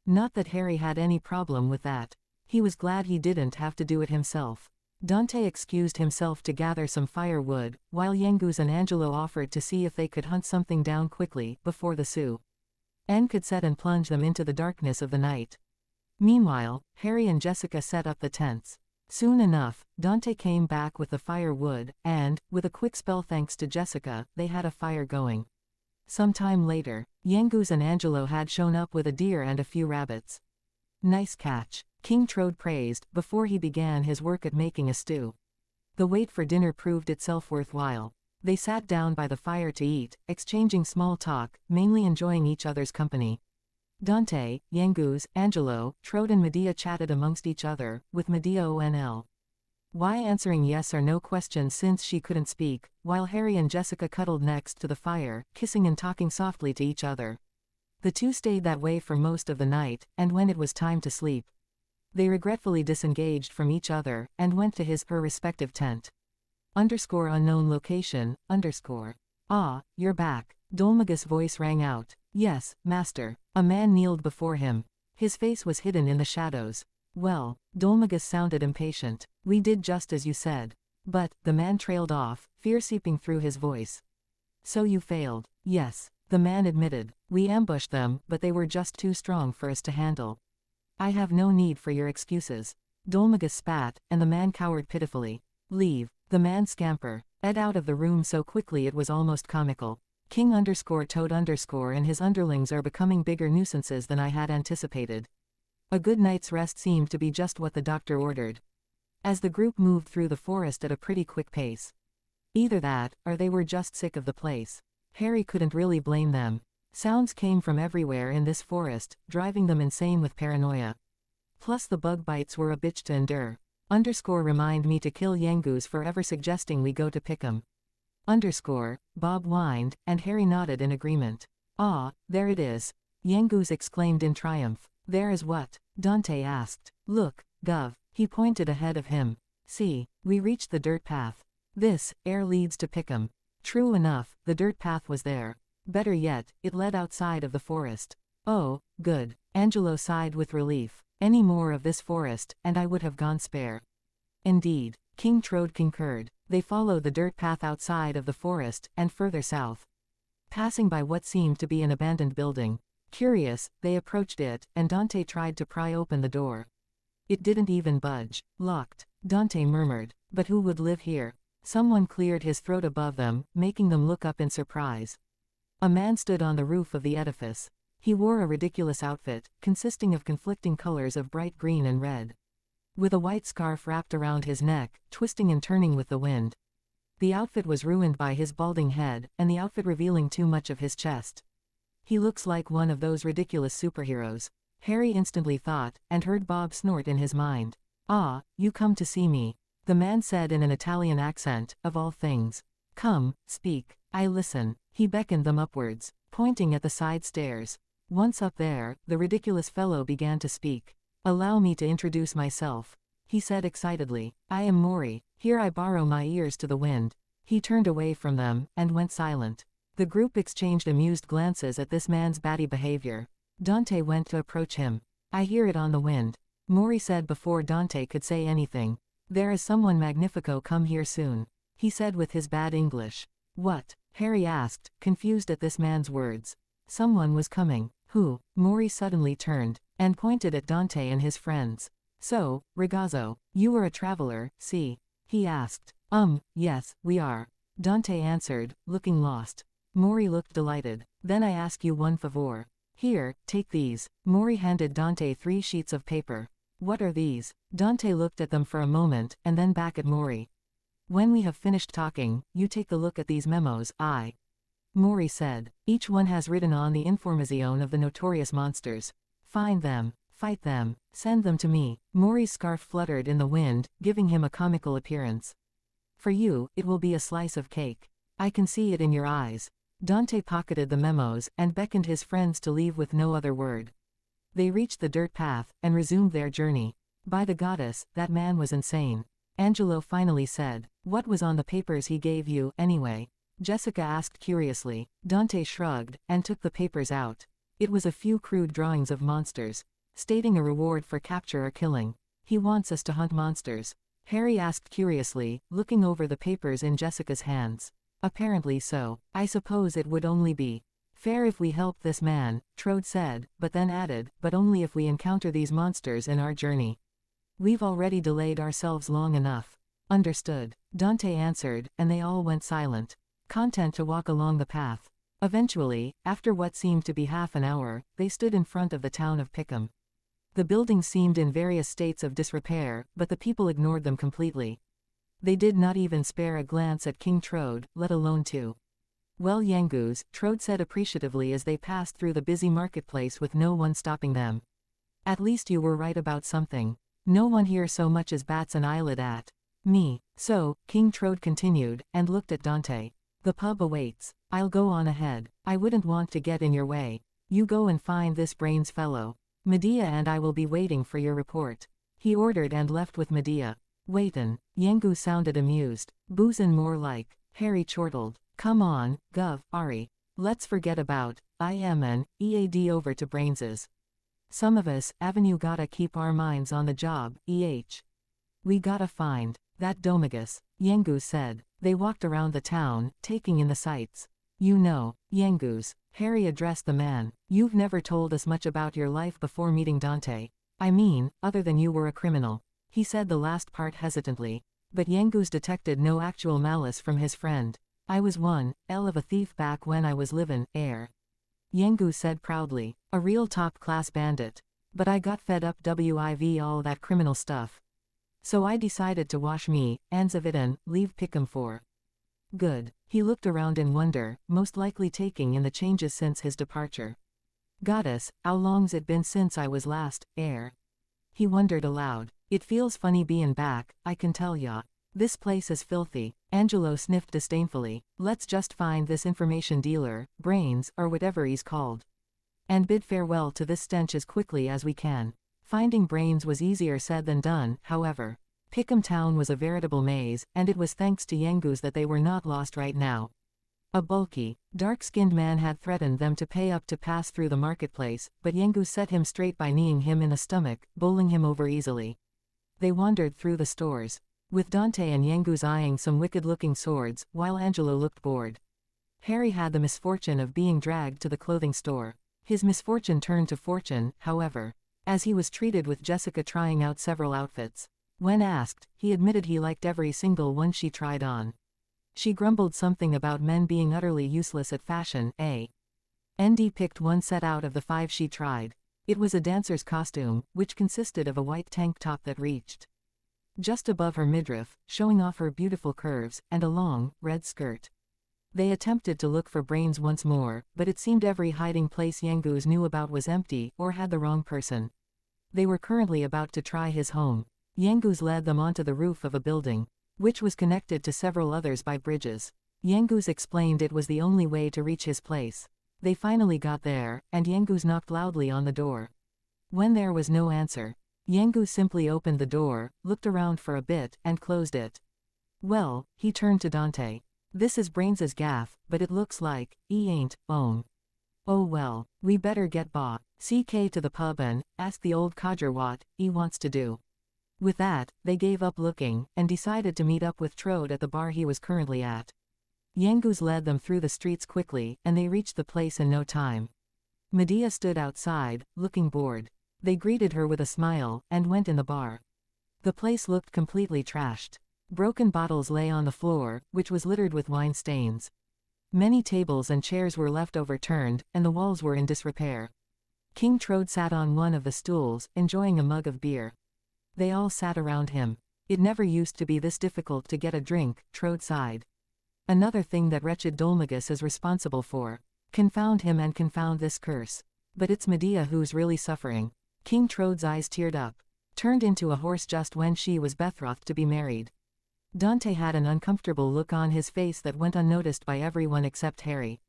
Not that Harry had any problem with that. He was glad he didn't have to do it himself. Dante excused himself to gather some firewood, while Yengus and Angelo offered to see if they could hunt something down quickly, before the Sioux could set and plunge them into the darkness of the night. Meanwhile, Harry and Jessica set up the tents. Soon enough, Dante came back with the firewood, and, with a quick spell thanks to Jessica, they had a fire going. Some time later, Yengus and Angelo had shown up with a deer and a few rabbits. "Nice catch," King Trode praised, before he began his work at making a stew. The wait for dinner proved itself worthwhile. They sat down by the fire to eat, exchanging small talk, mainly enjoying each other's company. Dante, Yengus, Angelo, Trode and Medea chatted amongst each other, with Medea only answering yes or no questions since she couldn't speak, while Harry and Jessica cuddled next to the fire, kissing and talking softly to each other. The two stayed that way for most of the night, and when it was time to sleep, they regretfully disengaged from each other, and went to her respective tent. _unknown location, _ "Ah, you're back." Dolmagus' voice rang out. "Yes, master." A man kneeled before him. His face was hidden in the shadows. "Well," Dolmagus sounded impatient. "We did just as you said." "But," the man trailed off, fear seeping through his voice. "So you failed." "Yes," the man admitted. "We ambushed them, but they were just too strong for us to handle." "I have no need for your excuses." Dolmagus spat, and the man cowered pitifully. "Leave." The man scampered out of the room so quickly it was almost comical. King _Toad_ and his underlings are becoming bigger nuisances than I had anticipated. A good night's rest seemed to be just what the doctor ordered. As the group moved through the forest at a pretty quick pace. Either that, or they were just sick of the place. Harry couldn't really blame them. Sounds came from everywhere in this forest, driving them insane with paranoia. Plus the bug bites were a bitch to endure. Remind me to kill Yengus for ever suggesting we go to pick 'em. Bob whined, and Harry nodded in agreement. "Ah, there it is," Yengus exclaimed in triumph. "There is what?" Dante asked. "Look, Gov." He pointed ahead of him. "See, we reached the dirt path. This air leads to pick 'em." True enough, the dirt path was there. Better yet, it led outside of the forest. "Oh, good." Angelo sighed with relief. "Any more of this forest, and I would have gone spare." "Indeed," King Trode concurred. They followed the dirt path outside of the forest, and further south. Passing by what seemed to be an abandoned building. Curious, they approached it, and Dante tried to pry open the door. It didn't even budge. "Locked," Dante murmured. "But who would live here?" Someone cleared his throat above them, making them look up in surprise. A man stood on the roof of the edifice. He wore a ridiculous outfit, consisting of conflicting colors of bright green and red. With a white scarf wrapped around his neck, twisting and turning with the wind. The outfit was ruined by his balding head, and the outfit revealing too much of his chest. "He looks like one of those ridiculous superheroes," Harry instantly thought, and heard Bob snort in his mind. "Ah, you come to see me," the man said in an Italian accent, of all things. "Come, speak. I listen." He beckoned them upwards, pointing at the side stairs. Once up there, the ridiculous fellow began to speak. "Allow me to introduce myself," he said excitedly. "I am Mori. Here I borrow my ears to the wind." He turned away from them, and went silent. The group exchanged amused glances at this man's batty behavior. Dante went to approach him. "I hear it on the wind," Mori said before Dante could say anything. "There is someone magnifico come here soon," he said with his bad English. "What?" Harry asked, confused at this man's words. Someone was coming. Who? Mori suddenly turned, and pointed at Dante and his friends. "So, ragazzo, you are a traveler, see?" he asked. Yes, we are," Dante answered, looking lost. Mori looked delighted. "Then I ask you one favor. Here, take these." Mori handed Dante 3 sheets of paper. "What are these?" Dante looked at them for a moment, and then back at Mori. When we have finished talking, you take a look at these memos. Mori said. Each one has written on the information of the notorious monsters. Find them, fight them, send them to me. Mori's scarf fluttered in the wind, giving him a comical appearance. For you, it will be a slice of cake. I can see it in your eyes. Dante pocketed the memos and beckoned his friends to leave with no other word. They reached the dirt path and resumed their journey. By the goddess, that man was insane. Angelo finally said. What was on the papers he gave you, anyway? Jessica asked curiously. Dante shrugged and took the papers out. It was a few crude drawings of monsters, stating a reward for capture or killing. He wants us to hunt monsters. Harry asked curiously, looking over the papers in Jessica's hands. Apparently so. I suppose it would only be fair if we helped this man, Trode said, but then added, but only if we encounter these monsters in our journey. We've already delayed ourselves long enough. Understood. Dante answered, and they all went silent, content to walk along the path. Eventually, after what seemed to be half an hour, they stood in front of the town of Pickham. The buildings seemed in various states of disrepair, but the people ignored them completely. They did not even spare a glance at King Trode, let alone two. Well, Yangoos, Trode said appreciatively as they passed through the busy marketplace with no one stopping them. At least you were right about something. No one here so much as bats an eyelid at me. So, King Trode continued, and looked at Dante. The pub awaits. I'll go on ahead. I wouldn't want to get in your way. You go and find this brains fellow. Medea and I will be waiting for your report. He ordered and left with Medea. Waitin'. Yengu sounded amused. Boozin' more like. Harry chortled. Come on, Gov, Ari. Let's forget about IM and EAD over to Brains's. Some of us, Avenue gotta keep our minds on the job, We gotta find that Domagus, Yengu said. They walked around the town, taking in the sights. You know, Yengus, Harry addressed the man. You've never told us much about your life before meeting Dante. I mean, other than you were a criminal. He said the last part hesitantly. But Yengus detected no actual malice from his friend. I was one of a thief back when I was livin' Yengus said proudly. A real top-class bandit. But I got fed up with all that criminal stuff. So I decided to wash me hands of it and leave Pickham for good. He looked around in wonder, most likely taking in the changes since his departure. Goddess, how long's it been since I was last He wondered aloud. It feels funny bein' back, I can tell ya. This place is filthy. Angelo sniffed disdainfully. Let's just find this information dealer, Brains, or whatever he's called, and bid farewell to this stench as quickly as we can. Finding Brains was easier said than done, however. Pickham Town was a veritable maze, and it was thanks to Yengus that they were not lost right now. A bulky, dark-skinned man had threatened them to pay up to pass through the marketplace, but Yengus set him straight by kneeing him in the stomach, bowling him over easily. They wandered through the stores, with Dante and Yengus eyeing some wicked-looking swords, while Angelo looked bored. Harry had the misfortune of being dragged to the clothing store. His misfortune turned to fortune, however, as he was treated with Jessica trying out several outfits. When asked, he admitted he liked every single one she tried on. She grumbled something about men being utterly useless at fashion, ND picked one set out of the 5 she tried. It was a dancer's costume, which consisted of a white tank top that reached just above her midriff, showing off her beautiful curves, and a long, red skirt. They attempted to look for Brains once more, but it seemed every hiding place Yengus knew about was empty, or had the wrong person. They were currently about to try his home. Yengus led them onto the roof of a building, which was connected to several others by bridges. Yengus explained it was the only way to reach his place. They finally got there, and Yengus knocked loudly on the door. When there was no answer, Yengus simply opened the door, looked around for a bit, and closed it. Well, he turned to Dante. This is Brains's gaff, but it looks like he ain't own. Oh well, we better get CK to the pub and ask the old codger what he wants to do. With that, they gave up looking, and decided to meet up with Trode at the bar he was currently at. Yengus led them through the streets quickly, and they reached the place in no time. Medea stood outside, looking bored. They greeted her with a smile, and went in the bar. The place looked completely trashed. Broken bottles lay on the floor, which was littered with wine stains. Many tables and chairs were left overturned, and the walls were in disrepair. King Trode sat on one of the stools, enjoying a mug of beer. They all sat around him. It never used to be this difficult to get a drink, Trode sighed. Another thing that wretched Dolmagus is responsible for. Confound him and confound this curse. But it's Medea who's really suffering. King Trode's eyes teared up. Turned into a horse just when she was betrothed to be married. Dante had an uncomfortable look on his face that went unnoticed by everyone except Harry.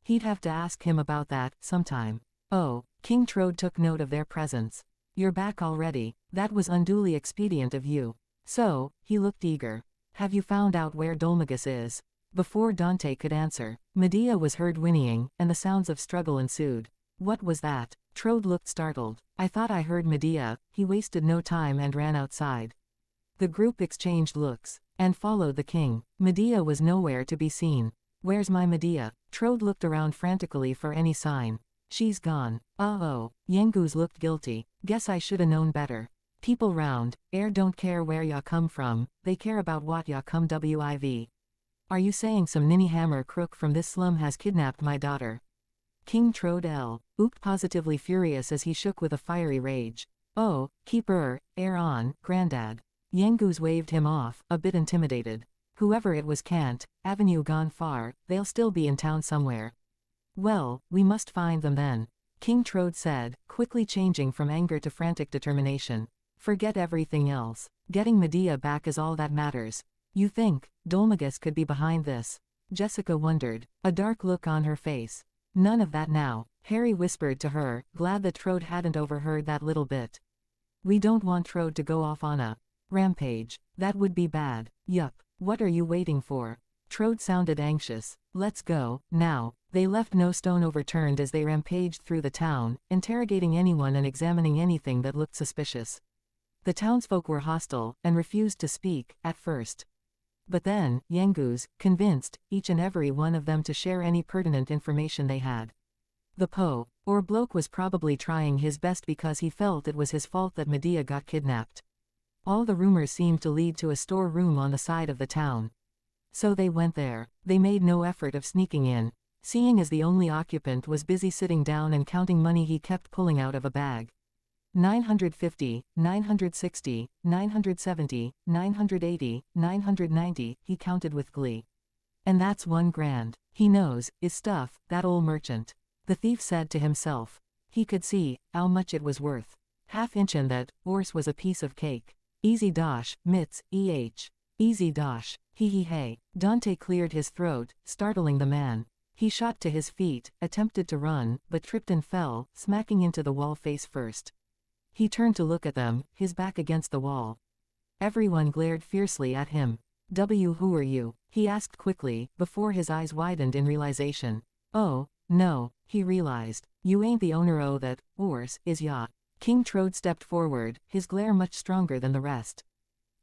He'd have to ask him about that, sometime. Oh, King Trode took note of their presence. You're back already. That was unduly expedient of you. So, he looked eager. Have you found out where Dolmagus is? Before Dante could answer, Medea was heard whinnying, and the sounds of struggle ensued. What was that? Trode looked startled. I thought I heard Medea. He wasted no time and ran outside. The group exchanged looks, and followed the king. Medea was nowhere to be seen. Where's my Medea? Trode looked around frantically for any sign. She's gone. Uh-oh. Yenguz looked guilty. Guess I shoulda known better. People round, don't care where ya come from, they care about what ya come with. Are you saying some ninny hammer crook from this slum has kidnapped my daughter? King Trode ooped positively furious as he shook with a fiery rage. Oh, keep on, Grandad. Yenguz waved him off, a bit intimidated. Whoever it was can't, Avenue gone far, they'll still be in town somewhere. Well, we must find them then, King Trode said, quickly changing from anger to frantic determination. Forget everything else. Getting Medea back is all that matters. You think Dolmagus could be behind this? Jessica wondered, a dark look on her face. None of that now, Harry whispered to her, glad that Trode hadn't overheard that little bit. We don't want Trode to go off on a rampage. That would be bad. Yup. What are you waiting for? Trode sounded anxious. Let's go, now. They left no stone overturned as they rampaged through the town, interrogating anyone and examining anything that looked suspicious. The townsfolk were hostile, and refused to speak, at first. But then, Yenguz, convinced, each and every one of them to share any pertinent information they had. The or bloke was probably trying his best because he felt it was his fault that Medea got kidnapped. All the rumors seemed to lead to a storeroom on the side of the town. So they went there. They made no effort of sneaking in, seeing as the only occupant was busy sitting down and counting money he kept pulling out of a bag. 950, 960, 970, 980, 990, he counted with glee. And that's $1,000. He knows, is stuff, that old merchant. The thief said to himself. He could see how much it was worth. Half-inch and that, horse was a piece of cake. Easy dosh, mitts, Easy dosh, hey. Dante cleared his throat, startling the man. He shot to his feet, attempted to run, but tripped and fell, smacking into the wall face first. He turned to look at them, his back against the wall. Everyone glared fiercely at him. Who are you? He asked quickly, before his eyes widened in realization. Oh, no, he realized. You ain't the owner o' that horse, is ya? King Trode stepped forward, his glare much stronger than the rest.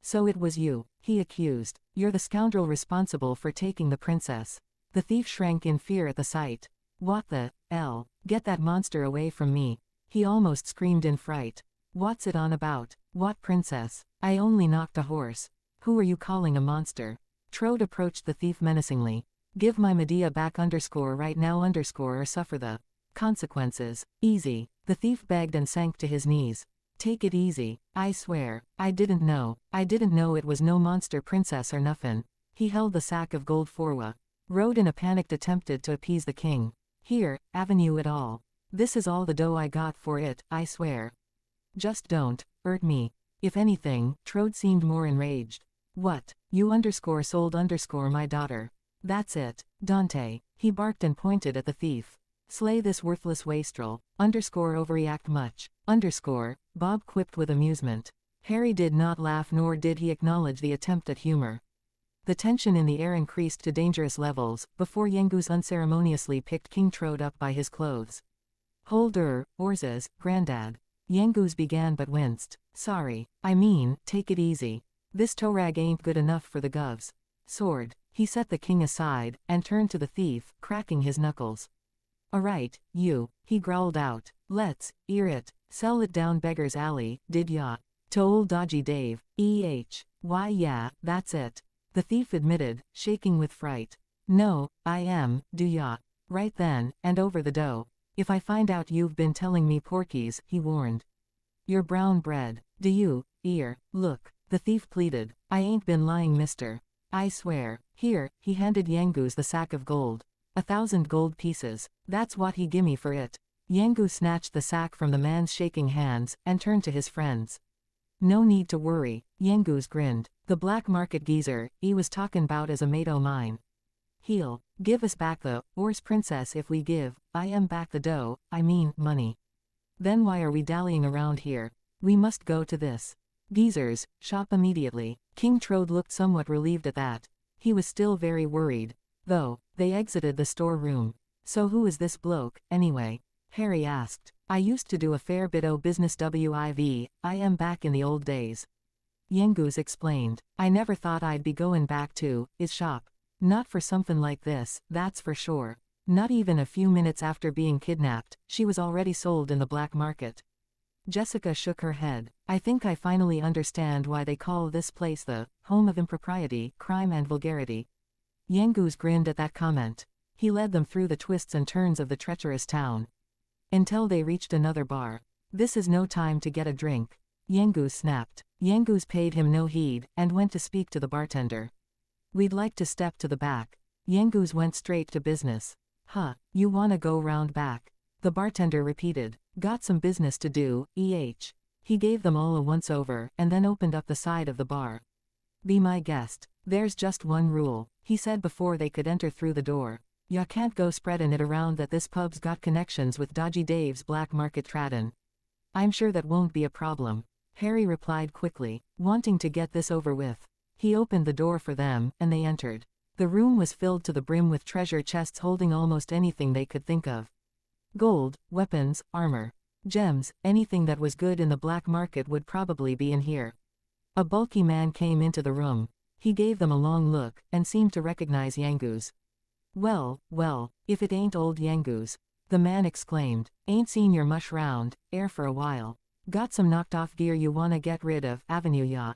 So it was you, he accused. You're the scoundrel responsible for taking the princess. The thief shrank in fear at the sight. What the hell? Get that monster away from me. He almost screamed in fright. What's it on about? What princess? I only knocked a horse. Who are you calling a monster? Trode approached the thief menacingly. Give my Medea back right now or suffer the consequences. Easy. The thief begged and sank to his knees. Take it easy. I swear. I didn't know it was no monster princess or nuffin. He held the sack of gold forwa. Rode in a panicked attempted to appease the king. Here, Avenue it all. This is all the dough I got for it, I swear. Just don't hurt me. If anything, Trode seemed more enraged. What? You sold my daughter. That's it, Dante. He barked and pointed at the thief. Slay this worthless wastrel. Overreact much. Bob quipped with amusement. Harry did not laugh nor did he acknowledge the attempt at humor. The tension in the air increased to dangerous levels, before Yenguz unceremoniously picked King Trode up by his clothes. Hold Orzes, Grandad. Yenguz began but winced. Sorry, take it easy. This torag ain't good enough for the govs. Sword. He set the king aside, and turned to the thief, cracking his knuckles. Alright, you, he growled out. Let's ear it. Sell it down Beggar's Alley, did ya? To old Dodgy Dave, Why yeah, that's it. The thief admitted, shaking with fright. No, do ya? Right then, and over the dough. If I find out you've been telling me porkies, he warned. You're brown bread. Do you, look. The thief pleaded. I ain't been lying, mister. I swear. Here, he handed Yangus the sack of gold. 1,000 gold pieces. That's what he gimme for it. Yangus snatched the sack from the man's shaking hands, and turned to his friends. No need to worry, Yangus grinned. The black market geezer, he was talkin' about as a mate o' mine. He'll give us back the horse princess if we give, I am back the dough, I mean, money. Then why are we dallying around here? We must go to this geezer's shop immediately. King Trode looked somewhat relieved at that. He was still very worried. Though, they exited the storeroom. So who is this bloke, anyway? Harry asked. I used to do a fair bit o' business I am back in the old days. Yangus explained. I never thought I'd be goin' back to his shop. Not for something like this, that's for sure. Not even a few minutes after being kidnapped, she was already sold in the black market. Jessica shook her head. I think I finally understand why they call this place the home of impropriety, crime and vulgarity. Yangus grinned at that comment. He led them through the twists and turns of the treacherous town. Until they reached another bar. This is no time to get a drink. Yangus snapped. Yangus paid him no heed, and went to speak to the bartender. We'd like to step to the back. Yangus went straight to business. Huh, you wanna go round back? The bartender repeated. Got some business to do, He gave them all a once-over, and then opened up the side of the bar. Be my guest. There's just one rule, he said before they could enter through the door. Ya can't go spreadin' it around that this pub's got connections with Dodgy Dave's black market tradin'. I'm sure that won't be a problem, Harry replied quickly, wanting to get this over with. He opened the door for them, and they entered. The room was filled to the brim with treasure chests holding almost anything they could think of. Gold, weapons, armor, gems, anything that was good in the black market would probably be in here. A bulky man came into the room. He gave them a long look, and seemed to recognize Yangus. Well, well, if it ain't old Yangus, the man exclaimed. Ain't seen your mush round, air for a while. Got some knocked off gear you wanna get rid of, avenue ya?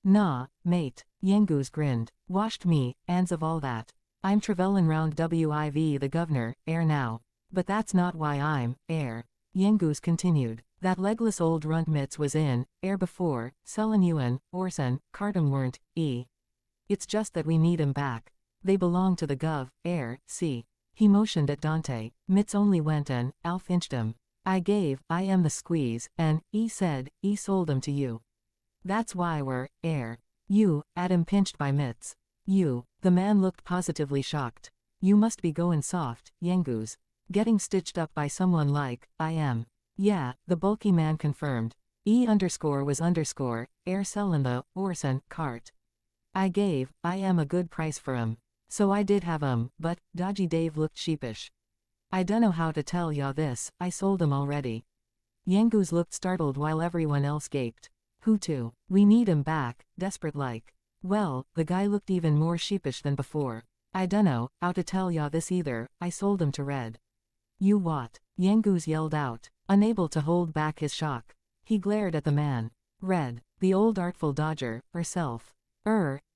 Nah, mate, Yangus grinned. Washed me, ands of all that. I'm travellin' round WIV the governor, air now. But that's not why I'm, air. Yangus continued. That legless old runt Mitz was in, air before, sellin' you an Orson, Cardam weren't, It's just that we need 'em back. They belong to the gov, air, see. He motioned at Dante. Mitz only went an, Alf inched 'em. I am the squeeze, and, said, sold 'em to you. That's why we're, air. You, Adam pinched by Mitz. You, the man looked positively shocked. You must be goin' soft, Yangus. Getting stitched up by someone like, I am. Yeah, the bulky man confirmed. Was air sellin' the, Orson, cart. I am a good price for 'em. So I did have 'em, but, Dodgy Dave looked sheepish. I dunno how to tell ya this, I sold 'em already. Yangus looked startled while everyone else gaped. Who to? We need 'em back, desperate like. Well, the guy looked even more sheepish than before. I dunno how to tell ya this either, I sold 'em to Red. You what? Yangus yelled out, unable to hold back his shock. He glared at the man. Red, the old artful dodger, herself.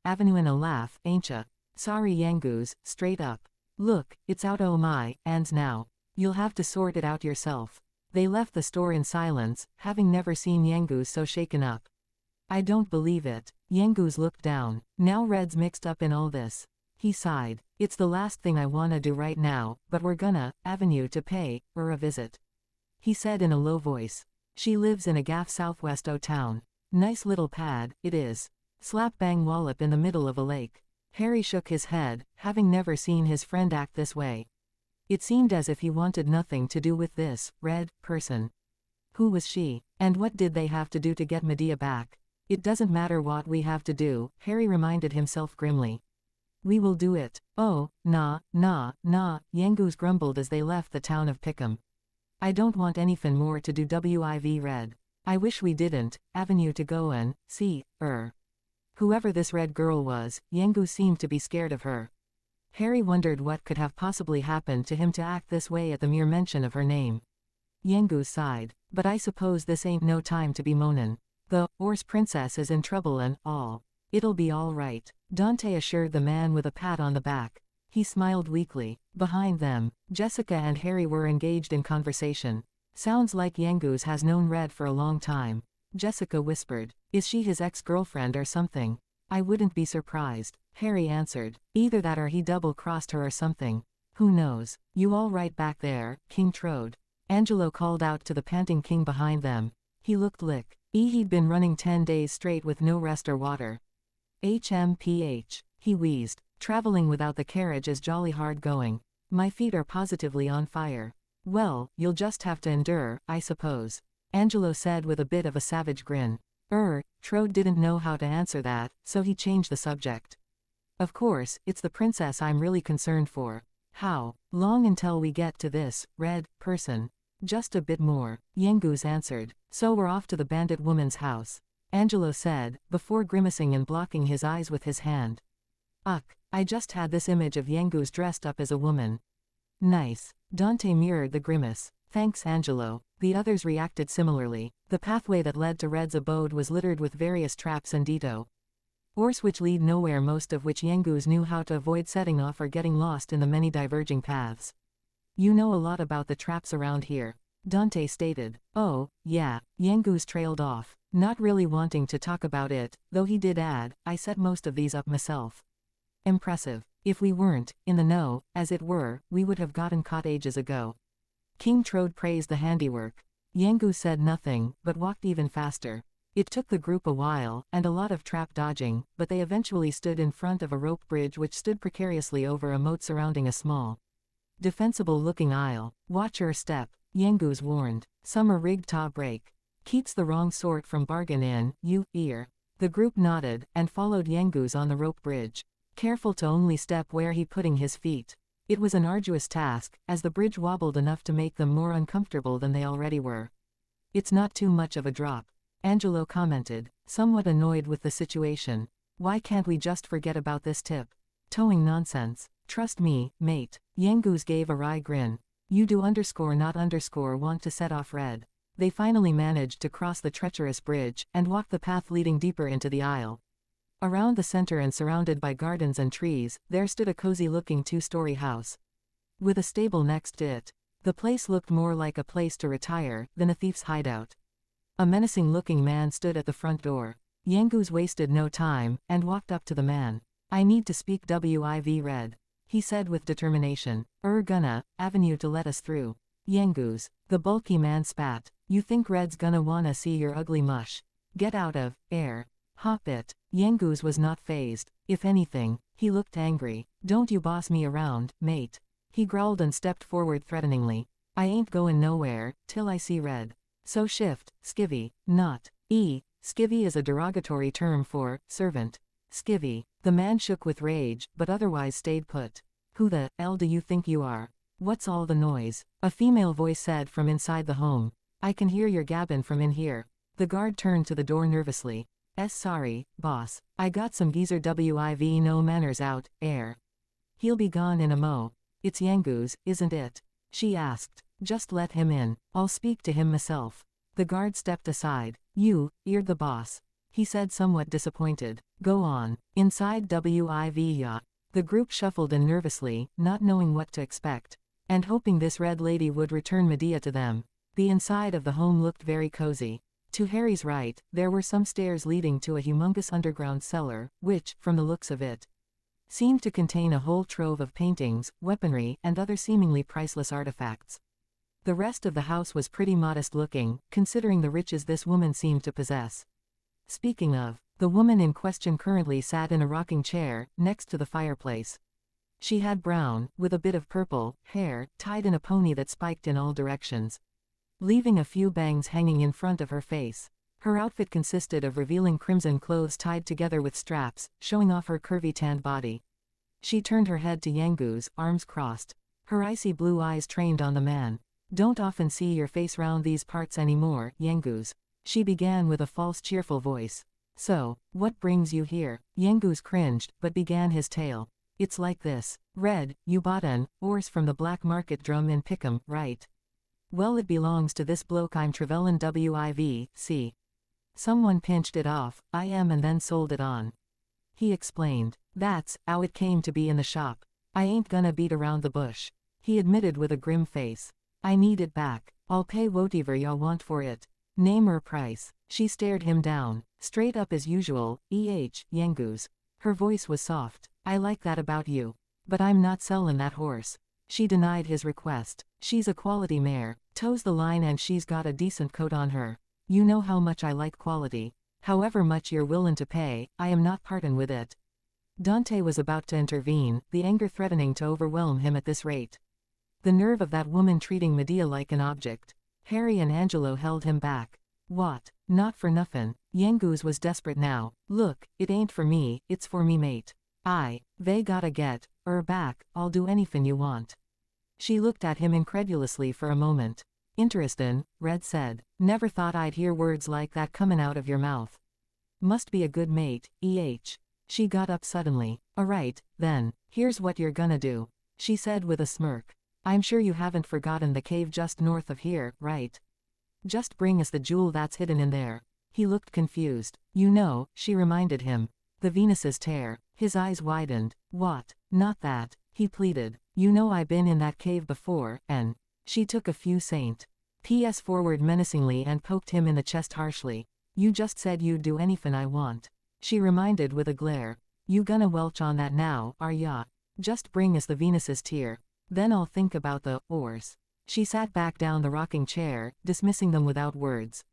Avenueing a laugh, ain't ya? Sorry Yangus, straight up. Look, it's out o' my hands now. You'll have to sort it out yourself. They left the store in silence, having never seen Yangus so shaken up. I don't believe it. Yangus looked down. Now Red's mixed up in all this. He sighed. It's the last thing I wanna do right now, but we're gonna, avenue to pay, a visit. He said in a low voice. She lives in a gaff southwest o' town. Nice little pad, it is. Slap bang wallop in the middle of a lake. Harry shook his head, having never seen his friend act this way. It seemed as if he wanted nothing to do with this, Red, person. Who was she? And what did they have to do to get Medea back? It doesn't matter what we have to do, Harry reminded himself grimly. We will do it. Oh, nah, Yangus grumbled as they left the town of Pickham. I don't want anyfin more to do WIV Red. I wish we didn't, avenue to go and, see, Whoever this red girl was, Yangus seemed to be scared of her. Harry wondered what could have possibly happened to him to act this way at the mere mention of her name. Yangus sighed. But I suppose this ain't no time to be moanin'. The horse princess is in trouble and all. It'll be all right, Dante assured the man with a pat on the back. He smiled weakly. Behind them, Jessica and Harry were engaged in conversation. Sounds like Yangus has known Red for a long time. Jessica whispered. Is she his ex-girlfriend or something? I wouldn't be surprised, Harry answered. Either that or he double-crossed her or something. Who knows? You all right back there, King Trode? Angelo called out to the panting king behind them. He looked he'd been running 10 days straight with no rest or water. HMPH, he wheezed. Traveling without the carriage is jolly hard going. My feet are positively on fire. Well, you'll just have to endure, I suppose, Angelo said with a bit of a savage grin. Trode didn't know how to answer that, so he changed the subject. Of course, it's the princess I'm really concerned for. How long until we get to this red person? Just a bit more, Yengus answered. So we're off to the bandit woman's house, Angelo said, before grimacing and blocking his eyes with his hand. I just had this image of Yengus dressed up as a woman. Nice. Dante mirrored the grimace. Thanks, Angelo. The others reacted similarly. The pathway that led to Red's abode was littered with various traps and detours which lead nowhere, most of which Yengus knew how to avoid setting off or getting lost in the many diverging paths. You know a lot about the traps around here, Dante stated. Oh, yeah, Yengus trailed off, not really wanting to talk about it, though he did add, I set most of these up myself. Impressive. If we weren't in the know, as it were, we would have gotten caught ages ago. King Trode praised the handiwork. Yengus said nothing, but walked even faster. It took the group a while, and a lot of trap dodging, but they eventually stood in front of a rope bridge which stood precariously over a moat surrounding a small, defensible-looking isle. Watch your step, Yengus warned. Some are rigged to break. Keats the wrong sort from bargain in, you ear. The group nodded, and followed Yengus on the rope bridge, careful to only step where he putting his feet. It was an arduous task, as the bridge wobbled enough to make them more uncomfortable than they already were. It's not too much of a drop, Angelo commented, somewhat annoyed with the situation. Why can't we just forget about this tip? Towing nonsense. Trust me, mate. Yengus gave a wry grin. You do not want to set off Red. They finally managed to cross the treacherous bridge, and walked the path leading deeper into the isle. Around the center and surrounded by gardens and trees, there stood a cozy-looking 2-story house, with a stable next to it. The place looked more like a place to retire than a thief's hideout. A menacing-looking man stood at the front door. Yengus wasted no time, and walked up to the man. I need to speak with Red, he said with determination. Gonna, avenue to let us through. Yengus, the bulky man spat. You think Red's gonna wanna see your ugly mush? Get out of air. Hop it. Yengus was not fazed. If anything, he looked angry. Don't you boss me around, mate. He growled and stepped forward threateningly. I ain't going nowhere, till I see Red. So shift, skivvy, not. Skivvy is a derogatory term for servant. Skivvy. The man shook with rage, but otherwise stayed put. Who the hell do you think you are? What's all the noise? A female voice said from inside the home. I can hear your gabbin' from in here. The guard turned to the door nervously. Sorry, boss. I got some geezer with no manners out, air. He'll be gone in a mo. It's Yengus, isn't it? She asked. Just let him in. I'll speak to him myself. The guard stepped aside. You, eared the boss, he said somewhat disappointed. Go on. Inside ya. The group shuffled in nervously, not knowing what to expect, and hoping this Red lady would return Medea to them. The inside of the home looked very cozy. To Harry's right, there were some stairs leading to a humongous underground cellar, which, from the looks of it, seemed to contain a whole trove of paintings, weaponry, and other seemingly priceless artifacts. The rest of the house was pretty modest looking, considering the riches this woman seemed to possess. Speaking of, the woman in question currently sat in a rocking chair, next to the fireplace. She had brown, with a bit of purple, hair, tied in a pony that spiked in all directions, leaving a few bangs hanging in front of her face. Her outfit consisted of revealing crimson clothes tied together with straps, showing off her curvy tanned body. She turned her head to Yengus, arms crossed. Her icy blue eyes trained on the man. Don't often see your face round these parts anymore, Yengus. She began with a false cheerful voice. So, what brings you here? Yengus cringed, but began his tale. It's like this. Red, you bought an horse from the black market drum in Pickham, right? Well, it belongs to this bloke I'm Trevelyan see. Someone pinched it off, and then sold it on. He explained. That's how it came to be in the shop. I ain't gonna beat around the bush, he admitted with a grim face. I need it back. I'll pay whatever y'all want for it. Name or price. She stared him down, straight up as usual. Yangus. Her voice was soft. I like that about you. But I'm not sellin' that horse. She denied his request. She's a quality mare, toes the line, and she's got a decent coat on her. You know how much I like quality. However much you're willin' to pay, I am not partin' with it. Dante was about to intervene, the anger threatening to overwhelm him at this rate. The nerve of that woman treating Medea like an object. Harry and Angelo held him back. What? Not for nuffin'. Yangus was desperate now. Look, it ain't for me, it's for me mate. They gotta get back, I'll do anyfin' you want. She looked at him incredulously for a moment. Interestin', Red said. Never thought I'd hear words like that comin' out of your mouth. Must be a good mate, She got up suddenly. Alright, then, here's what you're gonna do, she said with a smirk. I'm sure you haven't forgotten the cave just north of here, right? Just bring us the jewel that's hidden in there. He looked confused. You know, she reminded him. The Venus's tear. His eyes widened. What? Not that, he pleaded. You know I been in that cave before, and she took a few P.S. forward menacingly and poked him in the chest harshly. You just said you'd do anyfin' I want. She reminded with a glare. You gonna welch on that now, are ya? Just bring us the Venus's tear. Then I'll think about the oars. She sat back down the rocking chair, dismissing them without words.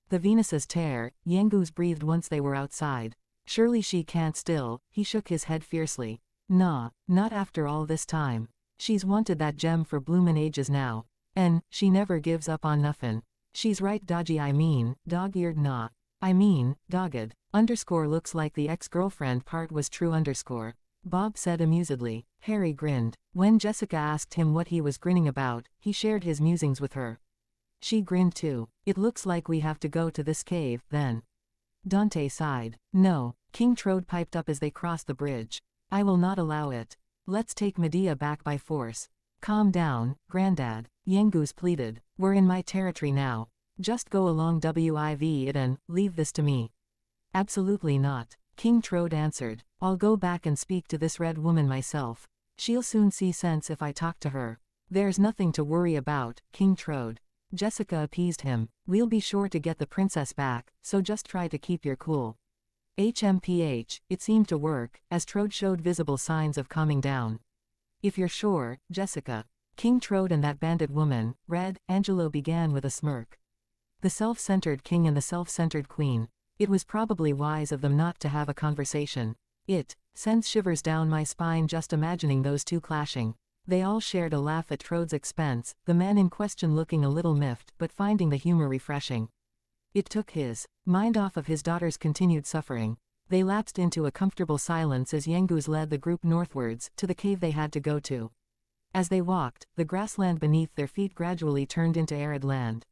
The Venus's tear, Yangus breathed once they were outside. Surely she can't still, he shook his head fiercely. Nah, not after all this time. She's wanted that gem for bloomin' ages now. And she never gives up on nuffin'. She's right dodgy, I mean, dog-eared nah. I mean, dogged. Looks like the ex-girlfriend part was true underscore. Bob said amusedly. Harry grinned. When Jessica asked him what he was grinning about, he shared his musings with her. She grinned too. It looks like we have to go to this cave, then. Dante sighed. No, King Trode piped up as they crossed the bridge. I will not allow it. Let's take Medea back by force. Calm down, Grandad, Yangus pleaded. We're in my territory now. Just go along with it and leave this to me. Absolutely not, King Trode answered. I'll go back and speak to this red woman myself. She'll soon see sense if I talk to her. There's nothing to worry about, King Trode. Jessica appeased him. We'll be sure to get the princess back, so just try to keep your cool. HMPH, it seemed to work, as Trode showed visible signs of calming down. If you're sure, Jessica. King Trode and that bandit woman, Red, Angelo began with a smirk. The self-centered king and the self-centered queen. It was probably wise of them not to have a conversation. It sends shivers down my spine just imagining those two clashing. They all shared a laugh at Trode's expense, the man in question looking a little miffed but finding the humor refreshing. It took his mind off of his daughter's continued suffering. They lapsed into a comfortable silence as Yangus led the group northwards, to the cave they had to go to. As they walked, the grassland beneath their feet gradually turned into arid land.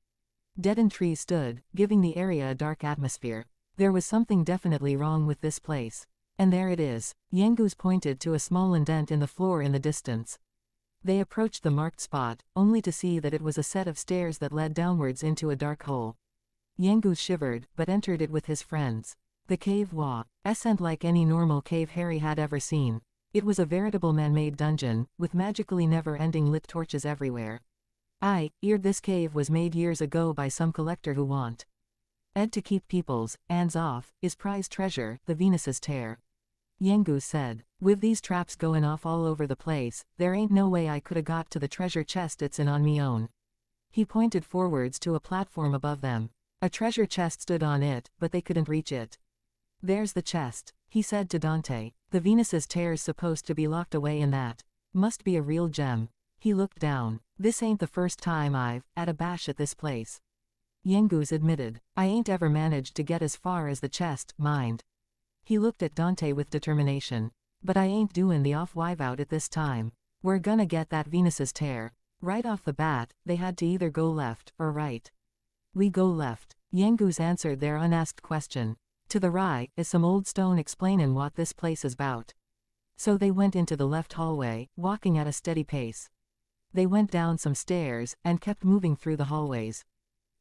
Deadened trees stood, giving the area a dark atmosphere. There was something definitely wrong with this place. And there it is. Yangus pointed to a small indent in the floor in the distance. They approached the marked spot, only to see that it was a set of stairs that led downwards into a dark hole. Yangus shivered, but entered it with his friends. The cave wasn't like any normal cave Harry had ever seen. It was a veritable man-made dungeon, with magically never-ending lit torches everywhere. This cave was made years ago by some collector who wanted to keep people's hands off his prized treasure, the Venus's tear. Yangus said, with these traps goin' off all over the place, there ain't no way I coulda got to the treasure chest it's in on me own. He pointed forwards to a platform above them. A treasure chest stood on it, but they couldn't reach it. There's the chest, he said to Dante. The Venus's tear's supposed to be locked away in that. Must be a real gem. He looked down. This ain't the first time I've had a bash at this place. Yangus admitted. I ain't ever managed to get as far as the chest, mind. He looked at Dante with determination. But I ain't doin' the off-wive-out at this time. We're gonna get that Venus's tear. Right off the bat, they had to either go left or right. We go left. Yangus answered their unasked question. To the right is some old stone explainin' what this place is bout. So they went into the left hallway, walking at a steady pace. They went down some stairs, and kept moving through the hallways.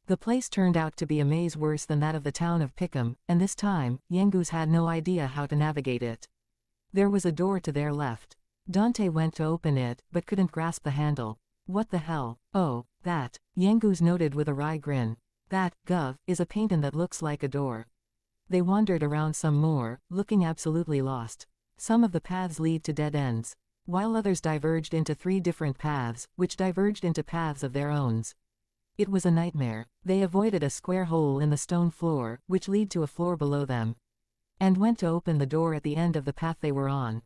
The place turned out to be a maze worse than that of the town of Pickham, and this time, Yangus had no idea how to navigate it. There was a door to their left. Dante went to open it, but couldn't grasp the handle. What the hell? Oh, that. Yangus noted with a wry grin. That, gov, is a painting that looks like a door. They wandered around some more, looking absolutely lost. Some of the paths lead to dead ends, while others diverged into 3 different paths, which diverged into paths of their own. It was a nightmare. They avoided a square hole in the stone floor, which led to a floor below them, and went to open the door at the end of the path they were on.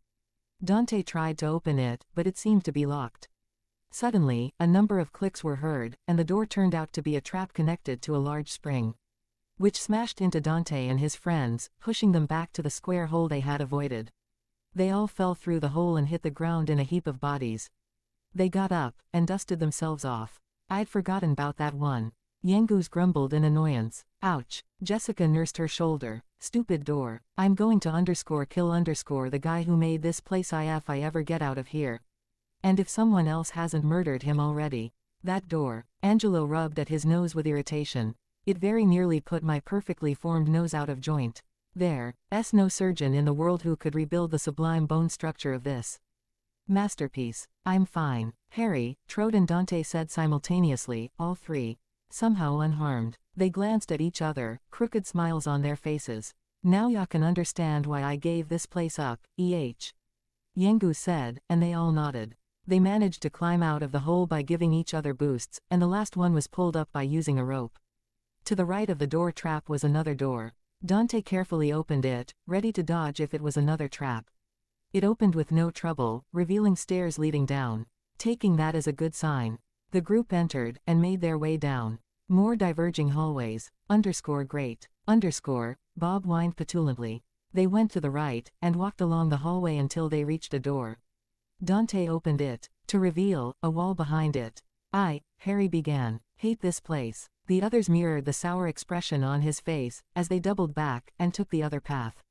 Dante tried to open it, but it seemed to be locked. Suddenly, a number of clicks were heard, and the door turned out to be a trap connected to a large spring, which smashed into Dante and his friends, pushing them back to the square hole they had avoided. They all fell through the hole and hit the ground in a heap of bodies. They got up, and dusted themselves off. I'd forgotten about that one. Yengus grumbled in annoyance. Ouch. Jessica nursed her shoulder. Stupid door. I'm going to kill the guy who made this place if I ever get out of here. And if someone else hasn't murdered him already. That door. Angelo rubbed at his nose with irritation. It very nearly put my perfectly formed nose out of joint. There's no surgeon in the world who could rebuild the sublime bone structure of this masterpiece. I'm fine. Harry, Trode and Dante said simultaneously, all 3. Somehow unharmed. They glanced at each other, crooked smiles on their faces. Now ya can understand why I gave this place up, Yengu said, and they all nodded. They managed to climb out of the hole by giving each other boosts, and the last one was pulled up by using a rope. To the right of the door trap was another door. Dante carefully opened it, ready to dodge if it was another trap. It opened with no trouble, revealing stairs leading down. Taking that as a good sign, the group entered, and made their way down. More diverging hallways. Great. Bob whined petulantly. They went to the right, and walked along the hallway until they reached a door. Dante opened it, to reveal a wall behind it. Harry began. Hate this place. The others mirrored the sour expression on his face, as they doubled back, and took the other path.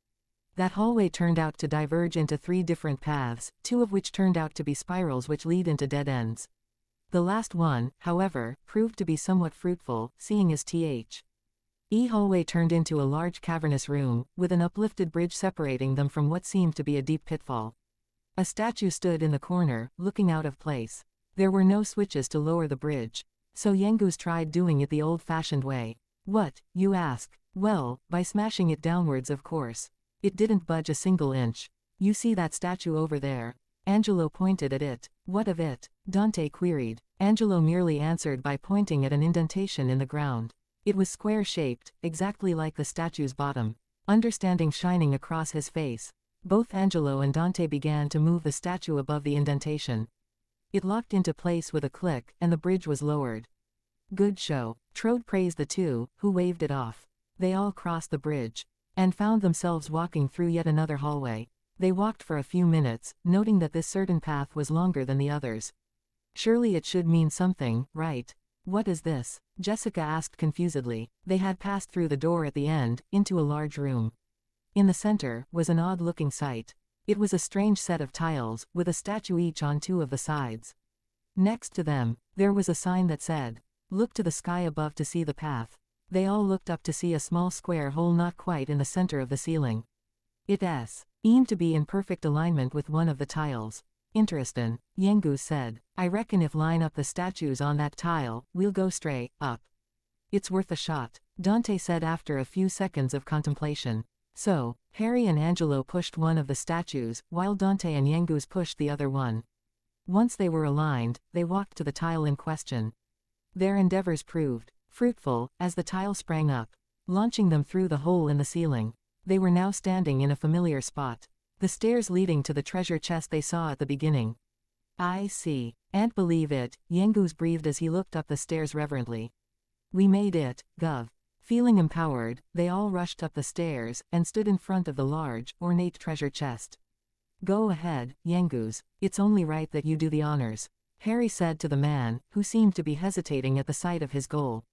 That hallway turned out to diverge into 3 different paths, 2 of which turned out to be spirals which lead into dead ends. The last one, however, proved to be somewhat fruitful, seeing as hallway turned into a large cavernous room, with an uplifted bridge separating them from what seemed to be a deep pitfall. A statue stood in the corner, looking out of place. There were no switches to lower the bridge, so Yengus tried doing it the old-fashioned way. What, you ask? Well, by smashing it downwards, of course. It didn't budge a single inch. You see that statue over there? Angelo pointed at it. What of it? Dante queried. Angelo merely answered by pointing at an indentation in the ground. It was square-shaped, exactly like the statue's bottom. Understanding shining across his face, both Angelo and Dante began to move the statue above the indentation. It locked into place with a click, and the bridge was lowered. Good show. Trode praised the 2, who waved it off. They all crossed the bridge, and found themselves walking through yet another hallway. They walked for a few minutes, noting that this certain path was longer than the others. Surely it should mean something, right? What is this? Jessica asked confusedly. They had passed through the door at the end, into a large room. In the center was an odd-looking sight. It was a strange set of tiles, with a statue each on 2 of the sides. Next to them, there was a sign that said, "Look to the sky above to see the path." They all looked up to see a small square hole not quite in the center of the ceiling. It seemed to be in perfect alignment with one of the tiles. Interestin', Yengus said. I reckon if line up the statues on that tile, we'll go straight up. It's worth a shot, Dante said after a few seconds of contemplation. So, Harry and Angelo pushed one of the statues, while Dante and Yengus pushed the other one. Once they were aligned, they walked to the tile in question. Their endeavors proved fruitful, as the tile sprang up, launching them through the hole in the ceiling. They were now standing in a familiar spot. The stairs leading to the treasure chest they saw at the beginning. I see. Can't believe it, Yengus breathed as he looked up the stairs reverently. We made it, Gov. Feeling empowered, they all rushed up the stairs, and stood in front of the large, ornate treasure chest. Go ahead, Yengus. It's only right that you do the honors, Harry said to the man, who seemed to be hesitating at the sight of his goal.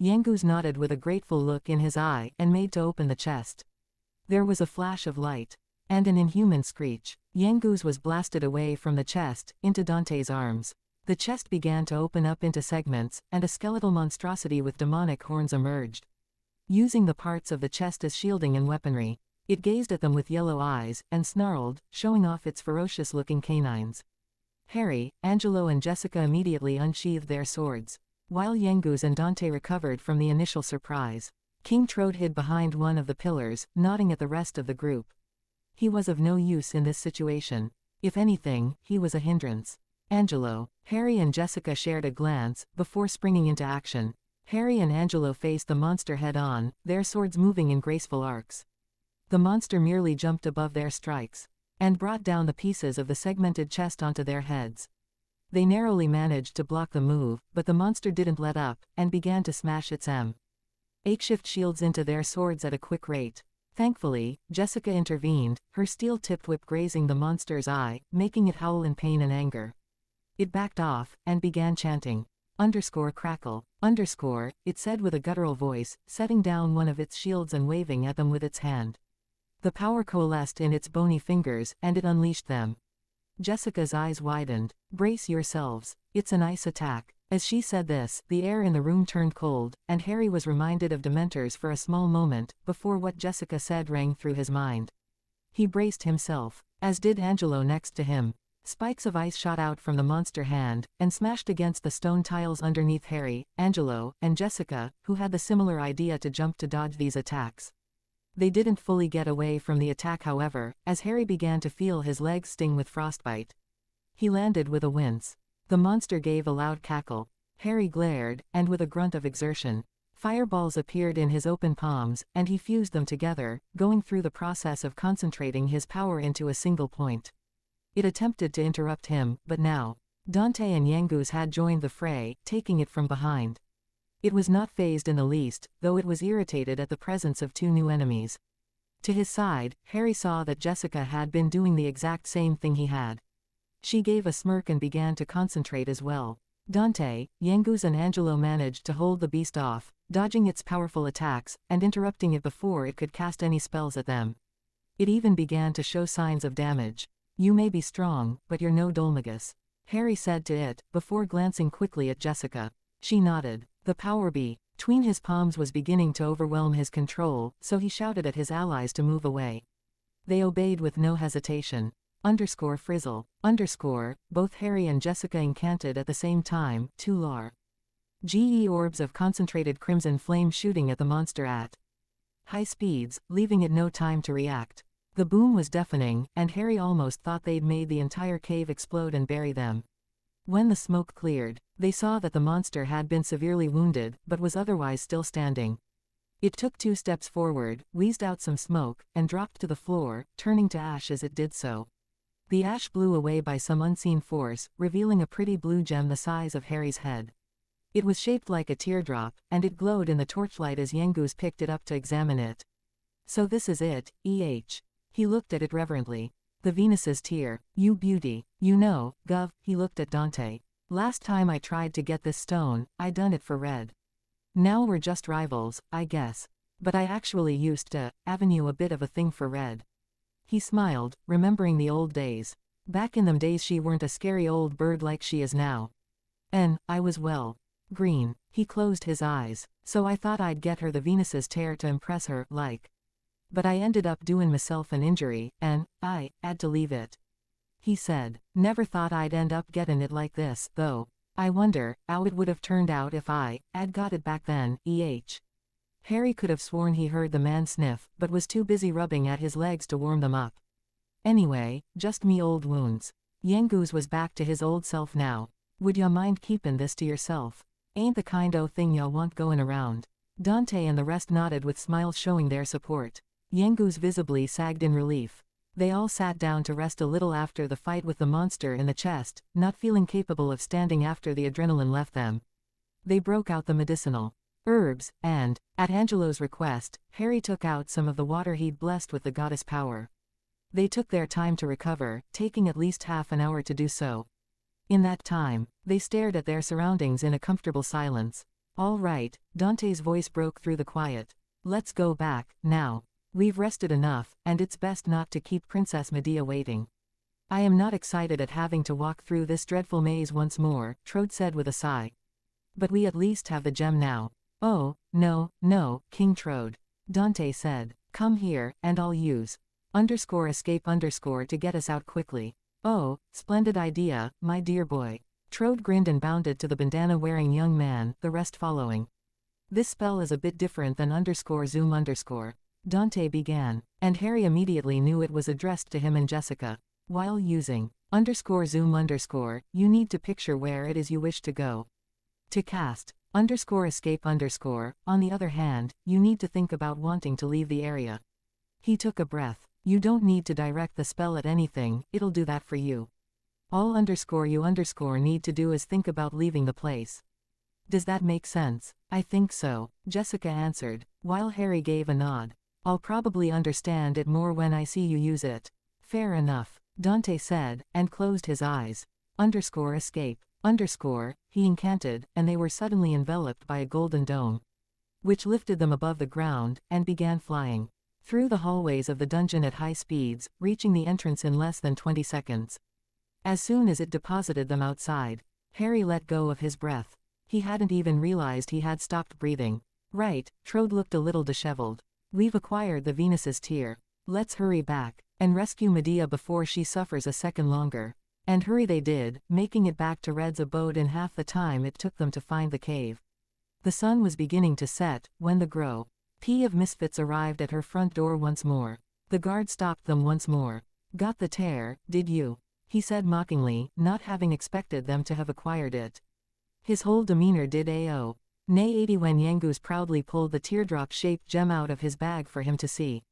Yengus nodded with a grateful look in his eye, and made to open the chest. There was a flash of light, and an inhuman screech. Yengus was blasted away from the chest, into Dante's arms. The chest began to open up into segments, and a skeletal monstrosity with demonic horns emerged. Using the parts of the chest as shielding and weaponry, it gazed at them with yellow eyes, and snarled, showing off its ferocious-looking canines. Harry, Angelo and Jessica immediately unsheathed their swords. While Yengus and Dante recovered from the initial surprise, King Trode hid behind one of the pillars, nodding at the rest of the group. He was of no use in this situation. If anything, he was a hindrance. Angelo, Harry and Jessica shared a glance, before springing into action. Harry and Angelo faced the monster head-on, their swords moving in graceful arcs. The monster merely jumped above their strikes, and brought down the pieces of the segmented chest onto their heads. They narrowly managed to block the move, but the monster didn't let up, and began to smash its makeshift shields into their swords at a quick rate. Thankfully, Jessica intervened, her steel-tipped whip grazing the monster's eye, making it howl in pain and anger. It backed off, and began chanting. Crackle. It said with a guttural voice, setting down one of its shields and waving at them with its hand. The power coalesced in its bony fingers, and it unleashed them. Jessica's eyes widened. Brace yourselves. It's an ice attack. As she said this, the air in the room turned cold, and Harry was reminded of Dementors for a small moment, before what Jessica said rang through his mind. He braced himself, as did Angelo next to him. Spikes of ice shot out from the monster hand, and smashed against the stone tiles underneath Harry, Angelo, and Jessica, who had the similar idea to jump to dodge these attacks. They didn't fully get away from the attack however, as Harry began to feel his legs sting with frostbite. He landed with a wince. The monster gave a loud cackle. Harry glared, and with a grunt of exertion, fireballs appeared in his open palms, and he fused them together, going through the process of concentrating his power into a single point. It attempted to interrupt him, but now, Dante and Yengus had joined the fray, taking it from behind. It was not fazed in the least, though it was irritated at the presence of two new enemies. To his side, Harry saw that Jessica had been doing the exact same thing he had. She gave a smirk and began to concentrate as well. Dante, Yengus and Angelo managed to hold the beast off, dodging its powerful attacks, and interrupting it before it could cast any spells at them. It even began to show signs of damage. You may be strong, but you're no Dolmagus, Harry said to it, before glancing quickly at Jessica. She nodded. The power between his palms was beginning to overwhelm his control, so he shouted at his allies to move away. They obeyed with no hesitation. Frizzle. Both Harry and Jessica incanted at the same time, 2 GE orbs of concentrated crimson flame shooting at the monster at high speeds, leaving it no time to react. The boom was deafening, and Harry almost thought they'd made the entire cave explode and bury them. When the smoke cleared, they saw that the monster had been severely wounded, but was otherwise still standing. It took 2 steps forward, wheezed out some smoke, and dropped to the floor, turning to ash as it did so. The ash blew away by some unseen force, revealing a pretty blue gem the size of Harry's head. It was shaped like a teardrop, and it glowed in the torchlight as Yengus picked it up to examine it. So this is it, He looked at it reverently. The Venus's tear. You beauty. You know, Gov, he looked at Dante. Last time I tried to get this stone, I done it for red. Now we're just rivals, I guess. But I actually used to, Avenue a bit of a thing for red. He smiled, remembering the old days. Back in them days she weren't a scary old bird like she is now. I was well. Green. He closed his eyes. So I thought I'd get her the Venus's tear to impress her, like. But I ended up doing myself an injury, and I had to leave it. He said, never thought I'd end up getting it like this, though. I wonder how it would have turned out if I had got it back then, Harry could have sworn he heard the man sniff, but was too busy rubbing at his legs to warm them up. Anyway, just me old wounds. Yengus was back to his old self now. Would ya mind keepin' this to yourself? Ain't the kind o' thing ya want goin' around. Dante and the rest nodded with smiles showing their support. Yengus visibly sagged in relief. They all sat down to rest a little after the fight with the monster in the chest, not feeling capable of standing after the adrenaline left them. They broke out the medicinal herbs, and, at Angelo's request, Harry took out some of the water he'd blessed with the goddess power. They took their time to recover, taking at least half an hour to do so. In that time, they stared at their surroundings in a comfortable silence. All right, Dante's voice broke through the quiet. Let's go back, now. We've rested enough, and it's best not to keep Princess Medea waiting. I am not excited at having to walk through this dreadful maze once more, Trode said with a sigh. But we at least have the gem now. Oh, no, King Trode. Dante said. Come here, and I'll use _escape_ to get us out quickly. Oh, splendid idea, my dear boy. Trode grinned and bounded to the bandana-wearing young man, the rest following. This spell is a bit different than _zoom_. Dante began, and Harry immediately knew it was addressed to him and Jessica. While using _zoom_, you need to picture where it is you wish to go. To cast _escape_, on the other hand, you need to think about wanting to leave the area. He took a breath. You don't need to direct the spell at anything, it'll do that for you. All you need to do is think about leaving the place. Does that make sense? I think so, Jessica answered, while Harry gave a nod. I'll probably understand it more when I see you use it. Fair enough, Dante said, and closed his eyes. _escape, he incanted, and they were suddenly enveloped by a golden dome, which lifted them above the ground, and began flying through the hallways of the dungeon at high speeds, reaching the entrance in less than 20 seconds. As soon as it deposited them outside, Harry let go of his breath. He hadn't even realized he had stopped breathing. Right, Trode looked a little disheveled. We've acquired the Venus's tear. Let's hurry back, and rescue Medea before she suffers a second longer. And hurry they did, making it back to Red's abode in half the time it took them to find the cave. The sun was beginning to set, when the group of misfits arrived at her front door once more. The guard stopped them once more. Got the tear, did you? He said mockingly, not having expected them to have acquired it. His whole demeanor did AO. Nay 80 when Yangus proudly pulled the teardrop-shaped gem out of his bag for him to see.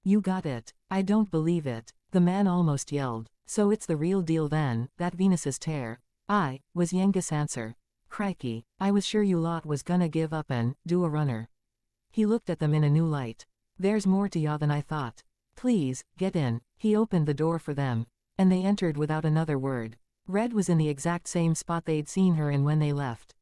You got it. I don't believe it, the man almost yelled. So it's the real deal then, that Venus's tear? Aye, was Yangus' answer. Crikey, I was sure you lot was gonna give up and do a runner. He looked at them in a new light. There's more to ya than I thought. Please, get in. He opened the door for them, and they entered without another word. Red was in the exact same spot they'd seen her in when they left.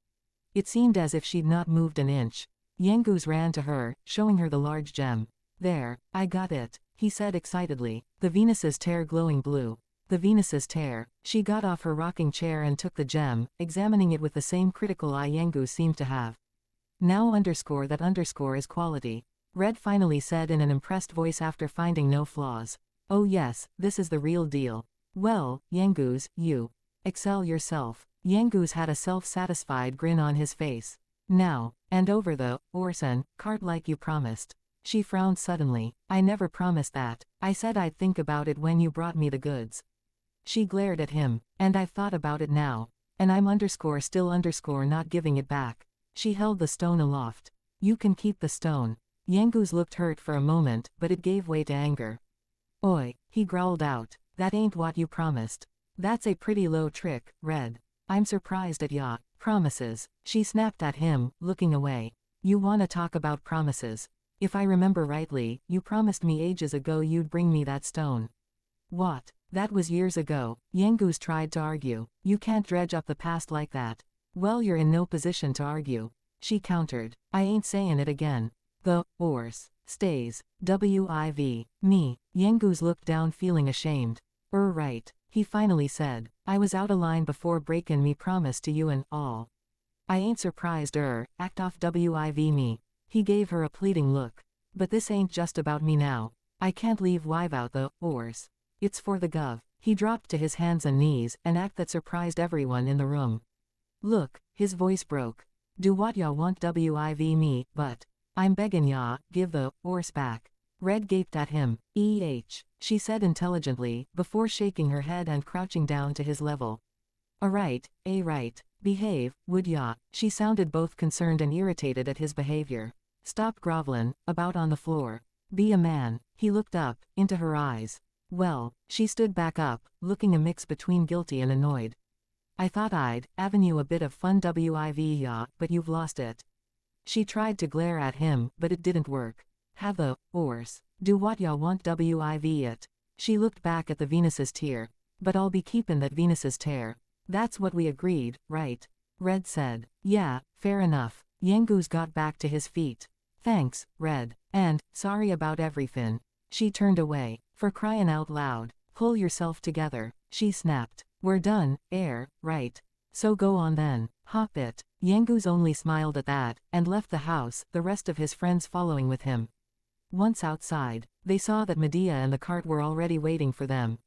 It seemed as if she'd not moved an inch. Yangus ran to her, showing her the large gem. There, I got it, he said excitedly, the Venus's tear glowing blue. The Venus's tear. She got off her rocking chair and took the gem, examining it with the same critical eye Yangus seemed to have. Now that is quality, Red finally said in an impressed voice after finding no flaws. Oh yes, this is the real deal. Well, Yangus, you excel yourself. Yangus had a self-satisfied grin on his face. Now, and over the Orson cart like you promised. She frowned suddenly. I never promised that. I said I'd think about it when you brought me the goods. She glared at him, and I've thought about it now. And I'm still not giving it back. She held the stone aloft. You can keep the stone. Yangus looked hurt for a moment, but it gave way to anger. Oi, he growled out. That ain't what you promised. That's a pretty low trick, Red. I'm surprised at ya. Promises. She snapped at him, looking away. You wanna talk about promises? If I remember rightly, you promised me ages ago you'd bring me that stone. What? That was years ago. Yangus tried to argue. You can't dredge up the past like that. Well, you're in no position to argue. She countered. I ain't sayin' it again. The horse stays. W.I.V. Me. Yangus looked down feeling ashamed. Right, he finally said. I was out of line before breakin' me promise to you and all. I ain't surprised act off W.I.V. me. He gave her a pleading look. But this ain't just about me now. I can't leave wive out the horse. It's for the gov. He dropped to his hands and knees, an act that surprised everyone in the room. Look, his voice broke. Do what ya want W.I.V. me, but I'm beggin' ya, give the horse back. Red gaped at him. She said intelligently, before shaking her head and crouching down to his level. Right. Behave, would ya? She sounded both concerned and irritated at his behavior. Stop grovelin' about on the floor. Be a man. He looked up, into her eyes. Well, she stood back up, looking a mix between guilty and annoyed. I thought I'd avenue a bit of fun W.I.V. ya, but you've lost it. She tried to glare at him, but it didn't work. Have the horse. Do what ya want W.I.V. it. She looked back at the Venus's tear. But I'll be keepin' that Venus's tear. That's what we agreed, right? Red said. Yeah, fair enough. Yangus got back to his feet. Thanks, Red. And, sorry about everythin'. She turned away. For cryin' out loud. Pull yourself together, she snapped. We're done, right? So go on then, hop it. Yangus only smiled at that, and left the house, the rest of his friends following with him. Once outside, they saw that Medea and the cart were already waiting for them.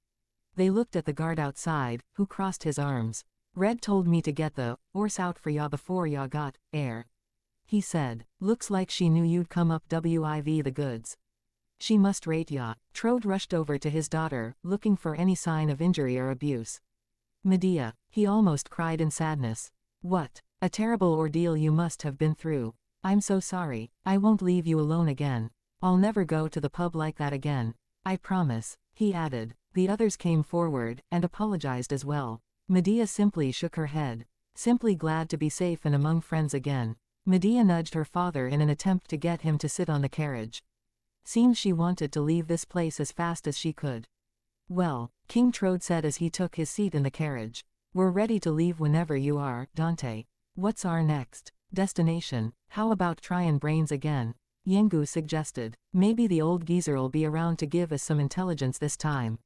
They looked at the guard outside, who crossed his arms. Red told me to get the horse out for ya before ya got air. He said, looks like she knew you'd come up with the goods. She must rate ya. Trode rushed over to his daughter, looking for any sign of injury or abuse. Medea, he almost cried in sadness. What a terrible ordeal you must have been through. I'm so sorry. I won't leave you alone again. I'll never go to the pub like that again. I promise, he added. The others came forward, and apologized as well. Medea simply shook her head. Simply glad to be safe and among friends again. Medea nudged her father in an attempt to get him to sit on the carriage. Seems she wanted to leave this place as fast as she could. Well, King Trode said as he took his seat in the carriage. We're ready to leave whenever you are, Dante. What's our next destination? How about tryin' brains again? Yengu suggested. Maybe the old geezer'll be around to give us some intelligence this time.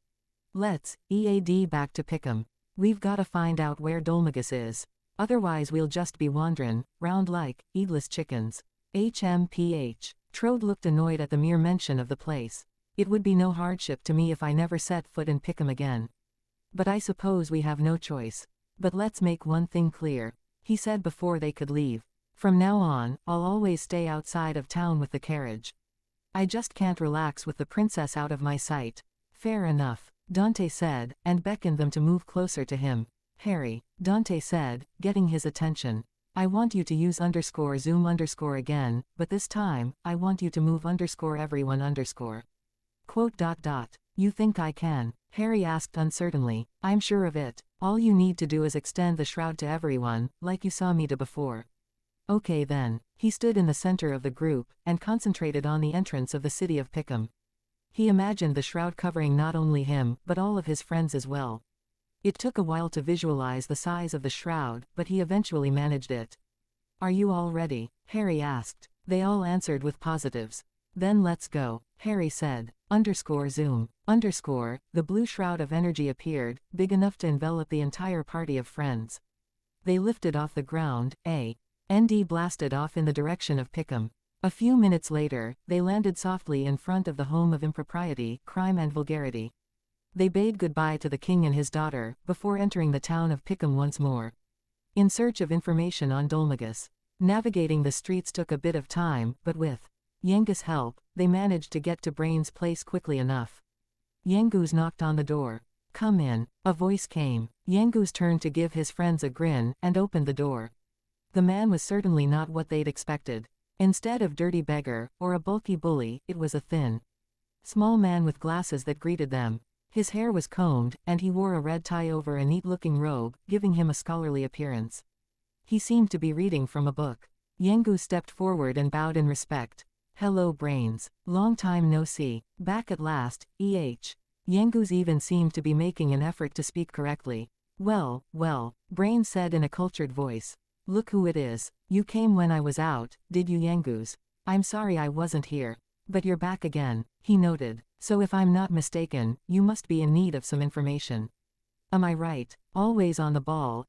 Let's EAD back to Pickham. We've gotta find out where Dolmagus is. Otherwise we'll just be wandering round like heedless chickens. HMPH. Trode looked annoyed at the mere mention of the place. It would be no hardship to me if I never set foot in Pickham again. But I suppose we have no choice. But let's make one thing clear, he said before they could leave. From now on, I'll always stay outside of town with the carriage. I just can't relax with the princess out of my sight. Fair enough, Dante said, and beckoned them to move closer to him. Harry, Dante said, getting his attention. I want you to use _zoom again, but this time, I want you to move _everyone_. Quote. You think I can? Harry asked uncertainly. I'm sure of it. All you need to do is extend the shroud to everyone, like you saw me do before. Okay then. He stood in the center of the group, and concentrated on the entrance of the city of Pickham. He imagined the shroud covering not only him, but all of his friends as well. It took a while to visualize the size of the shroud, but he eventually managed it. Are you all ready? Harry asked. They all answered with positives. Then let's go, Harry said. _zoom. The blue shroud of energy appeared, big enough to envelop the entire party of friends. They lifted off the ground, and blasted off in the direction of Pickham. A few minutes later, they landed softly in front of the home of impropriety, crime and vulgarity. They bade goodbye to the king and his daughter, before entering the town of Pickham once more. In search of information on Dolmagus. Navigating the streets took a bit of time, but with Yengu's help, they managed to get to Brain's place quickly enough. Yengu's knocked on the door. Come in, a voice came. Yengu's turned to give his friends a grin, and opened the door. The man was certainly not what they'd expected. Instead of dirty beggar, or a bulky bully, it was a thin, small man with glasses that greeted them. His hair was combed, and he wore a red tie over a neat-looking robe, giving him a scholarly appearance. He seemed to be reading from a book. Yengu stepped forward and bowed in respect. Hello Brains. Long time no see. Back at last, Yengu's even seemed to be making an effort to speak correctly. Well, Brains said in a cultured voice. Look who it is. You came when I was out, did you Yengu's? I'm sorry I wasn't here. But you're back again, he noted. So if I'm not mistaken, you must be in need of some information. Am I right? Always on the ball,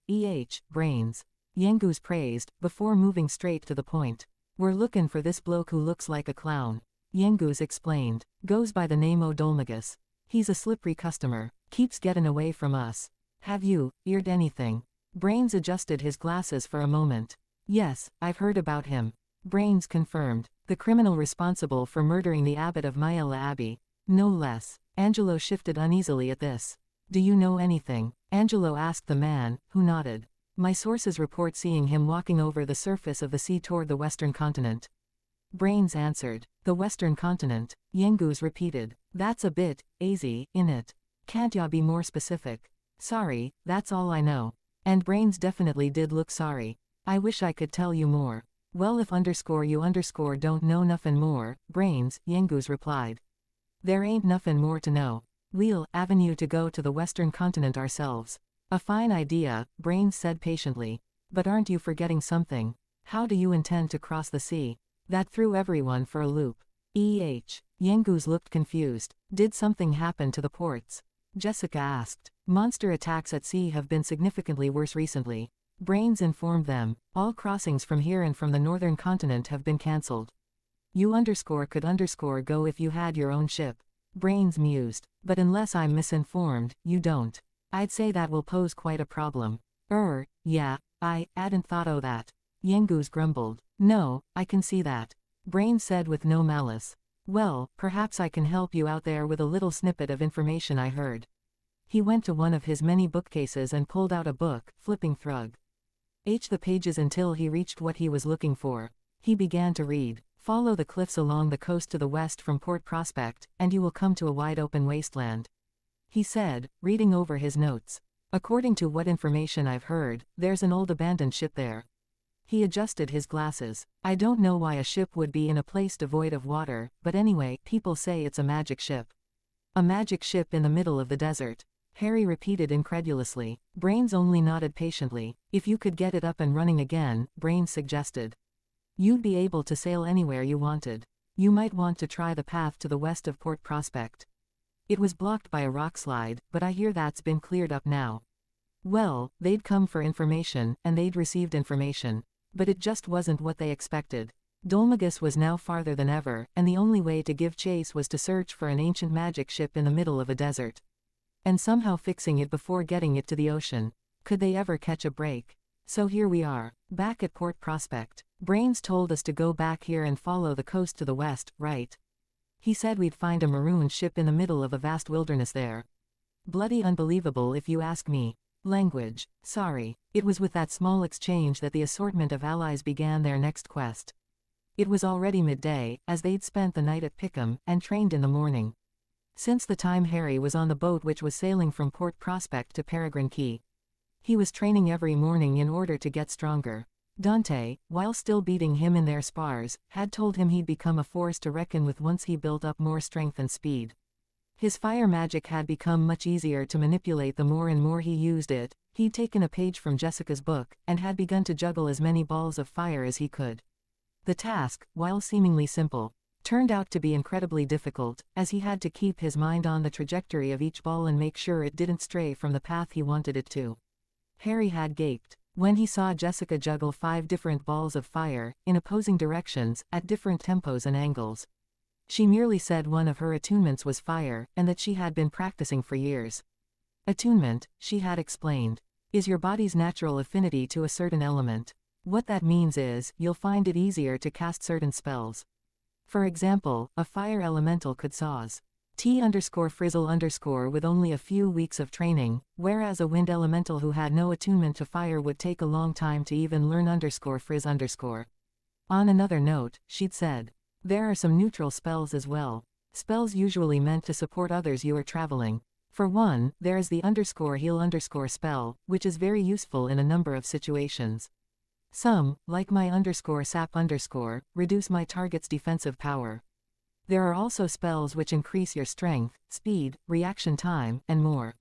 Brains. Yengu's praised, before moving straight to the point. We're looking for this bloke who looks like a clown. Yengu's explained. Goes by the name Dolmagus. He's a slippery customer. Keeps getting away from us. Have you heard anything? Brains adjusted his glasses for a moment. Yes, I've heard about him. Brains confirmed. The criminal responsible for murdering the abbot of Myella Abbey. No less. Angelo shifted uneasily at this. Do you know anything? Angelo asked the man, who nodded. My sources report seeing him walking over the surface of the sea toward the western continent. Brains answered. The western continent, Yengu's repeated. That's a bit easy, innit? Can't ya be more specific? Sorry, that's all I know. And Brains definitely did look sorry. I wish I could tell you more. Well if you don't know nothin' more, Brains, Yengu's replied. There ain't nothin' more to know. We'll avenue to go to the western continent ourselves. A fine idea, Brains said patiently. But aren't you forgetting something? How do you intend to cross the sea? That threw everyone for a loop. Yengu's looked confused. Did something happen to the ports? Jessica asked. Monster attacks at sea have been significantly worse recently. Brains informed them. All crossings from here and from the northern continent have been cancelled. You could go if you had your own ship. Brains mused. But unless I'm misinformed, you don't. I'd say that will pose quite a problem. Yeah, I hadn't thought o' that. Yengus grumbled. No, I can see that. Brains said with no malice. Well, perhaps I can help you out there with a little snippet of information I heard. He went to one of his many bookcases and pulled out a book, flipping through the pages until he reached what he was looking for. He began to read. Follow the cliffs along the coast to the west from Port Prospect, and you will come to a wide-open wasteland. He said, reading over his notes. According to what information I've heard, there's an old abandoned ship there. He adjusted his glasses. I don't know why a ship would be in a place devoid of water, but anyway, people say it's a magic ship. A magic ship in the middle of the desert. Harry repeated incredulously. Brains only nodded patiently. If you could get it up and running again, Brains suggested. You'd be able to sail anywhere you wanted. You might want to try the path to the west of Port Prospect. It was blocked by a rock slide, but I hear that's been cleared up now. Well, they'd come for information, and they'd received information. But it just wasn't what they expected. Dolmagus was now farther than ever, and the only way to give chase was to search for an ancient magic ship in the middle of a desert. And somehow fixing it before getting it to the ocean. Could they ever catch a break? So here we are, back at Port Prospect. Brains told us to go back here and follow the coast to the west, right? He said we'd find a marooned ship in the middle of a vast wilderness there. Bloody unbelievable if you ask me. Language. Sorry. It was with that small exchange that the assortment of allies began their next quest. It was already midday, as they'd spent the night at Pickham, and trained in the morning. Since the time Harry was on the boat which was sailing from Port Prospect to Peregrine Key. He was training every morning in order to get stronger. Dante, while still beating him in their spars, had told him he'd become a force to reckon with once he built up more strength and speed. His fire magic had become much easier to manipulate the more and more he used it. He'd taken a page from Jessica's book, and had begun to juggle as many balls of fire as he could. The task, while seemingly simple, turned out to be incredibly difficult, as he had to keep his mind on the trajectory of each ball and make sure it didn't stray from the path he wanted it to. Harry had gaped when he saw Jessica juggle 5 different balls of fire, in opposing directions, at different tempos and angles. She merely said one of her attunements was fire, and that she had been practicing for years. Attunement, she had explained, is your body's natural affinity to a certain element. What that means is, you'll find it easier to cast certain spells. For example, a fire elemental could saws T_frizzle_ with only a few weeks of training, whereas a wind elemental who had no attunement to fire would take a long time to even learn _frizz_. On another note, she'd said, there are some neutral spells as well. Spells usually meant to support others you are traveling. For one, there is the _heal_ spell, which is very useful in a number of situations. Some, like my _sap_, reduce my target's defensive power. There are also spells which increase your strength, speed, reaction time, and more.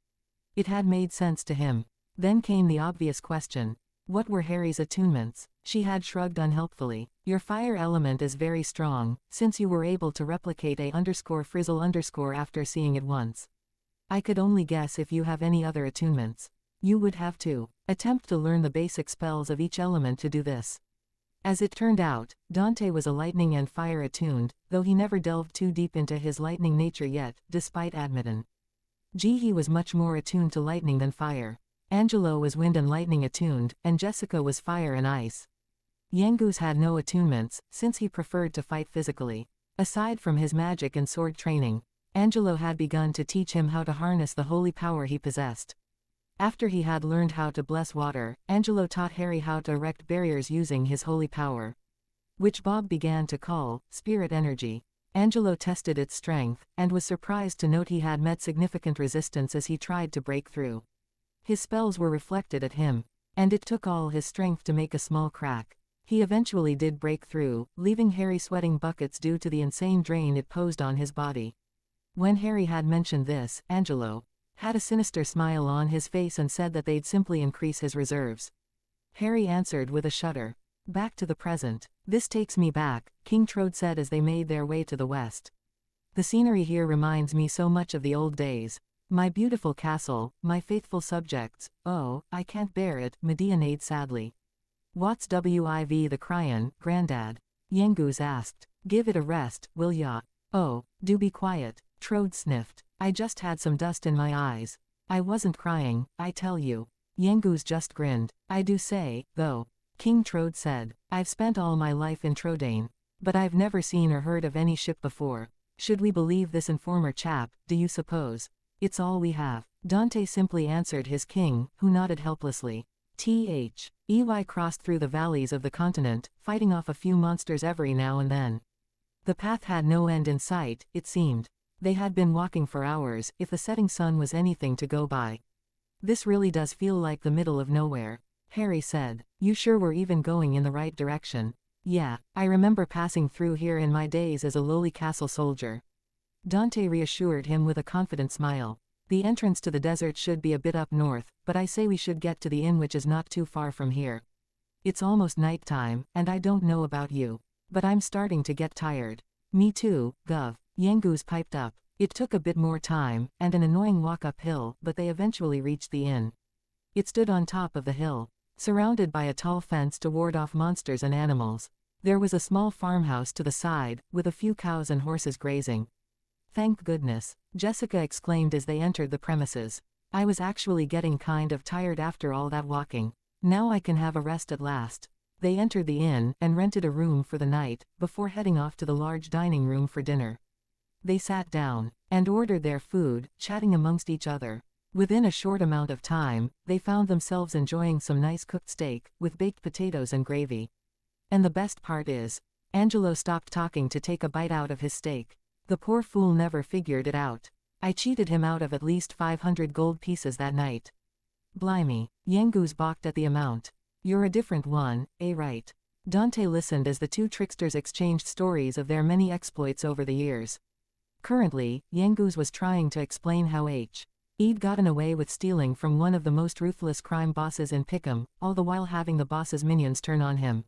It had made sense to him. Then came the obvious question. What were Harry's attunements? She had shrugged unhelpfully. Your fire element is very strong, since you were able to replicate a _frizzle_ after seeing it once. I could only guess if you have any other attunements. You would have to attempt to learn the basic spells of each element to do this. As it turned out, Dante was a lightning and fire attuned, though he never delved too deep into his lightning nature yet, despite admitting. He was much more attuned to lightning than fire. Angelo was wind and lightning attuned, and Jessica was fire and ice. Yengus had no attunements, since he preferred to fight physically. Aside from his magic and sword training, Angelo had begun to teach him how to harness the holy power he possessed. After he had learned how to bless water, Angelo taught Harry how to erect barriers using his holy power, which Bob began to call spirit energy. Angelo tested its strength, and was surprised to note he had met significant resistance as he tried to break through. His spells were reflected at him, and it took all his strength to make a small crack. He eventually did break through, leaving Harry sweating buckets due to the insane drain it posed on his body. When Harry had mentioned this, Angelo had a sinister smile on his face and said that they'd simply increase his reserves. Harry answered with a shudder. Back to the present. This takes me back, King Trode said as they made their way to the west. The scenery here reminds me so much of the old days. My beautiful castle, my faithful subjects, oh, I can't bear it, Medea neighed sadly. What's with the cryin', Grandad? Yengus asked. Give it a rest, will ya? Oh, do be quiet, Trode sniffed. I just had some dust in my eyes. I wasn't crying, I tell you. Yengus just grinned. I do say, though. King Trode said. I've spent all my life in Trodane. But I've never seen or heard of any ship before. Should we believe this informer chap, do you suppose? It's all we have. Dante simply answered his king, who nodded helplessly. EY crossed through the valleys of the continent, fighting off a few monsters every now and then. The path had no end in sight, it seemed. They had been walking for hours, if the setting sun was anything to go by. This really does feel like the middle of nowhere, Harry said. You sure we're even going in the right direction? Yeah, I remember passing through here in my days as a lowly castle soldier. Dante reassured him with a confident smile. The entrance to the desert should be a bit up north, but I say we should get to the inn, which is not too far from here. It's almost night time, and I don't know about you, but I'm starting to get tired. Me too, Gov. Yengus piped up. It took a bit more time, and an annoying walk uphill, but they eventually reached the inn. It stood on top of the hill, surrounded by a tall fence to ward off monsters and animals. There was a small farmhouse to the side, with a few cows and horses grazing. Thank goodness, Jessica exclaimed as they entered the premises. I was actually getting kind of tired after all that walking. Now I can have a rest at last. They entered the inn and rented a room for the night, before heading off to the large dining room for dinner. They sat down and ordered their food, chatting amongst each other. Within a short amount of time, they found themselves enjoying some nice cooked steak, with baked potatoes and gravy. And the best part is, Angelo stopped talking to take a bite out of his steak. The poor fool never figured it out. I cheated him out of at least 500 gold pieces that night. Blimey, Yengus balked at the amount. You're a different one, right? Dante listened as the two tricksters exchanged stories of their many exploits over the years. Currently, Yengus was trying to explain how He'd gotten away with stealing from one of the most ruthless crime bosses in Pickham, all the while having the boss's minions turn on him.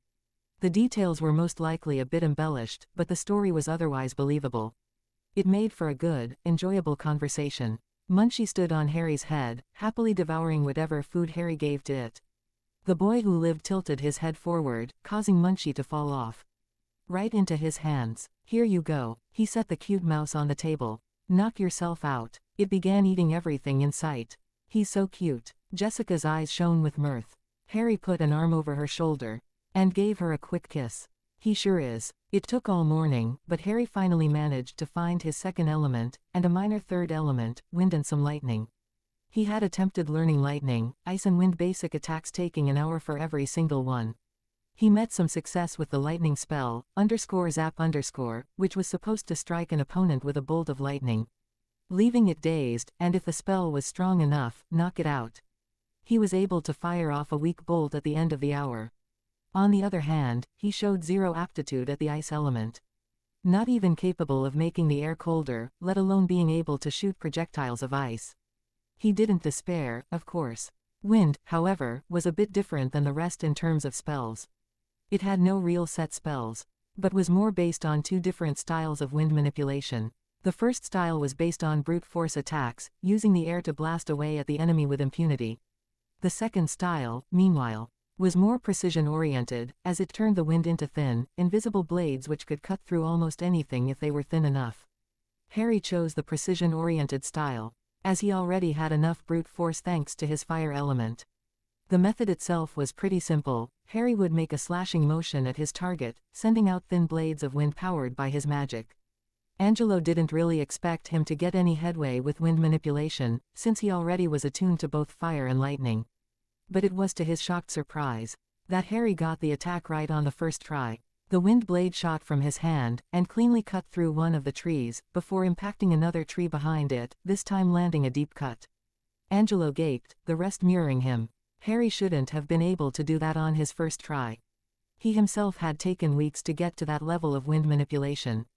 The details were most likely a bit embellished, but the story was otherwise believable. It made for a good, enjoyable conversation. Munchie stood on Harry's head, happily devouring whatever food Harry gave to it. The boy who lived tilted his head forward, causing Munchie to fall off. Right into his hands. Here you go. He set the cute mouse on the table. Knock yourself out. It began eating everything in sight. He's so cute. Jessica's eyes shone with mirth. Harry put an arm over her shoulder and gave her a quick kiss. He sure is. It took all morning, but Harry finally managed to find his second element, and a minor third element, wind and some lightning. He had attempted learning lightning, ice and wind basic attacks, taking an hour for every single one. He met some success with the lightning spell, _zap_, which was supposed to strike an opponent with a bolt of lightning, leaving it dazed, and if the spell was strong enough, knock it out. He was able to fire off a weak bolt at the end of the hour. On the other hand, he showed zero aptitude at the ice element. Not even capable of making the air colder, let alone being able to shoot projectiles of ice. He didn't despair, of course. Wind, however, was a bit different than the rest in terms of spells. It had no real set spells, but was more based on two different styles of wind manipulation. The first style was based on brute force attacks, using the air to blast away at the enemy with impunity. The second style, meanwhile, was more precision-oriented, as it turned the wind into thin, invisible blades which could cut through almost anything if they were thin enough. Harry chose the precision-oriented style, as he already had enough brute force thanks to his fire element. The method itself was pretty simple. Harry would make a slashing motion at his target, sending out thin blades of wind powered by his magic. Angelo didn't really expect him to get any headway with wind manipulation, since he already was attuned to both fire and lightning. But it was to his shocked surprise that Harry got the attack right on the first try. The wind blade shot from his hand, and cleanly cut through one of the trees, before impacting another tree behind it, this time landing a deep cut. Angelo gaped, the rest mirroring him. Harry shouldn't have been able to do that on his first try. He himself had taken weeks to get to that level of wind manipulation.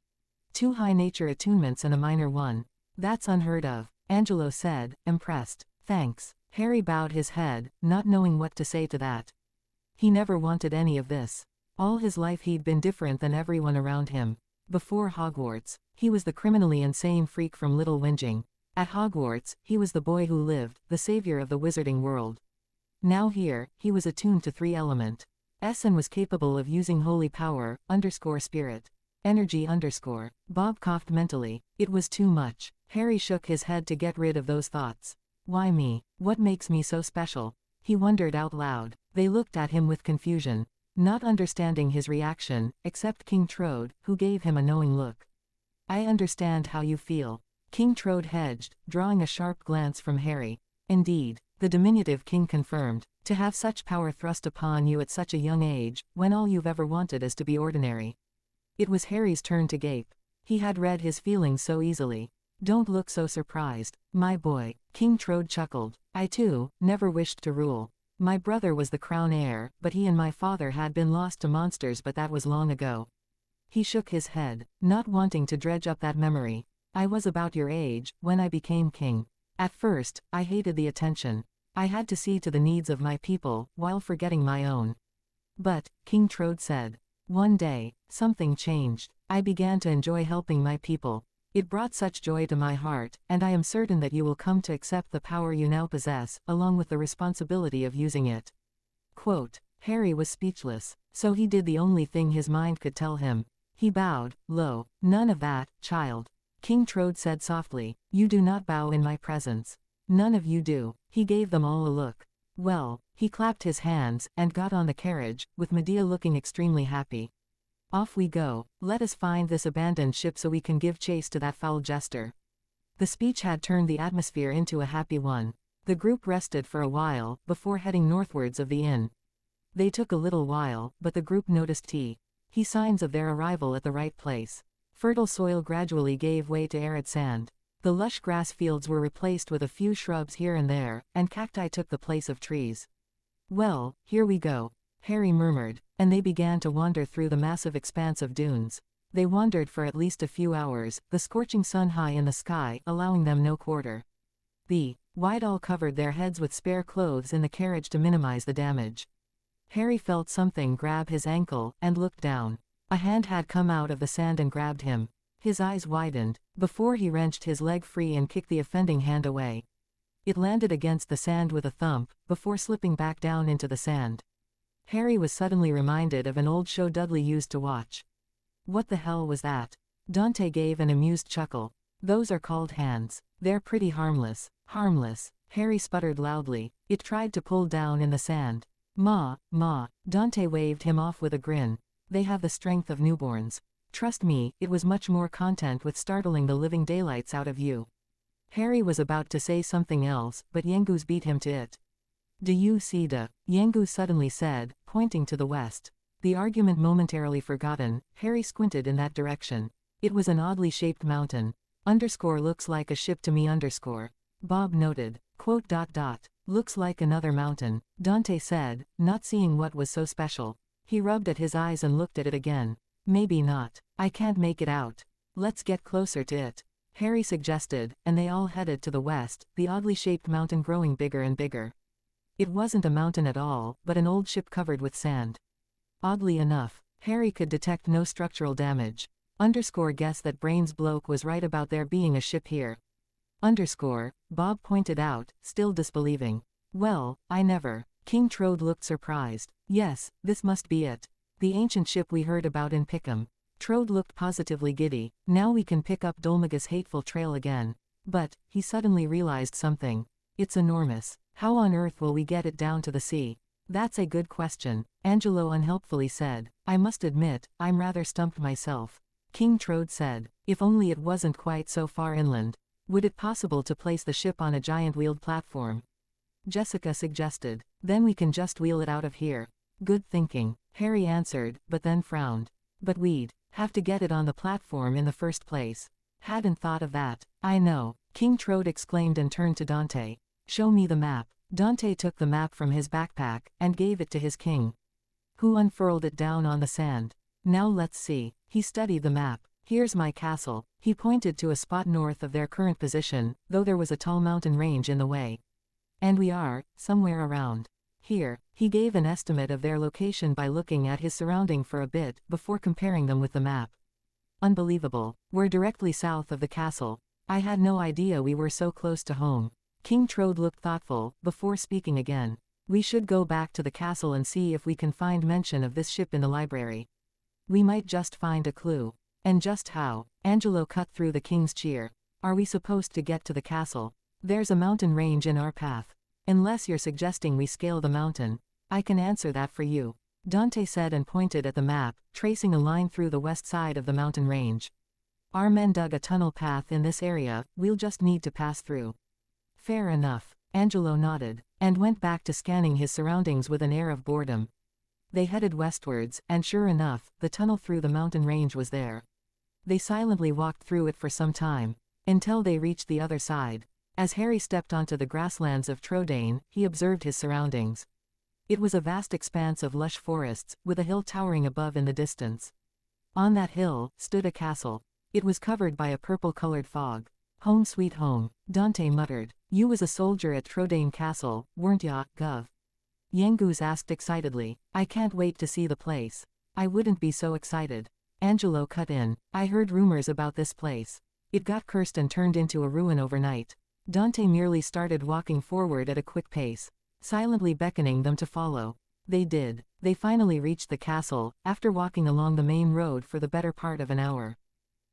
2 high nature attunements and a minor one. That's unheard of, Angelo said, impressed. Thanks. Harry bowed his head, not knowing what to say to that. He never wanted any of this. All his life he'd been different than everyone around him. Before Hogwarts, he was the criminally insane freak from Little Whinging. At Hogwarts, he was the boy who lived, the savior of the wizarding world. Now here, he was attuned to 3 element. And was capable of using holy power, _spirit. Energy _. Bob coughed mentally. It was too much. Harry shook his head to get rid of those thoughts. Why me? What makes me so special? He wondered out loud. They looked at him with confusion, not understanding his reaction, except King Trode, who gave him a knowing look. I understand how you feel. King Trode hedged, drawing a sharp glance from Harry. Indeed, the diminutive king confirmed, to have such power thrust upon you at such a young age, when all you've ever wanted is to be ordinary. It was Harry's turn to gape. He had read his feelings so easily. Don't look so surprised, my boy. King Trode chuckled. I too, never wished to rule. My brother was the crown heir, but he and my father had been lost to monsters, but that was long ago. He shook his head, not wanting to dredge up that memory. I was about your age, when I became king. At first, I hated the attention. I had to see to the needs of my people, while forgetting my own. But, King Trode said, one day, something changed. I began to enjoy helping my people. It brought such joy to my heart, and I am certain that you will come to accept the power you now possess, along with the responsibility of using it. Quote, Harry was speechless, so he did the only thing his mind could tell him. He bowed, low. None of that, child. King Trode said softly, you do not bow in my presence. None of you do. He gave them all a look. Well, he clapped his hands, and got on the carriage, with Medea looking extremely happy. Off we go. Let us find this abandoned ship so we can give chase to that foul jester. The speech had turned the atmosphere into a happy one. The group rested for a while, before heading northwards of the inn. They took a little while, but the group noticed signs of their arrival at the right place. Fertile soil gradually gave way to arid sand. The lush grass fields were replaced with a few shrubs here and there, and cacti took the place of trees. Well, here we go, Harry murmured, and they began to wander through the massive expanse of dunes. They wandered for at least a few hours, the scorching sun high in the sky allowing them no quarter. The white all covered their heads with spare clothes in the carriage to minimize the damage. Harry felt something grab his ankle, and looked down. A hand had come out of the sand and grabbed him. His eyes widened, before he wrenched his leg free and kicked the offending hand away. It landed against the sand with a thump, before slipping back down into the sand. Harry was suddenly reminded of an old show Dudley used to watch. What the hell was that? Dante gave an amused chuckle. Those are called hands. They're pretty harmless. Harmless, Harry sputtered loudly. It tried to pull down in the sand. Ma, Dante waved him off with a grin. They have the strength of newborns. Trust me, it was much more content with startling the living daylights out of you. Harry was about to say something else, but Yengus beat him to it. Do you see the? Yengus suddenly said, pointing to the west. The argument momentarily forgotten, Harry squinted in that direction. It was an oddly shaped mountain. Looks like a ship to me. Bob noted. Quote. Looks like another mountain, Dante said, not seeing what was so special. He rubbed at his eyes and looked at it again. Maybe not. I can't make it out. Let's get closer to it, Harry suggested, and they all headed to the west, the oddly shaped mountain growing bigger and bigger. It wasn't a mountain at all, but an old ship covered with sand. Oddly enough, Harry could detect no structural damage. Guess that Brains bloke was right about there being a ship here. Bob pointed out, still disbelieving. Well, I never. King Trode looked surprised. Yes, this must be it. The ancient ship we heard about in Pickham. Trode looked positively giddy. Now we can pick up Dolmagus' hateful trail again. But, he suddenly realized something. It's enormous. How on earth will we get it down to the sea? That's a good question, Angelo unhelpfully said. I must admit, I'm rather stumped myself. King Trode said, if only it wasn't quite so far inland. Would it possible to place the ship on a giant wheeled platform? Jessica suggested. Then we can just wheel it out of here. Good thinking, Harry answered, but then frowned. But we'd have to get it on the platform in the first place. Hadn't thought of that. I know, King Trode exclaimed and turned to Dante. Show me the map. Dante took the map from his backpack, and gave it to his king, who unfurled it down on the sand. Now let's see. He studied the map. Here's my castle. He pointed to a spot north of their current position, though there was a tall mountain range in the way. And we are, somewhere around here. He gave an estimate of their location by looking at his surrounding for a bit, before comparing them with the map. Unbelievable. We're directly south of the castle. I had no idea we were so close to home. King Trode looked thoughtful, before speaking again. We should go back to the castle and see if we can find mention of this ship in the library. We might just find a clue. And just how? Angelo cut through the king's cheer. Are we supposed to get to the castle? There's a mountain range in our path. Unless you're suggesting we scale the mountain. I can answer that for you. Dante said and pointed at the map, tracing a line through the west side of the mountain range. Our men dug a tunnel path in this area, we'll just need to pass through. Fair enough. Angelo nodded, and went back to scanning his surroundings with an air of boredom. They headed westwards, and sure enough, the tunnel through the mountain range was there. They silently walked through it for some time, until they reached the other side. As Harry stepped onto the grasslands of Trodaine, he observed his surroundings. It was a vast expanse of lush forests, with a hill towering above in the distance. On that hill stood a castle. It was covered by a purple-colored fog. Home sweet home, Dante muttered. You was a soldier at Trodaine Castle, weren't ya, Gov? Yangoose asked excitedly. I can't wait to see the place. I wouldn't be so excited. Angelo cut in. I heard rumors about this place. It got cursed and turned into a ruin overnight. Dante merely started walking forward at a quick pace, silently beckoning them to follow. They did. They finally reached the castle, after walking along the main road for the better part of an hour.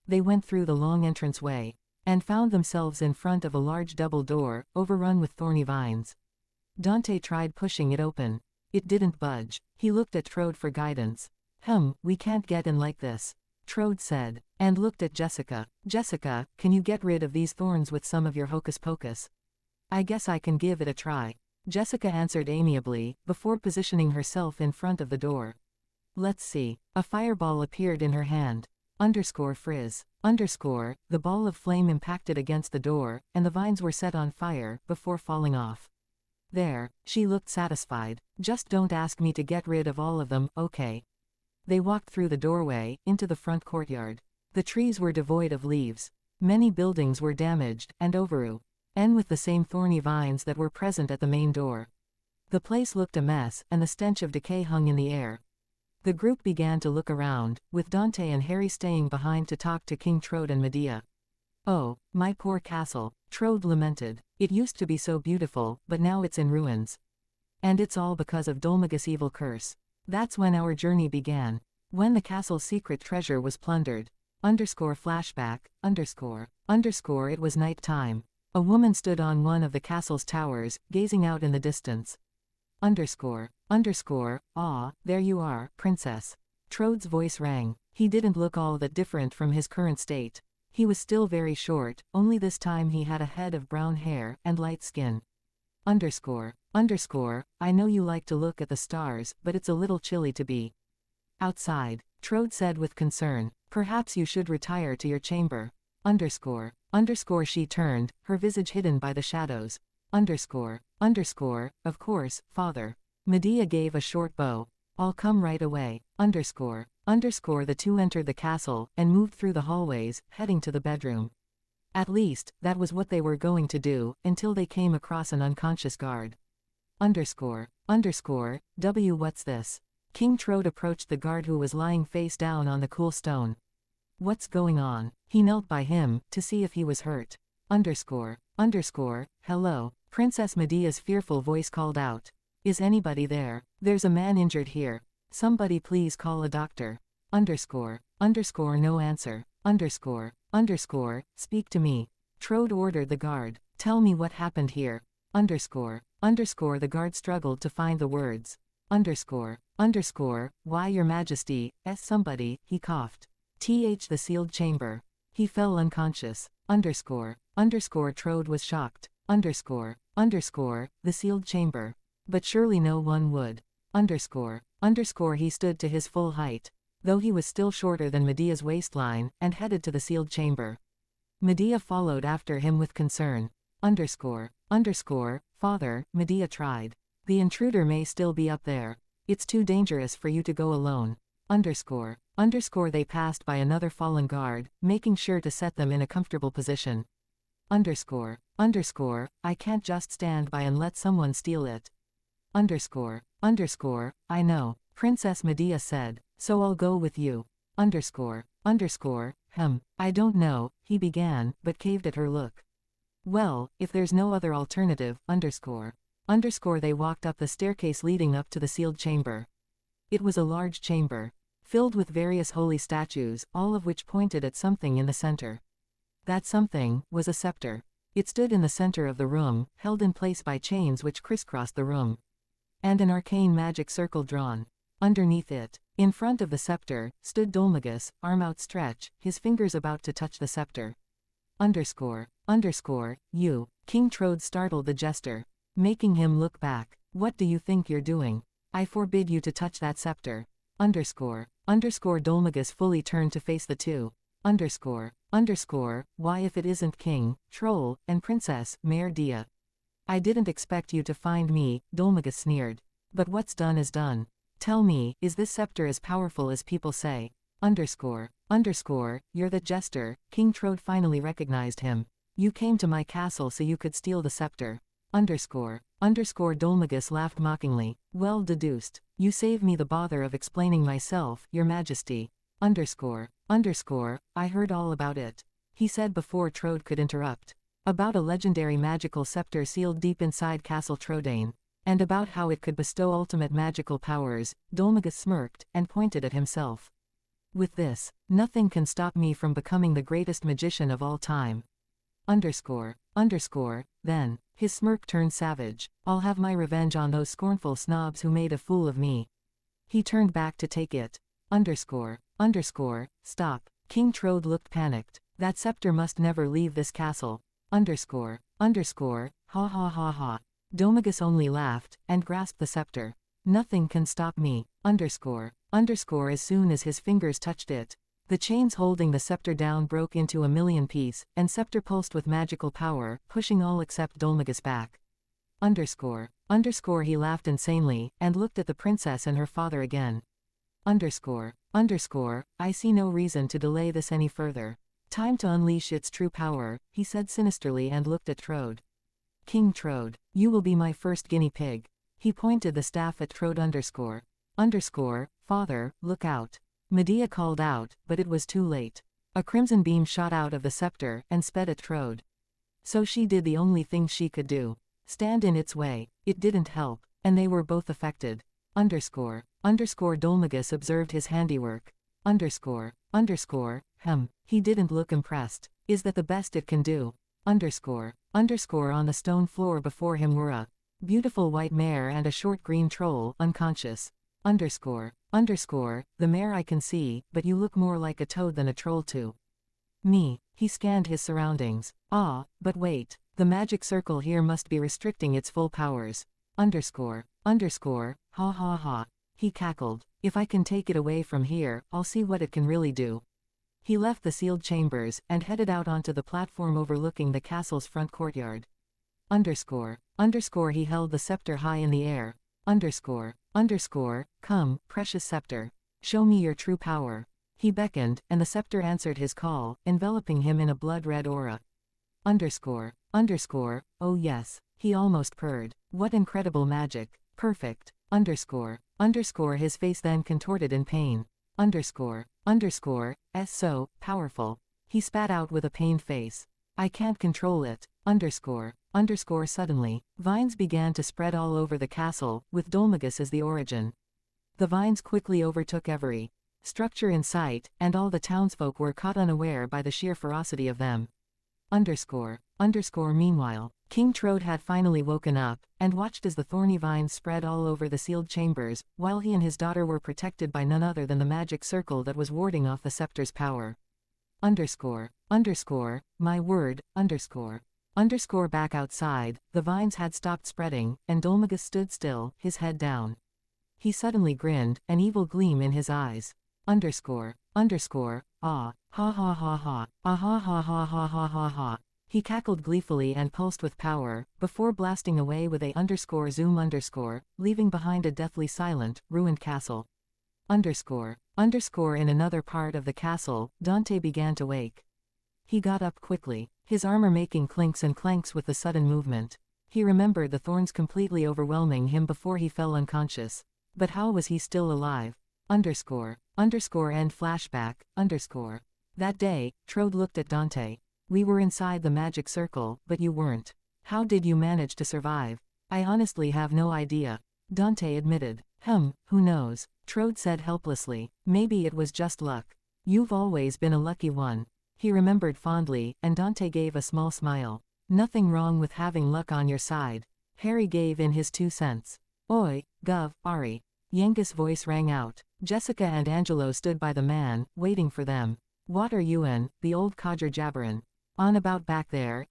They went through the long entranceway, and found themselves in front of a large double door, overrun with thorny vines. Dante tried pushing it open. It didn't budge. He looked at Trode for guidance. We can't get in like this, Trode said, and looked at Jessica. Jessica, can you get rid of these thorns with some of your hocus pocus? I guess I can give it a try, Jessica answered amiably, before positioning herself in front of the door. Let's see. A fireball appeared in her hand. Frizz. The ball of flame impacted against the door, and the vines were set on fire, before falling off. There, she looked satisfied. Just don't ask me to get rid of all of them, okay? They walked through the doorway, into the front courtyard. The trees were devoid of leaves. Many buildings were damaged, and overrun with the same thorny vines that were present at the main door. The place looked a mess, and the stench of decay hung in the air. The group began to look around, with Dante and Harry staying behind to talk to King Trode and Medea. Oh, my poor castle, Trode lamented. It used to be so beautiful, but now it's in ruins. And it's all because of Dolmagus' evil curse. That's when our journey began. When the castle's secret treasure was plundered. Flashback, It was night time. A woman stood on one of the castle's towers, gazing out in the distance. Ah, there you are, princess. Trode's voice rang. He didn't look all that different from his current state. He was still very short, only this time he had a head of brown hair, and light skin. I know you like to look at the stars, but it's a little chilly to be outside, Trode said with concern. Perhaps you should retire to your chamber. She turned, her visage hidden by the shadows. Of course, father. Medea gave a short bow. I'll come right away. The two entered the castle, and moved through the hallways, heading to the bedroom. At least, that was what they were going to do, until they came across an unconscious guard. What's this? King Trode approached the guard who was lying face down on the cool stone. What's going on? He knelt by him, to see if he was hurt. Hello, Princess Medea's fearful voice called out. Is anybody there? There's a man injured here. Somebody please call a doctor. No answer. Speak to me. Trode ordered the guard. Tell me what happened here. The guard struggled to find the words. Why your majesty, somebody, he coughed. The sealed chamber. He fell unconscious. Trode was shocked. The sealed chamber. But surely no one would. He stood to his full height, though he was still shorter than Medea's waistline, and headed to the sealed chamber. Medea followed after him with concern. Father, Medea tried. The intruder may still be up there. It's too dangerous for you to go alone. They passed by another fallen guard, making sure to set them in a comfortable position. I can't just stand by and let someone steal it. I know, Princess Medea said, so I'll go with you. I don't know, he began, but caved at her look. Well, if there's no other alternative, They walked up the staircase leading up to the sealed chamber. It was a large chamber, filled with various holy statues, all of which pointed at something in the center. That something was a scepter. It stood in the center of the room, held in place by chains which crisscrossed the room. And an arcane magic circle drawn. Underneath it, in front of the scepter, stood Dolmagus, arm outstretched, his fingers about to touch the scepter. You. King Trode startled the jester, making him look back. What do you think you're doing? I forbid you to touch that scepter. Dolmagus fully turned to face the two. Why if it isn't King, Troll, and Princess, Mare Dia? I didn't expect you to find me, Dolmagus sneered. But what's done is done. Tell me, is this scepter as powerful as people say? You're the jester. King Trode finally recognized him. You came to my castle so you could steal the scepter. Dolmagus laughed mockingly. Well deduced. You save me the bother of explaining myself, your majesty. I heard all about it, he said before Trode could interrupt. About a legendary magical scepter sealed deep inside Castle Trodaine. And about how it could bestow ultimate magical powers. Dolmagus smirked, and pointed at himself. With this, nothing can stop me from becoming the greatest magician of all time. Then, his smirk turned savage. I'll have my revenge on those scornful snobs who made a fool of me. He turned back to take it. Stop. King Trode looked panicked. That scepter must never leave this castle. Ha ha ha ha. Dolmagus only laughed, and grasped the scepter. Nothing can stop me. As soon as his fingers touched it, the chains holding the scepter down broke into a million pieces, and scepter pulsed with magical power, pushing all except Dolmagus back. He laughed insanely, and looked at the princess and her father again. I see no reason to delay this any further. Time to unleash its true power, he said sinisterly and looked at Trode. King Trode, you will be my first guinea pig. He pointed the staff at Trode. Father, look out. Medea called out, but it was too late. A crimson beam shot out of the scepter, and sped at Trode. So she did the only thing she could do. Stand in its way. It didn't help, and they were both affected. Dolmagus observed his handiwork. He didn't look impressed. Is that the best it can do? On the stone floor before him were a beautiful white mare and a short green troll, unconscious. The mare I can see, but you look more like a toad than a troll to me. He scanned his surroundings. But wait, the magic circle here must be restricting its full powers. Ha ha ha. He cackled. If I can take it away from here, I'll see what it can really do. He left the sealed chambers, and headed out onto the platform overlooking the castle's front courtyard. He held the scepter high in the air. Come, precious scepter. Show me your true power. He beckoned, and the scepter answered his call, enveloping him in a blood-red aura. Oh yes, he almost purred. What incredible magic. Perfect. His face then contorted in pain. So powerful. He spat out with a pained face. I can't control it. Suddenly, vines began to spread all over the castle, with Dolmagus as the origin. The vines quickly overtook every structure in sight, and all the townsfolk were caught unaware by the sheer ferocity of them. Meanwhile, King Trode had finally woken up, and watched as the thorny vines spread all over the sealed chambers, while he and his daughter were protected by none other than the magic circle that was warding off the scepter's power. My word, Back outside, the vines had stopped spreading, and Dolmagus stood still, his head down. He suddenly grinned, an evil gleam in his eyes. Ha ha ha ha. Ha ha ha ha ha ha ha ha. He cackled gleefully and pulsed with power, before blasting away with a zoom leaving behind a deathly silent, ruined castle. In another part of the castle, Dante began to wake. He got up quickly, his armor making clinks and clanks with the sudden movement. He remembered the thorns completely overwhelming him before he fell unconscious. But how was he still alive? End flashback, That day, Trode looked at Dante. We were inside the magic circle, but you weren't. How did you manage to survive? I honestly have no idea. Dante admitted. Who knows? Trode said helplessly. Maybe it was just luck. You've always been a lucky one. He remembered fondly, and Dante gave a small smile. Nothing wrong with having luck on your side. Harry gave in his 2 cents. Oi, Gov, Ari. Yenga's voice rang out. Jessica and Angelo stood by the man, waiting for them. What are you in, the old codger jabberin'? On about back there,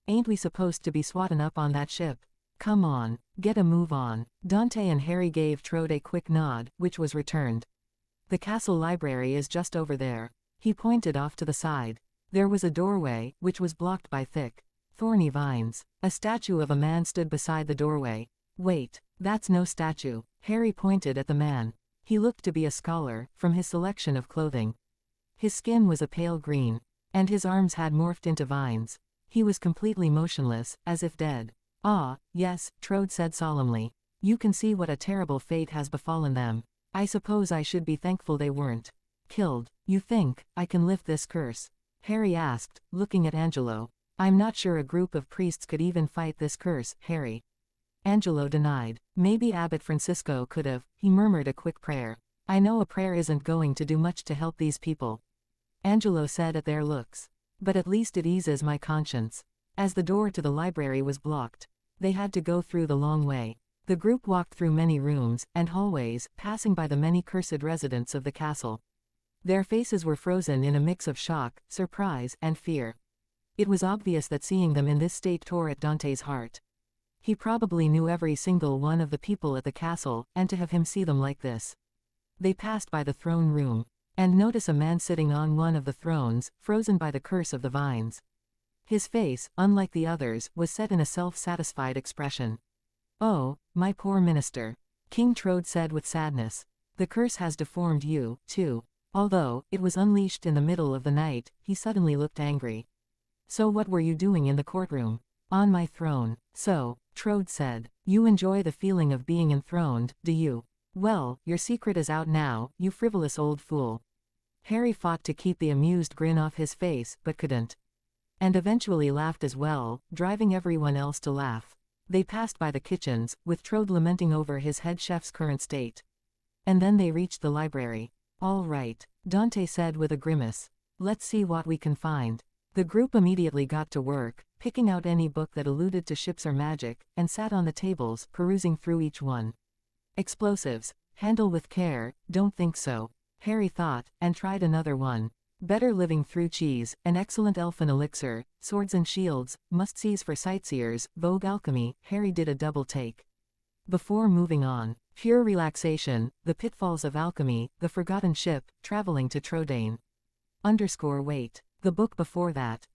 Ain't we supposed to be swatting up on that ship? Come on, get a move on. Dante and Harry gave Trode a quick nod, which was returned. The castle library is just over there. He pointed off to the side. There was a doorway, which was blocked by thick, thorny vines. A statue of a man stood beside the doorway. Wait, that's no statue. Harry pointed at the man. He looked to be a scholar, from his selection of clothing. His skin was a pale green, and his arms had morphed into vines. He was completely motionless, as if dead. Ah, yes, Trode said solemnly. You can see what a terrible fate has befallen them. I suppose I should be thankful they weren't killed. You think I can lift this curse? Harry asked, looking at Angelo. I'm not sure a group of priests could even fight this curse, Harry. Angelo denied. Maybe Abbot Francisco could have. He murmured a quick prayer. I know a prayer isn't going to do much to help these people, Angelo said at their looks. But at least it eases my conscience. As the door to the library was blocked, they had to go through the long way. The group walked through many rooms and hallways, passing by the many cursed residents of the castle. Their faces were frozen in a mix of shock, surprise, and fear. It was obvious that seeing them in this state tore at Dante's heart. He probably knew every single one of the people at the castle, and to have him see them like this. They passed by the throne room, and noticed a man sitting on one of the thrones, frozen by the curse of the vines. His face, unlike the others, was set in a self-satisfied expression. Oh, my poor minister, King Trode said with sadness. The curse has deformed you, too. Although it was unleashed in the middle of the night, he suddenly looked angry. So what were you doing in the courtroom? On my throne. So, Trode said. You enjoy the feeling of being enthroned, do you? Well, your secret is out now, you frivolous old fool. Harry fought to keep the amused grin off his face, but couldn't. And eventually laughed as well, driving everyone else to laugh. They passed by the kitchens, with Trode lamenting over his head chef's current state. And then they reached the library. All right, Dante said with a grimace. Let's see what we can find. The group immediately got to work, picking out any book that alluded to ships or magic, and sat on the tables, perusing through each one. Explosives. Handle with care, don't think so, Harry thought, and tried another one. Better living through cheese, an excellent elfin elixir, swords and shields, must-sees for sightseers, vogue alchemy. Harry did a double take. Before moving on, pure relaxation, the pitfalls of alchemy, the forgotten ship, traveling to Trodain. Wait. The book before that.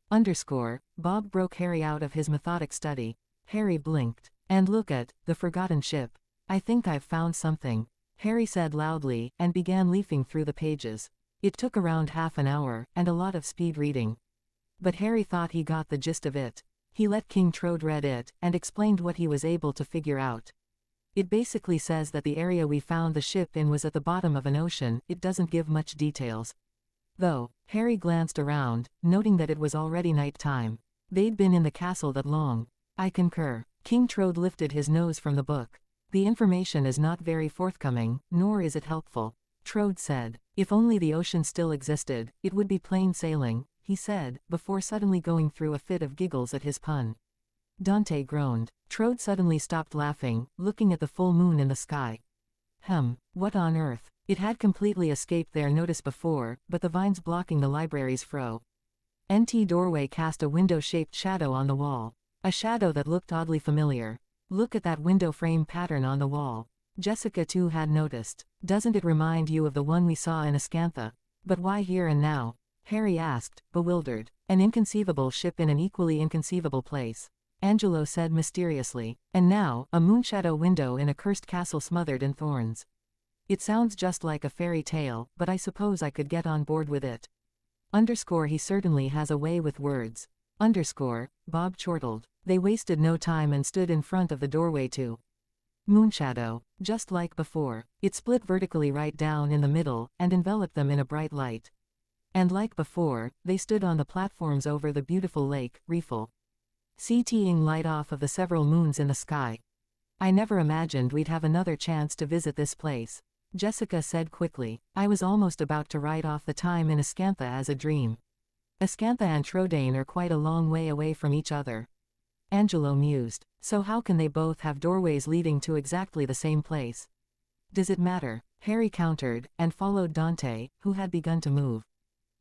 Bob broke Harry out of his methodic study. Harry blinked. And look at, the forgotten ship. I think I've found something, Harry said loudly, and began leafing through the pages. It took around half an hour, and a lot of speed reading. But Harry thought he got the gist of it. He let King Trode read it, and explained what he was able to figure out. It basically says that the area we found the ship in was at the bottom of an ocean. It doesn't give much details, though. Harry glanced around, noting that it was already night time. They'd been in the castle that long. I concur. King Trode lifted his nose from the book. The information is not very forthcoming, nor is it helpful, Trode said. If only the ocean still existed, it would be plain sailing, he said, before suddenly going through a fit of giggles at his pun. Dante groaned. Trode suddenly stopped laughing, looking at the full moon in the sky. What on earth? It had completely escaped their notice before, but the vines blocking the library's doorway cast a window-shaped shadow on the wall. A shadow that looked oddly familiar. Look at that window frame pattern on the wall. Jessica too had noticed. Doesn't it remind you of the one we saw in Ascantha? But why here and now? Harry asked, bewildered. An inconceivable ship in an equally inconceivable place, Angelo said mysteriously. And now, a moonshadow window in a cursed castle smothered in thorns. It sounds just like a fairy tale, but I suppose I could get on board with it. He certainly has a way with words. Bob chortled. They wasted no time and stood in front of the doorway to Moonshadow. Just like before, it split vertically right down in the middle, and enveloped them in a bright light. And like before, they stood on the platforms over the beautiful lake, Reefel, seeing light off of the several moons in the sky. I never imagined we'd have another chance to visit this place, Jessica said quickly. I was almost about to write off the time in Ascantha as a dream. Ascantha and Trodaine are quite a long way away from each other. Angelo mused. So how can they both have doorways leading to exactly the same place? Does it matter? Harry countered, and followed Dante, who had begun to move.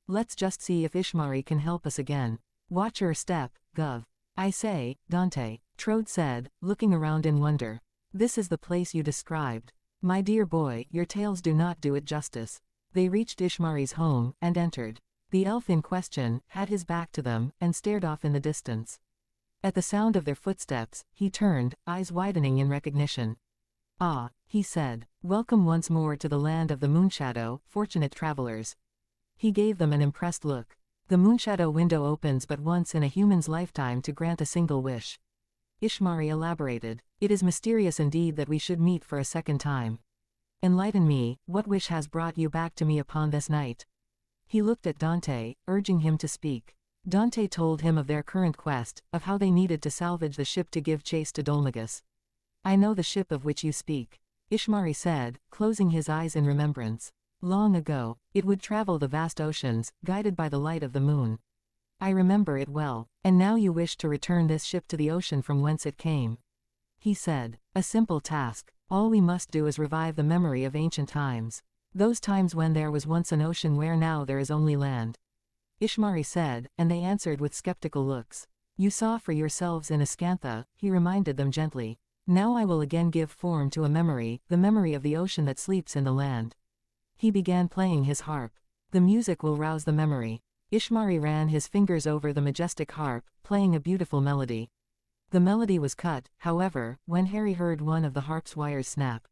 Let's just see if Ishmari can help us again. Watch your step, Gov. I say, Dante, Trode said, looking around in wonder. This is the place you described. My dear boy, your tales do not do it justice. They reached Ishmari's home, and entered. The elf in question had his back to them, and stared off in the distance. At the sound of their footsteps, he turned, eyes widening in recognition. Ah, he said, welcome once more to the land of the Moonshadow, fortunate travelers. He gave them an impressed look. The Moonshadow window opens but once in a human's lifetime to grant a single wish. Ishmari elaborated. It is mysterious indeed that we should meet for a second time. Enlighten me, what wish has brought you back to me upon this night? He looked at Dante, urging him to speak. Dante told him of their current quest, of how they needed to salvage the ship to give chase to Dolmagus. I know the ship of which you speak, Ishmari said, closing his eyes in remembrance. Long ago, it would travel the vast oceans, guided by the light of the moon. I remember it well, and now you wish to return this ship to the ocean from whence it came. He said, a simple task. All we must do is revive the memory of ancient times. Those times when there was once an ocean where now there is only land. Ishmari said, and they answered with skeptical looks. You saw for yourselves in Ascantha, he reminded them gently. Now I will again give form to a memory, the memory of the ocean that sleeps in the land. He began playing his harp. The music will rouse the memory. Ishmari ran his fingers over the majestic harp, playing a beautiful melody. The melody was cut, however, when Harry heard one of the harp's wires snap.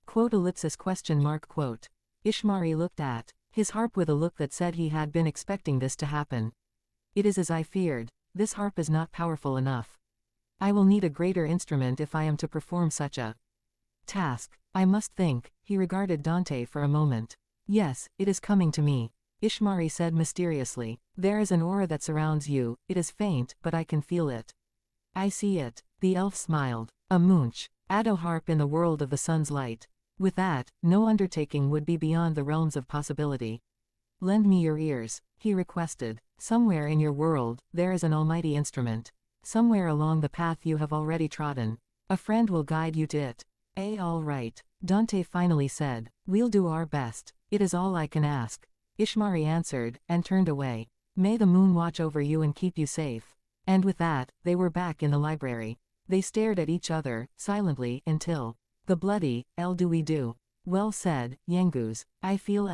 Quote ellipsis question mark quote. Ishmari looked at his harp with a look that said he had been expecting this to happen. It is as I feared. This harp is not powerful enough. I will need a greater instrument if I am to perform such a task. I must think. He regarded Dante for a moment. Yes, it is coming to me. Ishmari said mysteriously. There is an aura that surrounds you. It is faint, but I can feel it. I see it. The elf smiled. A moonch. Addo harp in the world of the sun's light. With that, no undertaking would be beyond the realms of possibility. Lend me your ears, he requested. Somewhere in your world, there is an almighty instrument. Somewhere along the path you have already trodden. A friend will guide you to it. All right, Dante finally said. We'll do our best. It is all I can ask. Ishmari answered, and turned away. May the moon watch over you and keep you safe. And with that, they were back in the library. They stared at each other, silently, until the bloody, do we do? Well said, Yangoose. I feel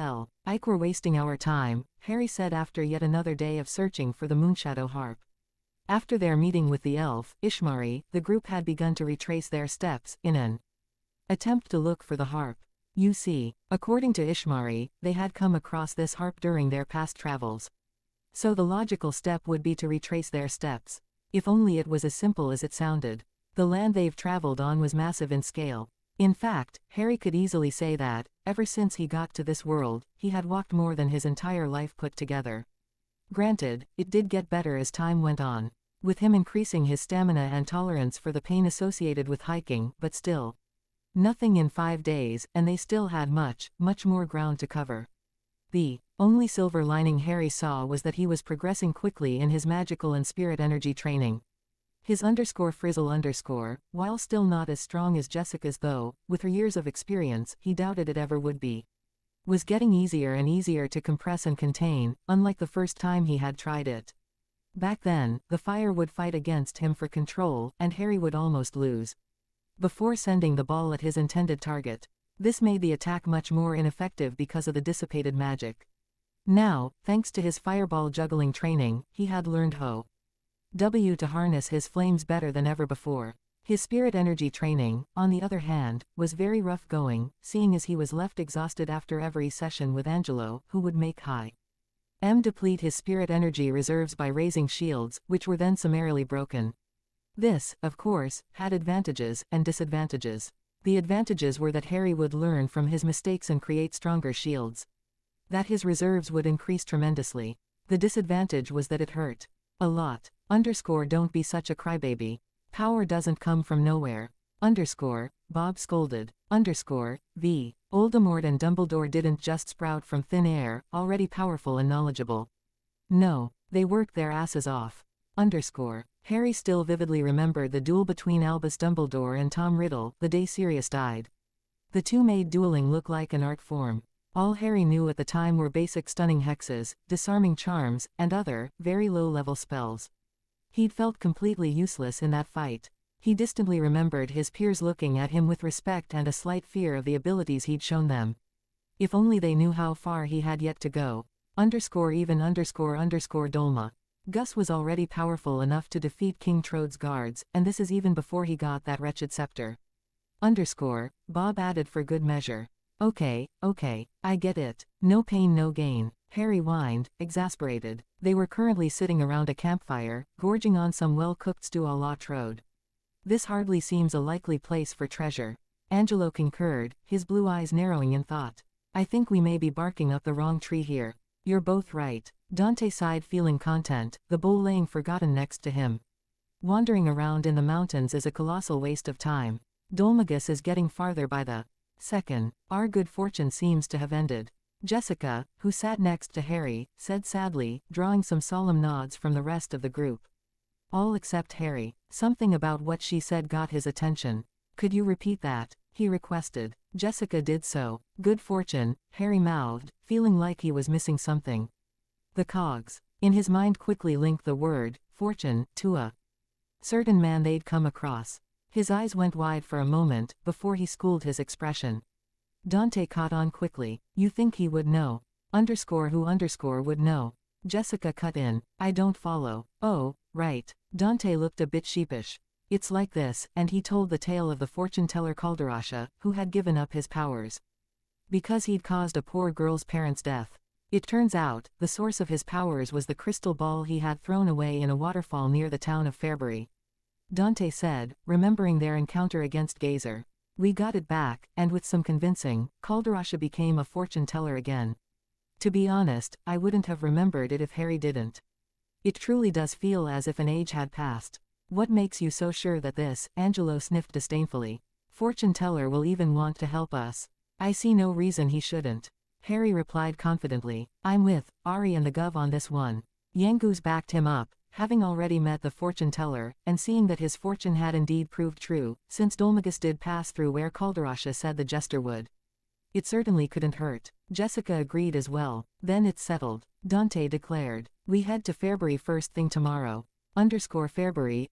like we're wasting our time, Harry said after yet another day of searching for the Moonshadow harp. After their meeting with the elf, Ishmari, the group had begun to retrace their steps, in an attempt to look for the harp. You see, according to Ishmari, they had come across this harp during their past travels. So the logical step would be to retrace their steps. If only it was as simple as it sounded. The land they've traveled on was massive in scale. In fact, Harry could easily say that, ever since he got to this world, he had walked more than his entire life put together. Granted, it did get better as time went on, with him increasing his stamina and tolerance for the pain associated with hiking, but still. Nothing in 5 days, and they still had much more ground to cover. The only silver lining Harry saw was that he was progressing quickly in his magical and spirit energy training. His _frizzle_, while still not as strong as Jessica's though, with her years of experience, he doubted it ever would be, was getting easier and easier to compress and contain, unlike the first time he had tried it. Back then, the fire would fight against him for control, and Harry would almost lose before sending the ball at his intended target. This made the attack much more ineffective because of the dissipated magic. Now, thanks to his fireball juggling training, he had learned to harness his flames better than ever before. His spirit energy training, on the other hand, was very rough going, seeing as he was left exhausted after every session with Angelo, who would make deplete his spirit energy reserves by raising shields, which were then summarily broken. This, of course, had advantages and disadvantages. The advantages were that Harry would learn from his mistakes and create stronger shields. That his reserves would increase tremendously. The disadvantage was that it hurt a lot. Don't be such a crybaby. Power doesn't come from nowhere. Bob scolded. Voldemort and Dumbledore didn't just sprout from thin air, already powerful and knowledgeable. No, They worked their asses off. Harry still vividly remembered the duel between Albus Dumbledore and Tom Riddle, the day Sirius died. The two made dueling look like an art form. All Harry knew at the time were basic stunning hexes, disarming charms, and other, very low-level spells. He'd felt completely useless in that fight. He distantly remembered his peers looking at him with respect and a slight fear of the abilities he'd shown them. If only they knew how far he had yet to go. Dolma. Gus was already powerful enough to defeat King Trode's guards, and this is even before he got that wretched scepter. Bob added for good measure. Okay, I get it. No pain no gain, Harry whined, exasperated. They were currently sitting around a campfire, gorging on some well-cooked stew à la Trode. This hardly seems a likely place for treasure. Angelo concurred, his blue eyes narrowing in thought. I think we may be barking up the wrong tree here. You're both right. Dante sighed, feeling content, the bowl laying forgotten next to him. Wandering around in the mountains is a colossal waste of time. Dolmagus is getting farther by the second. Our good fortune seems to have ended. Jessica, who sat next to Harry, said sadly, drawing some solemn nods from the rest of the group. All except Harry. Something about what she said got his attention. Could you repeat that? He requested. Jessica did so. Good fortune, Harry mouthed, feeling like he was missing something. The cogs. In his mind quickly linked the word, fortune, to a certain man they'd come across. His eyes went wide for a moment, before he schooled his expression. Dante caught on quickly. You think he would know? Who would know? Jessica cut in. I don't follow. Oh, right. Dante looked a bit sheepish. It's like this, and he told the tale of the fortune-teller Calderasha, who had given up his powers because he'd caused a poor girl's parents' death. It turns out, the source of his powers was the crystal ball he had thrown away in a waterfall near the town of Fairbury. Dante said, remembering their encounter against Gazer. We got it back, and with some convincing, Calderasha became a fortune-teller again. To be honest, I wouldn't have remembered it if Harry didn't. It truly does feel as if an age had passed. What makes you so sure that this? Angelo sniffed disdainfully. Fortune-teller will even want to help us. I see no reason he shouldn't. Harry replied confidently. I'm with Ari and the Gov on this one. Yangus backed him up, having already met the fortune-teller, and seeing that his fortune had indeed proved true, since Dolmagus did pass through where Calderasha said the jester would. It certainly couldn't hurt. Jessica agreed as well. Then it's settled. Dante declared. We head to Fairbury first thing tomorrow. Fairbury,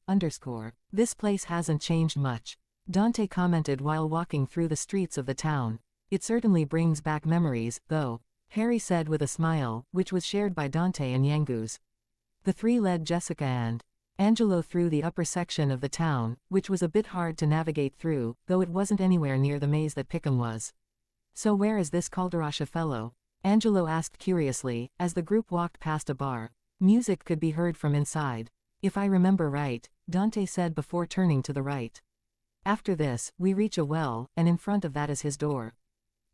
This place hasn't changed much. Dante commented while walking through the streets of the town. It certainly brings back memories, though, Harry said with a smile, which was shared by Dante and Yangus. The three led Jessica and Angelo through the upper section of the town, which was a bit hard to navigate through, though it wasn't anywhere near the maze that Pickham was. So where is this Calderasha fellow? Angelo asked curiously, as the group walked past a bar. Music could be heard from inside. If I remember right, Dante said before turning to the right. After this, we reach a well, and in front of that is his door.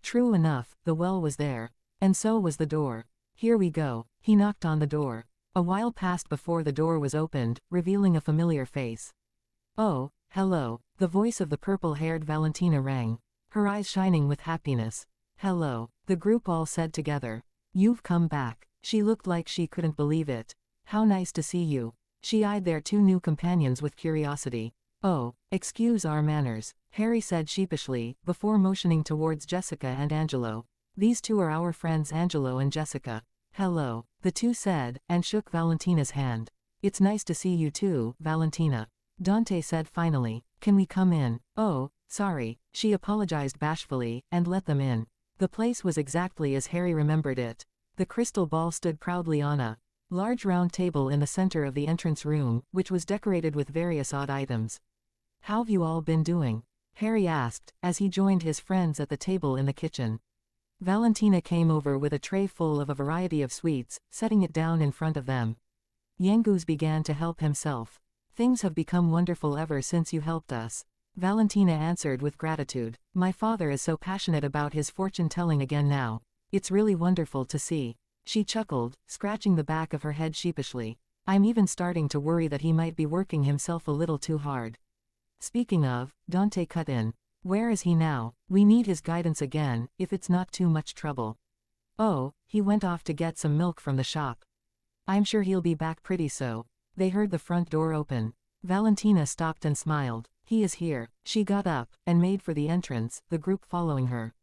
True enough, the well was there. And so was the door. Here we go. He knocked on the door. A while passed before the door was opened, revealing a familiar face. Oh, hello. The voice of the purple-haired Valentina rang, her eyes shining with happiness. Hello, the group all said together. You've come back. She looked like she couldn't believe it. How nice to see you. She eyed their two new companions with curiosity. Oh, excuse our manners, Harry said sheepishly, before motioning towards Jessica and Angelo. These two are our friends Angelo and Jessica. Hello, the two said, and shook Valentina's hand. It's nice to see you too, Valentina. Dante said finally. Can we come in? Oh, sorry, she apologized bashfully, and let them in. The place was exactly as Harry remembered it. The crystal ball stood proudly on a large round table in the center of the entrance room, which was decorated with various odd items. How've you all been doing? Harry asked, as he joined his friends at the table in the kitchen. Valentina came over with a tray full of a variety of sweets, setting it down in front of them. Yangus began to help himself. Things have become wonderful ever since you helped us. Valentina answered with gratitude. My father is so passionate about his fortune-telling again now. It's really wonderful to see. She chuckled, scratching the back of her head sheepishly. I'm even starting to worry that he might be working himself a little too hard. Speaking of, Dante cut in. Where is he now? We need his guidance again, if it's not too much trouble. Oh, he went off to get some milk from the shop. I'm sure he'll be back pretty so. They heard the front door open. Valentina stopped and smiled. He is here. She got up, and made for the entrance, the group following her.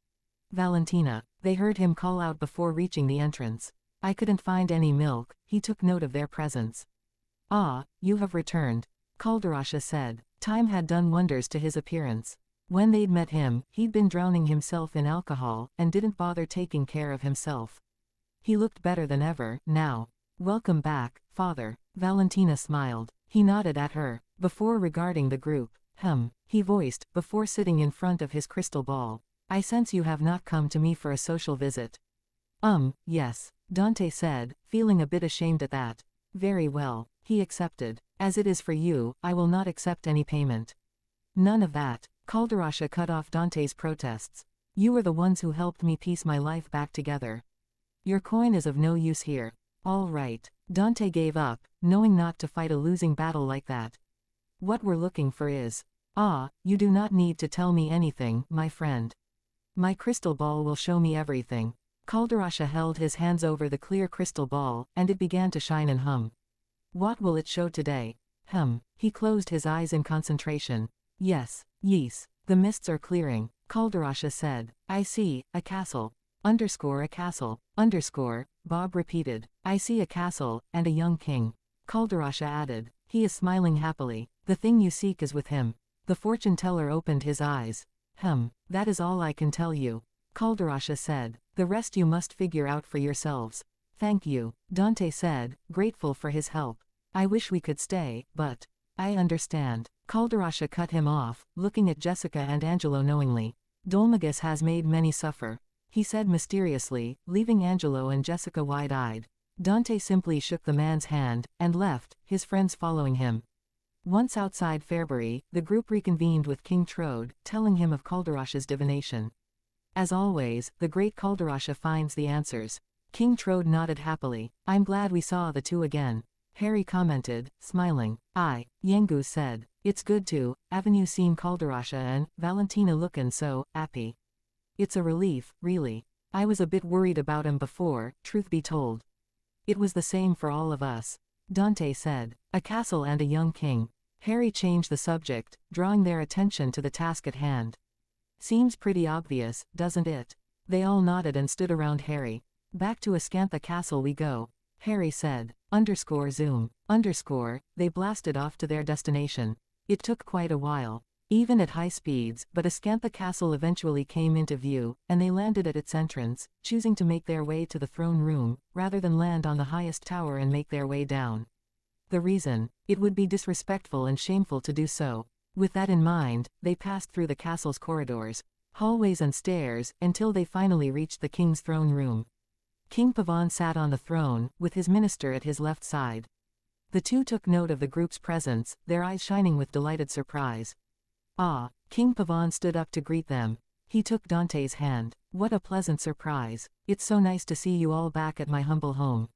Valentina. They heard him call out before reaching the entrance. I couldn't find any milk. He took note of their presence. Ah, you have returned. Calderasha said. Time had done wonders to his appearance. When they'd met him, he'd been drowning himself in alcohol, and didn't bother taking care of himself. He looked better than ever, now. Welcome back, father. Valentina smiled. He nodded at her. Before regarding the group. He voiced, before sitting in front of his crystal ball. I sense you have not come to me for a social visit. Yes. Dante said, feeling a bit ashamed at that. Very well. He accepted. As it is for you, I will not accept any payment. None of that. Calderasha cut off Dante's protests. You were the ones who helped me piece my life back together. Your coin is of no use here. All right. Dante gave up, knowing not to fight a losing battle like that. What we're looking for is... Ah, you do not need to tell me anything, my friend. My crystal ball will show me everything. Calderasha held his hands over the clear crystal ball, and it began to shine and hum. What will it show today? He closed his eyes in concentration. Yes. The mists are clearing. Calderasha said. I see, a castle. A castle. Bob repeated. I see a castle, and a young king. Calderasha added. He is smiling happily. The thing you seek is with him. The fortune teller opened his eyes. That is all I can tell you. Calderasha said. The rest you must figure out for yourselves. Thank you, Dante said, grateful for his help. I wish we could stay, but... I understand. Calderasha cut him off, looking at Jessica and Angelo knowingly. Dolmagus has made many suffer. He said mysteriously, leaving Angelo and Jessica wide-eyed. Dante simply shook the man's hand, and left, his friends following him. Once outside Fairbury, the group reconvened with King Trode, telling him of Calderasha's divination. As always, the great Calderasha finds the answers. King Trode nodded happily. I'm glad we saw the two again. Harry commented, smiling. Aye, Yengu said. It's good to, avenue seen Calderasha and Valentina lookin' so, 'appy. It's a relief, really. I was a bit worried about him before, truth be told. It was the same for all of us. Dante said. A castle and a young king. Harry changed the subject, drawing their attention to the task at hand. Seems pretty obvious, doesn't it? They all nodded and stood around Harry. Back to Ascantha Castle we go. Harry said. Zoom. They blasted off to their destination. It took quite a while. Even at high speeds, but Ascantha Castle eventually came into view, and they landed at its entrance, choosing to make their way to the throne room, rather than land on the highest tower and make their way down. The reason? It would be disrespectful and shameful to do so. With that in mind, they passed through the castle's corridors, hallways and stairs, until they finally reached the king's throne room. King Pavan sat on the throne, with his minister at his left side. The two took note of the group's presence, their eyes shining with delighted surprise. Ah, King Pavan stood up to greet them. He took Dante's hand. What a pleasant surprise. It's so nice to see you all back at my humble home.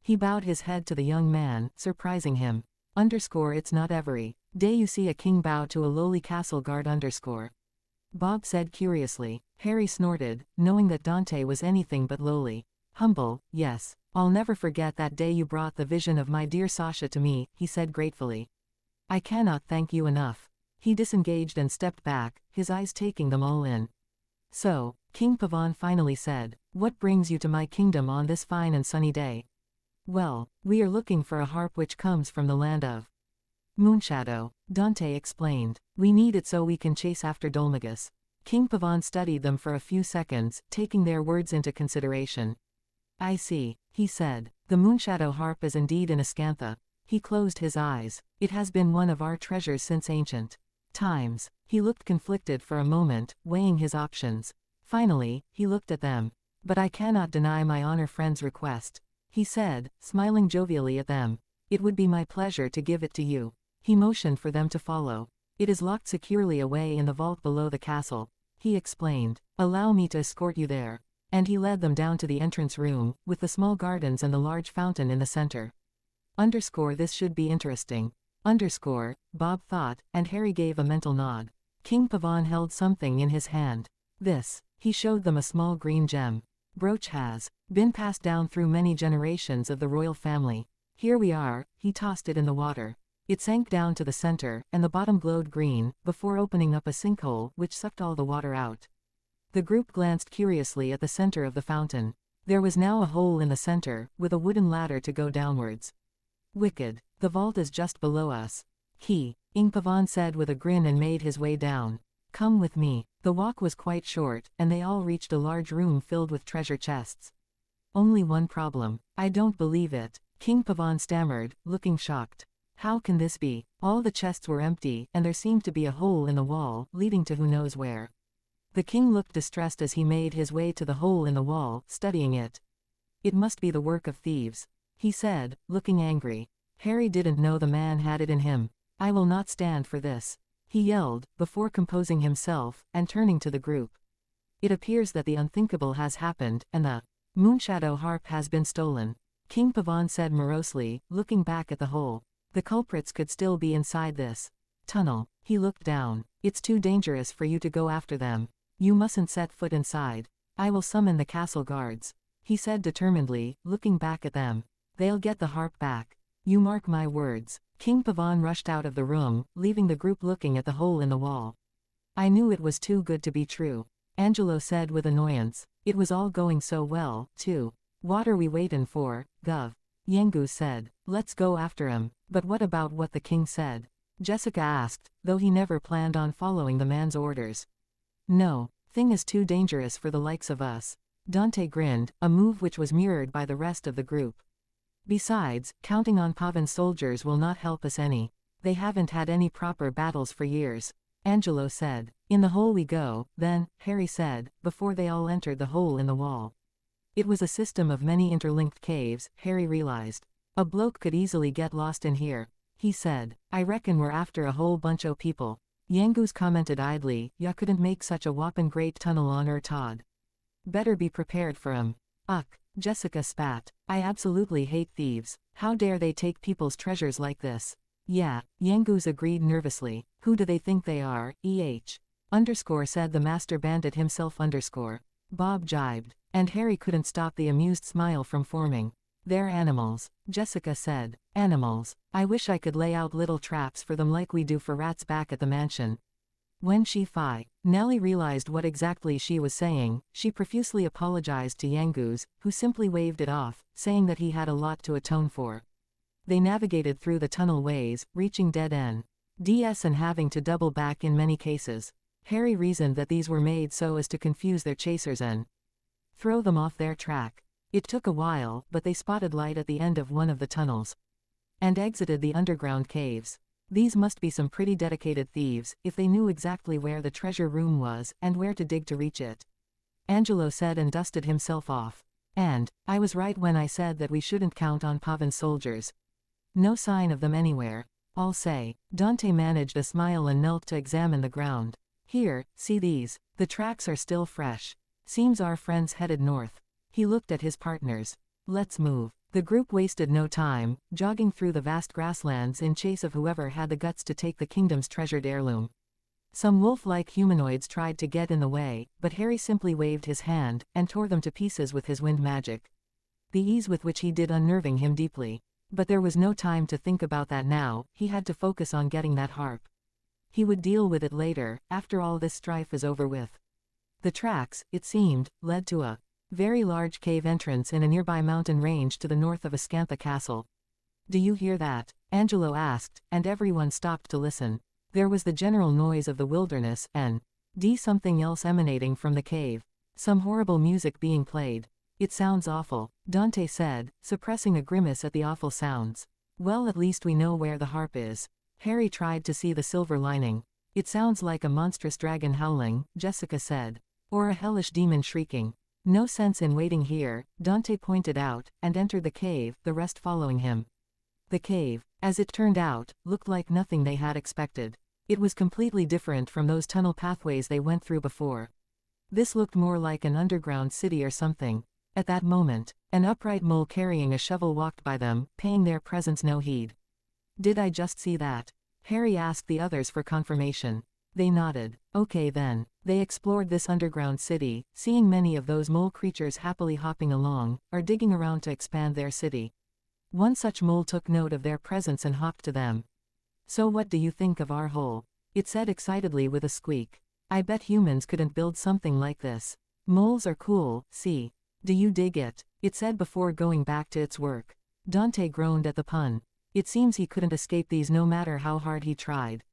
He bowed his head to the young man, surprising him. It's not every day you see a king bow to a lowly castle guard. Bob said curiously. Harry snorted, knowing that Dante was anything but lowly. Humble, yes. I'll never forget that day you brought the vision of my dear Sasha to me, he said gratefully. I cannot thank you enough. He disengaged and stepped back, his eyes taking them all in. So, King Pavan finally said, what brings you to my kingdom on this fine and sunny day? Well, we are looking for a harp which comes from the land of Moonshadow, Dante explained. We need it so we can chase after Dolmagus. King Pavan studied them for a few seconds, taking their words into consideration. I see, he said. The Moonshadow harp is indeed in Ascantha. He closed his eyes. It has been one of our treasures since ancient times. He looked conflicted for a moment, weighing his options. Finally, he looked at them. But I cannot deny my honor friend's request, he said, smiling jovially at them. It would be my pleasure to give it to you. He motioned for them to follow. It is locked securely away in the vault below the castle, he explained. Allow me to escort you there. And he led them down to the entrance room, with the small gardens and the large fountain in the center. This should be interesting. Bob thought, and Harry gave a mental nod. King Pavan held something in his hand. This. He showed them a small green gem. brooch has been passed down through many generations of the royal family. Here we are." He tossed it in the water. It sank down to the center, and the bottom glowed green, before opening up a sinkhole which sucked all the water out. The group glanced curiously at the center of the fountain. There was now a hole in the center, with a wooden ladder to go downwards. "Wicked. The vault is just below us." King Pavan said with a grin and made his way down. "Come with me." The walk was quite short, and they all reached a large room filled with treasure chests. "Only one problem. I don't believe it," King Pavan stammered, looking shocked. "How can this be?" All the chests were empty, and there seemed to be a hole in the wall, leading to who knows where. The king looked distressed as he made his way to the hole in the wall, studying it. "It must be the work of thieves," he said, looking angry. Harry didn't know the man had it in him. "I will not stand for this," he yelled, before composing himself, and turning to the group. "It appears that the unthinkable has happened, and the Moonshadow harp has been stolen," King Pavan said morosely, looking back at the hole. "The culprits could still be inside this tunnel." He looked down. "It's too dangerous for you to go after them. You mustn't set foot inside. I will summon the castle guards," he said determinedly, looking back at them. "They'll get the harp back. You mark my words." King Pavan rushed out of the room, leaving the group looking at the hole in the wall. "I knew it was too good to be true," Angelo said with annoyance. "It was all going so well, too." "What are we waitin' for, Gov?" Yengu said. "Let's go after him." "But what about what the king said?" Jessica asked, though he never planned on following the man's orders. "No, thing is too dangerous for the likes of us." Dante grinned, a move which was mirrored by the rest of the group. "Besides, counting on Pavan's soldiers will not help us any. They haven't had any proper battles for years," Angelo said. "In the hole we go, then," Harry said, before they all entered the hole in the wall. It was a system of many interlinked caves, Harry realized. "A bloke could easily get lost in here," he said. "I reckon we're after a whole bunch o' people." Yangus commented idly, "Ya couldn't make such a whoppin' great tunnel on Todd. Better be prepared for 'em." "Ugh," Jessica spat. "I absolutely hate thieves. How dare they take people's treasures like this?" "Yeah," Yangus agreed nervously. "Who do they think they are, underscore said the master bandit himself underscore. Bob jibed, and Harry couldn't stop the amused smile from forming. "They're animals," Jessica said. "Animals. I wish I could lay out little traps for them like we do for rats back at the mansion." When Nellie realized what exactly she was saying, she profusely apologized to Yangus, who simply waved it off, saying that he had a lot to atone for. They navigated through the tunnel ways, reaching dead ends and having to double back in many cases. Harry reasoned that these were made so as to confuse their chasers and throw them off their track. It took a while, but they spotted light at the end of one of the tunnels and exited the underground caves. These must be some pretty dedicated thieves, if they knew exactly where the treasure room was and where to dig to reach it, Angelo said and dusted himself off. "And I was right when I said that we shouldn't count on Pavan's soldiers. No sign of them anywhere, I'll say." Dante managed a smile and knelt to examine the ground. "Here, see these. The tracks are still fresh. Seems our friends headed north." He looked at his partners. "Let's move." The group wasted no time, jogging through the vast grasslands in chase of whoever had the guts to take the kingdom's treasured heirloom. Some wolf-like humanoids tried to get in the way, but Harry simply waved his hand, and tore them to pieces with his wind magic. The ease with which he did unnerving him deeply. But there was no time to think about that now, he had to focus on getting that harp. He would deal with it later, after all this strife is over with. The tracks, it seemed, led to a very large cave entrance in a nearby mountain range to the north of Ascantha Castle. "Do you hear that?" Angelo asked, and everyone stopped to listen. There was the general noise of the wilderness, and something else emanating from the cave. Some horrible music being played. "It sounds awful," Dante said, suppressing a grimace at the awful sounds. "Well, at least we know where the harp is." Harry tried to see the silver lining. "It sounds like a monstrous dragon howling," Jessica said. "Or a hellish demon shrieking. No sense in waiting here," Dante pointed out, and entered the cave, the rest following him. The cave, as it turned out, looked like nothing they had expected. It was completely different from those tunnel pathways they went through before. This looked more like an underground city or something. At that moment, an upright mole carrying a shovel walked by them, paying their presence no heed. "Did I just see that?" Harry asked the others for confirmation. They nodded. Okay then. They explored this underground city, seeing many of those mole creatures happily hopping along, or digging around to expand their city. One such mole took note of their presence and hopped to them. So what do you think of our hole? It said excitedly with a squeak. I bet humans couldn't build something like this. Moles are cool, see. Do you dig it? It said before going back to its work. Dante groaned at the pun. It seems he couldn't escape these no matter how hard he tried.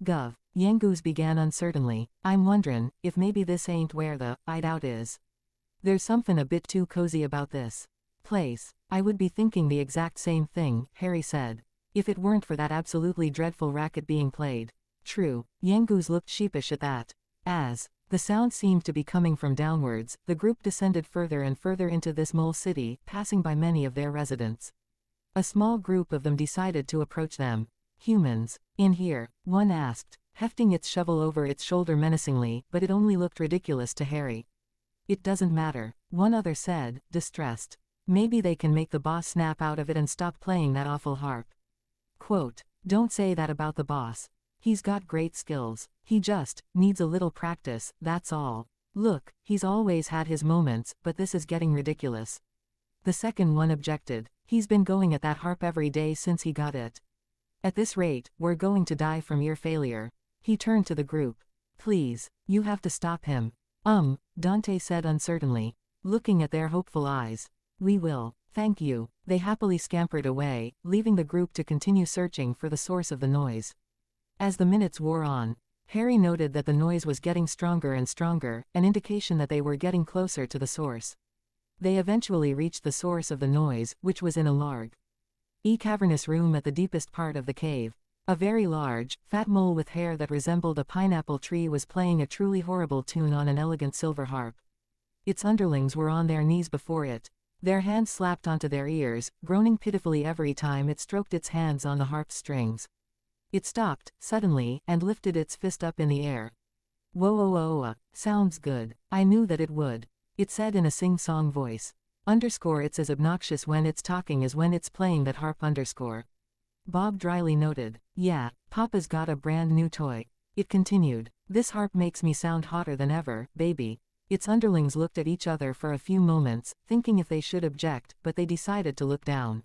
Gov. Yangoose began uncertainly. I'm wonderin' if maybe this ain't where the hideout is. There's somethin' a bit too cozy about this place. I would be thinking the exact same thing, Harry said. If it weren't for that absolutely dreadful racket being played. True. Yangoose looked sheepish at that. As the sound seemed to be coming from downwards, the group descended further and further into this mole city, passing by many of their residents. A small group of them decided to approach them. Humans. In here, one asked, hefting its shovel over its shoulder menacingly, but it only looked ridiculous to Harry. It doesn't matter, one other said, distressed. Maybe they can make the boss snap out of it and stop playing that awful harp. Quote, don't say that about the boss. He's got great skills. He just needs a little practice, that's all. Look, he's always had his moments, but this is getting ridiculous. The second one objected. He's been going at that harp every day since he got it. At this rate, we're going to die from your failure. He turned to the group. Please, you have to stop him. Dante said uncertainly, looking at their hopeful eyes. We will, thank you. They happily scampered away, leaving the group to continue searching for the source of the noise. As the minutes wore on, Harry noted that the noise was getting stronger and stronger, an indication that they were getting closer to the source. They eventually reached the source of the noise, which was in a large, cavernous room at the deepest part of the cave. A very large, fat mole with hair that resembled a pineapple tree was playing a truly horrible tune on an elegant silver harp. Its underlings were on their knees before it. Their hands slapped onto their ears, groaning pitifully every time it stroked its hands on the harp's strings. It stopped, suddenly, and lifted its fist up in the air. Whoa, whoa, whoa, whoa, sounds good. I knew that it would. It said in a sing-song voice. It's as obnoxious when it's talking as when it's playing that harp. Bob dryly noted. Yeah, Papa's got a brand new toy. It continued. This harp makes me sound hotter than ever, baby. Its underlings looked at each other for a few moments, thinking if they should object, but they decided to look down.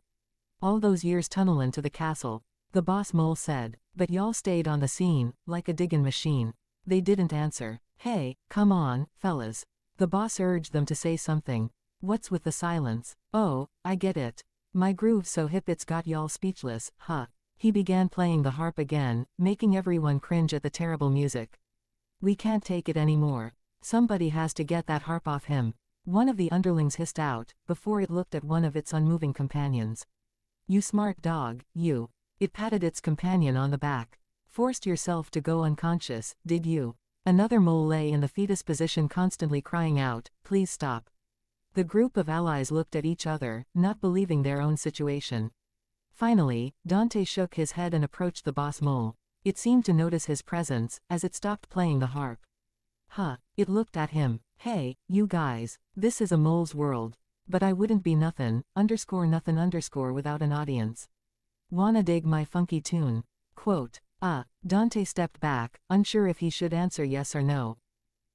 All those years tunnelin' to the castle, the boss mole said, but y'all stayed on the scene, like a diggin' machine. They didn't answer. Hey, come on, fellas. The boss urged them to say something. What's with the silence? Oh, I get it. My groove's so hip it's got y'all speechless, huh? He began playing the harp again, making everyone cringe at the terrible music. We can't take it anymore. Somebody has to get that harp off him. One of the underlings hissed out, before it looked at one of its unmoving companions. You smart dog, you. It patted its companion on the back. Forced yourself to go unconscious, did you? Another mole lay in the fetus position constantly crying out, please stop. The group of allies looked at each other, not believing their own situation. Finally, Dante shook his head and approached the boss mole. It seemed to notice his presence, as it stopped playing the harp. Huh, it looked at him. Hey, you guys, this is a mole's world. But I wouldn't be nothin', without an audience. Wanna dig my funky tune? Quote, Dante stepped back, unsure if he should answer yes or no.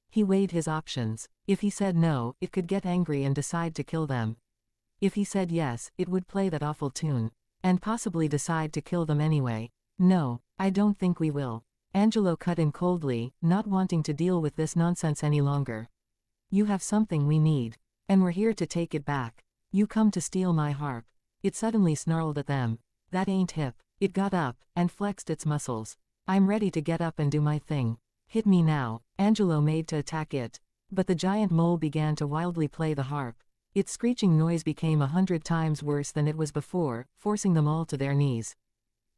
He weighed his options. If he said no, it could get angry and decide to kill them. If he said yes, it would play that awful tune. And possibly decide to kill them anyway. No, I don't think we will. Angelo cut in coldly, not wanting to deal with this nonsense any longer. You have something we need. And we're here to take it back. You come to steal my harp. It suddenly snarled at them. That ain't hip. It got up, and flexed its muscles. I'm ready to get up and do my thing. Hit me now. Angelo made to attack it. But the giant mole began to wildly play the harp. Its screeching noise became 100 times worse than it was before, forcing them all to their knees.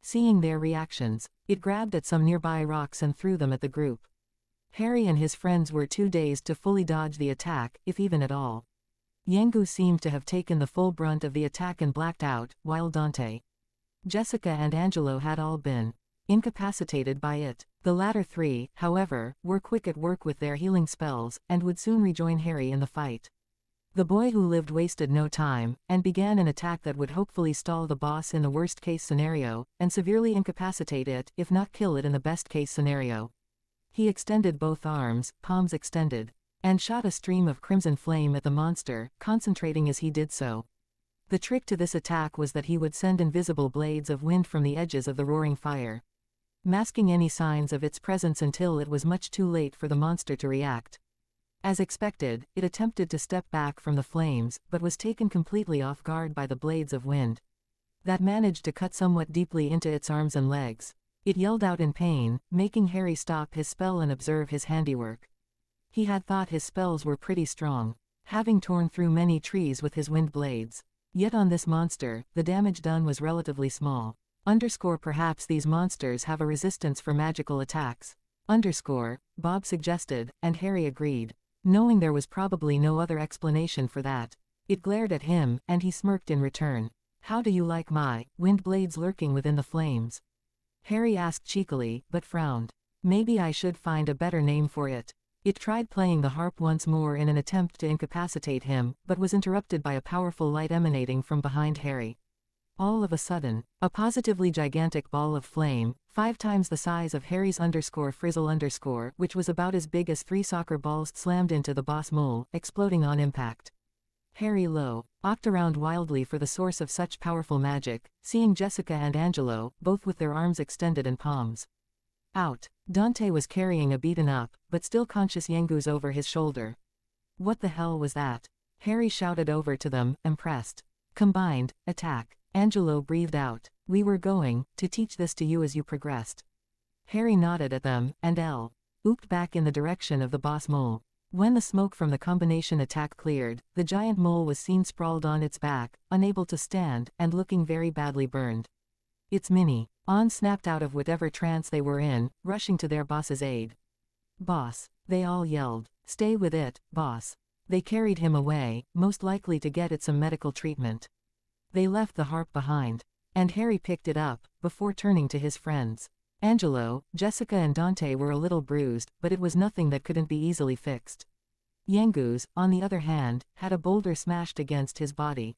Seeing their reactions, it grabbed at some nearby rocks and threw them at the group. Harry and his friends were too dazed to fully dodge the attack, if even at all. Yangu seemed to have taken the full brunt of the attack and blacked out, while Dante, Jessica and Angelo had all been incapacitated by it. The latter three, however, were quick at work with their healing spells, and would soon rejoin Harry in the fight. The boy who lived wasted no time, and began an attack that would hopefully stall the boss in the worst-case scenario, and severely incapacitate it, if not kill it in the best-case scenario. He extended both arms, palms extended, and shot a stream of crimson flame at the monster, concentrating as he did so. The trick to this attack was that he would send invisible blades of wind from the edges of the roaring fire, masking any signs of its presence until it was much too late for the monster to react. As expected, it attempted to step back from the flames, but was taken completely off guard by the blades of wind that managed to cut somewhat deeply into its arms and legs. It yelled out in pain, making Harry stop his spell and observe his handiwork. He had thought his spells were pretty strong, having torn through many trees with his wind blades. Yet on this monster, the damage done was relatively small. Perhaps these monsters have a resistance for magical attacks. Bob suggested, and Harry agreed, knowing there was probably no other explanation for that. It glared at him, and he smirked in return. How do you like my wind blades lurking within the flames? Harry asked cheekily, but frowned. Maybe I should find a better name for it. It tried playing the harp once more in an attempt to incapacitate him, but was interrupted by a powerful light emanating from behind Harry. All of a sudden, a positively gigantic ball of flame, 5 times the size of Harry's frizzle which was about as big as 3 soccer balls, slammed into the boss mole, exploding on impact. Harry looked around wildly for the source of such powerful magic, seeing Jessica and Angelo, both with their arms extended and palms out. Dante was carrying a beaten-up, but still conscious Yenguz over his shoulder. What the hell was that? Harry shouted over to them, impressed. Combined attack. Angelo breathed out. We were going to teach this to you as you progressed. Harry nodded at them, and ooped back in the direction of the boss mole. When the smoke from the combination attack cleared, the giant mole was seen sprawled on its back, unable to stand, and looking very badly burned. It's On snapped out of whatever trance they were in, rushing to their boss's aid. Boss, they all yelled. Stay with it, boss. They carried him away, most likely to get it some medical treatment. They left the harp behind, and Harry picked it up, before turning to his friends. Angelo, Jessica and Dante were a little bruised, but it was nothing that couldn't be easily fixed. Yenguz, on the other hand, had a boulder smashed against his body.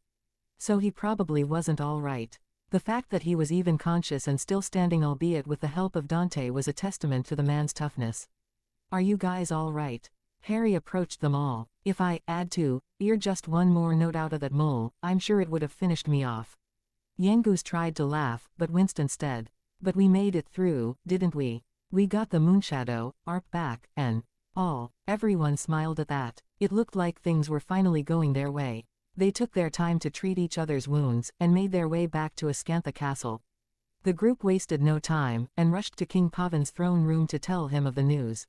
So he probably wasn't all right. The fact that he was even conscious and still standing, albeit with the help of Dante, was a testament to the man's toughness. Are you guys all right? Harry approached them all. If I had to ear just one more note out of that mole, I'm sure it would have finished me off. Yenguz tried to laugh, but winced instead. But we made it through, didn't we? We got the Moonshadow Harp back, and everyone smiled at that. It looked like things were finally going their way. They took their time to treat each other's wounds, and made their way back to Ascantha Castle. The group wasted no time, and rushed to King Pavin's throne room to tell him of the news.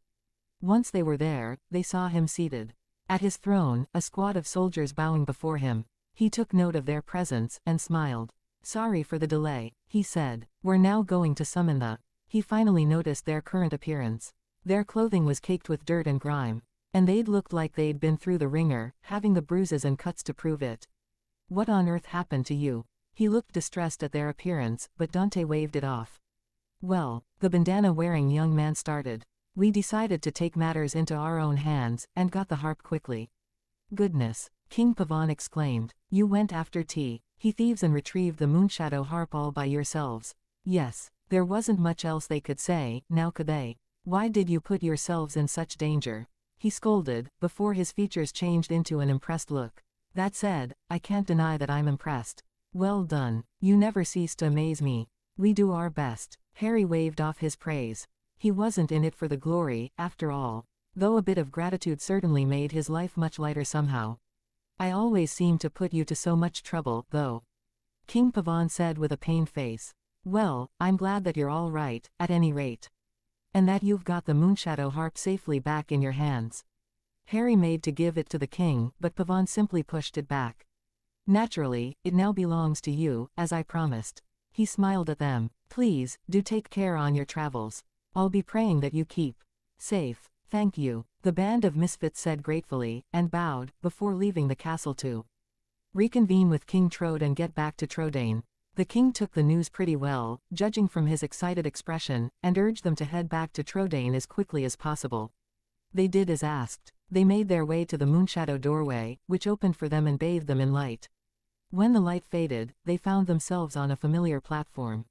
Once they were there, they saw him seated at his throne, a squad of soldiers bowing before him. He took note of their presence, and smiled. Sorry for the delay, he said. We're now going to summon the... He finally noticed their current appearance. Their clothing was caked with dirt and grime, and they'd looked like they'd been through the ringer, having the bruises and cuts to prove it. What on earth happened to you? He looked distressed at their appearance, but Dante waved it off. Well, the bandana-wearing young man started. We decided to take matters into our own hands, and got the harp quickly. Goodness, King Pavon exclaimed. You went after he thieves and retrieved the Moonshadow harp all by yourselves. Yes, there wasn't much else they could say, now could they? Why did you put yourselves in such danger? He scolded, before his features changed into an impressed look. That said, I can't deny that I'm impressed. Well done, you never cease to amaze me. We do our best. Harry waved off his praise. He wasn't in it for the glory, after all. Though a bit of gratitude certainly made his life much lighter somehow. I always seem to put you to so much trouble, though. King Pavon said with a pained face. Well, I'm glad that you're all right, at any rate. And that you've got the Moonshadow harp safely back in your hands. Harry made to give it to the king, but Pavon simply pushed it back. Naturally, it now belongs to you, as I promised. He smiled at them. Please, do take care on your travels. I'll be praying that you keep safe. Thank you, the band of misfits said gratefully, and bowed, before leaving the castle to reconvene with King Trode and get back to Trodaine. The king took the news pretty well, judging from his excited expression, and urged them to head back to Trodaine as quickly as possible. They did as asked. They made their way to the Moonshadow doorway, which opened for them and bathed them in light. When the light faded, they found themselves on a familiar platform.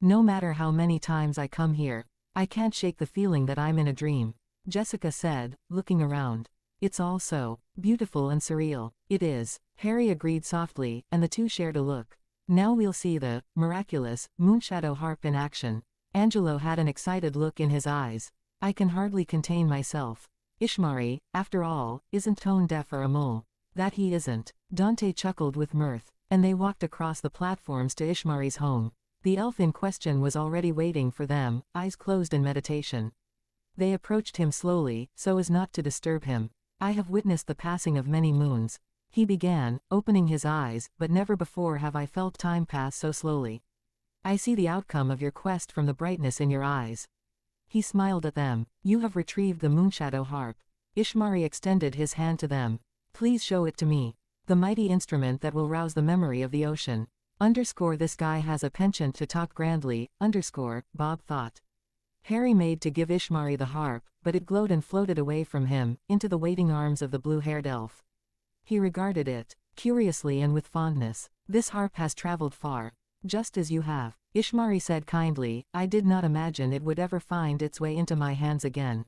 No matter how many times I come here, I can't shake the feeling that I'm in a dream, Jessica said, looking around. It's all so beautiful and surreal. It is, Harry agreed softly, and the two shared a look. Now we'll see the miraculous Moonshadow harp in action. Angelo had an excited look in his eyes. I can hardly contain myself. Ishmari, after all, isn't tone deaf or a mole. That he isn't. Dante chuckled with mirth, and they walked across the platforms to Ishmari's home. The elf in question was already waiting for them, eyes closed in meditation. They approached him slowly, so as not to disturb him. I have witnessed the passing of many moons, he began, opening his eyes, but never before have I felt time pass so slowly. I see the outcome of your quest from the brightness in your eyes. He smiled at them. You have retrieved the Moonshadow harp. Ishmari extended his hand to them. Please show it to me. The mighty instrument that will rouse the memory of the ocean. This guy has a penchant to talk grandly, Bob thought. Harry made to give Ishmari the harp, but it glowed and floated away from him, into the waiting arms of the blue-haired elf. He regarded it, curiously and with fondness. This harp has traveled far. Just as you have, Ishmari said kindly. I did not imagine it would ever find its way into my hands again.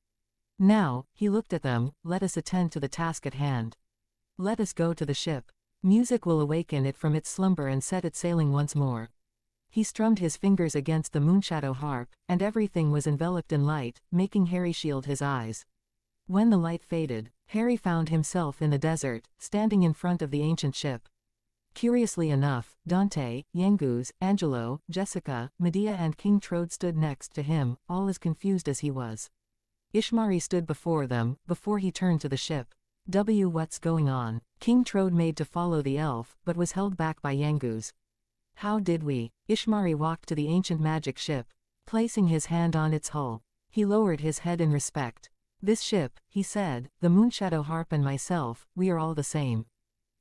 Now, he looked at them, let us attend to the task at hand. Let us go to the ship. Music will awaken it from its slumber and set it sailing once more. He strummed his fingers against the Moonshadow harp, and everything was enveloped in light, making Harry shield his eyes. When the light faded, Harry found himself in the desert, standing in front of the ancient ship. Curiously enough, Dante, Yangus, Angelo, Jessica, Medea and King Trode stood next to him, all as confused as he was. Ishmari stood before them, before he turned to the ship. What's going on? King Trode made to follow the elf, but was held back by Yangus. How did we? Ishmari walked to the ancient magic ship. Placing his hand on its hull, he lowered his head in respect. This ship, he said, the Moonshadow harp and myself, we are all the same.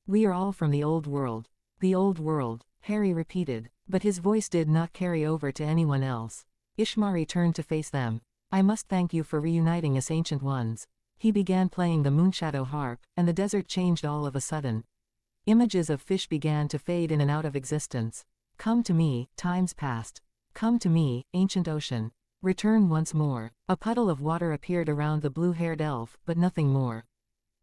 We are all from the old world. The old world, Harry repeated, but his voice did not carry over to anyone else. Ishmari turned to face them. I must thank you for reuniting us ancient ones. He began playing the Moonshadow harp, and the desert changed all of a sudden. Images of fish began to fade in and out of existence. Come to me, times past. Come to me, ancient ocean. Return once more. A puddle of water appeared around the blue-haired elf, but nothing more.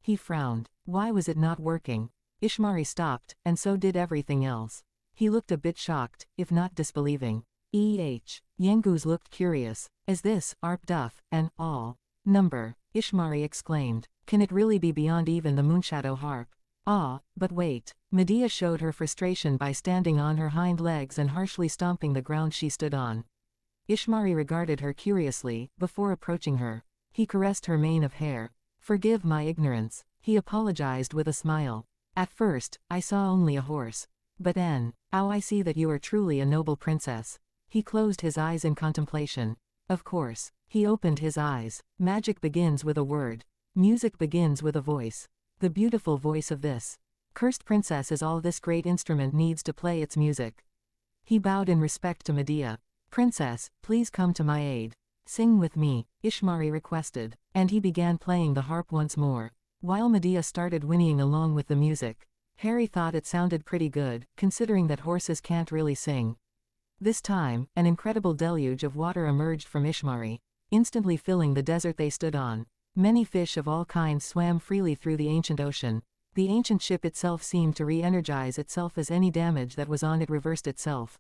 He frowned. Why was it not working? Ishmari stopped, and so did everything else. He looked a bit shocked, if not disbelieving. Yangus looked curious. Is this, Arp Duff, an all number? Ishmari exclaimed. Can it really be beyond even the Moonshadow harp? Ah, but wait. Medea showed her frustration by standing on her hind legs and harshly stomping the ground she stood on. Ishmari regarded her curiously, before approaching her. He caressed her mane of hair. Forgive my ignorance. He apologized with a smile. At first, I saw only a horse. But then, I see that you are truly a noble princess. He closed his eyes in contemplation. Of course. He opened his eyes. Magic begins with a word. Music begins with a voice. The beautiful voice of this cursed princess is all this great instrument needs to play its music. He bowed in respect to Medea. Princess, please come to my aid. Sing with me, Ishmari requested, and he began playing the harp once more. While Medea started whinnying along with the music. Harry thought it sounded pretty good, considering that horses can't really sing. This time, an incredible deluge of water emerged from Ishmari, instantly filling the desert they stood on. Many fish of all kinds swam freely through the ancient ocean. The ancient ship itself seemed to re-energize itself as any damage that was on it reversed itself,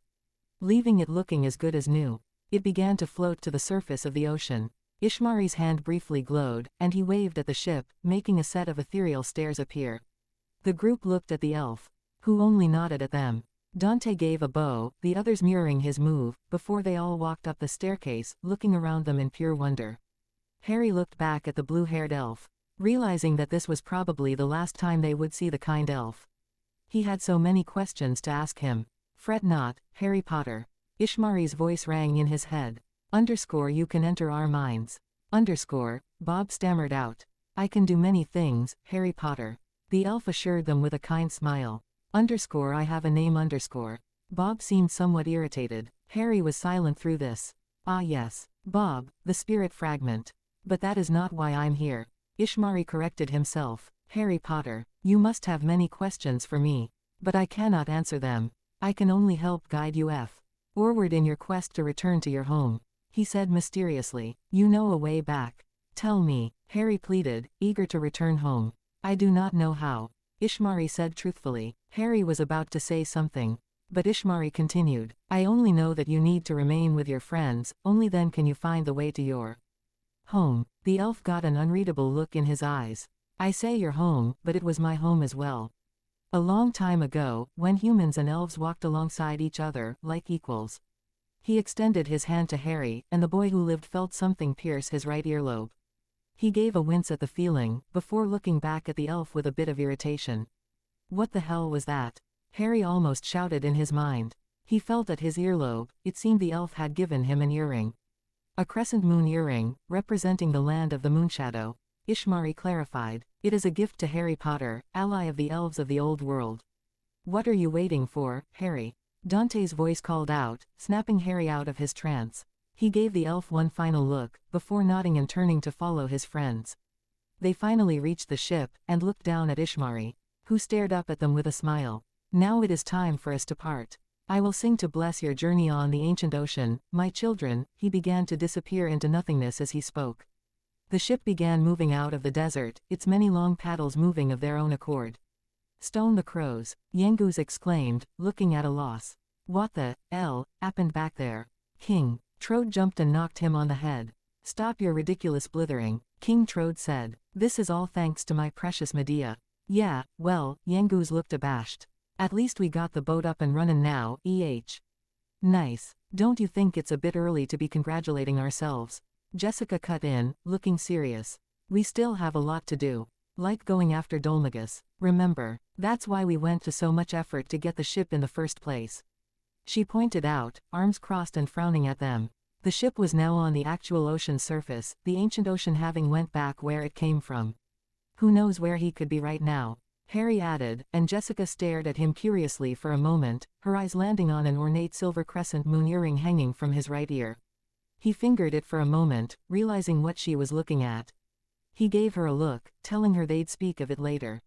leaving it looking as good as new. It began to float to the surface of the ocean. Ishmari's hand briefly glowed, and he waved at the ship, making a set of ethereal stairs appear. The group looked at the elf, who only nodded at them. Dante gave a bow, the others mirroring his move, before they all walked up the staircase, looking around them in pure wonder. Harry looked back at the blue-haired elf, realizing that this was probably the last time they would see the kind elf. He had so many questions to ask him. Fret not, Harry Potter. Ishmari's voice rang in his head. You can enter our minds. Bob stammered out. I can do many things, Harry Potter. The elf assured them with a kind smile. I have a name. Bob seemed somewhat irritated. Harry was silent through this. Ah yes, Bob, the spirit fragment. But that is not why I'm here. Ishmari corrected himself. Harry Potter, you must have many questions for me. But I cannot answer them. I can only help guide you forward in your quest to return to your home. he said mysteriously. You know a way back. Tell me, Harry pleaded, eager to return home. I do not know how, Ishmari said truthfully. Harry was about to say something, but Ishmari continued. I only know that you need to remain with your friends, only then can you find the way to your home. The elf got an unreadable look in his eyes. I say your home, but it was my home as well. A long time ago, when humans and elves walked alongside each other, like equals. He extended his hand to Harry, and the boy who lived felt something pierce his right earlobe. He gave a wince at the feeling, before looking back at the elf with a bit of irritation. What the hell was that? Harry almost shouted in his mind. He felt at his earlobe. It seemed the elf had given him an earring. A crescent moon earring, representing the land of the Moonshadow. Ishmari clarified. It is a gift to Harry Potter, ally of the elves of the old world. What are you waiting for, Harry? Dante's voice called out, snapping Harry out of his trance. He gave the elf one final look, before nodding and turning to follow his friends. They finally reached the ship, and looked down at Ishmari, who stared up at them with a smile. Now it is time for us to part. I will sing to bless your journey on the ancient ocean, my children. He began to disappear into nothingness as he spoke. The ship began moving out of the desert, its many long paddles moving of their own accord. Stone the crows, Yangoose exclaimed, looking at a loss. What the hell happened back there? King Trode jumped and knocked him on the head. Stop your ridiculous blithering, King Trode said. This is all thanks to my precious Medea. Yeah, well, Yangoose looked abashed. At least we got the boat up and running now, Nice. Don't you think it's a bit early to be congratulating ourselves? Jessica cut in, looking serious. We still have a lot to do. Like going after Dolmagus. Remember, that's why we went to so much effort to get the ship in the first place. She pointed out, arms crossed and frowning at them. The ship was now on the actual ocean's surface, the ancient ocean having went back where it came from. Who knows where he could be right now? Harry added, and Jessica stared at him curiously for a moment, her eyes landing on an ornate silver crescent moon earring hanging from his right ear. He fingered it for a moment, realizing what she was looking at. He gave her a look, telling her they'd speak of it later.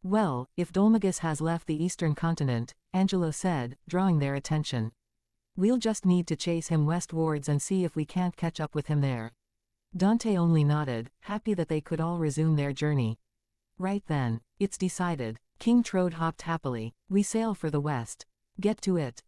Well, if Dolmagus has left the eastern continent, Angelo said, drawing their attention. We'll just need to chase him westwards and see if we can't catch up with him there. Dante only nodded, happy that they could all resume their journey. Right then, it's decided. King Trode hopped happily. We sail for the west. Get to it.